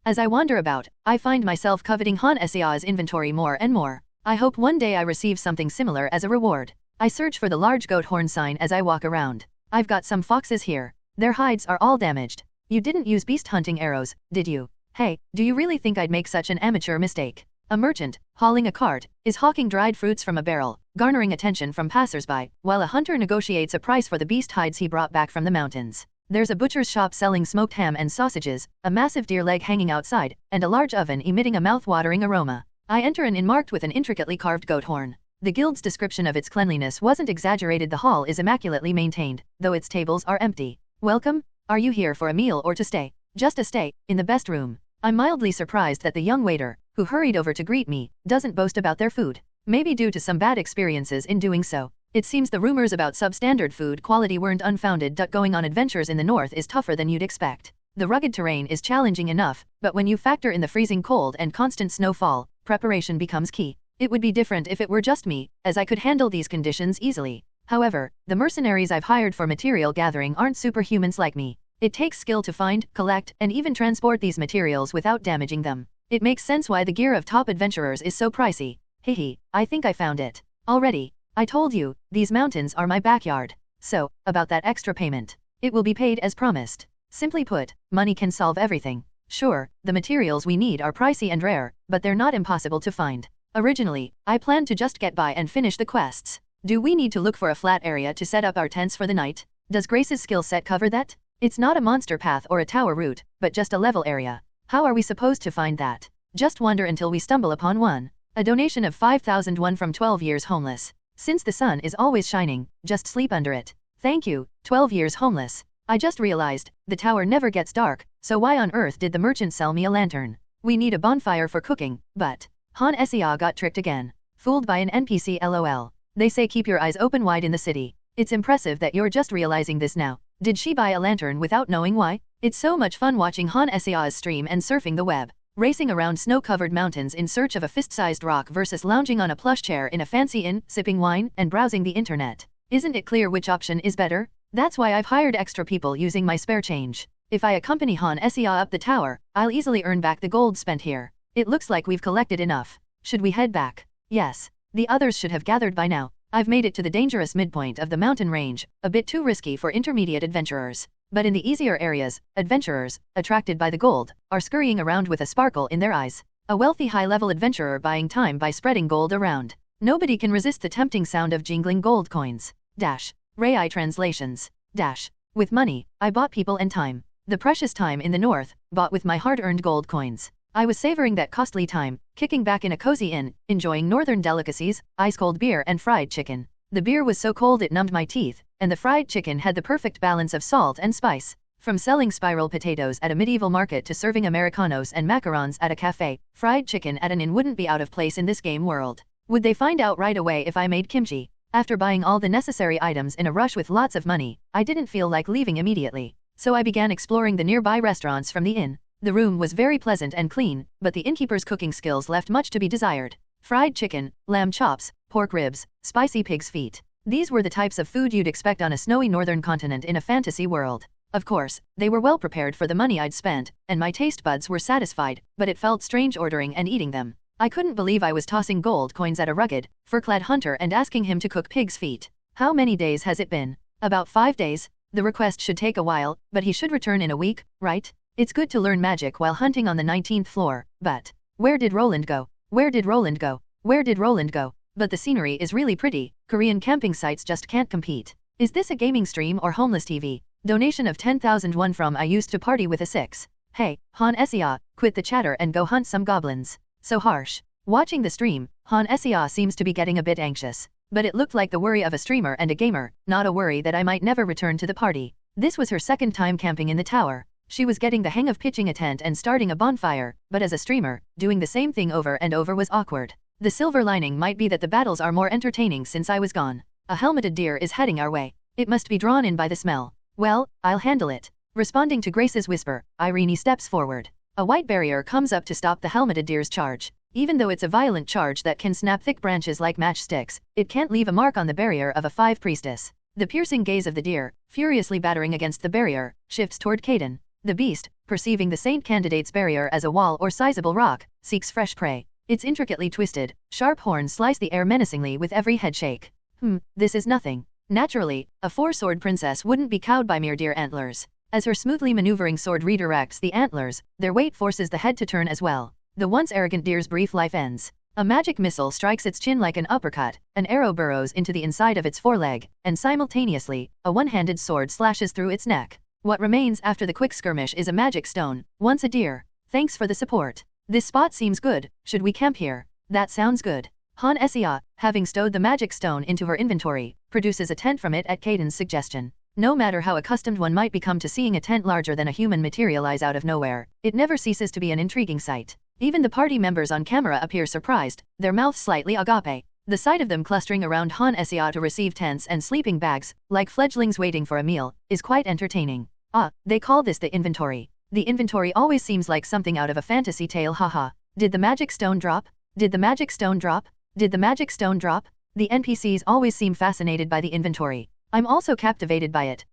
As I wander about, I find myself coveting Han Sea's inventory more and more. I hope one day I receive something similar as a reward. I search for the large goat horn sign as I walk around. I've got some foxes here. Their hides are all damaged. You didn't use beast hunting arrows, did you? Hey, do you really think I'd make such an amateur mistake? A merchant, hauling a cart, is hawking dried fruits from a barrel, garnering attention from passersby, while a hunter negotiates a price for the beast hides he brought back from the mountains. There's a butcher's shop selling smoked ham and sausages, a massive deer leg hanging outside, and a large oven emitting a mouth-watering aroma. I enter an inn marked with an intricately carved goat horn. The guild's description of its cleanliness wasn't exaggerated. The hall is immaculately maintained, though its tables are empty. Welcome? Are you here for a meal or to stay? Just a stay, in the best room. I'm mildly surprised that the young waiter, who hurried over to greet me, doesn't boast about their food. Maybe due to some bad experiences in doing so. It seems the rumors about substandard food quality weren't unfounded. Going on adventures in the north is tougher than you'd expect. The rugged terrain is challenging enough, but when you factor in the freezing cold and constant snowfall, preparation becomes key. It would be different if it were just me, as I could handle these conditions easily. However, the mercenaries I've hired for material gathering aren't superhumans like me. It takes skill to find, collect, and even transport these materials without damaging them. It makes sense why the gear of top adventurers is so pricey. Hehe, I think I found it. Already. I told you, these mountains are my backyard. So, about that extra payment. It will be paid as promised. Simply put, money can solve everything. Sure, the materials we need are pricey and rare, but they're not impossible to find. Originally, I planned to just get by and finish the quests. Do we need to look for a flat area to set up our tents for the night? Does Grace's skill set cover that? It's not a monster path or a tower route, but just a level area. How are we supposed to find that? Just wander until we stumble upon one. A donation of 5,001 from 12 years homeless. Since the sun is always shining, just sleep under it. Thank you, 12 years homeless. I just realized, the tower never gets dark, so why on earth did the merchant sell me a lantern? We need a bonfire for cooking, but Han Sea got tricked again. Fooled by an NPC lol. They say keep your eyes open wide in the city. It's impressive that you're just realizing this now. Did she buy a lantern without knowing why? It's so much fun watching Han Sea's stream and surfing the web. Racing around snow-covered mountains in search of a fist-sized rock versus lounging on a plush chair in a fancy inn, sipping wine, and browsing the internet. Isn't it clear which option is better? That's why I've hired extra people using my spare change. If I accompany Han Sea up the tower, I'll easily earn back the gold spent here. It looks like we've collected enough. Should we head back? Yes. The others should have gathered by now. I've made it to the dangerous midpoint of the mountain range, a bit too risky for intermediate adventurers. But in the easier areas, adventurers, attracted by the gold, are scurrying around with a sparkle in their eyes. A wealthy high-level adventurer buying time by spreading gold around. Nobody can resist the tempting sound of jingling gold coins. Rai translations. With money, I bought people and time. The precious time in the north, bought with my hard-earned gold coins. I was savoring that costly time, kicking back in a cozy inn, enjoying northern delicacies, ice-cold beer and fried chicken. The beer was so cold it numbed my teeth, and the fried chicken had the perfect balance of salt and spice. From selling spiral potatoes at a medieval market to serving Americanos and macarons at a cafe, fried chicken at an inn wouldn't be out of place in this game world. Would they find out right away if I made kimchi? After buying all the necessary items in a rush with lots of money, I didn't feel like leaving immediately. So I began exploring the nearby restaurants from the inn. The room was very pleasant and clean, but the innkeeper's cooking skills left much to be desired. Fried chicken, lamb chops, pork ribs, spicy pig's feet. These were the types of food you'd expect on a snowy northern continent in a fantasy world. Of course, they were well prepared for the money I'd spent, and my taste buds were satisfied, but it felt strange ordering and eating them. I couldn't believe I was tossing gold coins at a rugged, fur-clad hunter and asking him to cook pig's feet. How many days has it been? About 5 days. The request should take a while, but he should return in a week, right? It's good to learn magic while hunting on the 19th floor, but where did Roland go? Where did Roland go? Where did Roland go? But the scenery is really pretty. Korean camping sites just can't compete. Is this a gaming stream or homeless TV? Donation of 10,000 won from I used to party with a 6. Hey, Han Sia, quit the chatter and go hunt some goblins. So harsh. Watching the stream, Han Sia seems to be getting a bit anxious. But it looked like the worry of a streamer and a gamer, not a worry that I might never return to the party. This was her second time camping in the tower. She was getting the hang of pitching a tent and starting a bonfire, but as a streamer, doing the same thing over and over was awkward. The silver lining might be that the battles are more entertaining since I was gone. A helmeted deer is heading our way. It must be drawn in by the smell. Well, I'll handle it. Responding to Grace's whisper, Irene steps forward. A white barrier comes up to stop the helmeted deer's charge. Even though it's a violent charge that can snap thick branches like matchsticks, it can't leave a mark on the barrier of a 5 priestess. The piercing gaze of the deer, furiously battering against the barrier, shifts toward Caden. The beast, perceiving the saint candidate's barrier as a wall or sizable rock, seeks fresh prey. Its intricately twisted, sharp horns slice the air menacingly with every head shake. This is nothing. Naturally, a 4-sword princess wouldn't be cowed by mere deer antlers. As her smoothly maneuvering sword redirects the antlers, their weight forces the head to turn as well. The once arrogant deer's brief life ends. A magic missile strikes its chin like an uppercut, an arrow burrows into the inside of its foreleg, and simultaneously, a one-handed sword slashes through its neck. What remains after the quick skirmish is a magic stone, once a deer. Thanks for the support. This spot seems good. Should we camp here? That sounds good. Han Sia, having stowed the magic stone into her inventory, produces a tent from it at Caden's suggestion. No matter how accustomed one might become to seeing a tent larger than a human materialize out of nowhere, it never ceases to be an intriguing sight. Even the party members on camera appear surprised, their mouths slightly agape. The sight of them clustering around Han Sia to receive tents and sleeping bags, like fledglings waiting for a meal, is quite entertaining. They call this the inventory. The inventory always seems like something out of a fantasy tale, haha. Did the magic stone drop? Did the magic stone drop? Did the magic stone drop? The NPCs always seem fascinated by the inventory. I'm also captivated by it.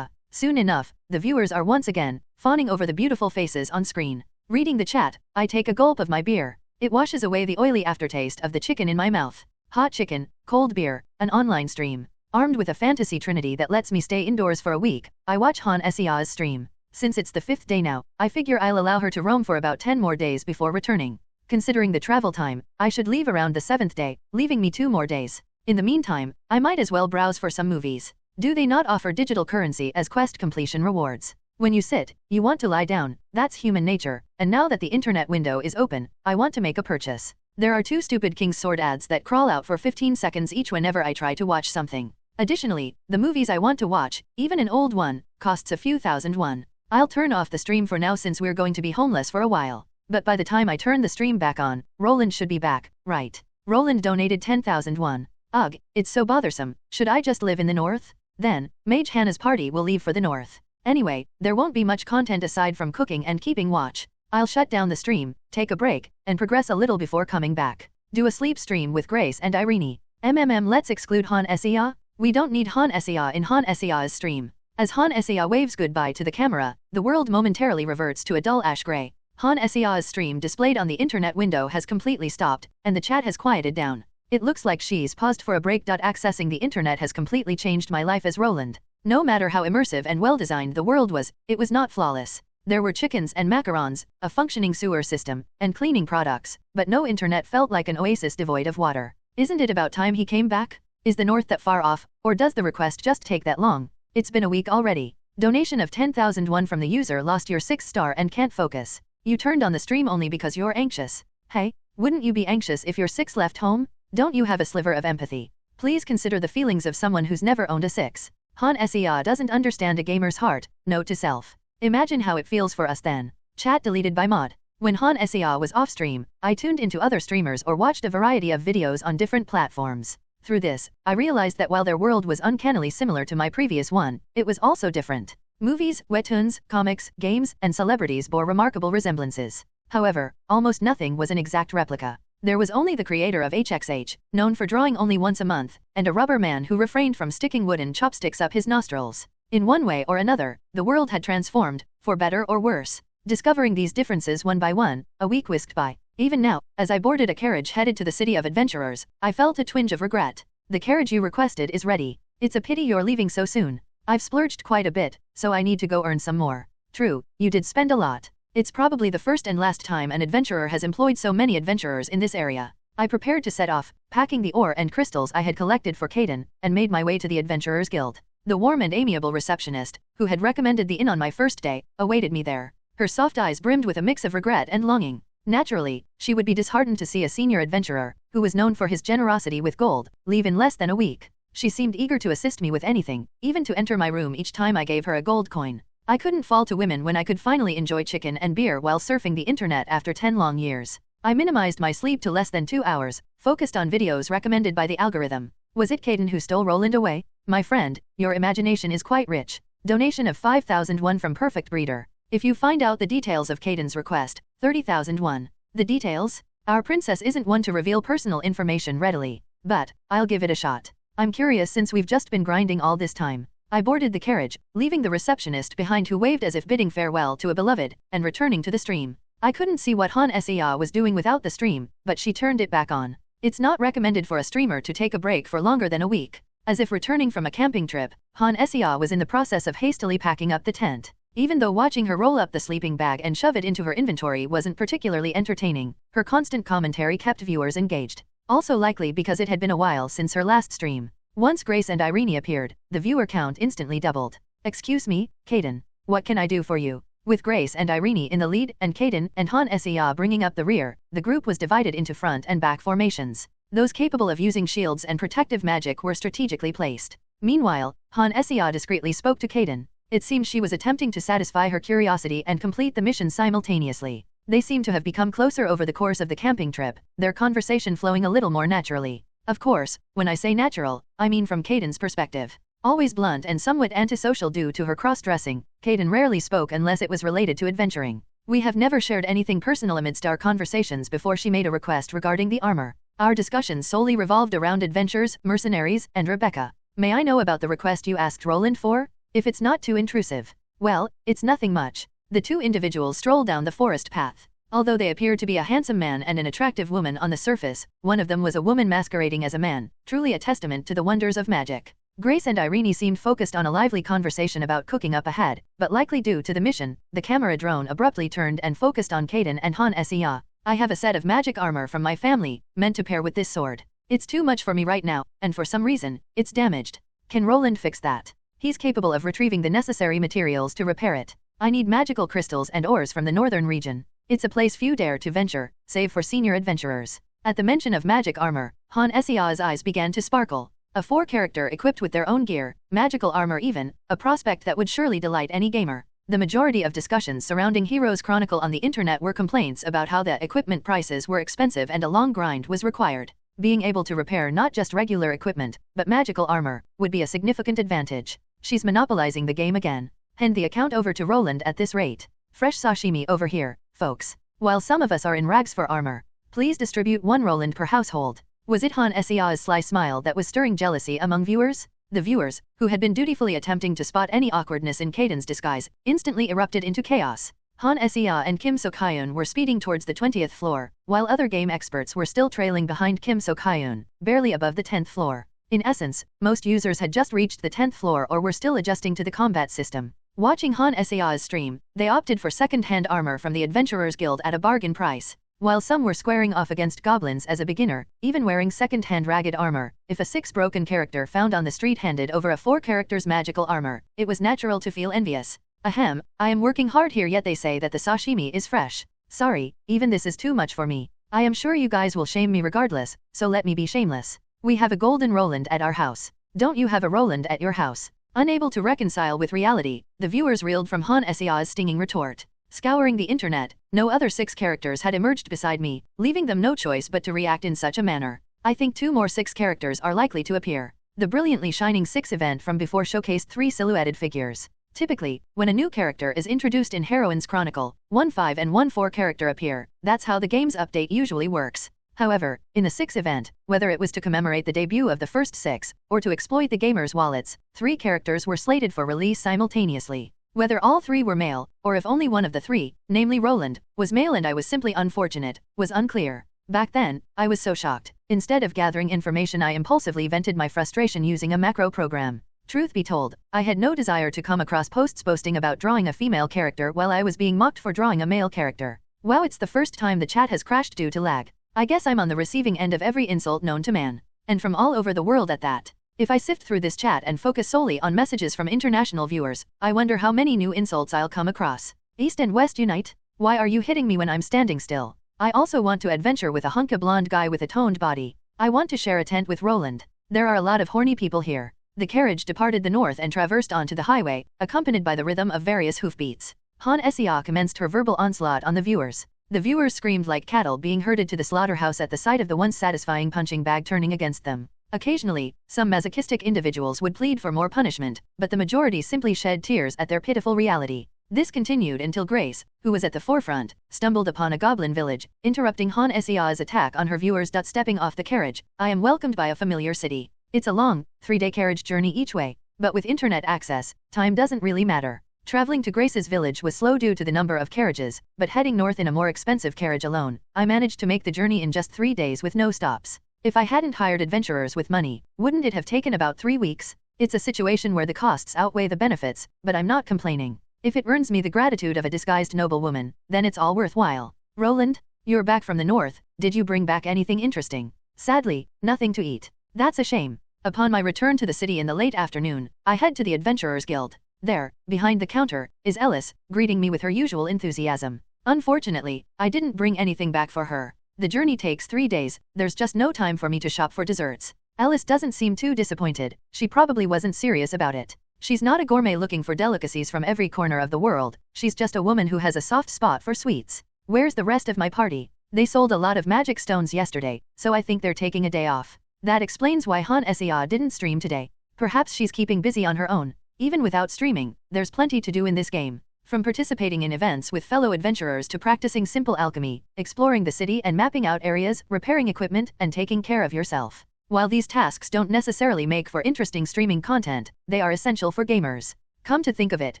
Soon enough, the viewers are once again fawning over the beautiful faces on screen. Reading the chat, I take a gulp of my beer. It washes away the oily aftertaste of the chicken in my mouth. Hot chicken, cold beer, an online stream. Armed with a fantasy trinity that lets me stay indoors for a week, I watch Han Sia's stream. Since it's the 5th day now, I figure I'll allow her to roam for about 10 more days before returning. Considering the travel time, I should leave around the 7th day, leaving me 2 more days. In the meantime, I might as well browse for some movies. Do they not offer digital currency as quest completion rewards? When you sit, you want to lie down, that's human nature, and now that the internet window is open, I want to make a purchase. There are 2 stupid King's Sword ads that crawl out for 15 seconds each whenever I try to watch something. Additionally, the movies I want to watch, even an old one, costs a few thousand won. I'll turn off the stream for now since we're going to be homeless for a while. But by the time I turn the stream back on, Roland should be back, right? Roland donated 10,000 won. Ugh, it's so bothersome. Should I just live in the north? Then, Mage Hannah's party will leave for the north. Anyway, there won't be much content aside from cooking and keeping watch. I'll shut down the stream, take a break, and progress a little before coming back. Do a sleep stream with Grace and Irene. Let's exclude Han Sia. We don't need Han Sia in Han Sia's stream. As Han Sia waves goodbye to the camera, the world momentarily reverts to a dull ash gray. Han Sia's stream displayed on the internet window has completely stopped, and the chat has quieted down. It looks like she's paused for a break. Accessing the internet has completely changed my life as Roland. No matter how immersive and well-designed the world was, it was not flawless. There were chickens and macarons, a functioning sewer system, and cleaning products, but no internet felt like an oasis devoid of water. Isn't it about time he came back? Is the north that far off, or does the request just take that long? It's been a week already. Donation of 10,000 won from the user. Lost your 6th star and can't focus. You turned on the stream only because you're anxious. Hey, wouldn't you be anxious if your 6 left home? Don't you have a sliver of empathy? Please consider the feelings of someone who's never owned a 6. Han Sia doesn't understand a gamer's heart. Note to self. Imagine how it feels for us then. Chat deleted by mod. When Han Sia was off stream, I tuned into other streamers or watched a variety of videos on different platforms. Through this, I realized that while their world was uncannily similar to my previous one, it was also different. Movies, webtoons, comics, games, and celebrities bore remarkable resemblances. However, almost nothing was an exact replica. There was only the creator of HXH, known for drawing only once a month, and a rubber man who refrained from sticking wooden chopsticks up his nostrils. In one way or another, the world had transformed, for better or worse. Discovering these differences one by one, a week whisked by. Even now, as I boarded a carriage headed to the city of adventurers, I felt a twinge of regret. The carriage you requested is ready. It's a pity you're leaving so soon. I've splurged quite a bit, so I need to go earn some more. True, you did spend a lot. It's probably the first and last time an adventurer has employed so many adventurers in this area. I prepared to set off, packing the ore and crystals I had collected for Caden, and made my way to the Adventurers Guild. The warm and amiable receptionist, who had recommended the inn on my first day, awaited me there. Her soft eyes brimmed with a mix of regret and longing. Naturally, she would be disheartened to see a senior adventurer, who was known for his generosity with gold, leave in less than a week. She seemed eager to assist me with anything, even to enter my room each time I gave her a gold coin. I couldn't fall to women when I could finally enjoy chicken and beer while surfing the internet after 10 long years. I minimized my sleep to less than 2 hours, focused on videos recommended by the algorithm. Was it Caden who stole Roland away? My friend, your imagination is quite rich. Donation of 5,001 from Perfect Breeder. If you find out the details of Caden's request, 30,001. The details? Our princess isn't one to reveal personal information readily, but I'll give it a shot. I'm curious since we've just been grinding all this time. I boarded the carriage, leaving the receptionist behind who waved as if bidding farewell to a beloved, and returning to the stream. I couldn't see what Han Sea was doing without the stream, but she turned it back on. It's not recommended for a streamer to take a break for longer than a week. As if returning from a camping trip, Han Sea was in the process of hastily packing up the tent. Even though watching her roll up the sleeping bag and shove it into her inventory wasn't particularly entertaining, her constant commentary kept viewers engaged. Also likely because it had been a while since her last stream. Once Grace and Irene appeared, the viewer count instantly doubled. Excuse me, Caden. What can I do for you? With Grace and Irene in the lead and Caden and Han Sea bringing up the rear, the group was divided into front and back formations. Those capable of using shields and protective magic were strategically placed. Meanwhile, Han Sea discreetly spoke to Caden. It seemed she was attempting to satisfy her curiosity and complete the mission simultaneously. They seemed to have become closer over the course of the camping trip, their conversation flowing a little more naturally. Of course, when I say natural, I mean from Caden's perspective. Always blunt and somewhat antisocial due to her cross-dressing, Caden rarely spoke unless it was related to adventuring. We have never shared anything personal amidst our conversations before she made a request regarding the armor. Our discussions solely revolved around adventures, mercenaries, and Rebecca. May I know about the request you asked Roland for? If it's not too intrusive. Well, it's nothing much. The two individuals strolled down the forest path. Although they appeared to be a handsome man and an attractive woman on the surface, one of them was a woman masquerading as a man, truly a testament to the wonders of magic. Grace and Irene seemed focused on a lively conversation about cooking up ahead, but likely due to the mission, the camera drone abruptly turned and focused on Caden and Han Sea. I have a set of magic armor from my family, meant to pair with this sword. It's too much for me right now, and for some reason, it's damaged. Can Roland fix that? He's capable of retrieving the necessary materials to repair it. I need magical crystals and ores from the northern region. It's a place few dare to venture, save for senior adventurers. At the mention of magic armor, Han Sea's eyes began to sparkle. A 4-character equipped with their own gear, magical armor even, a prospect that would surely delight any gamer. The majority of discussions surrounding Heroes Chronicle on the internet were complaints about how the equipment prices were expensive and a long grind was required. Being able to repair not just regular equipment, but magical armor, would be a significant advantage. She's monopolizing the game again. Hand the account over to Roland at this rate. Fresh sashimi over here, folks. While some of us are in rags for armor, please distribute 1 Roland per household. Was it Han Sea's sly smile that was stirring jealousy among viewers? The viewers, who had been dutifully attempting to spot any awkwardness in Caden's disguise, instantly erupted into chaos. Han Sea and Kim So-kyun were speeding towards the 20th floor, while other game experts were still trailing behind Kim So-kyun, barely above the 10th floor. In essence, most users had just reached the 10th floor or were still adjusting to the combat system. Watching Han Sea's stream, they opted for second-hand armor from the Adventurers Guild at a bargain price. While some were squaring off against goblins as a beginner, even wearing second-hand ragged armor, if a 6-broken character found on the street handed over a 4 characters magical armor, it was natural to feel envious. Ahem, I am working hard here yet they say that the sashimi is fresh. Sorry, even this is too much for me. I am sure you guys will shame me regardless, so let me be shameless. We have a golden Roland at our house. Don't you have a Roland at your house? Unable to reconcile with reality, the viewers reeled from Han Sea's stinging retort. Scouring the internet, no other 6 characters had emerged beside me, leaving them no choice but to react in such a manner. I think 2 more 6 characters are likely to appear. The brilliantly shining 6 event from before showcased 3 silhouetted figures. Typically, when a new character is introduced in Heroine's Chronicle, 1.5 and 1.4 character appear. That's how the game's update usually works. However, in the 6 event, whether it was to commemorate the debut of the first 6, or to exploit the gamers' wallets, 3 characters were slated for release simultaneously. Whether all 3 were male, or if only one of the 3, namely Roland, was male and I was simply unfortunate, was unclear. Back then, I was so shocked. Instead of gathering information, I impulsively vented my frustration using a macro program. Truth be told, I had no desire to come across posts boasting about drawing a female character while I was being mocked for drawing a male character. Wow, it's the first time the chat has crashed due to lag. I guess I'm on the receiving end of every insult known to man. And from all over the world at that. If I sift through this chat and focus solely on messages from international viewers, I wonder how many new insults I'll come across. East and West unite? Why are you hitting me when I'm standing still? I also want to adventure with a hunka blonde guy with a toned body. I want to share a tent with Roland. There are a lot of horny people here. The carriage departed the north and traversed onto the highway, accompanied by the rhythm of various hoofbeats. Han Sia commenced her verbal onslaught on the viewers. The viewers screamed like cattle being herded to the slaughterhouse at the sight of the once satisfying punching bag turning against them. Occasionally, some masochistic individuals would plead for more punishment, but the majority simply shed tears at their pitiful reality. This continued until Grace, who was at the forefront, stumbled upon a goblin village, interrupting Han Sia's attack on her viewers. Stepping off the carriage, I am welcomed by a familiar city. It's a long, 3-day carriage journey each way, but with internet access, time doesn't really matter. Traveling to Grace's village was slow due to the number of carriages, but heading north in a more expensive carriage alone, I managed to make the journey in just 3 days with no stops. If I hadn't hired adventurers with money, wouldn't it have taken about 3 weeks? It's a situation where the costs outweigh the benefits, but I'm not complaining. If it earns me the gratitude of a disguised noblewoman, then it's all worthwhile. Roland, you're back from the north. Did you bring back anything interesting? Sadly, nothing to eat. That's a shame. Upon my return to the city in the late afternoon, I head to the Adventurers Guild. There, behind the counter, is Ellis, greeting me with her usual enthusiasm. Unfortunately, I didn't bring anything back for her. The journey takes 3 days, there's just no time for me to shop for desserts. Ellis doesn't seem too disappointed. She probably wasn't serious about it. She's not a gourmet looking for delicacies from every corner of the world. She's just a woman who has a soft spot for sweets. Where's the rest of my party? They sold a lot of magic stones yesterday, so I think they're taking a day off. That explains why Han Sia didn't stream today. Perhaps she's keeping busy on her own. Even without streaming, there's plenty to do in this game. From participating in events with fellow adventurers to practicing simple alchemy, exploring the city and mapping out areas, repairing equipment, and taking care of yourself. While these tasks don't necessarily make for interesting streaming content, they are essential for gamers. Come to think of it,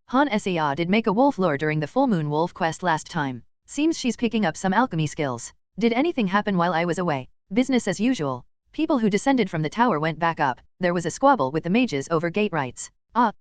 Han Sia did make a wolf lore during the full moon wolf quest last time. Seems she's picking up some alchemy skills. Did anything happen while I was away? Business as usual. People who descended from the tower went back up. There was a squabble with the mages over gate rights.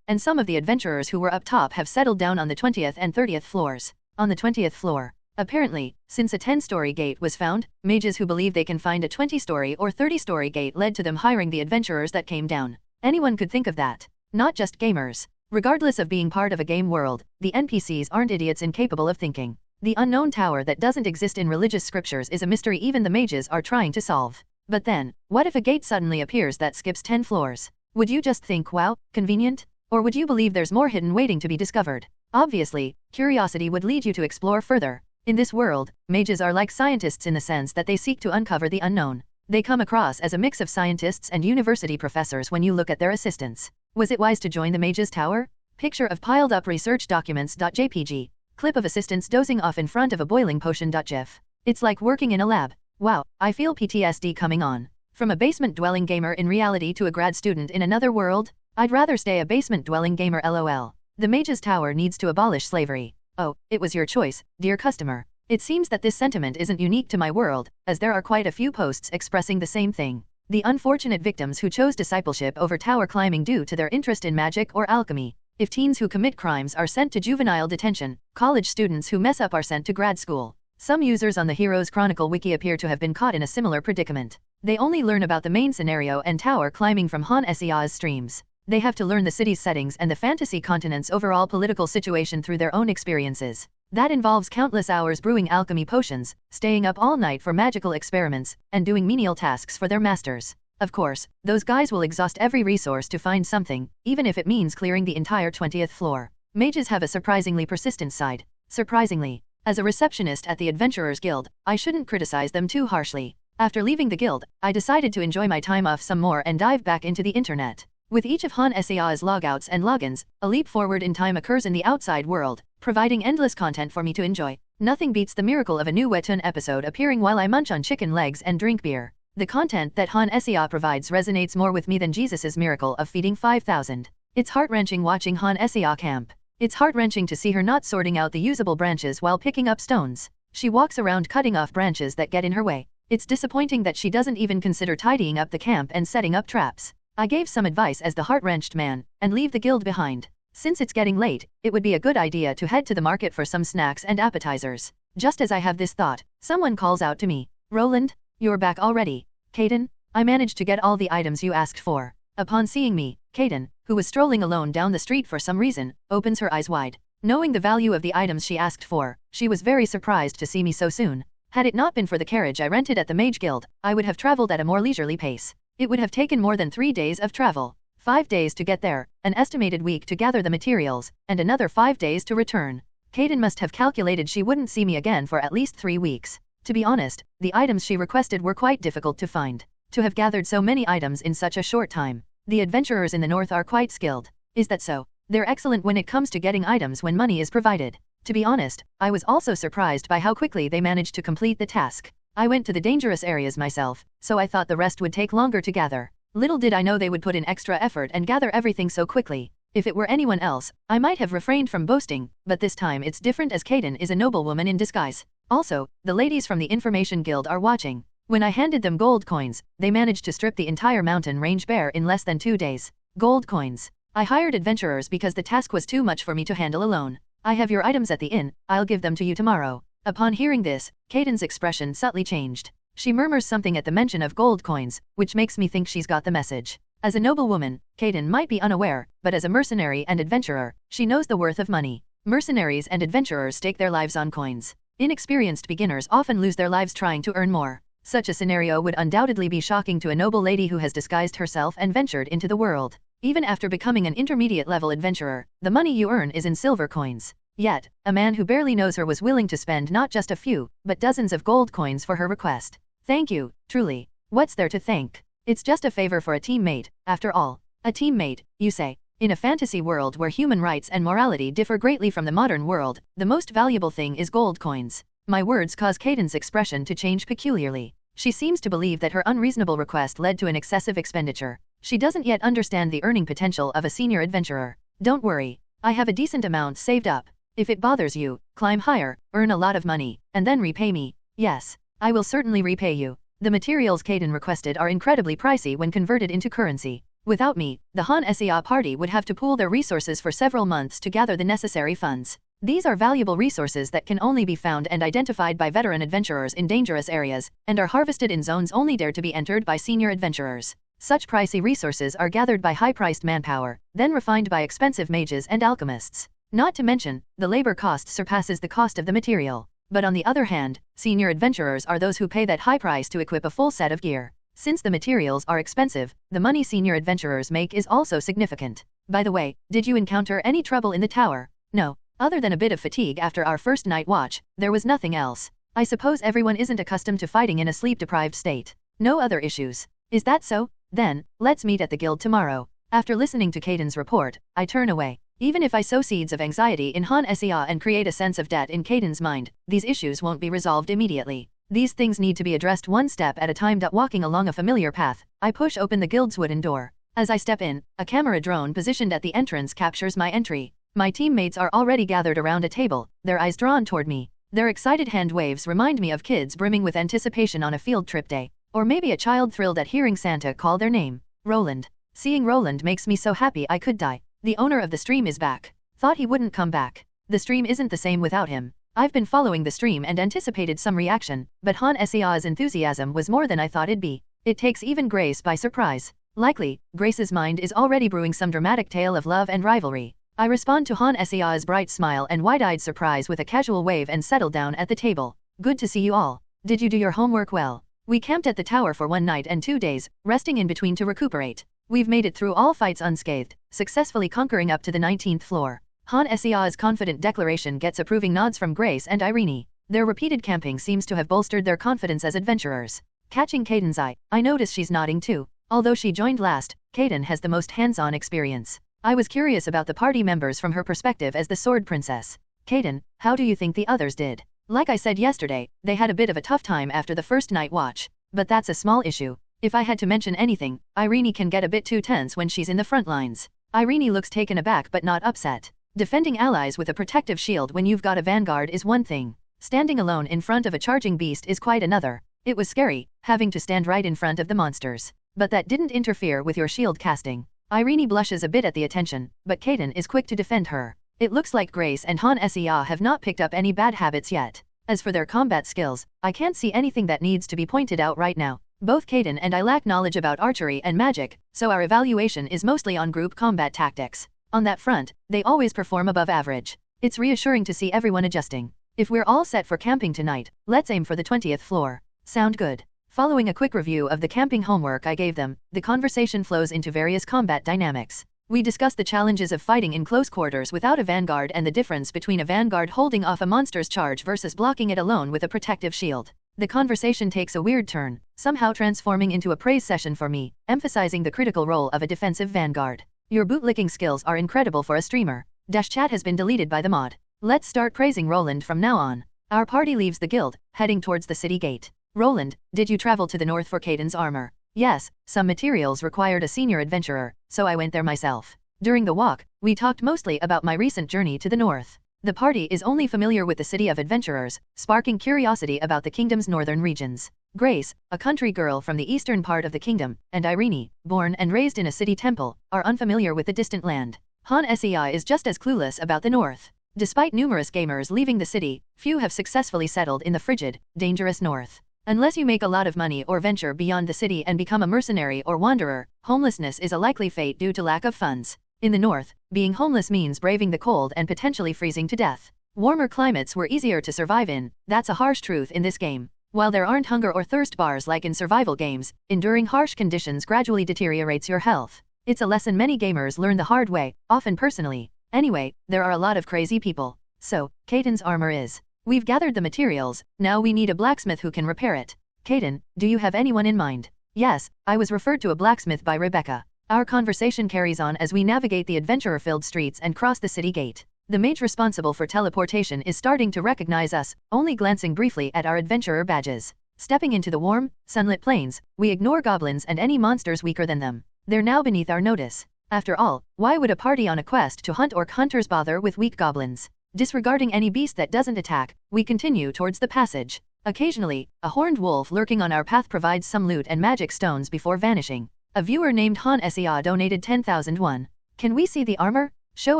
And some of the adventurers who were up top have settled down on the 20th and 30th floors. On the 20th floor. Apparently, since a 10-story gate was found, mages who believe they can find a 20-story or 30-story gate led to them hiring the adventurers that came down. Anyone could think of that. Not just gamers. Regardless of being part of a game world, the NPCs aren't idiots incapable of thinking. The unknown tower that doesn't exist in religious scriptures is a mystery even the mages are trying to solve. But then, what if a gate suddenly appears that skips 10 floors? Would you just think, wow, convenient? Or would you believe there's more hidden waiting to be discovered? Obviously, curiosity would lead you to explore further. In this world, mages are like scientists in the sense that they seek to uncover the unknown. They come across as a mix of scientists and university professors when you look at their assistants. Was it wise to join the mages tower? Picture of piled up research documents.jpg. Clip of assistants dozing off in front of a boiling potion.gif. It's like working in a lab. Wow, I feel PTSD coming on. From a basement-dwelling gamer in reality to a grad student in another world, I'd rather stay a basement-dwelling gamer lol. The Mage's Tower needs to abolish slavery. Oh, it was your choice, dear customer. It seems that this sentiment isn't unique to my world, as there are quite a few posts expressing the same thing. The unfortunate victims who chose discipleship over tower climbing due to their interest in magic or alchemy. If teens who commit crimes are sent to juvenile detention, college students who mess up are sent to grad school. Some users on the Heroes Chronicle wiki appear to have been caught in a similar predicament. They only learn about the main scenario and tower climbing from Han Sia's streams. They have to learn the city's settings and the fantasy continent's overall political situation through their own experiences. That involves countless hours brewing alchemy potions, staying up all night for magical experiments, and doing menial tasks for their masters. Of course, those guys will exhaust every resource to find something, even if it means clearing the entire 20th floor. Mages have a surprisingly persistent side. Surprisingly. As a receptionist at the Adventurers Guild, I shouldn't criticize them too harshly. After leaving the guild, I decided to enjoy my time off some more and dive back into the internet. With each of Han Sea's logouts and logins, a leap forward in time occurs in the outside world, providing endless content for me to enjoy. Nothing beats the miracle of a new webtoon episode appearing while I munch on chicken legs and drink beer. The content that Han Sea provides resonates more with me than Jesus's miracle of feeding 5,000. It's heart-wrenching watching Han Sea camp. It's heart-wrenching to see her not sorting out the usable branches while picking up stones. She walks around cutting off branches that get in her way. It's disappointing that she doesn't even consider tidying up the camp and setting up traps. I gave some advice as the heart-wrenched man, and leave the guild behind. Since it's getting late, it would be a good idea to head to the market for some snacks and appetizers. Just as I have this thought, someone calls out to me. Roland? You're back already. Kaden? I managed to get all the items you asked for. Upon seeing me, Kaden, who was strolling alone down the street for some reason, opens her eyes wide. Knowing the value of the items she asked for, she was very surprised to see me so soon. Had it not been for the carriage I rented at the Mage Guild, I would have traveled at a more leisurely pace. It would have taken more than 3 days of travel. 5 days to get there, an estimated week to gather the materials, and another 5 days to return. Kaden must have calculated she wouldn't see me again for at least 3 weeks. To be honest, the items she requested were quite difficult to find. To have gathered so many items in such a short time. The adventurers in the north are quite skilled. Is that so? They're excellent when it comes to getting items when money is provided. To be honest, I was also surprised by how quickly they managed to complete the task. I went to the dangerous areas myself, so I thought the rest would take longer to gather. Little did I know they would put in extra effort and gather everything so quickly. If it were anyone else, I might have refrained from boasting, but this time it's different as Kaden is a noblewoman in disguise. Also, the ladies from the Information Guild are watching. When I handed them gold coins, they managed to strip the entire mountain range bare in less than 2 days. Gold coins. I hired adventurers because the task was too much for me to handle alone. I have your items at the inn, I'll give them to you tomorrow. Upon hearing this, Kaden's expression subtly changed. She murmurs something at the mention of gold coins, which makes me think she's got the message. As a noblewoman, Kaden might be unaware, but as a mercenary and adventurer, she knows the worth of money. Mercenaries and adventurers stake their lives on coins. Inexperienced beginners often lose their lives trying to earn more. Such a scenario would undoubtedly be shocking to a noble lady who has disguised herself and ventured into the world. Even after becoming an intermediate-level adventurer, the money you earn is in silver coins. Yet, a man who barely knows her was willing to spend not just a few, but dozens of gold coins for her request. Thank you, truly. What's there to thank? It's just a favor for a teammate, after all. A teammate, you say? In a fantasy world where human rights and morality differ greatly from the modern world, the most valuable thing is gold coins. My words cause Kaden's expression to change peculiarly. She seems to believe that her unreasonable request led to an excessive expenditure. She doesn't yet understand the earning potential of a senior adventurer. Don't worry. I have a decent amount saved up. If it bothers you, climb higher, earn a lot of money, and then repay me. Yes, I will certainly repay you. The materials Kaden requested are incredibly pricey when converted into currency. Without me, the Han Sea party would have to pool their resources for several months to gather the necessary funds. These are valuable resources that can only be found and identified by veteran adventurers in dangerous areas, and are harvested in zones only dare to be entered by senior adventurers. Such pricey resources are gathered by high-priced manpower, then refined by expensive mages and alchemists. Not to mention, the labor cost surpasses the cost of the material. But on the other hand, senior adventurers are those who pay that high price to equip a full set of gear. Since the materials are expensive, the money senior adventurers make is also significant. By the way, did you encounter any trouble in the tower? No. Other than a bit of fatigue after our first night watch, there was nothing else. I suppose everyone isn't accustomed to fighting in a sleep-deprived state. No other issues. Is that so? Then, let's meet at the guild tomorrow. After listening to Kaden's report, I turn away. Even if I sow seeds of anxiety in Han Sea and create a sense of debt in Kaden's mind, these issues won't be resolved immediately. These things need to be addressed one step at a time. Walking along a familiar path, I push open the guild's wooden door. As I step in, a camera drone positioned at the entrance captures my entry. My teammates are already gathered around a table, their eyes drawn toward me. Their excited hand waves remind me of kids brimming with anticipation on a field trip day. Or maybe a child thrilled at hearing Santa call their name. Roland. Seeing Roland makes me so happy I could die. The owner of the stream is back. Thought he wouldn't come back. The stream isn't the same without him. I've been following the stream and anticipated some reaction, but Han Sea's enthusiasm was more than I thought it'd be. It takes even Grace by surprise. Likely, Grace's mind is already brewing some dramatic tale of love and rivalry. I respond to Han Sea's bright smile and wide-eyed surprise with a casual wave and settle down at the table. Good to see you all. Did you do your homework well? We camped at the tower for 1 night and 2 days, resting in between to recuperate. We've made it through all fights unscathed, successfully conquering up to the 19th floor. Han Sea's confident declaration gets approving nods from Grace and Irene. Their repeated camping seems to have bolstered their confidence as adventurers. Catching Kaden's eye, I notice she's nodding too. Although she joined last, Kaden has the most hands-on experience. I was curious about the party members from her perspective as the Sword Princess. Kaden, how do you think the others did? Like I said yesterday, they had a bit of a tough time after the first night watch. But that's a small issue. If I had to mention anything, Irene can get a bit too tense when she's in the front lines. Irene looks taken aback but not upset. Defending allies with a protective shield when you've got a vanguard is one thing. Standing alone in front of a charging beast is quite another. It was scary, having to stand right in front of the monsters. But that didn't interfere with your shield casting. Irene blushes a bit at the attention, but Kaden is quick to defend her. It looks like Grace and Han Sea have not picked up any bad habits yet. As for their combat skills, I can't see anything that needs to be pointed out right now. Both Kaden and I lack knowledge about archery and magic, so our evaluation is mostly on group combat tactics. On that front, they always perform above average. It's reassuring to see everyone adjusting. If we're all set for camping tonight, let's aim for the 20th floor. Sound good? Following a quick review of the camping homework I gave them, the conversation flows into various combat dynamics. We discuss the challenges of fighting in close quarters without a vanguard and the difference between a vanguard holding off a monster's charge versus blocking it alone with a protective shield. The conversation takes a weird turn, somehow transforming into a praise session for me, emphasizing the critical role of a defensive vanguard. Your bootlicking skills are incredible for a streamer. Chat has been deleted by the mod. Let's start praising Roland from now on. Our party leaves the guild, heading towards the city gate. Roland, did you travel to the north for Kaden's armor? Yes, some materials required a senior adventurer, so I went there myself. During the walk, we talked mostly about my recent journey to the north. The party is only familiar with the city of adventurers, sparking curiosity about the kingdom's northern regions. Grace, a country girl from the eastern part of the kingdom, and Irene, born and raised in a city temple, are unfamiliar with the distant land. Han Sea is just as clueless about the north. Despite numerous gamers leaving the city, few have successfully settled in the frigid, dangerous north. Unless you make a lot of money or venture beyond the city and become a mercenary or wanderer, homelessness is a likely fate due to lack of funds. In the north, being homeless means braving the cold and potentially freezing to death. Warmer climates were easier to survive in, that's a harsh truth in this game. While there aren't hunger or thirst bars like in survival games, enduring harsh conditions gradually deteriorates your health. It's a lesson many gamers learn the hard way, often personally. Anyway, there are a lot of crazy people. So, Kaden's armor is. We've gathered the materials, now we need a blacksmith who can repair it. Kaden, do you have anyone in mind? Yes, I was referred to a blacksmith by Rebecca. Our conversation carries on as we navigate the adventurer-filled streets and cross the city gate. The mage responsible for teleportation is starting to recognize us, only glancing briefly at our adventurer badges. Stepping into the warm, sunlit plains, we ignore goblins and any monsters weaker than them. They're now beneath our notice. After all, why would a party on a quest to hunt orc hunters bother with weak goblins? Disregarding any beast that doesn't attack, we continue towards the passage. Occasionally, a horned wolf lurking on our path provides some loot and magic stones before vanishing. A viewer named Han Sea donated 10,001. Can we see the armor? Show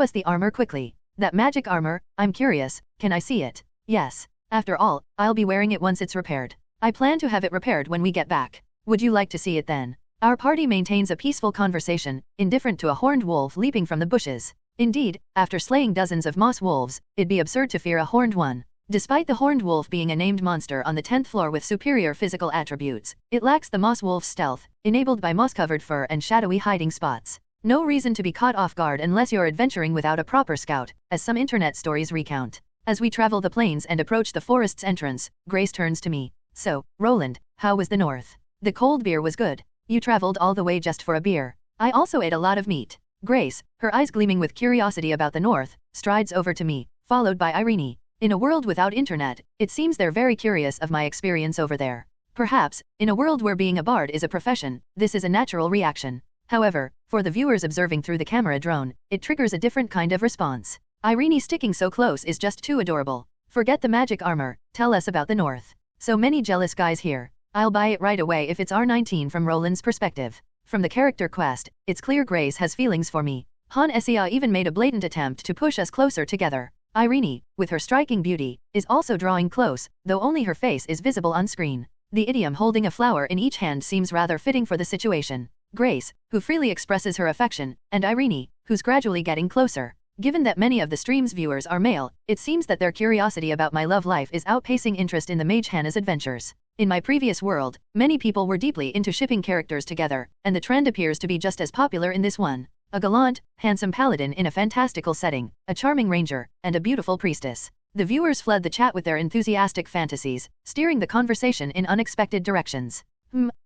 us the armor quickly. That magic armor, I'm curious, can I see it? Yes. After all, I'll be wearing it once it's repaired. I plan to have it repaired when we get back. Would you like to see it then? Our party maintains a peaceful conversation, indifferent to a horned wolf leaping from the bushes. Indeed, after slaying dozens of moss wolves, it'd be absurd to fear a horned one. Despite the horned wolf being a named monster on the 10th floor with superior physical attributes, it lacks the moss wolf's stealth, enabled by moss-covered fur and shadowy hiding spots. No reason to be caught off guard unless you're adventuring without a proper scout, as some internet stories recount. As we travel the plains and approach the forest's entrance, Grace turns to me. So, Roland, how was the north? The cold beer was good. You traveled all the way just for a beer. I also ate a lot of meat. Grace, her eyes gleaming with curiosity about the north, strides over to me, followed by Irene. In a world without internet, it seems they're very curious of my experience over there. Perhaps, in a world where being a bard is a profession, this is a natural reaction. However, for the viewers observing through the camera drone, it triggers a different kind of response. Irene sticking so close is just too adorable. Forget the magic armor, tell us about the north. So many jealous guys here. I'll buy it right away if it's R19 from Roland's perspective. From the character quest, it's clear Grace has feelings for me. Han Sea even made a blatant attempt to push us closer together. Irene, with her striking beauty, is also drawing close, though only her face is visible on screen. The idiom holding a flower in each hand seems rather fitting for the situation. Grace, who freely expresses her affection, and Irene, who's gradually getting closer. Given that many of the stream's viewers are male, it seems that their curiosity about my love life is outpacing interest in the mage Hannah's adventures. In my previous world, many people were deeply into shipping characters together, and the trend appears to be just as popular in this one. A gallant, handsome paladin in a fantastical setting, a charming ranger, and a beautiful priestess. The viewers fled the chat with their enthusiastic fantasies, steering the conversation in unexpected directions.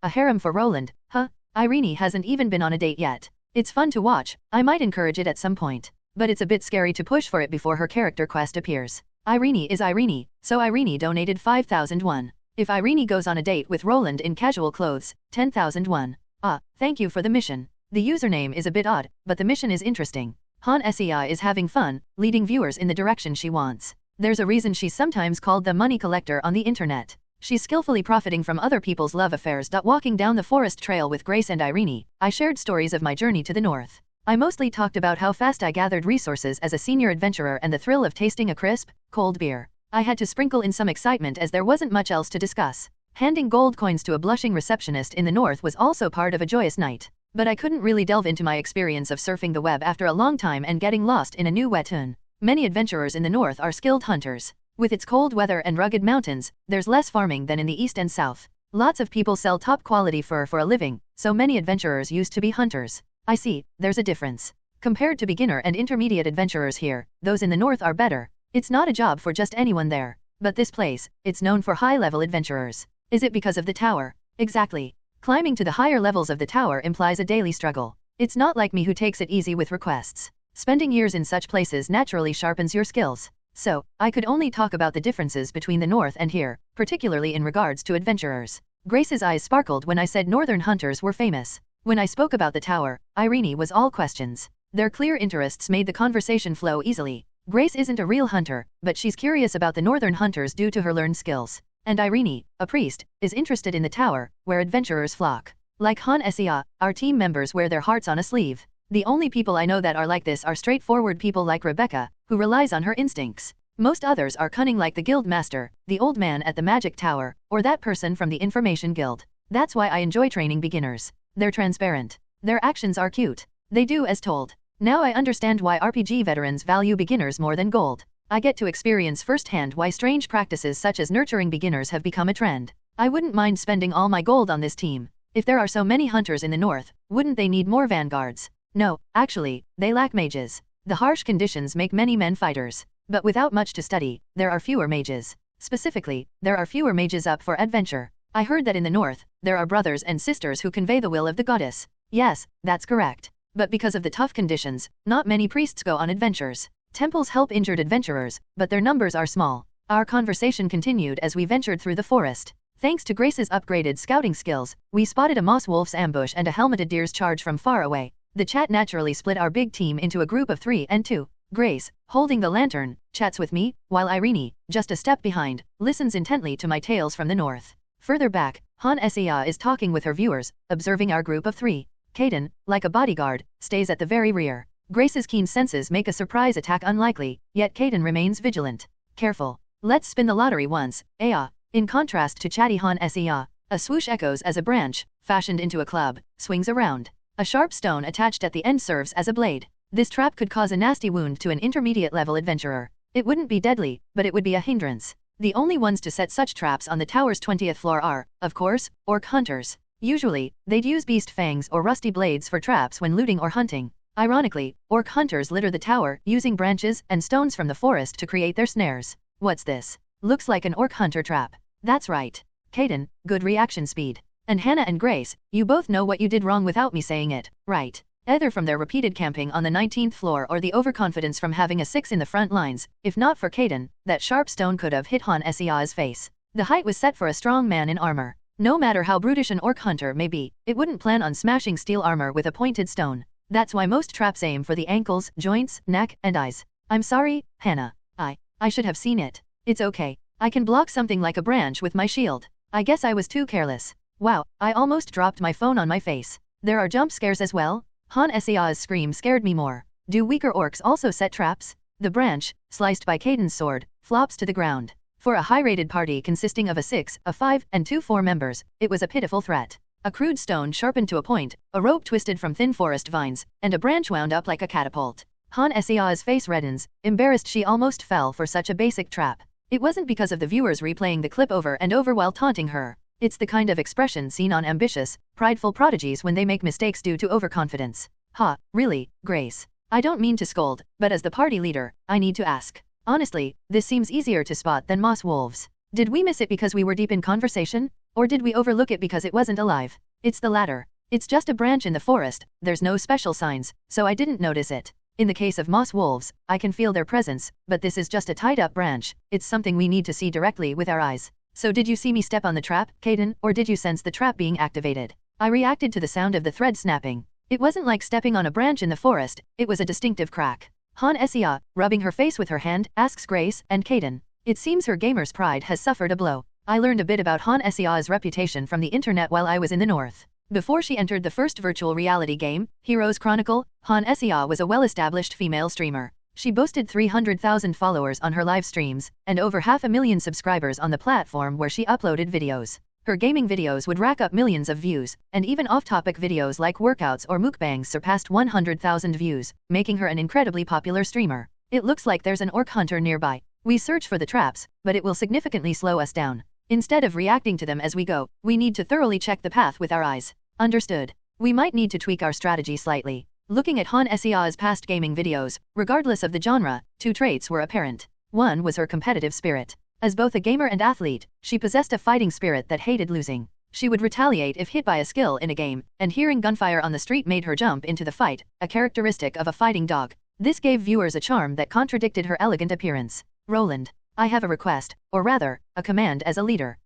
A harem for Roland, huh? Irene hasn't even been on a date yet. It's fun to watch, I might encourage it at some point. But it's a bit scary to push for it before her character quest appears. Irene is Irene, so Irene donated 5,001. If Irene goes on a date with Roland in casual clothes, 10,001. Ah, thank you for the mission. The username is a bit odd, but the mission is interesting. Han SEI is having fun, leading viewers in the direction she wants. There's a reason she's sometimes called the money collector on the internet. She's skillfully profiting from other people's love affairs. Walking down the forest trail with Grace and Irene, I shared stories of my journey to the north. I mostly talked about how fast I gathered resources as a senior adventurer and the thrill of tasting a crisp, cold beer. I had to sprinkle in some excitement as there wasn't much else to discuss. Handing gold coins to a blushing receptionist in the north was also part of a joyous night. But I couldn't really delve into my experience of surfing the web after a long time and getting lost in a new wettoon. Many adventurers in the north are skilled hunters. With its cold weather and rugged mountains, there's less farming than in the east and south. Lots of people sell top-quality fur for a living, so many adventurers used to be hunters. I see, there's a difference. Compared to beginner and intermediate adventurers here, those in the north are better. It's not a job for just anyone there. But this place, it's known for high-level adventurers. Is it because of the tower? Exactly. Climbing to the higher levels of the tower implies a daily struggle. It's not like me who takes it easy with requests. Spending years in such places naturally sharpens your skills. So, I could only talk about the differences between the north and here, particularly in regards to adventurers. Grace's eyes sparkled when I said northern hunters were famous. When I spoke about the tower, Irene was all questions. Their clear interests made the conversation flow easily. Grace isn't a real hunter, but she's curious about the northern hunters due to her learned skills. And Irene, a priest, is interested in the tower, where adventurers flock. Like Han SEA, our team members wear their hearts on a sleeve. The only people I know that are like this are straightforward people like Rebecca, who relies on her instincts. Most others are cunning like the guild master, the old man at the magic tower, or that person from the information guild. That's why I enjoy training beginners. They're transparent. Their actions are cute. They do as told. Now I understand why RPG veterans value beginners more than gold. I get to experience firsthand why strange practices such as nurturing beginners have become a trend. I wouldn't mind spending all my gold on this team. If there are so many hunters in the north, wouldn't they need more vanguards? No, actually, they lack mages. The harsh conditions make many men fighters. But without much to study, there are fewer mages. Specifically, there are fewer mages up for adventure. I heard that in the north, there are brothers and sisters who convey the will of the goddess. Yes, that's correct. But because of the tough conditions, not many priests go on adventures. Temples help injured adventurers, but their numbers are small. Our conversation continued as we ventured through the forest. Thanks to Grace's upgraded scouting skills, we spotted a moss wolf's ambush and a helmeted deer's charge from far away. The chat naturally split our big team into a group of 3 and 2. Grace, holding the lantern, chats with me, while Irene, just a step behind, listens intently to my tales from the north. Further back, Han SEA is talking with her viewers, observing our group of 3. Caden, like a bodyguard, stays at the very rear. Grace's keen senses make a surprise attack unlikely, yet Caden remains vigilant. Careful. Let's spin the lottery once, Aya. In contrast to chatty Han SEA, a swoosh echoes as a branch, fashioned into a club, swings around. A sharp stone attached at the end serves as a blade. This trap could cause a nasty wound to an intermediate-level adventurer. It wouldn't be deadly, but it would be a hindrance. The only ones to set such traps on the tower's 20th floor are, of course, orc hunters. Usually, they'd use beast fangs or rusty blades for traps when looting or hunting. Ironically, orc hunters litter the tower, using branches and stones from the forest to create their snares. What's this? Looks like an orc hunter trap. That's right. Caden, good reaction speed. And Hannah and Grace, you both know what you did wrong without me saying it, right? Either from their repeated camping on the 19th floor or the overconfidence from having a 6 in the front lines. If not for Caden, that sharp stone could have hit Han SEA's face. The height was set for a strong man in armor. No matter how brutish an orc hunter may be, it wouldn't plan on smashing steel armor with a pointed stone. That's why most traps aim for the ankles, joints, neck, and eyes. I'm sorry, Hannah. I should have seen it. It's okay. I can block something like a branch with my shield. I guess I was too careless. Wow, I almost dropped my phone on my face. There are jump scares as well? Han SEA's scream scared me more. Do weaker orcs also set traps? The branch, sliced by Caden's sword, flops to the ground. For a high-rated party consisting of a 6, a 5, and 2 4 members, it was a pitiful threat. A crude stone sharpened to a point, a rope twisted from thin forest vines, and a branch wound up like a catapult. Han SEA's face reddens, embarrassed she almost fell for such a basic trap. It wasn't because of the viewers replaying the clip over and over while taunting her. It's the kind of expression seen on ambitious, prideful prodigies when they make mistakes due to overconfidence. Ha, really, Grace. I don't mean to scold, but as the party leader, I need to ask. Honestly, this seems easier to spot than moss wolves. Did we miss it because we were deep in conversation? Or did we overlook it because it wasn't alive? It's the latter. It's just a branch in the forest, there's no special signs, so I didn't notice it. In the case of moss wolves, I can feel their presence, but this is just a tied-up branch. It's something we need to see directly with our eyes. So did you see me step on the trap, Kaden, or did you sense the trap being activated? I reacted to the sound of the thread snapping. It wasn't like stepping on a branch in the forest, it was a distinctive crack. Han Sia, rubbing her face with her hand, asks Grace and Kaden. It seems her gamer's pride has suffered a blow. I learned a bit about Han Sia's reputation from the internet while I was in the north. Before she entered the first virtual reality game, Heroes Chronicle, Han Sia was a well-established female streamer. She boasted 300,000 followers on her live streams, and over 500,000 subscribers on the platform where she uploaded videos. Her gaming videos would rack up millions of views, and even off-topic videos like workouts or mukbangs surpassed 100,000 views, making her an incredibly popular streamer. It looks like there's an orc hunter nearby. We search for the traps, but it will significantly slow us down. Instead of reacting to them as we go, we need to thoroughly check the path with our eyes. Understood. We might need to tweak our strategy slightly. Looking at Han Sia's past gaming videos, regardless of the genre, two traits were apparent. One was her competitive spirit. As both a gamer and athlete, she possessed a fighting spirit that hated losing. She would retaliate if hit by a skill in a game, and hearing gunfire on the street made her jump into the fight, a characteristic of a fighting dog. This gave viewers a charm that contradicted her elegant appearance. Roland, I have a request, or rather, a command as a leader.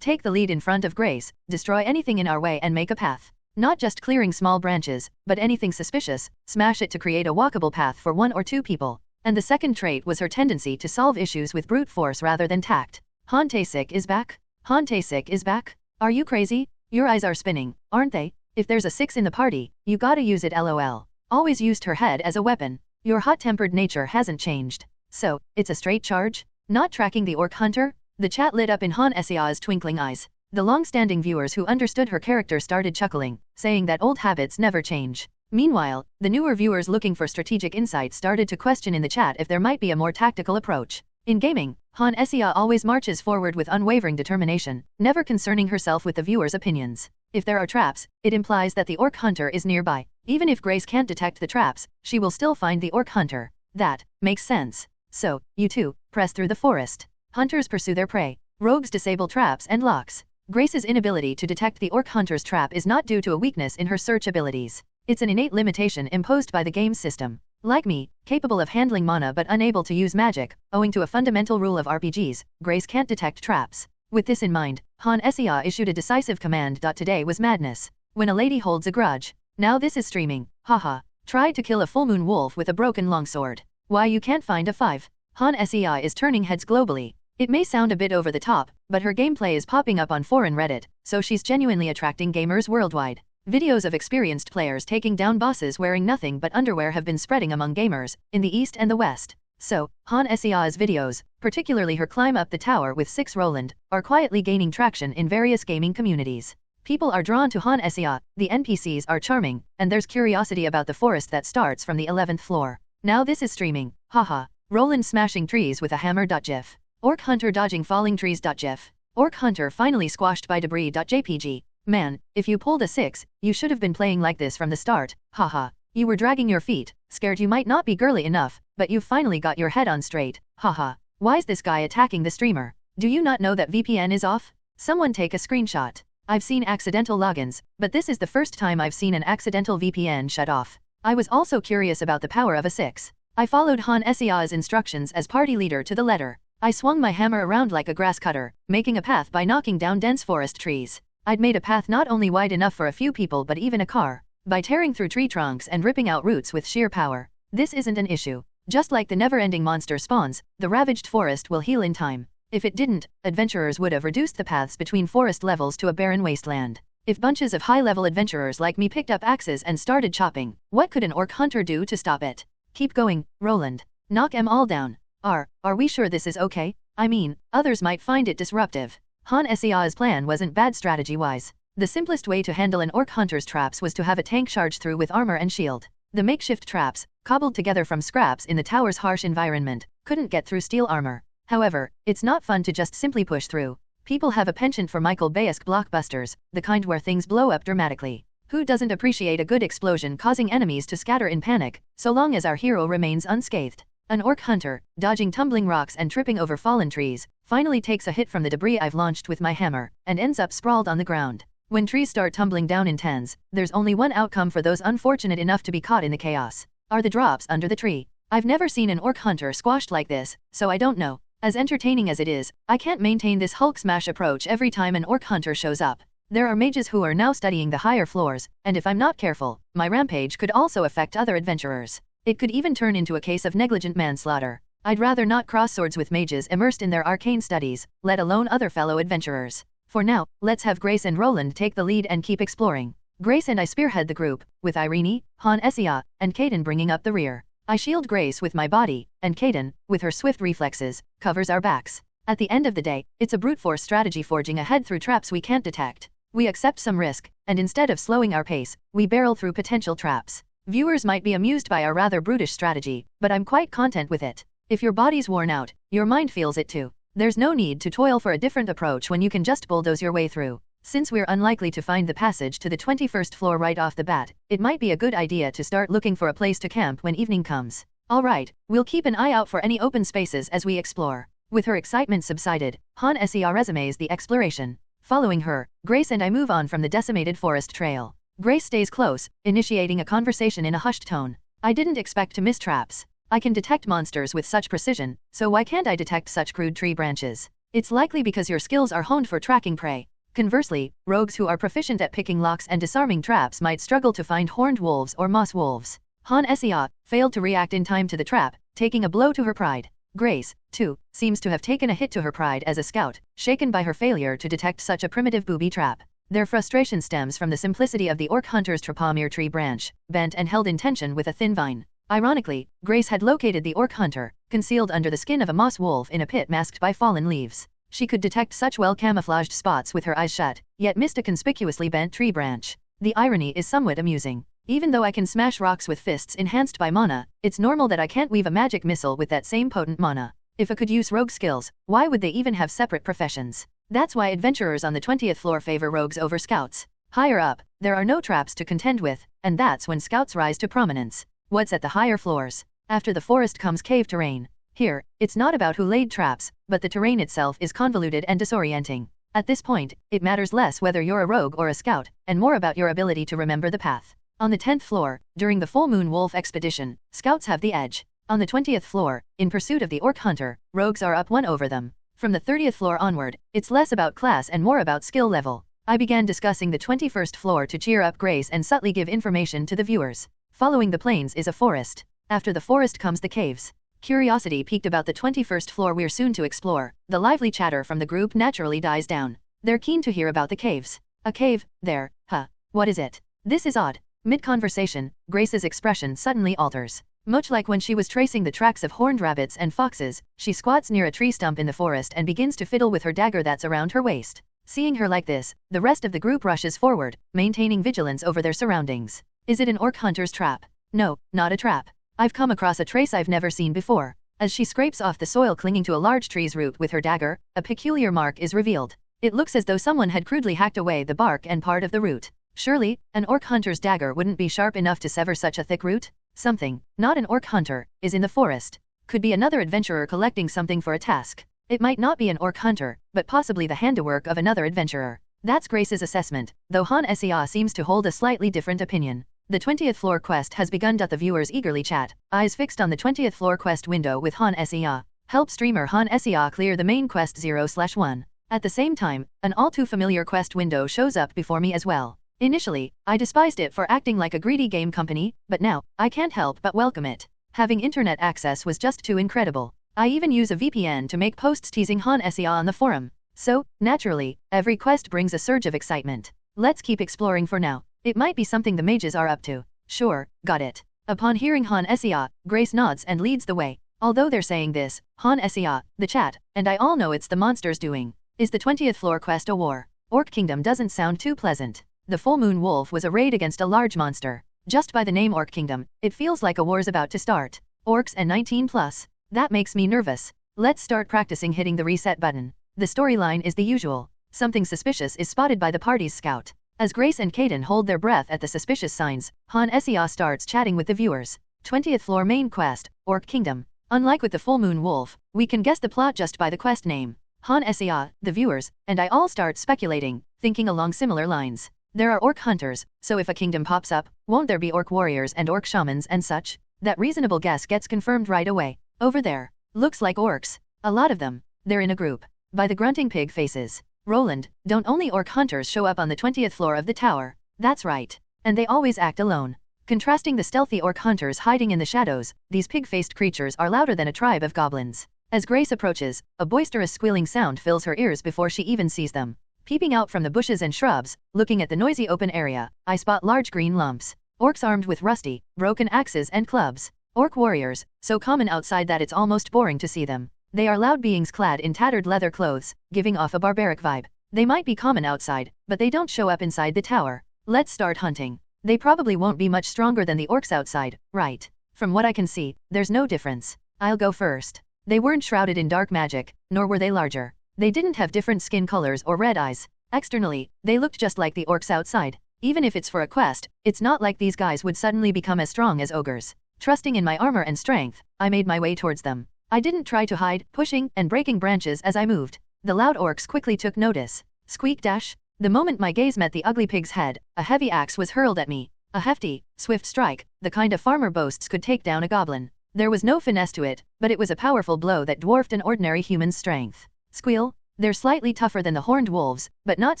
Take the lead in front of Grace, destroy anything in our way and make a path. Not just clearing small branches, but anything suspicious, smash it to create a walkable path for 1 or 2 people. And the second trait was her tendency to solve issues with brute force rather than tact. Han Tae-sik is back? Han Tae-sik is back? Are you crazy? Your eyes are spinning, aren't they? If there's a 6 in the party, you gotta use it lol. Always used her head as a weapon. Your hot-tempered nature hasn't changed. So, it's a straight charge? Not tracking the orc hunter? The chat lit up in Han Sia's twinkling eyes. The long-standing viewers who understood her character started chuckling, saying that old habits never change. Meanwhile, the newer viewers looking for strategic insight started to question in the chat if there might be a more tactical approach. In gaming, Han Sia always marches forward with unwavering determination, never concerning herself with the viewers' opinions. If there are traps, it implies that the orc hunter is nearby. Even if Grace can't detect the traps, she will still find the orc hunter. That makes sense. So, you two, press through the forest. Hunters pursue their prey. Rogues disable traps and locks. Grace's inability to detect the orc hunter's trap is not due to a weakness in her search abilities. It's an innate limitation imposed by the game's system. Like me, capable of handling mana but unable to use magic, owing to a fundamental rule of RPGs, Grace can't detect traps. With this in mind, Han Sia issued a decisive command. Today was madness. When a lady holds a grudge. Now this is streaming. Haha. Tried to kill a full moon wolf with a broken longsword. Why you can't find a 5. Han Sia is turning heads globally. It may sound a bit over the top, but her gameplay is popping up on foreign Reddit, so she's genuinely attracting gamers worldwide. Videos of experienced players taking down bosses wearing nothing but underwear have been spreading among gamers, in the East and the West. So, Han Sia's videos, particularly her climb up the tower with 6 Roland, are quietly gaining traction in various gaming communities. People are drawn to Han Sia, the NPCs are charming, and there's curiosity about the forest that starts from the 11th floor. Now this is streaming, haha. Roland smashing trees with a hammer. GIF. Orc hunter dodging falling trees. GIF. Orc hunter finally squashed by debris. JPG. Man, if you pulled a 6, you should have been playing like this from the start, haha. You were dragging your feet, scared you might not be girly enough, but you finally got your head on straight, haha. Why's this guy attacking the streamer? Do you not know that VPN is off? Someone take a screenshot. I've seen accidental logins, but this is the first time I've seen an accidental VPN shut off. I was also curious about the power of a 6. I followed Han Sia's instructions as party leader to the letter. I swung my hammer around like a grass cutter, making a path by knocking down dense forest trees. I'd made a path not only wide enough for a few people but even a car, by tearing through tree trunks and ripping out roots with sheer power. This isn't an issue. Just like the never-ending monster spawns, the ravaged forest will heal in time. If it didn't, adventurers would have reduced the paths between forest levels to a barren wasteland. If bunches of high-level adventurers like me picked up axes and started chopping, what could an orc hunter do to stop it? Keep going, Roland. Knock 'em all down. Are we sure this is okay? I mean, others might find it disruptive. Han Sia's plan wasn't bad strategy-wise. The simplest way to handle an orc hunter's traps was to have a tank charge through with armor and shield. The makeshift traps, cobbled together from scraps in the tower's harsh environment, couldn't get through steel armor. However, it's not fun to just simply push through. People have a penchant for Michael Bay-esque blockbusters, the kind where things blow up dramatically. Who doesn't appreciate a good explosion causing enemies to scatter in panic, so long as our hero remains unscathed? An orc hunter, dodging tumbling rocks and tripping over fallen trees, finally takes a hit from the debris I've launched with my hammer, and ends up sprawled on the ground. When trees start tumbling down in tens, there's only one outcome for those unfortunate enough to be caught in the chaos. Are the drops under the tree? I've never seen an orc hunter squashed like this, so I don't know. As entertaining as it is, I can't maintain this Hulk smash approach every time an orc hunter shows up. There are mages who are now studying the higher floors, and if I'm not careful, my rampage could also affect other adventurers. It could even turn into a case of negligent manslaughter. I'd rather not cross swords with mages immersed in their arcane studies, let alone other fellow adventurers. For now, let's have Grace and Roland take the lead and keep exploring. Grace and I spearhead the group, with Irene, Han Essia, and Kaden bringing up the rear. I shield Grace with my body, and Kaden, with her swift reflexes, covers our backs. At the end of the day, it's a brute force strategy forging ahead through traps we can't detect. We accept some risk, and instead of slowing our pace, we barrel through potential traps. Viewers might be amused by our rather brutish strategy, but I'm quite content with it. If your body's worn out, your mind feels it too. There's no need to toil for a different approach when you can just bulldoze your way through. Since we're unlikely to find the passage to the 21st floor right off the bat, it might be a good idea to start looking for a place to camp when evening comes. Alright, we'll keep an eye out for any open spaces as we explore. With her excitement subsided, Han Essia resumes the exploration. Following her, Grace and I move on from the decimated forest trail. Grace stays close, initiating a conversation in a hushed tone. I didn't expect to miss traps. I can detect monsters with such precision, so why can't I detect such crude tree branches? It's likely because your skills are honed for tracking prey. Conversely, rogues who are proficient at picking locks and disarming traps might struggle to find horned wolves or moss wolves. Han Essia failed to react in time to the trap, taking a blow to her pride. Grace, too, seems to have taken a hit to her pride as a scout, shaken by her failure to detect such a primitive booby trap. Their frustration stems from the simplicity of the orc hunter's trapamir tree branch, bent and held in tension with a thin vine. Ironically, Grace had located the orc hunter, concealed under the skin of a moss wolf in a pit masked by fallen leaves. She could detect such well-camouflaged spots with her eyes shut, yet missed a conspicuously bent tree branch. The irony is somewhat amusing. Even though I can smash rocks with fists enhanced by mana, it's normal that I can't weave a magic missile with that same potent mana. If I could use rogue skills, why would they even have separate professions? That's why adventurers on the 20th floor favor rogues over scouts. Higher up, there are no traps to contend with, and that's when scouts rise to prominence. What's at the higher floors? After the forest comes cave terrain. Here, it's not about who laid traps, but the terrain itself is convoluted and disorienting. At this point, it matters less whether you're a rogue or a scout, and more about your ability to remember the path. On the 10th floor, during the full moon wolf expedition, scouts have the edge. On the 20th floor, in pursuit of the orc hunter, rogues are up one over them. From the 30th floor onward, it's less about class and more about skill level. I began discussing the 21st floor to cheer up Grace and subtly give information to the viewers. Following the plains is a forest. After the forest comes the caves. Curiosity piqued about the 21st floor we're soon to explore. The lively chatter from the group naturally dies down. They're keen to hear about the caves. A cave, there, huh? What is it? This is odd. Mid-conversation, Grace's expression suddenly alters. Much like when she was tracing the tracks of horned rabbits and foxes, she squats near a tree stump in the forest and begins to fiddle with her dagger that's around her waist. Seeing her like this, the rest of the group rushes forward, maintaining vigilance over their surroundings. Is it an orc hunter's trap? No, not a trap. I've come across a trace I've never seen before. As she scrapes off the soil clinging to a large tree's root with her dagger, a peculiar mark is revealed. It looks as though someone had crudely hacked away the bark and part of the root. Surely, an orc hunter's dagger wouldn't be sharp enough to sever such a thick root? Something, not an orc hunter, is in the forest. Could be another adventurer collecting something for a task. It might not be an orc hunter, but possibly the handiwork of another adventurer. That's Grace's assessment, though Han Essia seems to hold a slightly different opinion. The 20th floor quest has begun. The viewers eagerly chat, eyes fixed on the 20th floor quest window with Han Essia. Help streamer Han Essia clear the main quest 0/1. At the same time, an all too familiar quest window shows up before me as well. Initially, I despised it for acting like a greedy game company, but now, I can't help but welcome it. Having internet access was just too incredible. I even use a VPN to make posts teasing Han Essia on the forum. So, naturally, every quest brings a surge of excitement. Let's keep exploring for now. It might be something the mages are up to. Sure, got it. Upon hearing Han Essia, Grace nods and leads the way. Although they're saying this, Han Essia, the chat, and I all know it's the monsters doing. Is the 20th floor quest a war? Orc Kingdom doesn't sound too pleasant. The full moon wolf was a raid against a large monster. Just by the name Orc Kingdom, it feels like a war's about to start. Orcs and 19+. That makes me nervous. Let's start practicing hitting the reset button. The storyline is the usual. Something suspicious is spotted by the party's scout. As Grace and Kaden hold their breath at the suspicious signs, Han Essia starts chatting with the viewers. 20th floor main quest, Orc Kingdom. Unlike with the full moon wolf, we can guess the plot just by the quest name. Han Sia, the viewers, and I all start speculating, thinking along similar lines. There are orc hunters, so if a kingdom pops up, won't there be orc warriors and orc shamans and such? That reasonable guess gets confirmed right away. Over there. Looks like orcs. A lot of them. They're in a group. By the grunting pig faces. Roland, don't only orc hunters show up on the 20th floor of the tower? That's right. And they always act alone. Contrasting the stealthy orc hunters hiding in the shadows, these pig-faced creatures are louder than a tribe of goblins. As Grace approaches, a boisterous squealing sound fills her ears before she even sees them. Peeping out from the bushes and shrubs, looking at the noisy open area, I spot large green lumps. Orcs armed with rusty, broken axes and clubs. Orc warriors, so common outside that it's almost boring to see them. They are loud beings clad in tattered leather clothes, giving off a barbaric vibe. They might be common outside, but they don't show up inside the tower. Let's start hunting. They probably won't be much stronger than the orcs outside, right? From what I can see, there's no difference. I'll go first. They weren't shrouded in dark magic, nor were they larger. They didn't have different skin colors or red eyes. Externally, they looked just like the orcs outside. Even if it's for a quest, it's not like these guys would suddenly become as strong as ogres. Trusting in my armor and strength, I made my way towards them. I didn't try to hide, pushing and breaking branches as I moved. The loud orcs quickly took notice. Squeak dash. The moment my gaze met the ugly pig's head, a heavy axe was hurled at me. A hefty, swift strike, the kind a farmer boasts could take down a goblin. There was no finesse to it, but it was a powerful blow that dwarfed an ordinary human's strength. Squeal. They're slightly tougher than the horned wolves, but not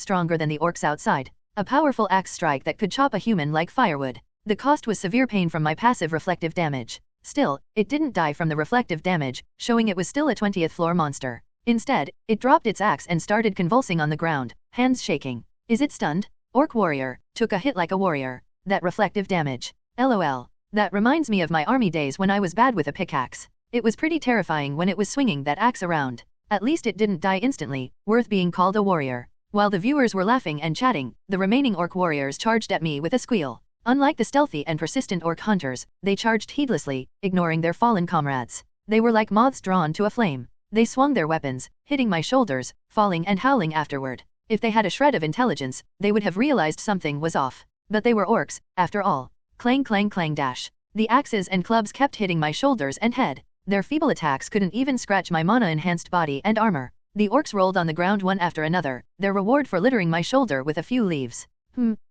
stronger than the orcs outside. A powerful axe strike that could chop a human like firewood. The cost was severe pain from my passive reflective damage. Still, it didn't die from the reflective damage, showing it was still a 20th floor monster. Instead, it dropped its axe and started convulsing on the ground, hands shaking. Is it stunned? Orc warrior, took a hit like a warrior. That reflective damage. LOL. That reminds me of my army days when I was bad with a pickaxe. It was pretty terrifying when it was swinging that axe around. At least it didn't die instantly, worth being called a warrior. While the viewers were laughing and chatting, the remaining orc warriors charged at me with a squeal. Unlike the stealthy and persistent orc hunters, they charged heedlessly, ignoring their fallen comrades. They were like moths drawn to a flame. They swung their weapons, hitting my shoulders, falling and howling afterward. If they had a shred of intelligence, they would have realized something was off. But they were orcs, after all. Clang clang clang dash. The axes and clubs kept hitting my shoulders and head. Their feeble attacks couldn't even scratch my mana-enhanced body and armor. The orcs rolled on the ground one after another, their reward for littering my shoulder with a few leaves.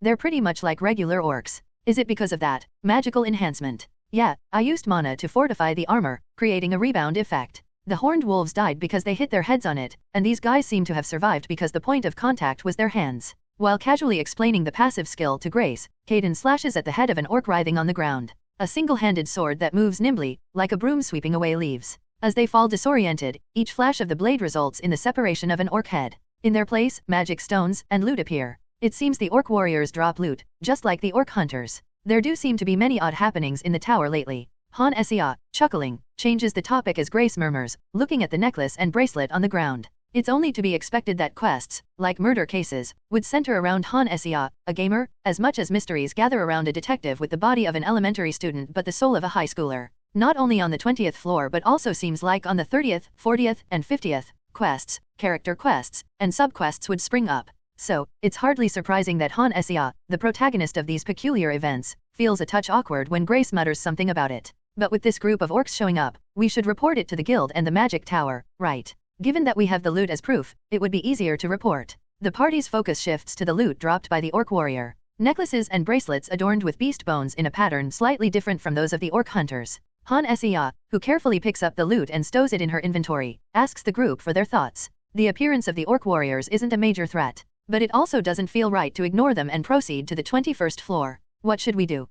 They're pretty much like regular orcs. Is it because of that magical enhancement? Yeah, I used mana to fortify the armor, creating a rebound effect. The horned wolves died because they hit their heads on it, and these guys seem to have survived because the point of contact was their hands. While casually explaining the passive skill to Grace, Caden slashes at the head of an orc writhing on the ground. A single-handed sword that moves nimbly, like a broom sweeping away leaves. As they fall disoriented, each flash of the blade results in the separation of an orc head. In their place, magic stones and loot appear. It seems the orc warriors drop loot, just like the orc hunters. There do seem to be many odd happenings in the tower lately. Han Sia, chuckling, changes the topic as Grace murmurs, looking at the necklace and bracelet on the ground. It's only to be expected that quests, like murder cases, would center around Han Sia, a gamer, as much as mysteries gather around a detective with the body of an elementary student but the soul of a high schooler. Not only on the 20th floor but also seems like on the 30th, 40th, and 50th, quests, character quests, and subquests would spring up. So, it's hardly surprising that Han Sia, the protagonist of these peculiar events, feels a touch awkward when Grace mutters something about it. But with this group of orcs showing up, we should report it to the guild and the magic tower, right? Given that we have the loot as proof, it would be easier to report. The party's focus shifts to the loot dropped by the orc warrior. Necklaces and bracelets adorned with beast bones in a pattern slightly different from those of the orc hunters. Han Sia, who carefully picks up the loot and stows it in her inventory, asks the group for their thoughts. The appearance of the orc warriors isn't a major threat, but it also doesn't feel right to ignore them and proceed to the 21st floor. What should we do?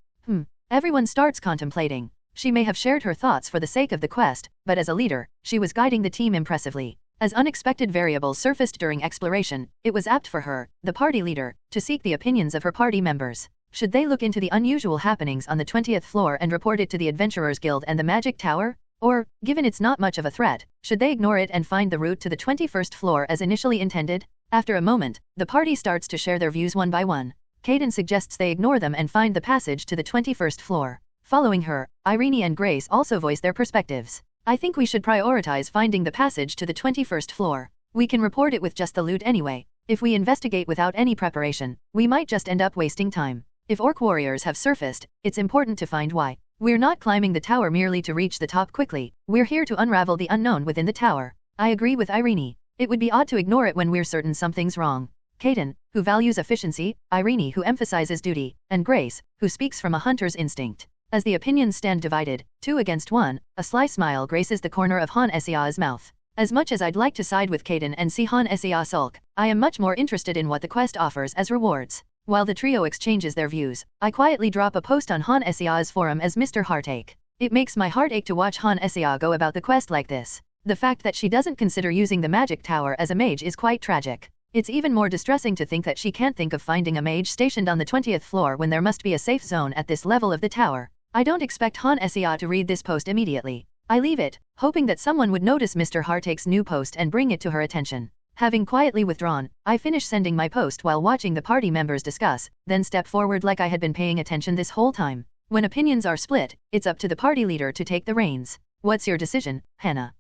Everyone starts contemplating. She may have shared her thoughts for the sake of the quest, but as a leader, she was guiding the team impressively. As unexpected variables surfaced during exploration, it was apt for her, the party leader, to seek the opinions of her party members. Should they look into the unusual happenings on the 20th floor and report it to the Adventurers Guild and the Magic Tower? Or, given it's not much of a threat, should they ignore it and find the route to the 21st floor as initially intended? After a moment, the party starts to share their views one by one. Caden suggests they ignore them and find the passage to the 21st floor. Following her, Irene and Grace also voice their perspectives. I think we should prioritize finding the passage to the 21st floor. We can report it with just the loot anyway. If we investigate without any preparation, we might just end up wasting time. If orc warriors have surfaced, it's important to find why. We're not climbing the tower merely to reach the top quickly. We're here to unravel the unknown within the tower. I agree with Irene. It would be odd to ignore it when we're certain something's wrong. Kaden, who values efficiency, Irene, who emphasizes duty, and Grace, who speaks from a hunter's instinct. As the opinions stand divided, 2 against 1, a sly smile graces the corner of Han Sea's mouth. As much as I'd like to side with Kaden and see Han Sea sulk, I am much more interested in what the quest offers as rewards. While the trio exchanges their views, I quietly drop a post on Han Sea's forum as Mr. Heartache. It makes my heart ache to watch Han Sea go about the quest like this. The fact that she doesn't consider using the magic tower as a mage is quite tragic. It's even more distressing to think that she can't think of finding a mage stationed on the 20th floor when there must be a safe zone at this level of the tower. I don't expect Han Sea to read this post immediately. I leave it, hoping that someone would notice Mr. Heartache's new post and bring it to her attention. Having quietly withdrawn, I finish sending my post while watching the party members discuss, then step forward like I had been paying attention this whole time. When opinions are split, it's up to the party leader to take the reins. What's your decision, Hannah?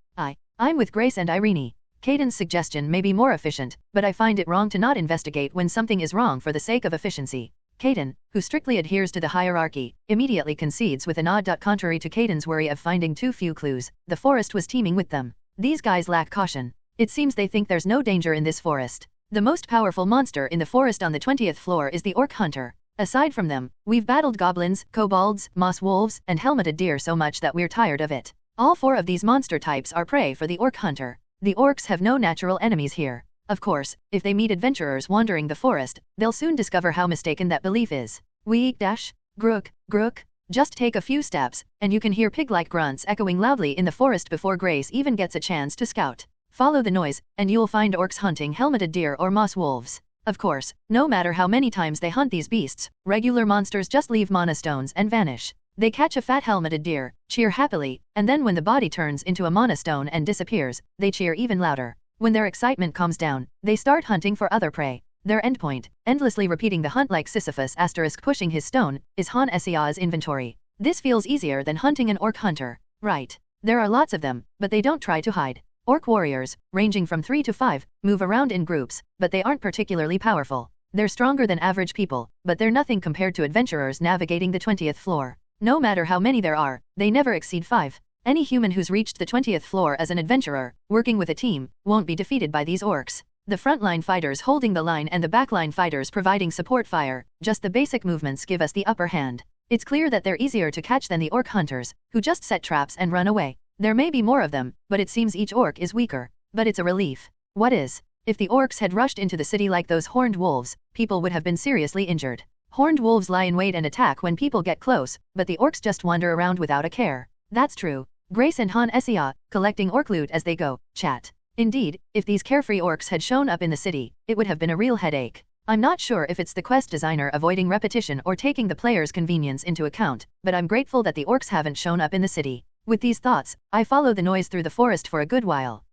I'm with Grace and Irene. Kaden's suggestion may be more efficient, but I find it wrong to not investigate when something is wrong for the sake of efficiency. Kaden, who strictly adheres to the hierarchy, immediately concedes with a nod. Contrary to Kaden's worry of finding too few clues, the forest was teeming with them. These guys lack caution. It seems they think there's no danger in this forest. The most powerful monster in the forest on the 20th floor is the orc hunter. Aside from them, we've battled goblins, kobolds, moss wolves, and helmeted deer so much that we're tired of it. All 4 of these monster types are prey for the orc hunter. The orcs have no natural enemies here. Of course, if they meet adventurers wandering the forest, they'll soon discover how mistaken that belief is. Grook. Just take a few steps, and you can hear pig-like grunts echoing loudly in the forest before Grace even gets a chance to scout. Follow the noise, and you'll find orcs hunting helmeted deer or moss wolves. Of course, no matter how many times they hunt these beasts, regular monsters just leave mana stones and vanish. They catch a fat helmeted deer, cheer happily, and then when the body turns into a mana stone and disappears, they cheer even louder. When their excitement calms down, they start hunting for other prey. Their endpoint, endlessly repeating the hunt like Sisyphus pushing his stone, is Han Sea's inventory. This feels easier than hunting an orc hunter. Right. There are lots of them, but they don't try to hide. Orc warriors, ranging from 3 to 5, move around in groups, but they aren't particularly powerful. They're stronger than average people, but they're nothing compared to adventurers navigating the 20th floor. No matter how many there are, they never exceed 5. Any human who's reached the 20th floor as an adventurer, working with a team, won't be defeated by these orcs. The frontline fighters holding the line and the backline fighters providing support fire, just the basic movements give us the upper hand. It's clear that they're easier to catch than the orc hunters, who just set traps and run away. There may be more of them, but it seems each orc is weaker. But it's a relief. What is? If the orcs had rushed into the city like those horned wolves, people would have been seriously injured. Horned wolves lie in wait and attack when people get close, but the orcs just wander around without a care. That's true. Grace and Han Sea, collecting orc loot as they go, chat. Indeed, if these carefree orcs had shown up in the city, it would have been a real headache. I'm not sure if it's the quest designer avoiding repetition or taking the player's convenience into account, but I'm grateful that the orcs haven't shown up in the city. With these thoughts, I follow the noise through the forest for a good while.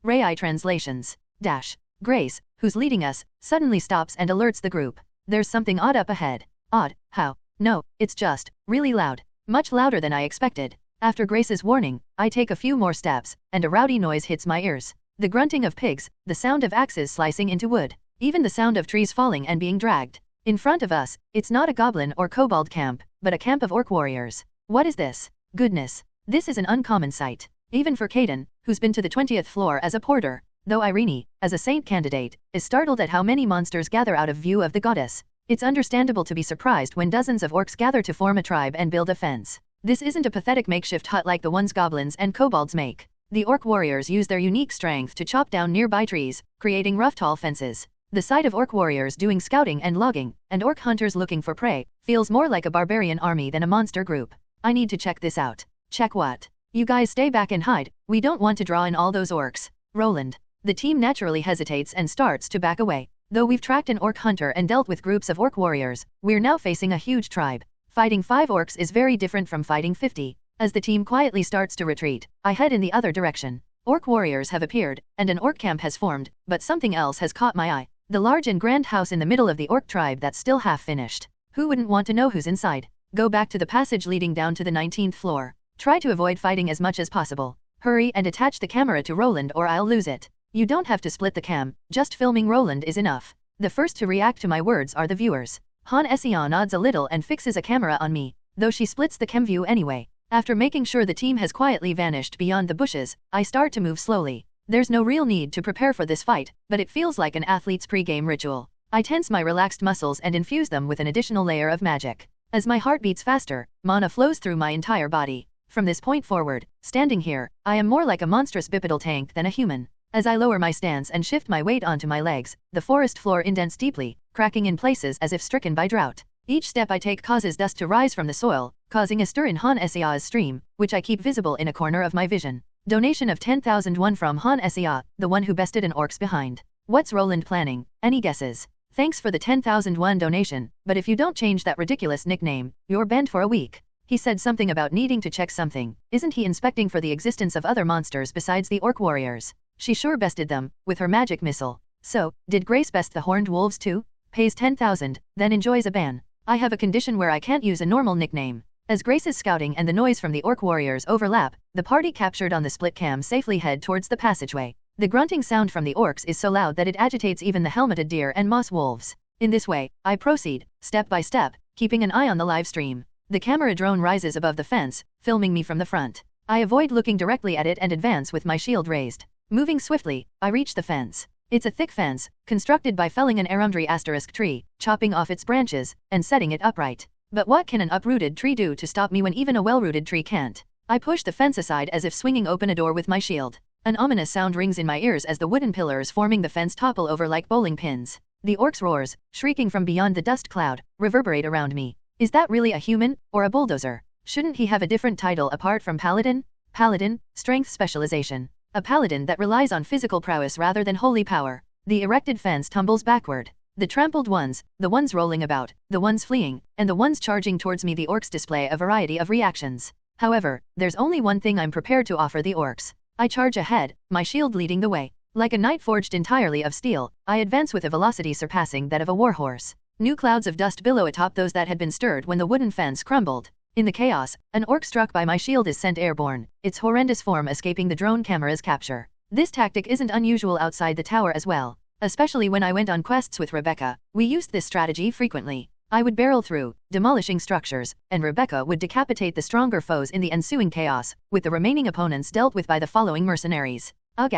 Rai translations. Grace, who's leading us, suddenly stops and alerts the group. There's something odd up ahead. Odd? How? No, it's just really loud. Much louder than I expected. After Grace's warning, I take a few more steps, and a rowdy noise hits my ears. The grunting of pigs, the sound of axes slicing into wood, even the sound of trees falling and being dragged. In front of us, it's not a goblin or kobold camp, but a camp of orc warriors. What is this? Goodness. This is an uncommon sight. Even for Kaden, who's been to the 20th floor as a porter, though Irene, as a saint candidate, is startled at how many monsters gather out of view of the goddess. It's understandable to be surprised when dozens of orcs gather to form a tribe and build a fence. This isn't a pathetic makeshift hut like the ones goblins and kobolds make. The orc warriors use their unique strength to chop down nearby trees, creating rough tall fences. The sight of orc warriors doing scouting and logging, and orc hunters looking for prey, feels more like a barbarian army than a monster group. I need to check this out. Check what? You guys stay back and hide, we don't want to draw in all those orcs. Roland. The team naturally hesitates and starts to back away. Though we've tracked an orc hunter and dealt with groups of orc warriors, we're now facing a huge tribe. Fighting 5 orcs is very different from fighting 50. As the team quietly starts to retreat, I head in the other direction. Orc warriors have appeared, and an orc camp has formed, but something else has caught my eye. The large and grand house in the middle of the orc tribe that's still half finished. Who wouldn't want to know who's inside? Go back to the passage leading down to the 19th floor. Try to avoid fighting as much as possible. Hurry and attach the camera to Roland or I'll lose it. You don't have to split the cam, just filming Roland is enough. The first to react to my words are the viewers. Han Sea nods a little and fixes a camera on me, though she splits the cam view anyway. After making sure the team has quietly vanished beyond the bushes, I start to move slowly. There's no real need to prepare for this fight, but it feels like an athlete's pre-game ritual. I tense my relaxed muscles and infuse them with an additional layer of magic. As my heart beats faster, mana flows through my entire body. From this point forward, standing here, I am more like a monstrous bipedal tank than a human. As I lower my stance and shift my weight onto my legs, the forest floor indents deeply, cracking in places as if stricken by drought. Each step I take causes dust to rise from the soil, causing a stir in Han Sea's stream, which I keep visible in a corner of my vision. Donation of 10,000 won from Han Sea, the one who bested an orcs behind. What's Roland planning? Any guesses? Thanks for the 10,000 won donation, but if you don't change that ridiculous nickname, you're banned for a week. He said something about needing to check something. Isn't he inspecting for the existence of other monsters besides the orc warriors? She sure bested them, with her magic missile. So, did Grace best the horned wolves too? Pays 10,000, then enjoys a ban. I have a condition where I can't use a normal nickname. As Grace's scouting and the noise from the orc warriors overlap, the party captured on the split cam safely head towards the passageway. The grunting sound from the orcs is so loud that it agitates even the helmeted deer and moss wolves. In this way, I proceed, step by step, keeping an eye on the live stream. The camera drone rises above the fence, filming me from the front. I avoid looking directly at it and advance with my shield raised. Moving swiftly, I reach the fence. It's a thick fence, constructed by felling an Arundri asterisk tree, chopping off its branches, and setting it upright. But what can an uprooted tree do to stop me when even a well-rooted tree can't? I push the fence aside as if swinging open a door with my shield. An ominous sound rings in my ears as the wooden pillars forming the fence topple over like bowling pins. The orc's roars, shrieking from beyond the dust cloud, reverberate around me. Is that really a human, or a bulldozer? Shouldn't he have a different title apart from paladin? Paladin, strength specialization. A paladin that relies on physical prowess rather than holy power. The erected fence tumbles backward. The trampled ones, the ones rolling about, the ones fleeing, and the ones charging towards me. The orcs display a variety of reactions. However, there's only one thing I'm prepared to offer the orcs. I charge ahead, my shield leading the way. Like a knight forged entirely of steel, I advance with a velocity surpassing that of a warhorse. New clouds of dust billow atop those that had been stirred when the wooden fence crumbled. In the chaos, an orc struck by my shield is sent airborne, its horrendous form escaping the drone camera's capture. This tactic isn't unusual outside the tower as well. Especially when I went on quests with Rebecca, we used this strategy frequently. I would barrel through, demolishing structures, and Rebecca would decapitate the stronger foes in the ensuing chaos, with the remaining opponents dealt with by the following mercenaries. Ugh!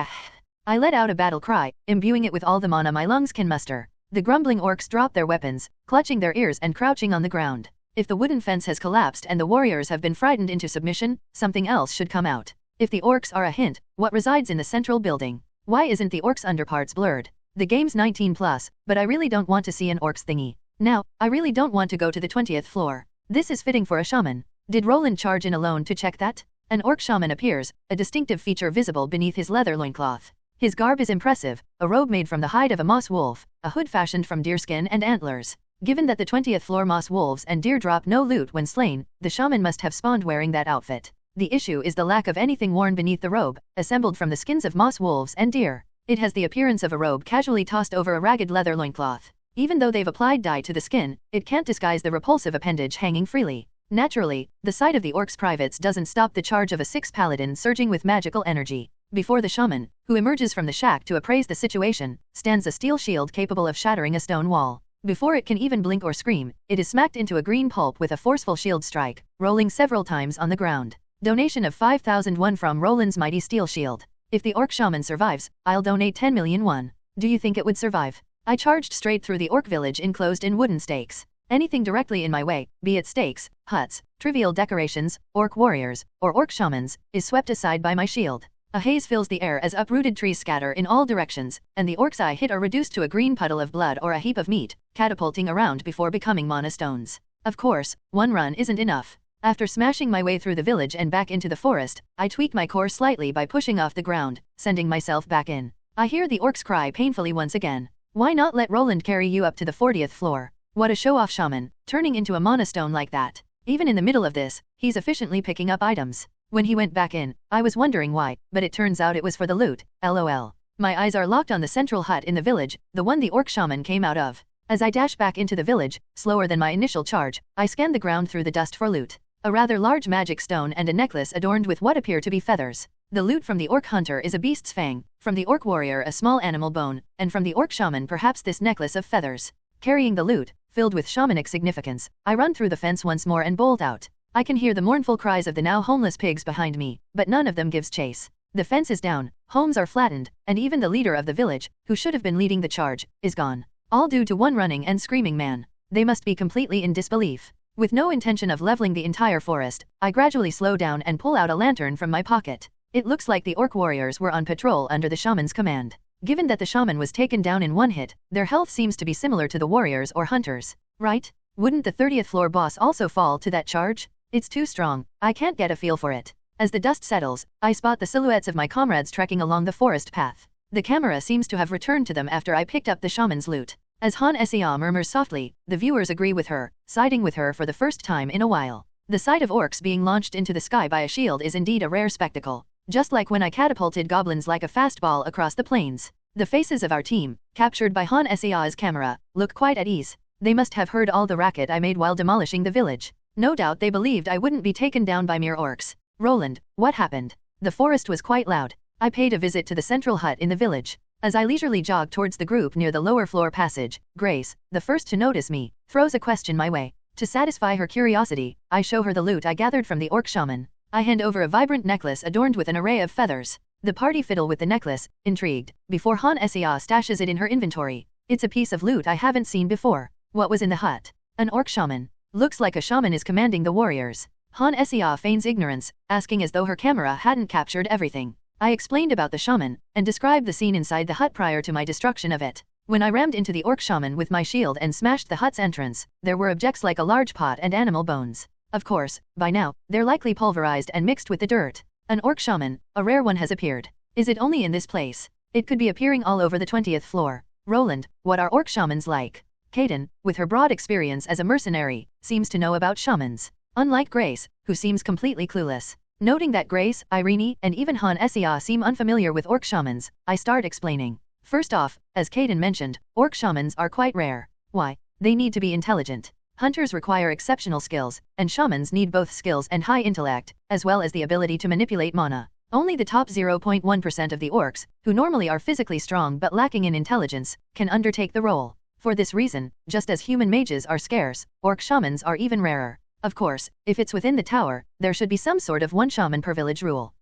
I let out a battle cry, imbuing it with all the mana my lungs can muster. The grumbling orcs drop their weapons, clutching their ears and crouching on the ground. If the wooden fence has collapsed and the warriors have been frightened into submission, something else should come out. If the orcs are a hint, what resides in the central building? Why isn't the orcs' underparts blurred? The game's 19+, but I really don't want to see an orcs thingy. Now, I really don't want to go to the 20th floor. This is fitting for a shaman. Did Roland charge in alone to check that? An orc shaman appears, a distinctive feature visible beneath his leather loincloth. His garb is impressive, a robe made from the hide of a moss wolf, a hood fashioned from deerskin and antlers. Given that the 20th floor moss wolves and deer drop no loot when slain, the shaman must have spawned wearing that outfit. The issue is the lack of anything worn beneath the robe, assembled from the skins of moss wolves and deer. It has the appearance of a robe casually tossed over a ragged leather loincloth. Even though they've applied dye to the skin, it can't disguise the repulsive appendage hanging freely. Naturally, the sight of the orc's privates doesn't stop the charge of a 6 paladin surging with magical energy. Before the shaman, who emerges from the shack to appraise the situation, stands a steel shield capable of shattering a stone wall. Before it can even blink or scream, it is smacked into a green pulp with a forceful shield strike, rolling several times on the ground. Donation of 5,000 won from Roland's mighty steel shield. If the orc shaman survives, I'll donate 10 million won. Do you think it would survive? I charged straight through the orc village enclosed in wooden stakes. Anything directly in my way, be it stakes, huts, trivial decorations, orc warriors, or orc shamans, is swept aside by my shield. A haze fills the air as uprooted trees scatter in all directions, and the orcs I hit are reduced to a green puddle of blood or a heap of meat, catapulting around before becoming mana stones. Of course, one run isn't enough. After smashing my way through the village and back into the forest, I tweak my core slightly by pushing off the ground, sending myself back in. I hear the orcs cry painfully once again. Why not let Roland carry you up to the 40th floor? What a show-off shaman, turning into a mana stone like that. Even in the middle of this, he's efficiently picking up items. When he went back in, I was wondering why, but it turns out it was for the loot, lol. My eyes are locked on the central hut in the village, the one the orc shaman came out of. As I dash back into the village, slower than my initial charge, I scan the ground through the dust for loot. A rather large magic stone and a necklace adorned with what appear to be feathers. The loot from the orc hunter is a beast's fang, from the orc warrior a small animal bone, and from the orc shaman perhaps this necklace of feathers. Carrying the loot, filled with shamanic significance, I run through the fence once more and bolt out. I can hear the mournful cries of the now homeless pigs behind me, but none of them gives chase. The fence is down, Homes are flattened, and even the leader of the village, who should have been leading the charge, is gone. All due to one running and screaming man. They must be completely in disbelief. With no intention of leveling the entire forest, I gradually slow down and pull out a lantern from my pocket. It looks like the orc warriors were on patrol under the shaman's command. Given that the shaman was taken down in one hit, their health seems to be similar to the warriors or hunters, right? Wouldn't the 30th floor boss also fall to that charge? It's too strong, I can't get a feel for it. As the dust settles, I spot the silhouettes of my comrades trekking along the forest path. The camera seems to have returned to them after I picked up the shaman's loot. As Han Sea murmurs softly, the viewers agree with her, siding with her for the first time in a while. The sight of orcs being launched into the sky by a shield is indeed a rare spectacle. Just like when I catapulted goblins like a fastball across the plains. The faces of our team, captured by Han Sea's camera, look quite at ease. They must have heard all the racket I made while demolishing the village. No doubt they believed I wouldn't be taken down by mere orcs. Roland, what happened? The forest was quite loud. I paid a visit to the central hut in the village. As I leisurely jogged towards the group near the lower floor passage, Grace, the first to notice me, throws a question my way. To satisfy her curiosity, I show her the loot I gathered from the orc shaman. I hand over a vibrant necklace adorned with an array of feathers. The party fiddle with the necklace, intrigued, before Han Sea stashes it in her inventory. It's a piece of loot I haven't seen before. What was in the hut? An orc shaman. Looks like a shaman is commanding the warriors. Han Sea feigns ignorance, asking as though her camera hadn't captured everything. I explained about the shaman, and described the scene inside the hut prior to my destruction of it. When I rammed into the orc shaman with my shield and smashed the hut's entrance, there were objects like a large pot and animal bones. Of course, by now, they're likely pulverized and mixed with the dirt. An orc shaman, a rare one, has appeared. Is it only in this place? It could be appearing all over the 20th floor. Roland, what are orc shamans like? Kaden, with her broad experience as a mercenary, seems to know about shamans. Unlike Grace, who seems completely clueless. Noting that Grace, Irene, and even Han Sea seem unfamiliar with orc shamans, I start explaining. First off, as Kaden mentioned, orc shamans are quite rare. Why? They need to be intelligent. Hunters require exceptional skills, and shamans need both skills and high intellect, as well as the ability to manipulate mana. Only the top 0.1% of the orcs, who normally are physically strong but lacking in intelligence, can undertake the role. For this reason, just as human mages are scarce, orc shamans are even rarer. Of course, if it's within the tower, there should be some sort of one shaman per village rule.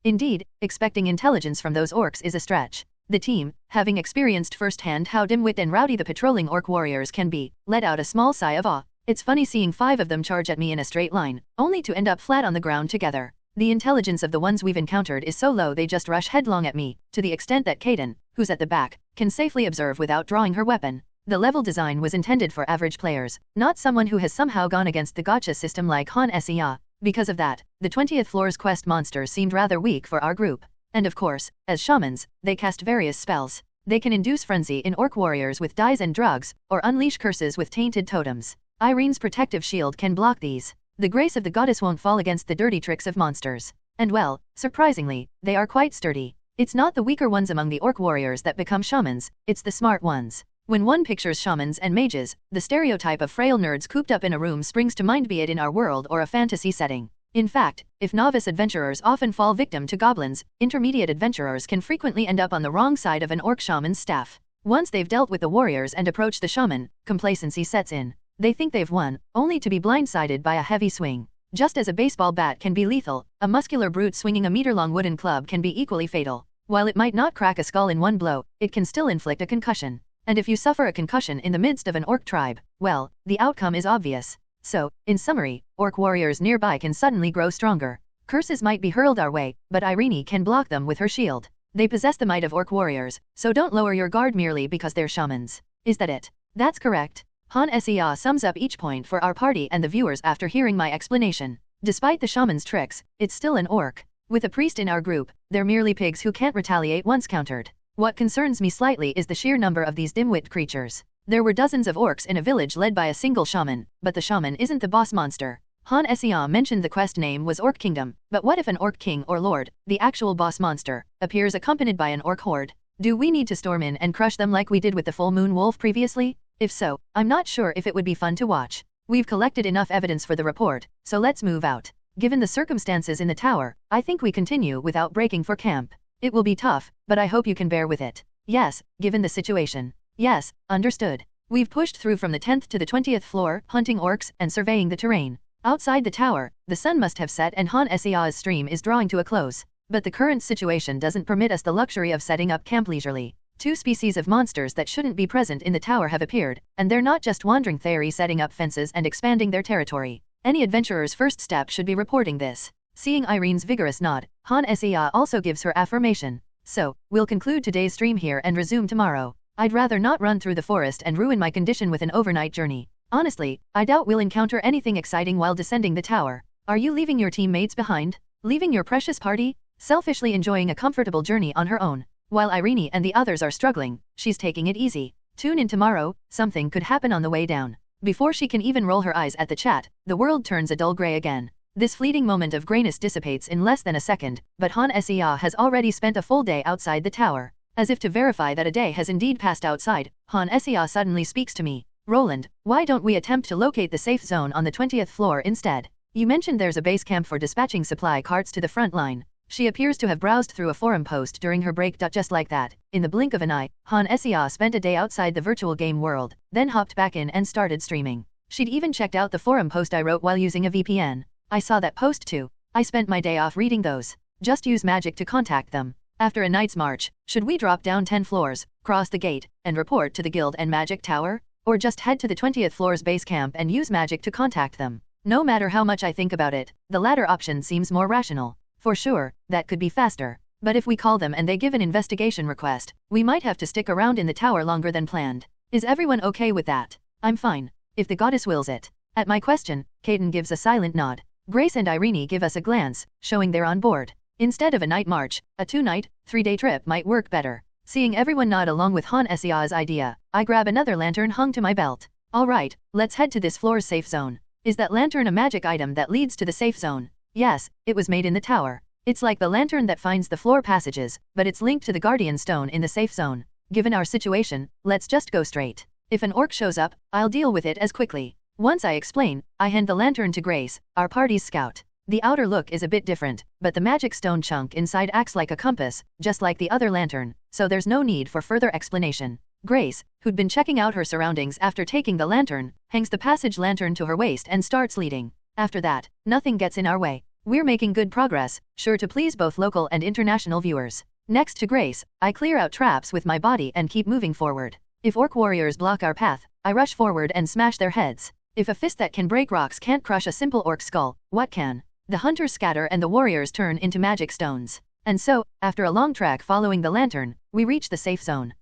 Indeed, expecting intelligence from those orcs is a stretch. The team, having experienced firsthand how dim-wit and rowdy the patrolling orc warriors can be, let out a small sigh of awe. It's funny seeing 5 of them charge at me in a straight line, only to end up flat on the ground together. The intelligence of the ones we've encountered is so low they just rush headlong at me, to the extent that Kaden, who's at the back, can safely observe without drawing her weapon. The level design was intended for average players, not someone who has somehow gone against the gacha system like Han Sea. Because of that, the 20th floor's quest monsters seemed rather weak for our group. And of course, as shamans, they cast various spells. They can induce frenzy in orc warriors with dyes and drugs, or unleash curses with tainted totems. Irene's protective shield can block these. The grace of the goddess won't fall against the dirty tricks of monsters. And well, surprisingly, they are quite sturdy. It's not the weaker ones among the orc warriors that become shamans, it's the smart ones. When one pictures shamans and mages, the stereotype of frail nerds cooped up in a room springs to mind, be it in our world or a fantasy setting. In fact, if novice adventurers often fall victim to goblins, intermediate adventurers can frequently end up on the wrong side of an orc shaman's staff. Once they've dealt with the warriors and approach the shaman, complacency sets in. They think they've won, only to be blindsided by a heavy swing. Just as a baseball bat can be lethal, a muscular brute swinging a meter-long wooden club can be equally fatal. While it might not crack a skull in one blow, it can still inflict a concussion. And if you suffer a concussion in the midst of an orc tribe, well, the outcome is obvious. So, in summary, orc warriors nearby can suddenly grow stronger. Curses might be hurled our way, but Irene can block them with her shield. They possess the might of orc warriors, so don't lower your guard merely because they're shamans. Is that it? That's correct. Han Sea sums up each point for our party and the viewers after hearing my explanation. Despite the shaman's tricks, it's still an orc. With a priest in our group, they're merely pigs who can't retaliate once countered. What concerns me slightly is the sheer number of these dim-wit creatures. There were dozens of orcs in a village led by a single shaman, but the shaman isn't the boss monster. Han Sea mentioned the quest name was Orc Kingdom, but what if an orc king or lord, the actual boss monster, appears accompanied by an orc horde? Do we need to storm in and crush them like we did with the full moon wolf previously? If so, I'm not sure if it would be fun to watch. We've collected enough evidence for the report, so let's move out. Given the circumstances in the tower, I think we continue without breaking for camp. It will be tough, but I hope you can bear with it. Yes, given the situation. Yes, understood. We've pushed through from the 10th to the 20th floor, hunting orcs and surveying the terrain. Outside the tower, the sun must have set and Han Sea's stream is drawing to a close. but the current situation doesn't permit us the luxury of setting up camp leisurely. 2 species of monsters that shouldn't be present in the tower have appeared, and they're not just wandering theory setting up fences and expanding their territory. Any adventurer's first step should be reporting this. Seeing Irene's vigorous nod, Han Sea also gives her affirmation. So, we'll conclude today's stream here and resume tomorrow. I'd rather not run through the forest and ruin my condition with an overnight journey. Honestly, I doubt we'll encounter anything exciting while descending the tower. Are you leaving your teammates behind? Leaving your precious party? Selfishly enjoying a comfortable journey on her own. While Irene and the others are struggling, she's taking it easy. Tune in tomorrow, something could happen on the way down. Before she can even roll her eyes at the chat, the world turns a dull gray again. This fleeting moment of grayness dissipates in less than a second, but Han Sea has already spent a full day outside the tower. As if to verify that a day has indeed passed outside, Han Sea suddenly speaks to me. Roland, why don't we attempt to locate the safe zone on the 20th floor instead? You mentioned there's a base camp for dispatching supply carts to the front line. She appears to have browsed through a forum post during her break. Just like that, in the blink of an eye, Han Sea spent a day outside the virtual game world, then hopped back in and started streaming. She'd even checked out the forum post I wrote while using a VPN. I saw that post too. I spent my day off reading those. Just use magic to contact them. After a night's march, should we drop down 10 floors, cross the gate, and report to the guild and magic tower? Or just head to the 20th floor's base camp and use magic to contact them? No matter how much I think about it, the latter option seems more rational. For sure, that could be faster. But if we call them and they give an investigation request, we might have to stick around in the tower longer than planned. Is everyone okay with that? I'm fine. If the goddess wills it. At my question, Caden gives a silent nod. Grace and Irene give us a glance, showing they're on board. Instead of a night march, a 2-night, 3-day trip might work better. Seeing everyone nod along with Han Sea's idea, I grab another lantern hung to my belt. Alright, let's head to this floor's safe zone. Is that lantern a magic item that leads to the safe zone? Yes, it was made in the tower. It's like the lantern that finds the floor passages, but it's linked to the guardian stone in the safe zone. Given our situation, let's just go straight. If an orc shows up, I'll deal with it as quickly. Once I explain, I hand the lantern to Grace, our party's scout. The outer look is a bit different, but the magic stone chunk inside acts like a compass, just like the other lantern, so there's no need for further explanation. Grace, who'd been checking out her surroundings after taking the lantern, hangs the passage lantern to her waist and starts leading. After that, nothing gets in our way. We're making good progress, sure to please both local and international viewers. Next to Grace, I clear out traps with my body and keep moving forward. If orc warriors block our path, I rush forward and smash their heads. If a fist that can break rocks can't crush a simple orc skull, what can? The hunters scatter and the warriors turn into magic stones. And so, after a long trek following the lantern, we reach the safe zone.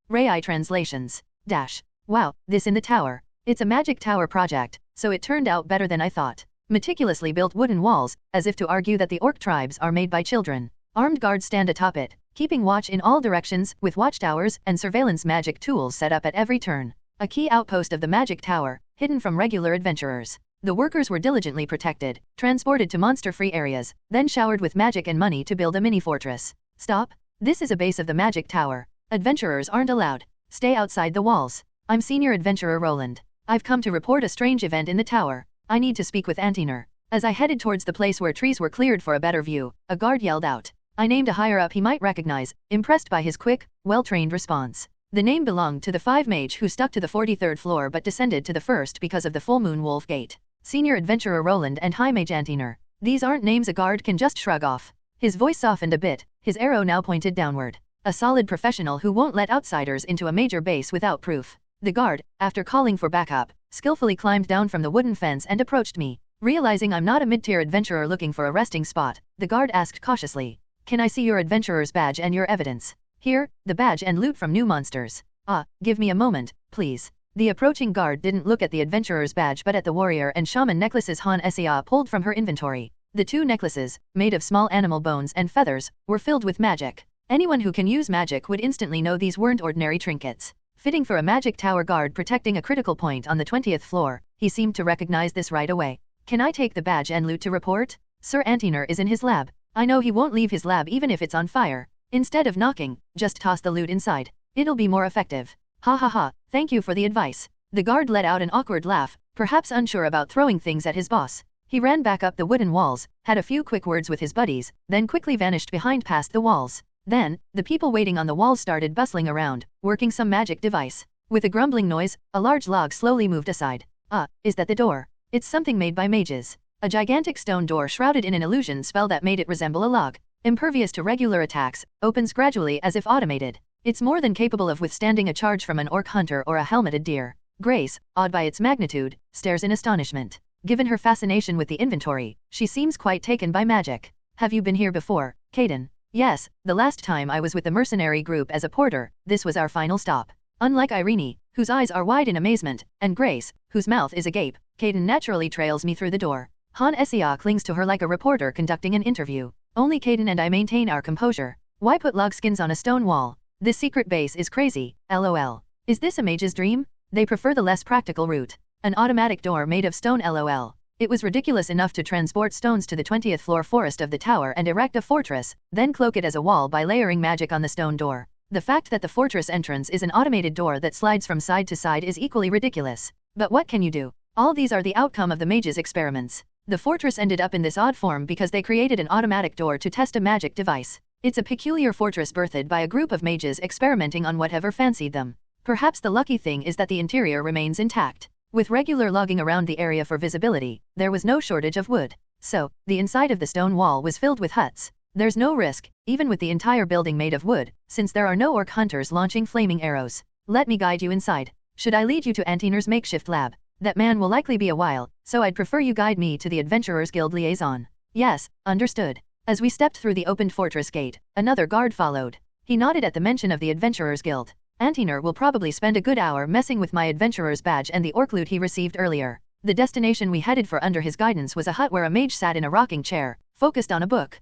Rai translations. Wow, this in the tower. It's a magic tower project, so it turned out better than I thought. Meticulously built wooden walls, as if to argue that the orc tribes are made by children. Armed guards stand atop it, keeping watch in all directions with watchtowers and surveillance magic tools set up at every turn. A key outpost of the magic tower, hidden from regular adventurers. The workers were diligently protected, transported to monster-free areas, then showered with magic and money to build a mini-fortress. Stop. This is a base of the magic tower. Adventurers aren't allowed. Stay outside the walls. I'm Senior Adventurer Roland. I've come to report a strange event in the tower. I need to speak with Antiner. As I headed towards the place where trees were cleared for a better view, a guard yelled out. I named a higher-up he might recognize, impressed by his quick, well-trained response. The name belonged to the 5 mage who stuck to the 43rd floor but descended to the 1st because of the full moon wolf gate. Senior Adventurer Roland and High Mage Antiner. These aren't names a guard can just shrug off. His voice softened a bit, his arrow now pointed downward. A solid professional who won't let outsiders into a major base without proof. The guard, after calling for backup, skillfully climbed down from the wooden fence and approached me. Realizing I'm not a mid-tier adventurer looking for a resting spot, the guard asked cautiously, "Can I see your adventurer's badge and your evidence?" "Here, the badge and loot from new monsters." Give me a moment, please." The approaching guard didn't look at the adventurer's badge but at the warrior and shaman necklaces Han Sea pulled from her inventory. The 2 necklaces, made of small animal bones and feathers, were filled with magic. Anyone who can use magic would instantly know these weren't ordinary trinkets. Fitting for a magic tower guard protecting a critical point on the 20th floor, he seemed to recognize this right away. "Can I take the badge and loot to report? Sir Antiner is in his lab. I know he won't leave his lab even if it's on fire. Instead of knocking, just toss the loot inside. It'll be more effective." "Ha ha ha, thank you for the advice." The guard let out an awkward laugh, perhaps unsure about throwing things at his boss. He ran back up the wooden walls, had a few quick words with his buddies, then quickly vanished behind past the walls. Then, the people waiting on the walls started bustling around, working some magic device. With a grumbling noise, a large log slowly moved aside. Is that the door? It's something made by mages. A gigantic stone door shrouded in an illusion spell that made it resemble a log. Impervious to regular attacks, opens gradually as if automated. It's more than capable of withstanding a charge from an orc hunter or a helmeted deer. Grace, awed by its magnitude, stares in astonishment. Given her fascination with the inventory, she seems quite taken by magic. Have you been here before, Caden? Yes, the last time I was with the mercenary group as a porter, this was our final stop. Unlike Irene, whose eyes are wide in amazement, and Grace, whose mouth is agape, Caden naturally trails me through the door. Han Essia clings to her like a reporter conducting an interview. Only Caden and I maintain our composure. Why put log skins on a stone wall? This secret base is crazy, lol. Is this a mage's dream? They prefer the less practical route. An automatic door made of stone, lol. It was ridiculous enough to transport stones to the 20th floor forest of the tower and erect a fortress, then cloak it as a wall by layering magic on the stone door. The fact that the fortress entrance is an automated door that slides from side to side is equally ridiculous. But what can you do? All these are the outcome of the mage's experiments. The fortress ended up in this odd form because they created an automatic door to test a magic device. It's a peculiar fortress birthed by a group of mages experimenting on whatever fancied them. Perhaps the lucky thing is that the interior remains intact. With regular logging around the area for visibility, there was no shortage of wood. So, the inside of the stone wall was filled with huts. There's no risk, even with the entire building made of wood, since there are no orc hunters launching flaming arrows. Let me guide you inside. Should I lead you to Antiner's makeshift lab? That man will likely be a while, so I'd prefer you guide me to the Adventurers Guild liaison. Yes, understood. As we stepped through the opened fortress gate, another guard followed. He nodded at the mention of the Adventurers Guild. Antiner will probably spend a good hour messing with my adventurer's badge and the orc loot he received earlier. The destination we headed for under his guidance was a hut where a mage sat in a rocking chair, focused on a book.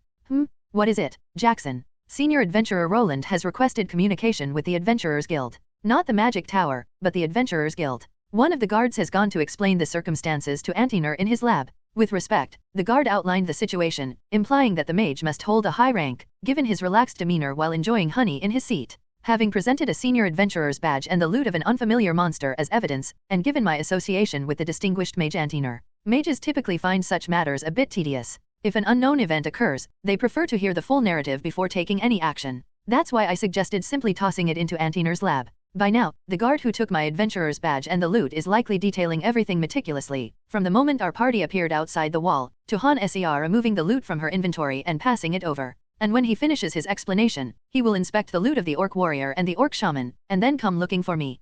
What is it, Jackson? Senior Adventurer Roland has requested communication with the Adventurers Guild. Not the Magic Tower, but the Adventurers Guild. One of the guards has gone to explain the circumstances to Antiner in his lab. With respect, the guard outlined the situation, implying that the mage must hold a high rank, given his relaxed demeanor while enjoying honey in his seat. Having presented a senior adventurer's badge and the loot of an unfamiliar monster as evidence, and given my association with the distinguished mage Antiner, mages typically find such matters a bit tedious. If an unknown event occurs, they prefer to hear the full narrative before taking any action. That's why I suggested simply tossing it into Antiner's lab. By now, the guard who took my adventurer's badge and the loot is likely detailing everything meticulously, from the moment our party appeared outside the wall, to Han Ser removing the loot from her inventory and passing it over. And when he finishes his explanation, he will inspect the loot of the orc warrior and the orc shaman, and then come looking for me.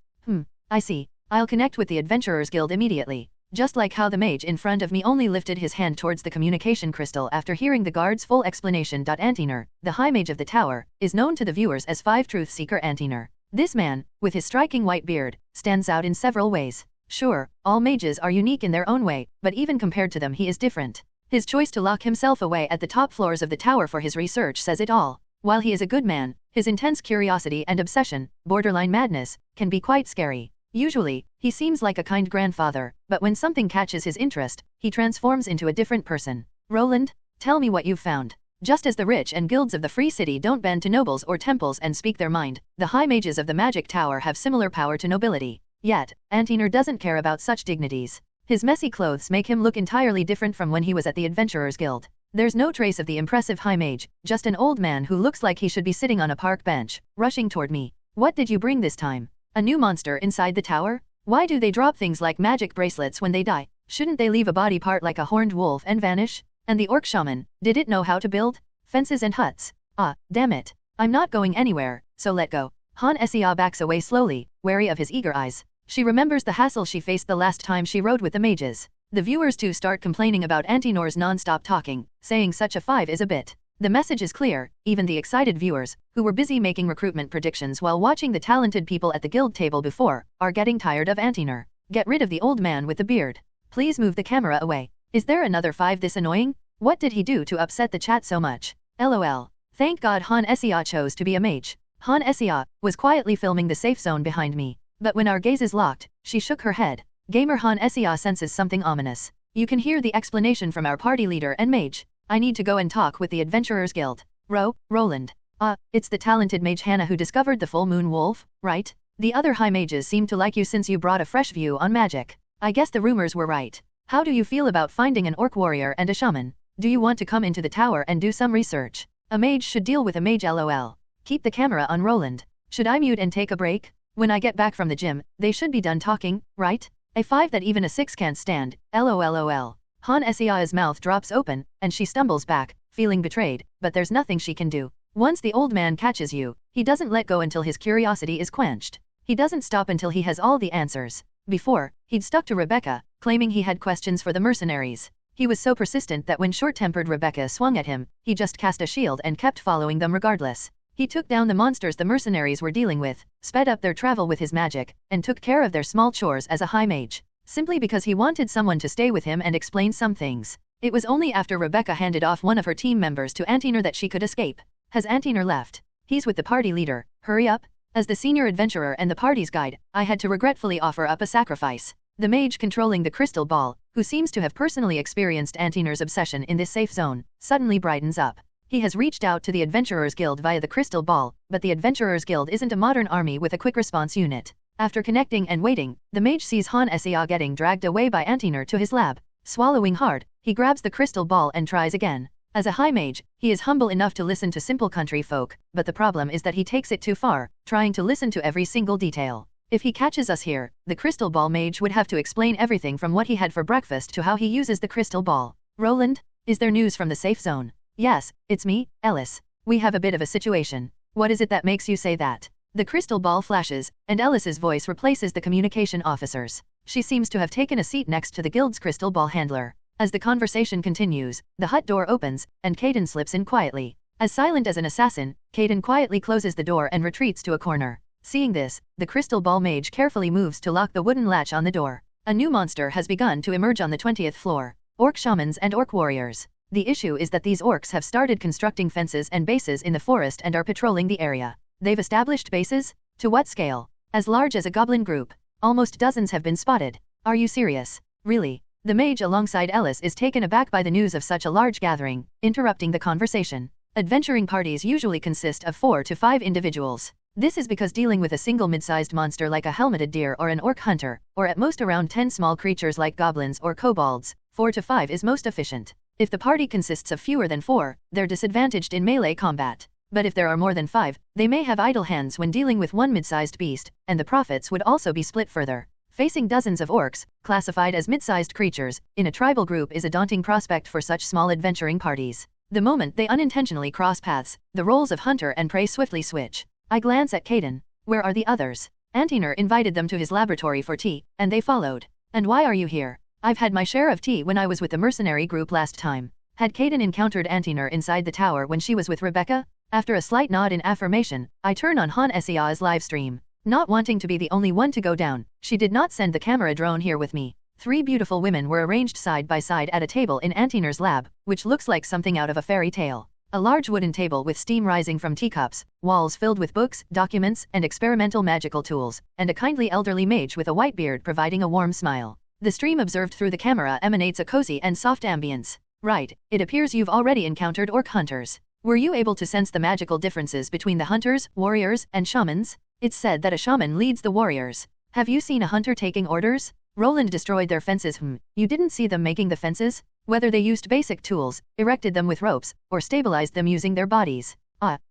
I see. I'll connect with the Adventurers Guild immediately. Just like how the mage in front of me only lifted his hand towards the communication crystal after hearing the guard's full explanation. Antiner, the high mage of the tower, is known to the viewers as Five Truth Seeker Antiner. This man, with his striking white beard, stands out in several ways. Sure, all mages are unique in their own way, but even compared to them he is different. His choice to lock himself away at the top floors of the tower for his research says it all. While he is a good man, his intense curiosity and obsession, borderline madness, can be quite scary. Usually, he seems like a kind grandfather, but when something catches his interest, he transforms into a different person. Roland, tell me what you've found. Just as the rich and guilds of the Free City don't bend to nobles or temples and speak their mind, the high mages of the Magic Tower have similar power to nobility. Yet, Antiner doesn't care about such dignities. His messy clothes make him look entirely different from when he was at the Adventurers Guild. There's no trace of the impressive high mage, just an old man who looks like he should be sitting on a park bench, rushing toward me. What did you bring this time? A new monster inside the tower? Why do they drop things like magic bracelets when they die? Shouldn't they leave a body part like a horned wolf and vanish? And the orc shaman, did it know how to build fences and huts? Ah, damn it. I'm not going anywhere, so let go. Han Essia backs away slowly, wary of his eager eyes. She remembers the hassle she faced the last time she rode with the mages. The viewers too start complaining about Antinor's non-stop talking, saying such a 5 is a bit. The message is clear, even the excited viewers, who were busy making recruitment predictions while watching the talented people at the guild table before, are getting tired of Antinor. Get rid of the old man with the beard. Please move the camera away. Is there another 5 this annoying? What did he do to upset the chat so much? LOL. Thank God Han Essia chose to be a mage. Han Essia was quietly filming the safe zone behind me. But when our gazes locked, she shook her head. Gamer Han Essia senses something ominous. You can hear the explanation from our party leader and mage. I need to go and talk with the Adventurers Guild. Roland. It's the talented mage Hannah who discovered the full moon wolf, right? The other high mages seem to like you since you brought a fresh view on magic. I guess the rumors were right. How do you feel about finding an orc warrior and a shaman? Do you want to come into the tower and do some research? A mage should deal with a mage, lol. Keep the camera on Roland. Should I mute and take a break? When I get back from the gym, they should be done talking, right? A 5 that even a 6 can't stand, lol. Han Essia's mouth drops open, and she stumbles back, feeling betrayed, but there's nothing she can do. Once the old man catches you, he doesn't let go until his curiosity is quenched. He doesn't stop until he has all the answers. Before, he'd stuck to Rebecca, claiming he had questions for the mercenaries. He was so persistent that when short-tempered Rebecca swung at him, he just cast a shield and kept following them regardless. He took down the monsters the mercenaries were dealing with, sped up their travel with his magic, and took care of their small chores as a high mage, simply because he wanted someone to stay with him and explain some things. It was only after Rebecca handed off one of her team members to Antiner that she could escape. Has Antiner left? He's with the party leader. Hurry up. As the senior adventurer and the party's guide, I had to regretfully offer up a sacrifice. The mage controlling the crystal ball, who seems to have personally experienced Antiner's obsession in this safe zone, suddenly brightens up. He has reached out to the Adventurers Guild via the crystal ball, but the Adventurers Guild isn't a modern army with a quick response unit. After connecting and waiting, the mage sees Han Sea getting dragged away by Antiner to his lab. Swallowing hard, he grabs the crystal ball and tries again. As a high mage, he is humble enough to listen to simple country folk, but the problem is that he takes it too far, trying to listen to every single detail. If he catches us here, the crystal ball mage would have to explain everything from what he had for breakfast to how he uses the crystal ball. Roland? Is there news from the safe zone? Yes, it's me, Ellis. We have a bit of a situation. What is it that makes you say that? The crystal ball flashes, and Ellis's voice replaces the communication officer's. She seems to have taken a seat next to the guild's crystal ball handler. As the conversation continues, the hut door opens, and Caden slips in quietly. As silent as an assassin, Caden quietly closes the door and retreats to a corner. Seeing this, the crystal ball mage carefully moves to lock the wooden latch on the door. A new monster has begun to emerge on the 20th floor. Orc shamans and orc warriors. The issue is that these orcs have started constructing fences and bases in the forest and are patrolling the area. They've established bases? To what scale? As large as a goblin group. Almost dozens have been spotted. Are you serious? Really? The mage alongside Ellis is taken aback by the news of such a large gathering, interrupting the conversation. Adventuring parties usually consist of 4 to 5 individuals. This is because dealing with a single mid-sized monster like a helmeted deer or an orc hunter, or at most around 10 small creatures like goblins or kobolds, 4 to 5 is most efficient. If the party consists of fewer than 4, they're disadvantaged in melee combat. But if there are more than 5, they may have idle hands when dealing with one mid-sized beast, and the profits would also be split further. Facing dozens of orcs, classified as mid-sized creatures, in a tribal group is a daunting prospect for such small adventuring parties. The moment they unintentionally cross paths, the roles of hunter and prey swiftly switch. I glance at Caden. Where are the others? Antiner invited them to his laboratory for tea, and they followed. And why are you here? I've had my share of tea when I was with the mercenary group last time. Had Caden encountered Antiner inside the tower when she was with Rebecca? After a slight nod in affirmation, I turn on Han Sea's live stream. Not wanting to be the only one to go down, she did not send the camera drone here with me. 3 beautiful women were arranged side by side at a table in Antiner's lab, which looks like something out of a fairy tale. A large wooden table with steam rising from teacups, walls filled with books, documents, and experimental magical tools, and a kindly elderly mage with a white beard providing a warm smile. The stream observed through the camera emanates a cozy and soft ambience. Right, it appears you've already encountered orc hunters. Were you able to sense the magical differences between the hunters, warriors, and shamans? It's said that a shaman leads the warriors. Have you seen a hunter taking orders? Roland destroyed their fences. You didn't see them making the fences? Whether they used basic tools, erected them with ropes, or stabilized them using their bodies.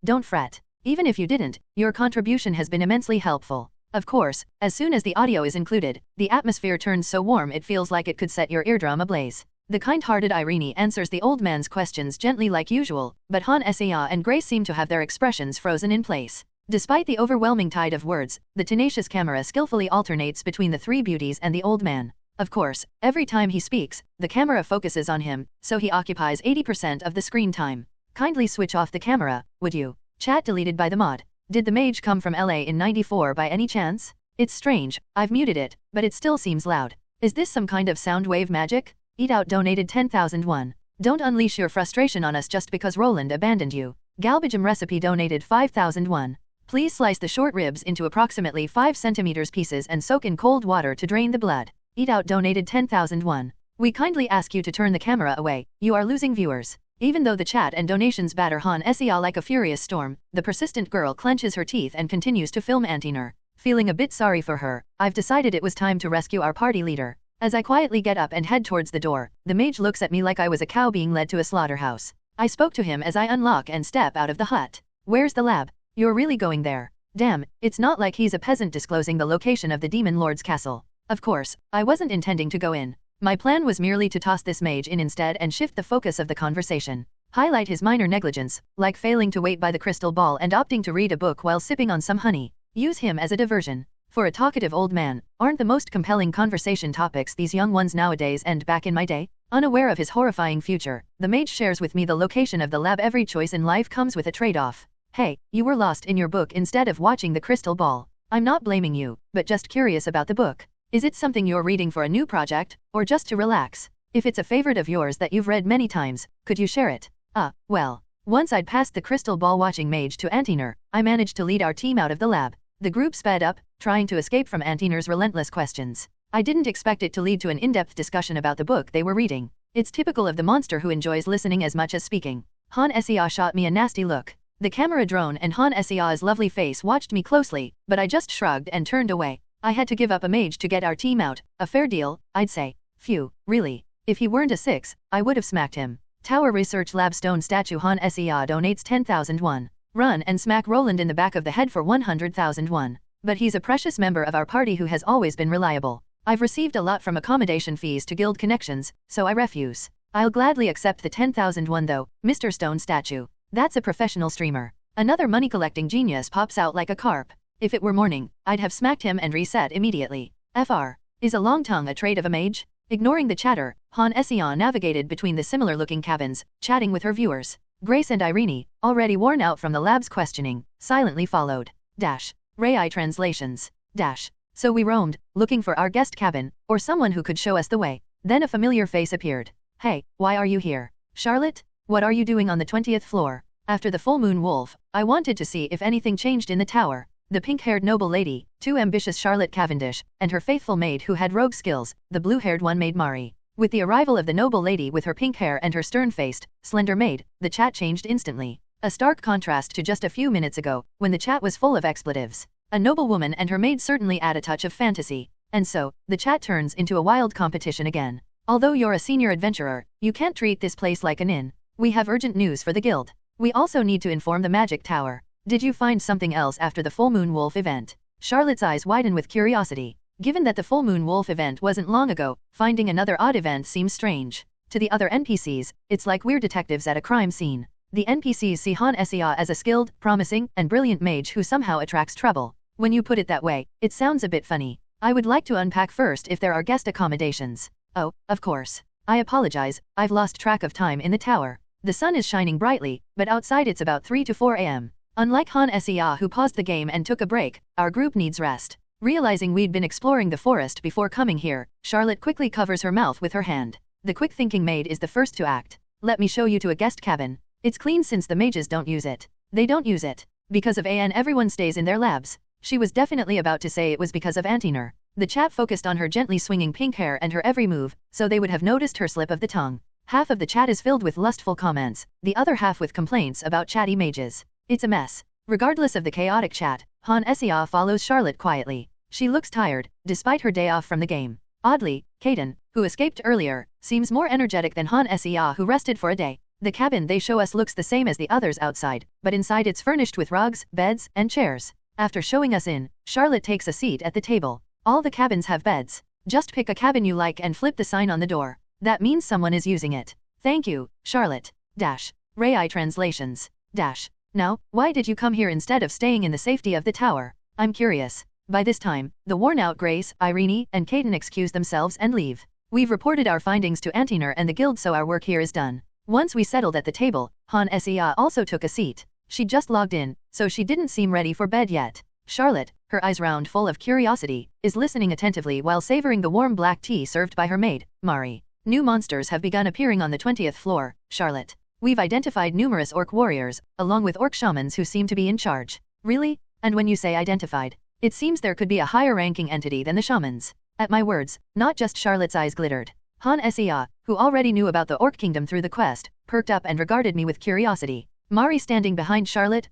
Don't fret. Even if you didn't, your contribution has been immensely helpful. Of course, as soon as the audio is included, the atmosphere turns so warm it feels like it could set your eardrum ablaze. The kind-hearted Irene answers the old man's questions gently like usual, but Han Sea and Grace seem to have their expressions frozen in place. Despite the overwhelming tide of words, the tenacious camera skillfully alternates between the 3 beauties and the old man. Of course, every time he speaks, the camera focuses on him, so he occupies 80% of the screen time. Kindly switch off the camera, would you? Chat deleted by the mod. Did the mage come from LA in '94 by any chance? It's strange, I've muted it, but it still seems loud. Is this some kind of sound wave magic? Eat Out donated 10,001. Don't unleash your frustration on us just because Roland abandoned you. Galbajam Recipe donated 5,001. Please slice the short ribs into approximately 5 cm pieces and soak in cold water to drain the blood. Eat Out donated 10,001. We kindly ask you to turn the camera away, you are losing viewers. Even though the chat and donations batter Han Sea like a furious storm, the persistent girl clenches her teeth and continues to film Antiner. Feeling a bit sorry for her, I've decided it was time to rescue our party leader. As I quietly get up and head towards the door, the mage looks at me like I was a cow being led to a slaughterhouse. I spoke to him as I unlock and step out of the hut. Where's the lab? You're really going there? Damn, it's not like he's a peasant disclosing the location of the Demon Lord's castle. Of course, I wasn't intending to go in. My plan was merely to toss this mage in instead and shift the focus of the conversation. Highlight his minor negligence, like failing to wait by the crystal ball and opting to read a book while sipping on some honey. Use him as a diversion. For a talkative old man, aren't the most compelling conversation topics these young ones nowadays and back in my day? Unaware of his horrifying future, the mage shares with me the location of the lab. Every choice in life comes with a trade-off. Hey, you were lost in your book instead of watching the crystal ball. I'm not blaming you, but just curious about the book. Is it something you're reading for a new project, or just to relax? If it's a favorite of yours that you've read many times, could you share it? Well, once I'd passed the crystal ball watching mage to Antiner, I managed to lead our team out of the lab. The group sped up, trying to escape from Antiner's relentless questions. I didn't expect it to lead to an in-depth discussion about the book they were reading. It's typical of the monster who enjoys listening as much as speaking. Han Sea shot me a nasty look. The camera drone and Han Sea's lovely face watched me closely, but I just shrugged and turned away. I had to give up a mage to get our team out, a fair deal, I'd say. Phew, really. If he weren't a 6, I would have smacked him. Tower Research Lab Stone Statue. Han Sea donates 10,001. Run and smack Roland in the back of the head for 100,001. But he's a precious member of our party who has always been reliable. I've received a lot from accommodation fees to guild connections, so I refuse. I'll gladly accept the 10,001 though, Mr. Stone Statue. That's a professional streamer. Another money-collecting genius pops out like a carp. If it were morning, I'd have smacked him and reset immediately. Fr. Is a long tongue a trait of a mage? Ignoring the chatter, Han Esion navigated between the similar-looking cabins, chatting with her viewers. Grace and Irene, already worn out from the lab's questioning, silently followed. Rai translations. So we roamed, looking for our guest cabin, or someone who could show us the way. Then a familiar face appeared. Hey, why are you here? Charlotte? What are you doing on the 20th floor? After the full moon wolf, I wanted to see if anything changed in the tower. The pink-haired noble lady, too ambitious Charlotte Cavendish, and her faithful maid who had rogue skills, the blue-haired one maid Mari. With the arrival of the noble lady with her pink hair and her stern-faced, slender maid, the chat changed instantly. A stark contrast to just a few minutes ago, when the chat was full of expletives. A noble woman and her maid certainly add a touch of fantasy. And so, the chat turns into a wild competition again. Although you're a senior adventurer, you can't treat this place like an inn. We have urgent news for the guild. We also need to inform the magic tower. Did you find something else after the full moon wolf event? Charlotte's eyes widen with curiosity. Given that the full moon wolf event wasn't long ago, finding another odd event seems strange. To the other NPCs, it's like we're detectives at a crime scene. The NPCs see Han Sea as a skilled, promising, and brilliant mage who somehow attracts trouble. When you put it that way, it sounds a bit funny. I would like to unpack first if there are guest accommodations. Oh, of course. I apologize, I've lost track of time in the tower. The sun is shining brightly, but outside it's about 3 to 4 a.m. Unlike Han Sea who paused the game and took a break, our group needs rest. Realizing we'd been exploring the forest before coming here, Charlotte quickly covers her mouth with her hand. The quick-thinking maid is the first to act. Let me show you to a guest cabin. It's clean since the mages don't use it. They don't use it. Because of AN everyone stays in their labs. She was definitely about to say it was because of Antiner. The chat focused on her gently swinging pink hair and her every move, so they would have noticed her slip of the tongue. Half of the chat is filled with lustful comments, the other half with complaints about chatty mages. It's a mess. Regardless of the chaotic chat, Han Sea follows Charlotte quietly. She looks tired, despite her day off from the game. Oddly, Caden, who escaped earlier, seems more energetic than Han Sea who rested for a day. The cabin they show us looks the same as the others outside, but inside it's furnished with rugs, beds, and chairs. After showing us in, Charlotte takes a seat at the table. All the cabins have beds. Just pick a cabin you like and flip the sign on the door. That means someone is using it. Thank you, Charlotte. Rai translations. Now, why did you come here instead of staying in the safety of the tower? I'm curious. By this time, the worn-out Grace, Irene, and Caden excuse themselves and leave. We've reported our findings to Antiner and the guild, so our work here is done. Once we settled at the table, Han Sea also took a seat. She just logged in, so she didn't seem ready for bed yet. Charlotte, her eyes round full of curiosity, is listening attentively while savoring the warm black tea served by her maid, Mari. New monsters have begun appearing on the 20th floor, Charlotte. We've identified numerous orc warriors, along with orc shamans who seem to be in charge. Really? And when you say identified, it seems there could be a higher-ranking entity than the shamans. At my words, not just Charlotte's eyes glittered. Han Sea, who already knew about the orc kingdom through the quest, perked up and regarded me with curiosity. Mari standing behind Charlotte,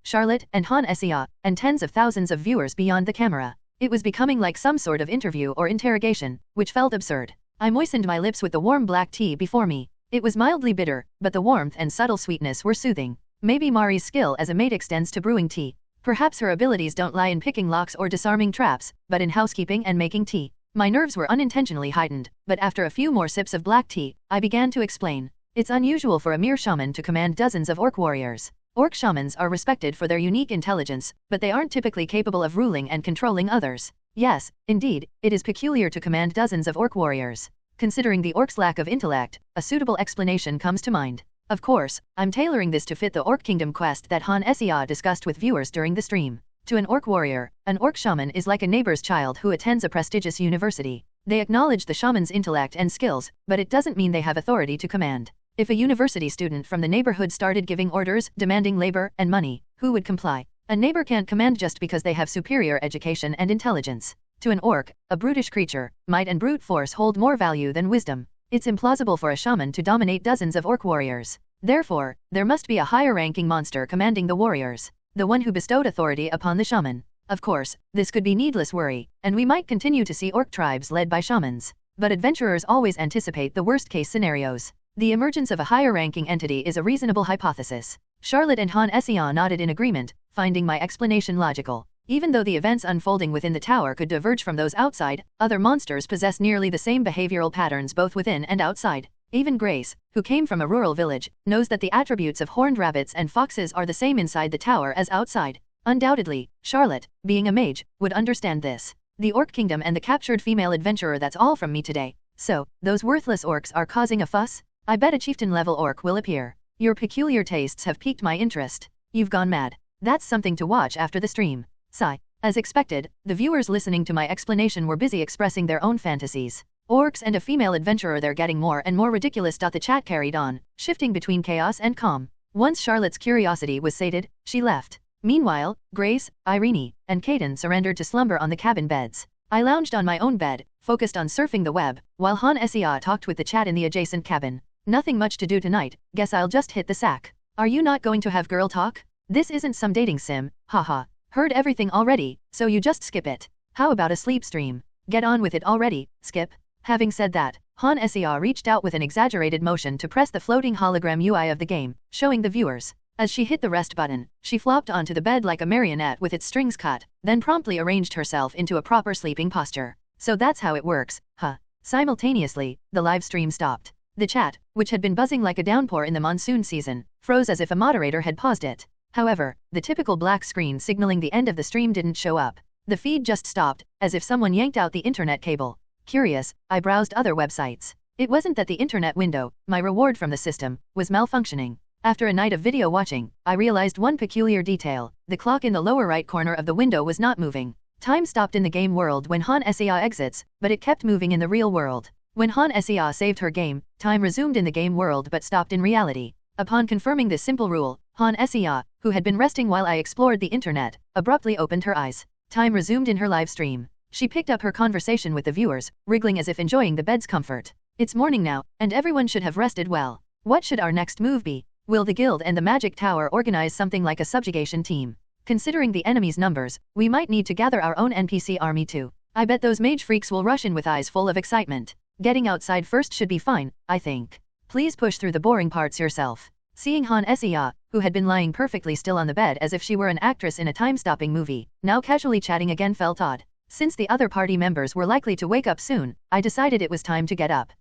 and Han Sea, and tens of thousands of viewers beyond the camera. It was becoming like some sort of interview or interrogation, which felt absurd. I moistened my lips with the warm black tea before me. It was mildly bitter, but the warmth and subtle sweetness were soothing. Maybe Mari's skill as a maid extends to brewing tea. Perhaps her abilities don't lie in picking locks or disarming traps, but in housekeeping and making tea. My nerves were unintentionally heightened, but after a few more sips of black tea, I began to explain. It's unusual for a mere shaman to command dozens of orc warriors. Orc shamans are respected for their unique intelligence, but they aren't typically capable of ruling and controlling others. Yes, indeed, it is peculiar to command dozens of orc warriors. Considering the orcs' lack of intellect, a suitable explanation comes to mind. Of course, I'm tailoring this to fit the Orc Kingdom quest that Han Sea discussed with viewers during the stream. To an orc warrior, an orc shaman is like a neighbor's child who attends a prestigious university. They acknowledge the shaman's intellect and skills, but it doesn't mean they have authority to command. If a university student from the neighborhood started giving orders, demanding labor and money, who would comply? A neighbor can't command just because they have superior education and intelligence. To an orc, a brutish creature, might and brute force hold more value than wisdom. It's implausible for a shaman to dominate dozens of orc warriors. Therefore, there must be a higher-ranking monster commanding the warriors, the one who bestowed authority upon the shaman. Of course, this could be needless worry, and we might continue to see orc tribes led by shamans. But adventurers always anticipate the worst-case scenarios. The emergence of a higher-ranking entity is a reasonable hypothesis. Charlotte and Han Essian nodded in agreement, finding my explanation logical. Even though the events unfolding within the tower could diverge from those outside, other monsters possess nearly the same behavioral patterns both within and outside. Even Grace, who came from a rural village, knows that the attributes of horned rabbits and foxes are the same inside the tower as outside. Undoubtedly, Charlotte, being a mage, would understand this. The Orc Kingdom and the captured female adventurer, that's all from me today. So, those worthless orcs are causing a fuss? I bet a chieftain-level orc will appear. Your peculiar tastes have piqued my interest. You've gone mad. That's something to watch after the stream. Sigh. As expected, the viewers listening to my explanation were busy expressing their own fantasies. Orcs and a female adventurer, they're getting more and more ridiculous. The chat carried on, shifting between chaos and calm. Once Charlotte's curiosity was sated, she left. Meanwhile, Grace, Irene, and Caden surrendered to slumber on the cabin beds. I lounged on my own bed, focused on surfing the web, while Han Sia talked with the chat in the adjacent cabin. Nothing much to do tonight, guess I'll just hit the sack. Are you not going to have girl talk? This isn't some dating sim, haha. Heard everything already, so you just skip it. How about a sleep stream? Get on with it already, skip. Having said that, Han Sia reached out with an exaggerated motion to press the floating hologram UI of the game, showing the viewers. As she hit the rest button, she flopped onto the bed like a marionette with its strings cut, then promptly arranged herself into a proper sleeping posture. So that's how it works, huh? Simultaneously, the live stream stopped. The chat, which had been buzzing like a downpour in the monsoon season, froze as if a moderator had paused it. However, the typical black screen signaling the end of the stream didn't show up. The feed just stopped, as if someone yanked out the internet cable. Curious, I browsed other websites. It wasn't that the internet window, my reward from the system, was malfunctioning. After a night of video watching, I realized one peculiar detail. The clock in the lower right corner of the window was not moving. Time stopped in the game world when Han Sia exits, but it kept moving in the real world. When Han Sia saved her game, time resumed in the game world but stopped in reality. Upon confirming this simple rule, Han Sia, who had been resting while I explored the internet, abruptly opened her eyes. Time resumed in her live stream. She picked up her conversation with the viewers, wriggling as if enjoying the bed's comfort. It's morning now, and everyone should have rested well. What should our next move be? Will the guild and the magic tower organize something like a subjugation team? Considering the enemy's numbers, we might need to gather our own NPC army too. I bet those mage freaks will rush in with eyes full of excitement. Getting outside first should be fine, I think. Please push through the boring parts yourself. Seeing Han Sia, who had been lying perfectly still on the bed as if she were an actress in a time-stopping movie, now casually chatting again felt odd. Since the other party members were likely to wake up soon, I decided it was time to get up.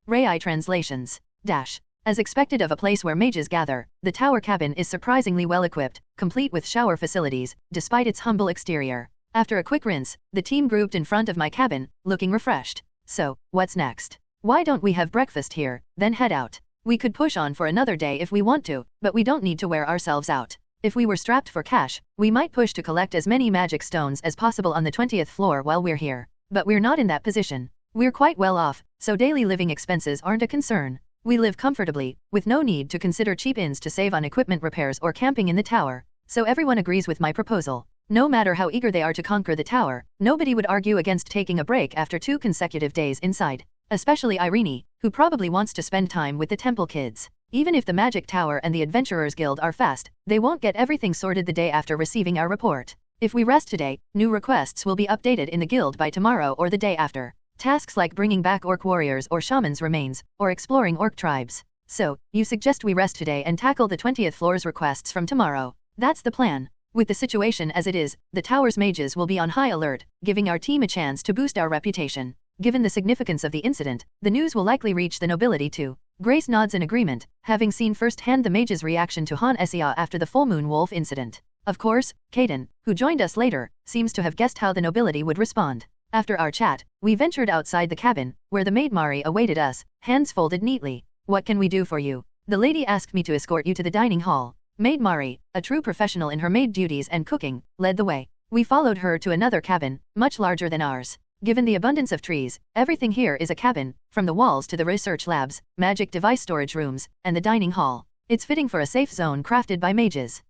Rai translations. As expected of a place where mages gather, the tower cabin is surprisingly well equipped, complete with shower facilities, despite its humble exterior. After a quick rinse, the team grouped in front of my cabin, looking refreshed. So, what's next? Why don't we have breakfast here, then head out? We could push on for another day if we want to, but we don't need to wear ourselves out. If we were strapped for cash, we might push to collect as many magic stones as possible on the 20th floor while we're here. But we're not in that position. We're quite well off, so daily living expenses aren't a concern. We live comfortably, with no need to consider cheap inns to save on equipment repairs or camping in the tower. So everyone agrees with my proposal. No matter how eager they are to conquer the tower, nobody would argue against taking a break after 2 consecutive days inside. Especially Irene, who probably wants to spend time with the temple kids. Even if the Magic Tower and the Adventurers Guild are fast, they won't get everything sorted the day after receiving our report. If we rest today, new requests will be updated in the guild by tomorrow or the day after. Tasks like bringing back orc warriors or shamans' remains, or exploring orc tribes. So, you suggest we rest today and tackle the 20th floor's requests from tomorrow. That's the plan. With the situation as it is, the tower's mages will be on high alert, giving our team a chance to boost our reputation. Given the significance of the incident, the news will likely reach the nobility too. Grace nods in agreement, having seen firsthand the mage's reaction to Han Sia after the full moon wolf incident. Of course, Kaden, who joined us later, seems to have guessed how the nobility would respond. After our chat, we ventured outside the cabin, where the maid Mari awaited us, hands folded neatly. What can we do for you? The lady asked me to escort you to the dining hall. Maid Mari, a true professional in her maid duties and cooking, led the way. We followed her to another cabin, much larger than ours. Given the abundance of trees, everything here is a cabin, from the walls to the research labs, magic device storage rooms, and the dining hall. It's fitting for a safe zone crafted by mages.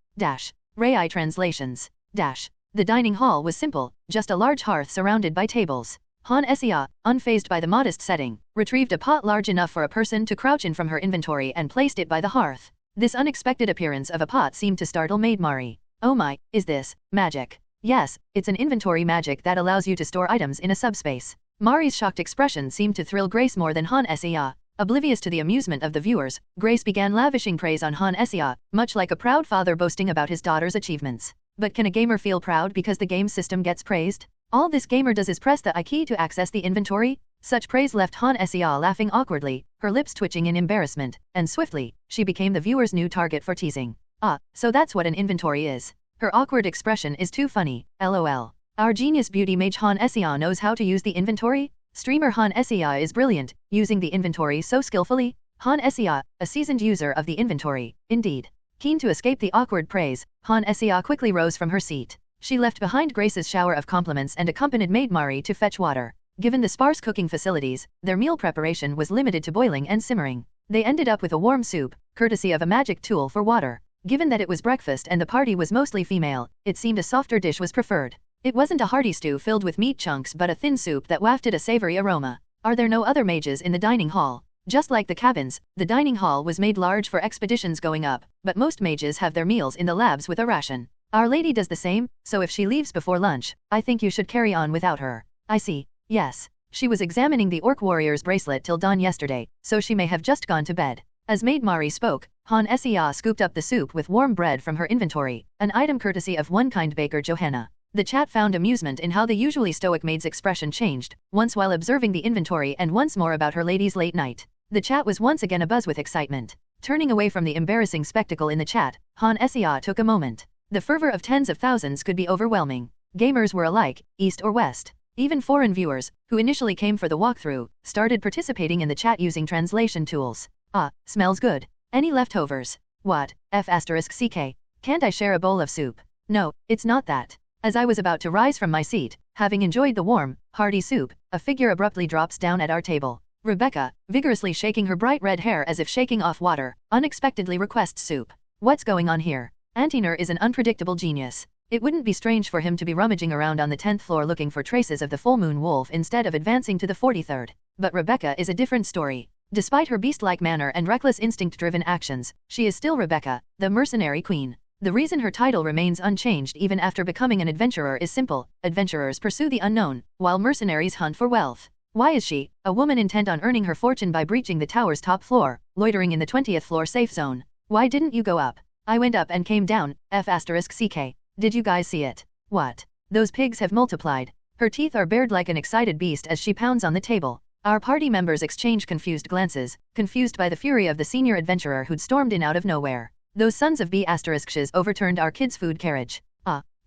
Rai translations. The dining hall was simple, just a large hearth surrounded by tables. Han Sia, unfazed by the modest setting, retrieved a pot large enough for a person to crouch in from her inventory and placed it by the hearth. This unexpected appearance of a pot seemed to startle Maid Mari. Oh my, is this magic? Yes, it's an inventory magic that allows you to store items in a subspace. Mari's shocked expression seemed to thrill Grace more than Han Sia. Oblivious to the amusement of the viewers, Grace began lavishing praise on Han Sia, much like a proud father boasting about his daughter's achievements. But can a gamer feel proud because the game system gets praised? All this gamer does is press the I key to access the inventory? Such praise left Han Sia laughing awkwardly, her lips twitching in embarrassment, and swiftly, she became the viewer's new target for teasing. Ah, so that's what an inventory is. Her awkward expression is too funny, lol. Our genius beauty mage Han Sia knows how to use the inventory? Streamer Han Sia is brilliant, using the inventory so skillfully. Han Sia, a seasoned user of the inventory, indeed. Keen to escape the awkward praise, Han Sia quickly rose from her seat. She left behind Grace's shower of compliments and accompanied Maid Mari to fetch water. Given the sparse cooking facilities, their meal preparation was limited to boiling and simmering. They ended up with a warm soup, courtesy of a magic tool for water. Given that it was breakfast and the party was mostly female, it seemed a softer dish was preferred. It wasn't a hearty stew filled with meat chunks but a thin soup that wafted a savory aroma. Are there no other mages in the dining hall? Just like the cabins, the dining hall was made large for expeditions going up, but most mages have their meals in the labs with a ration. Our lady does the same, so if she leaves before lunch, I think you should carry on without her. I see. Yes. She was examining the orc warrior's bracelet till dawn yesterday, so she may have just gone to bed. As Maid Mari spoke, Han Sia scooped up the soup with warm bread from her inventory, an item courtesy of one-kind baker Johanna. The chat found amusement in how the usually stoic maid's expression changed, once while observing the inventory and once more about her lady's late night. The chat was once again abuzz with excitement. Turning away from the embarrassing spectacle in the chat, Han Sia took a moment. The fervor of tens of thousands could be overwhelming. Gamers were alike, east or west. Even foreign viewers, who initially came for the walkthrough, started participating in the chat using translation tools. Ah, smells good. Any leftovers? What? F***ck. Can't I share a bowl of soup? No, it's not that. As I was about to rise from my seat, having enjoyed the warm, hearty soup, a figure abruptly drops down at our table. Rebecca, vigorously shaking her bright red hair as if shaking off water, unexpectedly requests soup. What's going on here? Antiner is an unpredictable genius. It wouldn't be strange for him to be rummaging around on the 10th floor looking for traces of the full moon wolf instead of advancing to the 43rd. But Rebecca is a different story. Despite her beast-like manner and reckless instinct-driven actions, she is still Rebecca, the mercenary queen. The reason her title remains unchanged even after becoming an adventurer is simple: adventurers pursue the unknown, while mercenaries hunt for wealth. Why is she, a woman intent on earning her fortune by breaching the tower's top floor, loitering in the 20th floor safe zone? Why didn't you go up? I went up and came down, F***ck. Did you guys see it? What? Those pigs have multiplied. Her teeth are bared like an excited beast as she pounds on the table. Our party members exchange confused glances, confused by the fury of the senior adventurer who'd stormed in out of nowhere. Those sons of B*****s overturned our kids' food carriage.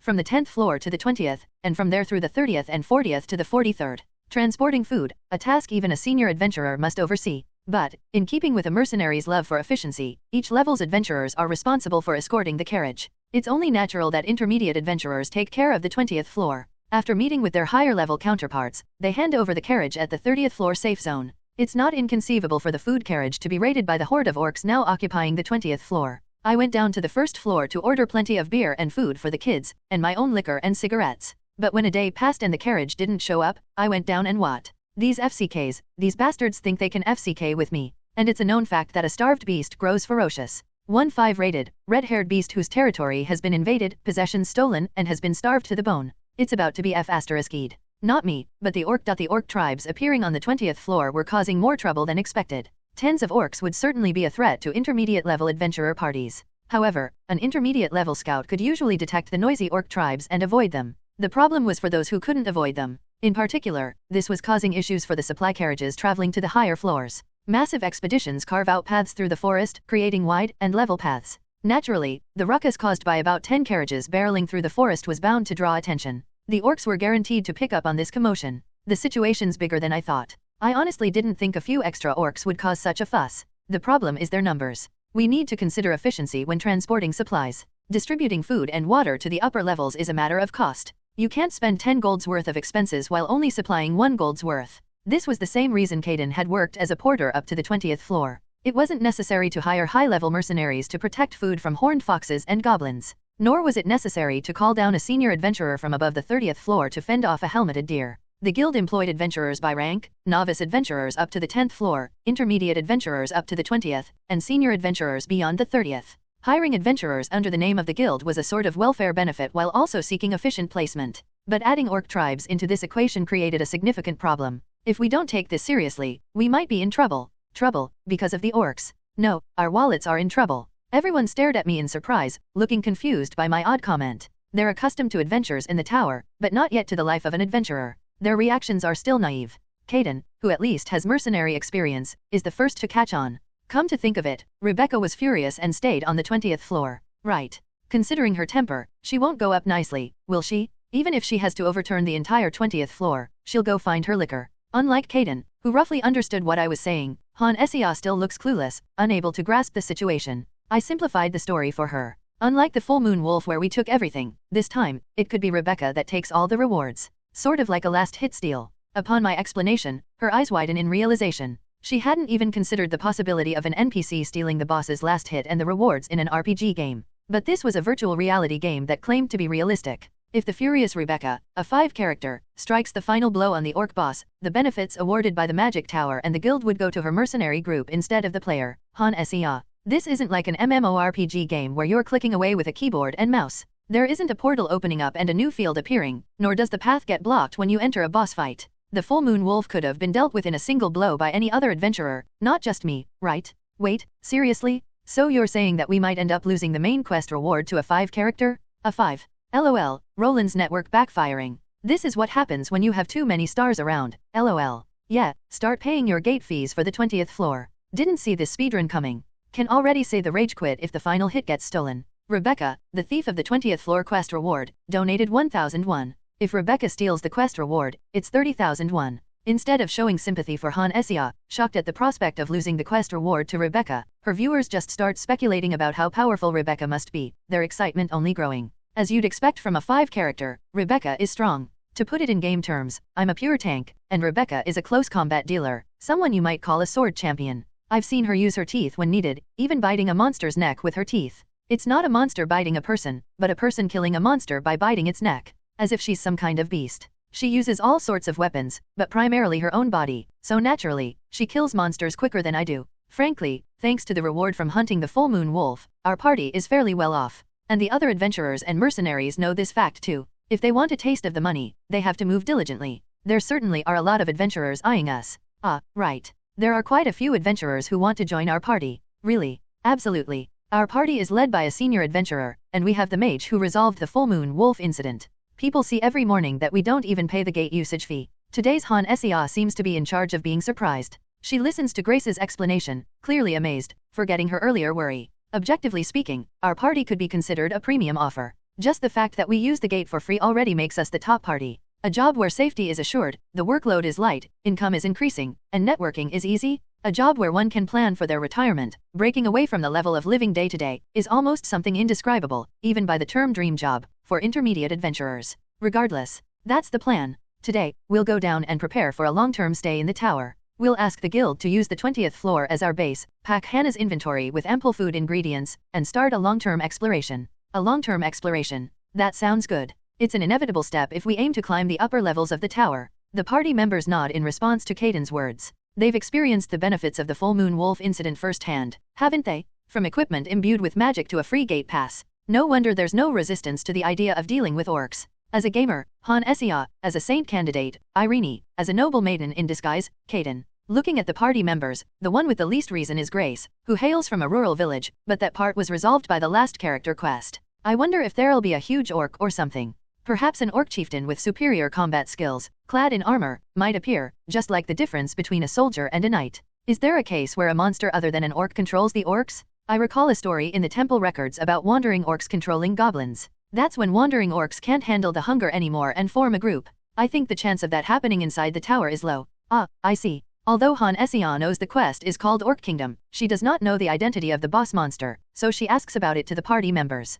From the 10th floor to the 20th, and from there through the 30th and 40th to the 43rd. Transporting food, a task even a senior adventurer must oversee. But, in keeping with a mercenary's love for efficiency, each level's adventurers are responsible for escorting the carriage. It's only natural that intermediate adventurers take care of the 20th floor. After meeting with their higher-level counterparts, they hand over the carriage at the 30th floor safe zone. It's not inconceivable for the food carriage to be raided by the horde of orcs now occupying the 20th floor. I went down to the first floor to order plenty of beer and food for the kids, and my own liquor and cigarettes. But when a day passed and the carriage didn't show up, I went down and what? These FCKs, these bastards think they can FCK with me. And it's a known fact that a starved beast grows ferocious. 1-5 rated, red-haired beast whose territory has been invaded, possessions stolen, and has been starved to the bone. It's about to be F***ed. Not me, but the orc. The orc tribes appearing on the 20th floor were causing more trouble than expected. Tens of orcs would certainly be a threat to intermediate-level adventurer parties. However, an intermediate-level scout could usually detect the noisy orc tribes and avoid them. The problem was for those who couldn't avoid them. In particular, this was causing issues for the supply carriages traveling to the higher floors. Massive expeditions carve out paths through the forest, creating wide and level paths. Naturally, the ruckus caused by about 10 carriages barreling through the forest was bound to draw attention. The orcs were guaranteed to pick up on this commotion. The situation's bigger than I thought. I honestly didn't think a few extra orcs would cause such a fuss. The problem is their numbers. We need to consider efficiency when transporting supplies. Distributing food and water to the upper levels is a matter of cost. You can't spend 10 gold's worth of expenses while only supplying 1 gold's worth. This was the same reason Caden had worked as a porter up to the 20th floor. It wasn't necessary to hire high-level mercenaries to protect food from horned foxes and goblins. Nor was it necessary to call down a senior adventurer from above the 30th floor to fend off a helmeted deer. The guild employed adventurers by rank, novice adventurers up to the 10th floor, intermediate adventurers up to the 20th, and senior adventurers beyond the 30th. Hiring adventurers under the name of the guild was a sort of welfare benefit while also seeking efficient placement. But adding orc tribes into this equation created a significant problem. If we don't take this seriously, we might be in trouble. Trouble, because of the orcs. No, our wallets are in trouble. Everyone stared at me in surprise, looking confused by my odd comment. They're accustomed to adventures in the tower, but not yet to the life of an adventurer. Their reactions are still naive. Caden, who at least has mercenary experience, is the first to catch on. Come to think of it, Rebecca was furious and stayed on the 20th floor. Right. Considering her temper, she won't go up nicely, will she? Even if she has to overturn the entire 20th floor, she'll go find her liquor. Unlike Caden, who roughly understood what I was saying, Han Sia still looks clueless, unable to grasp the situation. I simplified the story for her. Unlike the full moon wolf where we took everything, this time, it could be Rebecca that takes all the rewards. Sort of like a last hit steal. Upon my explanation, her eyes widen in realization. She hadn't even considered the possibility of an NPC stealing the boss's last hit and the rewards in an RPG game. But this was a virtual reality game that claimed to be realistic. If the furious Rebecca, a 5 character, strikes the final blow on the orc boss, the benefits awarded by the magic tower and the guild would go to her mercenary group instead of the player, Han Sia. This isn't like an MMORPG game where you're clicking away with a keyboard and mouse. There isn't a portal opening up and a new field appearing, nor does the path get blocked when you enter a boss fight. The full moon wolf could have been dealt with in a single blow by any other adventurer, not just me, right? Wait, seriously? So you're saying that we might end up losing the main quest reward to a 5 character? A 5. LOL, Roland's network backfiring. This is what happens when you have too many stars around, LOL. Yeah, start paying your gate fees for the 20th floor. Didn't see this speedrun coming. Can already say the rage quit if the final hit gets stolen. Rebecca, the thief of the 20th floor quest reward, donated 1,001. If Rebecca steals the quest reward, it's 30,001. Instead of showing sympathy for Han Sia, shocked at the prospect of losing the quest reward to Rebecca, her viewers just start speculating about how powerful Rebecca must be, their excitement only growing. As you'd expect from a 5 character, Rebecca is strong. To put it in game terms, I'm a pure tank, and Rebecca is a close combat dealer, someone you might call a sword champion. I've seen her use her teeth when needed, even biting a monster's neck with her teeth. It's not a monster biting a person, but a person killing a monster by biting its neck. As if she's some kind of beast. She uses all sorts of weapons, but primarily her own body, so naturally, she kills monsters quicker than I do. Frankly, thanks to the reward from hunting the full moon wolf, our party is fairly well off. And the other adventurers and mercenaries know this fact too. If they want a taste of the money, they have to move diligently. There certainly are a lot of adventurers eyeing us. Ah, right. There are quite a few adventurers who want to join our party. Really? Absolutely. Our party is led by a senior adventurer, and we have the mage who resolved the full moon wolf incident. People see every morning that we don't even pay the gate usage fee. Today's Han Sia seems to be in charge of being surprised. She listens to Grace's explanation, clearly amazed, forgetting her earlier worry. Objectively speaking, our party could be considered a premium offer. Just the fact that we use the gate for free already makes us the top party. A job where safety is assured, the workload is light, income is increasing, and networking is easy. A job where one can plan for their retirement, breaking away from the level of living day to day, is almost something indescribable, even by the term dream job, for intermediate adventurers. Regardless, that's the plan. Today, we'll go down and prepare for a long-term stay in the tower. We'll ask the guild to use the 20th floor as our base, pack Hannah's inventory with ample food ingredients, and start a long-term exploration. A long-term exploration. That sounds good. It's an inevitable step if we aim to climb the upper levels of the tower. The party members nod in response to Caden's words. They've experienced the benefits of the full moon wolf incident firsthand, haven't they? From equipment imbued with magic to a free gate pass. No wonder there's no resistance to the idea of dealing with orcs. As a gamer, Han Sia, as a saint candidate, Irene, as a noble maiden in disguise, Caden. Looking at the party members, the one with the least reason is Grace, who hails from a rural village, but that part was resolved by the last character quest. I wonder if there'll be a huge orc or something. Perhaps an orc chieftain with superior combat skills, clad in armor, might appear, just like the difference between a soldier and a knight. Is there a case where a monster other than an orc controls the orcs? I recall a story in the temple records about wandering orcs controlling goblins. That's when wandering orcs can't handle the hunger anymore and form a group. I think the chance of that happening inside the tower is low. Ah, I see. Although Han Essia knows the quest is called Orc Kingdom, she does not know the identity of the boss monster, so she asks about it to the party members.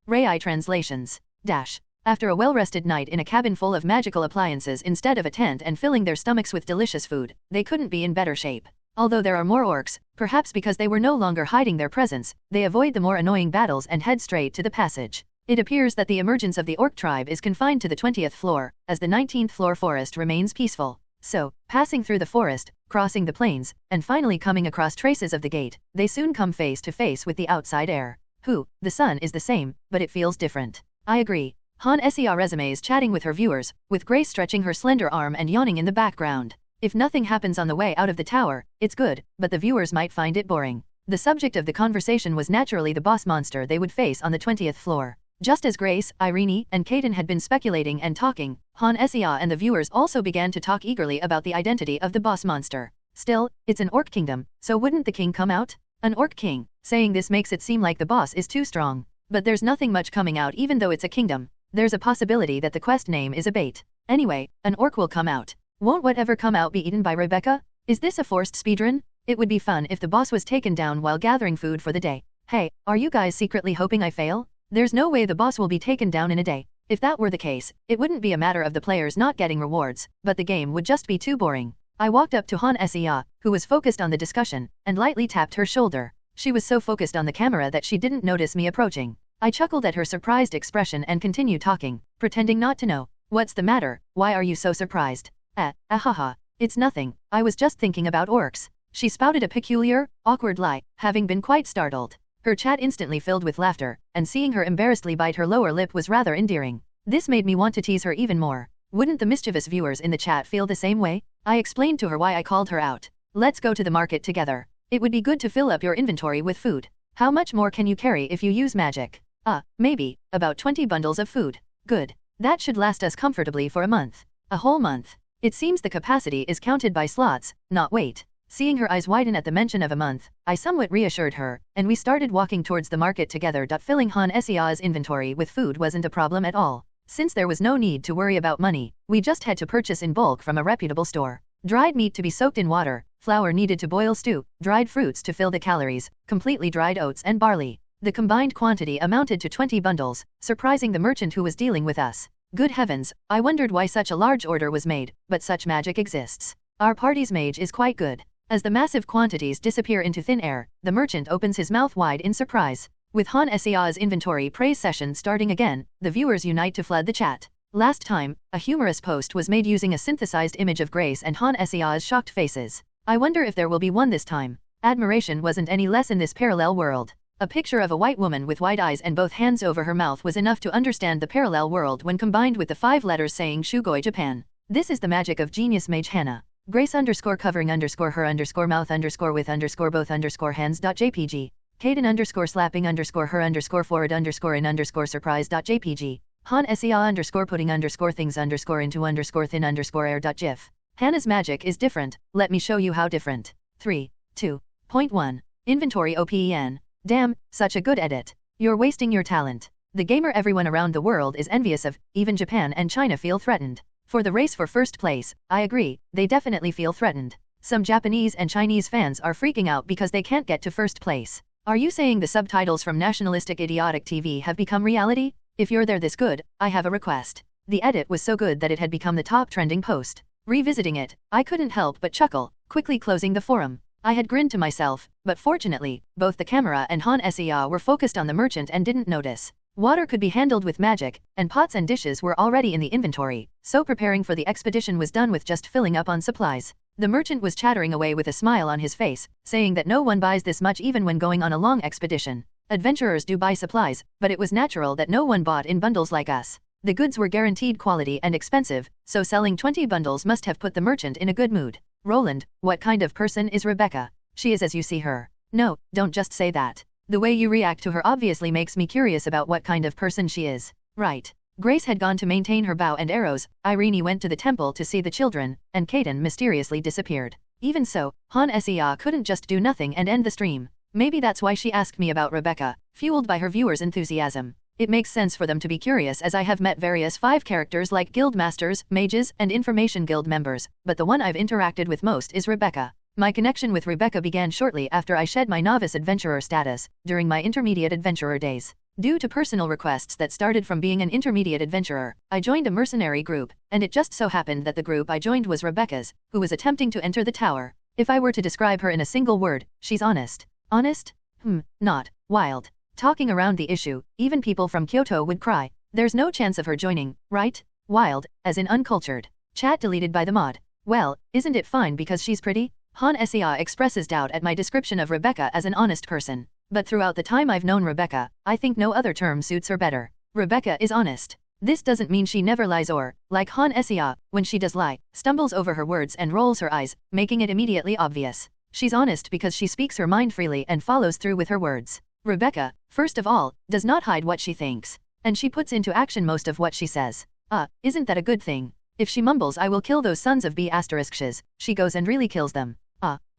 Rai translations. After a well-rested night in a cabin full of magical appliances instead of a tent and filling their stomachs with delicious food, they couldn't be in better shape. Although there are more orcs, perhaps because they were no longer hiding their presence, they avoid the more annoying battles and head straight to the passage. It appears that the emergence of the orc tribe is confined to the 20th floor, as the 19th floor forest remains peaceful. So, passing through the forest, crossing the plains, and finally coming across traces of the gate, they soon come face to face with the outside air. The sun is the same, but it feels different. I agree. Han Essia resumes chatting with her viewers, with Grace stretching her slender arm and yawning in the background. If nothing happens on the way out of the tower, it's good, but the viewers might find it boring. The subject of the conversation was naturally the boss monster they would face on the 20th floor. Just as Grace, Irene, and Kaden had been speculating and talking, Han Essia and the viewers also began to talk eagerly about the identity of the boss monster. Still, it's an orc kingdom, so wouldn't the king come out? An orc king. Saying this makes it seem like the boss is too strong. But there's nothing much coming out even though it's a kingdom. There's a possibility that the quest name is a bait. Anyway, an orc will come out. Won't whatever come out be eaten by Rebecca? Is this a forced speedrun? It would be fun if the boss was taken down while gathering food for the day. Hey, are you guys secretly hoping I fail? There's no way the boss will be taken down in a day. If that were the case, it wouldn't be a matter of the players not getting rewards, but the game would just be too boring. I walked up to Han Essia, who was focused on the discussion, and lightly tapped her shoulder. She was so focused on the camera that she didn't notice me approaching. I chuckled at her surprised expression and continued talking, pretending not to know. What's the matter? Why are you so surprised? Haha. It's nothing, I was just thinking about orcs. She spouted a peculiar, awkward lie, having been quite startled. Her chat instantly filled with laughter, and seeing her embarrassedly bite her lower lip was rather endearing. This made me want to tease her even more. Wouldn't the mischievous viewers in the chat feel the same way? I explained to her why I called her out. Let's go to the market together. It would be good to fill up your inventory with food. How much more can you carry if you use magic? Maybe, about 20 bundles of food. Good. That should last us comfortably for a month. A whole month. It seems the capacity is counted by slots, not weight. Seeing her eyes widen at the mention of a month, I somewhat reassured her, and we started walking towards the market together. Filling Han Essia's inventory with food wasn't a problem at all. Since there was no need to worry about money, we just had to purchase in bulk from a reputable store. Dried meat to be soaked in water, flour needed to boil stew, dried fruits to fill the calories, completely dried oats and barley. The combined quantity amounted to 20 bundles, surprising the merchant who was dealing with us. Good heavens, I wondered why such a large order was made, but such magic exists. Our party's mage is quite good. As the massive quantities disappear into thin air, the merchant opens his mouth wide in surprise. With Han Essia's inventory praise session starting again, the viewers unite to flood the chat. Last time, a humorous post was made using a synthesized image of Grace and Han Essia's shocked faces. I wonder if there will be one this time. Admiration wasn't any less in this parallel world. A picture of a white woman with wide eyes and both hands over her mouth was enough to understand the parallel world when combined with the 5 letters saying Shugoi Japan. This is the magic of genius mage Hannah. Grace _covering _her _mouth _with _both _hands.jpg. Kaden slapping her forward in surprise.jpg. Han Essia putting things into thin air.gif. Hannah's magic is different, let me show you how different. 3.2.1. Inventory OPEN. Damn, such a good edit. You're wasting your talent. The gamer everyone around the world is envious of, even Japan and China feel threatened. For the race for first place, I agree, they definitely feel threatened. Some Japanese and Chinese fans are freaking out because they can't get to first place. Are you saying the subtitles from nationalistic idiotic TV have become reality? If you're there this good, I have a request. The edit was so good that it had become the top trending post. Revisiting it, I couldn't help but chuckle, quickly closing the forum. I had grinned to myself, but fortunately, both the camera and Han Essia were focused on the merchant and didn't notice. Water could be handled with magic, and pots and dishes were already in the inventory, so preparing for the expedition was done with just filling up on supplies. The merchant was chattering away with a smile on his face, saying that no one buys this much even when going on a long expedition. Adventurers do buy supplies, but it was natural that no one bought in bundles like us. The goods were guaranteed quality and expensive, so selling 20 bundles must have put the merchant in a good mood. Roland, what kind of person is Rebecca? She is as you see her. No, don't just say that. The way you react to her obviously makes me curious about what kind of person she is. Right. Grace had gone to maintain her bow and arrows, Irene went to the temple to see the children, and Kaden mysteriously disappeared. Even so, Han Sea couldn't just do nothing and end the stream. Maybe that's why she asked me about Rebecca, fueled by her viewers' enthusiasm. It makes sense for them to be curious as I have met various 5 characters like guild masters, mages, and information guild members, but the one I've interacted with most is Rebecca. My connection with Rebecca began shortly after I shed my novice adventurer status, during my intermediate adventurer days. Due to personal requests that started from being an intermediate adventurer, I joined a mercenary group, and it just so happened that the group I joined was Rebecca's, who was attempting to enter the tower. If I were to describe her in a single word, she's honest. Honest? Not wild. Talking around the issue, even people from Kyoto would cry. There's no chance of her joining, right? Wild, as in uncultured. Chat deleted by the mod. Well, isn't it fine because she's pretty? Han Sea expresses doubt at my description of Rebecca as an honest person. But throughout the time I've known Rebecca, I think no other term suits her better. Rebecca is honest. This doesn't mean she never lies or, like Han Sea, when she does lie, stumbles over her words and rolls her eyes, making it immediately obvious. She's honest because she speaks her mind freely and follows through with her words. Rebecca, first of all, does not hide what she thinks. And she puts into action most of what she says. Isn't that a good thing? If she mumbles I will kill those sons of B*****, she goes and really kills them.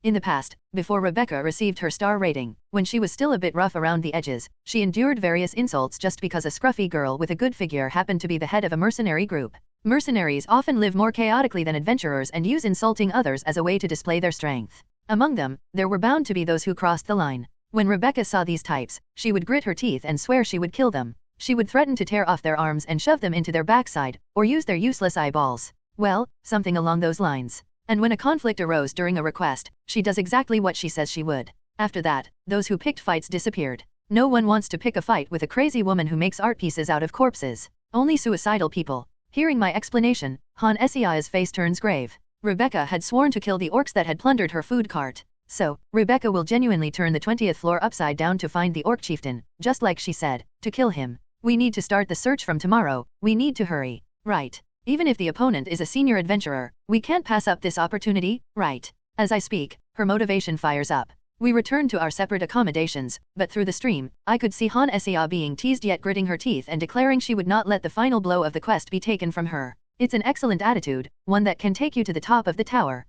In the past, before Rebecca received her star rating, when she was still a bit rough around the edges, she endured various insults just because a scruffy girl with a good figure happened to be the head of a mercenary group. Mercenaries often live more chaotically than adventurers and use insulting others as a way to display their strength. Among them, there were bound to be those who crossed the line. When Rebecca saw these types, she would grit her teeth and swear she would kill them. She would threaten to tear off their arms and shove them into their backside, or use their useless eyeballs. Well, something along those lines. And when a conflict arose during a request, she does exactly what she says she would. After that, those who picked fights disappeared. No one wants to pick a fight with a crazy woman who makes art pieces out of corpses. Only suicidal people. Hearing my explanation, Han Sea's face turns grave. Rebecca had sworn to kill the orcs that had plundered her food cart. So, Rebecca will genuinely turn the 20th floor upside down to find the orc chieftain, just like she said, to kill him. We need to start the search from tomorrow, we need to hurry. Right. Even if the opponent is a senior adventurer, we can't pass up this opportunity, right? As I speak, her motivation fires up. We return to our separate accommodations, but through the stream, I could see Han Sea being teased yet gritting her teeth and declaring she would not let the final blow of the quest be taken from her. It's an excellent attitude, one that can take you to the top of the tower.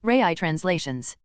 Rai translations.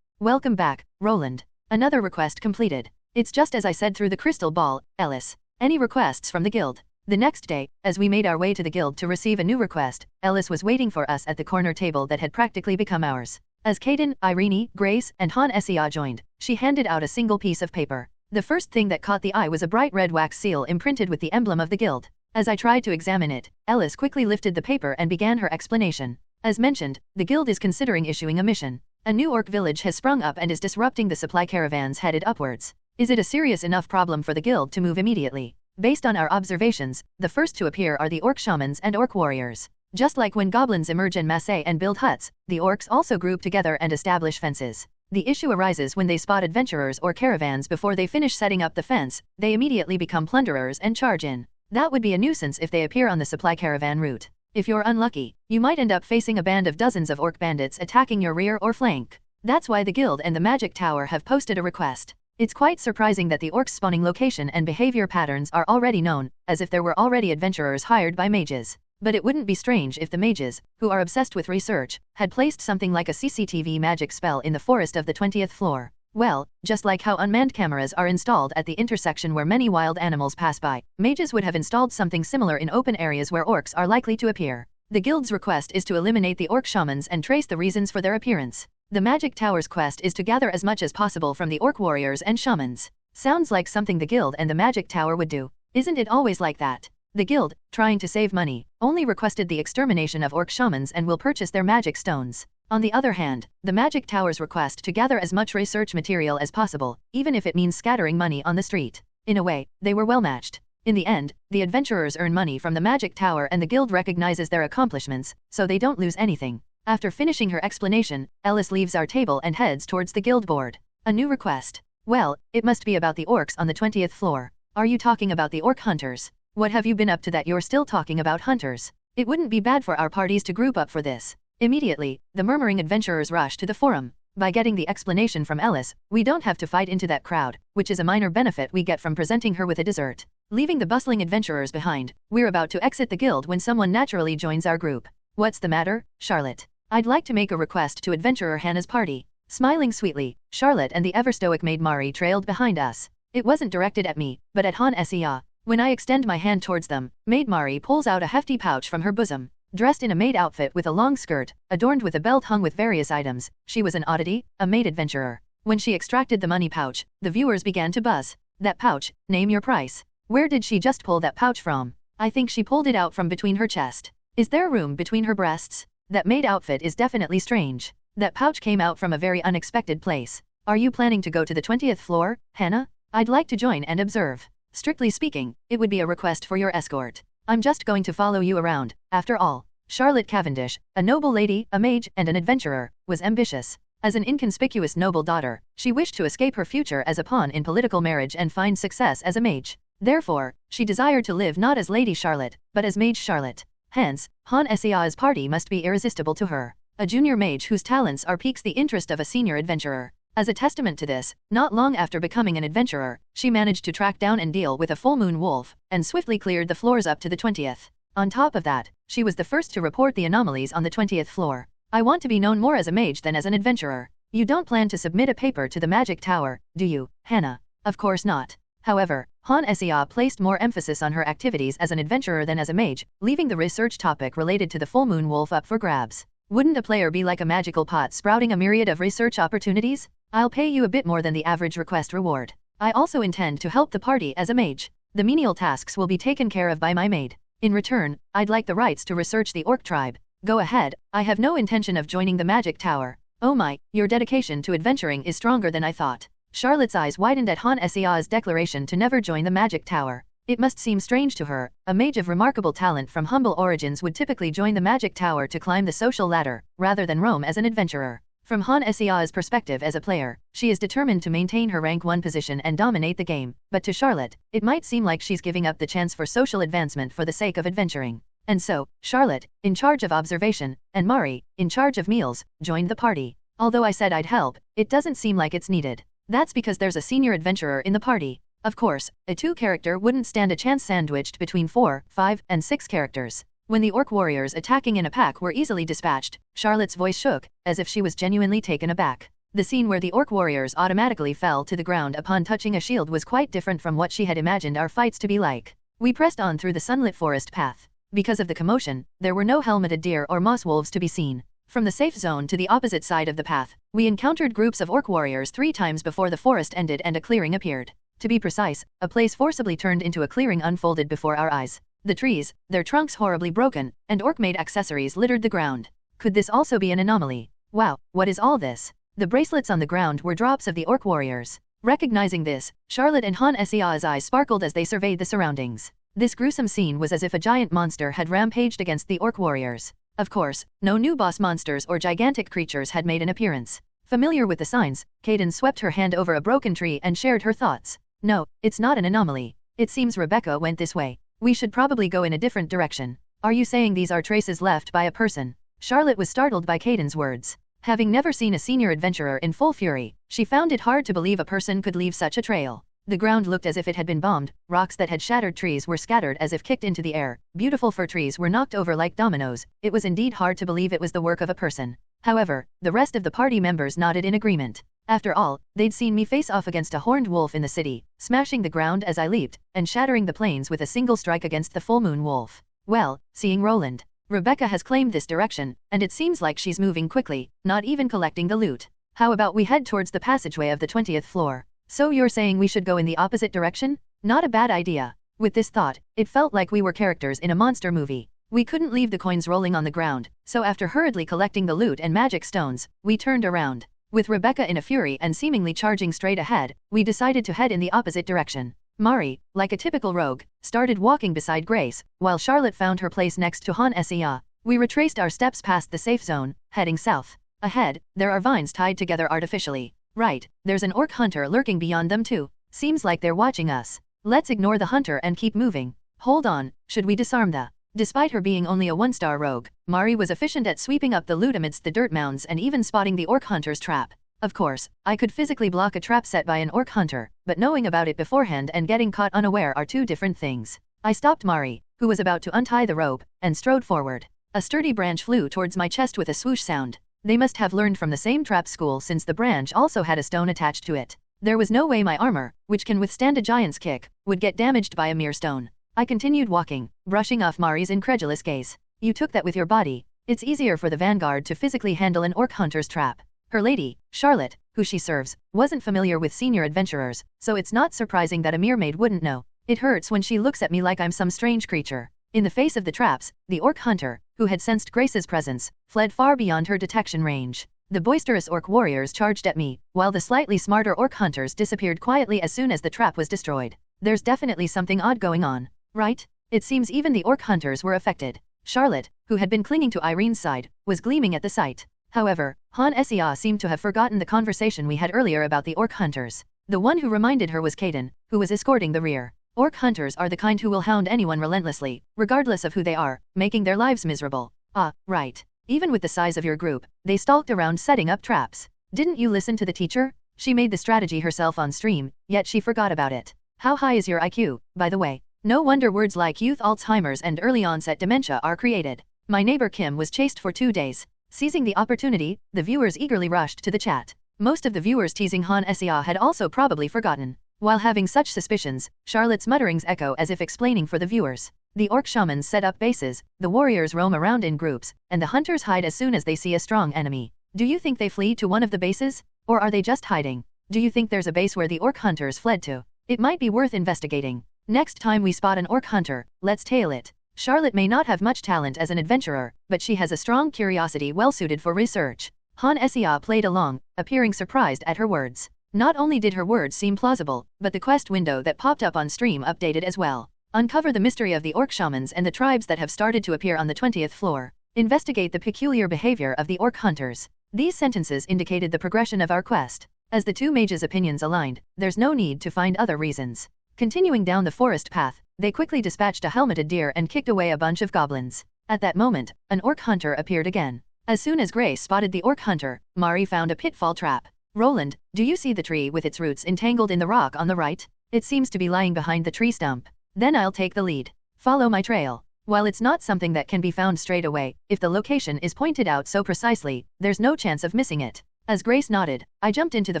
Welcome back, Roland. Another request completed. It's just as I said through the crystal ball, Ellis. Any requests from the guild? The next day, as we made our way to the guild to receive a new request, Ellis was waiting for us at the corner table that had practically become ours. As Kaden, Irene, Grace, and Han Sea joined, she handed out a single piece of paper. The first thing that caught the eye was a bright red wax seal imprinted with the emblem of the guild. As I tried to examine it, Ellis quickly lifted the paper and began her explanation. As mentioned, the guild is considering issuing a mission. A new orc village has sprung up and is disrupting the supply caravans headed upwards. Is it a serious enough problem for the guild to move immediately? Based on our observations, the first to appear are the orc shamans and orc warriors. Just like when goblins emerge en masse and build huts, the orcs also group together and establish fences. The issue arises when they spot adventurers or caravans before they finish setting up the fence, they immediately become plunderers and charge in. That would be a nuisance if they appear on the supply caravan route. If you're unlucky, you might end up facing a band of dozens of orc bandits attacking your rear or flank. That's why the guild and the magic tower have posted a request. It's quite surprising that the orcs' spawning location and behavior patterns are already known, as if there were already adventurers hired by mages. But it wouldn't be strange if the mages, who are obsessed with research, had placed something like a CCTV magic spell in the forest of the 20th floor. Well, just like how unmanned cameras are installed at the intersection where many wild animals pass by, mages would have installed something similar in open areas where orcs are likely to appear. The guild's request is to eliminate the orc shamans and trace the reasons for their appearance. The Magic Tower's quest is to gather as much as possible from the orc warriors and shamans. Sounds like something the guild and the Magic Tower would do. Isn't it always like that? The guild, trying to save money, only requested the extermination of orc shamans and will purchase their magic stones. On the other hand, the Magic Tower's request to gather as much research material as possible, even if it means scattering money on the street. In a way, they were well matched. In the end, the adventurers earn money from the Magic Tower and the guild recognizes their accomplishments, so they don't lose anything. After finishing her explanation, Ellis leaves our table and heads towards the guild board. A new request. Well, it must be about the orcs on the 20th floor. Are you talking about the orc hunters? What have you been up to that you're still talking about hunters? It wouldn't be bad for our parties to group up for this. Immediately, the murmuring adventurers rush to the forum. By getting the explanation from Ellis, we don't have to fight into that crowd, which is a minor benefit we get from presenting her with a dessert. Leaving the bustling adventurers behind, we're about to exit the guild when someone naturally joins our group. What's the matter, Charlotte? I'd like to make a request to adventurer Hannah's party. Smiling sweetly, Charlotte and the ever-stoic maid Mari trailed behind us. It wasn't directed at me, but at Han Sia. When I extend my hand towards them, maid Mari pulls out a hefty pouch from her bosom. Dressed in a maid outfit with a long skirt, adorned with a belt hung with various items, she was an oddity, a maid adventurer. When she extracted the money pouch, the viewers began to buzz. That pouch, name your price. Where did she just pull that pouch from? I think she pulled it out from between her chest. Is there room between her breasts? That maid outfit is definitely strange. That pouch came out from a very unexpected place. Are you planning to go to the 20th floor, Hannah? I'd like to join and observe. Strictly speaking, it would be a request for your escort. I'm just going to follow you around, after all. Charlotte Cavendish, a noble lady, a mage, and an adventurer, was ambitious. As an inconspicuous noble daughter, she wished to escape her future as a pawn in political marriage and find success as a mage. Therefore, she desired to live not as Lady Charlotte, but as Mage Charlotte. Hence, Han Sia's party must be irresistible to her. A junior mage whose talents are piques the interest of a senior adventurer. As a testament to this, not long after becoming an adventurer, she managed to track down and deal with a full moon wolf, and swiftly cleared the floors up to the 20th. On top of that, she was the first to report the anomalies on the 20th floor. I want to be known more as a mage than as an adventurer. You don't plan to submit a paper to the magic tower, do you, Hannah? Of course not. However, Han Sia placed more emphasis on her activities as an adventurer than as a mage, leaving the research topic related to the full moon wolf up for grabs. Wouldn't a player be like a magical pot sprouting a myriad of research opportunities? I'll pay you a bit more than the average request reward. I also intend to help the party as a mage. The menial tasks will be taken care of by my maid. In return, I'd like the rights to research the orc tribe. Go ahead, I have no intention of joining the magic tower. Oh my, your dedication to adventuring is stronger than I thought. Charlotte's eyes widened at Han Sia's declaration to never join the magic tower. It must seem strange to her, a mage of remarkable talent from humble origins would typically join the magic tower to climb the social ladder, rather than roam as an adventurer. From Han Sia's perspective as a player, she is determined to maintain her rank 1 position and dominate the game, but to Charlotte, it might seem like she's giving up the chance for social advancement for the sake of adventuring. And so, Charlotte, in charge of observation, and Mari, in charge of meals, joined the party. Although I said I'd help, it doesn't seem like it's needed. That's because there's a senior adventurer in the party. Of course, a 2 character wouldn't stand a chance sandwiched between 4, 5, and 6 characters. When the orc warriors attacking in a pack were easily dispatched, Charlotte's voice shook, as if she was genuinely taken aback. The scene where the orc warriors automatically fell to the ground upon touching a shield was quite different from what she had imagined our fights to be like. We pressed on through the sunlit forest path. Because of the commotion, there were no helmeted deer or moss wolves to be seen. From the safe zone to the opposite side of the path, we encountered groups of orc warriors 3 times before the forest ended and a clearing appeared. To be precise, a place forcibly turned into a clearing unfolded before our eyes. The trees, their trunks horribly broken, and orc-made accessories littered the ground. Could this also be an anomaly? Wow, what is all this? The bracelets on the ground were drops of the orc warriors. Recognizing this, Charlotte and Han Sia's eyes sparkled as they surveyed the surroundings. This gruesome scene was as if a giant monster had rampaged against the orc warriors. Of course, no new boss monsters or gigantic creatures had made an appearance. Familiar with the signs, Cadence swept her hand over a broken tree and shared her thoughts. No, it's not an anomaly. It seems Rebecca went this way. We should probably go in a different direction. Are you saying these are traces left by a person? Charlotte was startled by Caden's words. Having never seen a senior adventurer in full fury, she found it hard to believe a person could leave such a trail. The ground looked as if it had been bombed, rocks that had shattered trees were scattered as if kicked into the air, beautiful fir trees were knocked over like dominoes. It was indeed hard to believe it was the work of a person. However, the rest of the party members nodded in agreement. After all, they'd seen me face off against a horned wolf in the city, smashing the ground as I leaped, and shattering the plains with a single strike against the full moon wolf. Well, seeing Roland. Rebecca has claimed this direction, and it seems like she's moving quickly, not even collecting the loot. How about we head towards the passageway of the 20th floor? So you're saying we should go in the opposite direction? Not a bad idea. With this thought, it felt like we were characters in a monster movie. We couldn't leave the coins rolling on the ground, so after hurriedly collecting the loot and magic stones, we turned around. With Rebecca in a fury and seemingly charging straight ahead, we decided to head in the opposite direction. Mari, like a typical rogue, started walking beside Grace, while Charlotte found her place next to Han Sia. We retraced our steps past the safe zone, heading south. Ahead, there are vines tied together artificially. Right, there's an orc hunter lurking beyond them too. Seems like they're watching us. Let's ignore the hunter and keep moving. Hold on, should we disarm the... Despite her being only a 1-star rogue, Mari was efficient at sweeping up the loot amidst the dirt mounds and even spotting the orc hunter's trap. Of course, I could physically block a trap set by an orc hunter, but knowing about it beforehand and getting caught unaware are 2 different things. I stopped Mari, who was about to untie the rope, and strode forward. A sturdy branch flew towards my chest with a swoosh sound. They must have learned from the same trap school since the branch also had a stone attached to it. There was no way my armor, which can withstand a giant's kick, would get damaged by a mere stone. I continued walking, brushing off Mari's incredulous gaze. You took that with your body. It's easier for the vanguard to physically handle an orc hunter's trap. Her lady, Charlotte, who she serves, wasn't familiar with senior adventurers, so it's not surprising that a mere maid wouldn't know. It hurts when she looks at me like I'm some strange creature. In the face of the traps, the orc hunter, who had sensed Grace's presence, fled far beyond her detection range. The boisterous orc warriors charged at me, while the slightly smarter orc hunters disappeared quietly as soon as the trap was destroyed. There's definitely something odd going on, right? It seems even the orc hunters were affected. Charlotte, who had been clinging to Irene's side, was gleaming at the sight. However, Han Sia seemed to have forgotten the conversation we had earlier about the orc hunters. The one who reminded her was Caden, who was escorting the rear. Orc hunters are the kind who will hound anyone relentlessly, regardless of who they are, making their lives miserable. Ah, right. Even with the size of your group, they stalked around setting up traps. Didn't you listen to the teacher? She made the strategy herself on stream, yet she forgot about it. How high is your IQ, by the way? No wonder words like youth Alzheimer's and early onset dementia are created. My neighbor Kim was chased for 2 days. Seizing the opportunity, the viewers eagerly rushed to the chat. Most of the viewers teasing Han Sia had also probably forgotten. While having such suspicions, Charlotte's mutterings echo as if explaining for the viewers. The orc shamans set up bases, the warriors roam around in groups, and the hunters hide as soon as they see a strong enemy. Do you think they flee to one of the bases? Or are they just hiding? Do you think there's a base where the orc hunters fled to? It might be worth investigating. Next time we spot an orc hunter, let's tail it. Charlotte may not have much talent as an adventurer, but she has a strong curiosity well suited for research. Han Sia played along, appearing surprised at her words. Not only did her words seem plausible, but the quest window that popped up on stream updated as well. Uncover the mystery of the orc shamans and the tribes that have started to appear on the 20th floor. Investigate the peculiar behavior of the orc hunters. These sentences indicated the progression of our quest. As the two mages' opinions aligned, there's no need to find other reasons. Continuing down the forest path, they quickly dispatched a helmeted deer and kicked away a bunch of goblins. At that moment, an orc hunter appeared again. As soon as Grace spotted the orc hunter, Mari found a pitfall trap. Roland, do you see the tree with its roots entangled in the rock on the right? It seems to be lying behind the tree stump. Then I'll take the lead. Follow my trail. While it's not something that can be found straight away, if the location is pointed out so precisely, there's no chance of missing it. As Grace nodded, I jumped into the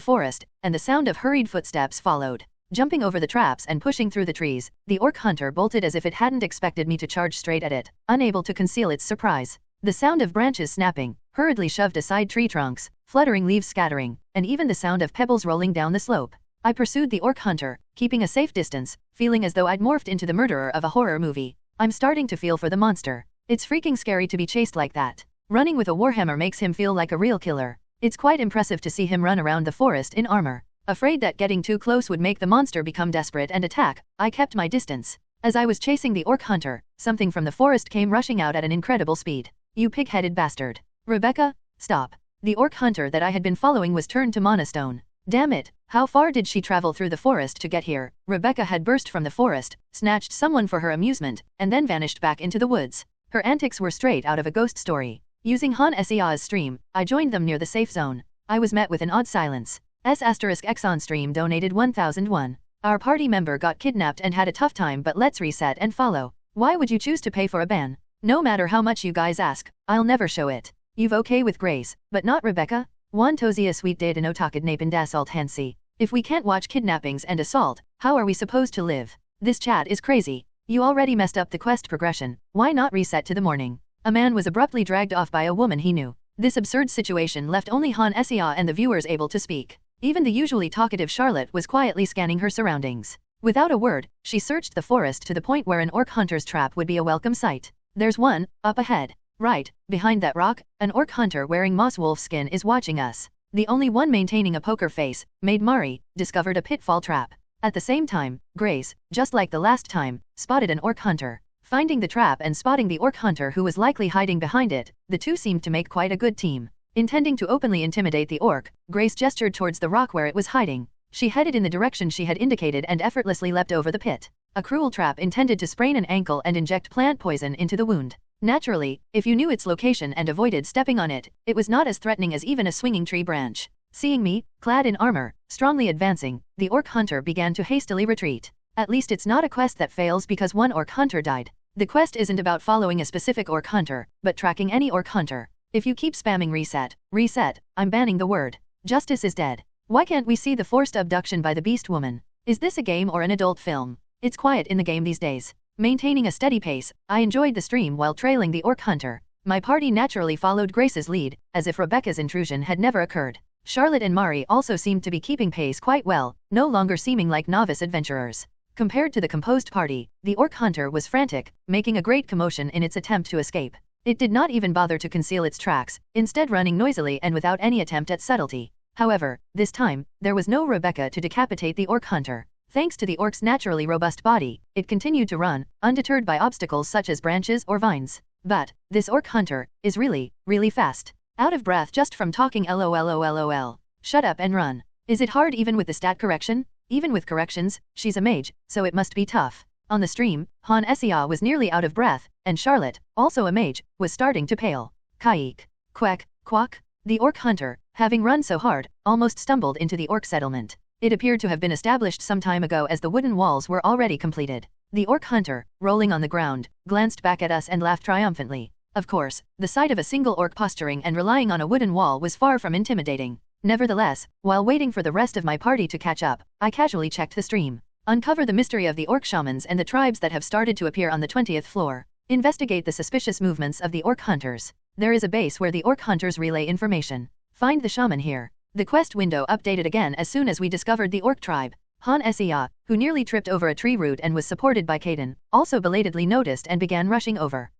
forest, and the sound of hurried footsteps followed. Jumping over the traps and pushing through the trees, the orc hunter bolted as if it hadn't expected me to charge straight at it, unable to conceal its surprise. The sound of branches snapping, hurriedly shoved aside tree trunks, fluttering leaves scattering, and even the sound of pebbles rolling down the slope. I pursued the orc hunter, keeping a safe distance, feeling as though I'd morphed into the murderer of a horror movie. I'm starting to feel for the monster. It's freaking scary to be chased like that. Running with a warhammer makes him feel like a real killer. It's quite impressive to see him run around the forest in armor. Afraid that getting too close would make the monster become desperate and attack, I kept my distance. As I was chasing the orc hunter, something from the forest came rushing out at an incredible speed. You pig-headed bastard. Rebecca, stop. The orc hunter that I had been following was turned to monostone. Damn it, how far did she travel through the forest to get here? Rebecca had burst from the forest, snatched someone for her amusement, and then vanished back into the woods. Her antics were straight out of a ghost story. Using Han Sia's stream, I joined them near the safe zone. I was met with an odd silence. *X on stream donated 1001. Our party member got kidnapped and had a tough time, but let's reset and follow. Why would you choose to pay for a ban? No matter how much you guys ask, I'll never show it. You've okay with Grace, but not Rebecca? Juan Tozia sweet did no takad napin das alt hansi. If we can't watch kidnappings and assault, how are we supposed to live? This chat is crazy. You already messed up the quest progression, why not reset to the morning? A man was abruptly dragged off by a woman he knew. This absurd situation left only Han Sia and the viewers able to speak. Even the usually talkative Charlotte was quietly scanning her surroundings. Without a word, she searched the forest to the point where an orc hunter's trap would be a welcome sight. There's one, up ahead. Right, behind that rock, an orc hunter wearing moss wolf skin is watching us. The only one maintaining a poker face, Maid Mari, discovered a pitfall trap. At the same time, Grace, just like the last time, spotted an orc hunter. Finding the trap and spotting the orc hunter who was likely hiding behind it, the two seemed to make quite a good team. Intending to openly intimidate the orc, Grace gestured towards the rock where it was hiding. She headed in the direction she had indicated and effortlessly leapt over the pit. A cruel trap intended to sprain an ankle and inject plant poison into the wound. Naturally, if you knew its location and avoided stepping on it, it was not as threatening as even a swinging tree branch. Seeing me, clad in armor, strongly advancing, the orc hunter began to hastily retreat. At least it's not a quest that fails because one orc hunter died. The quest isn't about following a specific orc hunter, but tracking any orc hunter. If you keep spamming reset, I'm banning the word. Justice is dead. Why can't we see the forced abduction by the beast woman? Is this a game or an adult film? It's quiet in the game these days. Maintaining a steady pace, I enjoyed the stream while trailing the orc hunter. My party naturally followed Grace's lead, as if Rebecca's intrusion had never occurred. Charlotte and Mari also seemed to be keeping pace quite well, no longer seeming like novice adventurers. Compared to the composed party, the orc hunter was frantic, making a great commotion in its attempt to escape. It did not even bother to conceal its tracks, instead running noisily and without any attempt at subtlety. However, this time, there was no Rebecca to decapitate the orc hunter. Thanks to the orc's naturally robust body, it continued to run, undeterred by obstacles such as branches or vines. But, this orc hunter is really fast. Out of breath just from talking lol. Shut up and run. Is it hard even with the stat correction? Even with corrections, she's a mage, so it must be tough. On the stream, Han Sia was nearly out of breath, and Charlotte, also a mage, was starting to pale. Kaik. Quack, quack. The orc hunter, having run so hard, almost stumbled into the orc settlement. It appeared to have been established some time ago as the wooden walls were already completed. The orc hunter, rolling on the ground, glanced back at us and laughed triumphantly. Of course, the sight of a single orc posturing and relying on a wooden wall was far from intimidating. Nevertheless, while waiting for the rest of my party to catch up, I casually checked the stream. Uncover the mystery of the orc shamans and the tribes that have started to appear on the 20th floor. Investigate the suspicious movements of the orc hunters. There is a base where the orc hunters relay information. Find the shaman here. The quest window updated again as soon as we discovered the orc tribe. Han Sia, who nearly tripped over a tree root and was supported by Caden, also belatedly noticed and began rushing over.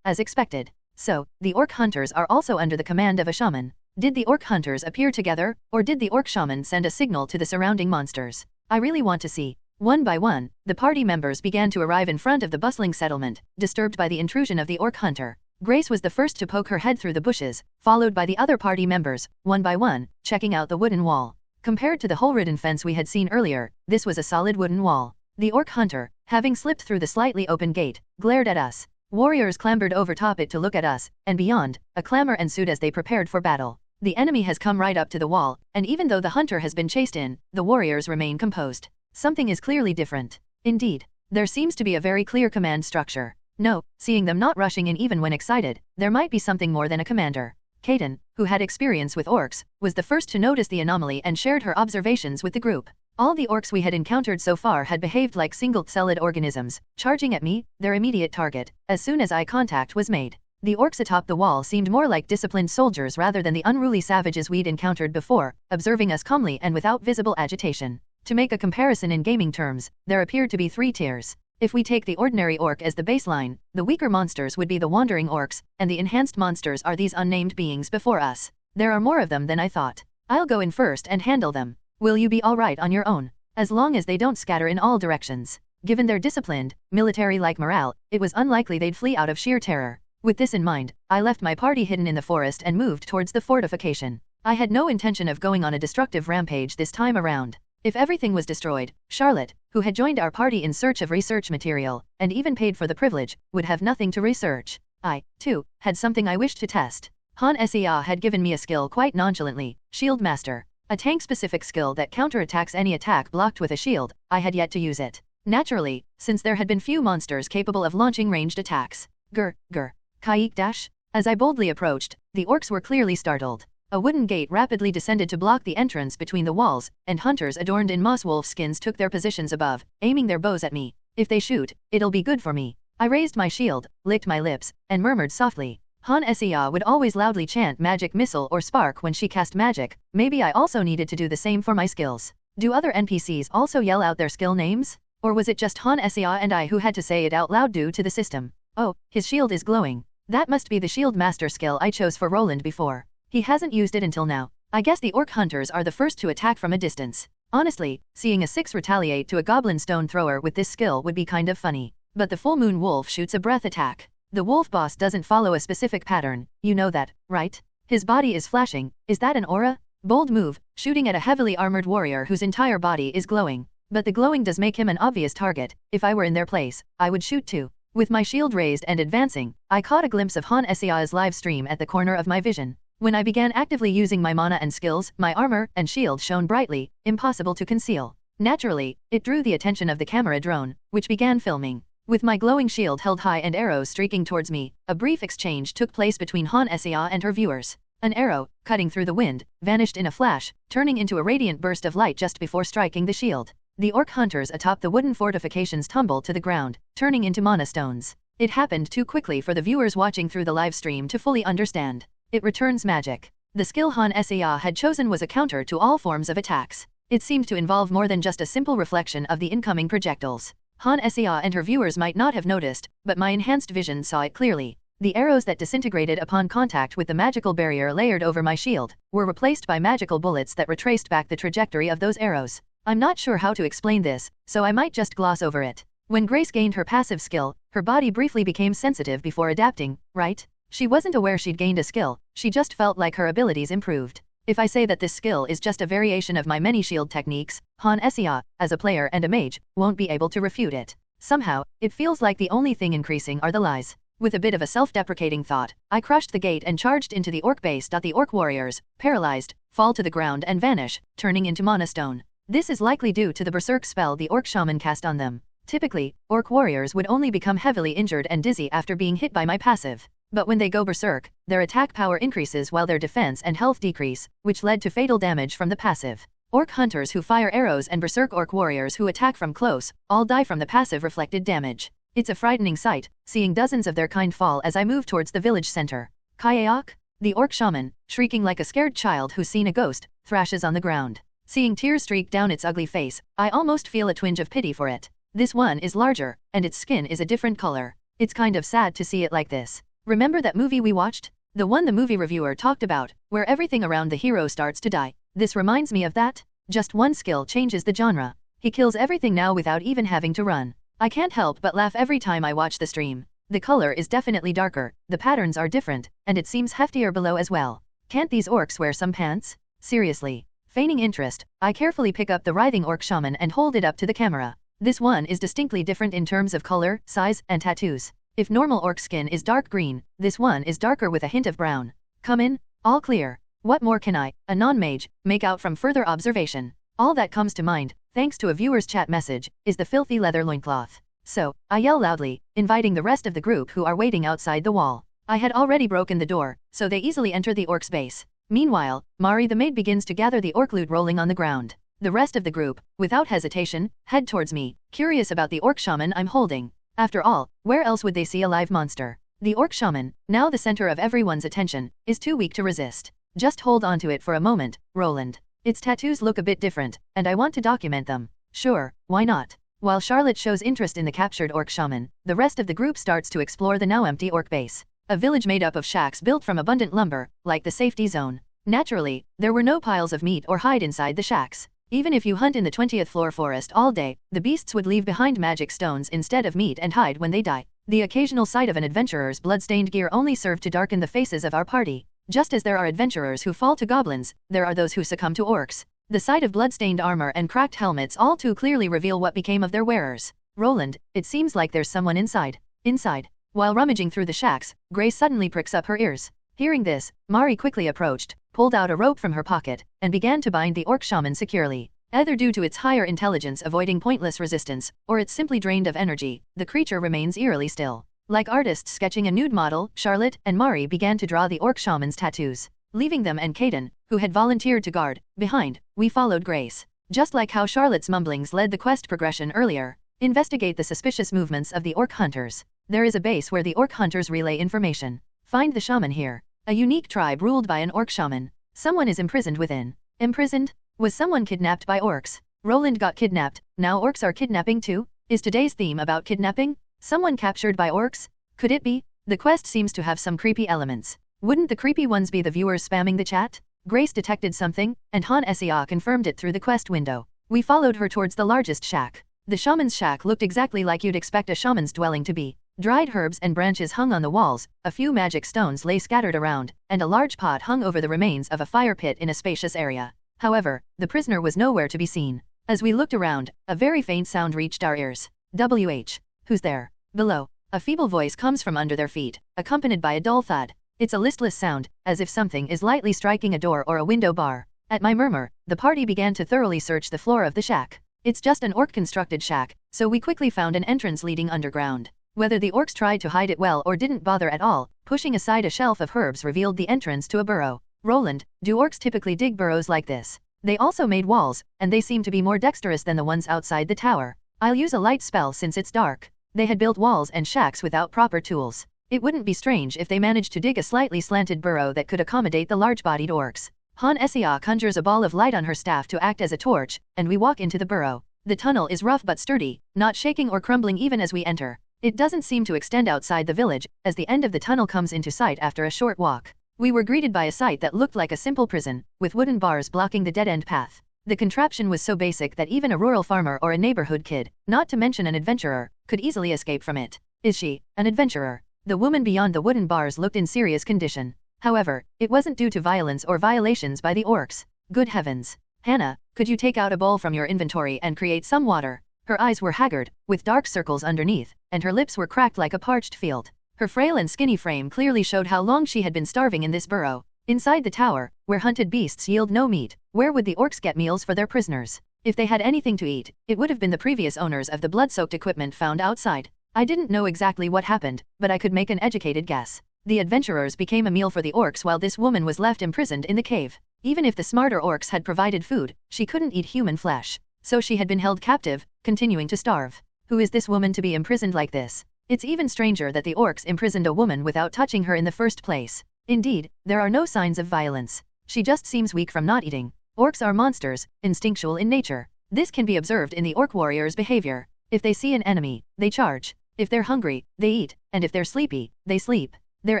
As expected. So, the orc hunters are also under the command of a shaman. Did the orc hunters appear together, or did the orc shaman send a signal to the surrounding monsters? I really want to see. One by one, the party members began to arrive in front of the bustling settlement, disturbed by the intrusion of the orc hunter. Grace was the first to poke her head through the bushes, followed by the other party members, one by one, checking out the wooden wall. Compared to the hole-ridden fence we had seen earlier, this was a solid wooden wall. The orc hunter, having slipped through the slightly open gate, glared at us. Warriors clambered over top it to look at us, and beyond, a clamor ensued as they prepared for battle. The enemy has come right up to the wall, and even though the hunter has been chased in, the warriors remain composed. Something is clearly different. Indeed, there seems to be a very clear command structure. No, seeing them not rushing in even when excited, there might be something more than a commander. Caden, who had experience with orcs, was the first to notice the anomaly and shared her observations with the group. All the orcs we had encountered so far had behaved like single-celled organisms, charging at me, their immediate target, as soon as eye contact was made. The orcs atop the wall seemed more like disciplined soldiers rather than the unruly savages we'd encountered before, observing us calmly and without visible agitation. To make a comparison in gaming terms, there appeared to be 3 tiers. If we take the ordinary orc as the baseline, the weaker monsters would be the wandering orcs, and the enhanced monsters are these unnamed beings before us. There are more of them than I thought. I'll go in first and handle them. Will you be alright on your own? As long as they don't scatter in all directions. Given their disciplined, military-like morale, it was unlikely they'd flee out of sheer terror. With this in mind, I left my party hidden in the forest and moved towards the fortification. I had no intention of going on a destructive rampage this time around. If everything was destroyed, Charlotte, who had joined our party in search of research material, and even paid for the privilege, would have nothing to research. I, too, had something I wished to test. Han Sia had given me a skill quite nonchalantly, Shield Master. A tank-specific skill that counterattacks any attack blocked with a shield. I had yet to use it. Naturally, since there had been few monsters capable of launching ranged attacks. Grr. Kaik dash. As I boldly approached, the orcs were clearly startled. A wooden gate rapidly descended to block the entrance between the walls, and hunters adorned in moss wolf skins took their positions above, aiming their bows at me. If they shoot, it'll be good for me. I raised my shield, licked my lips, and murmured softly. Han Sia would always loudly chant magic missile or spark when she cast magic. Maybe I also needed to do the same for my skills. Do other NPCs also yell out their skill names? Or was it just Han Sia and I who had to say it out loud due to the system? Oh, his shield is glowing. That must be the Shield Master skill I chose for Roland before. He hasn't used it until now. I guess the orc hunters are the first to attack from a distance. Honestly, seeing a 6 retaliate to a goblin stone thrower with this skill would be kind of funny. But the full moon wolf shoots a breath attack. The wolf boss doesn't follow a specific pattern, you know that, right? His body is flashing. Is that an aura? Bold move, shooting at a heavily armored warrior whose entire body is glowing. But the glowing does make him an obvious target. If I were in their place, I would shoot too. With my shield raised and advancing, I caught a glimpse of Han Sia's live stream at the corner of my vision. When I began actively using my mana and skills, my armor and shield shone brightly, impossible to conceal. Naturally, it drew the attention of the camera drone, which began filming. With my glowing shield held high and arrows streaking towards me, a brief exchange took place between Han Sia and her viewers. An arrow, cutting through the wind, vanished in a flash, turning into a radiant burst of light just before striking the shield. The orc hunters atop the wooden fortifications tumbled to the ground, turning into mana stones. It happened too quickly for the viewers watching through the live stream to fully understand. It returns magic. The skill Han Sia had chosen was a counter to all forms of attacks. It seemed to involve more than just a simple reflection of the incoming projectiles. Han Sia and her viewers might not have noticed, but my enhanced vision saw it clearly. The arrows that disintegrated upon contact with the magical barrier layered over my shield were replaced by magical bullets that retraced back the trajectory of those arrows. I'm not sure how to explain this, so I might just gloss over it. When Grace gained her passive skill, her body briefly became sensitive before adapting, right? She wasn't aware she'd gained a skill, she just felt like her abilities improved. If I say that this skill is just a variation of my many shield techniques, Han Sia, as a player and a mage, won't be able to refute it. Somehow, it feels like the only thing increasing are the lies. With a bit of a self-deprecating thought, I crushed the gate and charged into the orc base. The orc warriors, paralyzed, fall to the ground and vanish, turning into mana stone. This is likely due to the berserk spell the orc shaman cast on them. Typically, orc warriors would only become heavily injured and dizzy after being hit by my passive. But when they go berserk, their attack power increases while their defense and health decrease, which led to fatal damage from the passive. Orc hunters who fire arrows and berserk orc warriors who attack from close, all die from the passive reflected damage. It's a frightening sight, seeing dozens of their kind fall as I move towards the village center. Kaeok? The orc shaman, shrieking like a scared child who's seen a ghost, thrashes on the ground. Seeing tears streak down its ugly face, I almost feel a twinge of pity for it. This one is larger, and its skin is a different color. It's kind of sad to see it like this. Remember that movie we watched? The one the movie reviewer talked about, where everything around the hero starts to die. This reminds me of that. Just one skill changes the genre. He kills everything now without even having to run. I can't help but laugh every time I watch the stream. The color is definitely darker, the patterns are different, and it seems heftier below as well. Can't these orcs wear some pants? Seriously. Feigning interest, I carefully pick up the writhing orc shaman and hold it up to the camera. This one is distinctly different in terms of color, size, and tattoos. If normal orc skin is dark green, this one is darker with a hint of brown. Come in, all clear. What more can I, a non-mage, make out from further observation? All that comes to mind, thanks to a viewer's chat message, is the filthy leather loincloth. So, I yell loudly, inviting the rest of the group who are waiting outside the wall. I had already broken the door, so they easily enter the orc's base. Meanwhile, Mari the maid begins to gather the orc loot rolling on the ground. The rest of the group, without hesitation, head towards me, curious about the orc shaman I'm holding. After all, where else would they see a live monster? The orc shaman, now the center of everyone's attention, is too weak to resist. Just hold on to it for a moment, Roland. Its tattoos look a bit different, and I want to document them. Sure, why not? While Charlotte shows interest in the captured orc shaman, the rest of the group starts to explore the now empty orc base. A village made up of shacks built from abundant lumber, like the safety zone. Naturally, there were no piles of meat or hide inside the shacks. Even if you hunt in the 20th floor forest all day, the beasts would leave behind magic stones instead of meat and hide when they die. The occasional sight of an adventurer's blood-stained gear only served to darken the faces of our party. Just as there are adventurers who fall to goblins, there are those who succumb to orcs. The sight of blood-stained armor and cracked helmets all too clearly reveal what became of their wearers. Roland, it seems like there's someone inside. Inside. While rummaging through the shacks, Grace suddenly pricks up her ears. Hearing this, Mari quickly approached, pulled out a rope from her pocket, and began to bind the orc shaman securely. Either due to its higher intelligence avoiding pointless resistance, or it's simply drained of energy, the creature remains eerily still. Like artists sketching a nude model, Charlotte and Mari began to draw the orc shaman's tattoos. Leaving them and Caden, who had volunteered to guard, behind, we followed Grace. Just like how Charlotte's mumblings led the quest progression earlier, investigate the suspicious movements of the orc hunters. There is a base where the orc hunters relay information. Find the shaman here. A unique tribe ruled by an orc shaman. Someone is imprisoned within. Imprisoned? Was someone kidnapped by orcs? Roland got kidnapped, now orcs are kidnapping too? Is today's theme about kidnapping? Someone captured by orcs? Could it be? The quest seems to have some creepy elements. Wouldn't the creepy ones be the viewers spamming the chat? Grace detected something, and Han Sia confirmed it through the quest window. We followed her towards the largest shack. The shaman's shack looked exactly like you'd expect a shaman's dwelling to be. Dried herbs and branches hung on the walls, a few magic stones lay scattered around, and a large pot hung over the remains of a fire pit in a spacious area. However, the prisoner was nowhere to be seen. As we looked around, a very faint sound reached our ears. WH. Who's there? Below. A feeble voice comes from under their feet, accompanied by a dull thud. It's a listless sound, as if something is lightly striking a door or a window bar. At my murmur, the party began to thoroughly search the floor of the shack. It's just an orc-constructed shack, so we quickly found an entrance leading underground. Whether the orcs tried to hide it well or didn't bother at all, pushing aside a shelf of herbs revealed the entrance to a burrow. Roland, do orcs typically dig burrows like this? They also made walls, and they seem to be more dexterous than the ones outside the tower. I'll use a light spell since it's dark. They had built walls and shacks without proper tools. It wouldn't be strange if they managed to dig a slightly slanted burrow that could accommodate the large-bodied orcs. Han Sia conjures a ball of light on her staff to act as a torch, and we walk into the burrow. The tunnel is rough but sturdy, not shaking or crumbling even as we enter. It doesn't seem to extend outside the village, as the end of the tunnel comes into sight after a short walk. We were greeted by a sight that looked like a simple prison, with wooden bars blocking the dead-end path. The contraption was so basic that even a rural farmer or a neighborhood kid, not to mention an adventurer, could easily escape from it. Is she an adventurer? The woman beyond the wooden bars looked in serious condition. However, it wasn't due to violence or violations by the orcs. Good heavens. Hannah, could you take out a bowl from your inventory and create some water? Her eyes were haggard, with dark circles underneath, and her lips were cracked like a parched field. Her frail and skinny frame clearly showed how long she had been starving in this burrow. Inside the tower, where hunted beasts yield no meat, where would the orcs get meals for their prisoners? If they had anything to eat, it would have been the previous owners of the blood-soaked equipment found outside. I didn't know exactly what happened, but I could make an educated guess. The adventurers became a meal for the orcs while this woman was left imprisoned in the cave. Even if the smarter orcs had provided food, she couldn't eat human flesh. So she had been held captive, continuing to starve. Who is this woman to be imprisoned like this? It's even stranger that the orcs imprisoned a woman without touching her in the first place. Indeed, there are no signs of violence. She just seems weak from not eating. Orcs are monsters, instinctual in nature. This can be observed in the orc warrior's behavior. If they see an enemy, they charge. If they're hungry, they eat, and if they're sleepy, they sleep. They're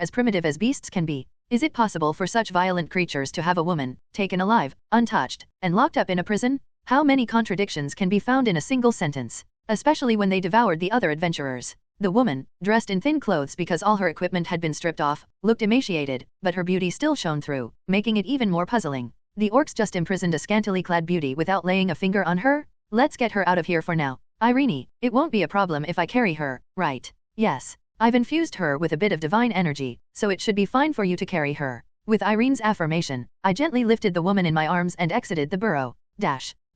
as primitive as beasts can be. Is it possible for such violent creatures to have a woman, taken alive, untouched, and locked up in a prison? How many contradictions can be found in a single sentence? Especially when they devoured the other adventurers. The woman, dressed in thin clothes because all her equipment had been stripped off, looked emaciated, but her beauty still shone through, making it even more puzzling. The orcs just imprisoned a scantily clad beauty without laying a finger on her? Let's get her out of here for now. Irene, it won't be a problem if I carry her, right? Yes. I've infused her with a bit of divine energy, so it should be fine for you to carry her. With Irene's affirmation, I gently lifted the woman in my arms and exited the burrow.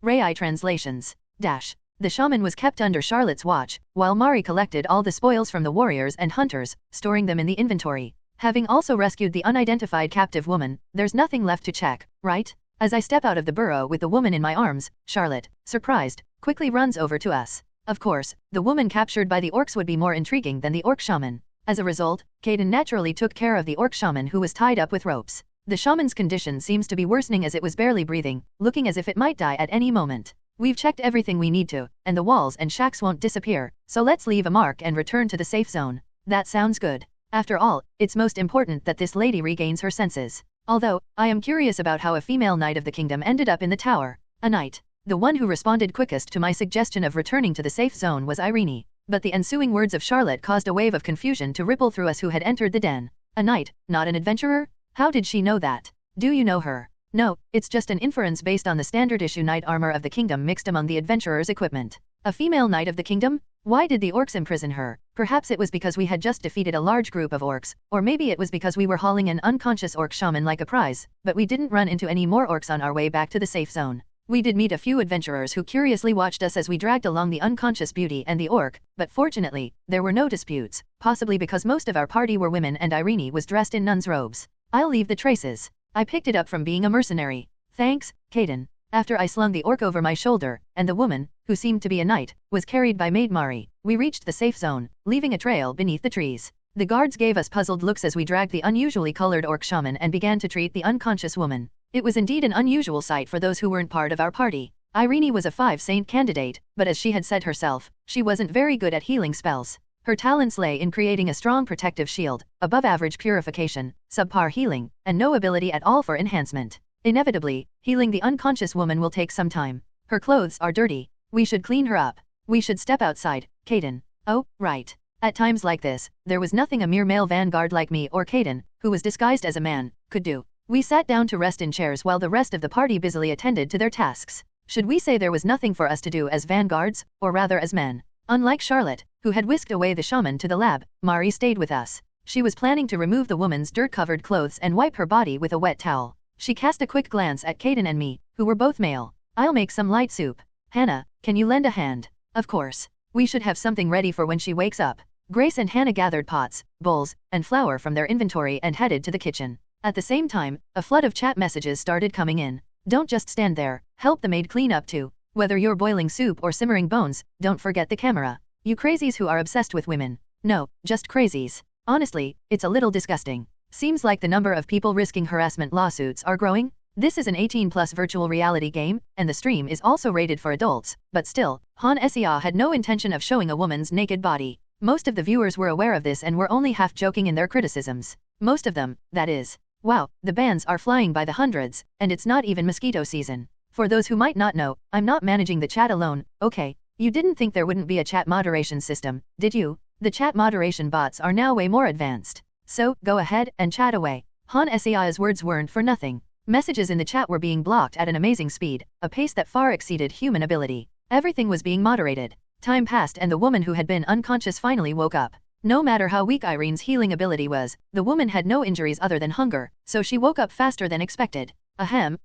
Rai translations. The shaman was kept under Charlotte's watch, while Mari collected all the spoils from the warriors and hunters, storing them in the inventory. Having also rescued the unidentified captive woman, there's nothing left to check, right? As I step out of the burrow with the woman in my arms, Charlotte, surprised, quickly runs over to us. Of course, the woman captured by the orcs would be more intriguing than the orc shaman. As a result, Caden naturally took care of the orc shaman who was tied up with ropes. The shaman's condition seems to be worsening as it was barely breathing, looking as if it might die at any moment. We've checked everything we need to, and the walls and shacks won't disappear, so let's leave a mark and return to the safe zone. That sounds good. After all, it's most important that this lady regains her senses. Although, I am curious about how a female knight of the kingdom ended up in the tower. A knight. The one who responded quickest to my suggestion of returning to the safe zone was Irene, but the ensuing words of Charlotte caused a wave of confusion to ripple through us who had entered the den. A knight, not an adventurer? How did she know that? Do you know her? No, it's just an inference based on the standard-issue knight armor of the kingdom mixed among the adventurer's equipment. A female knight of the kingdom? Why did the orcs imprison her? Perhaps it was because we had just defeated a large group of orcs, or maybe it was because we were hauling an unconscious orc shaman like a prize, but we didn't run into any more orcs on our way back to the safe zone. We did meet a few adventurers who curiously watched us as we dragged along the unconscious beauty and the orc, but fortunately, there were no disputes, possibly because most of our party were women and Irene was dressed in nun's robes. I'll leave the traces. I picked it up from being a mercenary. Thanks, Caden. After I slung the orc over my shoulder, and the woman, who seemed to be a knight, was carried by Maid Mari, we reached the safe zone, leaving a trail beneath the trees. The guards gave us puzzled looks as we dragged the unusually colored orc shaman and began to treat the unconscious woman. It was indeed an unusual sight for those who weren't part of our party. Irene was a 5-saint candidate, but as she had said herself, she wasn't very good at healing spells. Her talents lay in creating a strong protective shield, above-average purification, subpar healing, and no ability at all for enhancement. Inevitably, healing the unconscious woman will take some time. Her clothes are dirty. We should clean her up. We should step outside, Caden. Oh, right. At times like this, there was nothing a mere male vanguard like me or Caden, who was disguised as a man, could do. We sat down to rest in chairs while the rest of the party busily attended to their tasks. Should we say there was nothing for us to do as vanguards, or rather as men? Unlike Charlotte, who had whisked away the shaman to the lab, Mari stayed with us. She was planning to remove the woman's dirt-covered clothes and wipe her body with a wet towel. She cast a quick glance at Caden and me, who were both male. I'll make some light soup. Hannah, can you lend a hand? Of course. We should have something ready for when she wakes up. Grace and Hannah gathered pots, bowls, and flour from their inventory and headed to the kitchen. At the same time, a flood of chat messages started coming in. Don't just stand there, help the maid clean up too. Whether you're boiling soup or simmering bones, don't forget the camera. You crazies who are obsessed with women. No, just crazies. Honestly, it's a little disgusting. Seems like the number of people risking harassment lawsuits are growing. This is an 18+ virtual reality game, and the stream is also rated for adults, but still, Han Sea had no intention of showing a woman's naked body. Most of the viewers were aware of this and were only half joking in their criticisms. Most of them, that is. Wow, the bans are flying by the hundreds, and it's not even mosquito season. For those who might not know, I'm not managing the chat alone, okay? You didn't think there wouldn't be a chat moderation system, did you? The chat moderation bots are now way more advanced. So, go ahead and chat away. Han Sea's words weren't for nothing. Messages in the chat were being blocked at an amazing speed, a pace that far exceeded human ability. Everything was being moderated. Time passed and the woman who had been unconscious finally woke up. No matter how weak Irene's healing ability was, the woman had no injuries other than hunger, so she woke up faster than expected. Ahem,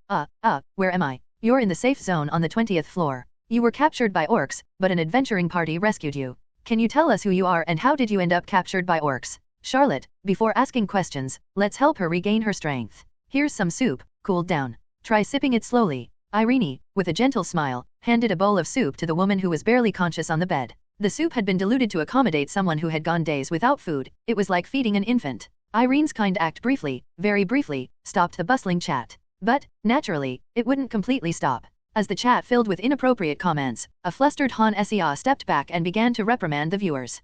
where am I? You're in the safe zone on the 20th floor. You were captured by orcs, but an adventuring party rescued you. Can you tell us who you are and how did you end up captured by orcs? Charlotte, before asking questions, let's help her regain her strength. Here's some soup, cooled down. Try sipping it slowly. Irene, with a gentle smile, handed a bowl of soup to the woman who was barely conscious on the bed. The soup had been diluted to accommodate someone who had gone days without food. It was like feeding an infant. Irene's kind act briefly, very briefly, stopped the bustling chat. But, naturally, it wouldn't completely stop. As the chat filled with inappropriate comments, a flustered Han Sea stepped back and began to reprimand the viewers.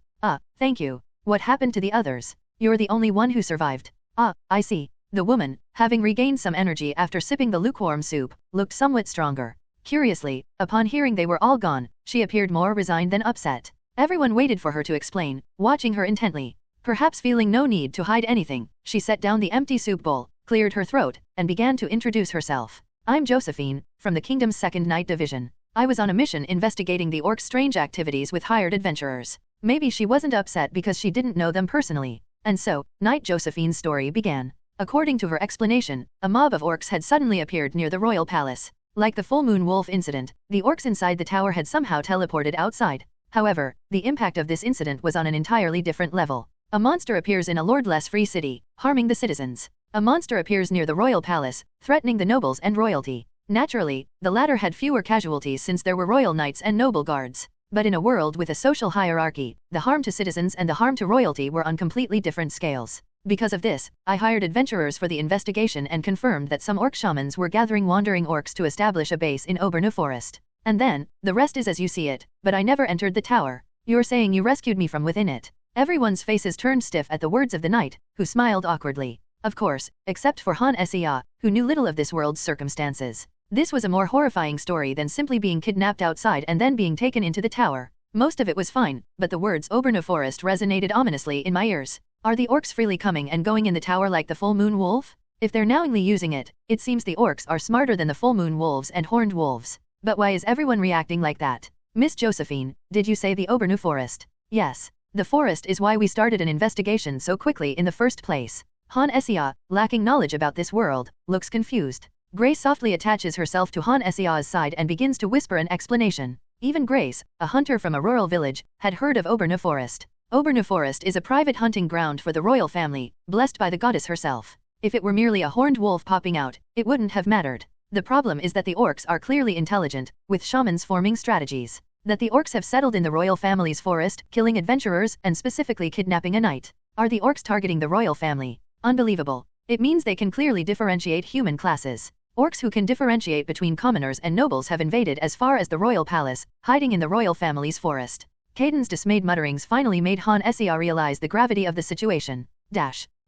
Thank you. What happened to the others? You're the only one who survived. I see. The woman, having regained some energy after sipping the lukewarm soup, looked somewhat stronger. Curiously, upon hearing they were all gone, she appeared more resigned than upset. Everyone waited for her to explain, watching her intently. Perhaps feeling no need to hide anything, she set down the empty soup bowl, cleared her throat, and began to introduce herself. I'm Josephine, from the Kingdom's 2nd Night Division. I was on a mission investigating the orcs' strange activities with hired adventurers. Maybe she wasn't upset because she didn't know them personally. And so, Knight Josephine's story began. According to her explanation, a mob of orcs had suddenly appeared near the royal palace. Like the full moon wolf incident, the orcs inside the tower had somehow teleported outside. However, the impact of this incident was on an entirely different level. A monster appears in a lordless free city, harming the citizens. A monster appears near the royal palace, threatening the nobles and royalty. Naturally, the latter had fewer casualties since there were royal knights and noble guards. But in a world with a social hierarchy, the harm to citizens and the harm to royalty were on completely different scales. Because of this, I hired adventurers for the investigation and confirmed that some orc shamans were gathering wandering orcs to establish a base in Auburn Forest. And then, the rest is as you see it, but I never entered the tower. You're saying you rescued me from within it. Everyone's faces turned stiff at the words of the knight, who smiled awkwardly. Of course, except for Han Sea, who knew little of this world's circumstances. This was a more horrifying story than simply being kidnapped outside and then being taken into the tower. Most of it was fine, but the words Auburn Forest resonated ominously in my ears. Are the orcs freely coming and going in the tower like the full moon wolf? If they're knowingly using it, it seems the orcs are smarter than the full moon wolves and horned wolves. But why is everyone reacting like that? Miss Josephine, did you say the Auburn Forest? Yes. The forest is why we started an investigation so quickly in the first place. Han Sea, lacking knowledge about this world, looks confused. Grace softly attaches herself to Han Sea's side and begins to whisper an explanation. Even Grace, a hunter from a rural village, had heard of Auburn Forest. Auburn Forest is a private hunting ground for the royal family, blessed by the goddess herself. If it were merely a horned wolf popping out, it wouldn't have mattered. The problem is that the orcs are clearly intelligent, with shamans forming strategies. That the orcs have settled in the royal family's forest, killing adventurers, and specifically kidnapping a knight. Are the orcs targeting the royal family? Unbelievable. It means they can clearly differentiate human classes. Orcs who can differentiate between commoners and nobles have invaded as far as the royal palace, hiding in the royal family's forest. Kaiden's dismayed mutterings finally made Han Sea realize the gravity of the situation.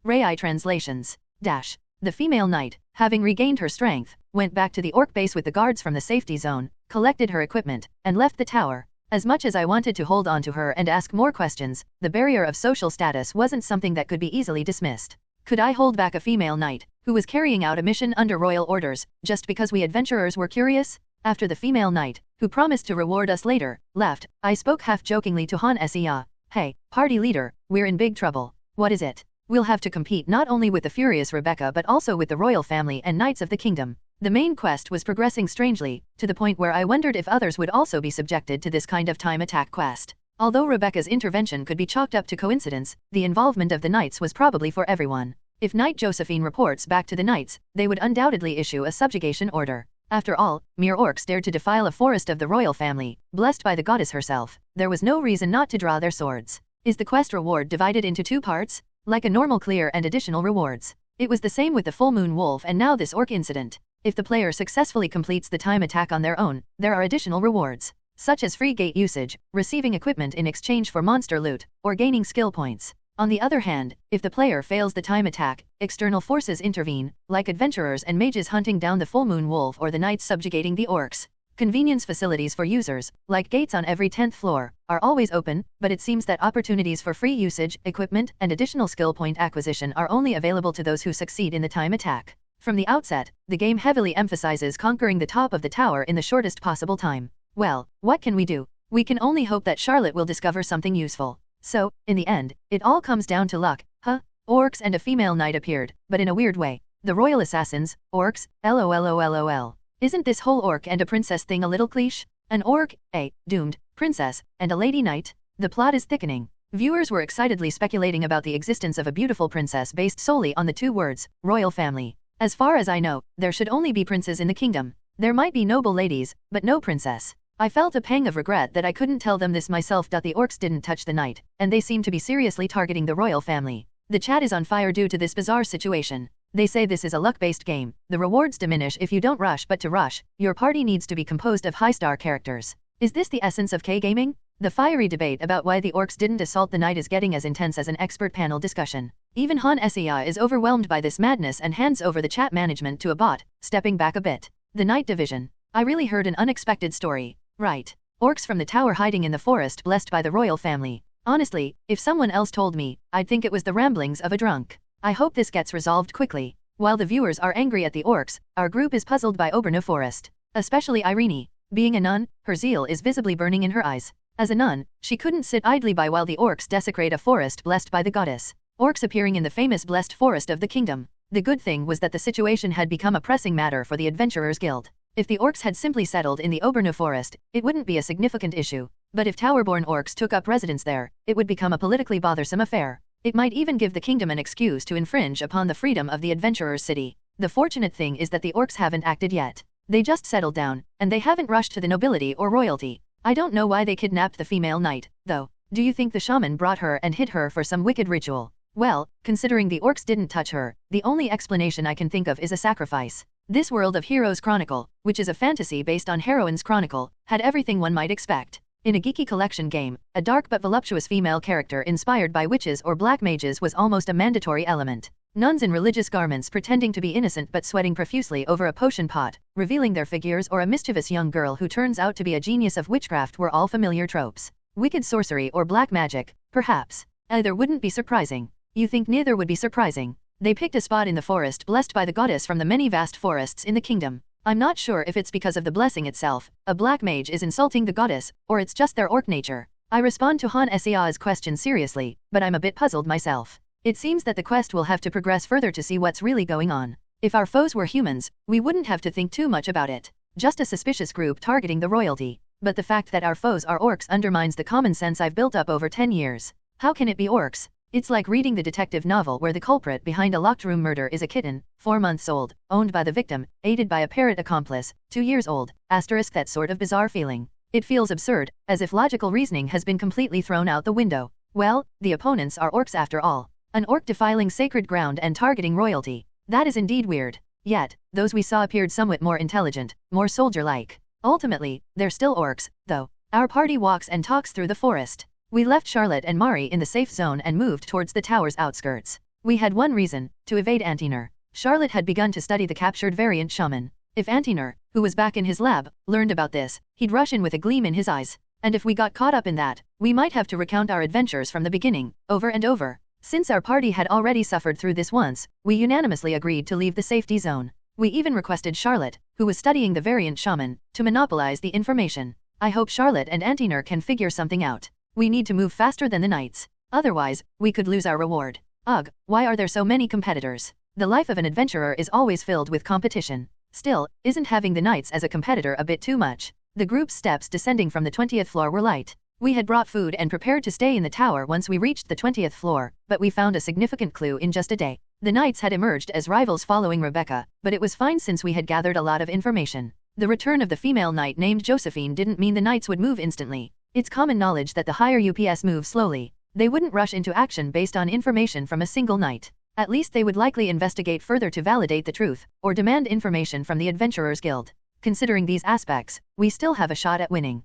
Rai translations. The female knight, having regained her strength, went back to the orc base with the guards from the safety zone, collected her equipment, and left the tower. As much as I wanted to hold on to her and ask more questions, the barrier of social status wasn't something that could be easily dismissed. Could I hold back a female knight, who was carrying out a mission under royal orders, just because we adventurers were curious? After the female knight, who promised to reward us later, left, I spoke half-jokingly to Han Sea. Hey, party leader, we're in big trouble. What is it? We'll have to compete not only with the furious Rebecca but also with the royal family and knights of the kingdom. The main quest was progressing strangely, to the point where I wondered if others would also be subjected to this kind of time attack quest. Although Rebecca's intervention could be chalked up to coincidence, the involvement of the knights was probably for everyone. If Knight Josephine reports back to the knights, they would undoubtedly issue a subjugation order. After all, mere orcs dared to defile a forest of the royal family, blessed by the goddess herself. There was no reason not to draw their swords. Is the quest reward divided into 2 parts? Like a normal clear and additional rewards. It was the same with the full moon wolf and now this orc incident. If the player successfully completes the time attack on their own, there are additional rewards, such as free gate usage, receiving equipment in exchange for monster loot, or gaining skill points. On the other hand, if the player fails the time attack, external forces intervene, like adventurers and mages hunting down the full moon wolf or the knights subjugating the orcs. Convenience facilities for users, like gates on every 10th floor, are always open, but it seems that opportunities for free usage, equipment, and additional skill point acquisition are only available to those who succeed in the time attack. From the outset, the game heavily emphasizes conquering the top of the tower in the shortest possible time. Well, what can we do? We can only hope that Charlotte will discover something useful. So, in the end, it all comes down to luck, huh? Orcs and a female knight appeared, but in a weird way. The royal assassins, orcs, lolololol. Isn't this whole orc and a princess thing a little cliche? An orc, a doomed princess, and a lady knight? The plot is thickening. Viewers were excitedly speculating about the existence of a beautiful princess based solely on the 2 words, royal family. As far as I know, there should only be princes in the kingdom. There might be noble ladies, but no princess. I felt a pang of regret that I couldn't tell them this myself. The orcs didn't touch the knight, and they seem to be seriously targeting the royal family. The chat is on fire due to this bizarre situation. They say this is a luck-based game. The rewards diminish if you don't rush, but to rush, your party needs to be composed of high-star characters. Is this the essence of K-gaming? The fiery debate about why the orcs didn't assault the knight is getting as intense as an expert panel discussion. Even Han Sia is overwhelmed by this madness and hands over the chat management to a bot, stepping back a bit. The Knight Division. I really heard an unexpected story. Right. Orcs from the tower hiding in the forest blessed by the royal family. Honestly, if someone else told me, I'd think it was the ramblings of a drunk. I hope this gets resolved quickly. While the viewers are angry at the orcs, our group is puzzled by Oberno Forest. Especially Irene. Being a nun, her zeal is visibly burning in her eyes. As a nun, she couldn't sit idly by while the orcs desecrate a forest blessed by the goddess. Orcs appearing in the famous blessed forest of the kingdom. The good thing was that the situation had become a pressing matter for the Adventurers Guild. If the orcs had simply settled in the Oberno Forest, it wouldn't be a significant issue. But if tower-born orcs took up residence there, it would become a politically bothersome affair. It might even give the kingdom an excuse to infringe upon the freedom of the Adventurers' City. The fortunate thing is that the orcs haven't acted yet. They just settled down, and they haven't rushed to the nobility or royalty. I don't know why they kidnapped the female knight, though. Do you think the shaman brought her and hid her for some wicked ritual? Well, considering the orcs didn't touch her, the only explanation I can think of is a sacrifice. This World of Heroes Chronicle, which is a fantasy based on Heroines Chronicle, had everything one might expect. In a geeky collection game, a dark but voluptuous female character inspired by witches or black mages was almost a mandatory element. Nuns in religious garments pretending to be innocent but sweating profusely over a potion pot, revealing their figures, or a mischievous young girl who turns out to be a genius of witchcraft were all familiar tropes. Wicked sorcery or black magic, perhaps. Either wouldn't be surprising. You think neither would be surprising. They picked a spot in the forest blessed by the goddess from the many vast forests in the kingdom. I'm not sure if it's because of the blessing itself, a black mage is insulting the goddess, or it's just their orc nature. I respond to Han Sia's question seriously, but I'm a bit puzzled myself. It seems that the quest will have to progress further to see what's really going on. If our foes were humans, we wouldn't have to think too much about it. Just a suspicious group targeting the royalty. But the fact that our foes are orcs undermines the common sense I've built up over 10 years. How can it be orcs? It's like reading the detective novel where the culprit behind a locked room murder is a kitten, 4 months old, owned by the victim, aided by a parrot accomplice, 2 years old, *, that sort of bizarre feeling. It feels absurd, as if logical reasoning has been completely thrown out the window. Well, the opponents are orcs after all. An orc defiling sacred ground and targeting royalty. That is indeed weird. Yet, those we saw appeared somewhat more intelligent, more soldier-like. Ultimately, they're still orcs, though. Our party walks and talks through the forest. We left Charlotte and Mari in the safe zone and moved towards the tower's outskirts. We had one reason, to evade Antiner. Charlotte had begun to study the captured variant shaman. If Antiner, who was back in his lab, learned about this, he'd rush in with a gleam in his eyes. And if we got caught up in that, we might have to recount our adventures from the beginning, over and over. Since our party had already suffered through this once, we unanimously agreed to leave the safety zone. We even requested Charlotte, who was studying the variant shaman, to monopolize the information. I hope Charlotte and Antiner can figure something out. We need to move faster than the knights. Otherwise, we could lose our reward. Ugh, why are there so many competitors? The life of an adventurer is always filled with competition. Still, isn't having the knights as a competitor a bit too much? The group's steps descending from the 20th floor were light. We had brought food and prepared to stay in the tower once we reached the 20th floor, but we found a significant clue in just a day. The knights had emerged as rivals following Rebecca, but it was fine since we had gathered a lot of information. The return of the female knight named Josephine didn't mean the knights would move instantly. It's common knowledge that the higher UPS move slowly. They wouldn't rush into action based on information from a single knight. At least they would likely investigate further to validate the truth, or demand information from the Adventurers Guild. Considering these aspects, we still have a shot at winning.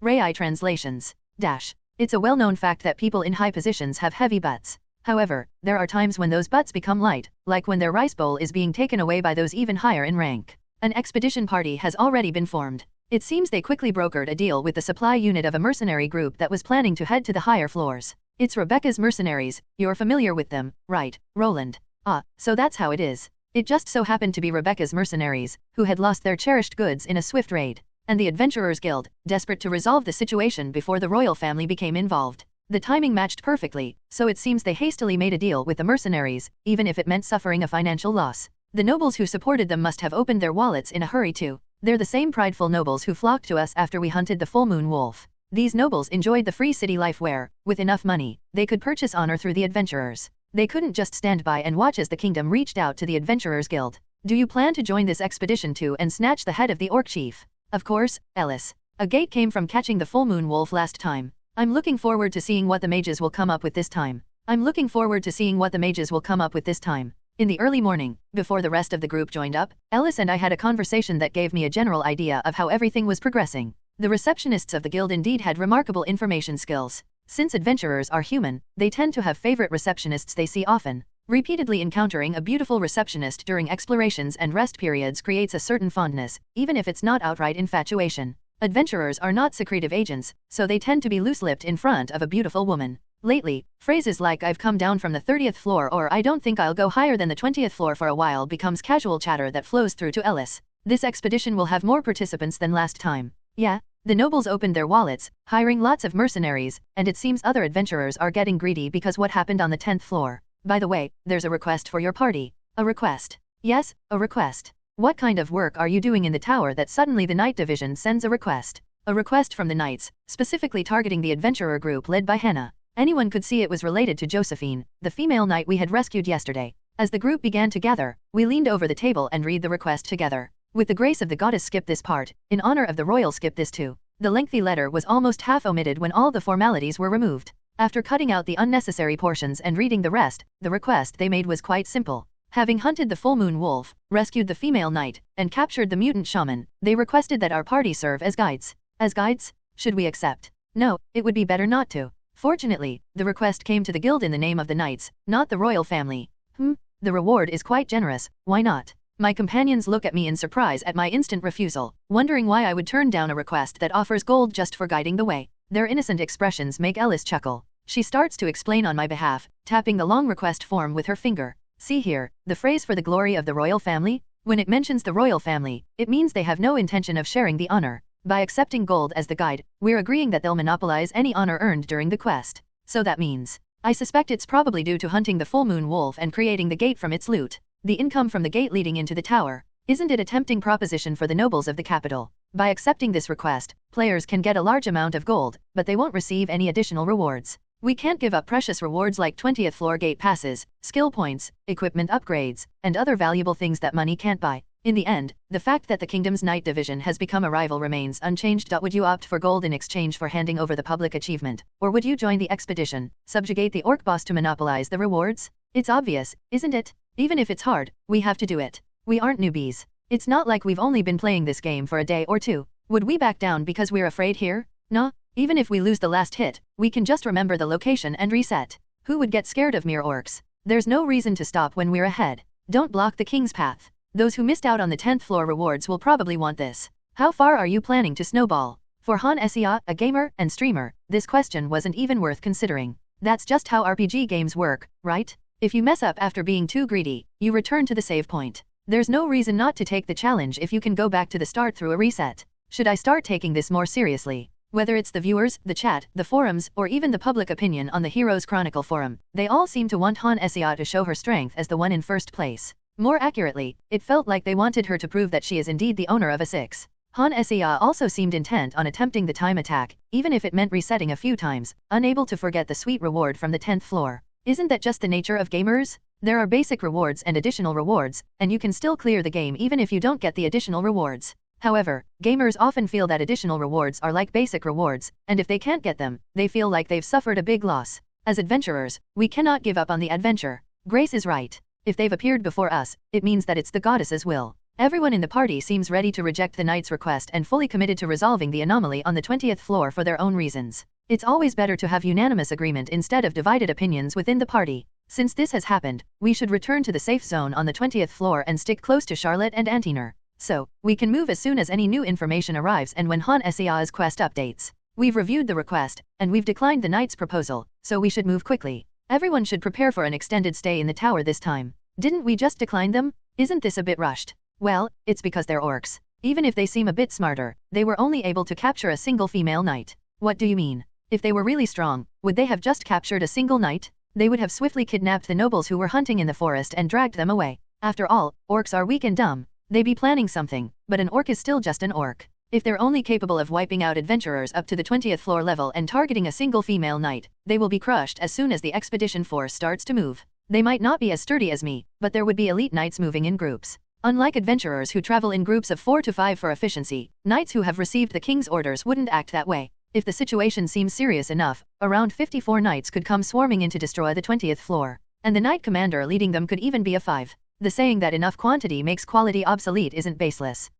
Rai translations. It's a well-known fact that people in high positions have heavy butts. However, there are times when those butts become light, like when their rice bowl is being taken away by those even higher in rank. An expedition party has already been formed. It seems they quickly brokered a deal with the supply unit of a mercenary group that was planning to head to the higher floors. It's Rebecca's mercenaries, you're familiar with them, right, Roland? Ah, so that's how it is. It just so happened to be Rebecca's mercenaries, who had lost their cherished goods in a swift raid, and the Adventurers Guild, desperate to resolve the situation before the royal family became involved. The timing matched perfectly, so it seems they hastily made a deal with the mercenaries, even if it meant suffering a financial loss. The nobles who supported them must have opened their wallets in a hurry too. They're the same prideful nobles who flocked to us after we hunted the full moon wolf. These nobles enjoyed the free city life where, with enough money, they could purchase honor through the adventurers. They couldn't just stand by and watch as the kingdom reached out to the Adventurers Guild. Do you plan to join this expedition too and snatch the head of the orc chief? Of course, Ellis. A gate came from catching the full moon wolf last time. I'm looking forward to seeing what the mages will come up with this time. In the early morning, before the rest of the group joined up, Ellis and I had a conversation that gave me a general idea of how everything was progressing. The receptionists of the guild indeed had remarkable information skills. Since adventurers are human, they tend to have favorite receptionists they see often. Repeatedly encountering a beautiful receptionist during explorations and rest periods creates a certain fondness, even if it's not outright infatuation. Adventurers are not secretive agents, so they tend to be loose-lipped in front of a beautiful woman. Lately, phrases like "I've come down from the 30th floor" or "I don't think I'll go higher than the 20th floor for a while" becomes casual chatter that flows through to Ellis. This expedition will have more participants than last time. Yeah, the nobles opened their wallets, hiring lots of mercenaries, and it seems other adventurers are getting greedy because what happened on the 10th floor. By the way, there's a request for your party. A request? Yes, a request. What kind of work are you doing in the tower that suddenly the Knight Division sends a request? A request from the Knights, specifically targeting the adventurer group led by Hannah. Anyone could see it was related to Josephine, the female knight we had rescued yesterday. As the group began to gather, we leaned over the table and read the request together. With the grace of the goddess, skip this part. In honor of the royal, skip this too. The lengthy letter was almost half omitted when all the formalities were removed. After cutting out the unnecessary portions and reading the rest, the request they made was quite simple. Having hunted the full moon wolf, rescued the female knight, and captured the mutant shaman, they requested that our party serve as guides. As guides? Should we accept? No, it would be better not to. Fortunately, the request came to the guild in the name of the knights, not the royal family. The reward is quite generous, why not? My companions look at me in surprise at my instant refusal, wondering why I would turn down a request that offers gold just for guiding the way. Their innocent expressions make Ellis chuckle. She starts to explain on my behalf, tapping the long request form with her finger. See here, the phrase "for the glory of the royal family." When it mentions the royal family, it means they have no intention of sharing the honor. By accepting gold as the guide, we're agreeing that they'll monopolize any honor earned during the quest. So that means, I suspect it's probably due to hunting the full moon wolf and creating the gate from its loot. The income from the gate leading into the tower. Isn't it a tempting proposition for the nobles of the capital? By accepting this request, players can get a large amount of gold, but they won't receive any additional rewards. We can't give up precious rewards like 20th floor gate passes, skill points, equipment upgrades, and other valuable things that money can't buy. In the end, the fact that the kingdom's Knight Division has become a rival remains unchanged. Would you opt for gold in exchange for handing over the public achievement, or would you join the expedition, subjugate the orc boss to monopolize the rewards? It's obvious, isn't it? Even if it's hard, we have to do it. We aren't newbies. It's not like we've only been playing this game for a day or two. Would we back down because we're afraid here? Nah. Even if we lose the last hit, we can just remember the location and reset. Who would get scared of mere orcs? There's no reason to stop when we're ahead. Don't block the king's path. Those who missed out on the 10th floor rewards will probably want this. How far are you planning to snowball? For Han Sia, a gamer and streamer, this question wasn't even worth considering. That's just how RPG games work, right? If you mess up after being too greedy, you return to the save point. There's no reason not to take the challenge if you can go back to the start through a reset. Should I start taking this more seriously? Whether it's the viewers, the chat, the forums, or even the public opinion on the Heroes Chronicle forum, they all seem to want Han Sia to show her strength as the one in first place. More accurately, it felt like they wanted her to prove that she is indeed the owner of a 6. Han Seah also seemed intent on attempting the time attack, even if it meant resetting a few times, unable to forget the sweet reward from the 10th floor. Isn't that just the nature of gamers? There are basic rewards and additional rewards, and you can still clear the game even if you don't get the additional rewards. However, gamers often feel that additional rewards are like basic rewards, and if they can't get them, they feel like they've suffered a big loss. As adventurers, we cannot give up on the adventure. Grace is right. If they've appeared before us, it means that it's the goddess's will. Everyone in the party seems ready to reject the knight's request and fully committed to resolving the anomaly on the 20th floor for their own reasons. It's always better to have unanimous agreement instead of divided opinions within the party. Since this has happened, we should return to the safe zone on the 20th floor and stick close to Charlotte and Antiner. So, we can move as soon as any new information arrives and when Han Seah's quest updates. We've reviewed the request, and we've declined the knight's proposal, so we should move quickly. Everyone should prepare for an extended stay in the tower this time. Didn't we just decline them? Isn't this a bit rushed? Well, it's because they're orcs. Even if they seem a bit smarter, they were only able to capture a single female knight. What do you mean? If they were really strong, would they have just captured a single knight? They would have swiftly kidnapped the nobles who were hunting in the forest and dragged them away. After all, orcs are weak and dumb. They be planning something, but an orc is still just an orc. If they're only capable of wiping out adventurers up to the 20th floor level and targeting a single female knight, they will be crushed as soon as the expedition force starts to move. They might not be as sturdy as me, but there would be elite knights moving in groups. Unlike adventurers who travel in groups of 4 to 5 for efficiency, knights who have received the king's orders wouldn't act that way. If the situation seems serious enough, around 54 knights could come swarming in to destroy the 20th floor. And the knight commander leading them could even be a 5. The saying that enough quantity makes quality obsolete isn't baseless.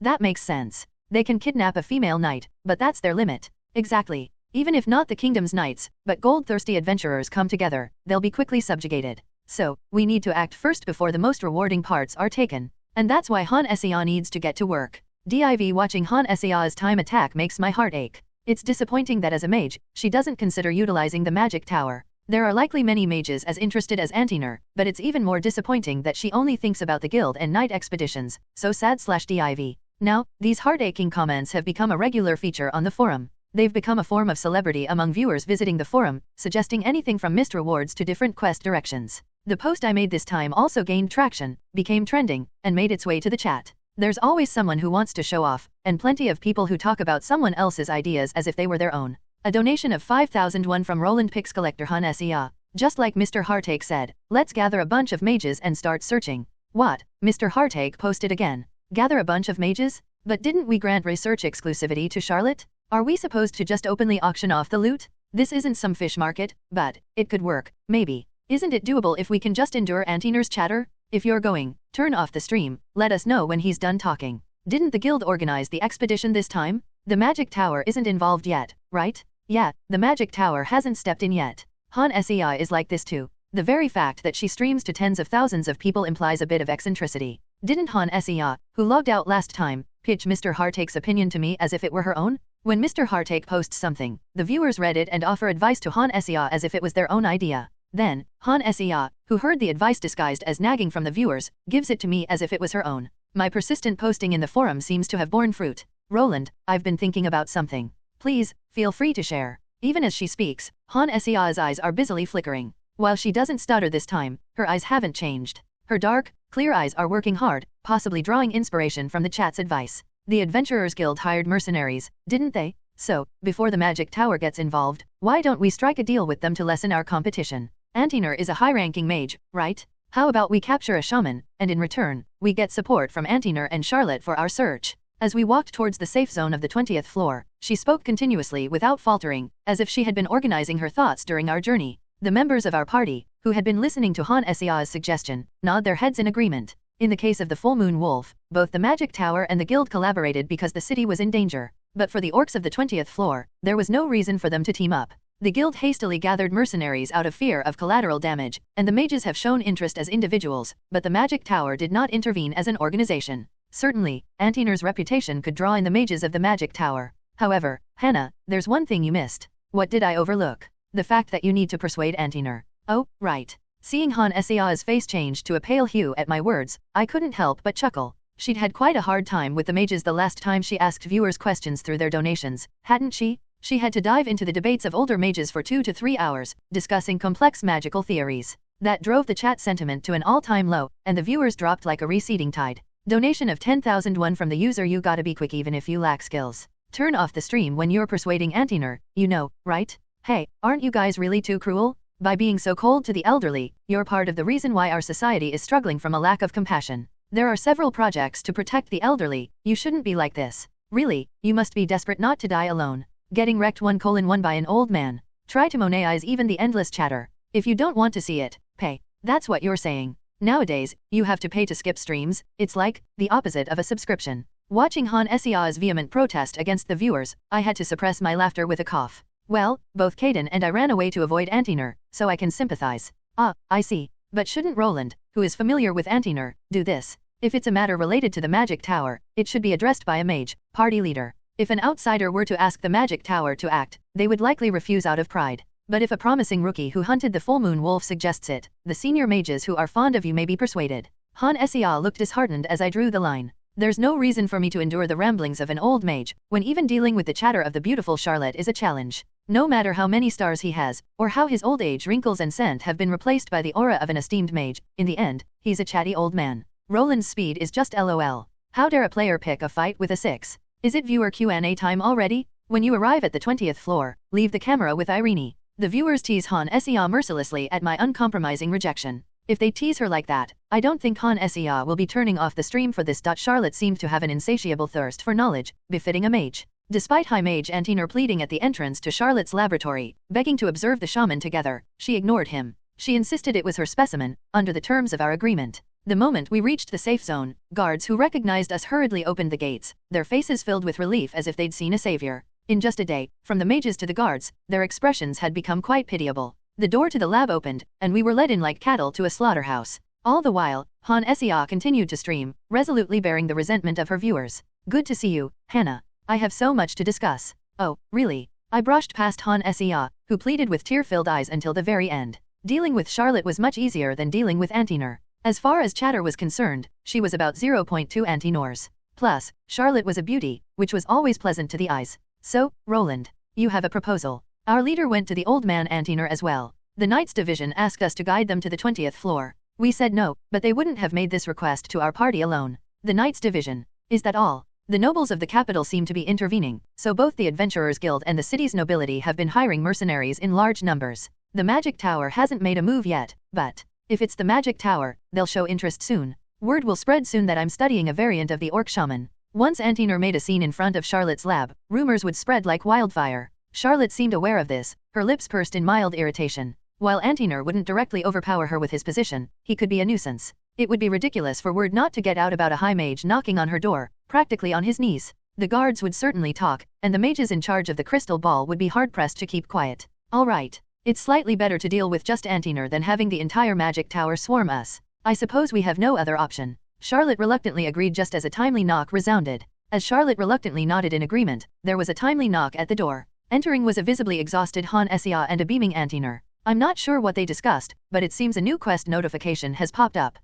That makes sense. They can kidnap a female knight, but that's their limit. Exactly. Even if not the kingdom's knights, but gold-thirsty adventurers come together, they'll be quickly subjugated. So, we need to act first before the most rewarding parts are taken. And that's why Han Seah needs to get to work. Div watching Han Seah's time attack makes my heart ache. It's disappointing that as a mage, she doesn't consider utilizing the magic tower. There are likely many mages as interested as Antiner, but it's even more disappointing that she only thinks about the guild and knight expeditions, so sad/div. Now, these heart-aching comments have become a regular feature on the forum. They've become a form of celebrity among viewers visiting the forum, suggesting anything from missed rewards to different quest directions. The post I made this time also gained traction, became trending, and made its way to the chat. There's always someone who wants to show off, and plenty of people who talk about someone else's ideas as if they were their own. A donation of 5,001 from Roland Pix Collector Han Seah. Just like Mr. Heartache said, let's gather a bunch of mages and start searching. What? Mr. Heartache posted again. Gather a bunch of mages? But didn't we grant research exclusivity to Charlotte? Are we supposed to just openly auction off the loot? This isn't some fish market, but it could work, maybe. Isn't it doable if we can just endure Antiner's chatter? If you're going, turn off the stream, let us know when he's done talking. Didn't the guild organize the expedition this time? The magic tower isn't involved yet, right? Yeah, the magic tower hasn't stepped in yet. Han Seah is like this too. The very fact that she streams to tens of thousands of people implies a bit of eccentricity. Didn't Han Seah, who logged out last time, pitch Mr. Heartache's opinion to me as if it were her own? When Mr. Heartache posts something, the viewers read it and offer advice to Han Seah as if it was their own idea. Then, Han Seah, who heard the advice disguised as nagging from the viewers, gives it to me as if it was her own. My persistent posting in the forum seems to have borne fruit. Roland, I've been thinking about something. Please, feel free to share. Even as she speaks, Han Seah's eyes are busily flickering. While she doesn't stutter this time, her eyes haven't changed. Her dark, clear eyes are working hard, possibly drawing inspiration from the chat's advice. The Adventurers Guild hired mercenaries, didn't they? So, before the magic tower gets involved, why don't we strike a deal with them to lessen our competition? Antiner is a high-ranking mage, right? How about we capture a shaman, and in return, we get support from Antiner and Charlotte for our search? As we walked towards the safe zone of the 20th floor, she spoke continuously without faltering, as if she had been organizing her thoughts during our journey. The members of our party, who had been listening to Han Seah's suggestion, nod their heads in agreement. In the case of the Full Moon Wolf, both the magic tower and the guild collaborated because the city was in danger. But for the orcs of the 20th floor, there was no reason for them to team up. The guild hastily gathered mercenaries out of fear of collateral damage, and the mages have shown interest as individuals, but the magic tower did not intervene as an organization. Certainly, Antiner's reputation could draw in the mages of the magic tower. However, Hannah, there's one thing you missed. What did I overlook? The fact that you need to persuade Antiner. Oh, right. Seeing Han Seah's face change to a pale hue at my words, I couldn't help but chuckle. She'd had quite a hard time with the mages the last time she asked viewers questions through their donations, hadn't she? She had to dive into the debates of older mages for 2 to 3 hours, discussing complex magical theories. That drove the chat sentiment to an all-time low, and the viewers dropped like a receding tide. Donation of 10,000 won from the user. You gotta be quick even if you lack skills. Turn off the stream when you're persuading Antiner, you know, right? Hey, aren't you guys really too cruel? By being so cold to the elderly, you're part of the reason why our society is struggling from a lack of compassion. There are several projects to protect the elderly. You shouldn't be like this. Really, you must be desperate not to die alone. Getting wrecked 1:1 by an old man. Try to monetize even the endless chatter. If you don't want to see it, pay. That's what you're saying. Nowadays, you have to pay to skip streams. It's like the opposite of a subscription. Watching Han Sea's vehement protest against the viewers, I had to suppress my laughter with a cough. Well, both Caden and I ran away to avoid Antiner, so I can sympathize. Ah, I see. But shouldn't Roland, who is familiar with Antiner, do this? If it's a matter related to the Magic Tower, it should be addressed by a mage, party leader. If an outsider were to ask the Magic Tower to act, they would likely refuse out of pride. But if a promising rookie who hunted the full moon wolf suggests it, the senior mages who are fond of you may be persuaded. Han Sea looked disheartened as I drew the line. There's no reason for me to endure the ramblings of an old mage, when even dealing with the chatter of the beautiful Charlotte is a challenge. No matter how many stars he has, or how his old age wrinkles and scent have been replaced by the aura of an esteemed mage, in the end, he's a chatty old man. Roland's speed is just LOL. How dare a player pick a fight with a 6? Is it viewer Q&A time already? When you arrive at the 20th floor, leave the camera with Irene. The viewers tease Han Sea mercilessly at my uncompromising rejection. If they tease her like that, I don't think Han Sea will be turning off the stream for this. Charlotte seemed to have an insatiable thirst for knowledge, befitting a mage. Despite High Mage Antiner pleading at the entrance to Charlotte's laboratory, begging to observe the shaman together, she ignored him. She insisted it was her specimen, under the terms of our agreement. The moment we reached the safe zone, guards who recognized us hurriedly opened the gates, their faces filled with relief as if they'd seen a savior. In just a day, from the mages to the guards, their expressions had become quite pitiable. The door to the lab opened, and we were led in like cattle to a slaughterhouse. All the while, Han Sea continued to stream, resolutely bearing the resentment of her viewers. Good to see you, Hannah. I have so much to discuss. Oh, really? I brushed past Han Sea, who pleaded with tear-filled eyes until the very end. Dealing with Charlotte was much easier than dealing with Antiner. As far as chatter was concerned, she was about 0.2 Antinors. Plus, Charlotte was a beauty, which was always pleasant to the eyes. So, Roland, you have a proposal. Our leader went to the old man Antiner as well. The Knights Division asked us to guide them to the 20th floor. We said no, but they wouldn't have made this request to our party alone. The Knights Division. Is that all? The nobles of the capital seem to be intervening, so both the Adventurers Guild and the city's nobility have been hiring mercenaries in large numbers. The Magic Tower hasn't made a move yet, but if it's the Magic Tower, they'll show interest soon. Word will spread soon that I'm studying a variant of the Orc Shaman. Once Antiner made a scene in front of Charlotte's lab, rumors would spread like wildfire. Charlotte seemed aware of this, her lips pursed in mild irritation. While Antiner wouldn't directly overpower her with his position, he could be a nuisance. It would be ridiculous for word not to get out about a high mage knocking on her door, practically on his knees. The guards would certainly talk, and the mages in charge of the crystal ball would be hard-pressed to keep quiet. All right. It's slightly better to deal with just Antiner than having the entire Magic Tower swarm us. I suppose we have no other option. Charlotte reluctantly agreed just as a timely knock resounded. As Charlotte reluctantly nodded in agreement, there was a timely knock at the door. Entering was a visibly exhausted Han Sea and a beaming Antiner. I'm not sure what they discussed, but it seems a new quest notification has popped up.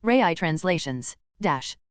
Rai translations.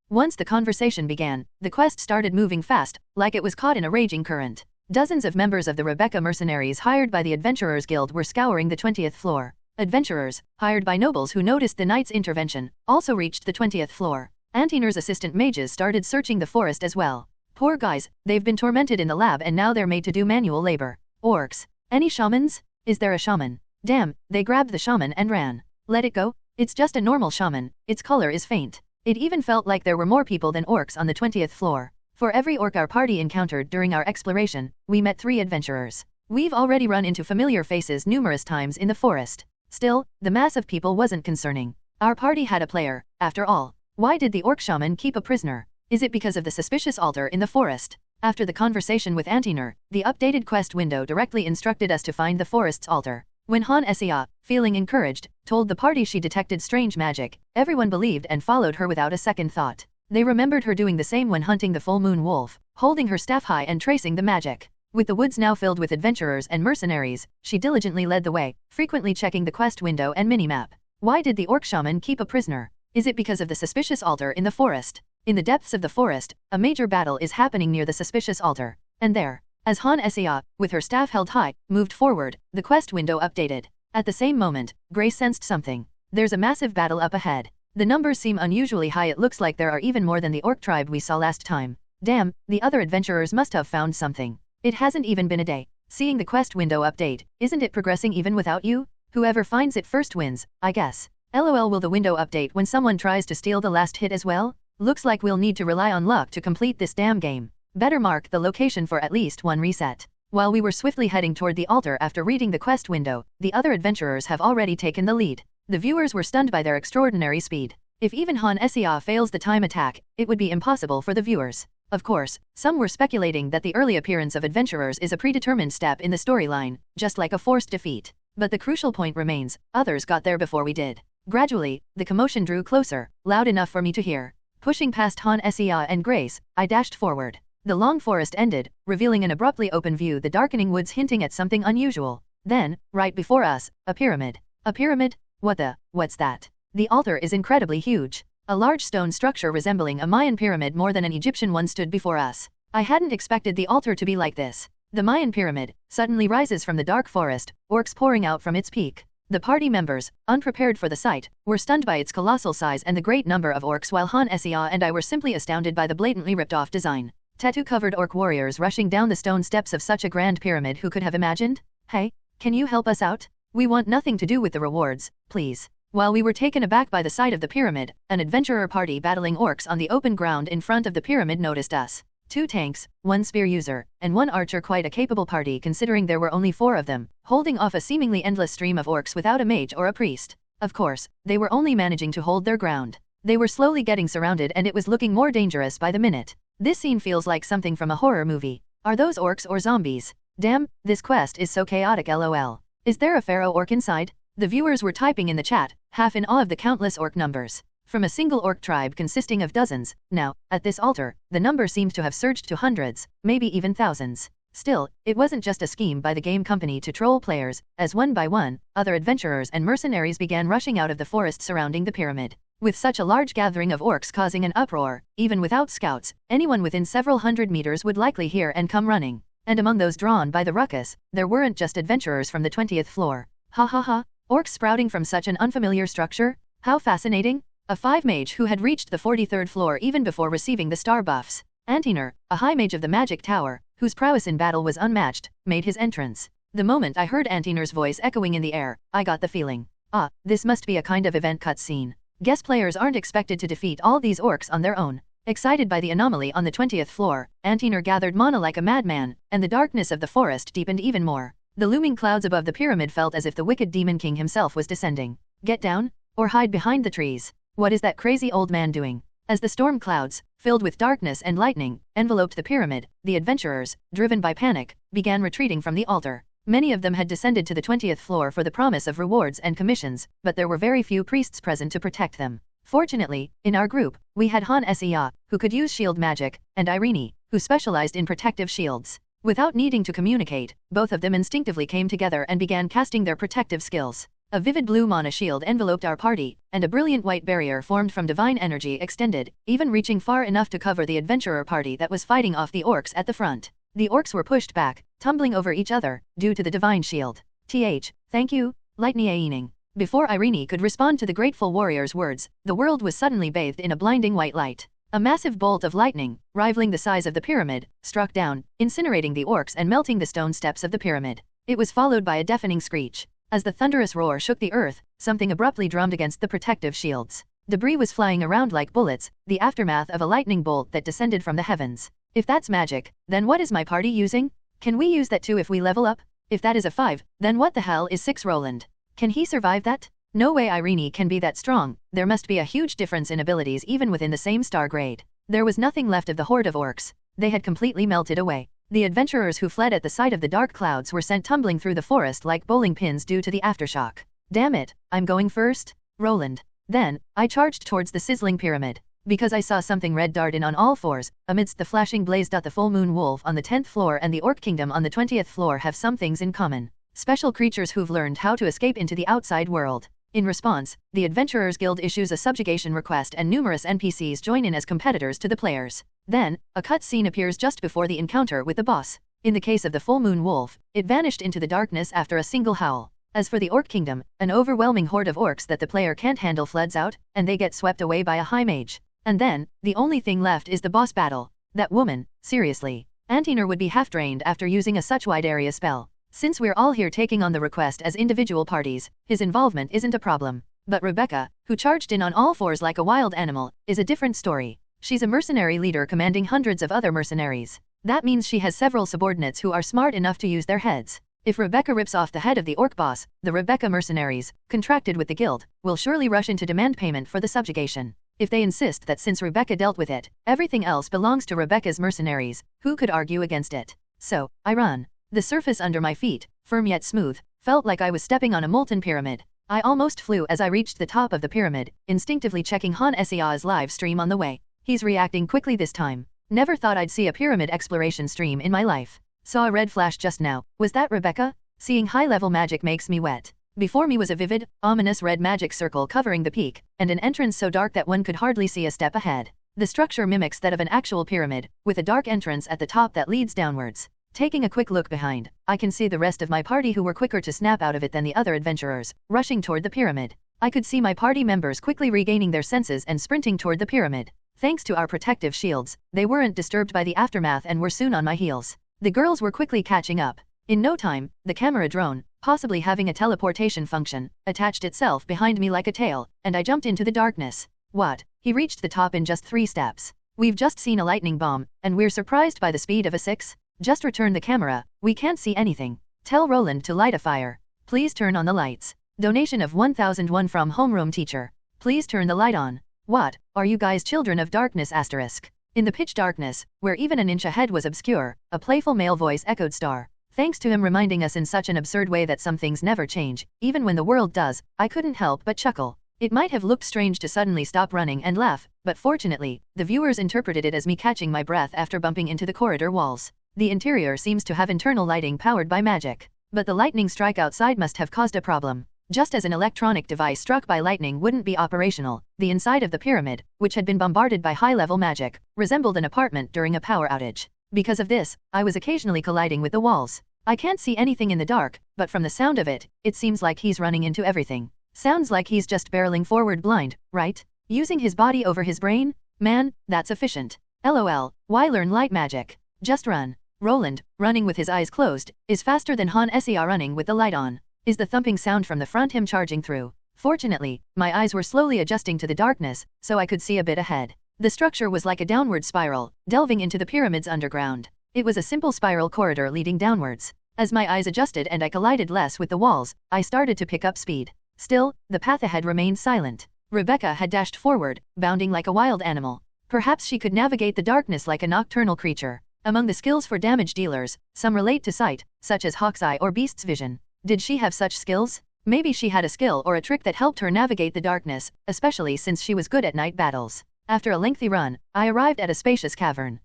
Once the conversation began, the quest started moving fast, like it was caught in a raging current. Dozens of members of the Rebecca mercenaries hired by the Adventurers Guild were scouring the 20th floor. Adventurers, hired by nobles who noticed the knight's intervention, also reached the 20th floor. Antiner's assistant mages started searching the forest as well. Poor guys, they've been tormented in the lab and now they're made to do manual labor. Orcs. Any shamans? Is there a shaman? Damn, they grabbed the shaman and ran. Let it go? It's just a normal shaman, its color is faint. It even felt like there were more people than orcs on the 20th floor. For every orc our party encountered during our exploration, we met 3 adventurers. We've already run into familiar faces numerous times in the forest. Still, the mass of people wasn't concerning. Our party had a player, after all. Why did the orc shaman keep a prisoner? Is it because of the suspicious altar in the forest? After the conversation with Antiner, the updated quest window directly instructed us to find the forest's altar. When Han Sea, feeling encouraged, told the party she detected strange magic, everyone believed and followed her without a second thought. They remembered her doing the same when hunting the full moon wolf, holding her staff high and tracing the magic. With the woods now filled with adventurers and mercenaries, she diligently led the way, frequently checking the quest window and minimap. Why did the orc shaman keep a prisoner? Is it because of the suspicious altar in the forest? In the depths of the forest, a major battle is happening near the suspicious altar. And there, as Han Sea, with her staff held high, moved forward, the quest window updated. At the same moment, Grace sensed something. There's a massive battle up ahead. The numbers seem unusually high. It looks like there are even more than the orc tribe we saw last time. Damn, the other adventurers must have found something. It hasn't even been a day. Seeing the quest window update, isn't it progressing even without you? Whoever finds it first wins, I guess. LOL, will the window update when someone tries to steal the last hit as well? Looks like we'll need to rely on luck to complete this damn game. Better mark the location for at least one reset. While we were swiftly heading toward the altar after reading the quest window, the other adventurers have already taken the lead. The viewers were stunned by their extraordinary speed. If even Han Sia fails the time attack, it would be impossible for the viewers. Of course, some were speculating that the early appearance of adventurers is a predetermined step in the storyline, just like a forced defeat. But the crucial point remains, others got there before we did. Gradually, the commotion drew closer, loud enough for me to hear. Pushing past Han Sia and Grace, I dashed forward. The long forest ended, revealing an abruptly open view, the darkening woods hinting at something unusual. Then, right before us, a pyramid. A pyramid? What's that? The altar is incredibly huge. A large stone structure resembling a Mayan pyramid more than an Egyptian one stood before us. I hadn't expected the altar to be like this. The Mayan pyramid suddenly rises from the dark forest, orcs pouring out from its peak. The party members, unprepared for the sight, were stunned by its colossal size and the great number of orcs, while Han Sia and I were simply astounded by the blatantly ripped-off design. Tattoo-covered orc warriors rushing down the stone steps of such a grand pyramid. Who could have imagined? Hey, can you help us out? We want nothing to do with the rewards, please. While we were taken aback by the sight of the pyramid, an adventurer party battling orcs on the open ground in front of the pyramid noticed us. 2 tanks, 1 spear user, and 1 archer, quite a capable party considering there were only 4 of them, holding off a seemingly endless stream of orcs without a mage or a priest. Of course, they were only managing to hold their ground. They were slowly getting surrounded and it was looking more dangerous by the minute. This scene feels like something from a horror movie. Are those orcs or zombies? Damn, this quest is so chaotic, lol. Is there a pharaoh orc inside? The viewers were typing in the chat, half in awe of the countless orc numbers. From a single orc tribe consisting of dozens, now, at this altar, the number seemed to have surged to hundreds, maybe even thousands. Still, it wasn't just a scheme by the game company to troll players, as one by one, other adventurers and mercenaries began rushing out of the forest surrounding the pyramid. With such a large gathering of orcs causing an uproar, even without scouts, anyone within several hundred meters would likely hear and come running. And among those drawn by the ruckus, there weren't just adventurers from the 20th floor. Ha ha ha, orcs sprouting from such an unfamiliar structure? How fascinating! A 5 mage who had reached the 43rd floor even before receiving the star buffs. Antiner, a high mage of the magic tower, whose prowess in battle was unmatched, made his entrance. The moment I heard Antiner's voice echoing in the air, I got the feeling. Ah, this must be a kind of event cutscene. Guess players aren't expected to defeat all these orcs on their own. Excited by the anomaly on the 20th floor, Antiner gathered mana like a madman, and the darkness of the forest deepened even more. The looming clouds above the pyramid felt as if the wicked demon king himself was descending. Get down? Or hide behind the trees? What is that crazy old man doing? As the storm clouds, filled with darkness and lightning, enveloped the pyramid, the adventurers, driven by panic, began retreating from the altar. Many of them had descended to the 20th floor for the promise of rewards and commissions, but there were very few priests present to protect them. Fortunately, in our group, we had Han Sia, who could use shield magic, and Irene, who specialized in protective shields. Without needing to communicate, both of them instinctively came together and began casting their protective skills. A vivid blue mana shield enveloped our party, and a brilliant white barrier formed from divine energy extended, even reaching far enough to cover the adventurer party that was fighting off the orcs at the front. The orcs were pushed back, tumbling over each other, due to the divine shield. Thank you, Lightning. Before Irene could respond to the grateful warrior's words, the world was suddenly bathed in a blinding white light. A massive bolt of lightning, rivaling the size of the pyramid, struck down, incinerating the orcs and melting the stone steps of the pyramid. It was followed by a deafening screech. As the thunderous roar shook the earth, something abruptly drummed against the protective shields. Debris was flying around like bullets, the aftermath of a lightning bolt that descended from the heavens. If that's magic, then what is my party using? Can we use that too if we level up? If that is a 5, then what the hell is 6 Roland? Can he survive that? No way Irene can be that strong. There must be a huge difference in abilities even within the same star grade. There was nothing left of the horde of orcs. They had completely melted away. The adventurers who fled at the sight of the dark clouds were sent tumbling through the forest like bowling pins due to the aftershock. Damn it, I'm going first? Roland. Then, I charged towards the sizzling pyramid. Because I saw something red dart in on all fours, amidst the flashing blaze. The full moon wolf on the 10th floor and the orc kingdom on the 20th floor have some things in common. Special creatures who've learned how to escape into the outside world. In response, the Adventurers Guild issues a subjugation request and numerous NPCs join in as competitors to the players. Then, a cutscene appears just before the encounter with the boss. In the case of the full moon wolf, it vanished into the darkness after a single howl. As for the Orc Kingdom, an overwhelming horde of orcs that the player can't handle floods out, and they get swept away by a high mage. And then, the only thing left is the boss battle. That woman, seriously. Antiner would be half drained after using a such wide area spell. Since we're all here taking on the request as individual parties, his involvement isn't a problem. But Rebecca, who charged in on all fours like a wild animal, is a different story. She's a mercenary leader commanding hundreds of other mercenaries. That means she has several subordinates who are smart enough to use their heads. If Rebecca rips off the head of the orc boss, the Rebecca mercenaries, contracted with the guild, will surely rush into demand payment for the subjugation. If they insist that since Rebecca dealt with it, everything else belongs to Rebecca's mercenaries, who could argue against it? So, I run. The surface under my feet, firm yet smooth, felt like I was stepping on a molten pyramid. I almost flew as I reached the top of the pyramid, instinctively checking Han Sea's live stream on the way. He's reacting quickly this time. Never thought I'd see a pyramid exploration stream in my life. Saw a red flash just now. Was that Rebecca? Seeing high-level magic makes me wet. Before me was a vivid, ominous red magic circle covering the peak, and an entrance so dark that one could hardly see a step ahead. The structure mimics that of an actual pyramid, with a dark entrance at the top that leads downwards. Taking a quick look behind, I can see the rest of my party who were quicker to snap out of it than the other adventurers, rushing toward the pyramid. I could see my party members quickly regaining their senses and sprinting toward the pyramid. Thanks to our protective shields, they weren't disturbed by the aftermath and were soon on my heels. The girls were quickly catching up. In no time, the camera drone, possibly having a teleportation function, attached itself behind me like a tail, and I jumped into the darkness. What? He reached the top in just 3 steps. We've just seen a lightning bomb, and we're surprised by the speed of a 6? Just return the camera, we can't see anything. Tell Roland to light a fire. Please turn on the lights. Donation of 1001 from homeroom teacher. Please turn the light on. What? Are you guys children of darkness asterisk? In the pitch darkness, where even an inch ahead was obscure, a playful male voice echoed star. Thanks to him reminding us in such an absurd way that some things never change, even when the world does, I couldn't help but chuckle. It might have looked strange to suddenly stop running and laugh, but fortunately, the viewers interpreted it as me catching my breath after bumping into the corridor walls. The interior seems to have internal lighting powered by magic. But the lightning strike outside must have caused a problem. Just as an electronic device struck by lightning wouldn't be operational, the inside of the pyramid, which had been bombarded by high-level magic, resembled an apartment during a power outage. Because of this, I was occasionally colliding with the walls. I can't see anything in the dark, but from the sound of it, it seems like he's running into everything. Sounds like he's just barreling forward blind, right? Using his body over his brain? Man, that's efficient. LOL, why learn light magic? Just run. Roland, running with his eyes closed, is faster than Han Sea running with the light on. Is the thumping sound from the front him charging through? Fortunately, my eyes were slowly adjusting to the darkness, so I could see a bit ahead. The structure was like a downward spiral, delving into the pyramid's underground. It was a simple spiral corridor leading downwards. As my eyes adjusted and I collided less with the walls, I started to pick up speed. Still, the path ahead remained silent. Rebecca had dashed forward, bounding like a wild animal. Perhaps she could navigate the darkness like a nocturnal creature. Among the skills for damage dealers, some relate to sight, such as Hawk's Eye or Beast's Vision. Did she have such skills? Maybe she had a skill or a trick that helped her navigate the darkness, especially since she was good at night battles. After a lengthy run, I arrived at a spacious cavern.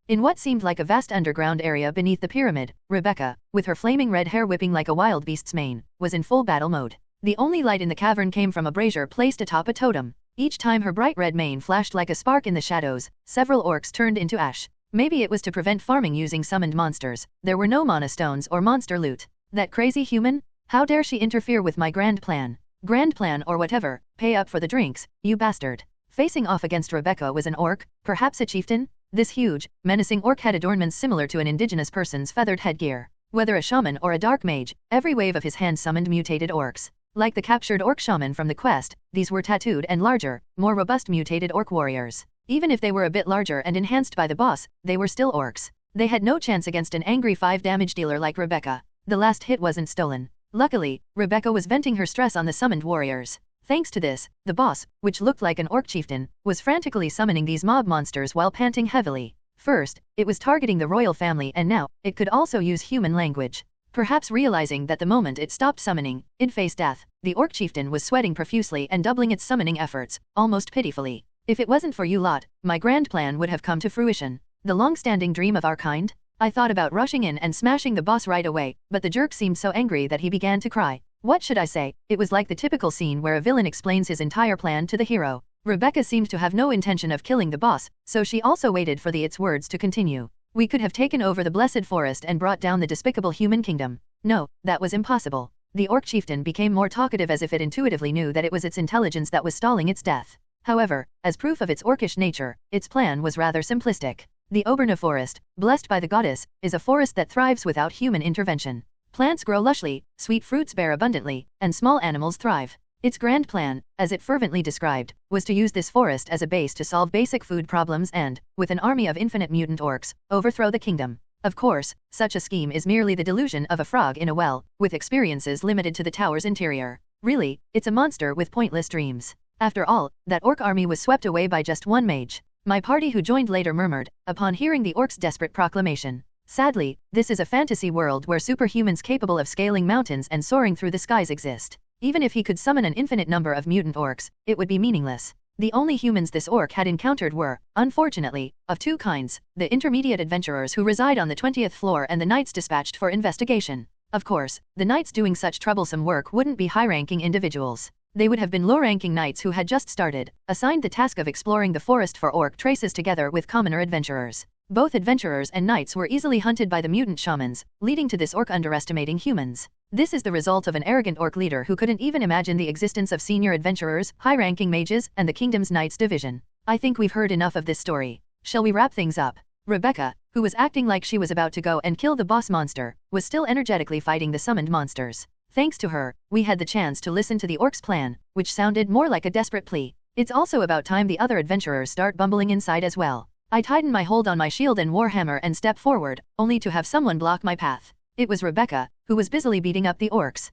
In what seemed like a vast underground area beneath the pyramid, Rebecca, with her flaming red hair whipping like a wild beast's mane, was in full battle mode. The only light in the cavern came from a brazier placed atop a totem. Each time her bright red mane flashed like a spark in the shadows, several orcs turned into ash. Maybe it was to prevent farming using summoned monsters. There were no mana stones or monster loot. That crazy human? How dare she interfere with my grand plan? Grand plan or whatever, pay up for the drinks, you bastard. Facing off against Rebecca was an orc, perhaps a chieftain? This huge, menacing orc had adornments similar to an indigenous person's feathered headgear. Whether a shaman or a dark mage, every wave of his hand summoned mutated orcs. Like the captured orc shaman from the quest, these were tattooed and larger, more robust mutated orc warriors. Even if they were a bit larger and enhanced by the boss, they were still orcs. They had no chance against an angry 5 damage dealer like Rebecca. The last hit wasn't stolen. Luckily, Rebecca was venting her stress on the summoned warriors. Thanks to this, the boss, which looked like an orc chieftain, was frantically summoning these mob monsters while panting heavily. First, it was targeting the royal family and now, it could also use human language. Perhaps realizing that the moment it stopped summoning, it'd face death, the orc chieftain was sweating profusely and doubling its summoning efforts, almost pitifully. If it wasn't for you lot, my grand plan would have come to fruition. The long-standing dream of our kind? I thought about rushing in and smashing the boss right away, but the jerk seemed so angry that he began to cry. What should I say? It was like the typical scene where a villain explains his entire plan to the hero. Rebecca seemed to have no intention of killing the boss, so she also waited for its words to continue. We could have taken over the Blessed Forest and brought down the despicable human kingdom. No, that was impossible. The orc chieftain became more talkative as if it intuitively knew that it was its intelligence that was stalling its death. However, as proof of its orcish nature, its plan was rather simplistic. The Oberna forest, blessed by the goddess, is a forest that thrives without human intervention. Plants grow lushly, sweet fruits bear abundantly, and small animals thrive. Its grand plan, as it fervently described, was to use this forest as a base to solve basic food problems and, with an army of infinite mutant orcs, overthrow the kingdom. Of course, such a scheme is merely the delusion of a frog in a well, with experiences limited to the tower's interior. Really, it's a monster with pointless dreams. After all, that orc army was swept away by just one mage. My party who joined later murmured, upon hearing the orcs' desperate proclamation. Sadly, this is a fantasy world where superhumans capable of scaling mountains and soaring through the skies exist. Even if he could summon an infinite number of mutant orcs, it would be meaningless. The only humans this orc had encountered were, unfortunately, of two kinds, the intermediate adventurers who reside on the 20th floor and the knights dispatched for investigation. Of course, the knights doing such troublesome work wouldn't be high-ranking individuals. They would have been low-ranking knights who had just started, assigned the task of exploring the forest for orc traces together with commoner adventurers. Both adventurers and knights were easily hunted by the mutant shamans, leading to this orc underestimating humans. This is the result of an arrogant orc leader who couldn't even imagine the existence of senior adventurers, high-ranking mages, and the kingdom's knights division. I think we've heard enough of this story. Shall we wrap things up? Rebecca, who was acting like she was about to go and kill the boss monster, was still energetically fighting the summoned monsters. Thanks to her, we had the chance to listen to the orc's plan, which sounded more like a desperate plea. It's also about time the other adventurers start bumbling inside as well. I tightened my hold on my shield and warhammer and stepped forward, only to have someone block my path. It was Rebecca, who was busily beating up the orcs.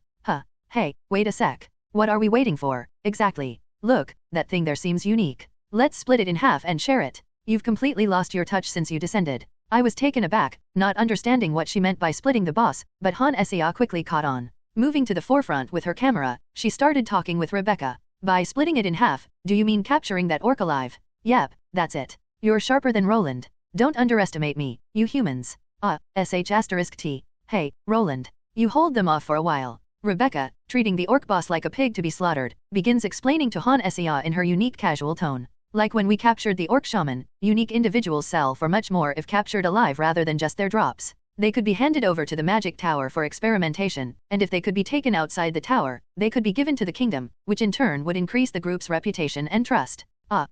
Hey, wait a sec. What are we waiting for, exactly? Look, that thing there seems unique. Let's split it in half and share it. You've completely lost your touch since you descended. I was taken aback, not understanding what she meant by splitting the boss, but Han Sia quickly caught on. Moving to the forefront with her camera, she started talking with Rebecca. By splitting it in half, do you mean capturing that orc alive? Yep, that's it. You're sharper than Roland. Don't underestimate me, you humans. *T. Hey, Roland. You hold them off for a while. Rebecca, treating the orc boss like a pig to be slaughtered, begins explaining to Han Sia in her unique casual tone. Like when we captured the orc shaman, unique individuals sell for much more if captured alive rather than just their drops. They could be handed over to the magic tower for experimentation, and if they could be taken outside the tower, they could be given to the kingdom, which in turn would increase the group's reputation and trust.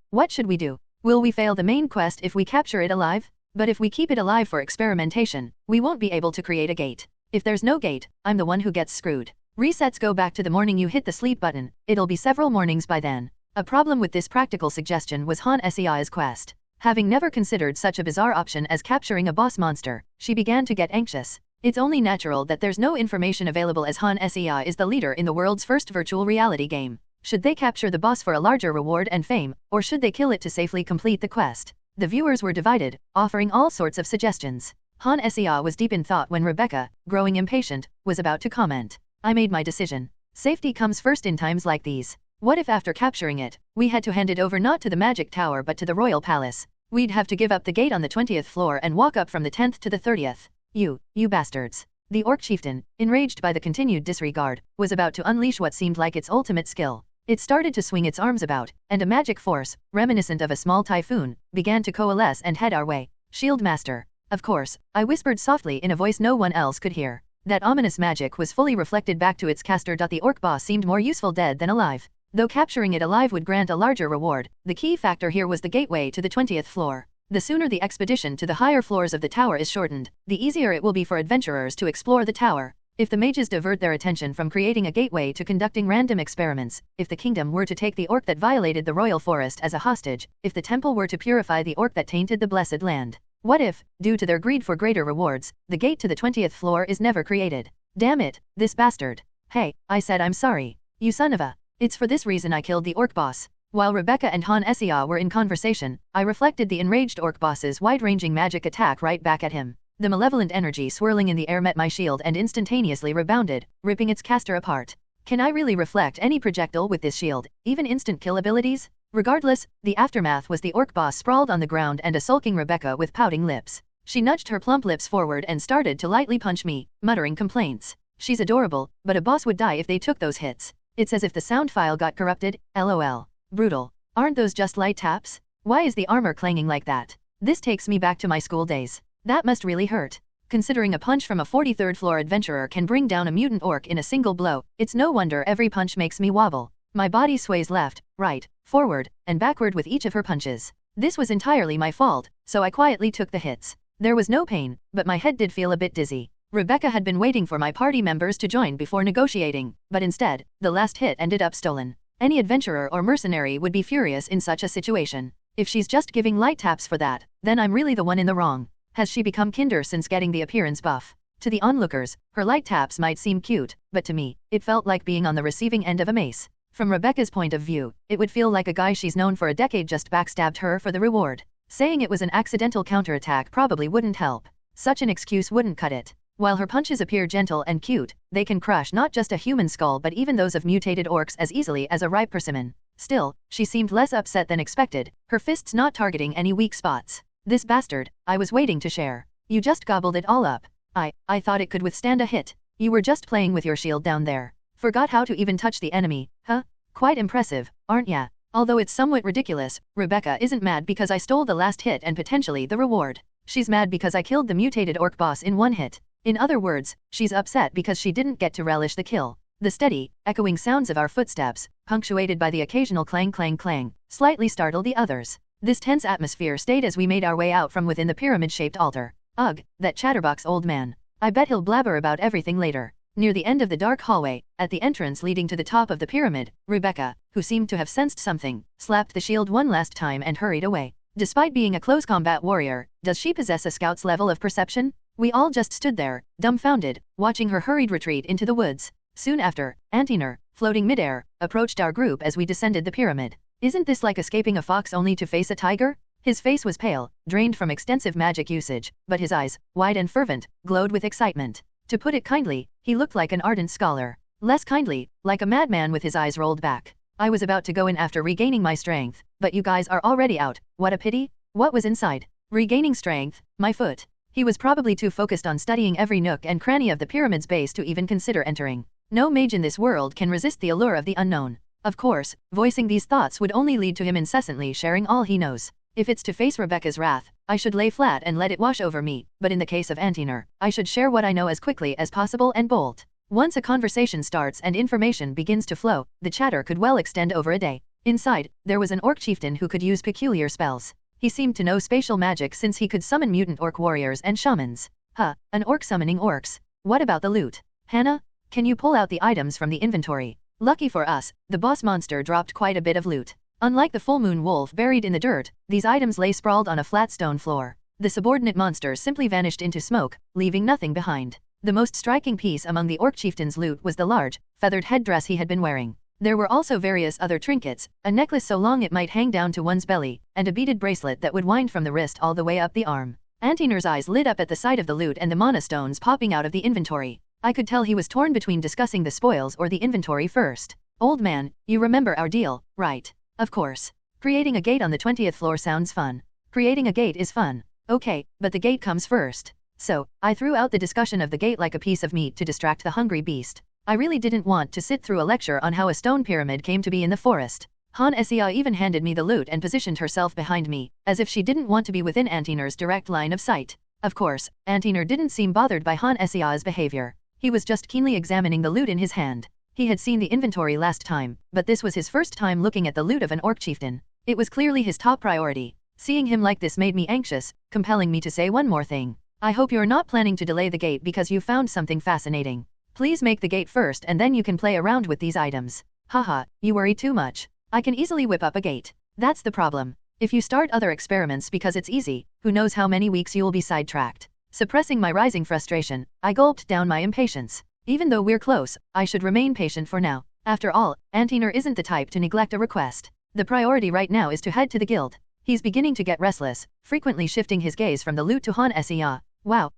What should we do? Will we fail the main quest if we capture it alive? But if we keep it alive for experimentation, we won't be able to create a gate. If there's no gate, I'm the one who gets screwed. Resets go back to the morning you hit the sleep button, it'll be several mornings by then. A problem with this practical suggestion was Han Sia's quest. Having never considered such a bizarre option as capturing a boss monster, she began to get anxious. It's only natural that there's no information available as Han Sia is the leader in the world's first virtual reality game. Should they capture the boss for a larger reward and fame, or should they kill it to safely complete the quest? The viewers were divided, offering all sorts of suggestions. Han Sia was deep in thought when Rebecca, growing impatient, was about to comment. I made my decision. Safety comes first in times like these. What if after capturing it, we had to hand it over not to the magic tower but to the royal palace? We'd have to give up the gate on the 20th floor and walk up from the 10th to the 30th. You bastards. The orc chieftain, enraged by the continued disregard, was about to unleash what seemed like its ultimate skill. It started to swing its arms about, and a magic force, reminiscent of a small typhoon, began to coalesce and head our way. Shield Master. Of course, I whispered softly in a voice no one else could hear. That ominous magic was fully reflected back to its caster. The orc boss seemed more useful dead than alive. Though capturing it alive would grant a larger reward, the key factor here was the gateway to the 20th floor. The sooner the expedition to the higher floors of the tower is shortened, the easier it will be for adventurers to explore the tower. If the mages divert their attention from creating a gateway to conducting random experiments, if the kingdom were to take the orc that violated the royal forest as a hostage, if the temple were to purify the orc that tainted the blessed land. What if, due to their greed for greater rewards, the gate to the 20th floor is never created? Damn it, this bastard. Hey, I said I'm sorry. You son of a... It's for this reason I killed the orc boss. While Rebecca and Han Sia were in conversation, I reflected the enraged orc boss's wide-ranging magic attack right back at him. The malevolent energy swirling in the air met my shield and instantaneously rebounded, ripping its caster apart. Can I really reflect any projectile with this shield, even instant kill abilities? Regardless, the aftermath was the orc boss sprawled on the ground and a sulking Rebecca with pouting lips. She nudged her plump lips forward and started to lightly punch me, muttering complaints. She's adorable, but a boss would die if they took those hits. It's as if the sound file got corrupted, lol. Brutal. Aren't those just light taps? Why is the armor clanging like that? This takes me back to my school days. That must really hurt. Considering a punch from a 43rd floor adventurer can bring down a mutant orc in a single blow, it's no wonder every punch makes me wobble. My body sways left, right, forward, and backward with each of her punches. This was entirely my fault, so I quietly took the hits. There was no pain, but my head did feel a bit dizzy. Rebecca had been waiting for my party members to join before negotiating, but instead, the last hit ended up stolen. Any adventurer or mercenary would be furious in such a situation. If she's just giving light taps for that, then I'm really the one in the wrong. Has she become kinder since getting the appearance buff? To the onlookers, her light taps might seem cute, but to me, it felt like being on the receiving end of a mace. From Rebecca's point of view, it would feel like a guy she's known for a decade just backstabbed her for the reward. Saying it was an accidental counterattack probably wouldn't help. Such an excuse wouldn't cut it. While her punches appear gentle and cute, they can crush not just a human skull but even those of mutated orcs as easily as a ripe persimmon. Still, she seemed less upset than expected, her fists not targeting any weak spots. This bastard, I was waiting to share. You just gobbled it all up. I thought it could withstand a hit. You were just playing with your shield down there. Forgot how to even touch the enemy, huh? Quite impressive, aren't ya? Although it's somewhat ridiculous, Rebecca isn't mad because I stole the last hit and potentially the reward. She's mad because I killed the mutated orc boss in one hit. In other words, she's upset because she didn't get to relish the kill. The steady, echoing sounds of our footsteps, punctuated by the occasional clang clang clang, slightly startled the others. This tense atmosphere stayed as we made our way out from within the pyramid-shaped altar. Ugh, that chatterbox old man. I bet he'll blabber about everything later. Near the end of the dark hallway, at the entrance leading to the top of the pyramid, Rebecca, who seemed to have sensed something, slapped the shield one last time and hurried away. Despite being a close combat warrior, does she possess a scout's level of perception? We all just stood there, dumbfounded, watching her hurried retreat into the woods. Soon after, Antiner, floating midair, approached our group as we descended the pyramid. Isn't this like escaping a fox only to face a tiger? His face was pale, drained from extensive magic usage, but his eyes, wide and fervent, glowed with excitement. To put it kindly, he looked like an ardent scholar. Less kindly, like a madman with his eyes rolled back. I was about to go in after regaining my strength, but you guys are already out. What a pity. What was inside? Regaining strength, my foot. He was probably too focused on studying every nook and cranny of the pyramid's base to even consider entering. No mage in this world can resist the allure of the unknown. Of course, voicing these thoughts would only lead to him incessantly sharing all he knows. If it's to face Rebecca's wrath, I should lay flat and let it wash over me, but in the case of Antiner, I should share what I know as quickly as possible and bolt. Once a conversation starts and information begins to flow, the chatter could well extend over a day. Inside, there was an orc chieftain who could use peculiar spells. He seemed to know spatial magic since he could summon mutant orc warriors and shamans. Huh, an orc summoning orcs. What about the loot? Hannah? Can you pull out the items from the inventory? Lucky for us, the boss monster dropped quite a bit of loot. Unlike the full moon wolf buried in the dirt, these items lay sprawled on a flat stone floor. The subordinate monster simply vanished into smoke, leaving nothing behind. The most striking piece among the orc chieftain's loot was the large, feathered headdress he had been wearing. There were also various other trinkets, a necklace so long it might hang down to one's belly, and a beaded bracelet that would wind from the wrist all the way up the arm. Antiner's eyes lit up at the sight of the loot and the mana stones popping out of the inventory. I could tell he was torn between discussing the spoils or the inventory first. Old man, you remember our deal, right? Of course. Creating a gate on the 20th floor sounds fun. Creating a gate is fun. Okay, but the gate comes first. So, I threw out the discussion of the gate like a piece of meat to distract the hungry beast. I really didn't want to sit through a lecture on how a stone pyramid came to be in the forest. Han Sia even handed me the loot and positioned herself behind me, as if she didn't want to be within Antiner's direct line of sight. Of course, Antiner didn't seem bothered by Han Sia's behavior. He was just keenly examining the loot in his hand. He had seen the inventory last time, but this was his first time looking at the loot of an orc chieftain. It was clearly his top priority. Seeing him like this made me anxious, compelling me to say one more thing. I hope you're not planning to delay the gate because you found something fascinating. Please make the gate first and then you can play around with these items. Haha, you worry too much. I can easily whip up a gate. That's the problem. If you start other experiments because it's easy, who knows how many weeks you'll be sidetracked. Suppressing my rising frustration, I gulped down my impatience. Even though we're close, I should remain patient for now. After all, Antiner isn't the type to neglect a request. The priority right now is to head to the guild. He's beginning to get restless, frequently shifting his gaze from the loot to Han Sia. Wow,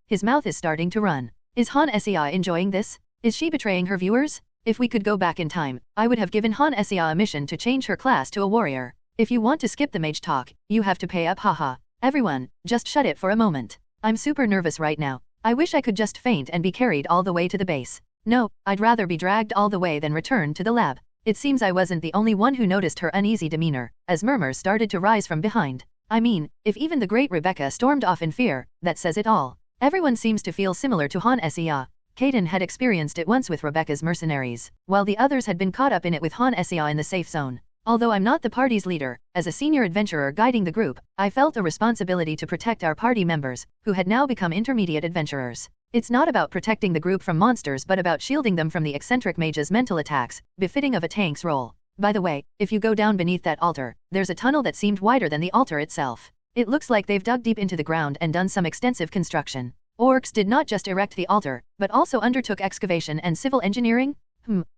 his mouth is starting to run. Is Han Sia enjoying this? Is she betraying her viewers? If we could go back in time, I would have given Han Sia a mission to change her class to a warrior. If you want to skip the mage talk, you have to pay up, haha. Everyone, just shut it for a moment. I'm super nervous right now. I wish I could just faint and be carried all the way to the base. No, I'd rather be dragged all the way than return to the lab. It seems I wasn't the only one who noticed her uneasy demeanor, as murmurs started to rise from behind. I mean, if even the great Rebecca stormed off in fear, that says it all. Everyone seems to feel similar to Han Sea. Caden had experienced it once with Rebecca's mercenaries, while the others had been caught up in it with Han Sea in the safe zone. Although I'm not the party's leader, as a senior adventurer guiding the group, I felt a responsibility to protect our party members, who had now become intermediate adventurers. It's not about protecting the group from monsters but about shielding them from the eccentric mage's mental attacks, befitting of a tank's role. By the way, if you go down beneath that altar, there's a tunnel that seemed wider than the altar itself. It looks like they've dug deep into the ground and done some extensive construction. Orcs did not just erect the altar, but also undertook excavation and civil engineering?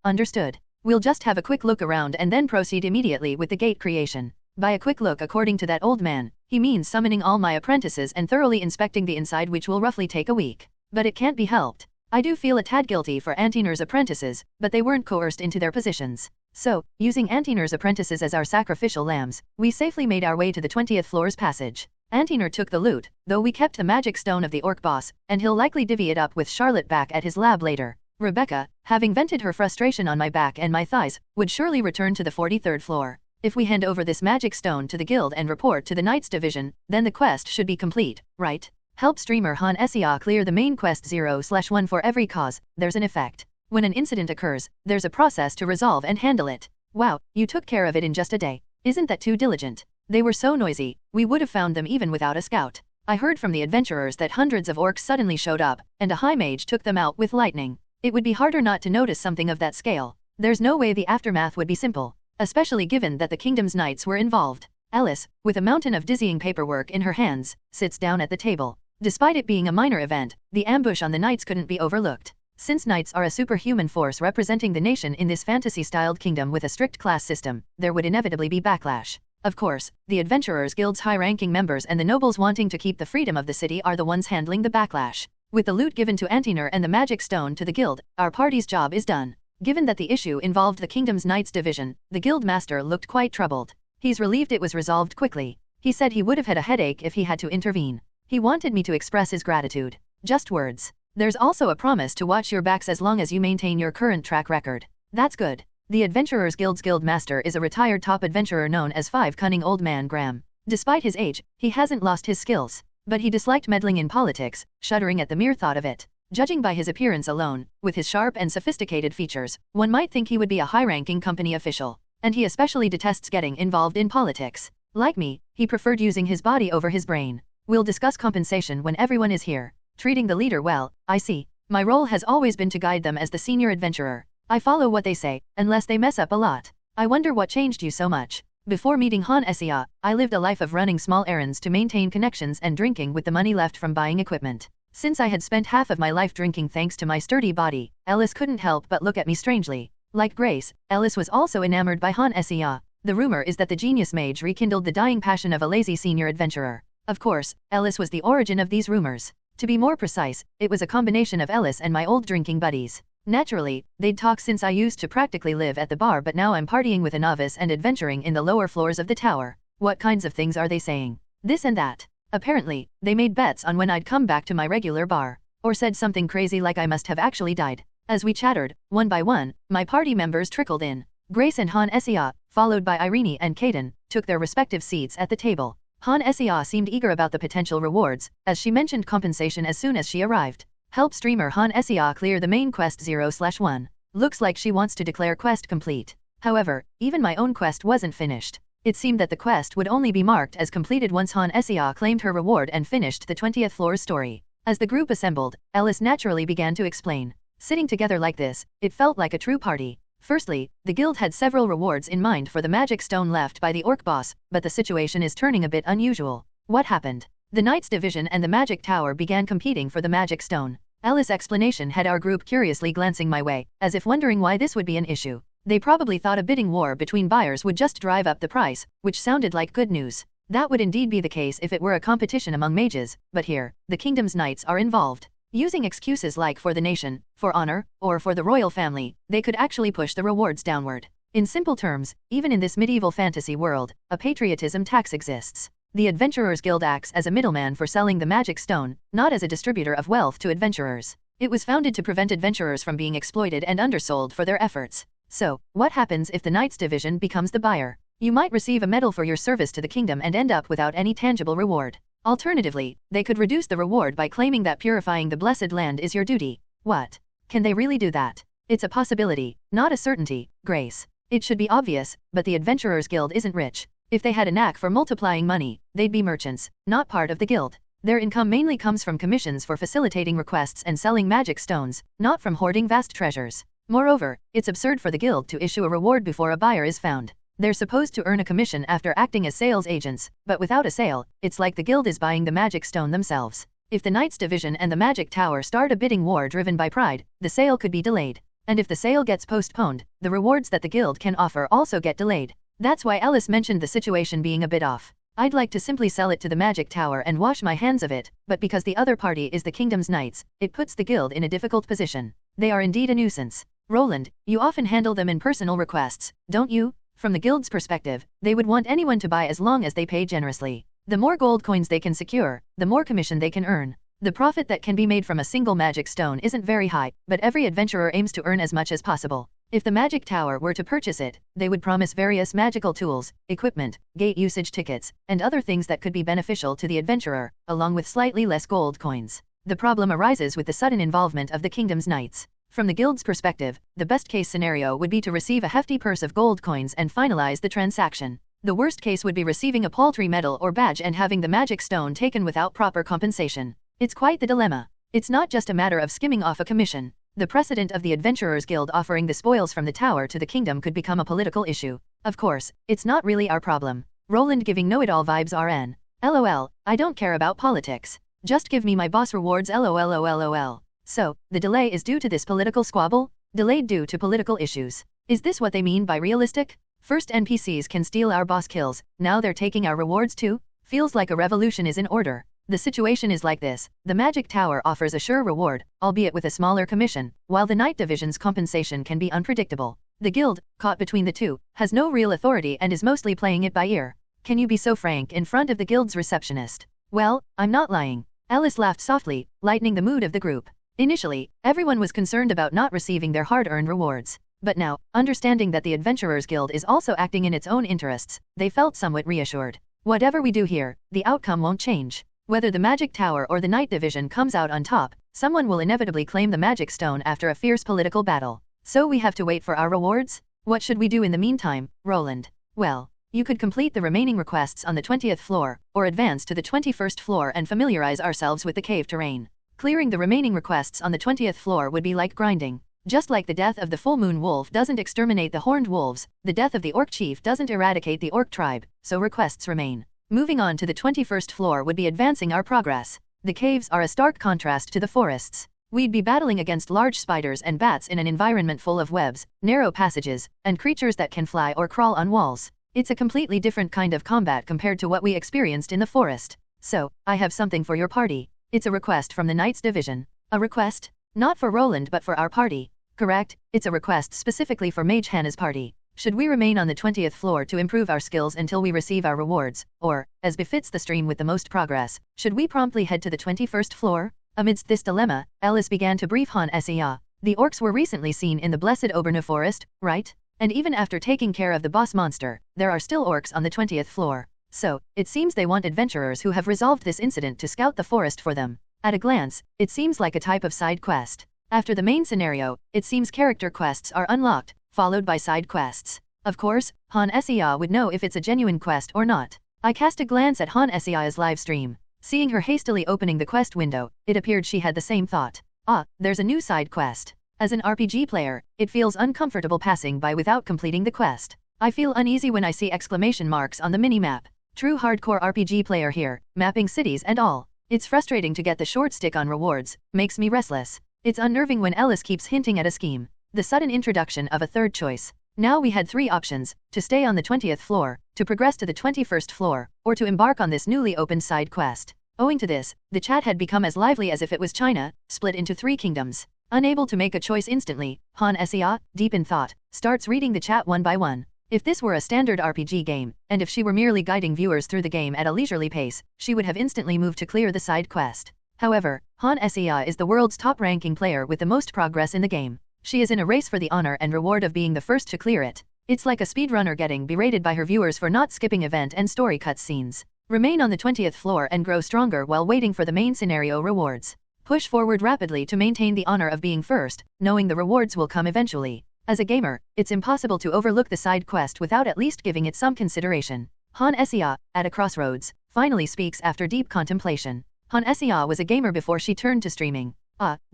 Understood. We'll just have a quick look around and then proceed immediately with the gate creation. By a quick look, according to that old man, he means summoning all my apprentices and thoroughly inspecting the inside, which will roughly take a week. But it can't be helped. I do feel a tad guilty for Antiner's apprentices, but they weren't coerced into their positions. So, using Antiner's apprentices as our sacrificial lambs, we safely made our way to the 20th floor's passage. Antiner took the loot, though we kept the magic stone of the orc boss, and he'll likely divvy it up with Charlotte back at his lab later. Rebecca, having vented her frustration on my back and my thighs, would surely return to the 43rd floor. If we hand over this magic stone to the guild and report to the Knights Division, then the quest should be complete, right? Help streamer Han Sea clear the main quest 0/1 for every cause, there's an effect. When an incident occurs, there's a process to resolve and handle it. Wow, you took care of it in just a day. Isn't that too diligent? They were so noisy, we would have found them even without a scout. I heard from the adventurers that hundreds of orcs suddenly showed up, and a high mage took them out with lightning. It would be harder not to notice something of that scale. There's no way the aftermath would be simple, especially given that the kingdom's knights were involved. Alice, with a mountain of dizzying paperwork in her hands, sits down at the table. Despite it being a minor event, the ambush on the knights couldn't be overlooked. Since knights are a superhuman force representing the nation in this fantasy-styled kingdom with a strict class system, there would inevitably be backlash. Of course, the Adventurers Guild's high-ranking members and the nobles wanting to keep the freedom of the city are the ones handling the backlash. With the loot given to Antiner and the magic stone to the guild, our party's job is done. Given that the issue involved the kingdom's knights division, the guild master looked quite troubled. He's relieved it was resolved quickly. He said he would have had a headache if he had to intervene. He wanted me to express his gratitude. Just words. There's also a promise to watch your backs as long as you maintain your current track record. That's good. The Adventurers Guild's guild master is a retired top adventurer known as Five Cunning Old Man Graham. Despite his age, he hasn't lost his skills. But he disliked meddling in politics, shuddering at the mere thought of it. Judging by his appearance alone, with his sharp and sophisticated features, one might think he would be a high-ranking company official. And he especially detests getting involved in politics. Like me, he preferred using his body over his brain. We'll discuss compensation when everyone is here. Treating the leader well, I see. My role has always been to guide them as the senior adventurer. I follow what they say, unless they mess up a lot. I wonder what changed you so much. Before meeting Han Sea, I lived a life of running small errands to maintain connections and drinking with the money left from buying equipment. Since I had spent half of my life drinking thanks to my sturdy body, Ellis couldn't help but look at me strangely. Like Grace, Ellis was also enamored by Han Sea. The rumor is that the genius mage rekindled the dying passion of a lazy senior adventurer. Of course, Ellis was the origin of these rumors. To be more precise, it was a combination of Ellis and my old drinking buddies. Naturally, they'd talk since I used to practically live at the bar, but now I'm partying with a novice and adventuring in the lower floors of the tower. What kinds of things are they saying? This and that. Apparently, they made bets on when I'd come back to my regular bar. Or said something crazy like I must have actually died. As we chattered, one by one, my party members trickled in. Grace and Han Sea, followed by Irene and Caden, took their respective seats at the table. Han Sea seemed eager about the potential rewards, as she mentioned compensation as soon as she arrived. Help streamer Han Sea clear the main quest 0/1. Looks like she wants to declare quest complete. However, even my own quest wasn't finished. It seemed that the quest would only be marked as completed once Han Sea claimed her reward and finished the 20th floor's story. As the group assembled, Alice naturally began to explain. Sitting together like this, it felt like a true party. Firstly, the guild had several rewards in mind for the magic stone left by the orc boss, but the situation is turning a bit unusual. What happened? The Knights Division and the Magic Tower began competing for the magic stone. Alice's explanation had our group curiously glancing my way, as if wondering why this would be an issue. They probably thought a bidding war between buyers would just drive up the price, which sounded like good news. That would indeed be the case if it were a competition among mages, but here, the kingdom's knights are involved. Using excuses like for the nation, for honor, or for the royal family, they could actually push the rewards downward. In simple terms, even in this medieval fantasy world, a patriotism tax exists. The Adventurers Guild acts as a middleman for selling the magic stone, not as a distributor of wealth to adventurers. It was founded to prevent adventurers from being exploited and undersold for their efforts. So, what happens if the Knights Division becomes the buyer? You might receive a medal for your service to the kingdom and end up without any tangible reward. Alternatively, they could reduce the reward by claiming that purifying the blessed land is your duty. What? Can they really do that? It's a possibility, not a certainty, Grace. It should be obvious, but the Adventurers Guild isn't rich. If they had a knack for multiplying money, they'd be merchants, not part of the guild. Their income mainly comes from commissions for facilitating requests and selling magic stones, not from hoarding vast treasures. Moreover, it's absurd for the guild to issue a reward before a buyer is found. They're supposed to earn a commission after acting as sales agents, but without a sale, it's like the guild is buying the magic stone themselves. If the Knights Division and the Magic Tower start a bidding war driven by pride, the sale could be delayed. And if the sale gets postponed, the rewards that the guild can offer also get delayed. That's why Alice mentioned the situation being a bit off. I'd like to simply sell it to the Magic Tower and wash my hands of it, but because the other party is the Kingdom's Knights, it puts the guild in a difficult position. They are indeed a nuisance. Roland, you often handle them in personal requests, don't you? From the guild's perspective, they would want anyone to buy as long as they pay generously. The more gold coins they can secure, the more commission they can earn. The profit that can be made from a single magic stone isn't very high, but every adventurer aims to earn as much as possible. If the Magic Tower were to purchase it, they would promise various magical tools, equipment, gate usage tickets, and other things that could be beneficial to the adventurer, along with slightly less gold coins. The problem arises with the sudden involvement of the Kingdom's Knights. From the guild's perspective, the best-case scenario would be to receive a hefty purse of gold coins and finalize the transaction. The worst case would be receiving a paltry medal or badge and having the magic stone taken without proper compensation. It's quite the dilemma. It's not just a matter of skimming off a commission. The precedent of the Adventurers Guild offering the spoils from the tower to the kingdom could become a political issue. Of course, it's not really our problem. Roland giving know-it-all vibes RN. LOL, I don't care about politics. Just give me my boss rewards LOLOLOL. So, the delay is due to this political squabble? Delayed due to political issues. Is this what they mean by realistic? First NPCs can steal our boss kills, now they're taking our rewards too? Feels like a revolution is in order. The situation is like this, the Magic Tower offers a sure reward, albeit with a smaller commission, while the Knight Division's compensation can be unpredictable. The guild, caught between the two, has no real authority and is mostly playing it by ear. Can you be so frank in front of the guild's receptionist? Well, I'm not lying. Alice laughed softly, lightening the mood of the group. Initially, everyone was concerned about not receiving their hard-earned rewards. But now, understanding that the Adventurers Guild is also acting in its own interests, they felt somewhat reassured. Whatever we do here, the outcome won't change. Whether the Magic Tower or the Knight Division comes out on top, someone will inevitably claim the Magic Stone after a fierce political battle. So we have to wait for our rewards? What should we do in the meantime, Roland? Well, you could complete the remaining requests on the 20th floor, or advance to the 21st floor and familiarize ourselves with the cave terrain. Clearing the remaining requests on the 20th floor would be like grinding. Just like the death of the full moon wolf doesn't exterminate the horned wolves, the death of the orc chief doesn't eradicate the orc tribe, so requests remain. Moving on to the 21st floor would be advancing our progress. The caves are a stark contrast to the forests. We'd be battling against large spiders and bats in an environment full of webs, narrow passages, and creatures that can fly or crawl on walls. It's a completely different kind of combat compared to what we experienced in the forest. So, I have something for your party. It's a request from the Knights Division. A request? Not for Roland but for our party. Correct, it's a request specifically for Mage Hannah's party. Should we remain on the 20th floor to improve our skills until we receive our rewards, or, as befits the stream with the most progress, should we promptly head to the 21st floor? Amidst this dilemma, Alice began to brief Han Sia. The orcs were recently seen in the Blessed Auburn Forest, right? And even after taking care of the boss monster, there are still orcs on the 20th floor. So, it seems they want adventurers who have resolved this incident to scout the forest for them. At a glance, it seems like a type of side quest. After the main scenario, it seems character quests are unlocked, followed by side quests. Of course, Han Sia would know if it's a genuine quest or not. I cast a glance at Han Sia's live stream. Seeing her hastily opening the quest window, it appeared she had the same thought. Ah, there's a new side quest. As an RPG player, it feels uncomfortable passing by without completing the quest. I feel uneasy when I see exclamation marks on the minimap. True hardcore RPG player here, mapping cities and all. It's frustrating to get the short stick on rewards, makes me restless. It's unnerving when Ellis keeps hinting at a scheme. The sudden introduction of a third choice. Now we had three options, to stay on the 20th floor, to progress to the 21st floor, or to embark on this newly opened side quest. Owing to this, the chat had become as lively as if it was China, split into three kingdoms. Unable to make a choice instantly, Han Sia, deep in thought, starts reading the chat one by one. If this were a standard RPG game, and if she were merely guiding viewers through the game at a leisurely pace, she would have instantly moved to clear the side quest. However, Han Sia is the world's top-ranking player with the most progress in the game. She is in a race for the honor and reward of being the first to clear it. It's like a speedrunner getting berated by her viewers for not skipping event and story cutscenes. Remain on the 20th floor and grow stronger while waiting for the main scenario rewards. Push forward rapidly to maintain the honor of being first, knowing the rewards will come eventually. As a gamer, it's impossible to overlook the side quest without at least giving it some consideration. Han Sia, at a crossroads, finally speaks after deep contemplation. Han Sia was a gamer before she turned to streaming.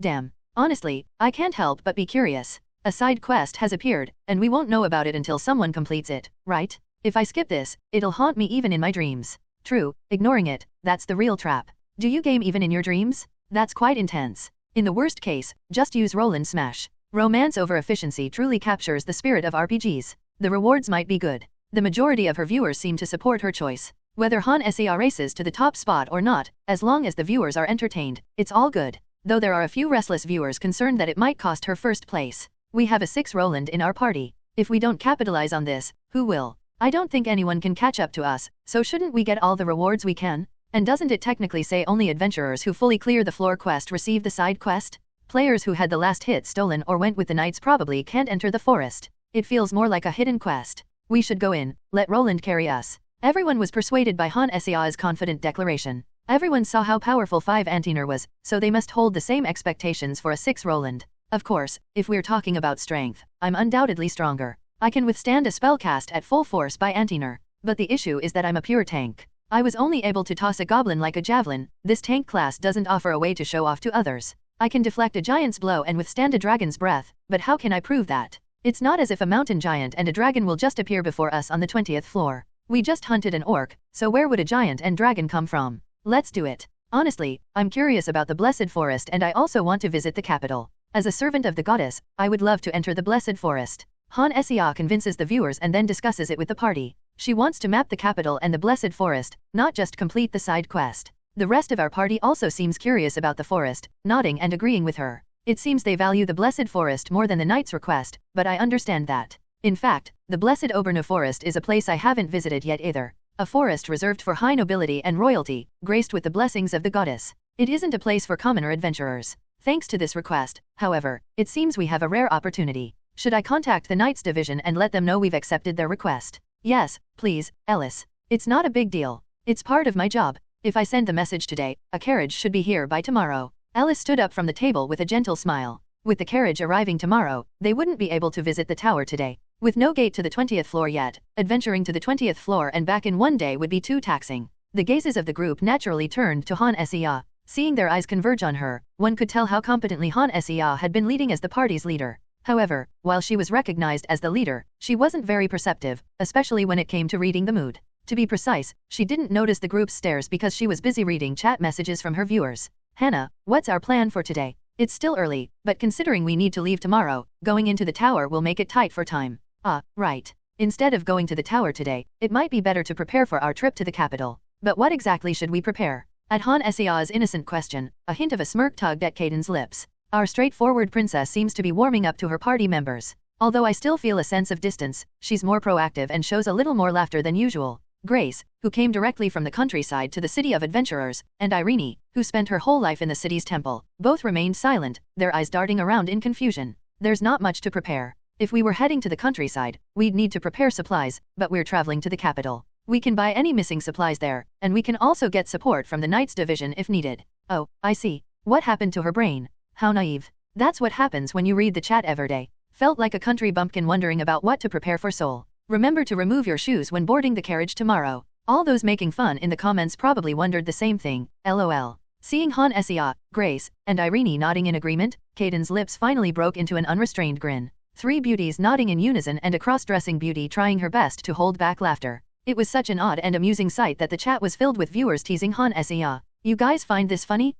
Damn. Honestly, I can't help but be curious. A side quest has appeared, and we won't know about it until someone completes it, right? If I skip this, it'll haunt me even in my dreams. True, ignoring it, that's the real trap. Do you game even in your dreams? That's quite intense. In the worst case, just use roll and smash. Romance over efficiency truly captures the spirit of RPGs. The rewards might be good. The majority of her viewers seem to support her choice. Whether Han Sia races to the top spot or not, as long as the viewers are entertained, it's all good. Though there are a few restless viewers concerned that it might cost her first place. We have a 6 Roland in our party. If we don't capitalize on this, who will? I don't think anyone can catch up to us, so shouldn't we get all the rewards we can? And doesn't it technically say only adventurers who fully clear the floor quest receive the side quest? Players who had the last hit stolen or went with the knights probably can't enter the forest. It feels more like a hidden quest. We should go in, let Roland carry us. Everyone was persuaded by Han Sia's confident declaration. Everyone saw how powerful 5 Antiner was, so they must hold the same expectations for a 6 Roland. Of course, if we're talking about strength, I'm undoubtedly stronger. I can withstand a spell cast at full force by Antiner. But the issue is that I'm a pure tank. I was only able to toss a goblin like a javelin. This tank class doesn't offer a way to show off to others. I can deflect a giant's blow and withstand a dragon's breath, but how can I prove that? It's not as if a mountain giant and a dragon will just appear before us on the 20th floor. We just hunted an orc, so where would a giant and dragon come from? Let's do it. Honestly, I'm curious about the Blessed Forest and I also want to visit the capital. As a servant of the goddess, I would love to enter the Blessed Forest. Han Sia convinces the viewers and then discusses it with the party. She wants to map the capital and the Blessed Forest, not just complete the side quest. The rest of our party also seems curious about the forest, nodding and agreeing with her. It seems they value the Blessed Forest more than the knight's request, but I understand that. In fact, the Blessed Obernu Forest is a place I haven't visited yet either. A forest reserved for high nobility and royalty, graced with the blessings of the goddess. It isn't a place for commoner adventurers. Thanks to this request, however, it seems we have a rare opportunity. Should I contact the Knights Division and let them know we've accepted their request? Yes, please, Ellis. It's not a big deal. It's part of my job. If I send the message today, a carriage should be here by tomorrow. Ellis stood up from the table with a gentle smile. With the carriage arriving tomorrow, they wouldn't be able to visit the tower today. With no gate to the 20th floor yet, adventuring to the 20th floor and back in one day would be too taxing. The gazes of the group naturally turned to Han Sia. Seeing their eyes converge on her, one could tell how competently Han Sia had been leading as the party's leader. However, while she was recognized as the leader, she wasn't very perceptive, especially when it came to reading the mood. To be precise, she didn't notice the group's stares because she was busy reading chat messages from her viewers. Hannah, what's our plan for today? It's still early, but considering we need to leave tomorrow, going into the tower will make it tight for time. Right. Instead of going to the tower today, it might be better to prepare for our trip to the capital. But what exactly should we prepare? At Han Sia's innocent question, a hint of a smirk tugged at Caden's lips. Our straightforward princess seems to be warming up to her party members. Although I still feel a sense of distance, she's more proactive and shows a little more laughter than usual. Grace, who came directly from the countryside to the city of adventurers, and Irene, who spent her whole life in the city's temple, both remained silent, their eyes darting around in confusion. There's not much to prepare. If we were heading to the countryside, we'd need to prepare supplies, but we're traveling to the capital. We can buy any missing supplies there, and we can also get support from the Knights Division if needed. Oh, I see. What happened to her brain? How naive. That's what happens when you read the chat every day. Felt like a country bumpkin wondering about what to prepare for Seoul. Remember to remove your shoes when boarding the carriage tomorrow. All those making fun in the comments probably wondered the same thing, lol. Seeing Han Sia, Grace, and Irene nodding in agreement, Caden's lips finally broke into an unrestrained grin. 3 beauties nodding in unison and a cross-dressing beauty trying her best to hold back laughter. It was such an odd and amusing sight that the chat was filled with viewers teasing Han Sia. You guys find this funny?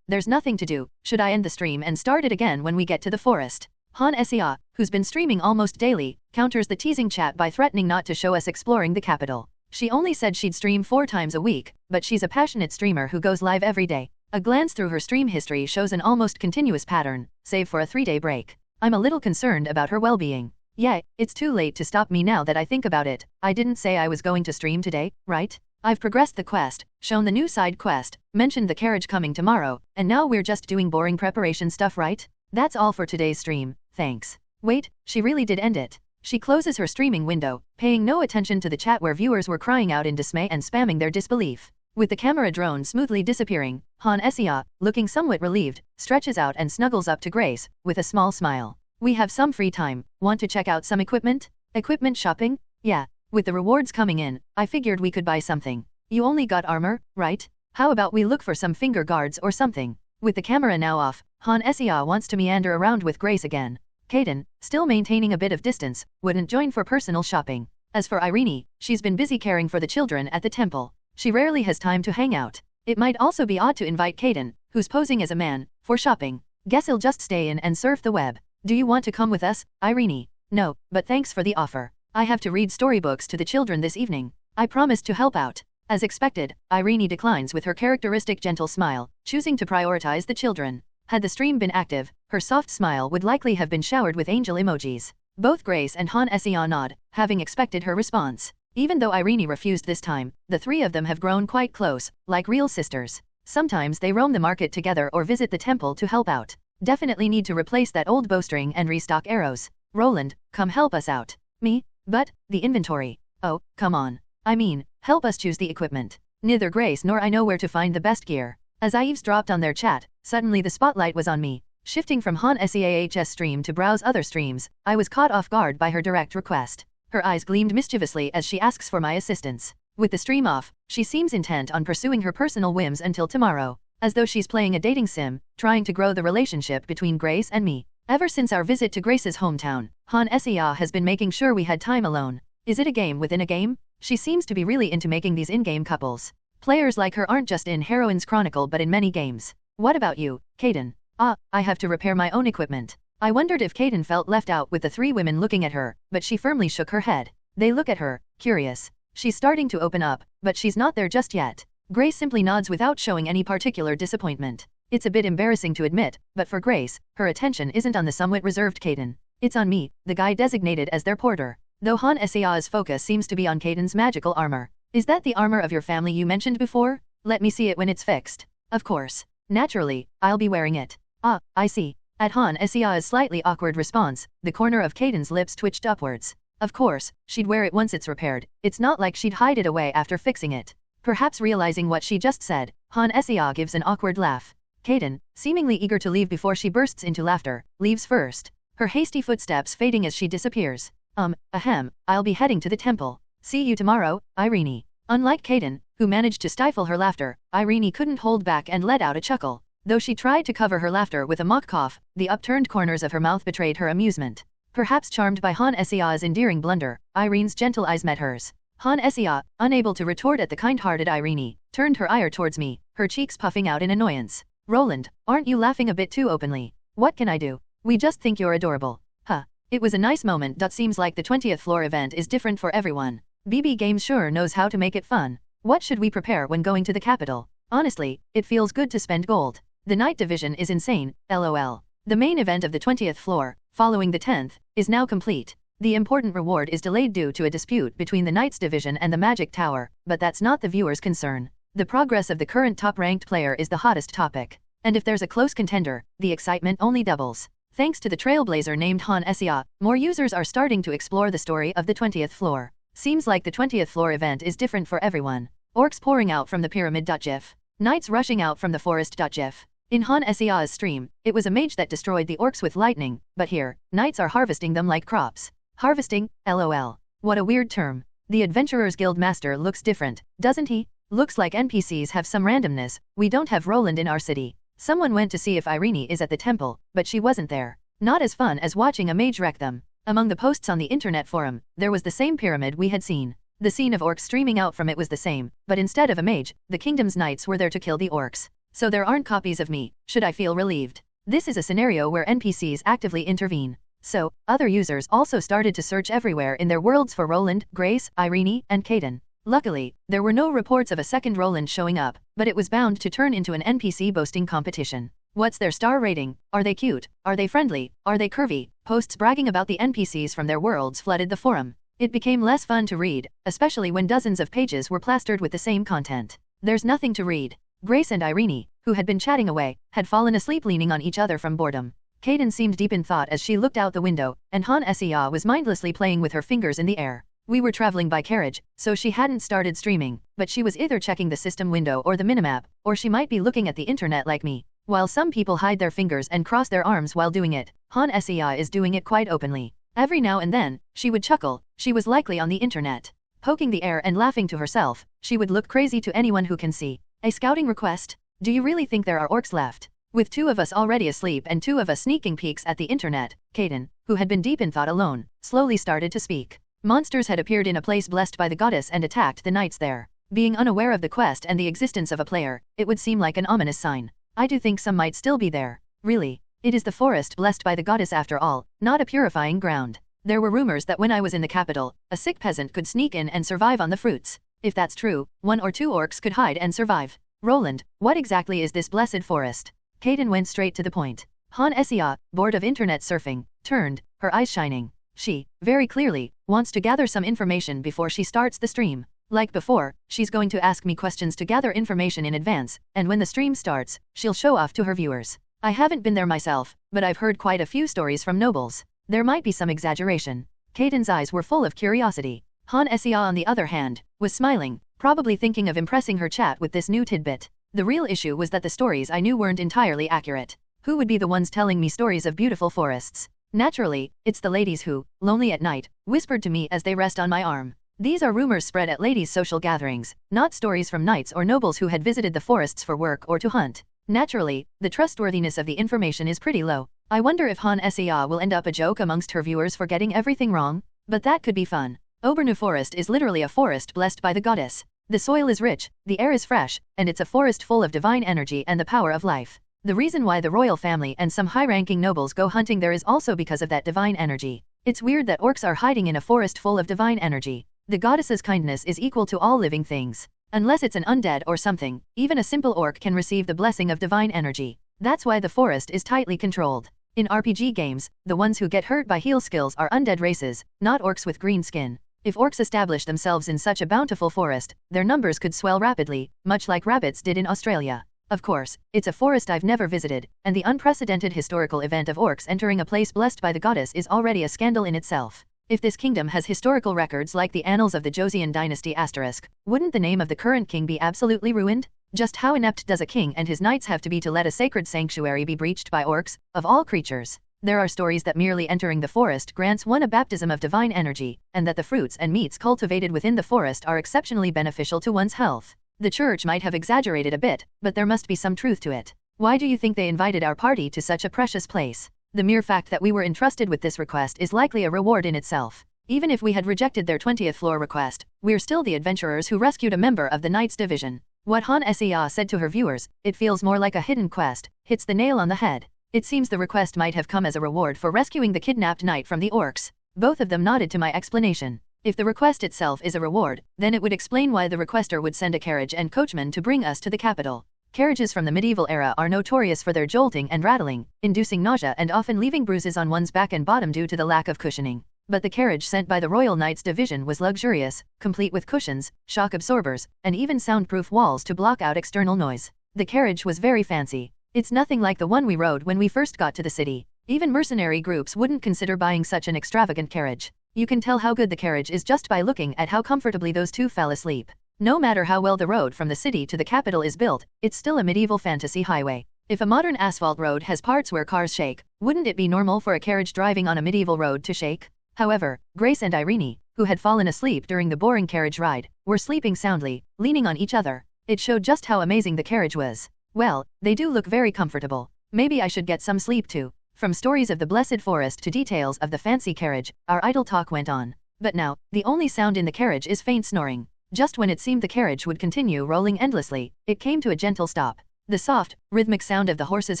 There's nothing to do. Should I end the stream and start it again when we get to the forest? Han Sia, who's been streaming almost daily, counters the teasing chat by threatening not to show us exploring the capital. She only said she'd stream 4 times a week, but she's a passionate streamer who goes live every day. A glance through her stream history shows an almost continuous pattern, save for a 3-day break. I'm a little concerned about her well-being. Yeah, it's too late to stop me now that I think about it. I didn't say I was going to stream today, right? I've progressed the quest, shown the new side quest, mentioned the carriage coming tomorrow, and now we're just doing boring preparation stuff, right? That's all for today's stream, thanks. Wait, she really did end it. She closes her streaming window, paying no attention to the chat where viewers were crying out in dismay and spamming their disbelief. With the camera drone smoothly disappearing, Han Sia, looking somewhat relieved, stretches out and snuggles up to Grace, with a small smile. We have some free time, want to check out some equipment? Equipment shopping? Yeah. With the rewards coming in, I figured we could buy something. You only got armor, right? How about we look for some finger guards or something? With the camera now off, Han Sia wants to meander around with Grace again. Kaden, still maintaining a bit of distance, wouldn't join for personal shopping. As for Irene, she's been busy caring for the children at the temple. She rarely has time to hang out. It might also be odd to invite Kaden, who's posing as a man, for shopping. Guess he'll just stay in and surf the web. Do you want to come with us, Irene? No, but thanks for the offer. I have to read storybooks to the children this evening. I promised to help out. As expected, Irene declines with her characteristic gentle smile, choosing to prioritize the children. Had the stream been active, her soft smile would likely have been showered with angel emojis. Both Grace and Han Sia nod, having expected her response. Even though Irene refused this time, the three of them have grown quite close, like real sisters. Sometimes they roam the market together or visit the temple to help out. Definitely need to replace that old bowstring and restock arrows. Roland, come help us out. Me? But, the inventory. Oh, come on. I mean, help us choose the equipment. Neither Grace nor I know where to find the best gear. As I eavesdropped on their chat, suddenly the spotlight was on me. Shifting from Han Siah's stream to browse other streams, I was caught off guard by her direct request. Her eyes gleamed mischievously as she asks for my assistance. With the stream off, she seems intent on pursuing her personal whims until tomorrow, as though she's playing a dating sim, trying to grow the relationship between Grace and me. Ever since our visit to Grace's hometown, Han Sia has been making sure we had time alone. Is it a game within a game? She seems to be really into making these in-game couples. Players like her aren't just in Heroine's Chronicle but in many games. What about you, Kaden? I have to repair my own equipment. I wondered if Kaden felt left out with the three women looking at her, but she firmly shook her head. They look at her, curious. She's starting to open up, but she's not there just yet. Grace simply nods without showing any particular disappointment. It's a bit embarrassing to admit, but for Grace, her attention isn't on the somewhat reserved Kaden. It's on me, the guy designated as their porter. Though Han Sia's focus seems to be on Kaden's magical armor. Is that the armor of your family you mentioned before? Let me see it when it's fixed. Of course. Naturally, I'll be wearing it. I see. At Han Sia's slightly awkward response, the corner of Kaden's lips twitched upwards. Of course, she'd wear it once it's repaired. It's not like she'd hide it away after fixing it. Perhaps realizing what she just said, Han Sia gives an awkward laugh. Kaden, seemingly eager to leave before she bursts into laughter, leaves first. Her hasty footsteps fading as she disappears. I'll be heading to the temple. See you tomorrow, Irene. Unlike Kaden, who managed to stifle her laughter, Irene couldn't hold back and let out a chuckle. Though she tried to cover her laughter with a mock cough, the upturned corners of her mouth betrayed her amusement. Perhaps charmed by Han Sia's endearing blunder, Irene's gentle eyes met hers. Han Sia, unable to retort at the kind-hearted Irene, turned her ire towards me, her cheeks puffing out in annoyance. Roland, aren't you laughing a bit too openly? What can I do? We just think you're adorable. Huh. It was a nice moment. Seems like the 20th floor event is different for everyone. BB Games sure knows how to make it fun. What should we prepare when going to the capital? Honestly, it feels good to spend gold. The night division is insane, lol. The main event of the 20th floor, following the 10th, is now complete. The important reward is delayed due to a dispute between the Knights division and the Magic Tower, but that's not the viewer's concern. The progress of the current top-ranked player is the hottest topic. And if there's a close contender, the excitement only doubles. Thanks to the trailblazer named Han Sia, more users are starting to explore the story of the 20th floor. Seems like the 20th floor event is different for everyone. Orcs pouring out from the pyramid.gif. Knights rushing out from the forest.gif. In Han Sia's stream, it was a mage that destroyed the orcs with lightning, but here, knights are harvesting them like crops. Harvesting? LOL. What a weird term. The Adventurers Guild Master looks different, doesn't he? Looks like NPCs have some randomness. We don't have Roland in our city. Someone went to see if Irene is at the temple, but she wasn't there. Not as fun as watching a mage wreck them. Among the posts on the internet forum, there was the same pyramid we had seen. The scene of orcs streaming out from it was the same, but instead of a mage, the kingdom's knights were there to kill the orcs. So there aren't copies of me. Should I feel relieved? This is a scenario where NPCs actively intervene. So, other users also started to search everywhere in their worlds for Roland, Grace, Irene, and Kaden. Luckily, there were no reports of a second Roland showing up, but it was bound to turn into an NPC boasting competition. What's their star rating? Are they cute? Are they friendly? Are they curvy? Posts bragging about the NPCs from their worlds flooded the forum. It became less fun to read, especially when dozens of pages were plastered with the same content. There's nothing to read. Grace and Irene, who had been chatting away, had fallen asleep leaning on each other from boredom. Kaden seemed deep in thought as she looked out the window, and Han Seah was mindlessly playing with her fingers in the air. We were traveling by carriage, so she hadn't started streaming, but she was either checking the system window or the minimap, or she might be looking at the internet like me. While some people hide their fingers and cross their arms while doing it, Han Seah is doing it quite openly. Every now and then, she would chuckle. She was likely on the internet, poking the air and laughing to herself. She would look crazy to anyone who can see. A scouting request? Do you really think there are orcs left? With 2 of us already asleep and 2 of us sneaking peeks at the internet, Kaden, who had been deep in thought alone, slowly started to speak. Monsters had appeared in a place blessed by the goddess and attacked the knights there. Being unaware of the quest and the existence of a player, it would seem like an ominous sign. I do think some might still be there. Really. It is the forest blessed by the goddess after all, not a purifying ground. There were rumors that when I was in the capital, a sick peasant could sneak in and survive on the fruits. If that's true, 1 or 2 orcs could hide and survive. Roland, what exactly is this blessed forest? Kaden went straight to the point. Han Seah, bored of internet surfing, turned, her eyes shining. She, very clearly, wants to gather some information before she starts the stream. Like before, she's going to ask me questions to gather information in advance, and when the stream starts, she'll show off to her viewers. I haven't been there myself, but I've heard quite a few stories from nobles. There might be some exaggeration. Kaden's eyes were full of curiosity. Han Seah, on the other hand, was smiling, probably thinking of impressing her chat with this new tidbit. The real issue was that the stories I knew weren't entirely accurate. Who would be the ones telling me stories of beautiful forests? Naturally, it's the ladies who, lonely at night, whispered to me as they rest on my arm. These are rumors spread at ladies' social gatherings, not stories from knights or nobles who had visited the forests for work or to hunt. Naturally, the trustworthiness of the information is pretty low. I wonder if Han Seah will end up a joke amongst her viewers for getting everything wrong? But that could be fun. Obernu Forest is literally a forest blessed by the goddess. The soil is rich, the air is fresh, and it's a forest full of divine energy and the power of life. The reason why the royal family and some high-ranking nobles go hunting there is also because of that divine energy. It's weird that orcs are hiding in a forest full of divine energy. The goddess's kindness is equal to all living things. Unless it's an undead or something, even a simple orc can receive the blessing of divine energy. That's why the forest is tightly controlled. In RPG games, the ones who get hurt by heal skills are undead races, not orcs with green skin. If orcs establish themselves in such a bountiful forest, their numbers could swell rapidly, much like rabbits did in Australia. Of course, it's a forest I've never visited, and the unprecedented historical event of orcs entering a place blessed by the goddess is already a scandal in itself. If this kingdom has historical records like the annals of the Joseon dynasty *, wouldn't the name of the current king be absolutely ruined? Just how inept does a king and his knights have to be to let a sacred sanctuary be breached by orcs, of all creatures? There are stories that merely entering the forest grants one a baptism of divine energy, and that the fruits and meats cultivated within the forest are exceptionally beneficial to one's health. The church might have exaggerated a bit, but there must be some truth to it. Why do you think they invited our party to such a precious place? The mere fact that we were entrusted with this request is likely a reward in itself. Even if we had rejected their 20th floor request, we're still the adventurers who rescued a member of the Knights Division. What Han Seah said to her viewers, it feels more like a hidden quest, hits the nail on the head. It seems the request might have come as a reward for rescuing the kidnapped knight from the orcs. Both of them nodded to my explanation. If the request itself is a reward, then it would explain why the requester would send a carriage and coachman to bring us to the capital. Carriages from the medieval era are notorious for their jolting and rattling, inducing nausea and often leaving bruises on one's back and bottom due to the lack of cushioning. But the carriage sent by the Royal Knights Division was luxurious, complete with cushions, shock absorbers, and even soundproof walls to block out external noise. The carriage was very fancy. It's nothing like the one we rode when we first got to the city. Even mercenary groups wouldn't consider buying such an extravagant carriage. You can tell how good the carriage is just by looking at how comfortably those two fell asleep. No matter how well the road from the city to the capital is built, it's still a medieval fantasy highway. If a modern asphalt road has parts where cars shake, wouldn't it be normal for a carriage driving on a medieval road to shake? However, Grace and Irene, who had fallen asleep during the boring carriage ride, were sleeping soundly, leaning on each other. It showed just how amazing the carriage was. Well, they do look very comfortable. Maybe I should get some sleep too. From stories of the blessed forest to details of the fancy carriage, our idle talk went on. But now, the only sound in the carriage is faint snoring. Just when it seemed the carriage would continue rolling endlessly, it came to a gentle stop. The soft, rhythmic sound of the horse's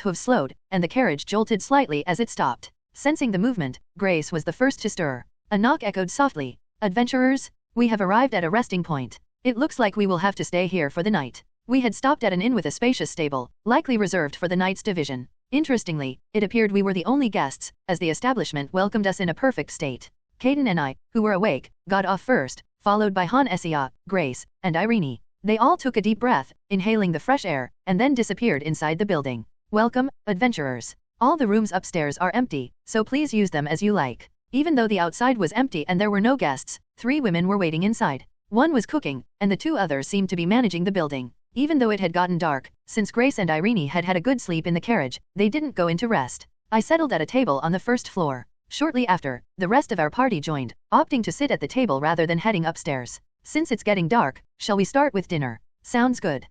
hooves slowed, and the carriage jolted slightly as it stopped. Sensing the movement, Grace was the first to stir. A knock echoed softly. "Adventurers, we have arrived at a resting point. It looks like we will have to stay here for the night." We had stopped at an inn with a spacious stable, likely reserved for the Knights Division. Interestingly, it appeared we were the only guests, as the establishment welcomed us in a perfect state. Kaden and I, who were awake, got off first, followed by Han Seah, Grace, and Irene. They all took a deep breath, inhaling the fresh air, and then disappeared inside the building. "Welcome, adventurers. All the rooms upstairs are empty, so please use them as you like. Even though the outside was empty and there were no guests, 3 women were waiting inside. One was cooking, and the 2 others seemed to be managing the building. Even though it had gotten dark, since Grace and Irene had had a good sleep in the carriage, they didn't go into rest. I settled at a table on the first floor. Shortly after, the rest of our party joined, opting to sit at the table rather than heading upstairs. Since it's getting dark, shall we start with dinner? Sounds good.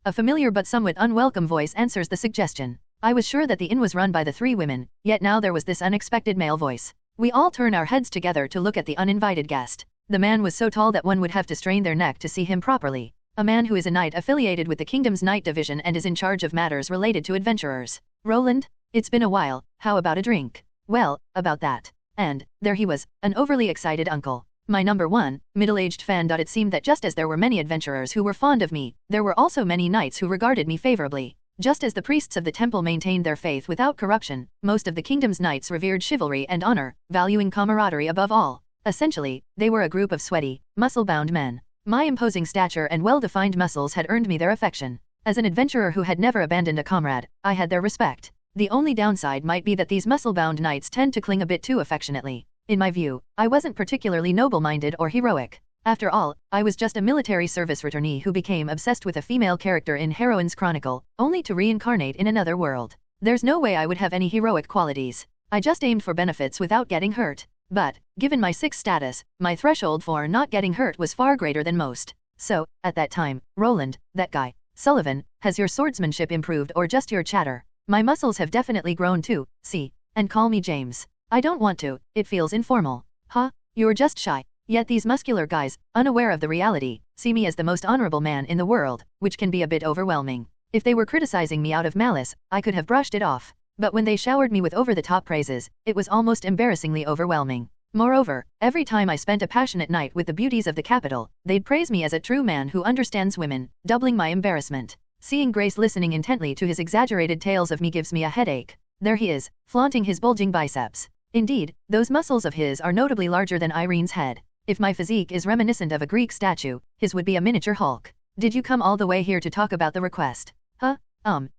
A familiar but somewhat unwelcome voice answers the suggestion. I was sure that the inn was run by the 3 women, yet now there was this unexpected male voice. We all turn our heads together to look at the uninvited guest. The man was so tall that one would have to strain their neck to see him properly. A man who is a knight affiliated with the kingdom's knight division and is in charge of matters related to adventurers. Roland? It's been a while, how about a drink? Well, about that. And, there he was, an overly excited uncle. My number 1, middle-aged fan. It seemed that just as there were many adventurers who were fond of me, there were also many knights who regarded me favorably. Just as the priests of the temple maintained their faith without corruption, most of the kingdom's knights revered chivalry and honor, valuing camaraderie above all. Essentially, they were a group of sweaty, muscle-bound men. My imposing stature and well-defined muscles had earned me their affection. As an adventurer who had never abandoned a comrade, I had their respect. The only downside might be that these muscle-bound knights tend to cling a bit too affectionately. In my view, I wasn't particularly noble-minded or heroic. After all, I was just a military service returnee who became obsessed with a female character in Heroine's Chronicle, only to reincarnate in another world. There's no way I would have any heroic qualities. I just aimed for benefits without getting hurt. But, given my 6 status, my threshold for not getting hurt was far greater than most. So, at that time, Roland, that guy, Sullivan, has your swordsmanship improved or just your chatter? My muscles have definitely grown too, see? And call me James. I don't want to, it feels informal. Huh? You're just shy. Yet these muscular guys, unaware of the reality, see me as the most honorable man in the world, which can be a bit overwhelming. If they were criticizing me out of malice, I could have brushed it off. But when they showered me with over-the-top praises, it was almost embarrassingly overwhelming. Moreover, every time I spent a passionate night with the beauties of the capital, they'd praise me as a true man who understands women, doubling my embarrassment. Seeing Grace listening intently to his exaggerated tales of me gives me a headache. There he is, flaunting his bulging biceps. Indeed, those muscles of his are notably larger than Irene's head. If my physique is reminiscent of a Greek statue, his would be a miniature Hulk. Did you come all the way here to talk about the request? Huh?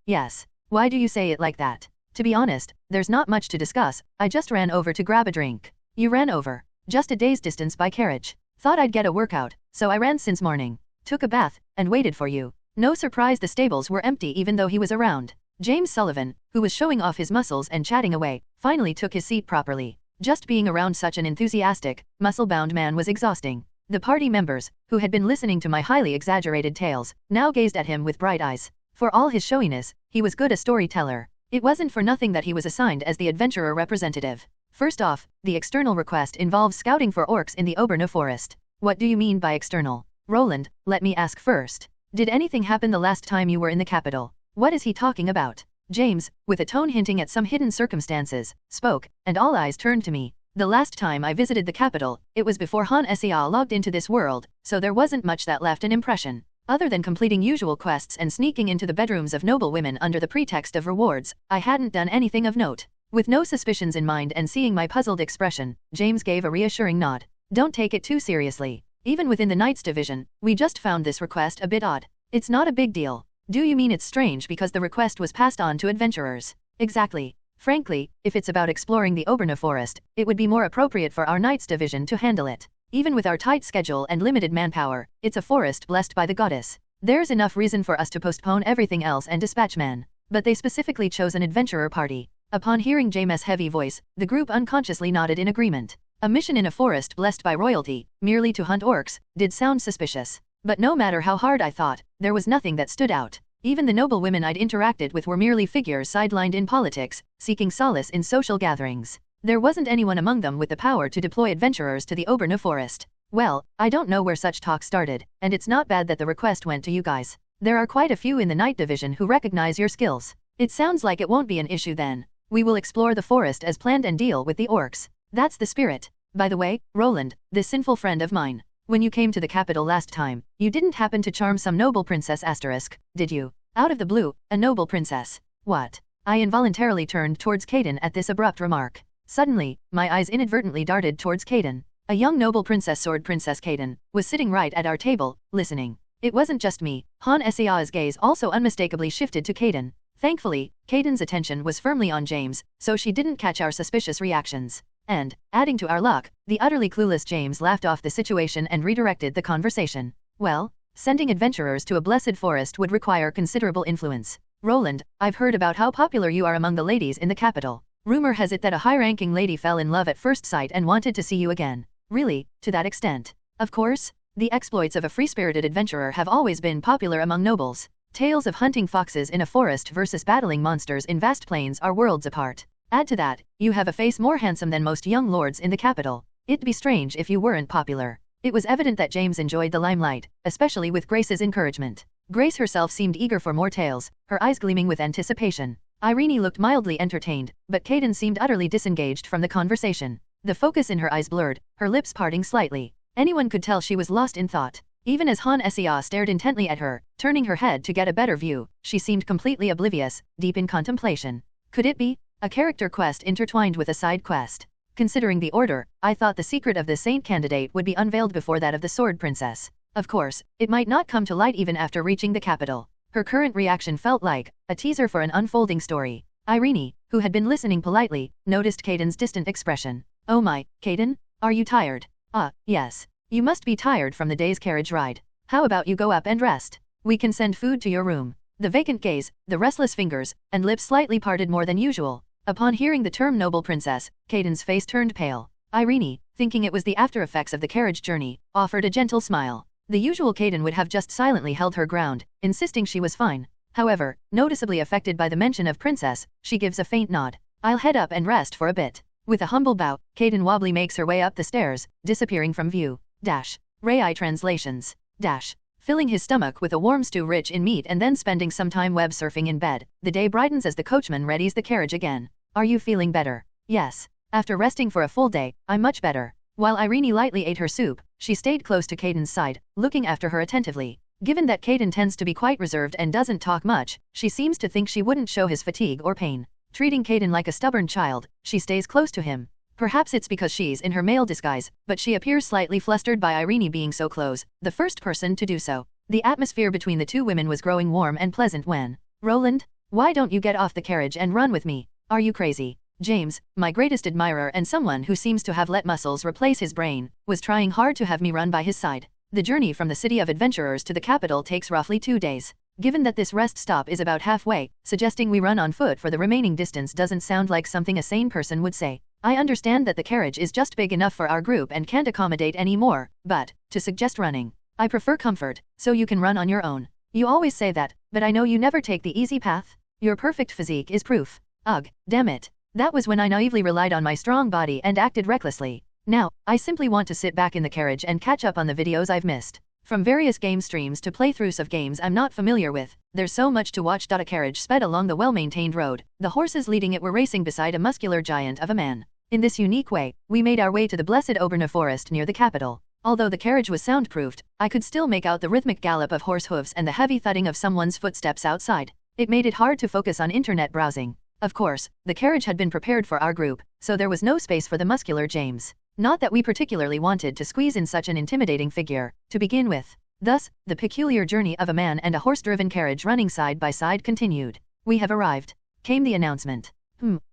Yes. Why do you say it like that? To be honest, there's not much to discuss, I just ran over to grab a drink. You ran over? Just a day's distance by carriage. Thought I'd get a workout, so I ran since morning. Took a bath, and waited for you. No surprise the stables were empty even though he was around. James Sullivan, who was showing off his muscles and chatting away, finally took his seat properly. Just being around such an enthusiastic, muscle-bound man was exhausting. The party members, who had been listening to my highly exaggerated tales, now gazed at him with bright eyes. For all his showiness, he was good a storyteller. It wasn't for nothing that he was assigned as the adventurer representative. First off, the external request involves scouting for orcs in the Auburn Forest. What do you mean by external? Roland, let me ask first. Did anything happen the last time you were in the capital? What is he talking about? James, with a tone hinting at some hidden circumstances, spoke, and all eyes turned to me. The last time I visited the capital, it was before Han Sia logged into this world, so there wasn't much that left an impression. Other than completing usual quests and sneaking into the bedrooms of noble women under the pretext of rewards, I hadn't done anything of note. With no suspicions in mind and seeing my puzzled expression, James gave a reassuring nod. Don't take it too seriously. Even within the Knights division, we just found this request a bit odd. It's not a big deal. Do you mean it's strange because the request was passed on to adventurers? Exactly. Frankly, if it's about exploring the Auburn Forest, it would be more appropriate for our Knights division to handle it. Even with our tight schedule and limited manpower, it's a forest blessed by the goddess. There's enough reason for us to postpone everything else and dispatch men. But they specifically chose an adventurer party. Upon hearing James' heavy voice, the group unconsciously nodded in agreement. A mission in a forest blessed by royalty, merely to hunt orcs, did sound suspicious. But no matter how hard I thought, there was nothing that stood out. Even the noble women I'd interacted with were merely figures sidelined in politics, seeking solace in social gatherings. There wasn't anyone among them with the power to deploy adventurers to the Auburn Forest. Well, I don't know where such talk started, and it's not bad that the request went to you guys. There are quite a few in the Knight division who recognize your skills. It sounds like it won't be an issue then. We will explore the forest as planned and deal with the orcs. That's the spirit. By the way, Roland, this sinful friend of mine. When you came to the capital last time, you didn't happen to charm some noble princess asterisk, did you? Out of the blue, a noble princess. What? I involuntarily turned towards Caden at this abrupt remark. Suddenly, my eyes inadvertently darted towards Caden. A young noble princess sword Princess Caden was sitting right at our table, listening. It wasn't just me. Han Sia's gaze also unmistakably shifted to Caden. Thankfully, Caden's attention was firmly on James, so she didn't catch our suspicious reactions. And, adding to our luck, the utterly clueless James laughed off the situation and redirected the conversation. Well, sending adventurers to a blessed forest would require considerable influence. Roland, I've heard about how popular you are among the ladies in the capital. Rumor has it that a high-ranking lady fell in love at first sight and wanted to see you again. Really, to that extent? Of course, the exploits of a free-spirited adventurer have always been popular among nobles. Tales of hunting foxes in a forest versus battling monsters in vast plains are worlds apart. Add to that, you have a face more handsome than most young lords in the capital. It'd be strange if you weren't popular. It was evident that James enjoyed the limelight, especially with Grace's encouragement. Grace herself seemed eager for more tales, her eyes gleaming with anticipation. Irene looked mildly entertained, but Caden seemed utterly disengaged from the conversation. The focus in her eyes blurred, her lips parting slightly. Anyone could tell she was lost in thought. Even as Han Sia stared intently at her, turning her head to get a better view, she seemed completely oblivious, deep in contemplation. Could it be a character quest intertwined with a side quest? Considering the order, I thought the secret of the saint candidate would be unveiled before that of the Sword Princess. Of course, it might not come to light even after reaching the capital. Her current reaction felt like a teaser for an unfolding story. Irene, who had been listening politely, noticed Caden's distant expression. Oh my, Caden? Are you tired? Yes. You must be tired from the day's carriage ride. How about you go up and rest? We can send food to your room. The vacant gaze, the restless fingers, and lips slightly parted more than usual. Upon hearing the term noble princess, Caden's face turned pale. Irene, thinking it was the after effects of the carriage journey, offered a gentle smile. The usual Caden would have just silently held her ground, insisting she was fine. However, noticeably affected by the mention of princess, she gives a faint nod. I'll head up and rest for a bit. With a humble bow, Caden wobbly makes her way up the stairs, disappearing from view. Rai translations. Filling his stomach with a warm stew rich in meat and then spending some time web surfing in bed, the day brightens as the coachman readies the carriage again. Are you feeling better? Yes. After resting for a full day, I'm much better. While Irene lightly ate her soup, she stayed close to Caden's side, looking after her attentively. Given that Caden tends to be quite reserved and doesn't talk much, she seems to think she wouldn't show his fatigue or pain. Treating Caden like a stubborn child, she stays close to him. Perhaps it's because she's in her male disguise, but she appears slightly flustered by Irene being so close, the first person to do so. The atmosphere between the two women was growing warm and pleasant when, Roland, why don't you get off the carriage and run with me? Are you crazy? James, my greatest admirer and someone who seems to have let muscles replace his brain, was trying hard to have me run by his side. The journey from the city of adventurers to the capital takes roughly 2 days. Given that this rest stop is about halfway, suggesting we run on foot for the remaining distance doesn't sound like something a sane person would say. I understand that the carriage is just big enough for our group and can't accommodate any more, but, to suggest running. I prefer comfort, so you can run on your own. You always say that, but I know you never take the easy path. Your perfect physique is proof. Ugh, damn it. That was when I naively relied on my strong body and acted recklessly. Now, I simply want to sit back in the carriage and catch up on the videos I've missed. From various game streams to playthroughs of games I'm not familiar with, there's so much to watch. A carriage sped along the well-maintained road, the horses leading it were racing beside a muscular giant of a man. In this unique way, we made our way to the blessed Auburn forest near the capital. Although the carriage was soundproofed, I could still make out the rhythmic gallop of horse hooves and the heavy thudding of someone's footsteps outside. It made it hard to focus on internet browsing. Of course, the carriage had been prepared for our group, so there was no space for the muscular James. Not that we particularly wanted to squeeze in such an intimidating figure, to begin with. Thus, the peculiar journey of a man and a horse-driven carriage running side by side continued. We have arrived, came the announcement.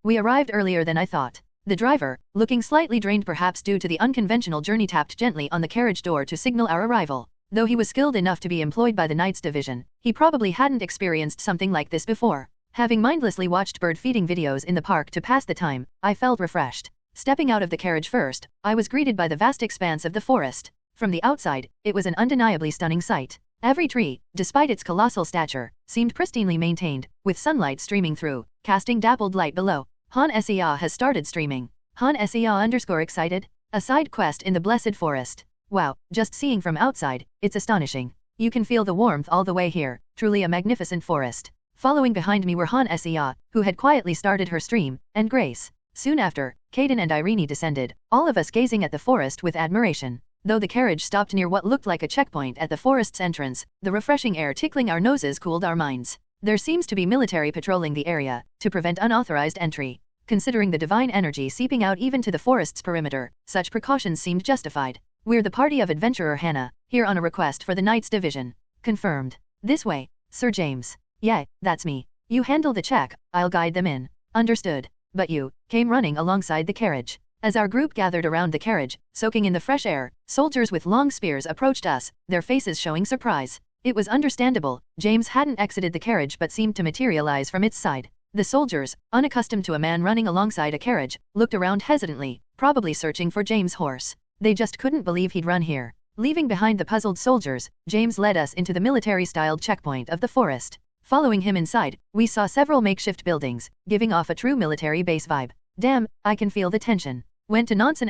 We arrived earlier than I thought. The driver, looking slightly drained perhaps due to the unconventional journey, tapped gently on the carriage door to signal our arrival. Though he was skilled enough to be employed by the Knights Division, he probably hadn't experienced something like this before. Having mindlessly watched bird-feeding videos in the park to pass the time, I felt refreshed. Stepping out of the carriage first, I was greeted by the vast expanse of the forest. From the outside, it was an undeniably stunning sight. Every tree, despite its colossal stature, seemed pristinely maintained, with sunlight streaming through, casting dappled light below. Han Sia has started streaming. Han Sia _excited? A side quest in the Blessed Forest. Wow, just seeing from outside, it's astonishing. You can feel the warmth all the way here, truly a magnificent forest. Following behind me were Han Sia, who had quietly started her stream, and Grace. Soon after, Caden and Irene descended, all of us gazing at the forest with admiration. Though the carriage stopped near what looked like a checkpoint at the forest's entrance, the refreshing air tickling our noses cooled our minds. There seems to be military patrolling the area, to prevent unauthorized entry. Considering the divine energy seeping out even to the forest's perimeter, such precautions seemed justified. We're the party of adventurer Hannah, here on a request for the Knights Division. Confirmed. This way, Sir James. Yeah, that's me. You handle the check, I'll guide them in. Understood. But you came running alongside the carriage. As our group gathered around the carriage, soaking in the fresh air, soldiers with long spears approached us, their faces showing surprise. It was understandable. James hadn't exited the carriage but seemed to materialize from its side. The soldiers, unaccustomed to a man running alongside a carriage, looked around hesitantly, probably searching for James' horse. They just couldn't believe he'd run here. Leaving behind the puzzled soldiers, James led us into the military-styled checkpoint of the forest. Following him inside, we saw several makeshift buildings, giving off a true military base vibe. Damn, I can feel the tension. Went to Nonsen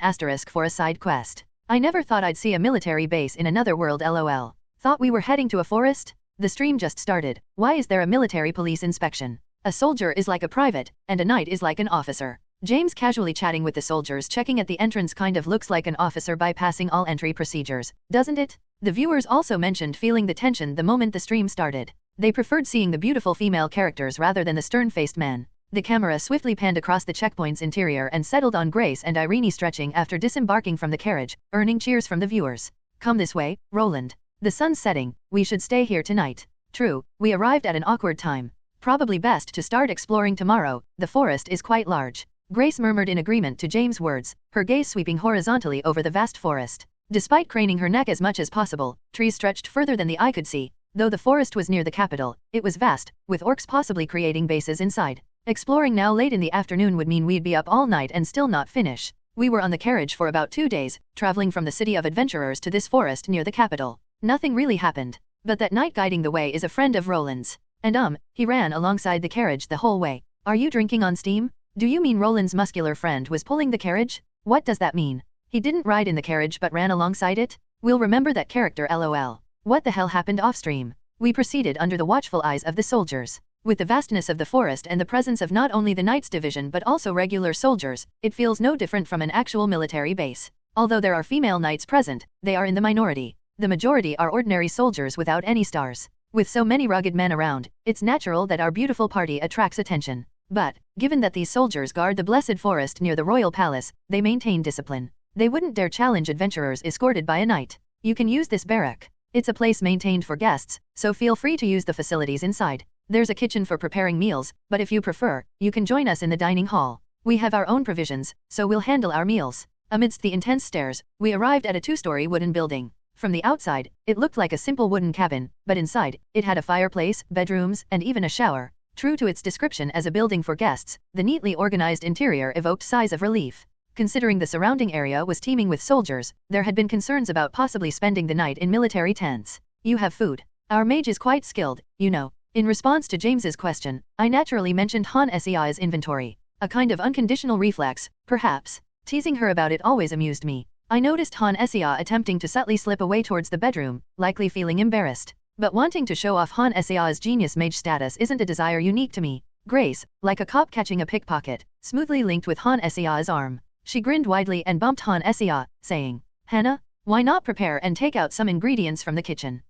* for a side quest. I never thought I'd see a military base in another world lol. Thought we were heading to a forest? The stream just started. Why is there a military police inspection? A soldier is like a private, and a knight is like an officer. James casually chatting with the soldiers checking at the entrance kind of looks like an officer bypassing all entry procedures, doesn't it? The viewers also mentioned feeling the tension the moment the stream started. They preferred seeing the beautiful female characters rather than the stern-faced man. The camera swiftly panned across the checkpoint's interior and settled on Grace and Irene stretching after disembarking from the carriage, earning cheers from the viewers. Come this way, Roland. The sun's setting, we should stay here tonight. True, we arrived at an awkward time. Probably best to start exploring tomorrow, the forest is quite large. Grace murmured in agreement to James' words, her gaze sweeping horizontally over the vast forest. Despite craning her neck as much as possible, trees stretched further than the eye could see. Though the forest was near the capital, it was vast, with orcs possibly creating bases inside. Exploring now late in the afternoon would mean we'd be up all night and still not finish. We were on the carriage for about 2 days, traveling from the city of adventurers to this forest near the capital. Nothing really happened. But that knight guiding the way is a friend of Roland's. And he ran alongside the carriage the whole way. Are you drinking on steam? Do you mean Roland's muscular friend was pulling the carriage? What does that mean? He didn't ride in the carriage but ran alongside it? We'll remember that character lol. What the hell happened off-stream? We proceeded under the watchful eyes of the soldiers. With the vastness of the forest and the presence of not only the Knights Division but also regular soldiers, it feels no different from an actual military base. Although there are female knights present, they are in the minority. The majority are ordinary soldiers without any stars. With so many rugged men around, it's natural that our beautiful party attracts attention. But, given that these soldiers guard the blessed forest near the royal palace, they maintain discipline. They wouldn't dare challenge adventurers escorted by a knight. You can use this barrack. It's a place maintained for guests, so feel free to use the facilities inside. There's a kitchen for preparing meals, but if you prefer, you can join us in the dining hall. We have our own provisions, so we'll handle our meals. Amidst the intense stares, we arrived at a 2-story wooden building. From the outside, it looked like a simple wooden cabin, but inside, it had a fireplace, bedrooms, and even a shower. True to its description as a building for guests, the neatly organized interior evoked sighs of relief. Considering the surrounding area was teeming with soldiers, there had been concerns about possibly spending the night in military tents. You have food. Our mage is quite skilled, you know. In response to James's question, I naturally mentioned Han Sei's inventory. A kind of unconditional reflex, perhaps. Teasing her about it always amused me. I noticed Han Sei attempting to subtly slip away towards the bedroom, likely feeling embarrassed. But wanting to show off Han Sei's genius mage status isn't a desire unique to me. Grace, like a cop catching a pickpocket, smoothly linked with Han Sei's arm. She grinned widely and bumped Han Sei, saying, Hannah, why not prepare and take out some ingredients from the kitchen?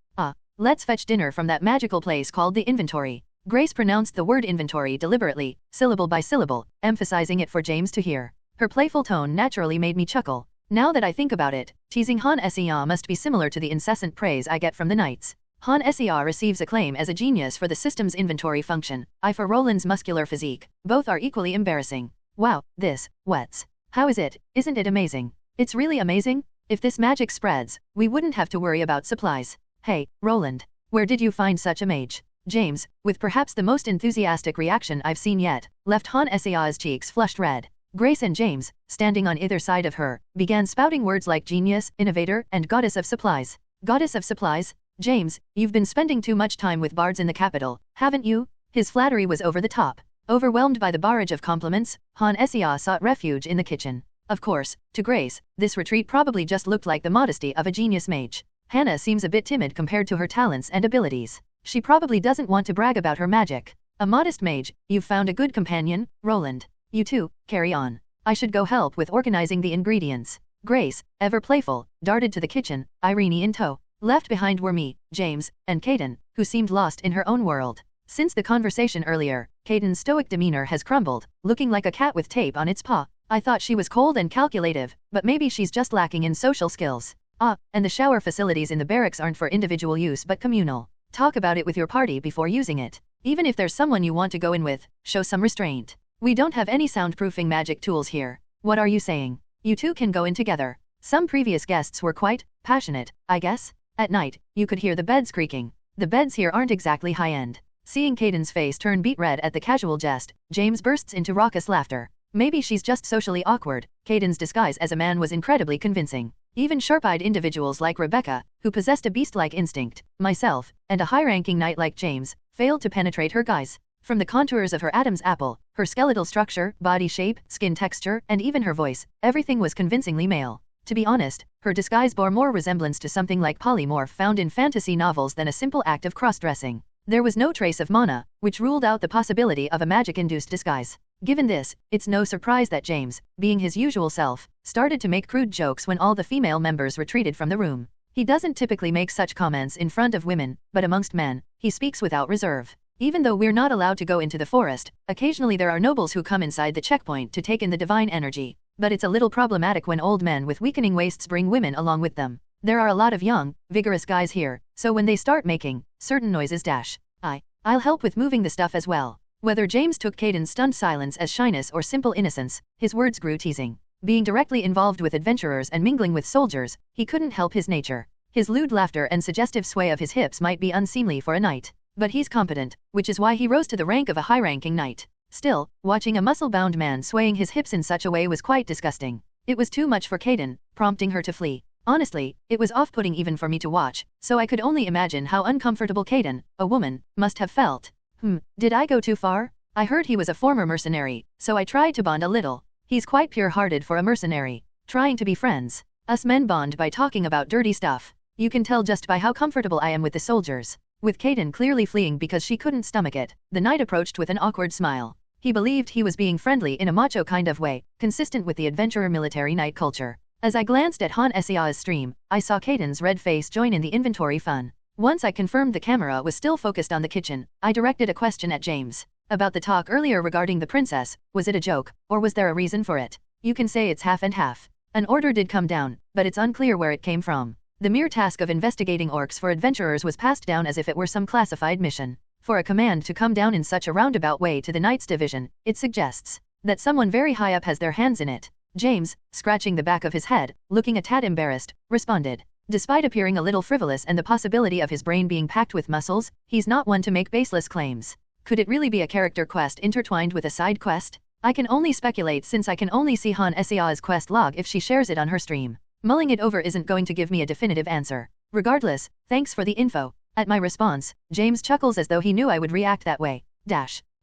Let's fetch dinner from that magical place called the inventory. Grace pronounced the word inventory deliberately, syllable by syllable, emphasizing it for James to hear. Her playful tone naturally made me chuckle. Now that I think about it, teasing Han Sei must be similar to the incessant praise I get from the knights. Han Sei receives acclaim as a genius for the system's inventory function. I for Roland's muscular physique. Both are equally embarrassing. Wow, how is it? Isn't it amazing? It's really amazing? If this magic spreads, we wouldn't have to worry about supplies. Hey, Roland, where did you find such a mage? James, with perhaps the most enthusiastic reaction I've seen yet, left Han Sei's cheeks flushed red. Grace and James, standing on either side of her, began spouting words like genius, innovator, and goddess of supplies. Goddess of supplies? James, you've been spending too much time with bards in the capital, haven't you? His flattery was over the top. Overwhelmed by the barrage of compliments, Han Sei sought refuge in the kitchen. Of course, to Grace, this retreat probably just looked like the modesty of a genius mage. Hannah seems a bit timid compared to her talents and abilities. She probably doesn't want to brag about her magic. A modest mage, you've found a good companion, Roland. You too, carry on. I should go help with organizing the ingredients. Grace, ever playful, darted to the kitchen, Irene in tow. Left behind were me, James, and Kaden, who seemed lost in her own world. Since the conversation earlier, Kaden's stoic demeanor has crumbled, looking like a cat with tape on its paw. I thought she was cold and calculative, but maybe she's just lacking in social skills. And the shower facilities in the barracks aren't for individual use but communal. Talk about it with your party before using it. Even if there's someone you want to go in with, show some restraint. We don't have any soundproofing magic tools here. What are you saying? You two can go in together. Some previous guests were quite passionate, I guess. At night, you could hear the beds creaking. The beds here aren't exactly high-end. Seeing Caden's face turn beet red at the casual jest, James bursts into raucous laughter. Maybe she's just socially awkward. Caden's disguise as a man was incredibly convincing. Even sharp-eyed individuals like Rebecca, who possessed a beast-like instinct, myself, and a high-ranking knight like James, failed to penetrate her guise. From the contours of her Adam's apple, her skeletal structure, body shape, skin texture, and even her voice, everything was convincingly male. To be honest, her disguise bore more resemblance to something like polymorph found in fantasy novels than a simple act of cross-dressing. There was no trace of mana, which ruled out the possibility of a magic-induced disguise. Given this, it's no surprise that James, being his usual self, started to make crude jokes when all the female members retreated from the room. He doesn't typically make such comments in front of women, but amongst men, he speaks without reserve. Even though we're not allowed to go into the forest, occasionally there are nobles who come inside the checkpoint to take in the divine energy. But it's a little problematic when old men with weakening waists bring women along with them. There are a lot of young, vigorous guys here, so when they start making certain noises I'll help with moving the stuff as well. Whether James took Caden's stunned silence as shyness or simple innocence, his words grew teasing. Being directly involved with adventurers and mingling with soldiers, he couldn't help his nature. His lewd laughter and suggestive sway of his hips might be unseemly for a knight. But he's competent, which is why he rose to the rank of a high-ranking knight. Still, watching a muscle-bound man swaying his hips in such a way was quite disgusting. It was too much for Caden, prompting her to flee. Honestly, it was off-putting even for me to watch, so I could only imagine how uncomfortable Caden, a woman, must have felt. Did I go too far? I heard he was a former mercenary, so I tried to bond a little. He's quite pure-hearted for a mercenary. Trying to be friends. Us men bond by talking about dirty stuff. You can tell just by how comfortable I am with the soldiers. With Caden clearly fleeing because she couldn't stomach it, the knight approached with an awkward smile. He believed he was being friendly in a macho kind of way, consistent with the adventurer military knight culture. As I glanced at Han Sea's stream, I saw Caden's red face join in the inventory fun. Once I confirmed the camera was still focused on the kitchen, I directed a question at James. About the talk earlier regarding the princess, was it a joke, or was there a reason for it? You can say it's half and half. An order did come down, but it's unclear where it came from. The mere task of investigating orcs for adventurers was passed down as if it were some classified mission. For a command to come down in such a roundabout way to the Knights Division, it suggests that someone very high up has their hands in it. James, scratching the back of his head, looking a tad embarrassed, responded. Despite appearing a little frivolous and the possibility of his brain being packed with muscles, he's not one to make baseless claims. Could it really be a character quest intertwined with a side quest? I can only speculate since I can only see Han Sea's quest log if she shares it on her stream. Mulling it over isn't going to give me a definitive answer. Regardless, thanks for the info. At my response, James chuckles as though he knew I would react that way.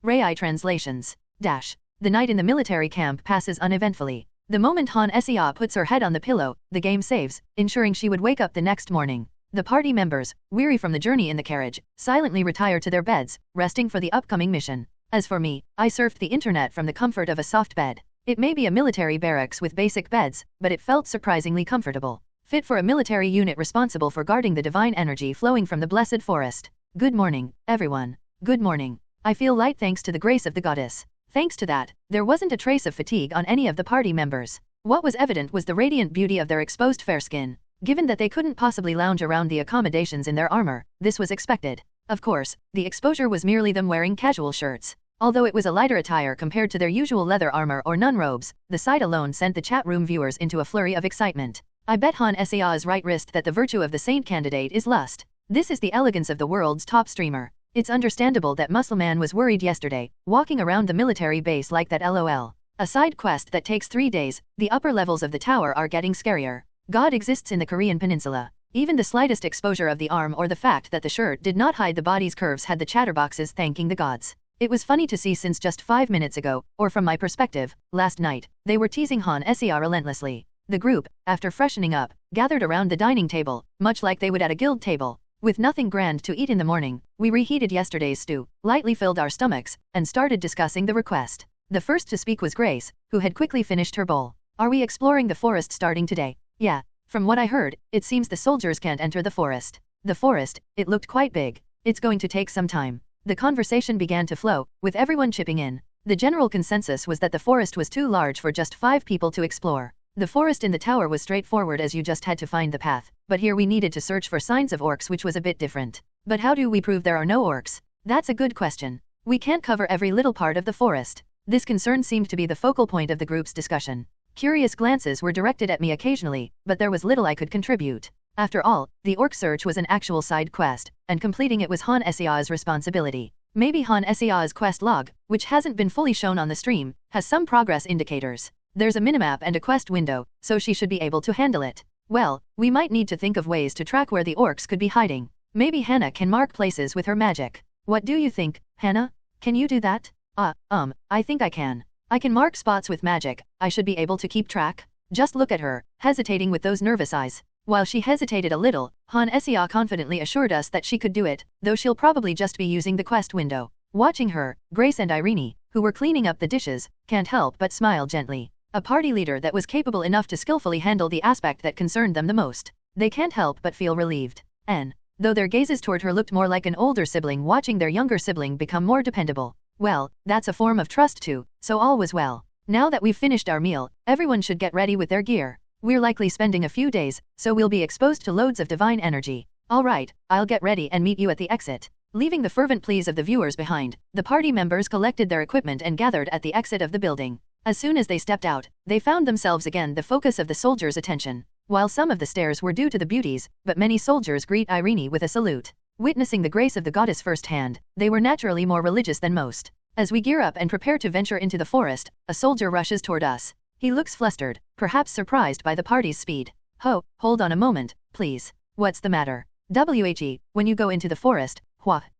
Rai translations. The night in the military camp passes uneventfully. The moment Han Sea puts her head on the pillow, the game saves, ensuring she would wake up the next morning. The party members, weary from the journey in the carriage, silently retire to their beds, resting for the upcoming mission. As for me, I surfed the internet from the comfort of a soft bed. It may be a military barracks with basic beds, but it felt surprisingly comfortable. Fit for a military unit responsible for guarding the divine energy flowing from the blessed forest. Good morning, everyone. Good morning. I feel light thanks to the grace of the goddess. Thanks to that, there wasn't a trace of fatigue on any of the party members. What was evident was the radiant beauty of their exposed fair skin. Given that they couldn't possibly lounge around the accommodations in their armor, this was expected. Of course, the exposure was merely them wearing casual shirts. Although it was a lighter attire compared to their usual leather armor or nun robes, the sight alone sent the chat room viewers into a flurry of excitement. I bet Han Sea's right wrist that the virtue of the saint candidate is lust. This is the elegance of the world's top streamer. It's understandable that Muscleman was worried yesterday, walking around the military base like that lol. A side quest that takes 3 days, the upper levels of the tower are getting scarier. God exists in the Korean peninsula. Even the slightest exposure of the arm or the fact that the shirt did not hide the body's curves had the chatterboxes thanking the gods. It was funny to see since just 5 minutes ago, or from my perspective, last night, they were teasing Han Sea relentlessly. The group, after freshening up, gathered around the dining table, much like they would at a guild table. With nothing grand to eat in the morning, we reheated yesterday's stew, lightly filled our stomachs, and started discussing the request. The first to speak was Grace, who had quickly finished her bowl. Are we exploring the forest starting today? Yeah. From what I heard, it seems the soldiers can't enter the forest. The forest, it looked quite big. It's going to take some time. The conversation began to flow, with everyone chipping in. The general consensus was that the forest was too large for just 5 people to explore. The forest in the tower was straightforward as you just had to find the path, but here we needed to search for signs of orcs, which was a bit different. But how do we prove there are no orcs? That's a good question. We can't cover every little part of the forest. This concern seemed to be the focal point of the group's discussion. Curious glances were directed at me occasionally, but there was little I could contribute. After all, the orc search was an actual side quest, and completing it was Han Sea's responsibility. Maybe Han Sea's quest log, which hasn't been fully shown on the stream, has some progress indicators. There's a minimap and a quest window, so she should be able to handle it. Well, we might need to think of ways to track where the orcs could be hiding. Maybe Hannah can mark places with her magic. What do you think, Hannah? Can you do that? I think I can. I can mark spots with magic. I should be able to keep track. Just look at her, hesitating with those nervous eyes. While she hesitated a little, Han Sea confidently assured us that she could do it, though she'll probably just be using the quest window. Watching her, Grace and Irene, who were cleaning up the dishes, can't help but smile gently. A party leader that was capable enough to skillfully handle the aspect that concerned them the most. They can't help but feel relieved. And, though their gazes toward her looked more like an older sibling watching their younger sibling become more dependable. Well, that's a form of trust too, so all was well. Now that we've finished our meal, everyone should get ready with their gear. We're likely spending a few days, so we'll be exposed to loads of divine energy. Alright, I'll get ready and meet you at the exit. Leaving the fervent pleas of the viewers behind, the party members collected their equipment and gathered at the exit of the building. As soon as they stepped out, they found themselves again the focus of the soldiers' attention. While some of the stares were due to the beauties, but many soldiers greet Irene with a salute. Witnessing the grace of the goddess firsthand, they were naturally more religious than most. As we gear up and prepare to venture into the forest, a soldier rushes toward us. He looks flustered, perhaps surprised by the party's speed. Hold on a moment, please. What's the matter? When you go into the forest,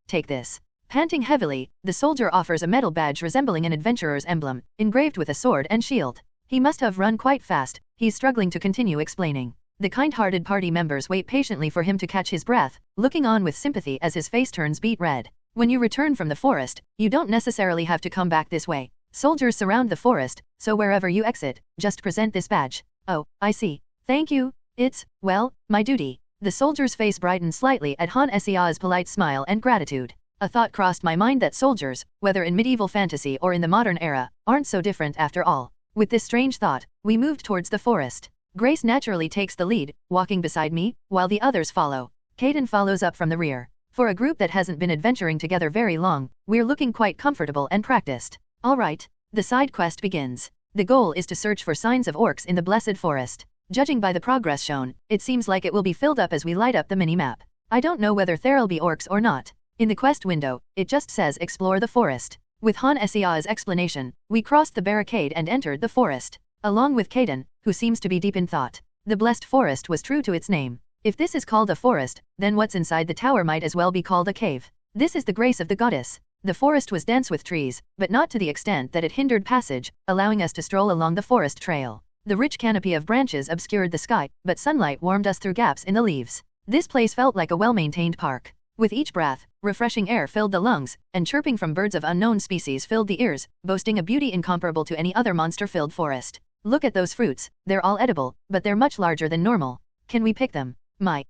take this. Panting heavily, the soldier offers a metal badge resembling an adventurer's emblem, engraved with a sword and shield. He must have run quite fast. He's struggling to continue explaining. The kind-hearted party members wait patiently for him to catch his breath, looking on with sympathy as his face turns beet red. When you return from the forest, you don't necessarily have to come back this way. Soldiers surround the forest, so wherever you exit, just present this badge. Oh, I see. Thank you. It's, well, my duty. The soldier's face brightened slightly at Han Sea's polite smile and gratitude. A thought crossed my mind that soldiers, whether in medieval fantasy or in the modern era, aren't so different after all. With this strange thought, we moved towards the forest. Grace naturally takes the lead, walking beside me, while the others follow. Caden follows up from the rear. For a group that hasn't been adventuring together very long, we're looking quite comfortable and practiced. Alright, the side quest begins. The goal is to search for signs of orcs in the Blessed Forest. Judging by the progress shown, it seems like it will be filled up as we light up the mini-map. I don't know whether there'll be orcs or not. In the quest window, it just says explore the forest. With Han Sea's explanation, we crossed the barricade and entered the forest. Along with Caden, who seems to be deep in thought. The Blessed Forest was true to its name. If this is called a forest, then what's inside the tower might as well be called a cave. This is the grace of the goddess. The forest was dense with trees, but not to the extent that it hindered passage, allowing us to stroll along the forest trail. The rich canopy of branches obscured the sky, but sunlight warmed us through gaps in the leaves. This place felt like a well-maintained park. With each breath, refreshing air filled the lungs, and chirping from birds of unknown species filled the ears, boasting a beauty incomparable to any other monster-filled forest. Look at those fruits, they're all edible, but they're much larger than normal. Can we pick them?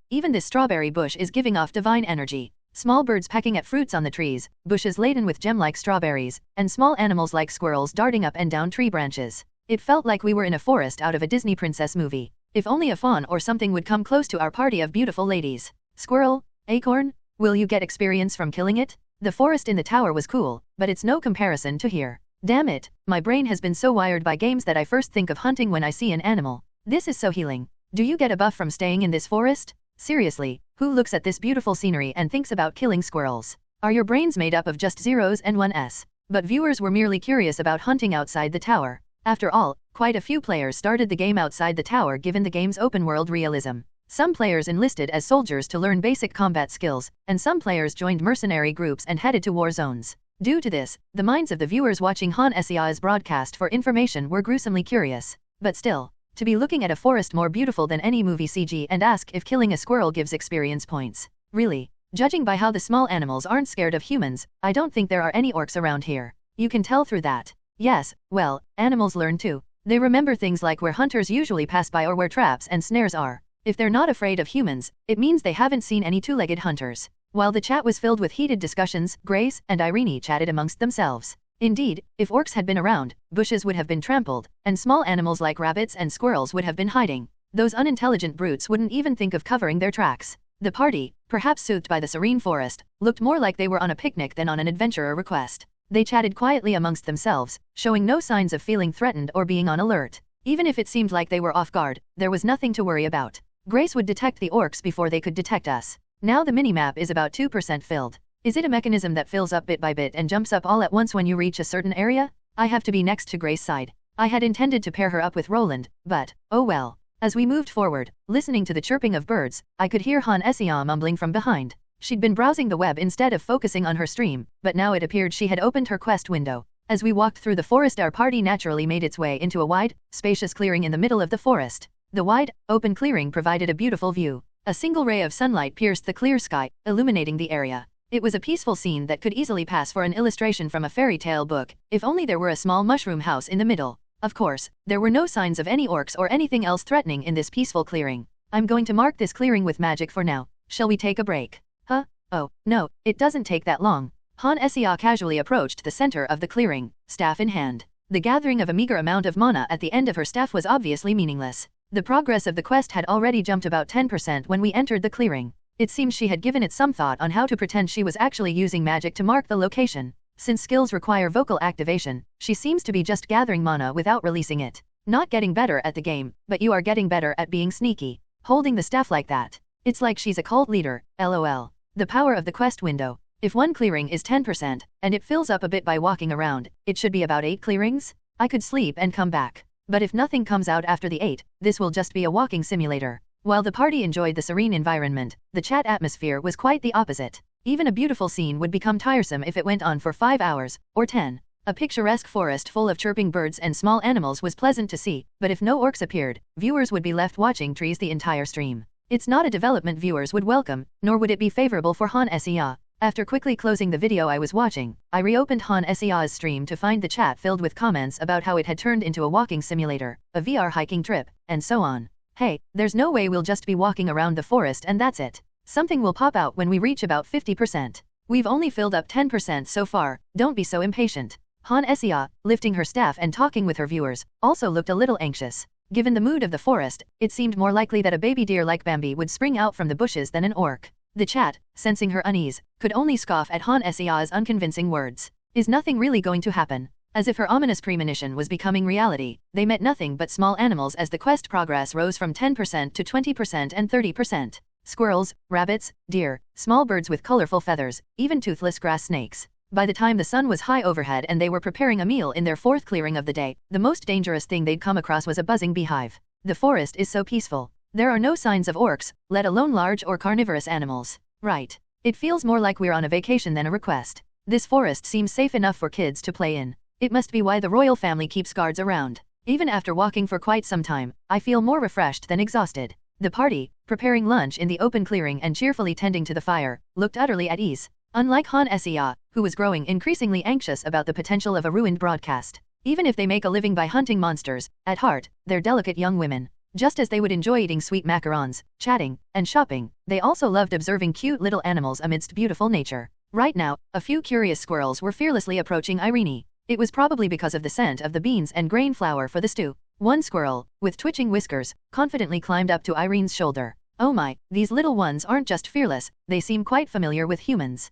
Even this strawberry bush is giving off divine energy. Small birds pecking at fruits on the trees, bushes laden with gem-like strawberries, and small animals like squirrels darting up and down tree branches. It felt like we were in a forest out of a Disney princess movie. If only a fawn or something would come close to our party of beautiful ladies. Squirrel? Acorn? Will you get experience from killing it? The forest in the tower was cool, but it's no comparison to here. Damn it, my brain has been so wired by games that I first think of hunting when I see an animal. This is so healing. Do you get a buff from staying in this forest? Seriously, who looks at this beautiful scenery and thinks about killing squirrels? Are your brains made up of just zeros and one S? But viewers were merely curious about hunting outside the tower. After all, quite a few players started the game outside the tower given the game's open-world realism. Some players enlisted as soldiers to learn basic combat skills, and some players joined mercenary groups and headed to war zones. Due to this, the minds of the viewers watching Han Sea's broadcast for information were gruesomely curious. But still, to be looking at a forest more beautiful than any movie CG and ask if killing a squirrel gives experience points. Really? Judging by how the small animals aren't scared of humans, I don't think there are any orcs around here. You can tell through that. Yes, well, animals learn too. They remember things like where hunters usually pass by or where traps and snares are. If they're not afraid of humans, it means they haven't seen any two-legged hunters. While the chat was filled with heated discussions, Grace and Irene chatted amongst themselves. Indeed, if orcs had been around, bushes would have been trampled, and small animals like rabbits and squirrels would have been hiding. Those unintelligent brutes wouldn't even think of covering their tracks. The party, perhaps soothed by the serene forest, looked more like they were on a picnic than on an adventurer request. They chatted quietly amongst themselves, showing no signs of feeling threatened or being on alert. Even if it seemed like they were off guard, there was nothing to worry about. Grace would detect the orcs before they could detect us. Now the minimap is about 2% filled. Is it a mechanism that fills up bit by bit and jumps up all at once when you reach a certain area? I have to be next to Grace's side. I had intended to pair her up with Roland, but, oh well. As we moved forward, listening to the chirping of birds, I could hear Han Essia mumbling from behind. She'd been browsing the web instead of focusing on her stream, but now it appeared she had opened her quest window. As we walked through the forest, our party naturally made its way into a wide, spacious clearing in the middle of the forest. The wide, open clearing provided a beautiful view. A single ray of sunlight pierced the clear sky, illuminating the area. It was a peaceful scene that could easily pass for an illustration from a fairy tale book, if only there were a small mushroom house in the middle. Of course, there were no signs of any orcs or anything else threatening in this peaceful clearing. I'm going to mark this clearing with magic for now. Shall we take a break? Huh? Oh, no, it doesn't take that long. Han Essia casually approached the center of the clearing, staff in hand. The gathering of a meager amount of mana at the end of her staff was obviously meaningless. The progress of the quest had already jumped about 10% when we entered the clearing. It seems she had given it some thought on how to pretend she was actually using magic to mark the location. Since skills require vocal activation, she seems to be just gathering mana without releasing it. Not getting better at the game, but you are getting better at being sneaky. Holding the staff like that. It's like she's a cult leader, lol. The power of the quest window. If one clearing is 10%, and it fills up a bit by walking around, it should be about 8 clearings? I could sleep and come back. But if nothing comes out after the 8, this will just be a walking simulator. While the party enjoyed the serene environment, the chat atmosphere was quite the opposite. Even a beautiful scene would become tiresome if it went on for 5 hours, or 10. A picturesque forest full of chirping birds and small animals was pleasant to see, but if no orcs appeared, viewers would be left watching trees the entire stream. It's not a development viewers would welcome, nor would it be favorable for Han Essia. After quickly closing the video I was watching, I reopened Han Essia's stream to find the chat filled with comments about how it had turned into a walking simulator, a VR hiking trip, and so on. Hey, there's no way we'll just be walking around the forest and that's it. Something will pop out when we reach about 50%. We've only filled up 10% so far, don't be so impatient. Han Essia, lifting her staff and talking with her viewers, also looked a little anxious. Given the mood of the forest, it seemed more likely that a baby deer like Bambi would spring out from the bushes than an orc. The chat, sensing her unease, could only scoff at Han Essia's unconvincing words. Is nothing really going to happen? As if her ominous premonition was becoming reality, they met nothing but small animals as the quest progress rose from 10% to 20% and 30%. Squirrels, rabbits, deer, small birds with colorful feathers, even toothless grass snakes. By the time the sun was high overhead and they were preparing a meal in their 4th clearing of the day, the most dangerous thing they'd come across was a buzzing beehive. The forest is so peaceful. There are no signs of orcs, let alone large or carnivorous animals. Right. It feels more like we're on a vacation than a request. This forest seems safe enough for kids to play in. It must be why the royal family keeps guards around. Even after walking for quite some time, I feel more refreshed than exhausted. The party, preparing lunch in the open clearing and cheerfully tending to the fire, looked utterly at ease. Unlike Han Essia, who was growing increasingly anxious about the potential of a ruined broadcast. Even if they make a living by hunting monsters, at heart, they're delicate young women. Just as they would enjoy eating sweet macarons, chatting, and shopping, they also loved observing cute little animals amidst beautiful nature. Right now, a few curious squirrels were fearlessly approaching Irene. It was probably because of the scent of the beans and grain flour for the stew. One squirrel, with twitching whiskers, confidently climbed up to Irene's shoulder. Oh my, these little ones aren't just fearless, they seem quite familiar with humans.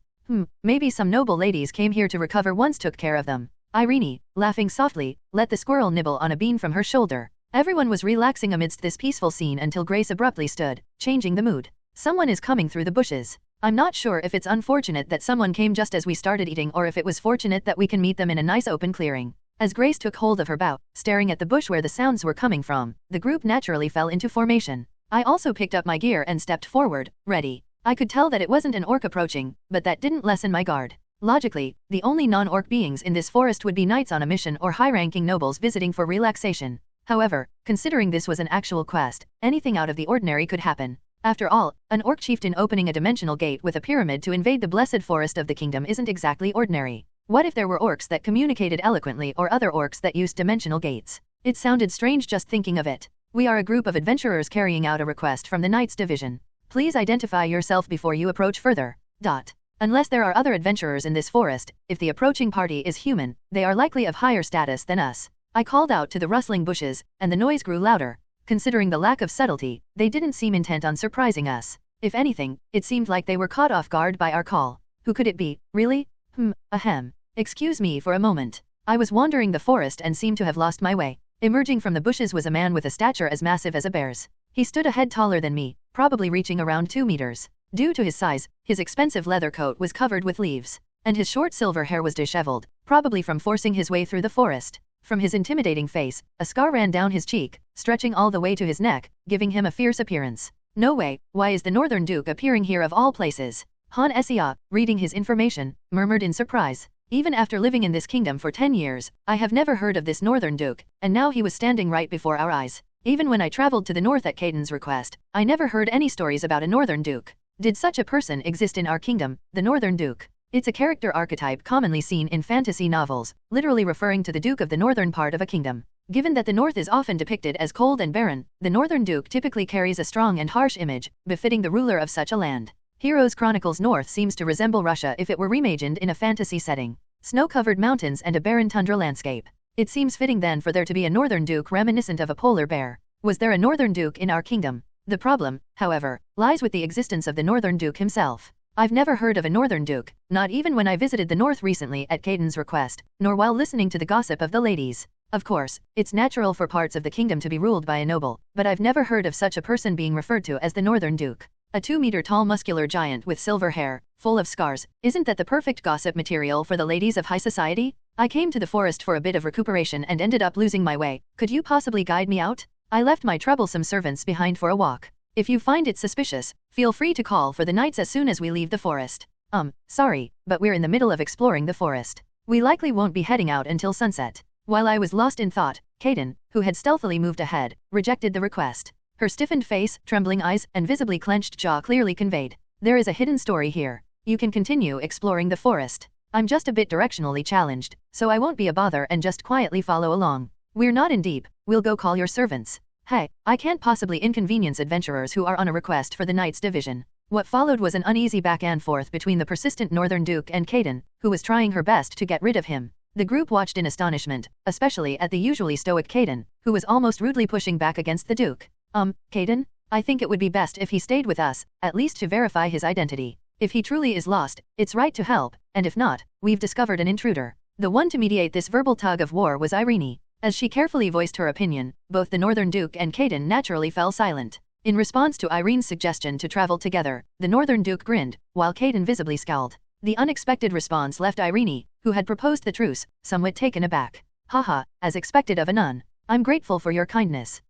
Maybe some noble ladies came here to recover once took care of them. Irene, laughing softly, let the squirrel nibble on a bean from her shoulder. Everyone was relaxing amidst this peaceful scene until Grace abruptly stood, changing the mood. Someone is coming through the bushes. I'm not sure if it's unfortunate that someone came just as we started eating or if it was fortunate that we can meet them in a nice open clearing. As Grace took hold of her bow, staring at the bush where the sounds were coming from, the group naturally fell into formation. I also picked up my gear and stepped forward, ready. I could tell that it wasn't an orc approaching, but that didn't lessen my guard. Logically, the only non-orc beings in this forest would be knights on a mission or high-ranking nobles visiting for relaxation. However, considering this was an actual quest, anything out of the ordinary could happen. After all, an orc chieftain opening a dimensional gate with a pyramid to invade the blessed forest of the kingdom isn't exactly ordinary. What if there were orcs that communicated eloquently or other orcs that used dimensional gates? It sounded strange just thinking of it. We are a group of adventurers carrying out a request from the Knights Division. Please identify yourself before you approach further. Unless there are other adventurers in this forest, if the approaching party is human, they are likely of higher status than us. I called out to the rustling bushes, and the noise grew louder. Considering the lack of subtlety, they didn't seem intent on surprising us. If anything, it seemed like they were caught off guard by our call. Who could it be, really? Ahem. Excuse me for a moment. I was wandering the forest and seemed to have lost my way. Emerging from the bushes was a man with a stature as massive as a bear's. He stood a head taller than me, probably reaching around 2 meters. Due to his size, his expensive leather coat was covered with leaves, and his short silver hair was disheveled, probably from forcing his way through the forest. From his intimidating face, a scar ran down his cheek, stretching all the way to his neck, giving him a fierce appearance. No way, why is the Northern Duke appearing here of all places? Han Sia, reading his information, murmured in surprise. Even after living in this kingdom for 10 years, I have never heard of this Northern Duke, and now he was standing right before our eyes. Even when I traveled to the north at Kaiden's request, I never heard any stories about a Northern Duke. Did such a person exist in our kingdom, the Northern Duke? It's a character archetype commonly seen in fantasy novels, literally referring to the Duke of the northern part of a kingdom. Given that the north is often depicted as cold and barren, the Northern Duke typically carries a strong and harsh image, befitting the ruler of such a land. Heroes Chronicles North seems to resemble Russia if it were reimagined in a fantasy setting. Snow-covered mountains and a barren tundra landscape. It seems fitting then for there to be a Northern Duke reminiscent of a polar bear. Was there a Northern Duke in our kingdom? The problem, however, lies with the existence of the Northern Duke himself. I've never heard of a Northern Duke, not even when I visited the north recently at Kaiden's request, nor while listening to the gossip of the ladies. Of course, it's natural for parts of the kingdom to be ruled by a noble, but I've never heard of such a person being referred to as the Northern Duke. A 2-meter-tall muscular giant with silver hair, full of scars, isn't that the perfect gossip material for the ladies of high society? I came to the forest for a bit of recuperation and ended up losing my way. Could you possibly guide me out? I left my troublesome servants behind for a walk. If you find it suspicious, feel free to call for the knights as soon as we leave the forest. Sorry, but we're in the middle of exploring the forest. We likely won't be heading out until sunset. While I was lost in thought, Kaiden, who had stealthily moved ahead, rejected the request. Her stiffened face, trembling eyes, and visibly clenched jaw clearly conveyed, there is a hidden story here. You can continue exploring the forest. I'm just a bit directionally challenged, so I won't be a bother and just quietly follow along. We're not in deep, we'll go call your servants. Hey, I can't possibly inconvenience adventurers who are on a request for the Knights Division. What followed was an uneasy back and forth between the persistent Northern Duke and Kaiden, who was trying her best to get rid of him. The group watched in astonishment, especially at the usually stoic Kaiden, who was almost rudely pushing back against the Duke. Kaiden? I think it would be best if he stayed with us, at least to verify his identity. If he truly is lost, it's right to help, and if not, we've discovered an intruder. The one to mediate this verbal tug of war was Irene. As she carefully voiced her opinion, both the Northern Duke and Kaiden naturally fell silent. In response to Irene's suggestion to travel together, the Northern Duke grinned, while Kaiden visibly scowled. The unexpected response left Irene, who had proposed the truce, somewhat taken aback. Haha, as expected of a nun. I'm grateful for your kindness.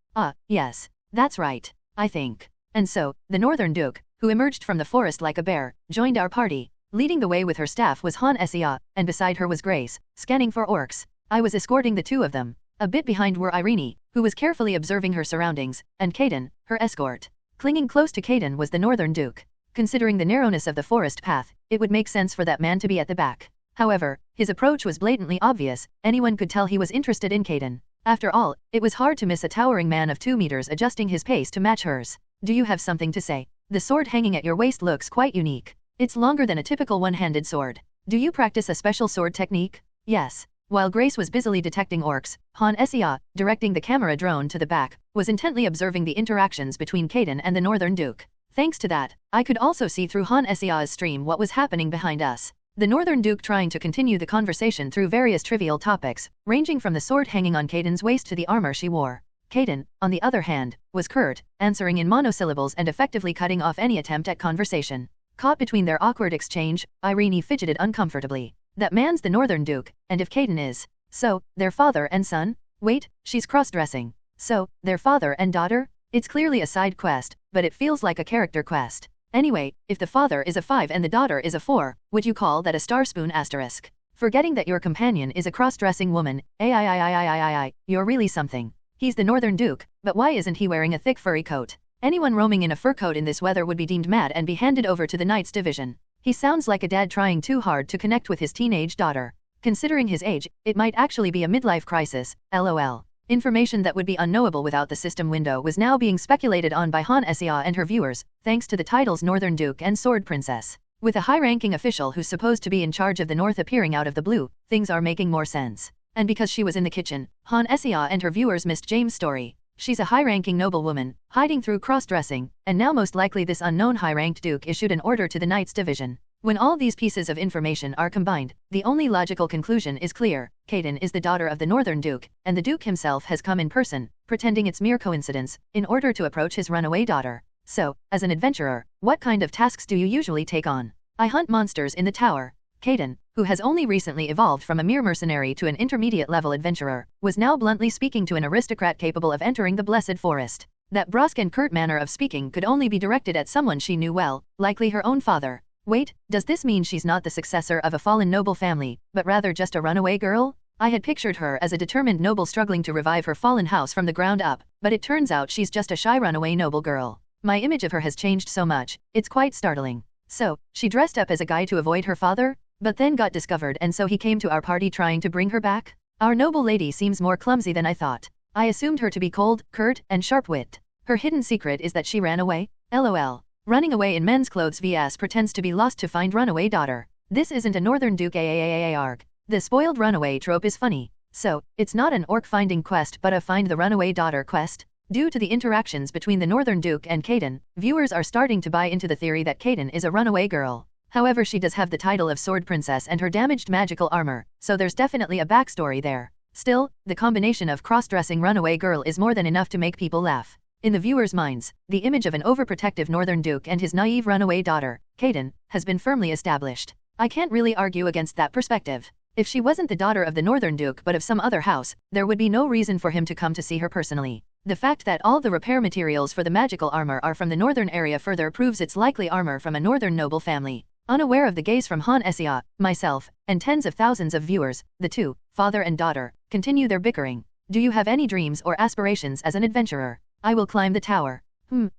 Yes. That's right, I think. And so, the Northern Duke, who emerged from the forest like a bear, joined our party. Leading the way with her staff was Han Sia, and beside her was Grace, scanning for orcs. I was escorting the two of them. A bit behind were Irene, who was carefully observing her surroundings, and Kaiden, her escort. Clinging close to Kaiden was the Northern Duke. Considering the narrowness of the forest path, it would make sense for that man to be at the back. However, his approach was blatantly obvious, anyone could tell he was interested in Kaiden. After all, it was hard to miss a towering man of 2 meters adjusting his pace to match hers. Do you have something to say? The sword hanging at your waist looks quite unique. It's longer than a typical one-handed sword. Do you practice a special sword technique? Yes. While Grace was busily detecting orcs, Han Sia, directing the camera drone to the back, was intently observing the interactions between Kaiden and the Northern Duke. Thanks to that, I could also see through Han Sia's stream what was happening behind us. The Northern Duke trying to continue the conversation through various trivial topics, ranging from the sword hanging on Kaiden's waist to the armor she wore. Kaiden, on the other hand, was curt, answering in monosyllables and effectively cutting off any attempt at conversation. Caught between their awkward exchange, Irene fidgeted uncomfortably. That man's the Northern Duke, and if Kaiden is, so, their father and son? Wait, she's cross-dressing. So, their father and daughter? It's clearly a side quest, but it feels like a character quest. Anyway, if the father is a 5 and the daughter is a 4, would you call that a star spoon asterisk? Forgetting that your companion is a cross-dressing woman, you're really something. He's the Northern Duke, but why isn't he wearing a thick furry coat? Anyone roaming in a fur coat in this weather would be deemed mad and be handed over to the Knights Division. He sounds like a dad trying too hard to connect with his teenage daughter. Considering his age, it might actually be a midlife crisis, lol. Information that would be unknowable without the system window was now being speculated on by Han Sia and her viewers, thanks to the titles Northern Duke and Sword Princess. With a high-ranking official who's supposed to be in charge of the North appearing out of the blue, things are making more sense. And because she was in the kitchen, Han Sia and her viewers missed James' story. She's a high-ranking noblewoman, hiding through cross-dressing, and now most likely this unknown high-ranked duke issued an order to the Knights Division. When all these pieces of information are combined, the only logical conclusion is clear. Kaden is the daughter of the Northern Duke, and the Duke himself has come in person, pretending it's mere coincidence, in order to approach his runaway daughter. So, as an adventurer, what kind of tasks do you usually take on? I hunt monsters in the tower. Kaden, who has only recently evolved from a mere mercenary to an intermediate-level adventurer, was now bluntly speaking to an aristocrat capable of entering the Blessed Forest. That brusque and curt manner of speaking could only be directed at someone she knew well, likely her own father. Wait, does this mean she's not the successor of a fallen noble family, but rather just a runaway girl? I had pictured her as a determined noble struggling to revive her fallen house from the ground up, but it turns out she's just a shy runaway noble girl. My image of her has changed so much, it's quite startling. So, she dressed up as a guy to avoid her father? But then got discovered and so he came to our party trying to bring her back? Our noble lady seems more clumsy than I thought. I assumed her to be cold, curt, and sharp-witted. Her hidden secret is that she ran away? LOL. Running away in men's clothes vs pretends to be lost to find runaway daughter. This isn't a Northern Duke AAAARG. The spoiled runaway trope is funny. So, it's not an orc finding quest but a find the runaway daughter quest? Due to the interactions between the Northern Duke and Kaden, viewers are starting to buy into the theory that Kaden is a runaway girl. However, she does have the title of Sword Princess and her damaged magical armor, so there's definitely a backstory there. Still, the combination of cross-dressing runaway girl is more than enough to make people laugh. In the viewers' minds, the image of an overprotective Northern Duke and his naive runaway daughter, Kaden, has been firmly established. I can't really argue against that perspective. If she wasn't the daughter of the Northern Duke but of some other house, there would be no reason for him to come to see her personally. The fact that all the repair materials for the magical armor are from the northern area further proves it's likely armor from a northern noble family. Unaware of the gaze from Han Esia, myself, and tens of thousands of viewers, the two, father and daughter, continue their bickering. Do you have any dreams or aspirations as an adventurer? I will climb the tower.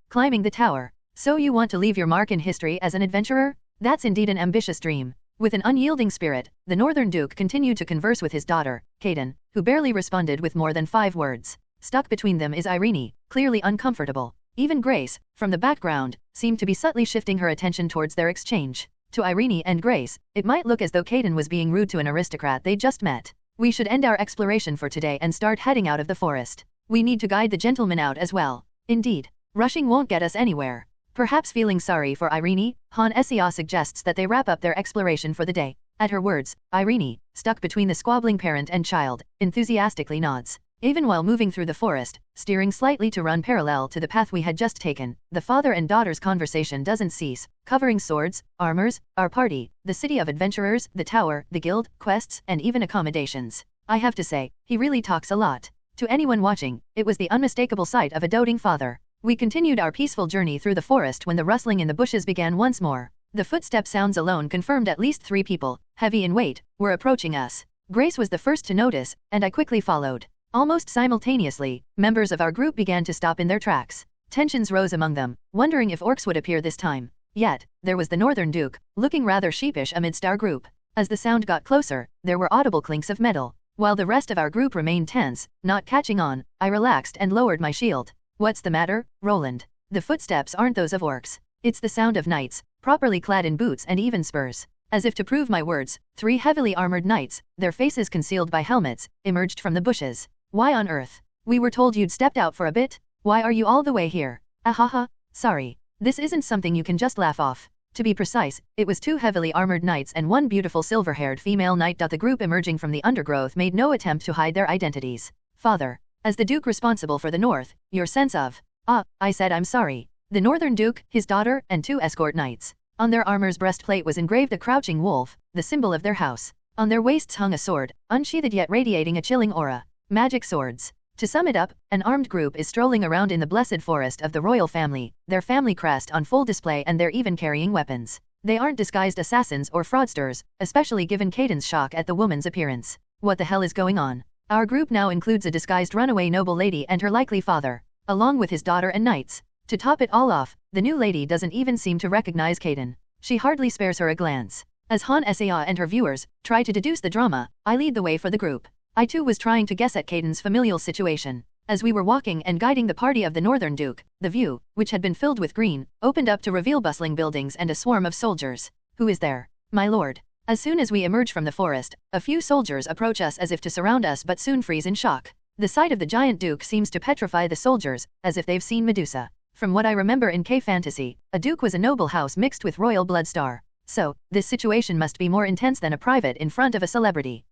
Climbing the tower. So you want to leave your mark in history as an adventurer? That's indeed an ambitious dream. With an unyielding spirit, the Northern Duke continued to converse with his daughter, Kaden, who barely responded with more than 5 words. Stuck between them is Irene, clearly uncomfortable. Even Grace, from the background, seemed to be subtly shifting her attention towards their exchange. To Irene and Grace, it might look as though Kaden was being rude to an aristocrat they just met. We should end our exploration for today and start heading out of the forest. We need to guide the gentleman out as well. Indeed, rushing won't get us anywhere. Perhaps feeling sorry for Irene, Han Esia suggests that they wrap up their exploration for the day. At her words, Irene, stuck between the squabbling parent and child, enthusiastically nods. Even while moving through the forest, steering slightly to run parallel to the path we had just taken, the father and daughter's conversation doesn't cease, covering swords, armors, our party, the city of adventurers, the tower, the guild, quests, and even accommodations. I have to say, he really talks a lot. To anyone watching, it was the unmistakable sight of a doting father. We continued our peaceful journey through the forest when the rustling in the bushes began once more. The footstep sounds alone confirmed at least 3 people, heavy in weight, were approaching us. Grace was the first to notice, and I quickly followed. Almost simultaneously, members of our group began to stop in their tracks. Tensions rose among them, wondering if orcs would appear this time. Yet, there was the Northern Duke, looking rather sheepish amidst our group. As the sound got closer, there were audible clinks of metal. While the rest of our group remained tense, not catching on, I relaxed and lowered my shield. What's the matter, Roland? The footsteps aren't those of orcs. It's the sound of knights, properly clad in boots and even spurs. As if to prove my words, 3 heavily armored knights, their faces concealed by helmets, emerged from the bushes. Why on earth? We were told you'd stepped out for a bit? Why are you all the way here? Ahaha, sorry. This isn't something you can just laugh off. To be precise, it was 2 heavily armored knights and 1 beautiful silver-haired female knight. The group emerging from the undergrowth made no attempt to hide their identities. Father, as the Duke responsible for the north, your sense of... I said I'm sorry. The Northern Duke, his daughter, and 2 escort knights. On their armor's breastplate was engraved a crouching wolf, the symbol of their house. On their waists hung a sword, unsheathed yet radiating a chilling aura. Magic swords. To sum it up, an armed group is strolling around in the blessed forest of the royal family, their family crest on full display and they're even carrying weapons. They aren't disguised assassins or fraudsters, especially given Kaden's shock at the woman's appearance. What the hell is going on? Our group now includes a disguised runaway noble lady and her likely father, along with his daughter and knights. To top it all off, the new lady doesn't even seem to recognize Kaden. She hardly spares her a glance. As Han Esia and her viewers try to deduce the drama, I lead the way for the group. I too was trying to guess at Kaden's familial situation. As we were walking and guiding the party of the Northern Duke, the view, which had been filled with green, opened up to reveal bustling buildings and a swarm of soldiers. Who is there? My lord. As soon as we emerge from the forest, a few soldiers approach us as if to surround us but soon freeze in shock. The sight of the giant duke seems to petrify the soldiers, as if they've seen Medusa. From what I remember in K-fantasy, a duke was a noble house mixed with royal blood star. So, this situation must be more intense than a private in front of a celebrity.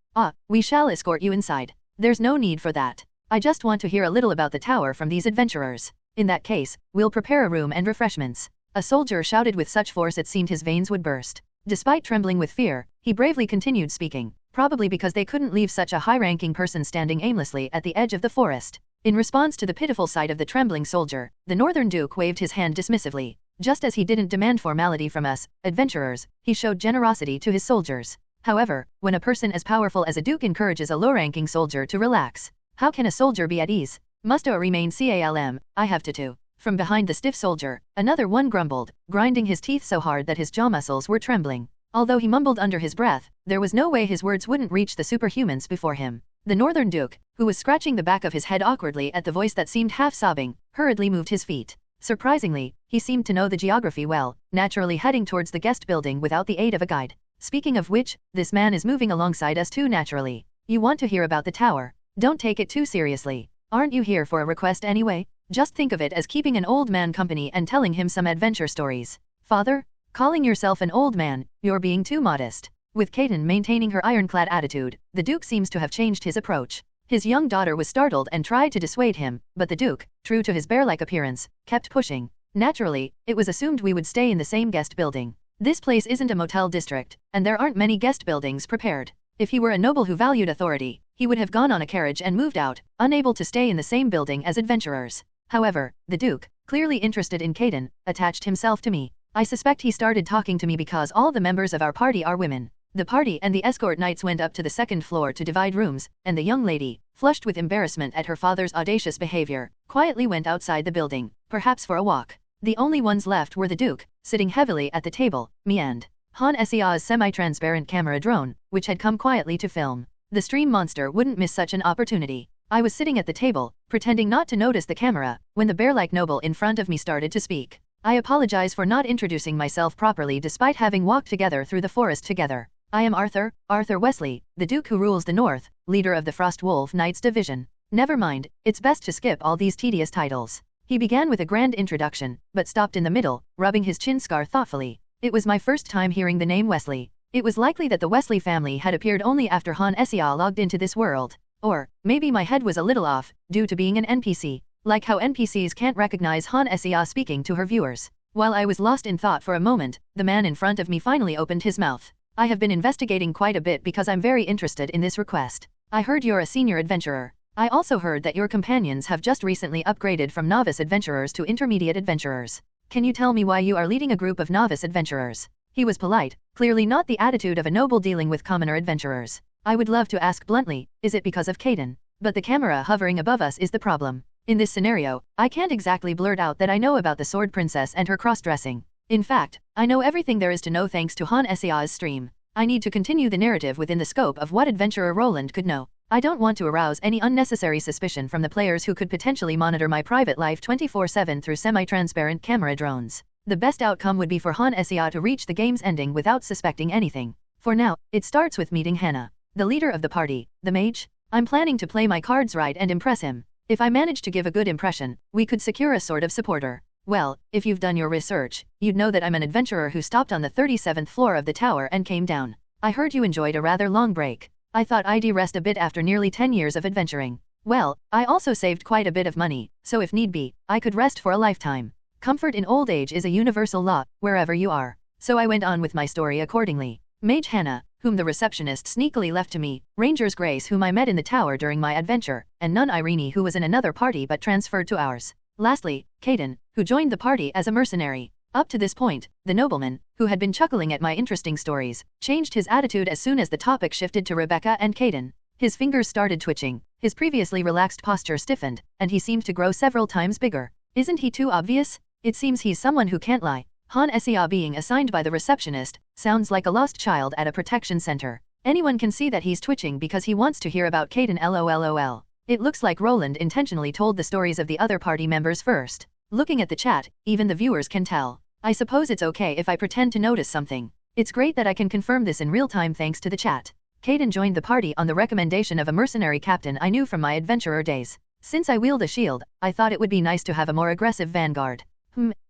We shall escort you inside. There's no need for that. I just want to hear a little about the tower from these adventurers. In that case, we'll prepare a room and refreshments. A soldier shouted with such force it seemed his veins would burst. Despite trembling with fear, he bravely continued speaking, probably because they couldn't leave such a high-ranking person standing aimlessly at the edge of the forest. In response to the pitiful sight of the trembling soldier, the Northern Duke waved his hand dismissively. Just as he didn't demand formality from us, adventurers, he showed generosity to his soldiers. However, when a person as powerful as a duke encourages a low-ranking soldier to relax, how can a soldier be at ease? Must I remain calm? I have to too. From behind the stiff soldier, another one grumbled, grinding his teeth so hard that his jaw muscles were trembling. Although he mumbled under his breath, there was no way his words wouldn't reach the superhumans before him. The Northern Duke, who was scratching the back of his head awkwardly at the voice that seemed half-sobbing, hurriedly moved his feet. Surprisingly, he seemed to know the geography well, naturally heading towards the guest building without the aid of a guide. Speaking of which, this man is moving alongside us too naturally. You want to hear about the tower? Don't take it too seriously. Aren't you here for a request anyway? Just think of it as keeping an old man company and telling him some adventure stories. Father? Calling yourself an old man, you're being too modest. With Kaden maintaining her ironclad attitude, the Duke seems to have changed his approach. His young daughter was startled and tried to dissuade him, but the Duke, true to his bear-like appearance, kept pushing. Naturally, it was assumed we would stay in the same guest building. This place isn't a motel district, and there aren't many guest buildings prepared. If he were a noble who valued authority, he would have gone on a carriage and moved out, unable to stay in the same building as adventurers. However, the Duke, clearly interested in Kaden, attached himself to me. I suspect he started talking to me because all the members of our party are women. The party and the escort knights went up to the second floor to divide rooms, and the young lady, flushed with embarrassment at her father's audacious behavior, quietly went outside the building, perhaps for a walk. The only ones left were the Duke, sitting heavily at the table, me and Han Sea's semi-transparent camera drone, which had come quietly to film. The stream monster wouldn't miss such an opportunity. I was sitting at the table, pretending not to notice the camera, when the bear-like noble in front of me started to speak. I apologize for not introducing myself properly despite having walked together through the forest together. I am Arthur Wesley, the Duke who rules the North, leader of the Frost Wolf Knights Division. Never mind, it's best to skip all these tedious titles. He began with a grand introduction, but stopped in the middle, rubbing his chin scar thoughtfully. It was my first time hearing the name Wesley. It was likely that the Wesley family had appeared only after Han Sea logged into this world. Or, maybe my head was a little off, due to being an NPC. Like how NPCs can't recognize Han Sea speaking to her viewers. While I was lost in thought for a moment, the man in front of me finally opened his mouth. I have been investigating quite a bit because I'm very interested in this request. I heard you're a senior adventurer. I also heard that your companions have just recently upgraded from novice adventurers to intermediate adventurers. Can you tell me why you are leading a group of novice adventurers? He was polite, clearly not the attitude of a noble dealing with commoner adventurers. I would love to ask bluntly, is it because of Kaden? But the camera hovering above us is the problem. In this scenario, I can't exactly blurt out that I know about the Sword Princess and her cross-dressing. In fact, I know everything there is to know thanks to Han Sea's stream. I need to continue the narrative within the scope of what adventurer Roland could know. I don't want to arouse any unnecessary suspicion from the players who could potentially monitor my private life 24/7 through semi-transparent camera drones. The best outcome would be for Han Sea to reach the game's ending without suspecting anything. For now, it starts with meeting Hannah, the leader of the party, the mage. I'm planning to play my cards right and impress him. If I manage to give a good impression, we could secure a sort of supporter. Well, if you've done your research, you'd know that I'm an adventurer who stopped on the 37th floor of the tower and came down. I heard you enjoyed a rather long break. I thought I'd rest a bit after nearly 10 years of adventuring. Well, I also saved quite a bit of money, so if need be, I could rest for a lifetime. Comfort in old age is a universal law, wherever you are. So I went on with my story accordingly. Mage Hannah, whom the receptionist sneakily left to me, Ranger's Grace whom I met in the tower during my adventure, and Nun Irene who was in another party but transferred to ours. Lastly, Kaden, who joined the party as a mercenary. Up to this point, the nobleman, who had been chuckling at my interesting stories, changed his attitude as soon as the topic shifted to Rebecca and Kaden. His fingers started twitching, his previously relaxed posture stiffened, and he seemed to grow several times bigger. Isn't he too obvious? It seems he's someone who can't lie. Han Sea being assigned by the receptionist, sounds like a lost child at a protection center. Anyone can see that he's twitching because he wants to hear about Kaden lol. It looks like Roland intentionally told the stories of the other party members first. Looking at the chat, even the viewers can tell. I suppose it's okay if I pretend to notice something. It's great that I can confirm this in real time thanks to the chat. Caden joined the party on the recommendation of a mercenary captain I knew from my adventurer days. Since I wield a shield, I thought it would be nice to have a more aggressive vanguard.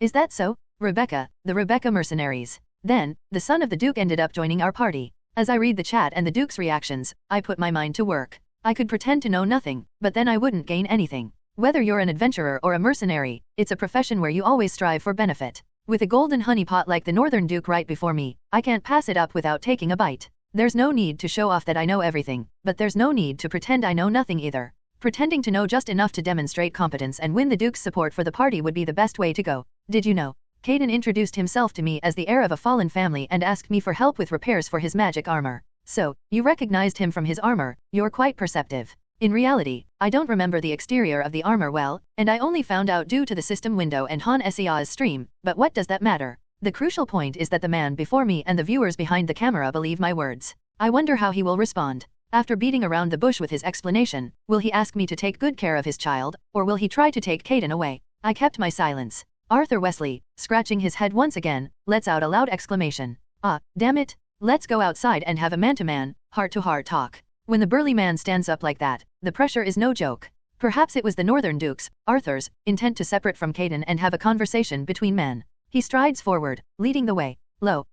Is that so? Rebecca, the Rebecca mercenaries. Then, the son of the Duke ended up joining our party. As I read the chat and the Duke's reactions, I put my mind to work. I could pretend to know nothing, but then I wouldn't gain anything. Whether you're an adventurer or a mercenary, it's a profession where you always strive for benefit. With a golden honeypot like the Northern Duke right before me, I can't pass it up without taking a bite. There's no need to show off that I know everything, but there's no need to pretend I know nothing either. Pretending to know just enough to demonstrate competence and win the Duke's support for the party would be the best way to go. Did you know? Caden introduced himself to me as the heir of a fallen family and asked me for help with repairs for his magic armor. So, you recognized him from his armor, you're quite perceptive. In reality, I don't remember the exterior of the armor well, and I only found out due to the system window and Han Sea's stream, but what does that matter? The crucial point is that the man before me and the viewers behind the camera believe my words. I wonder how he will respond. After beating around the bush with his explanation, will he ask me to take good care of his child, or will he try to take Caden away? I kept my silence. Arthur Wesley, scratching his head once again, lets out a loud exclamation. Ah, damn it! Let's go outside and have a man-to-man, heart-to-heart talk. When the burly man stands up like that, the pressure is no joke. Perhaps it was the Northern Duke's, Arthur's, intent to separate from Caden and have a conversation between men. He strides forward, leading the way.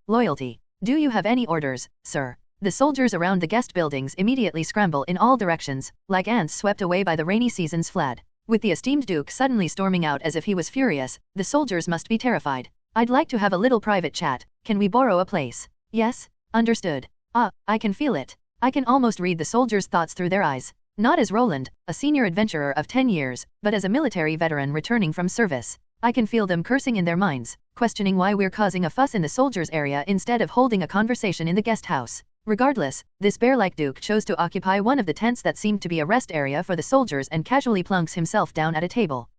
Loyalty. Do you have any orders, sir? The soldiers around the guest buildings immediately scramble in all directions, like ants swept away by the rainy season's flood. With the esteemed Duke suddenly storming out as if he was furious, the soldiers must be terrified. I'd like to have a little private chat. Can we borrow a place? Yes? Understood. I can feel it. I can almost read the soldiers' thoughts through their eyes. Not as Roland, a senior adventurer of 10 years, but as a military veteran returning from service. I can feel them cursing in their minds, questioning why we're causing a fuss in the soldiers' area instead of holding a conversation in the guest house. Regardless, this bear-like Duke chose to occupy one of the tents that seemed to be a rest area for the soldiers and casually plunks himself down at a table.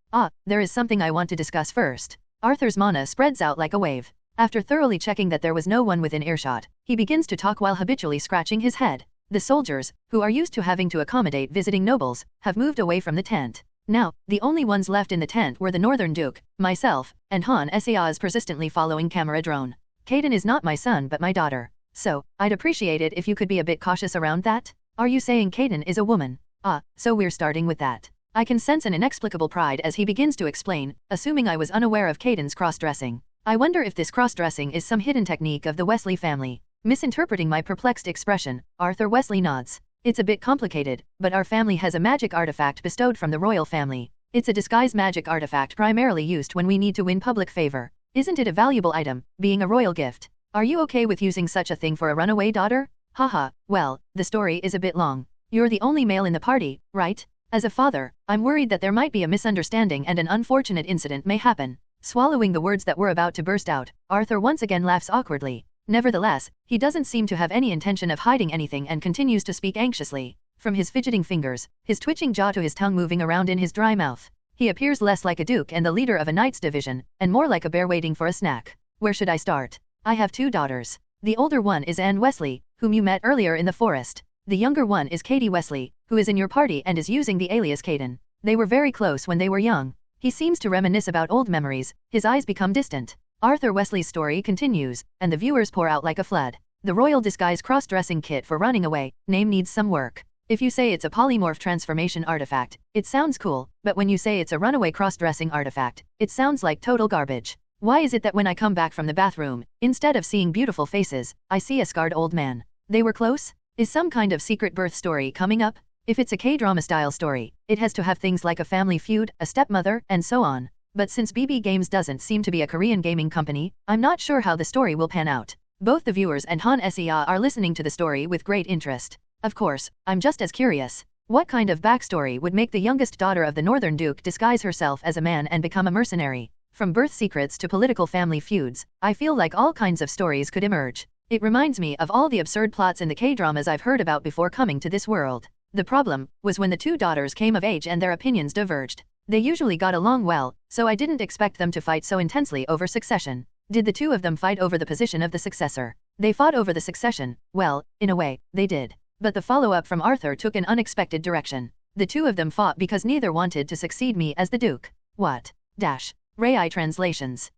There is something I want to discuss first. Arthur's mana spreads out like a wave. After thoroughly checking that there was no one within earshot, he begins to talk while habitually scratching his head. The soldiers, who are used to having to accommodate visiting nobles, have moved away from the tent. Now, the only ones left in the tent were the Northern Duke, myself, and Han Sea's persistently following camera drone. Caden is not my son but my daughter. So, I'd appreciate it if you could be a bit cautious around that. Are you saying Caden is a woman? So we're starting with that. I can sense an inexplicable pride as he begins to explain, assuming I was unaware of Caden's cross-dressing. I wonder if this cross-dressing is some hidden technique of the Wesley family. Misinterpreting my perplexed expression, Arthur Wesley nods. It's a bit complicated, but our family has a magic artifact bestowed from the royal family. It's a disguise magic artifact primarily used when we need to win public favor. Isn't it a valuable item, being a royal gift? Are you okay with using such a thing for a runaway daughter? Haha, well, the story is a bit long. You're the only male in the party, right? As a father, I'm worried that there might be a misunderstanding and an unfortunate incident may happen. Swallowing the words that were about to burst out, Arthur once again laughs awkwardly. Nevertheless, he doesn't seem to have any intention of hiding anything and continues to speak anxiously. From his fidgeting fingers, his twitching jaw to his tongue moving around in his dry mouth, he appears less like a duke and the leader of a knight's division, and more like a bear waiting for a snack. Where should I start? I have 2 daughters. The older one is Anne Wesley, whom you met earlier in the forest. The younger one is Katie Wesley, who is in your party and is using the alias Caden. They were very close when they were young. He seems to reminisce about old memories, his eyes become distant. Arthur Wesley's story continues, and the viewers pour out like a flood. The royal disguise cross-dressing kit for running away, name needs some work. If you say it's a polymorph transformation artifact, it sounds cool, but when you say it's a runaway cross-dressing artifact, it sounds like total garbage. Why is it that when I come back from the bathroom, instead of seeing beautiful faces, I see a scarred old man? They were close? Is some kind of secret birth story coming up? If it's a K-drama style story, it has to have things like a family feud, a stepmother, and so on. But since BB Games doesn't seem to be a Korean gaming company, I'm not sure how the story will pan out. Both the viewers and Han Sea are listening to the story with great interest. Of course, I'm just as curious. What kind of backstory would make the youngest daughter of the Northern Duke disguise herself as a man and become a mercenary? From birth secrets to political family feuds, I feel like all kinds of stories could emerge. It reminds me of all the absurd plots in the K-dramas I've heard about before coming to this world. The problem was when the 2 daughters came of age and their opinions diverged. They usually got along well, so I didn't expect them to fight so intensely over succession. Did the 2 of them fight over the position of the successor? They fought over the succession. Well, in a way, they did. But the follow-up from Arthur took an unexpected direction. The 2 of them fought because neither wanted to succeed me as the Duke. What? Rai translations.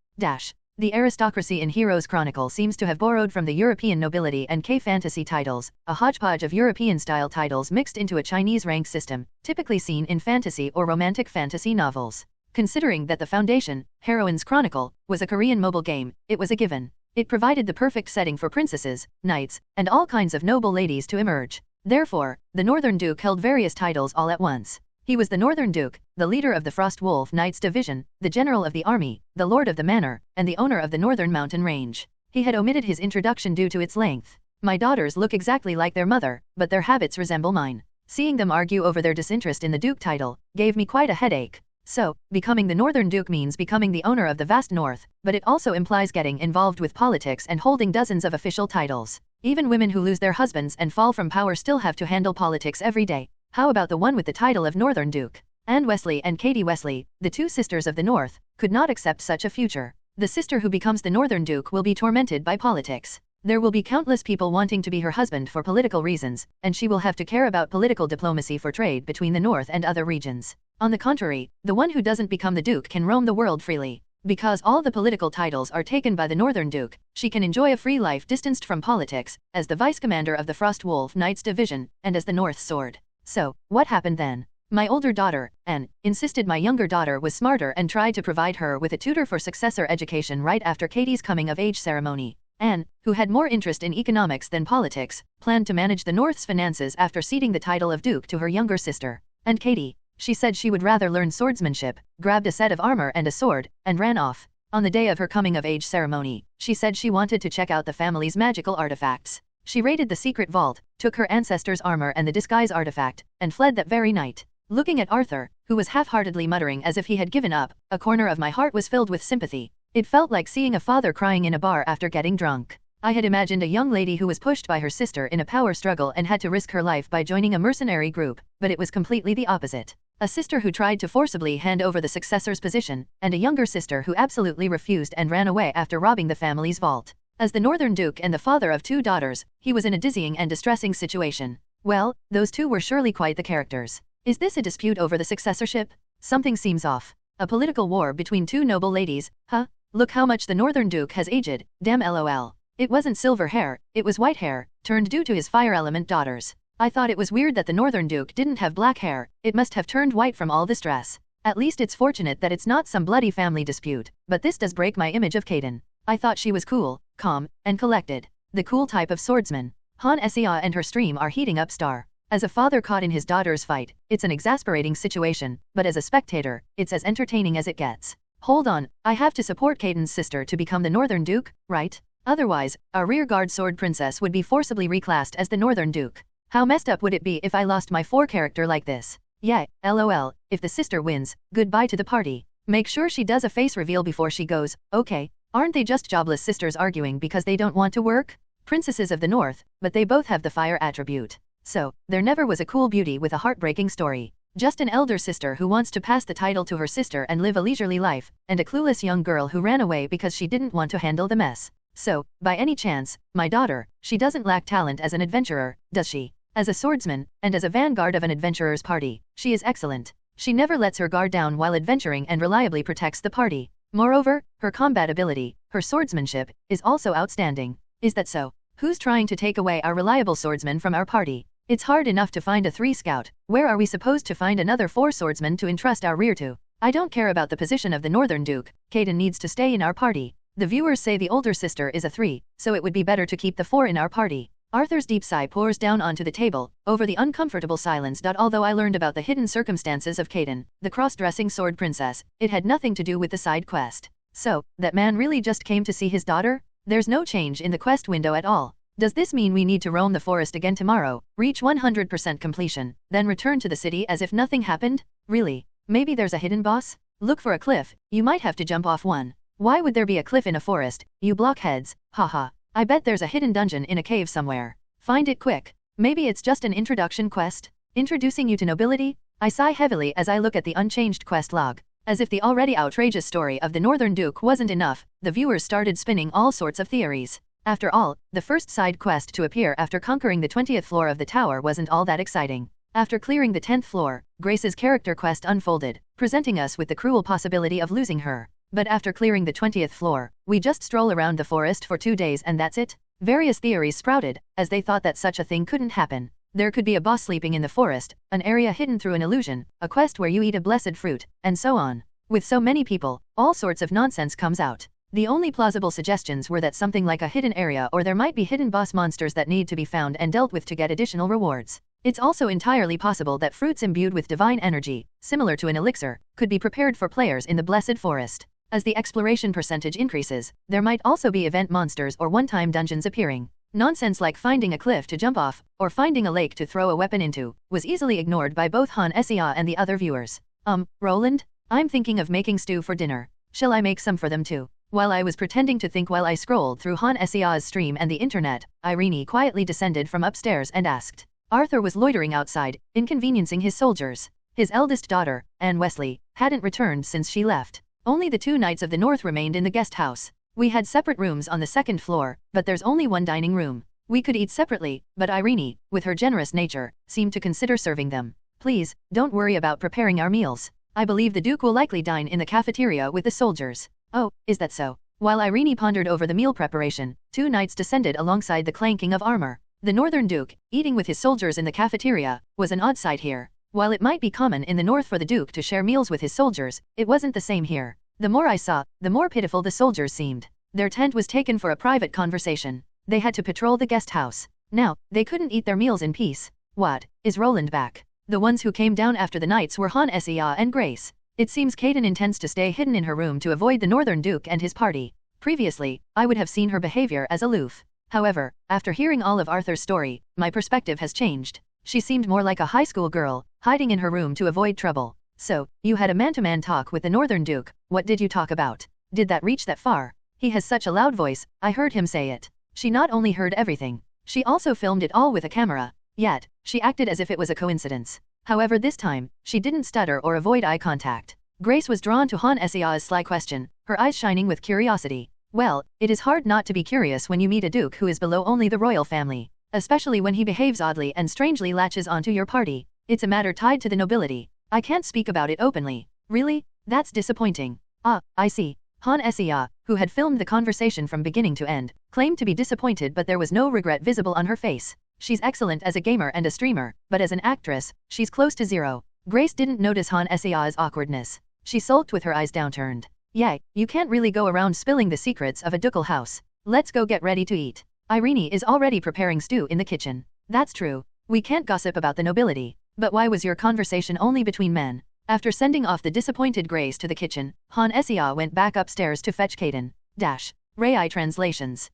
The aristocracy in Heroes Chronicle seems to have borrowed from the European nobility and K-fantasy titles, a hodgepodge of European-style titles mixed into a Chinese rank system, typically seen in fantasy or romantic fantasy novels. Considering that the foundation, Heroines Chronicle, was a Korean mobile game, it was a given. It provided the perfect setting for princesses, knights, and all kinds of noble ladies to emerge. Therefore, the Northern Duke held various titles all at once. He was the Northern Duke, the leader of the Frost Wolf Knights Division, the general of the army, the lord of the manor, and the owner of the Northern Mountain Range. He had omitted his introduction due to its length. My daughters look exactly like their mother, but their habits resemble mine. Seeing them argue over their disinterest in the Duke title gave me quite a headache. So, becoming the Northern Duke means becoming the owner of the vast North, but it also implies getting involved with politics and holding dozens of official titles. Even women who lose their husbands and fall from power still have to handle politics every day. How about the one with the title of Northern Duke? Anne Wesley and Katie Wesley, the two sisters of the North, could not accept such a future. The sister who becomes the Northern Duke will be tormented by politics. There will be countless people wanting to be her husband for political reasons, and she will have to care about political diplomacy for trade between the North and other regions. On the contrary, the one who doesn't become the Duke can roam the world freely. Because all the political titles are taken by the Northern Duke, she can enjoy a free life distanced from politics, as the vice commander of the Frost Wolf Knights Division, and as the North's sword. So, what happened then? My older daughter, Anne, insisted my younger daughter was smarter and tried to provide her with a tutor for successor education right after Katie's coming-of-age ceremony. Anne, who had more interest in economics than politics, planned to manage the North's finances after ceding the title of Duke to her younger sister. And Katie, she said she would rather learn swordsmanship, grabbed a set of armor and a sword, and ran off. On the day of her coming-of-age ceremony, she said she wanted to check out the family's magical artifacts. She raided the secret vault, took her ancestors' armor and the disguise artifact, and fled that very night. Looking at Arthur, who was half-heartedly muttering as if he had given up, a corner of my heart was filled with sympathy. It felt like seeing a father crying in a bar after getting drunk. I had imagined a young lady who was pushed by her sister in a power struggle and had to risk her life by joining a mercenary group, but it was completely the opposite. A sister who tried to forcibly hand over the successor's position, and a younger sister who absolutely refused and ran away after robbing the family's vault. As the Northern Duke and the father of two daughters, he was in a dizzying and distressing situation. Well, those two were surely quite the characters. Is this a dispute over the successorship? Something seems off. A political war between two noble ladies, huh? Look how much the Northern Duke has aged, damn lol. It wasn't silver hair, it was white hair, turned due to his fire element daughters. I thought it was weird that the Northern Duke didn't have black hair, it must have turned white from all the stress. At least it's fortunate that it's not some bloody family dispute, but this does break my image of Kaden. I thought she was cool, calm, and collected. The cool type of swordsman. Han Sia and her stream are heating up star. As a father caught in his daughter's fight, it's an exasperating situation, but as a spectator, it's as entertaining as it gets. Hold on, I have to support Kaden's sister to become the Northern Duke, right? Otherwise, our rearguard sword princess would be forcibly reclassed as the Northern Duke. How messed up would it be if I lost my 4 character like this? Yeah, lol, if the sister wins, goodbye to the party. Make sure she does a face reveal before she goes, okay? Aren't they just jobless sisters arguing because they don't want to work? Princesses of the North, but they both have the fire attribute. So, there never was a cool beauty with a heartbreaking story. Just an elder sister who wants to pass the title to her sister and live a leisurely life, and a clueless young girl who ran away because she didn't want to handle the mess. So, by any chance, my daughter, she doesn't lack talent as an adventurer, does she? As a swordsman, and as a vanguard of an adventurer's party, she is excellent. She never lets her guard down while adventuring and reliably protects the party. Moreover, her combat ability, her swordsmanship, is also outstanding. Is that so? Who's trying to take away our reliable swordsman from our party? It's hard enough to find a 3 scout, where are we supposed to find another 4 swordsmen to entrust our rear to? I don't care about the position of the Northern Duke, Kaden needs to stay in our party. The viewers say the older sister is a 3, so it would be better to keep the 4 in our party. Arthur's deep sigh pours down onto the table, over the uncomfortable silence. Although I learned about the hidden circumstances of Kaden, the cross-dressing sword princess, it had nothing to do with the side quest. So, that man really just came to see his daughter? There's no change in the quest window at all. Does this mean we need to roam the forest again tomorrow, reach 100% completion, then return to the city as if nothing happened? Really? Maybe there's a hidden boss? Look for a cliff, you might have to jump off one. Why would there be a cliff in a forest, you blockheads? Haha. I bet there's a hidden dungeon in a cave somewhere. Find it quick. Maybe it's just an introduction quest? Introducing you to nobility? I sigh heavily as I look at the unchanged quest log. As if the already outrageous story of the Northern Duke wasn't enough, the viewers started spinning all sorts of theories. After all, the first side quest to appear after conquering the 20th floor of the tower wasn't all that exciting. After clearing the 10th floor, Grace's character quest unfolded, presenting us with the cruel possibility of losing her. But after clearing the 20th floor, we just stroll around the forest for 2 days and that's it? Various theories sprouted, as they thought that such a thing couldn't happen. There could be a boss sleeping in the forest, an area hidden through an illusion, a quest where you eat a blessed fruit, and so on. With so many people, all sorts of nonsense comes out. The only plausible suggestions were that something like a hidden area or there might be hidden boss monsters that need to be found and dealt with to get additional rewards. It's also entirely possible that fruits imbued with divine energy, similar to an elixir, could be prepared for players in the Blessed Forest. As the exploration percentage increases, there might also be event monsters or one-time dungeons appearing. Nonsense like finding a cliff to jump off, or finding a lake to throw a weapon into, was easily ignored by both Han Sia and the other viewers. Roland? I'm thinking of making stew for dinner. Shall I make some for them too? While I was pretending to think while I scrolled through Han Sia's stream and the internet, Irene quietly descended from upstairs and asked. Arthur was loitering outside, inconveniencing his soldiers. His eldest daughter, Anne Wesley, hadn't returned since she left. Only the 2 Knights of the North remained in the guest house. We had separate rooms on the 2nd floor, but there's only one dining room. We could eat separately, but Irene, with her generous nature, seemed to consider serving them. Please, don't worry about preparing our meals. I believe the Duke will likely dine in the cafeteria with the soldiers. Oh, is that so? While Irene pondered over the meal preparation, 2 knights descended alongside the clanking of armor. The Northern Duke, eating with his soldiers in the cafeteria, was an odd sight here. While it might be common in the North for the Duke to share meals with his soldiers, it wasn't the same here. The more I saw, the more pitiful the soldiers seemed. Their tent was taken for a private conversation. They had to patrol the guest house. Now, they couldn't eat their meals in peace. What, is Roland back? The ones who came down after the knights were Han Sia and Grace. It seems Kaden intends to stay hidden in her room to avoid the Northern Duke and his party. Previously, I would have seen her behavior as aloof. However, after hearing all of Arthur's story, my perspective has changed. She seemed more like a high school girl, hiding in her room to avoid trouble. So, you had a man-to-man talk with the Northern Duke. What did you talk about? Did that reach that far? He has such a loud voice, I heard him say it. She not only heard everything, she also filmed it all with a camera. Yet, she acted as if it was a coincidence. However, this time, she didn't stutter or avoid eye contact. Grace was drawn to Han Sia's sly question, her eyes shining with curiosity. Well, it is hard not to be curious when you meet a duke who is below only the royal family, especially when he behaves oddly and strangely latches onto your party. It's a matter tied to the nobility. I can't speak about it openly. Really? That's disappointing. Ah, I see. Han Sia, who had filmed the conversation from beginning to end, claimed to be disappointed but there was no regret visible on her face. She's excellent as a gamer and a streamer, but as an actress, she's close to zero. Grace didn't notice Han Sia's awkwardness. She sulked with her eyes downturned. Yeah, you can't really go around spilling the secrets of a ducal house. Let's go get ready to eat. Irene is already preparing stew in the kitchen. That's true. We can't gossip about the nobility. But why was your conversation only between men? After sending off the disappointed Grace to the kitchen, Han Sia went back upstairs to fetch Kaden. Rai translations.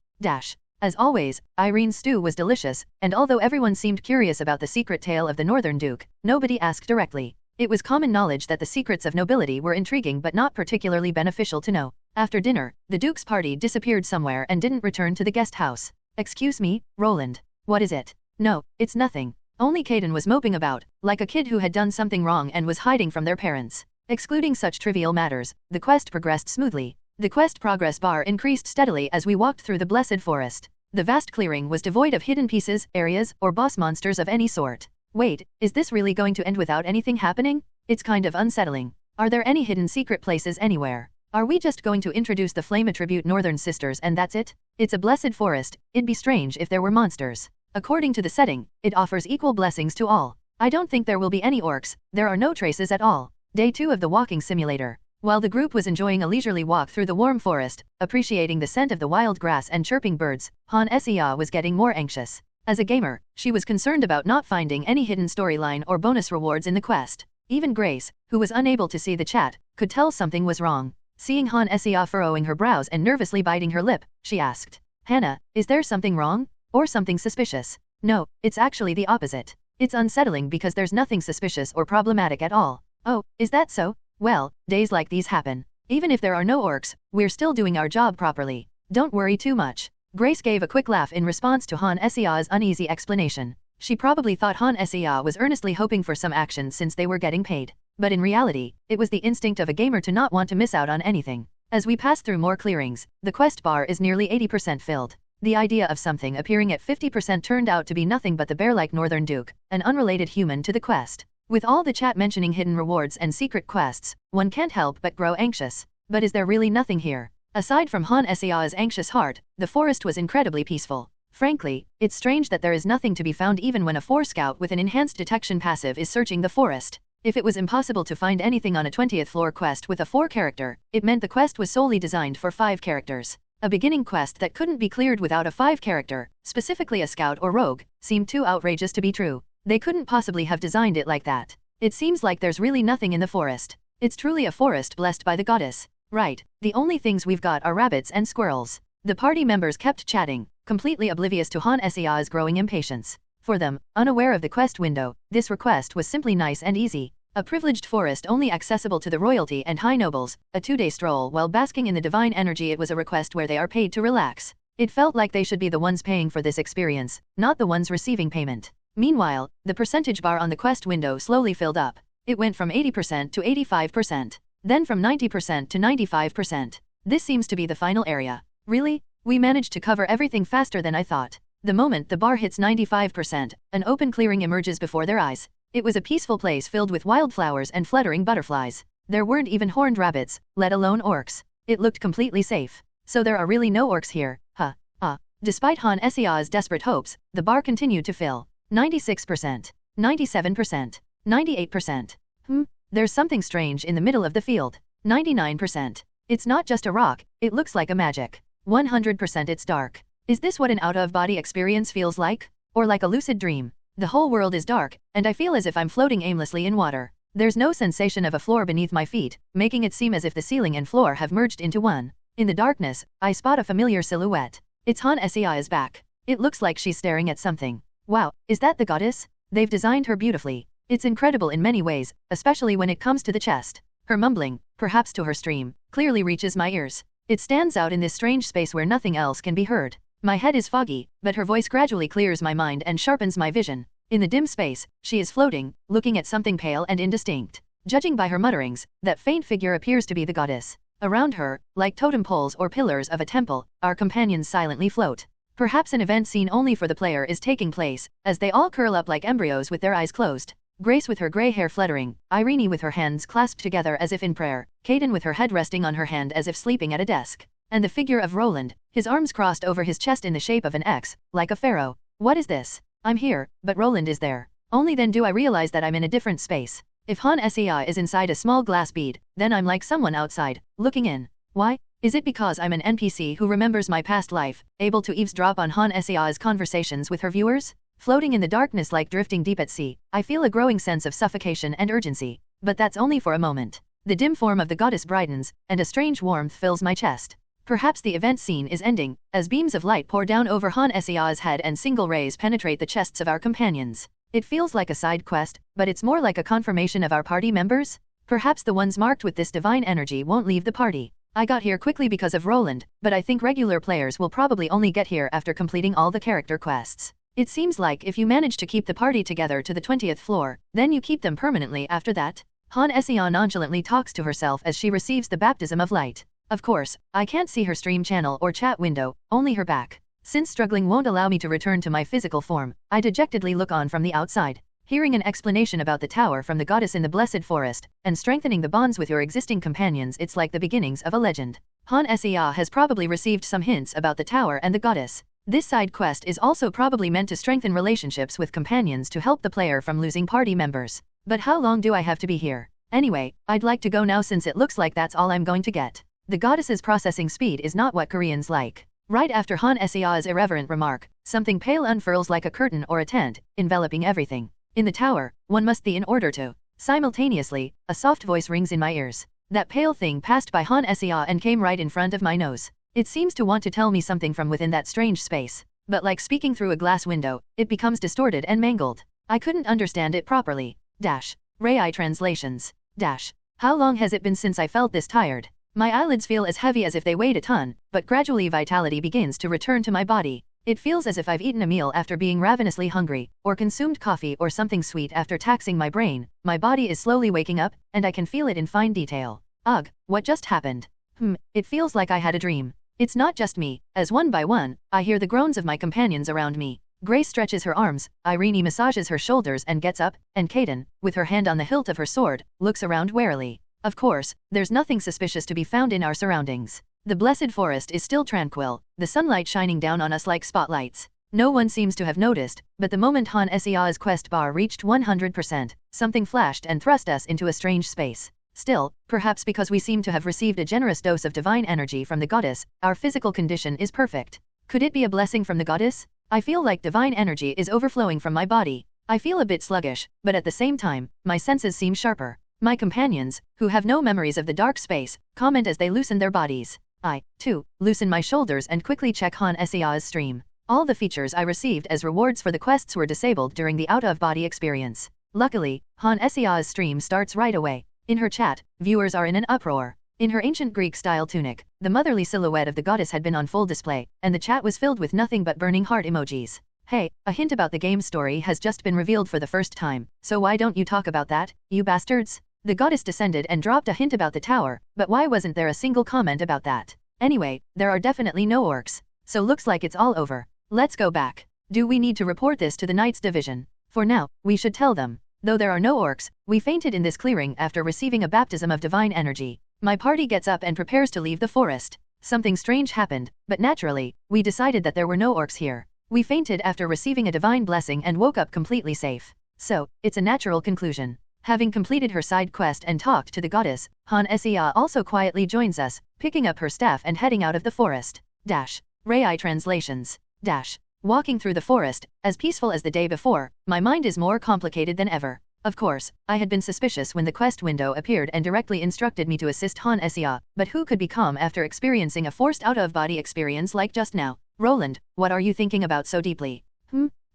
As always, Irene's stew was delicious, and although everyone seemed curious about the secret tale of the Northern Duke, nobody asked directly. It was common knowledge that the secrets of nobility were intriguing but not particularly beneficial to know. After dinner, the Duke's party disappeared somewhere and didn't return to the guest house. Excuse me, Roland. What is it? No, it's nothing. Only Kaden was moping about, like a kid who had done something wrong and was hiding from their parents. Excluding such trivial matters, the quest progressed smoothly. The quest progress bar increased steadily as we walked through the Blessed Forest. The vast clearing was devoid of hidden pieces, areas, or boss monsters of any sort. Wait, is this really going to end without anything happening? It's kind of unsettling. Are there any hidden secret places anywhere? Are we just going to introduce the flame attribute Northern Sisters and that's it? It's a blessed forest, it'd be strange if there were monsters. According to the setting, it offers equal blessings to all. I don't think there will be any orcs, there are no traces at all. Day 2 of the walking simulator. While the group was enjoying a leisurely walk through the warm forest, appreciating the scent of the wild grass and chirping birds, Han Sia was getting more anxious. As a gamer, she was concerned about not finding any hidden storyline or bonus rewards in the quest. Even Grace, who was unable to see the chat, could tell something was wrong. Seeing Han Sia furrowing her brows and nervously biting her lip, she asked, Hannah, is there something wrong? Or something suspicious? No, it's actually the opposite. It's unsettling because there's nothing suspicious or problematic at all. Oh, is that so? Well, days like these happen. Even if there are no orcs, we're still doing our job properly. Don't worry too much. Grace gave a quick laugh in response to Han Sia's uneasy explanation. She probably thought Han Sia was earnestly hoping for some action since they were getting paid. But in reality, it was the instinct of a gamer to not want to miss out on anything. As we pass through more clearings, the quest bar is nearly 80% filled. The idea of something appearing at 50% turned out to be nothing but the bear-like Northern Duke, an unrelated human to the quest. With all the chat mentioning hidden rewards and secret quests, one can't help but grow anxious. But is there really nothing here? Aside from Han Sea's anxious heart, the forest was incredibly peaceful. Frankly, it's strange that there is nothing to be found even when a 4 scout with an enhanced detection passive is searching the forest. If it was impossible to find anything on a 20th floor quest with a 4 character, it meant the quest was solely designed for 5 characters. A beginning quest that couldn't be cleared without a 5 character, specifically a scout or rogue, seemed too outrageous to be true. They couldn't possibly have designed it like that. It seems like there's really nothing in the forest. It's truly a forest blessed by the goddess. Right, the only things we've got are rabbits and squirrels. The party members kept chatting, completely oblivious to Han Sea's growing impatience. For them, unaware of the quest window, this request was simply nice and easy. A privileged forest only accessible to the royalty and high nobles, a 2-day stroll while basking in the divine energy. It was a request where they are paid to relax. It felt like they should be the ones paying for this experience, not the ones receiving payment. Meanwhile, the percentage bar on the quest window slowly filled up. It went from 80% to 85%, then from 90% to 95%. This seems to be the final area. Really? We managed to cover everything faster than I thought. The moment the bar hits 95%, an open clearing emerges before their eyes. It was a peaceful place filled with wildflowers and fluttering butterflies. There weren't even horned rabbits, let alone orcs. It looked completely safe. So there are really no orcs here, huh? Despite Han Sea's desperate hopes, the bar continued to fill. 96%, 97%, 98%. There's something strange in the middle of the field. 99%. It's not just a rock, it looks like a magic. 100% it's dark. Is this what an out-of-body experience feels like? Or like a lucid dream? The whole world is dark, and I feel as if I'm floating aimlessly in water. There's no sensation of a floor beneath my feet, making it seem as if the ceiling and floor have merged into one. In the darkness, I spot a familiar silhouette. It's Han Sea's back. It looks like she's staring at something. Wow, is that the goddess? They've designed her beautifully. It's incredible in many ways, especially when it comes to the chest. Her mumbling, perhaps to her stream, clearly reaches my ears. It stands out in this strange space where nothing else can be heard. My head is foggy, but her voice gradually clears my mind and sharpens my vision. In the dim space, she is floating, looking at something pale and indistinct. Judging by her mutterings, that faint figure appears to be the goddess. Around her, like totem poles or pillars of a temple, our companions silently float. Perhaps an event seen only for the player is taking place, as they all curl up like embryos with their eyes closed. Grace with her gray hair fluttering, Irene with her hands clasped together as if in prayer, Caden with her head resting on her hand as if sleeping at a desk, and the figure of Roland, his arms crossed over his chest in the shape of an X, like a pharaoh. What is this? I'm here, but Roland is there. Only then do I realize that I'm in a different space. If Han Sea is inside a small glass bead, then I'm like someone outside, looking in. Why? Is it because I'm an NPC who remembers my past life, able to eavesdrop on Han Sea's conversations with her viewers? Floating in the darkness like drifting deep at sea, I feel a growing sense of suffocation and urgency. But that's only for a moment. The dim form of the goddess brightens, and a strange warmth fills my chest. Perhaps the event scene is ending, as beams of light pour down over Han Sea's head and single rays penetrate the chests of our companions. It feels like a side quest, but it's more like a confirmation of our party members? Perhaps the ones marked with this divine energy won't leave the party. I got here quickly because of Roland, but I think regular players will probably only get here after completing all the character quests. It seems like if you manage to keep the party together to the 20th floor, then you keep them permanently after that. Han Sea nonchalantly talks to herself as she receives the baptism of light. Of course, I can't see her stream channel or chat window, only her back. Since struggling won't allow me to return to my physical form, I dejectedly look on from the outside. Hearing an explanation about the tower from the goddess in the Blessed Forest, and strengthening the bonds with your existing companions, it's like the beginnings of a legend. Han Sea has probably received some hints about the tower and the goddess. This side quest is also probably meant to strengthen relationships with companions to help the player from losing party members. But how long do I have to be here? Anyway, I'd like to go now since it looks like that's all I'm going to get. The goddess's processing speed is not what Koreans like. Right after Han Sea's irreverent remark, something pale unfurls like a curtain or a tent, enveloping everything. In the tower, one must be in order to. Simultaneously, a soft voice rings in my ears. That pale thing passed by Han Sea and came right in front of my nose. It seems to want to tell me something from within that strange space. But like speaking through a glass window, it becomes distorted and mangled. I couldn't understand it properly. Rai translations. How long has it been since I felt this tired? My eyelids feel as heavy as if they weighed a ton, but gradually vitality begins to return to my body. It feels as if I've eaten a meal after being ravenously hungry, or consumed coffee or something sweet after taxing my brain. My body is slowly waking up, and I can feel it in fine detail. Ugh, what just happened? It feels like I had a dream. It's not just me, as one by one, I hear the groans of my companions around me. Grace stretches her arms, Irene massages her shoulders and gets up, and Caden, with her hand on the hilt of her sword, looks around warily. Of course, there's nothing suspicious to be found in our surroundings. The blessed forest is still tranquil, the sunlight shining down on us like spotlights. No one seems to have noticed, but the moment Han Sea's quest bar reached 100%, something flashed and thrust us into a strange space. Still, perhaps because we seem to have received a generous dose of divine energy from the goddess, our physical condition is perfect. Could it be a blessing from the goddess? I feel like divine energy is overflowing from my body. I feel a bit sluggish, but at the same time, my senses seem sharper. My companions, who have no memories of the dark space, comment as they loosen their bodies. I, too, loosen my shoulders and quickly check Han Sea's stream. All the features I received as rewards for the quests were disabled during the out-of-body experience. Luckily, Han Sea's stream starts right away. In her chat, viewers are in an uproar. In her ancient Greek-style tunic, the motherly silhouette of the goddess had been on full display, and the chat was filled with nothing but burning heart emojis. Hey, a hint about the game's story has just been revealed for the first time, so why don't you talk about that, you bastards? The goddess descended and dropped a hint about the tower, but why wasn't there a single comment about that? Anyway, there are definitely no orcs, so looks like it's all over. Let's go back. Do we need to report this to the Knights Division? For now, we should tell them. Though there are no orcs, we fainted in this clearing after receiving a baptism of divine energy. My party gets up and prepares to leave the forest. Something strange happened, but naturally, we decided that there were no orcs here. We fainted after receiving a divine blessing and woke up completely safe. So, it's a natural conclusion. Having completed her side quest and talked to the goddess, Han Sea also quietly joins us, picking up her staff and heading out of the forest. Rai translations. Walking through the forest, as peaceful as the day before, my mind is more complicated than ever. Of course, I had been suspicious when the quest window appeared and directly instructed me to assist Han Sea, but who could be calm after experiencing a forced out-of-body experience like just now? Roland, what are you thinking about so deeply?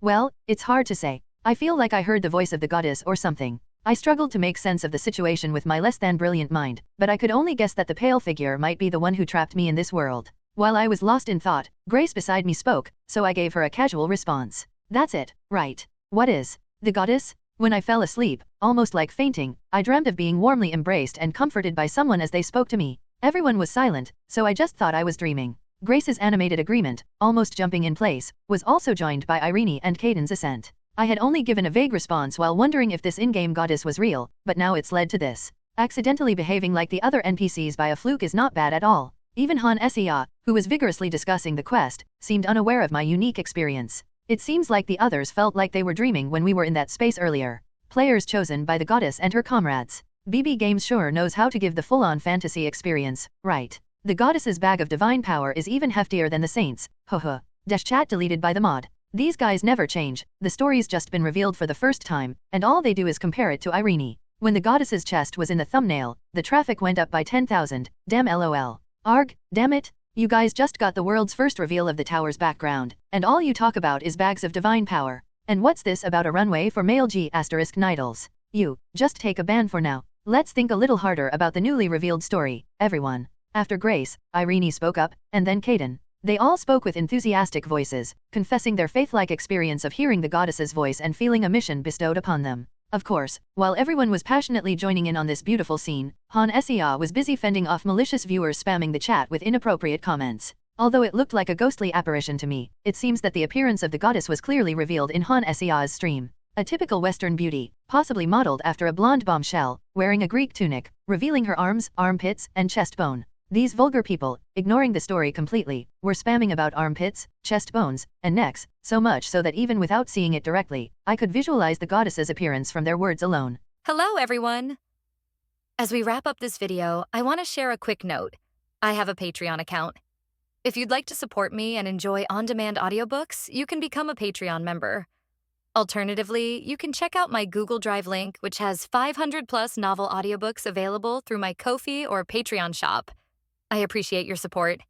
Well, it's hard to say. I feel like I heard the voice of the goddess or something. I struggled to make sense of the situation with my less than brilliant mind, but I could only guess that the pale figure might be the one who trapped me in this world. While I was lost in thought, Grace beside me spoke, so I gave her a casual response. That's it, right? What is? The goddess? When I fell asleep, almost like fainting, I dreamt of being warmly embraced and comforted by someone as they spoke to me. Everyone was silent, so I just thought I was dreaming. Grace's animated agreement, almost jumping in place, was also joined by Irene and Caden's assent. I had only given a vague response while wondering if this in-game goddess was real, but now it's led to this. Accidentally behaving like the other NPCs by a fluke is not bad at all. Even Han Sea, who was vigorously discussing the quest, seemed unaware of my unique experience. It seems like the others felt like they were dreaming when we were in that space earlier. Players chosen by the goddess and her comrades. BB Games sure knows how to give the full-on fantasy experience, right? The goddess's bag of divine power is even heftier than the saints, Chat deleted by the mod. These guys never change, the story's just been revealed for the first time, and all they do is compare it to Irene. When the goddess's chest was in the thumbnail, the traffic went up by 10,000, damn lol. Arg, damn it, you guys just got the world's first reveal of the tower's background, and all you talk about is bags of divine power. And what's this about a runway for male G*Nidals? You, just take a ban for now. Let's think a little harder about the newly revealed story, everyone. After Grace, Irene spoke up, and then Caden. They all spoke with enthusiastic voices, confessing their faith-like experience of hearing the goddess's voice and feeling a mission bestowed upon them. Of course, while everyone was passionately joining in on this beautiful scene, Han Sea was busy fending off malicious viewers spamming the chat with inappropriate comments. Although it looked like a ghostly apparition to me, it seems that the appearance of the goddess was clearly revealed in Han Sea's stream. A typical Western beauty, possibly modeled after a blonde bombshell, wearing a Greek tunic, revealing her arms, armpits, and chest bone. These vulgar people, ignoring the story completely, were spamming about armpits, chest bones, and necks, so much so that even without seeing it directly, I could visualize the goddess's appearance from their words alone. Hello everyone! As we wrap up this video, I want to share a quick note. I have a Patreon account. If you'd like to support me and enjoy on-demand audiobooks, you can become a Patreon member. Alternatively, you can check out my Google Drive link, which has 500+ novel audiobooks available through my Ko-fi or Patreon shop. I appreciate your support.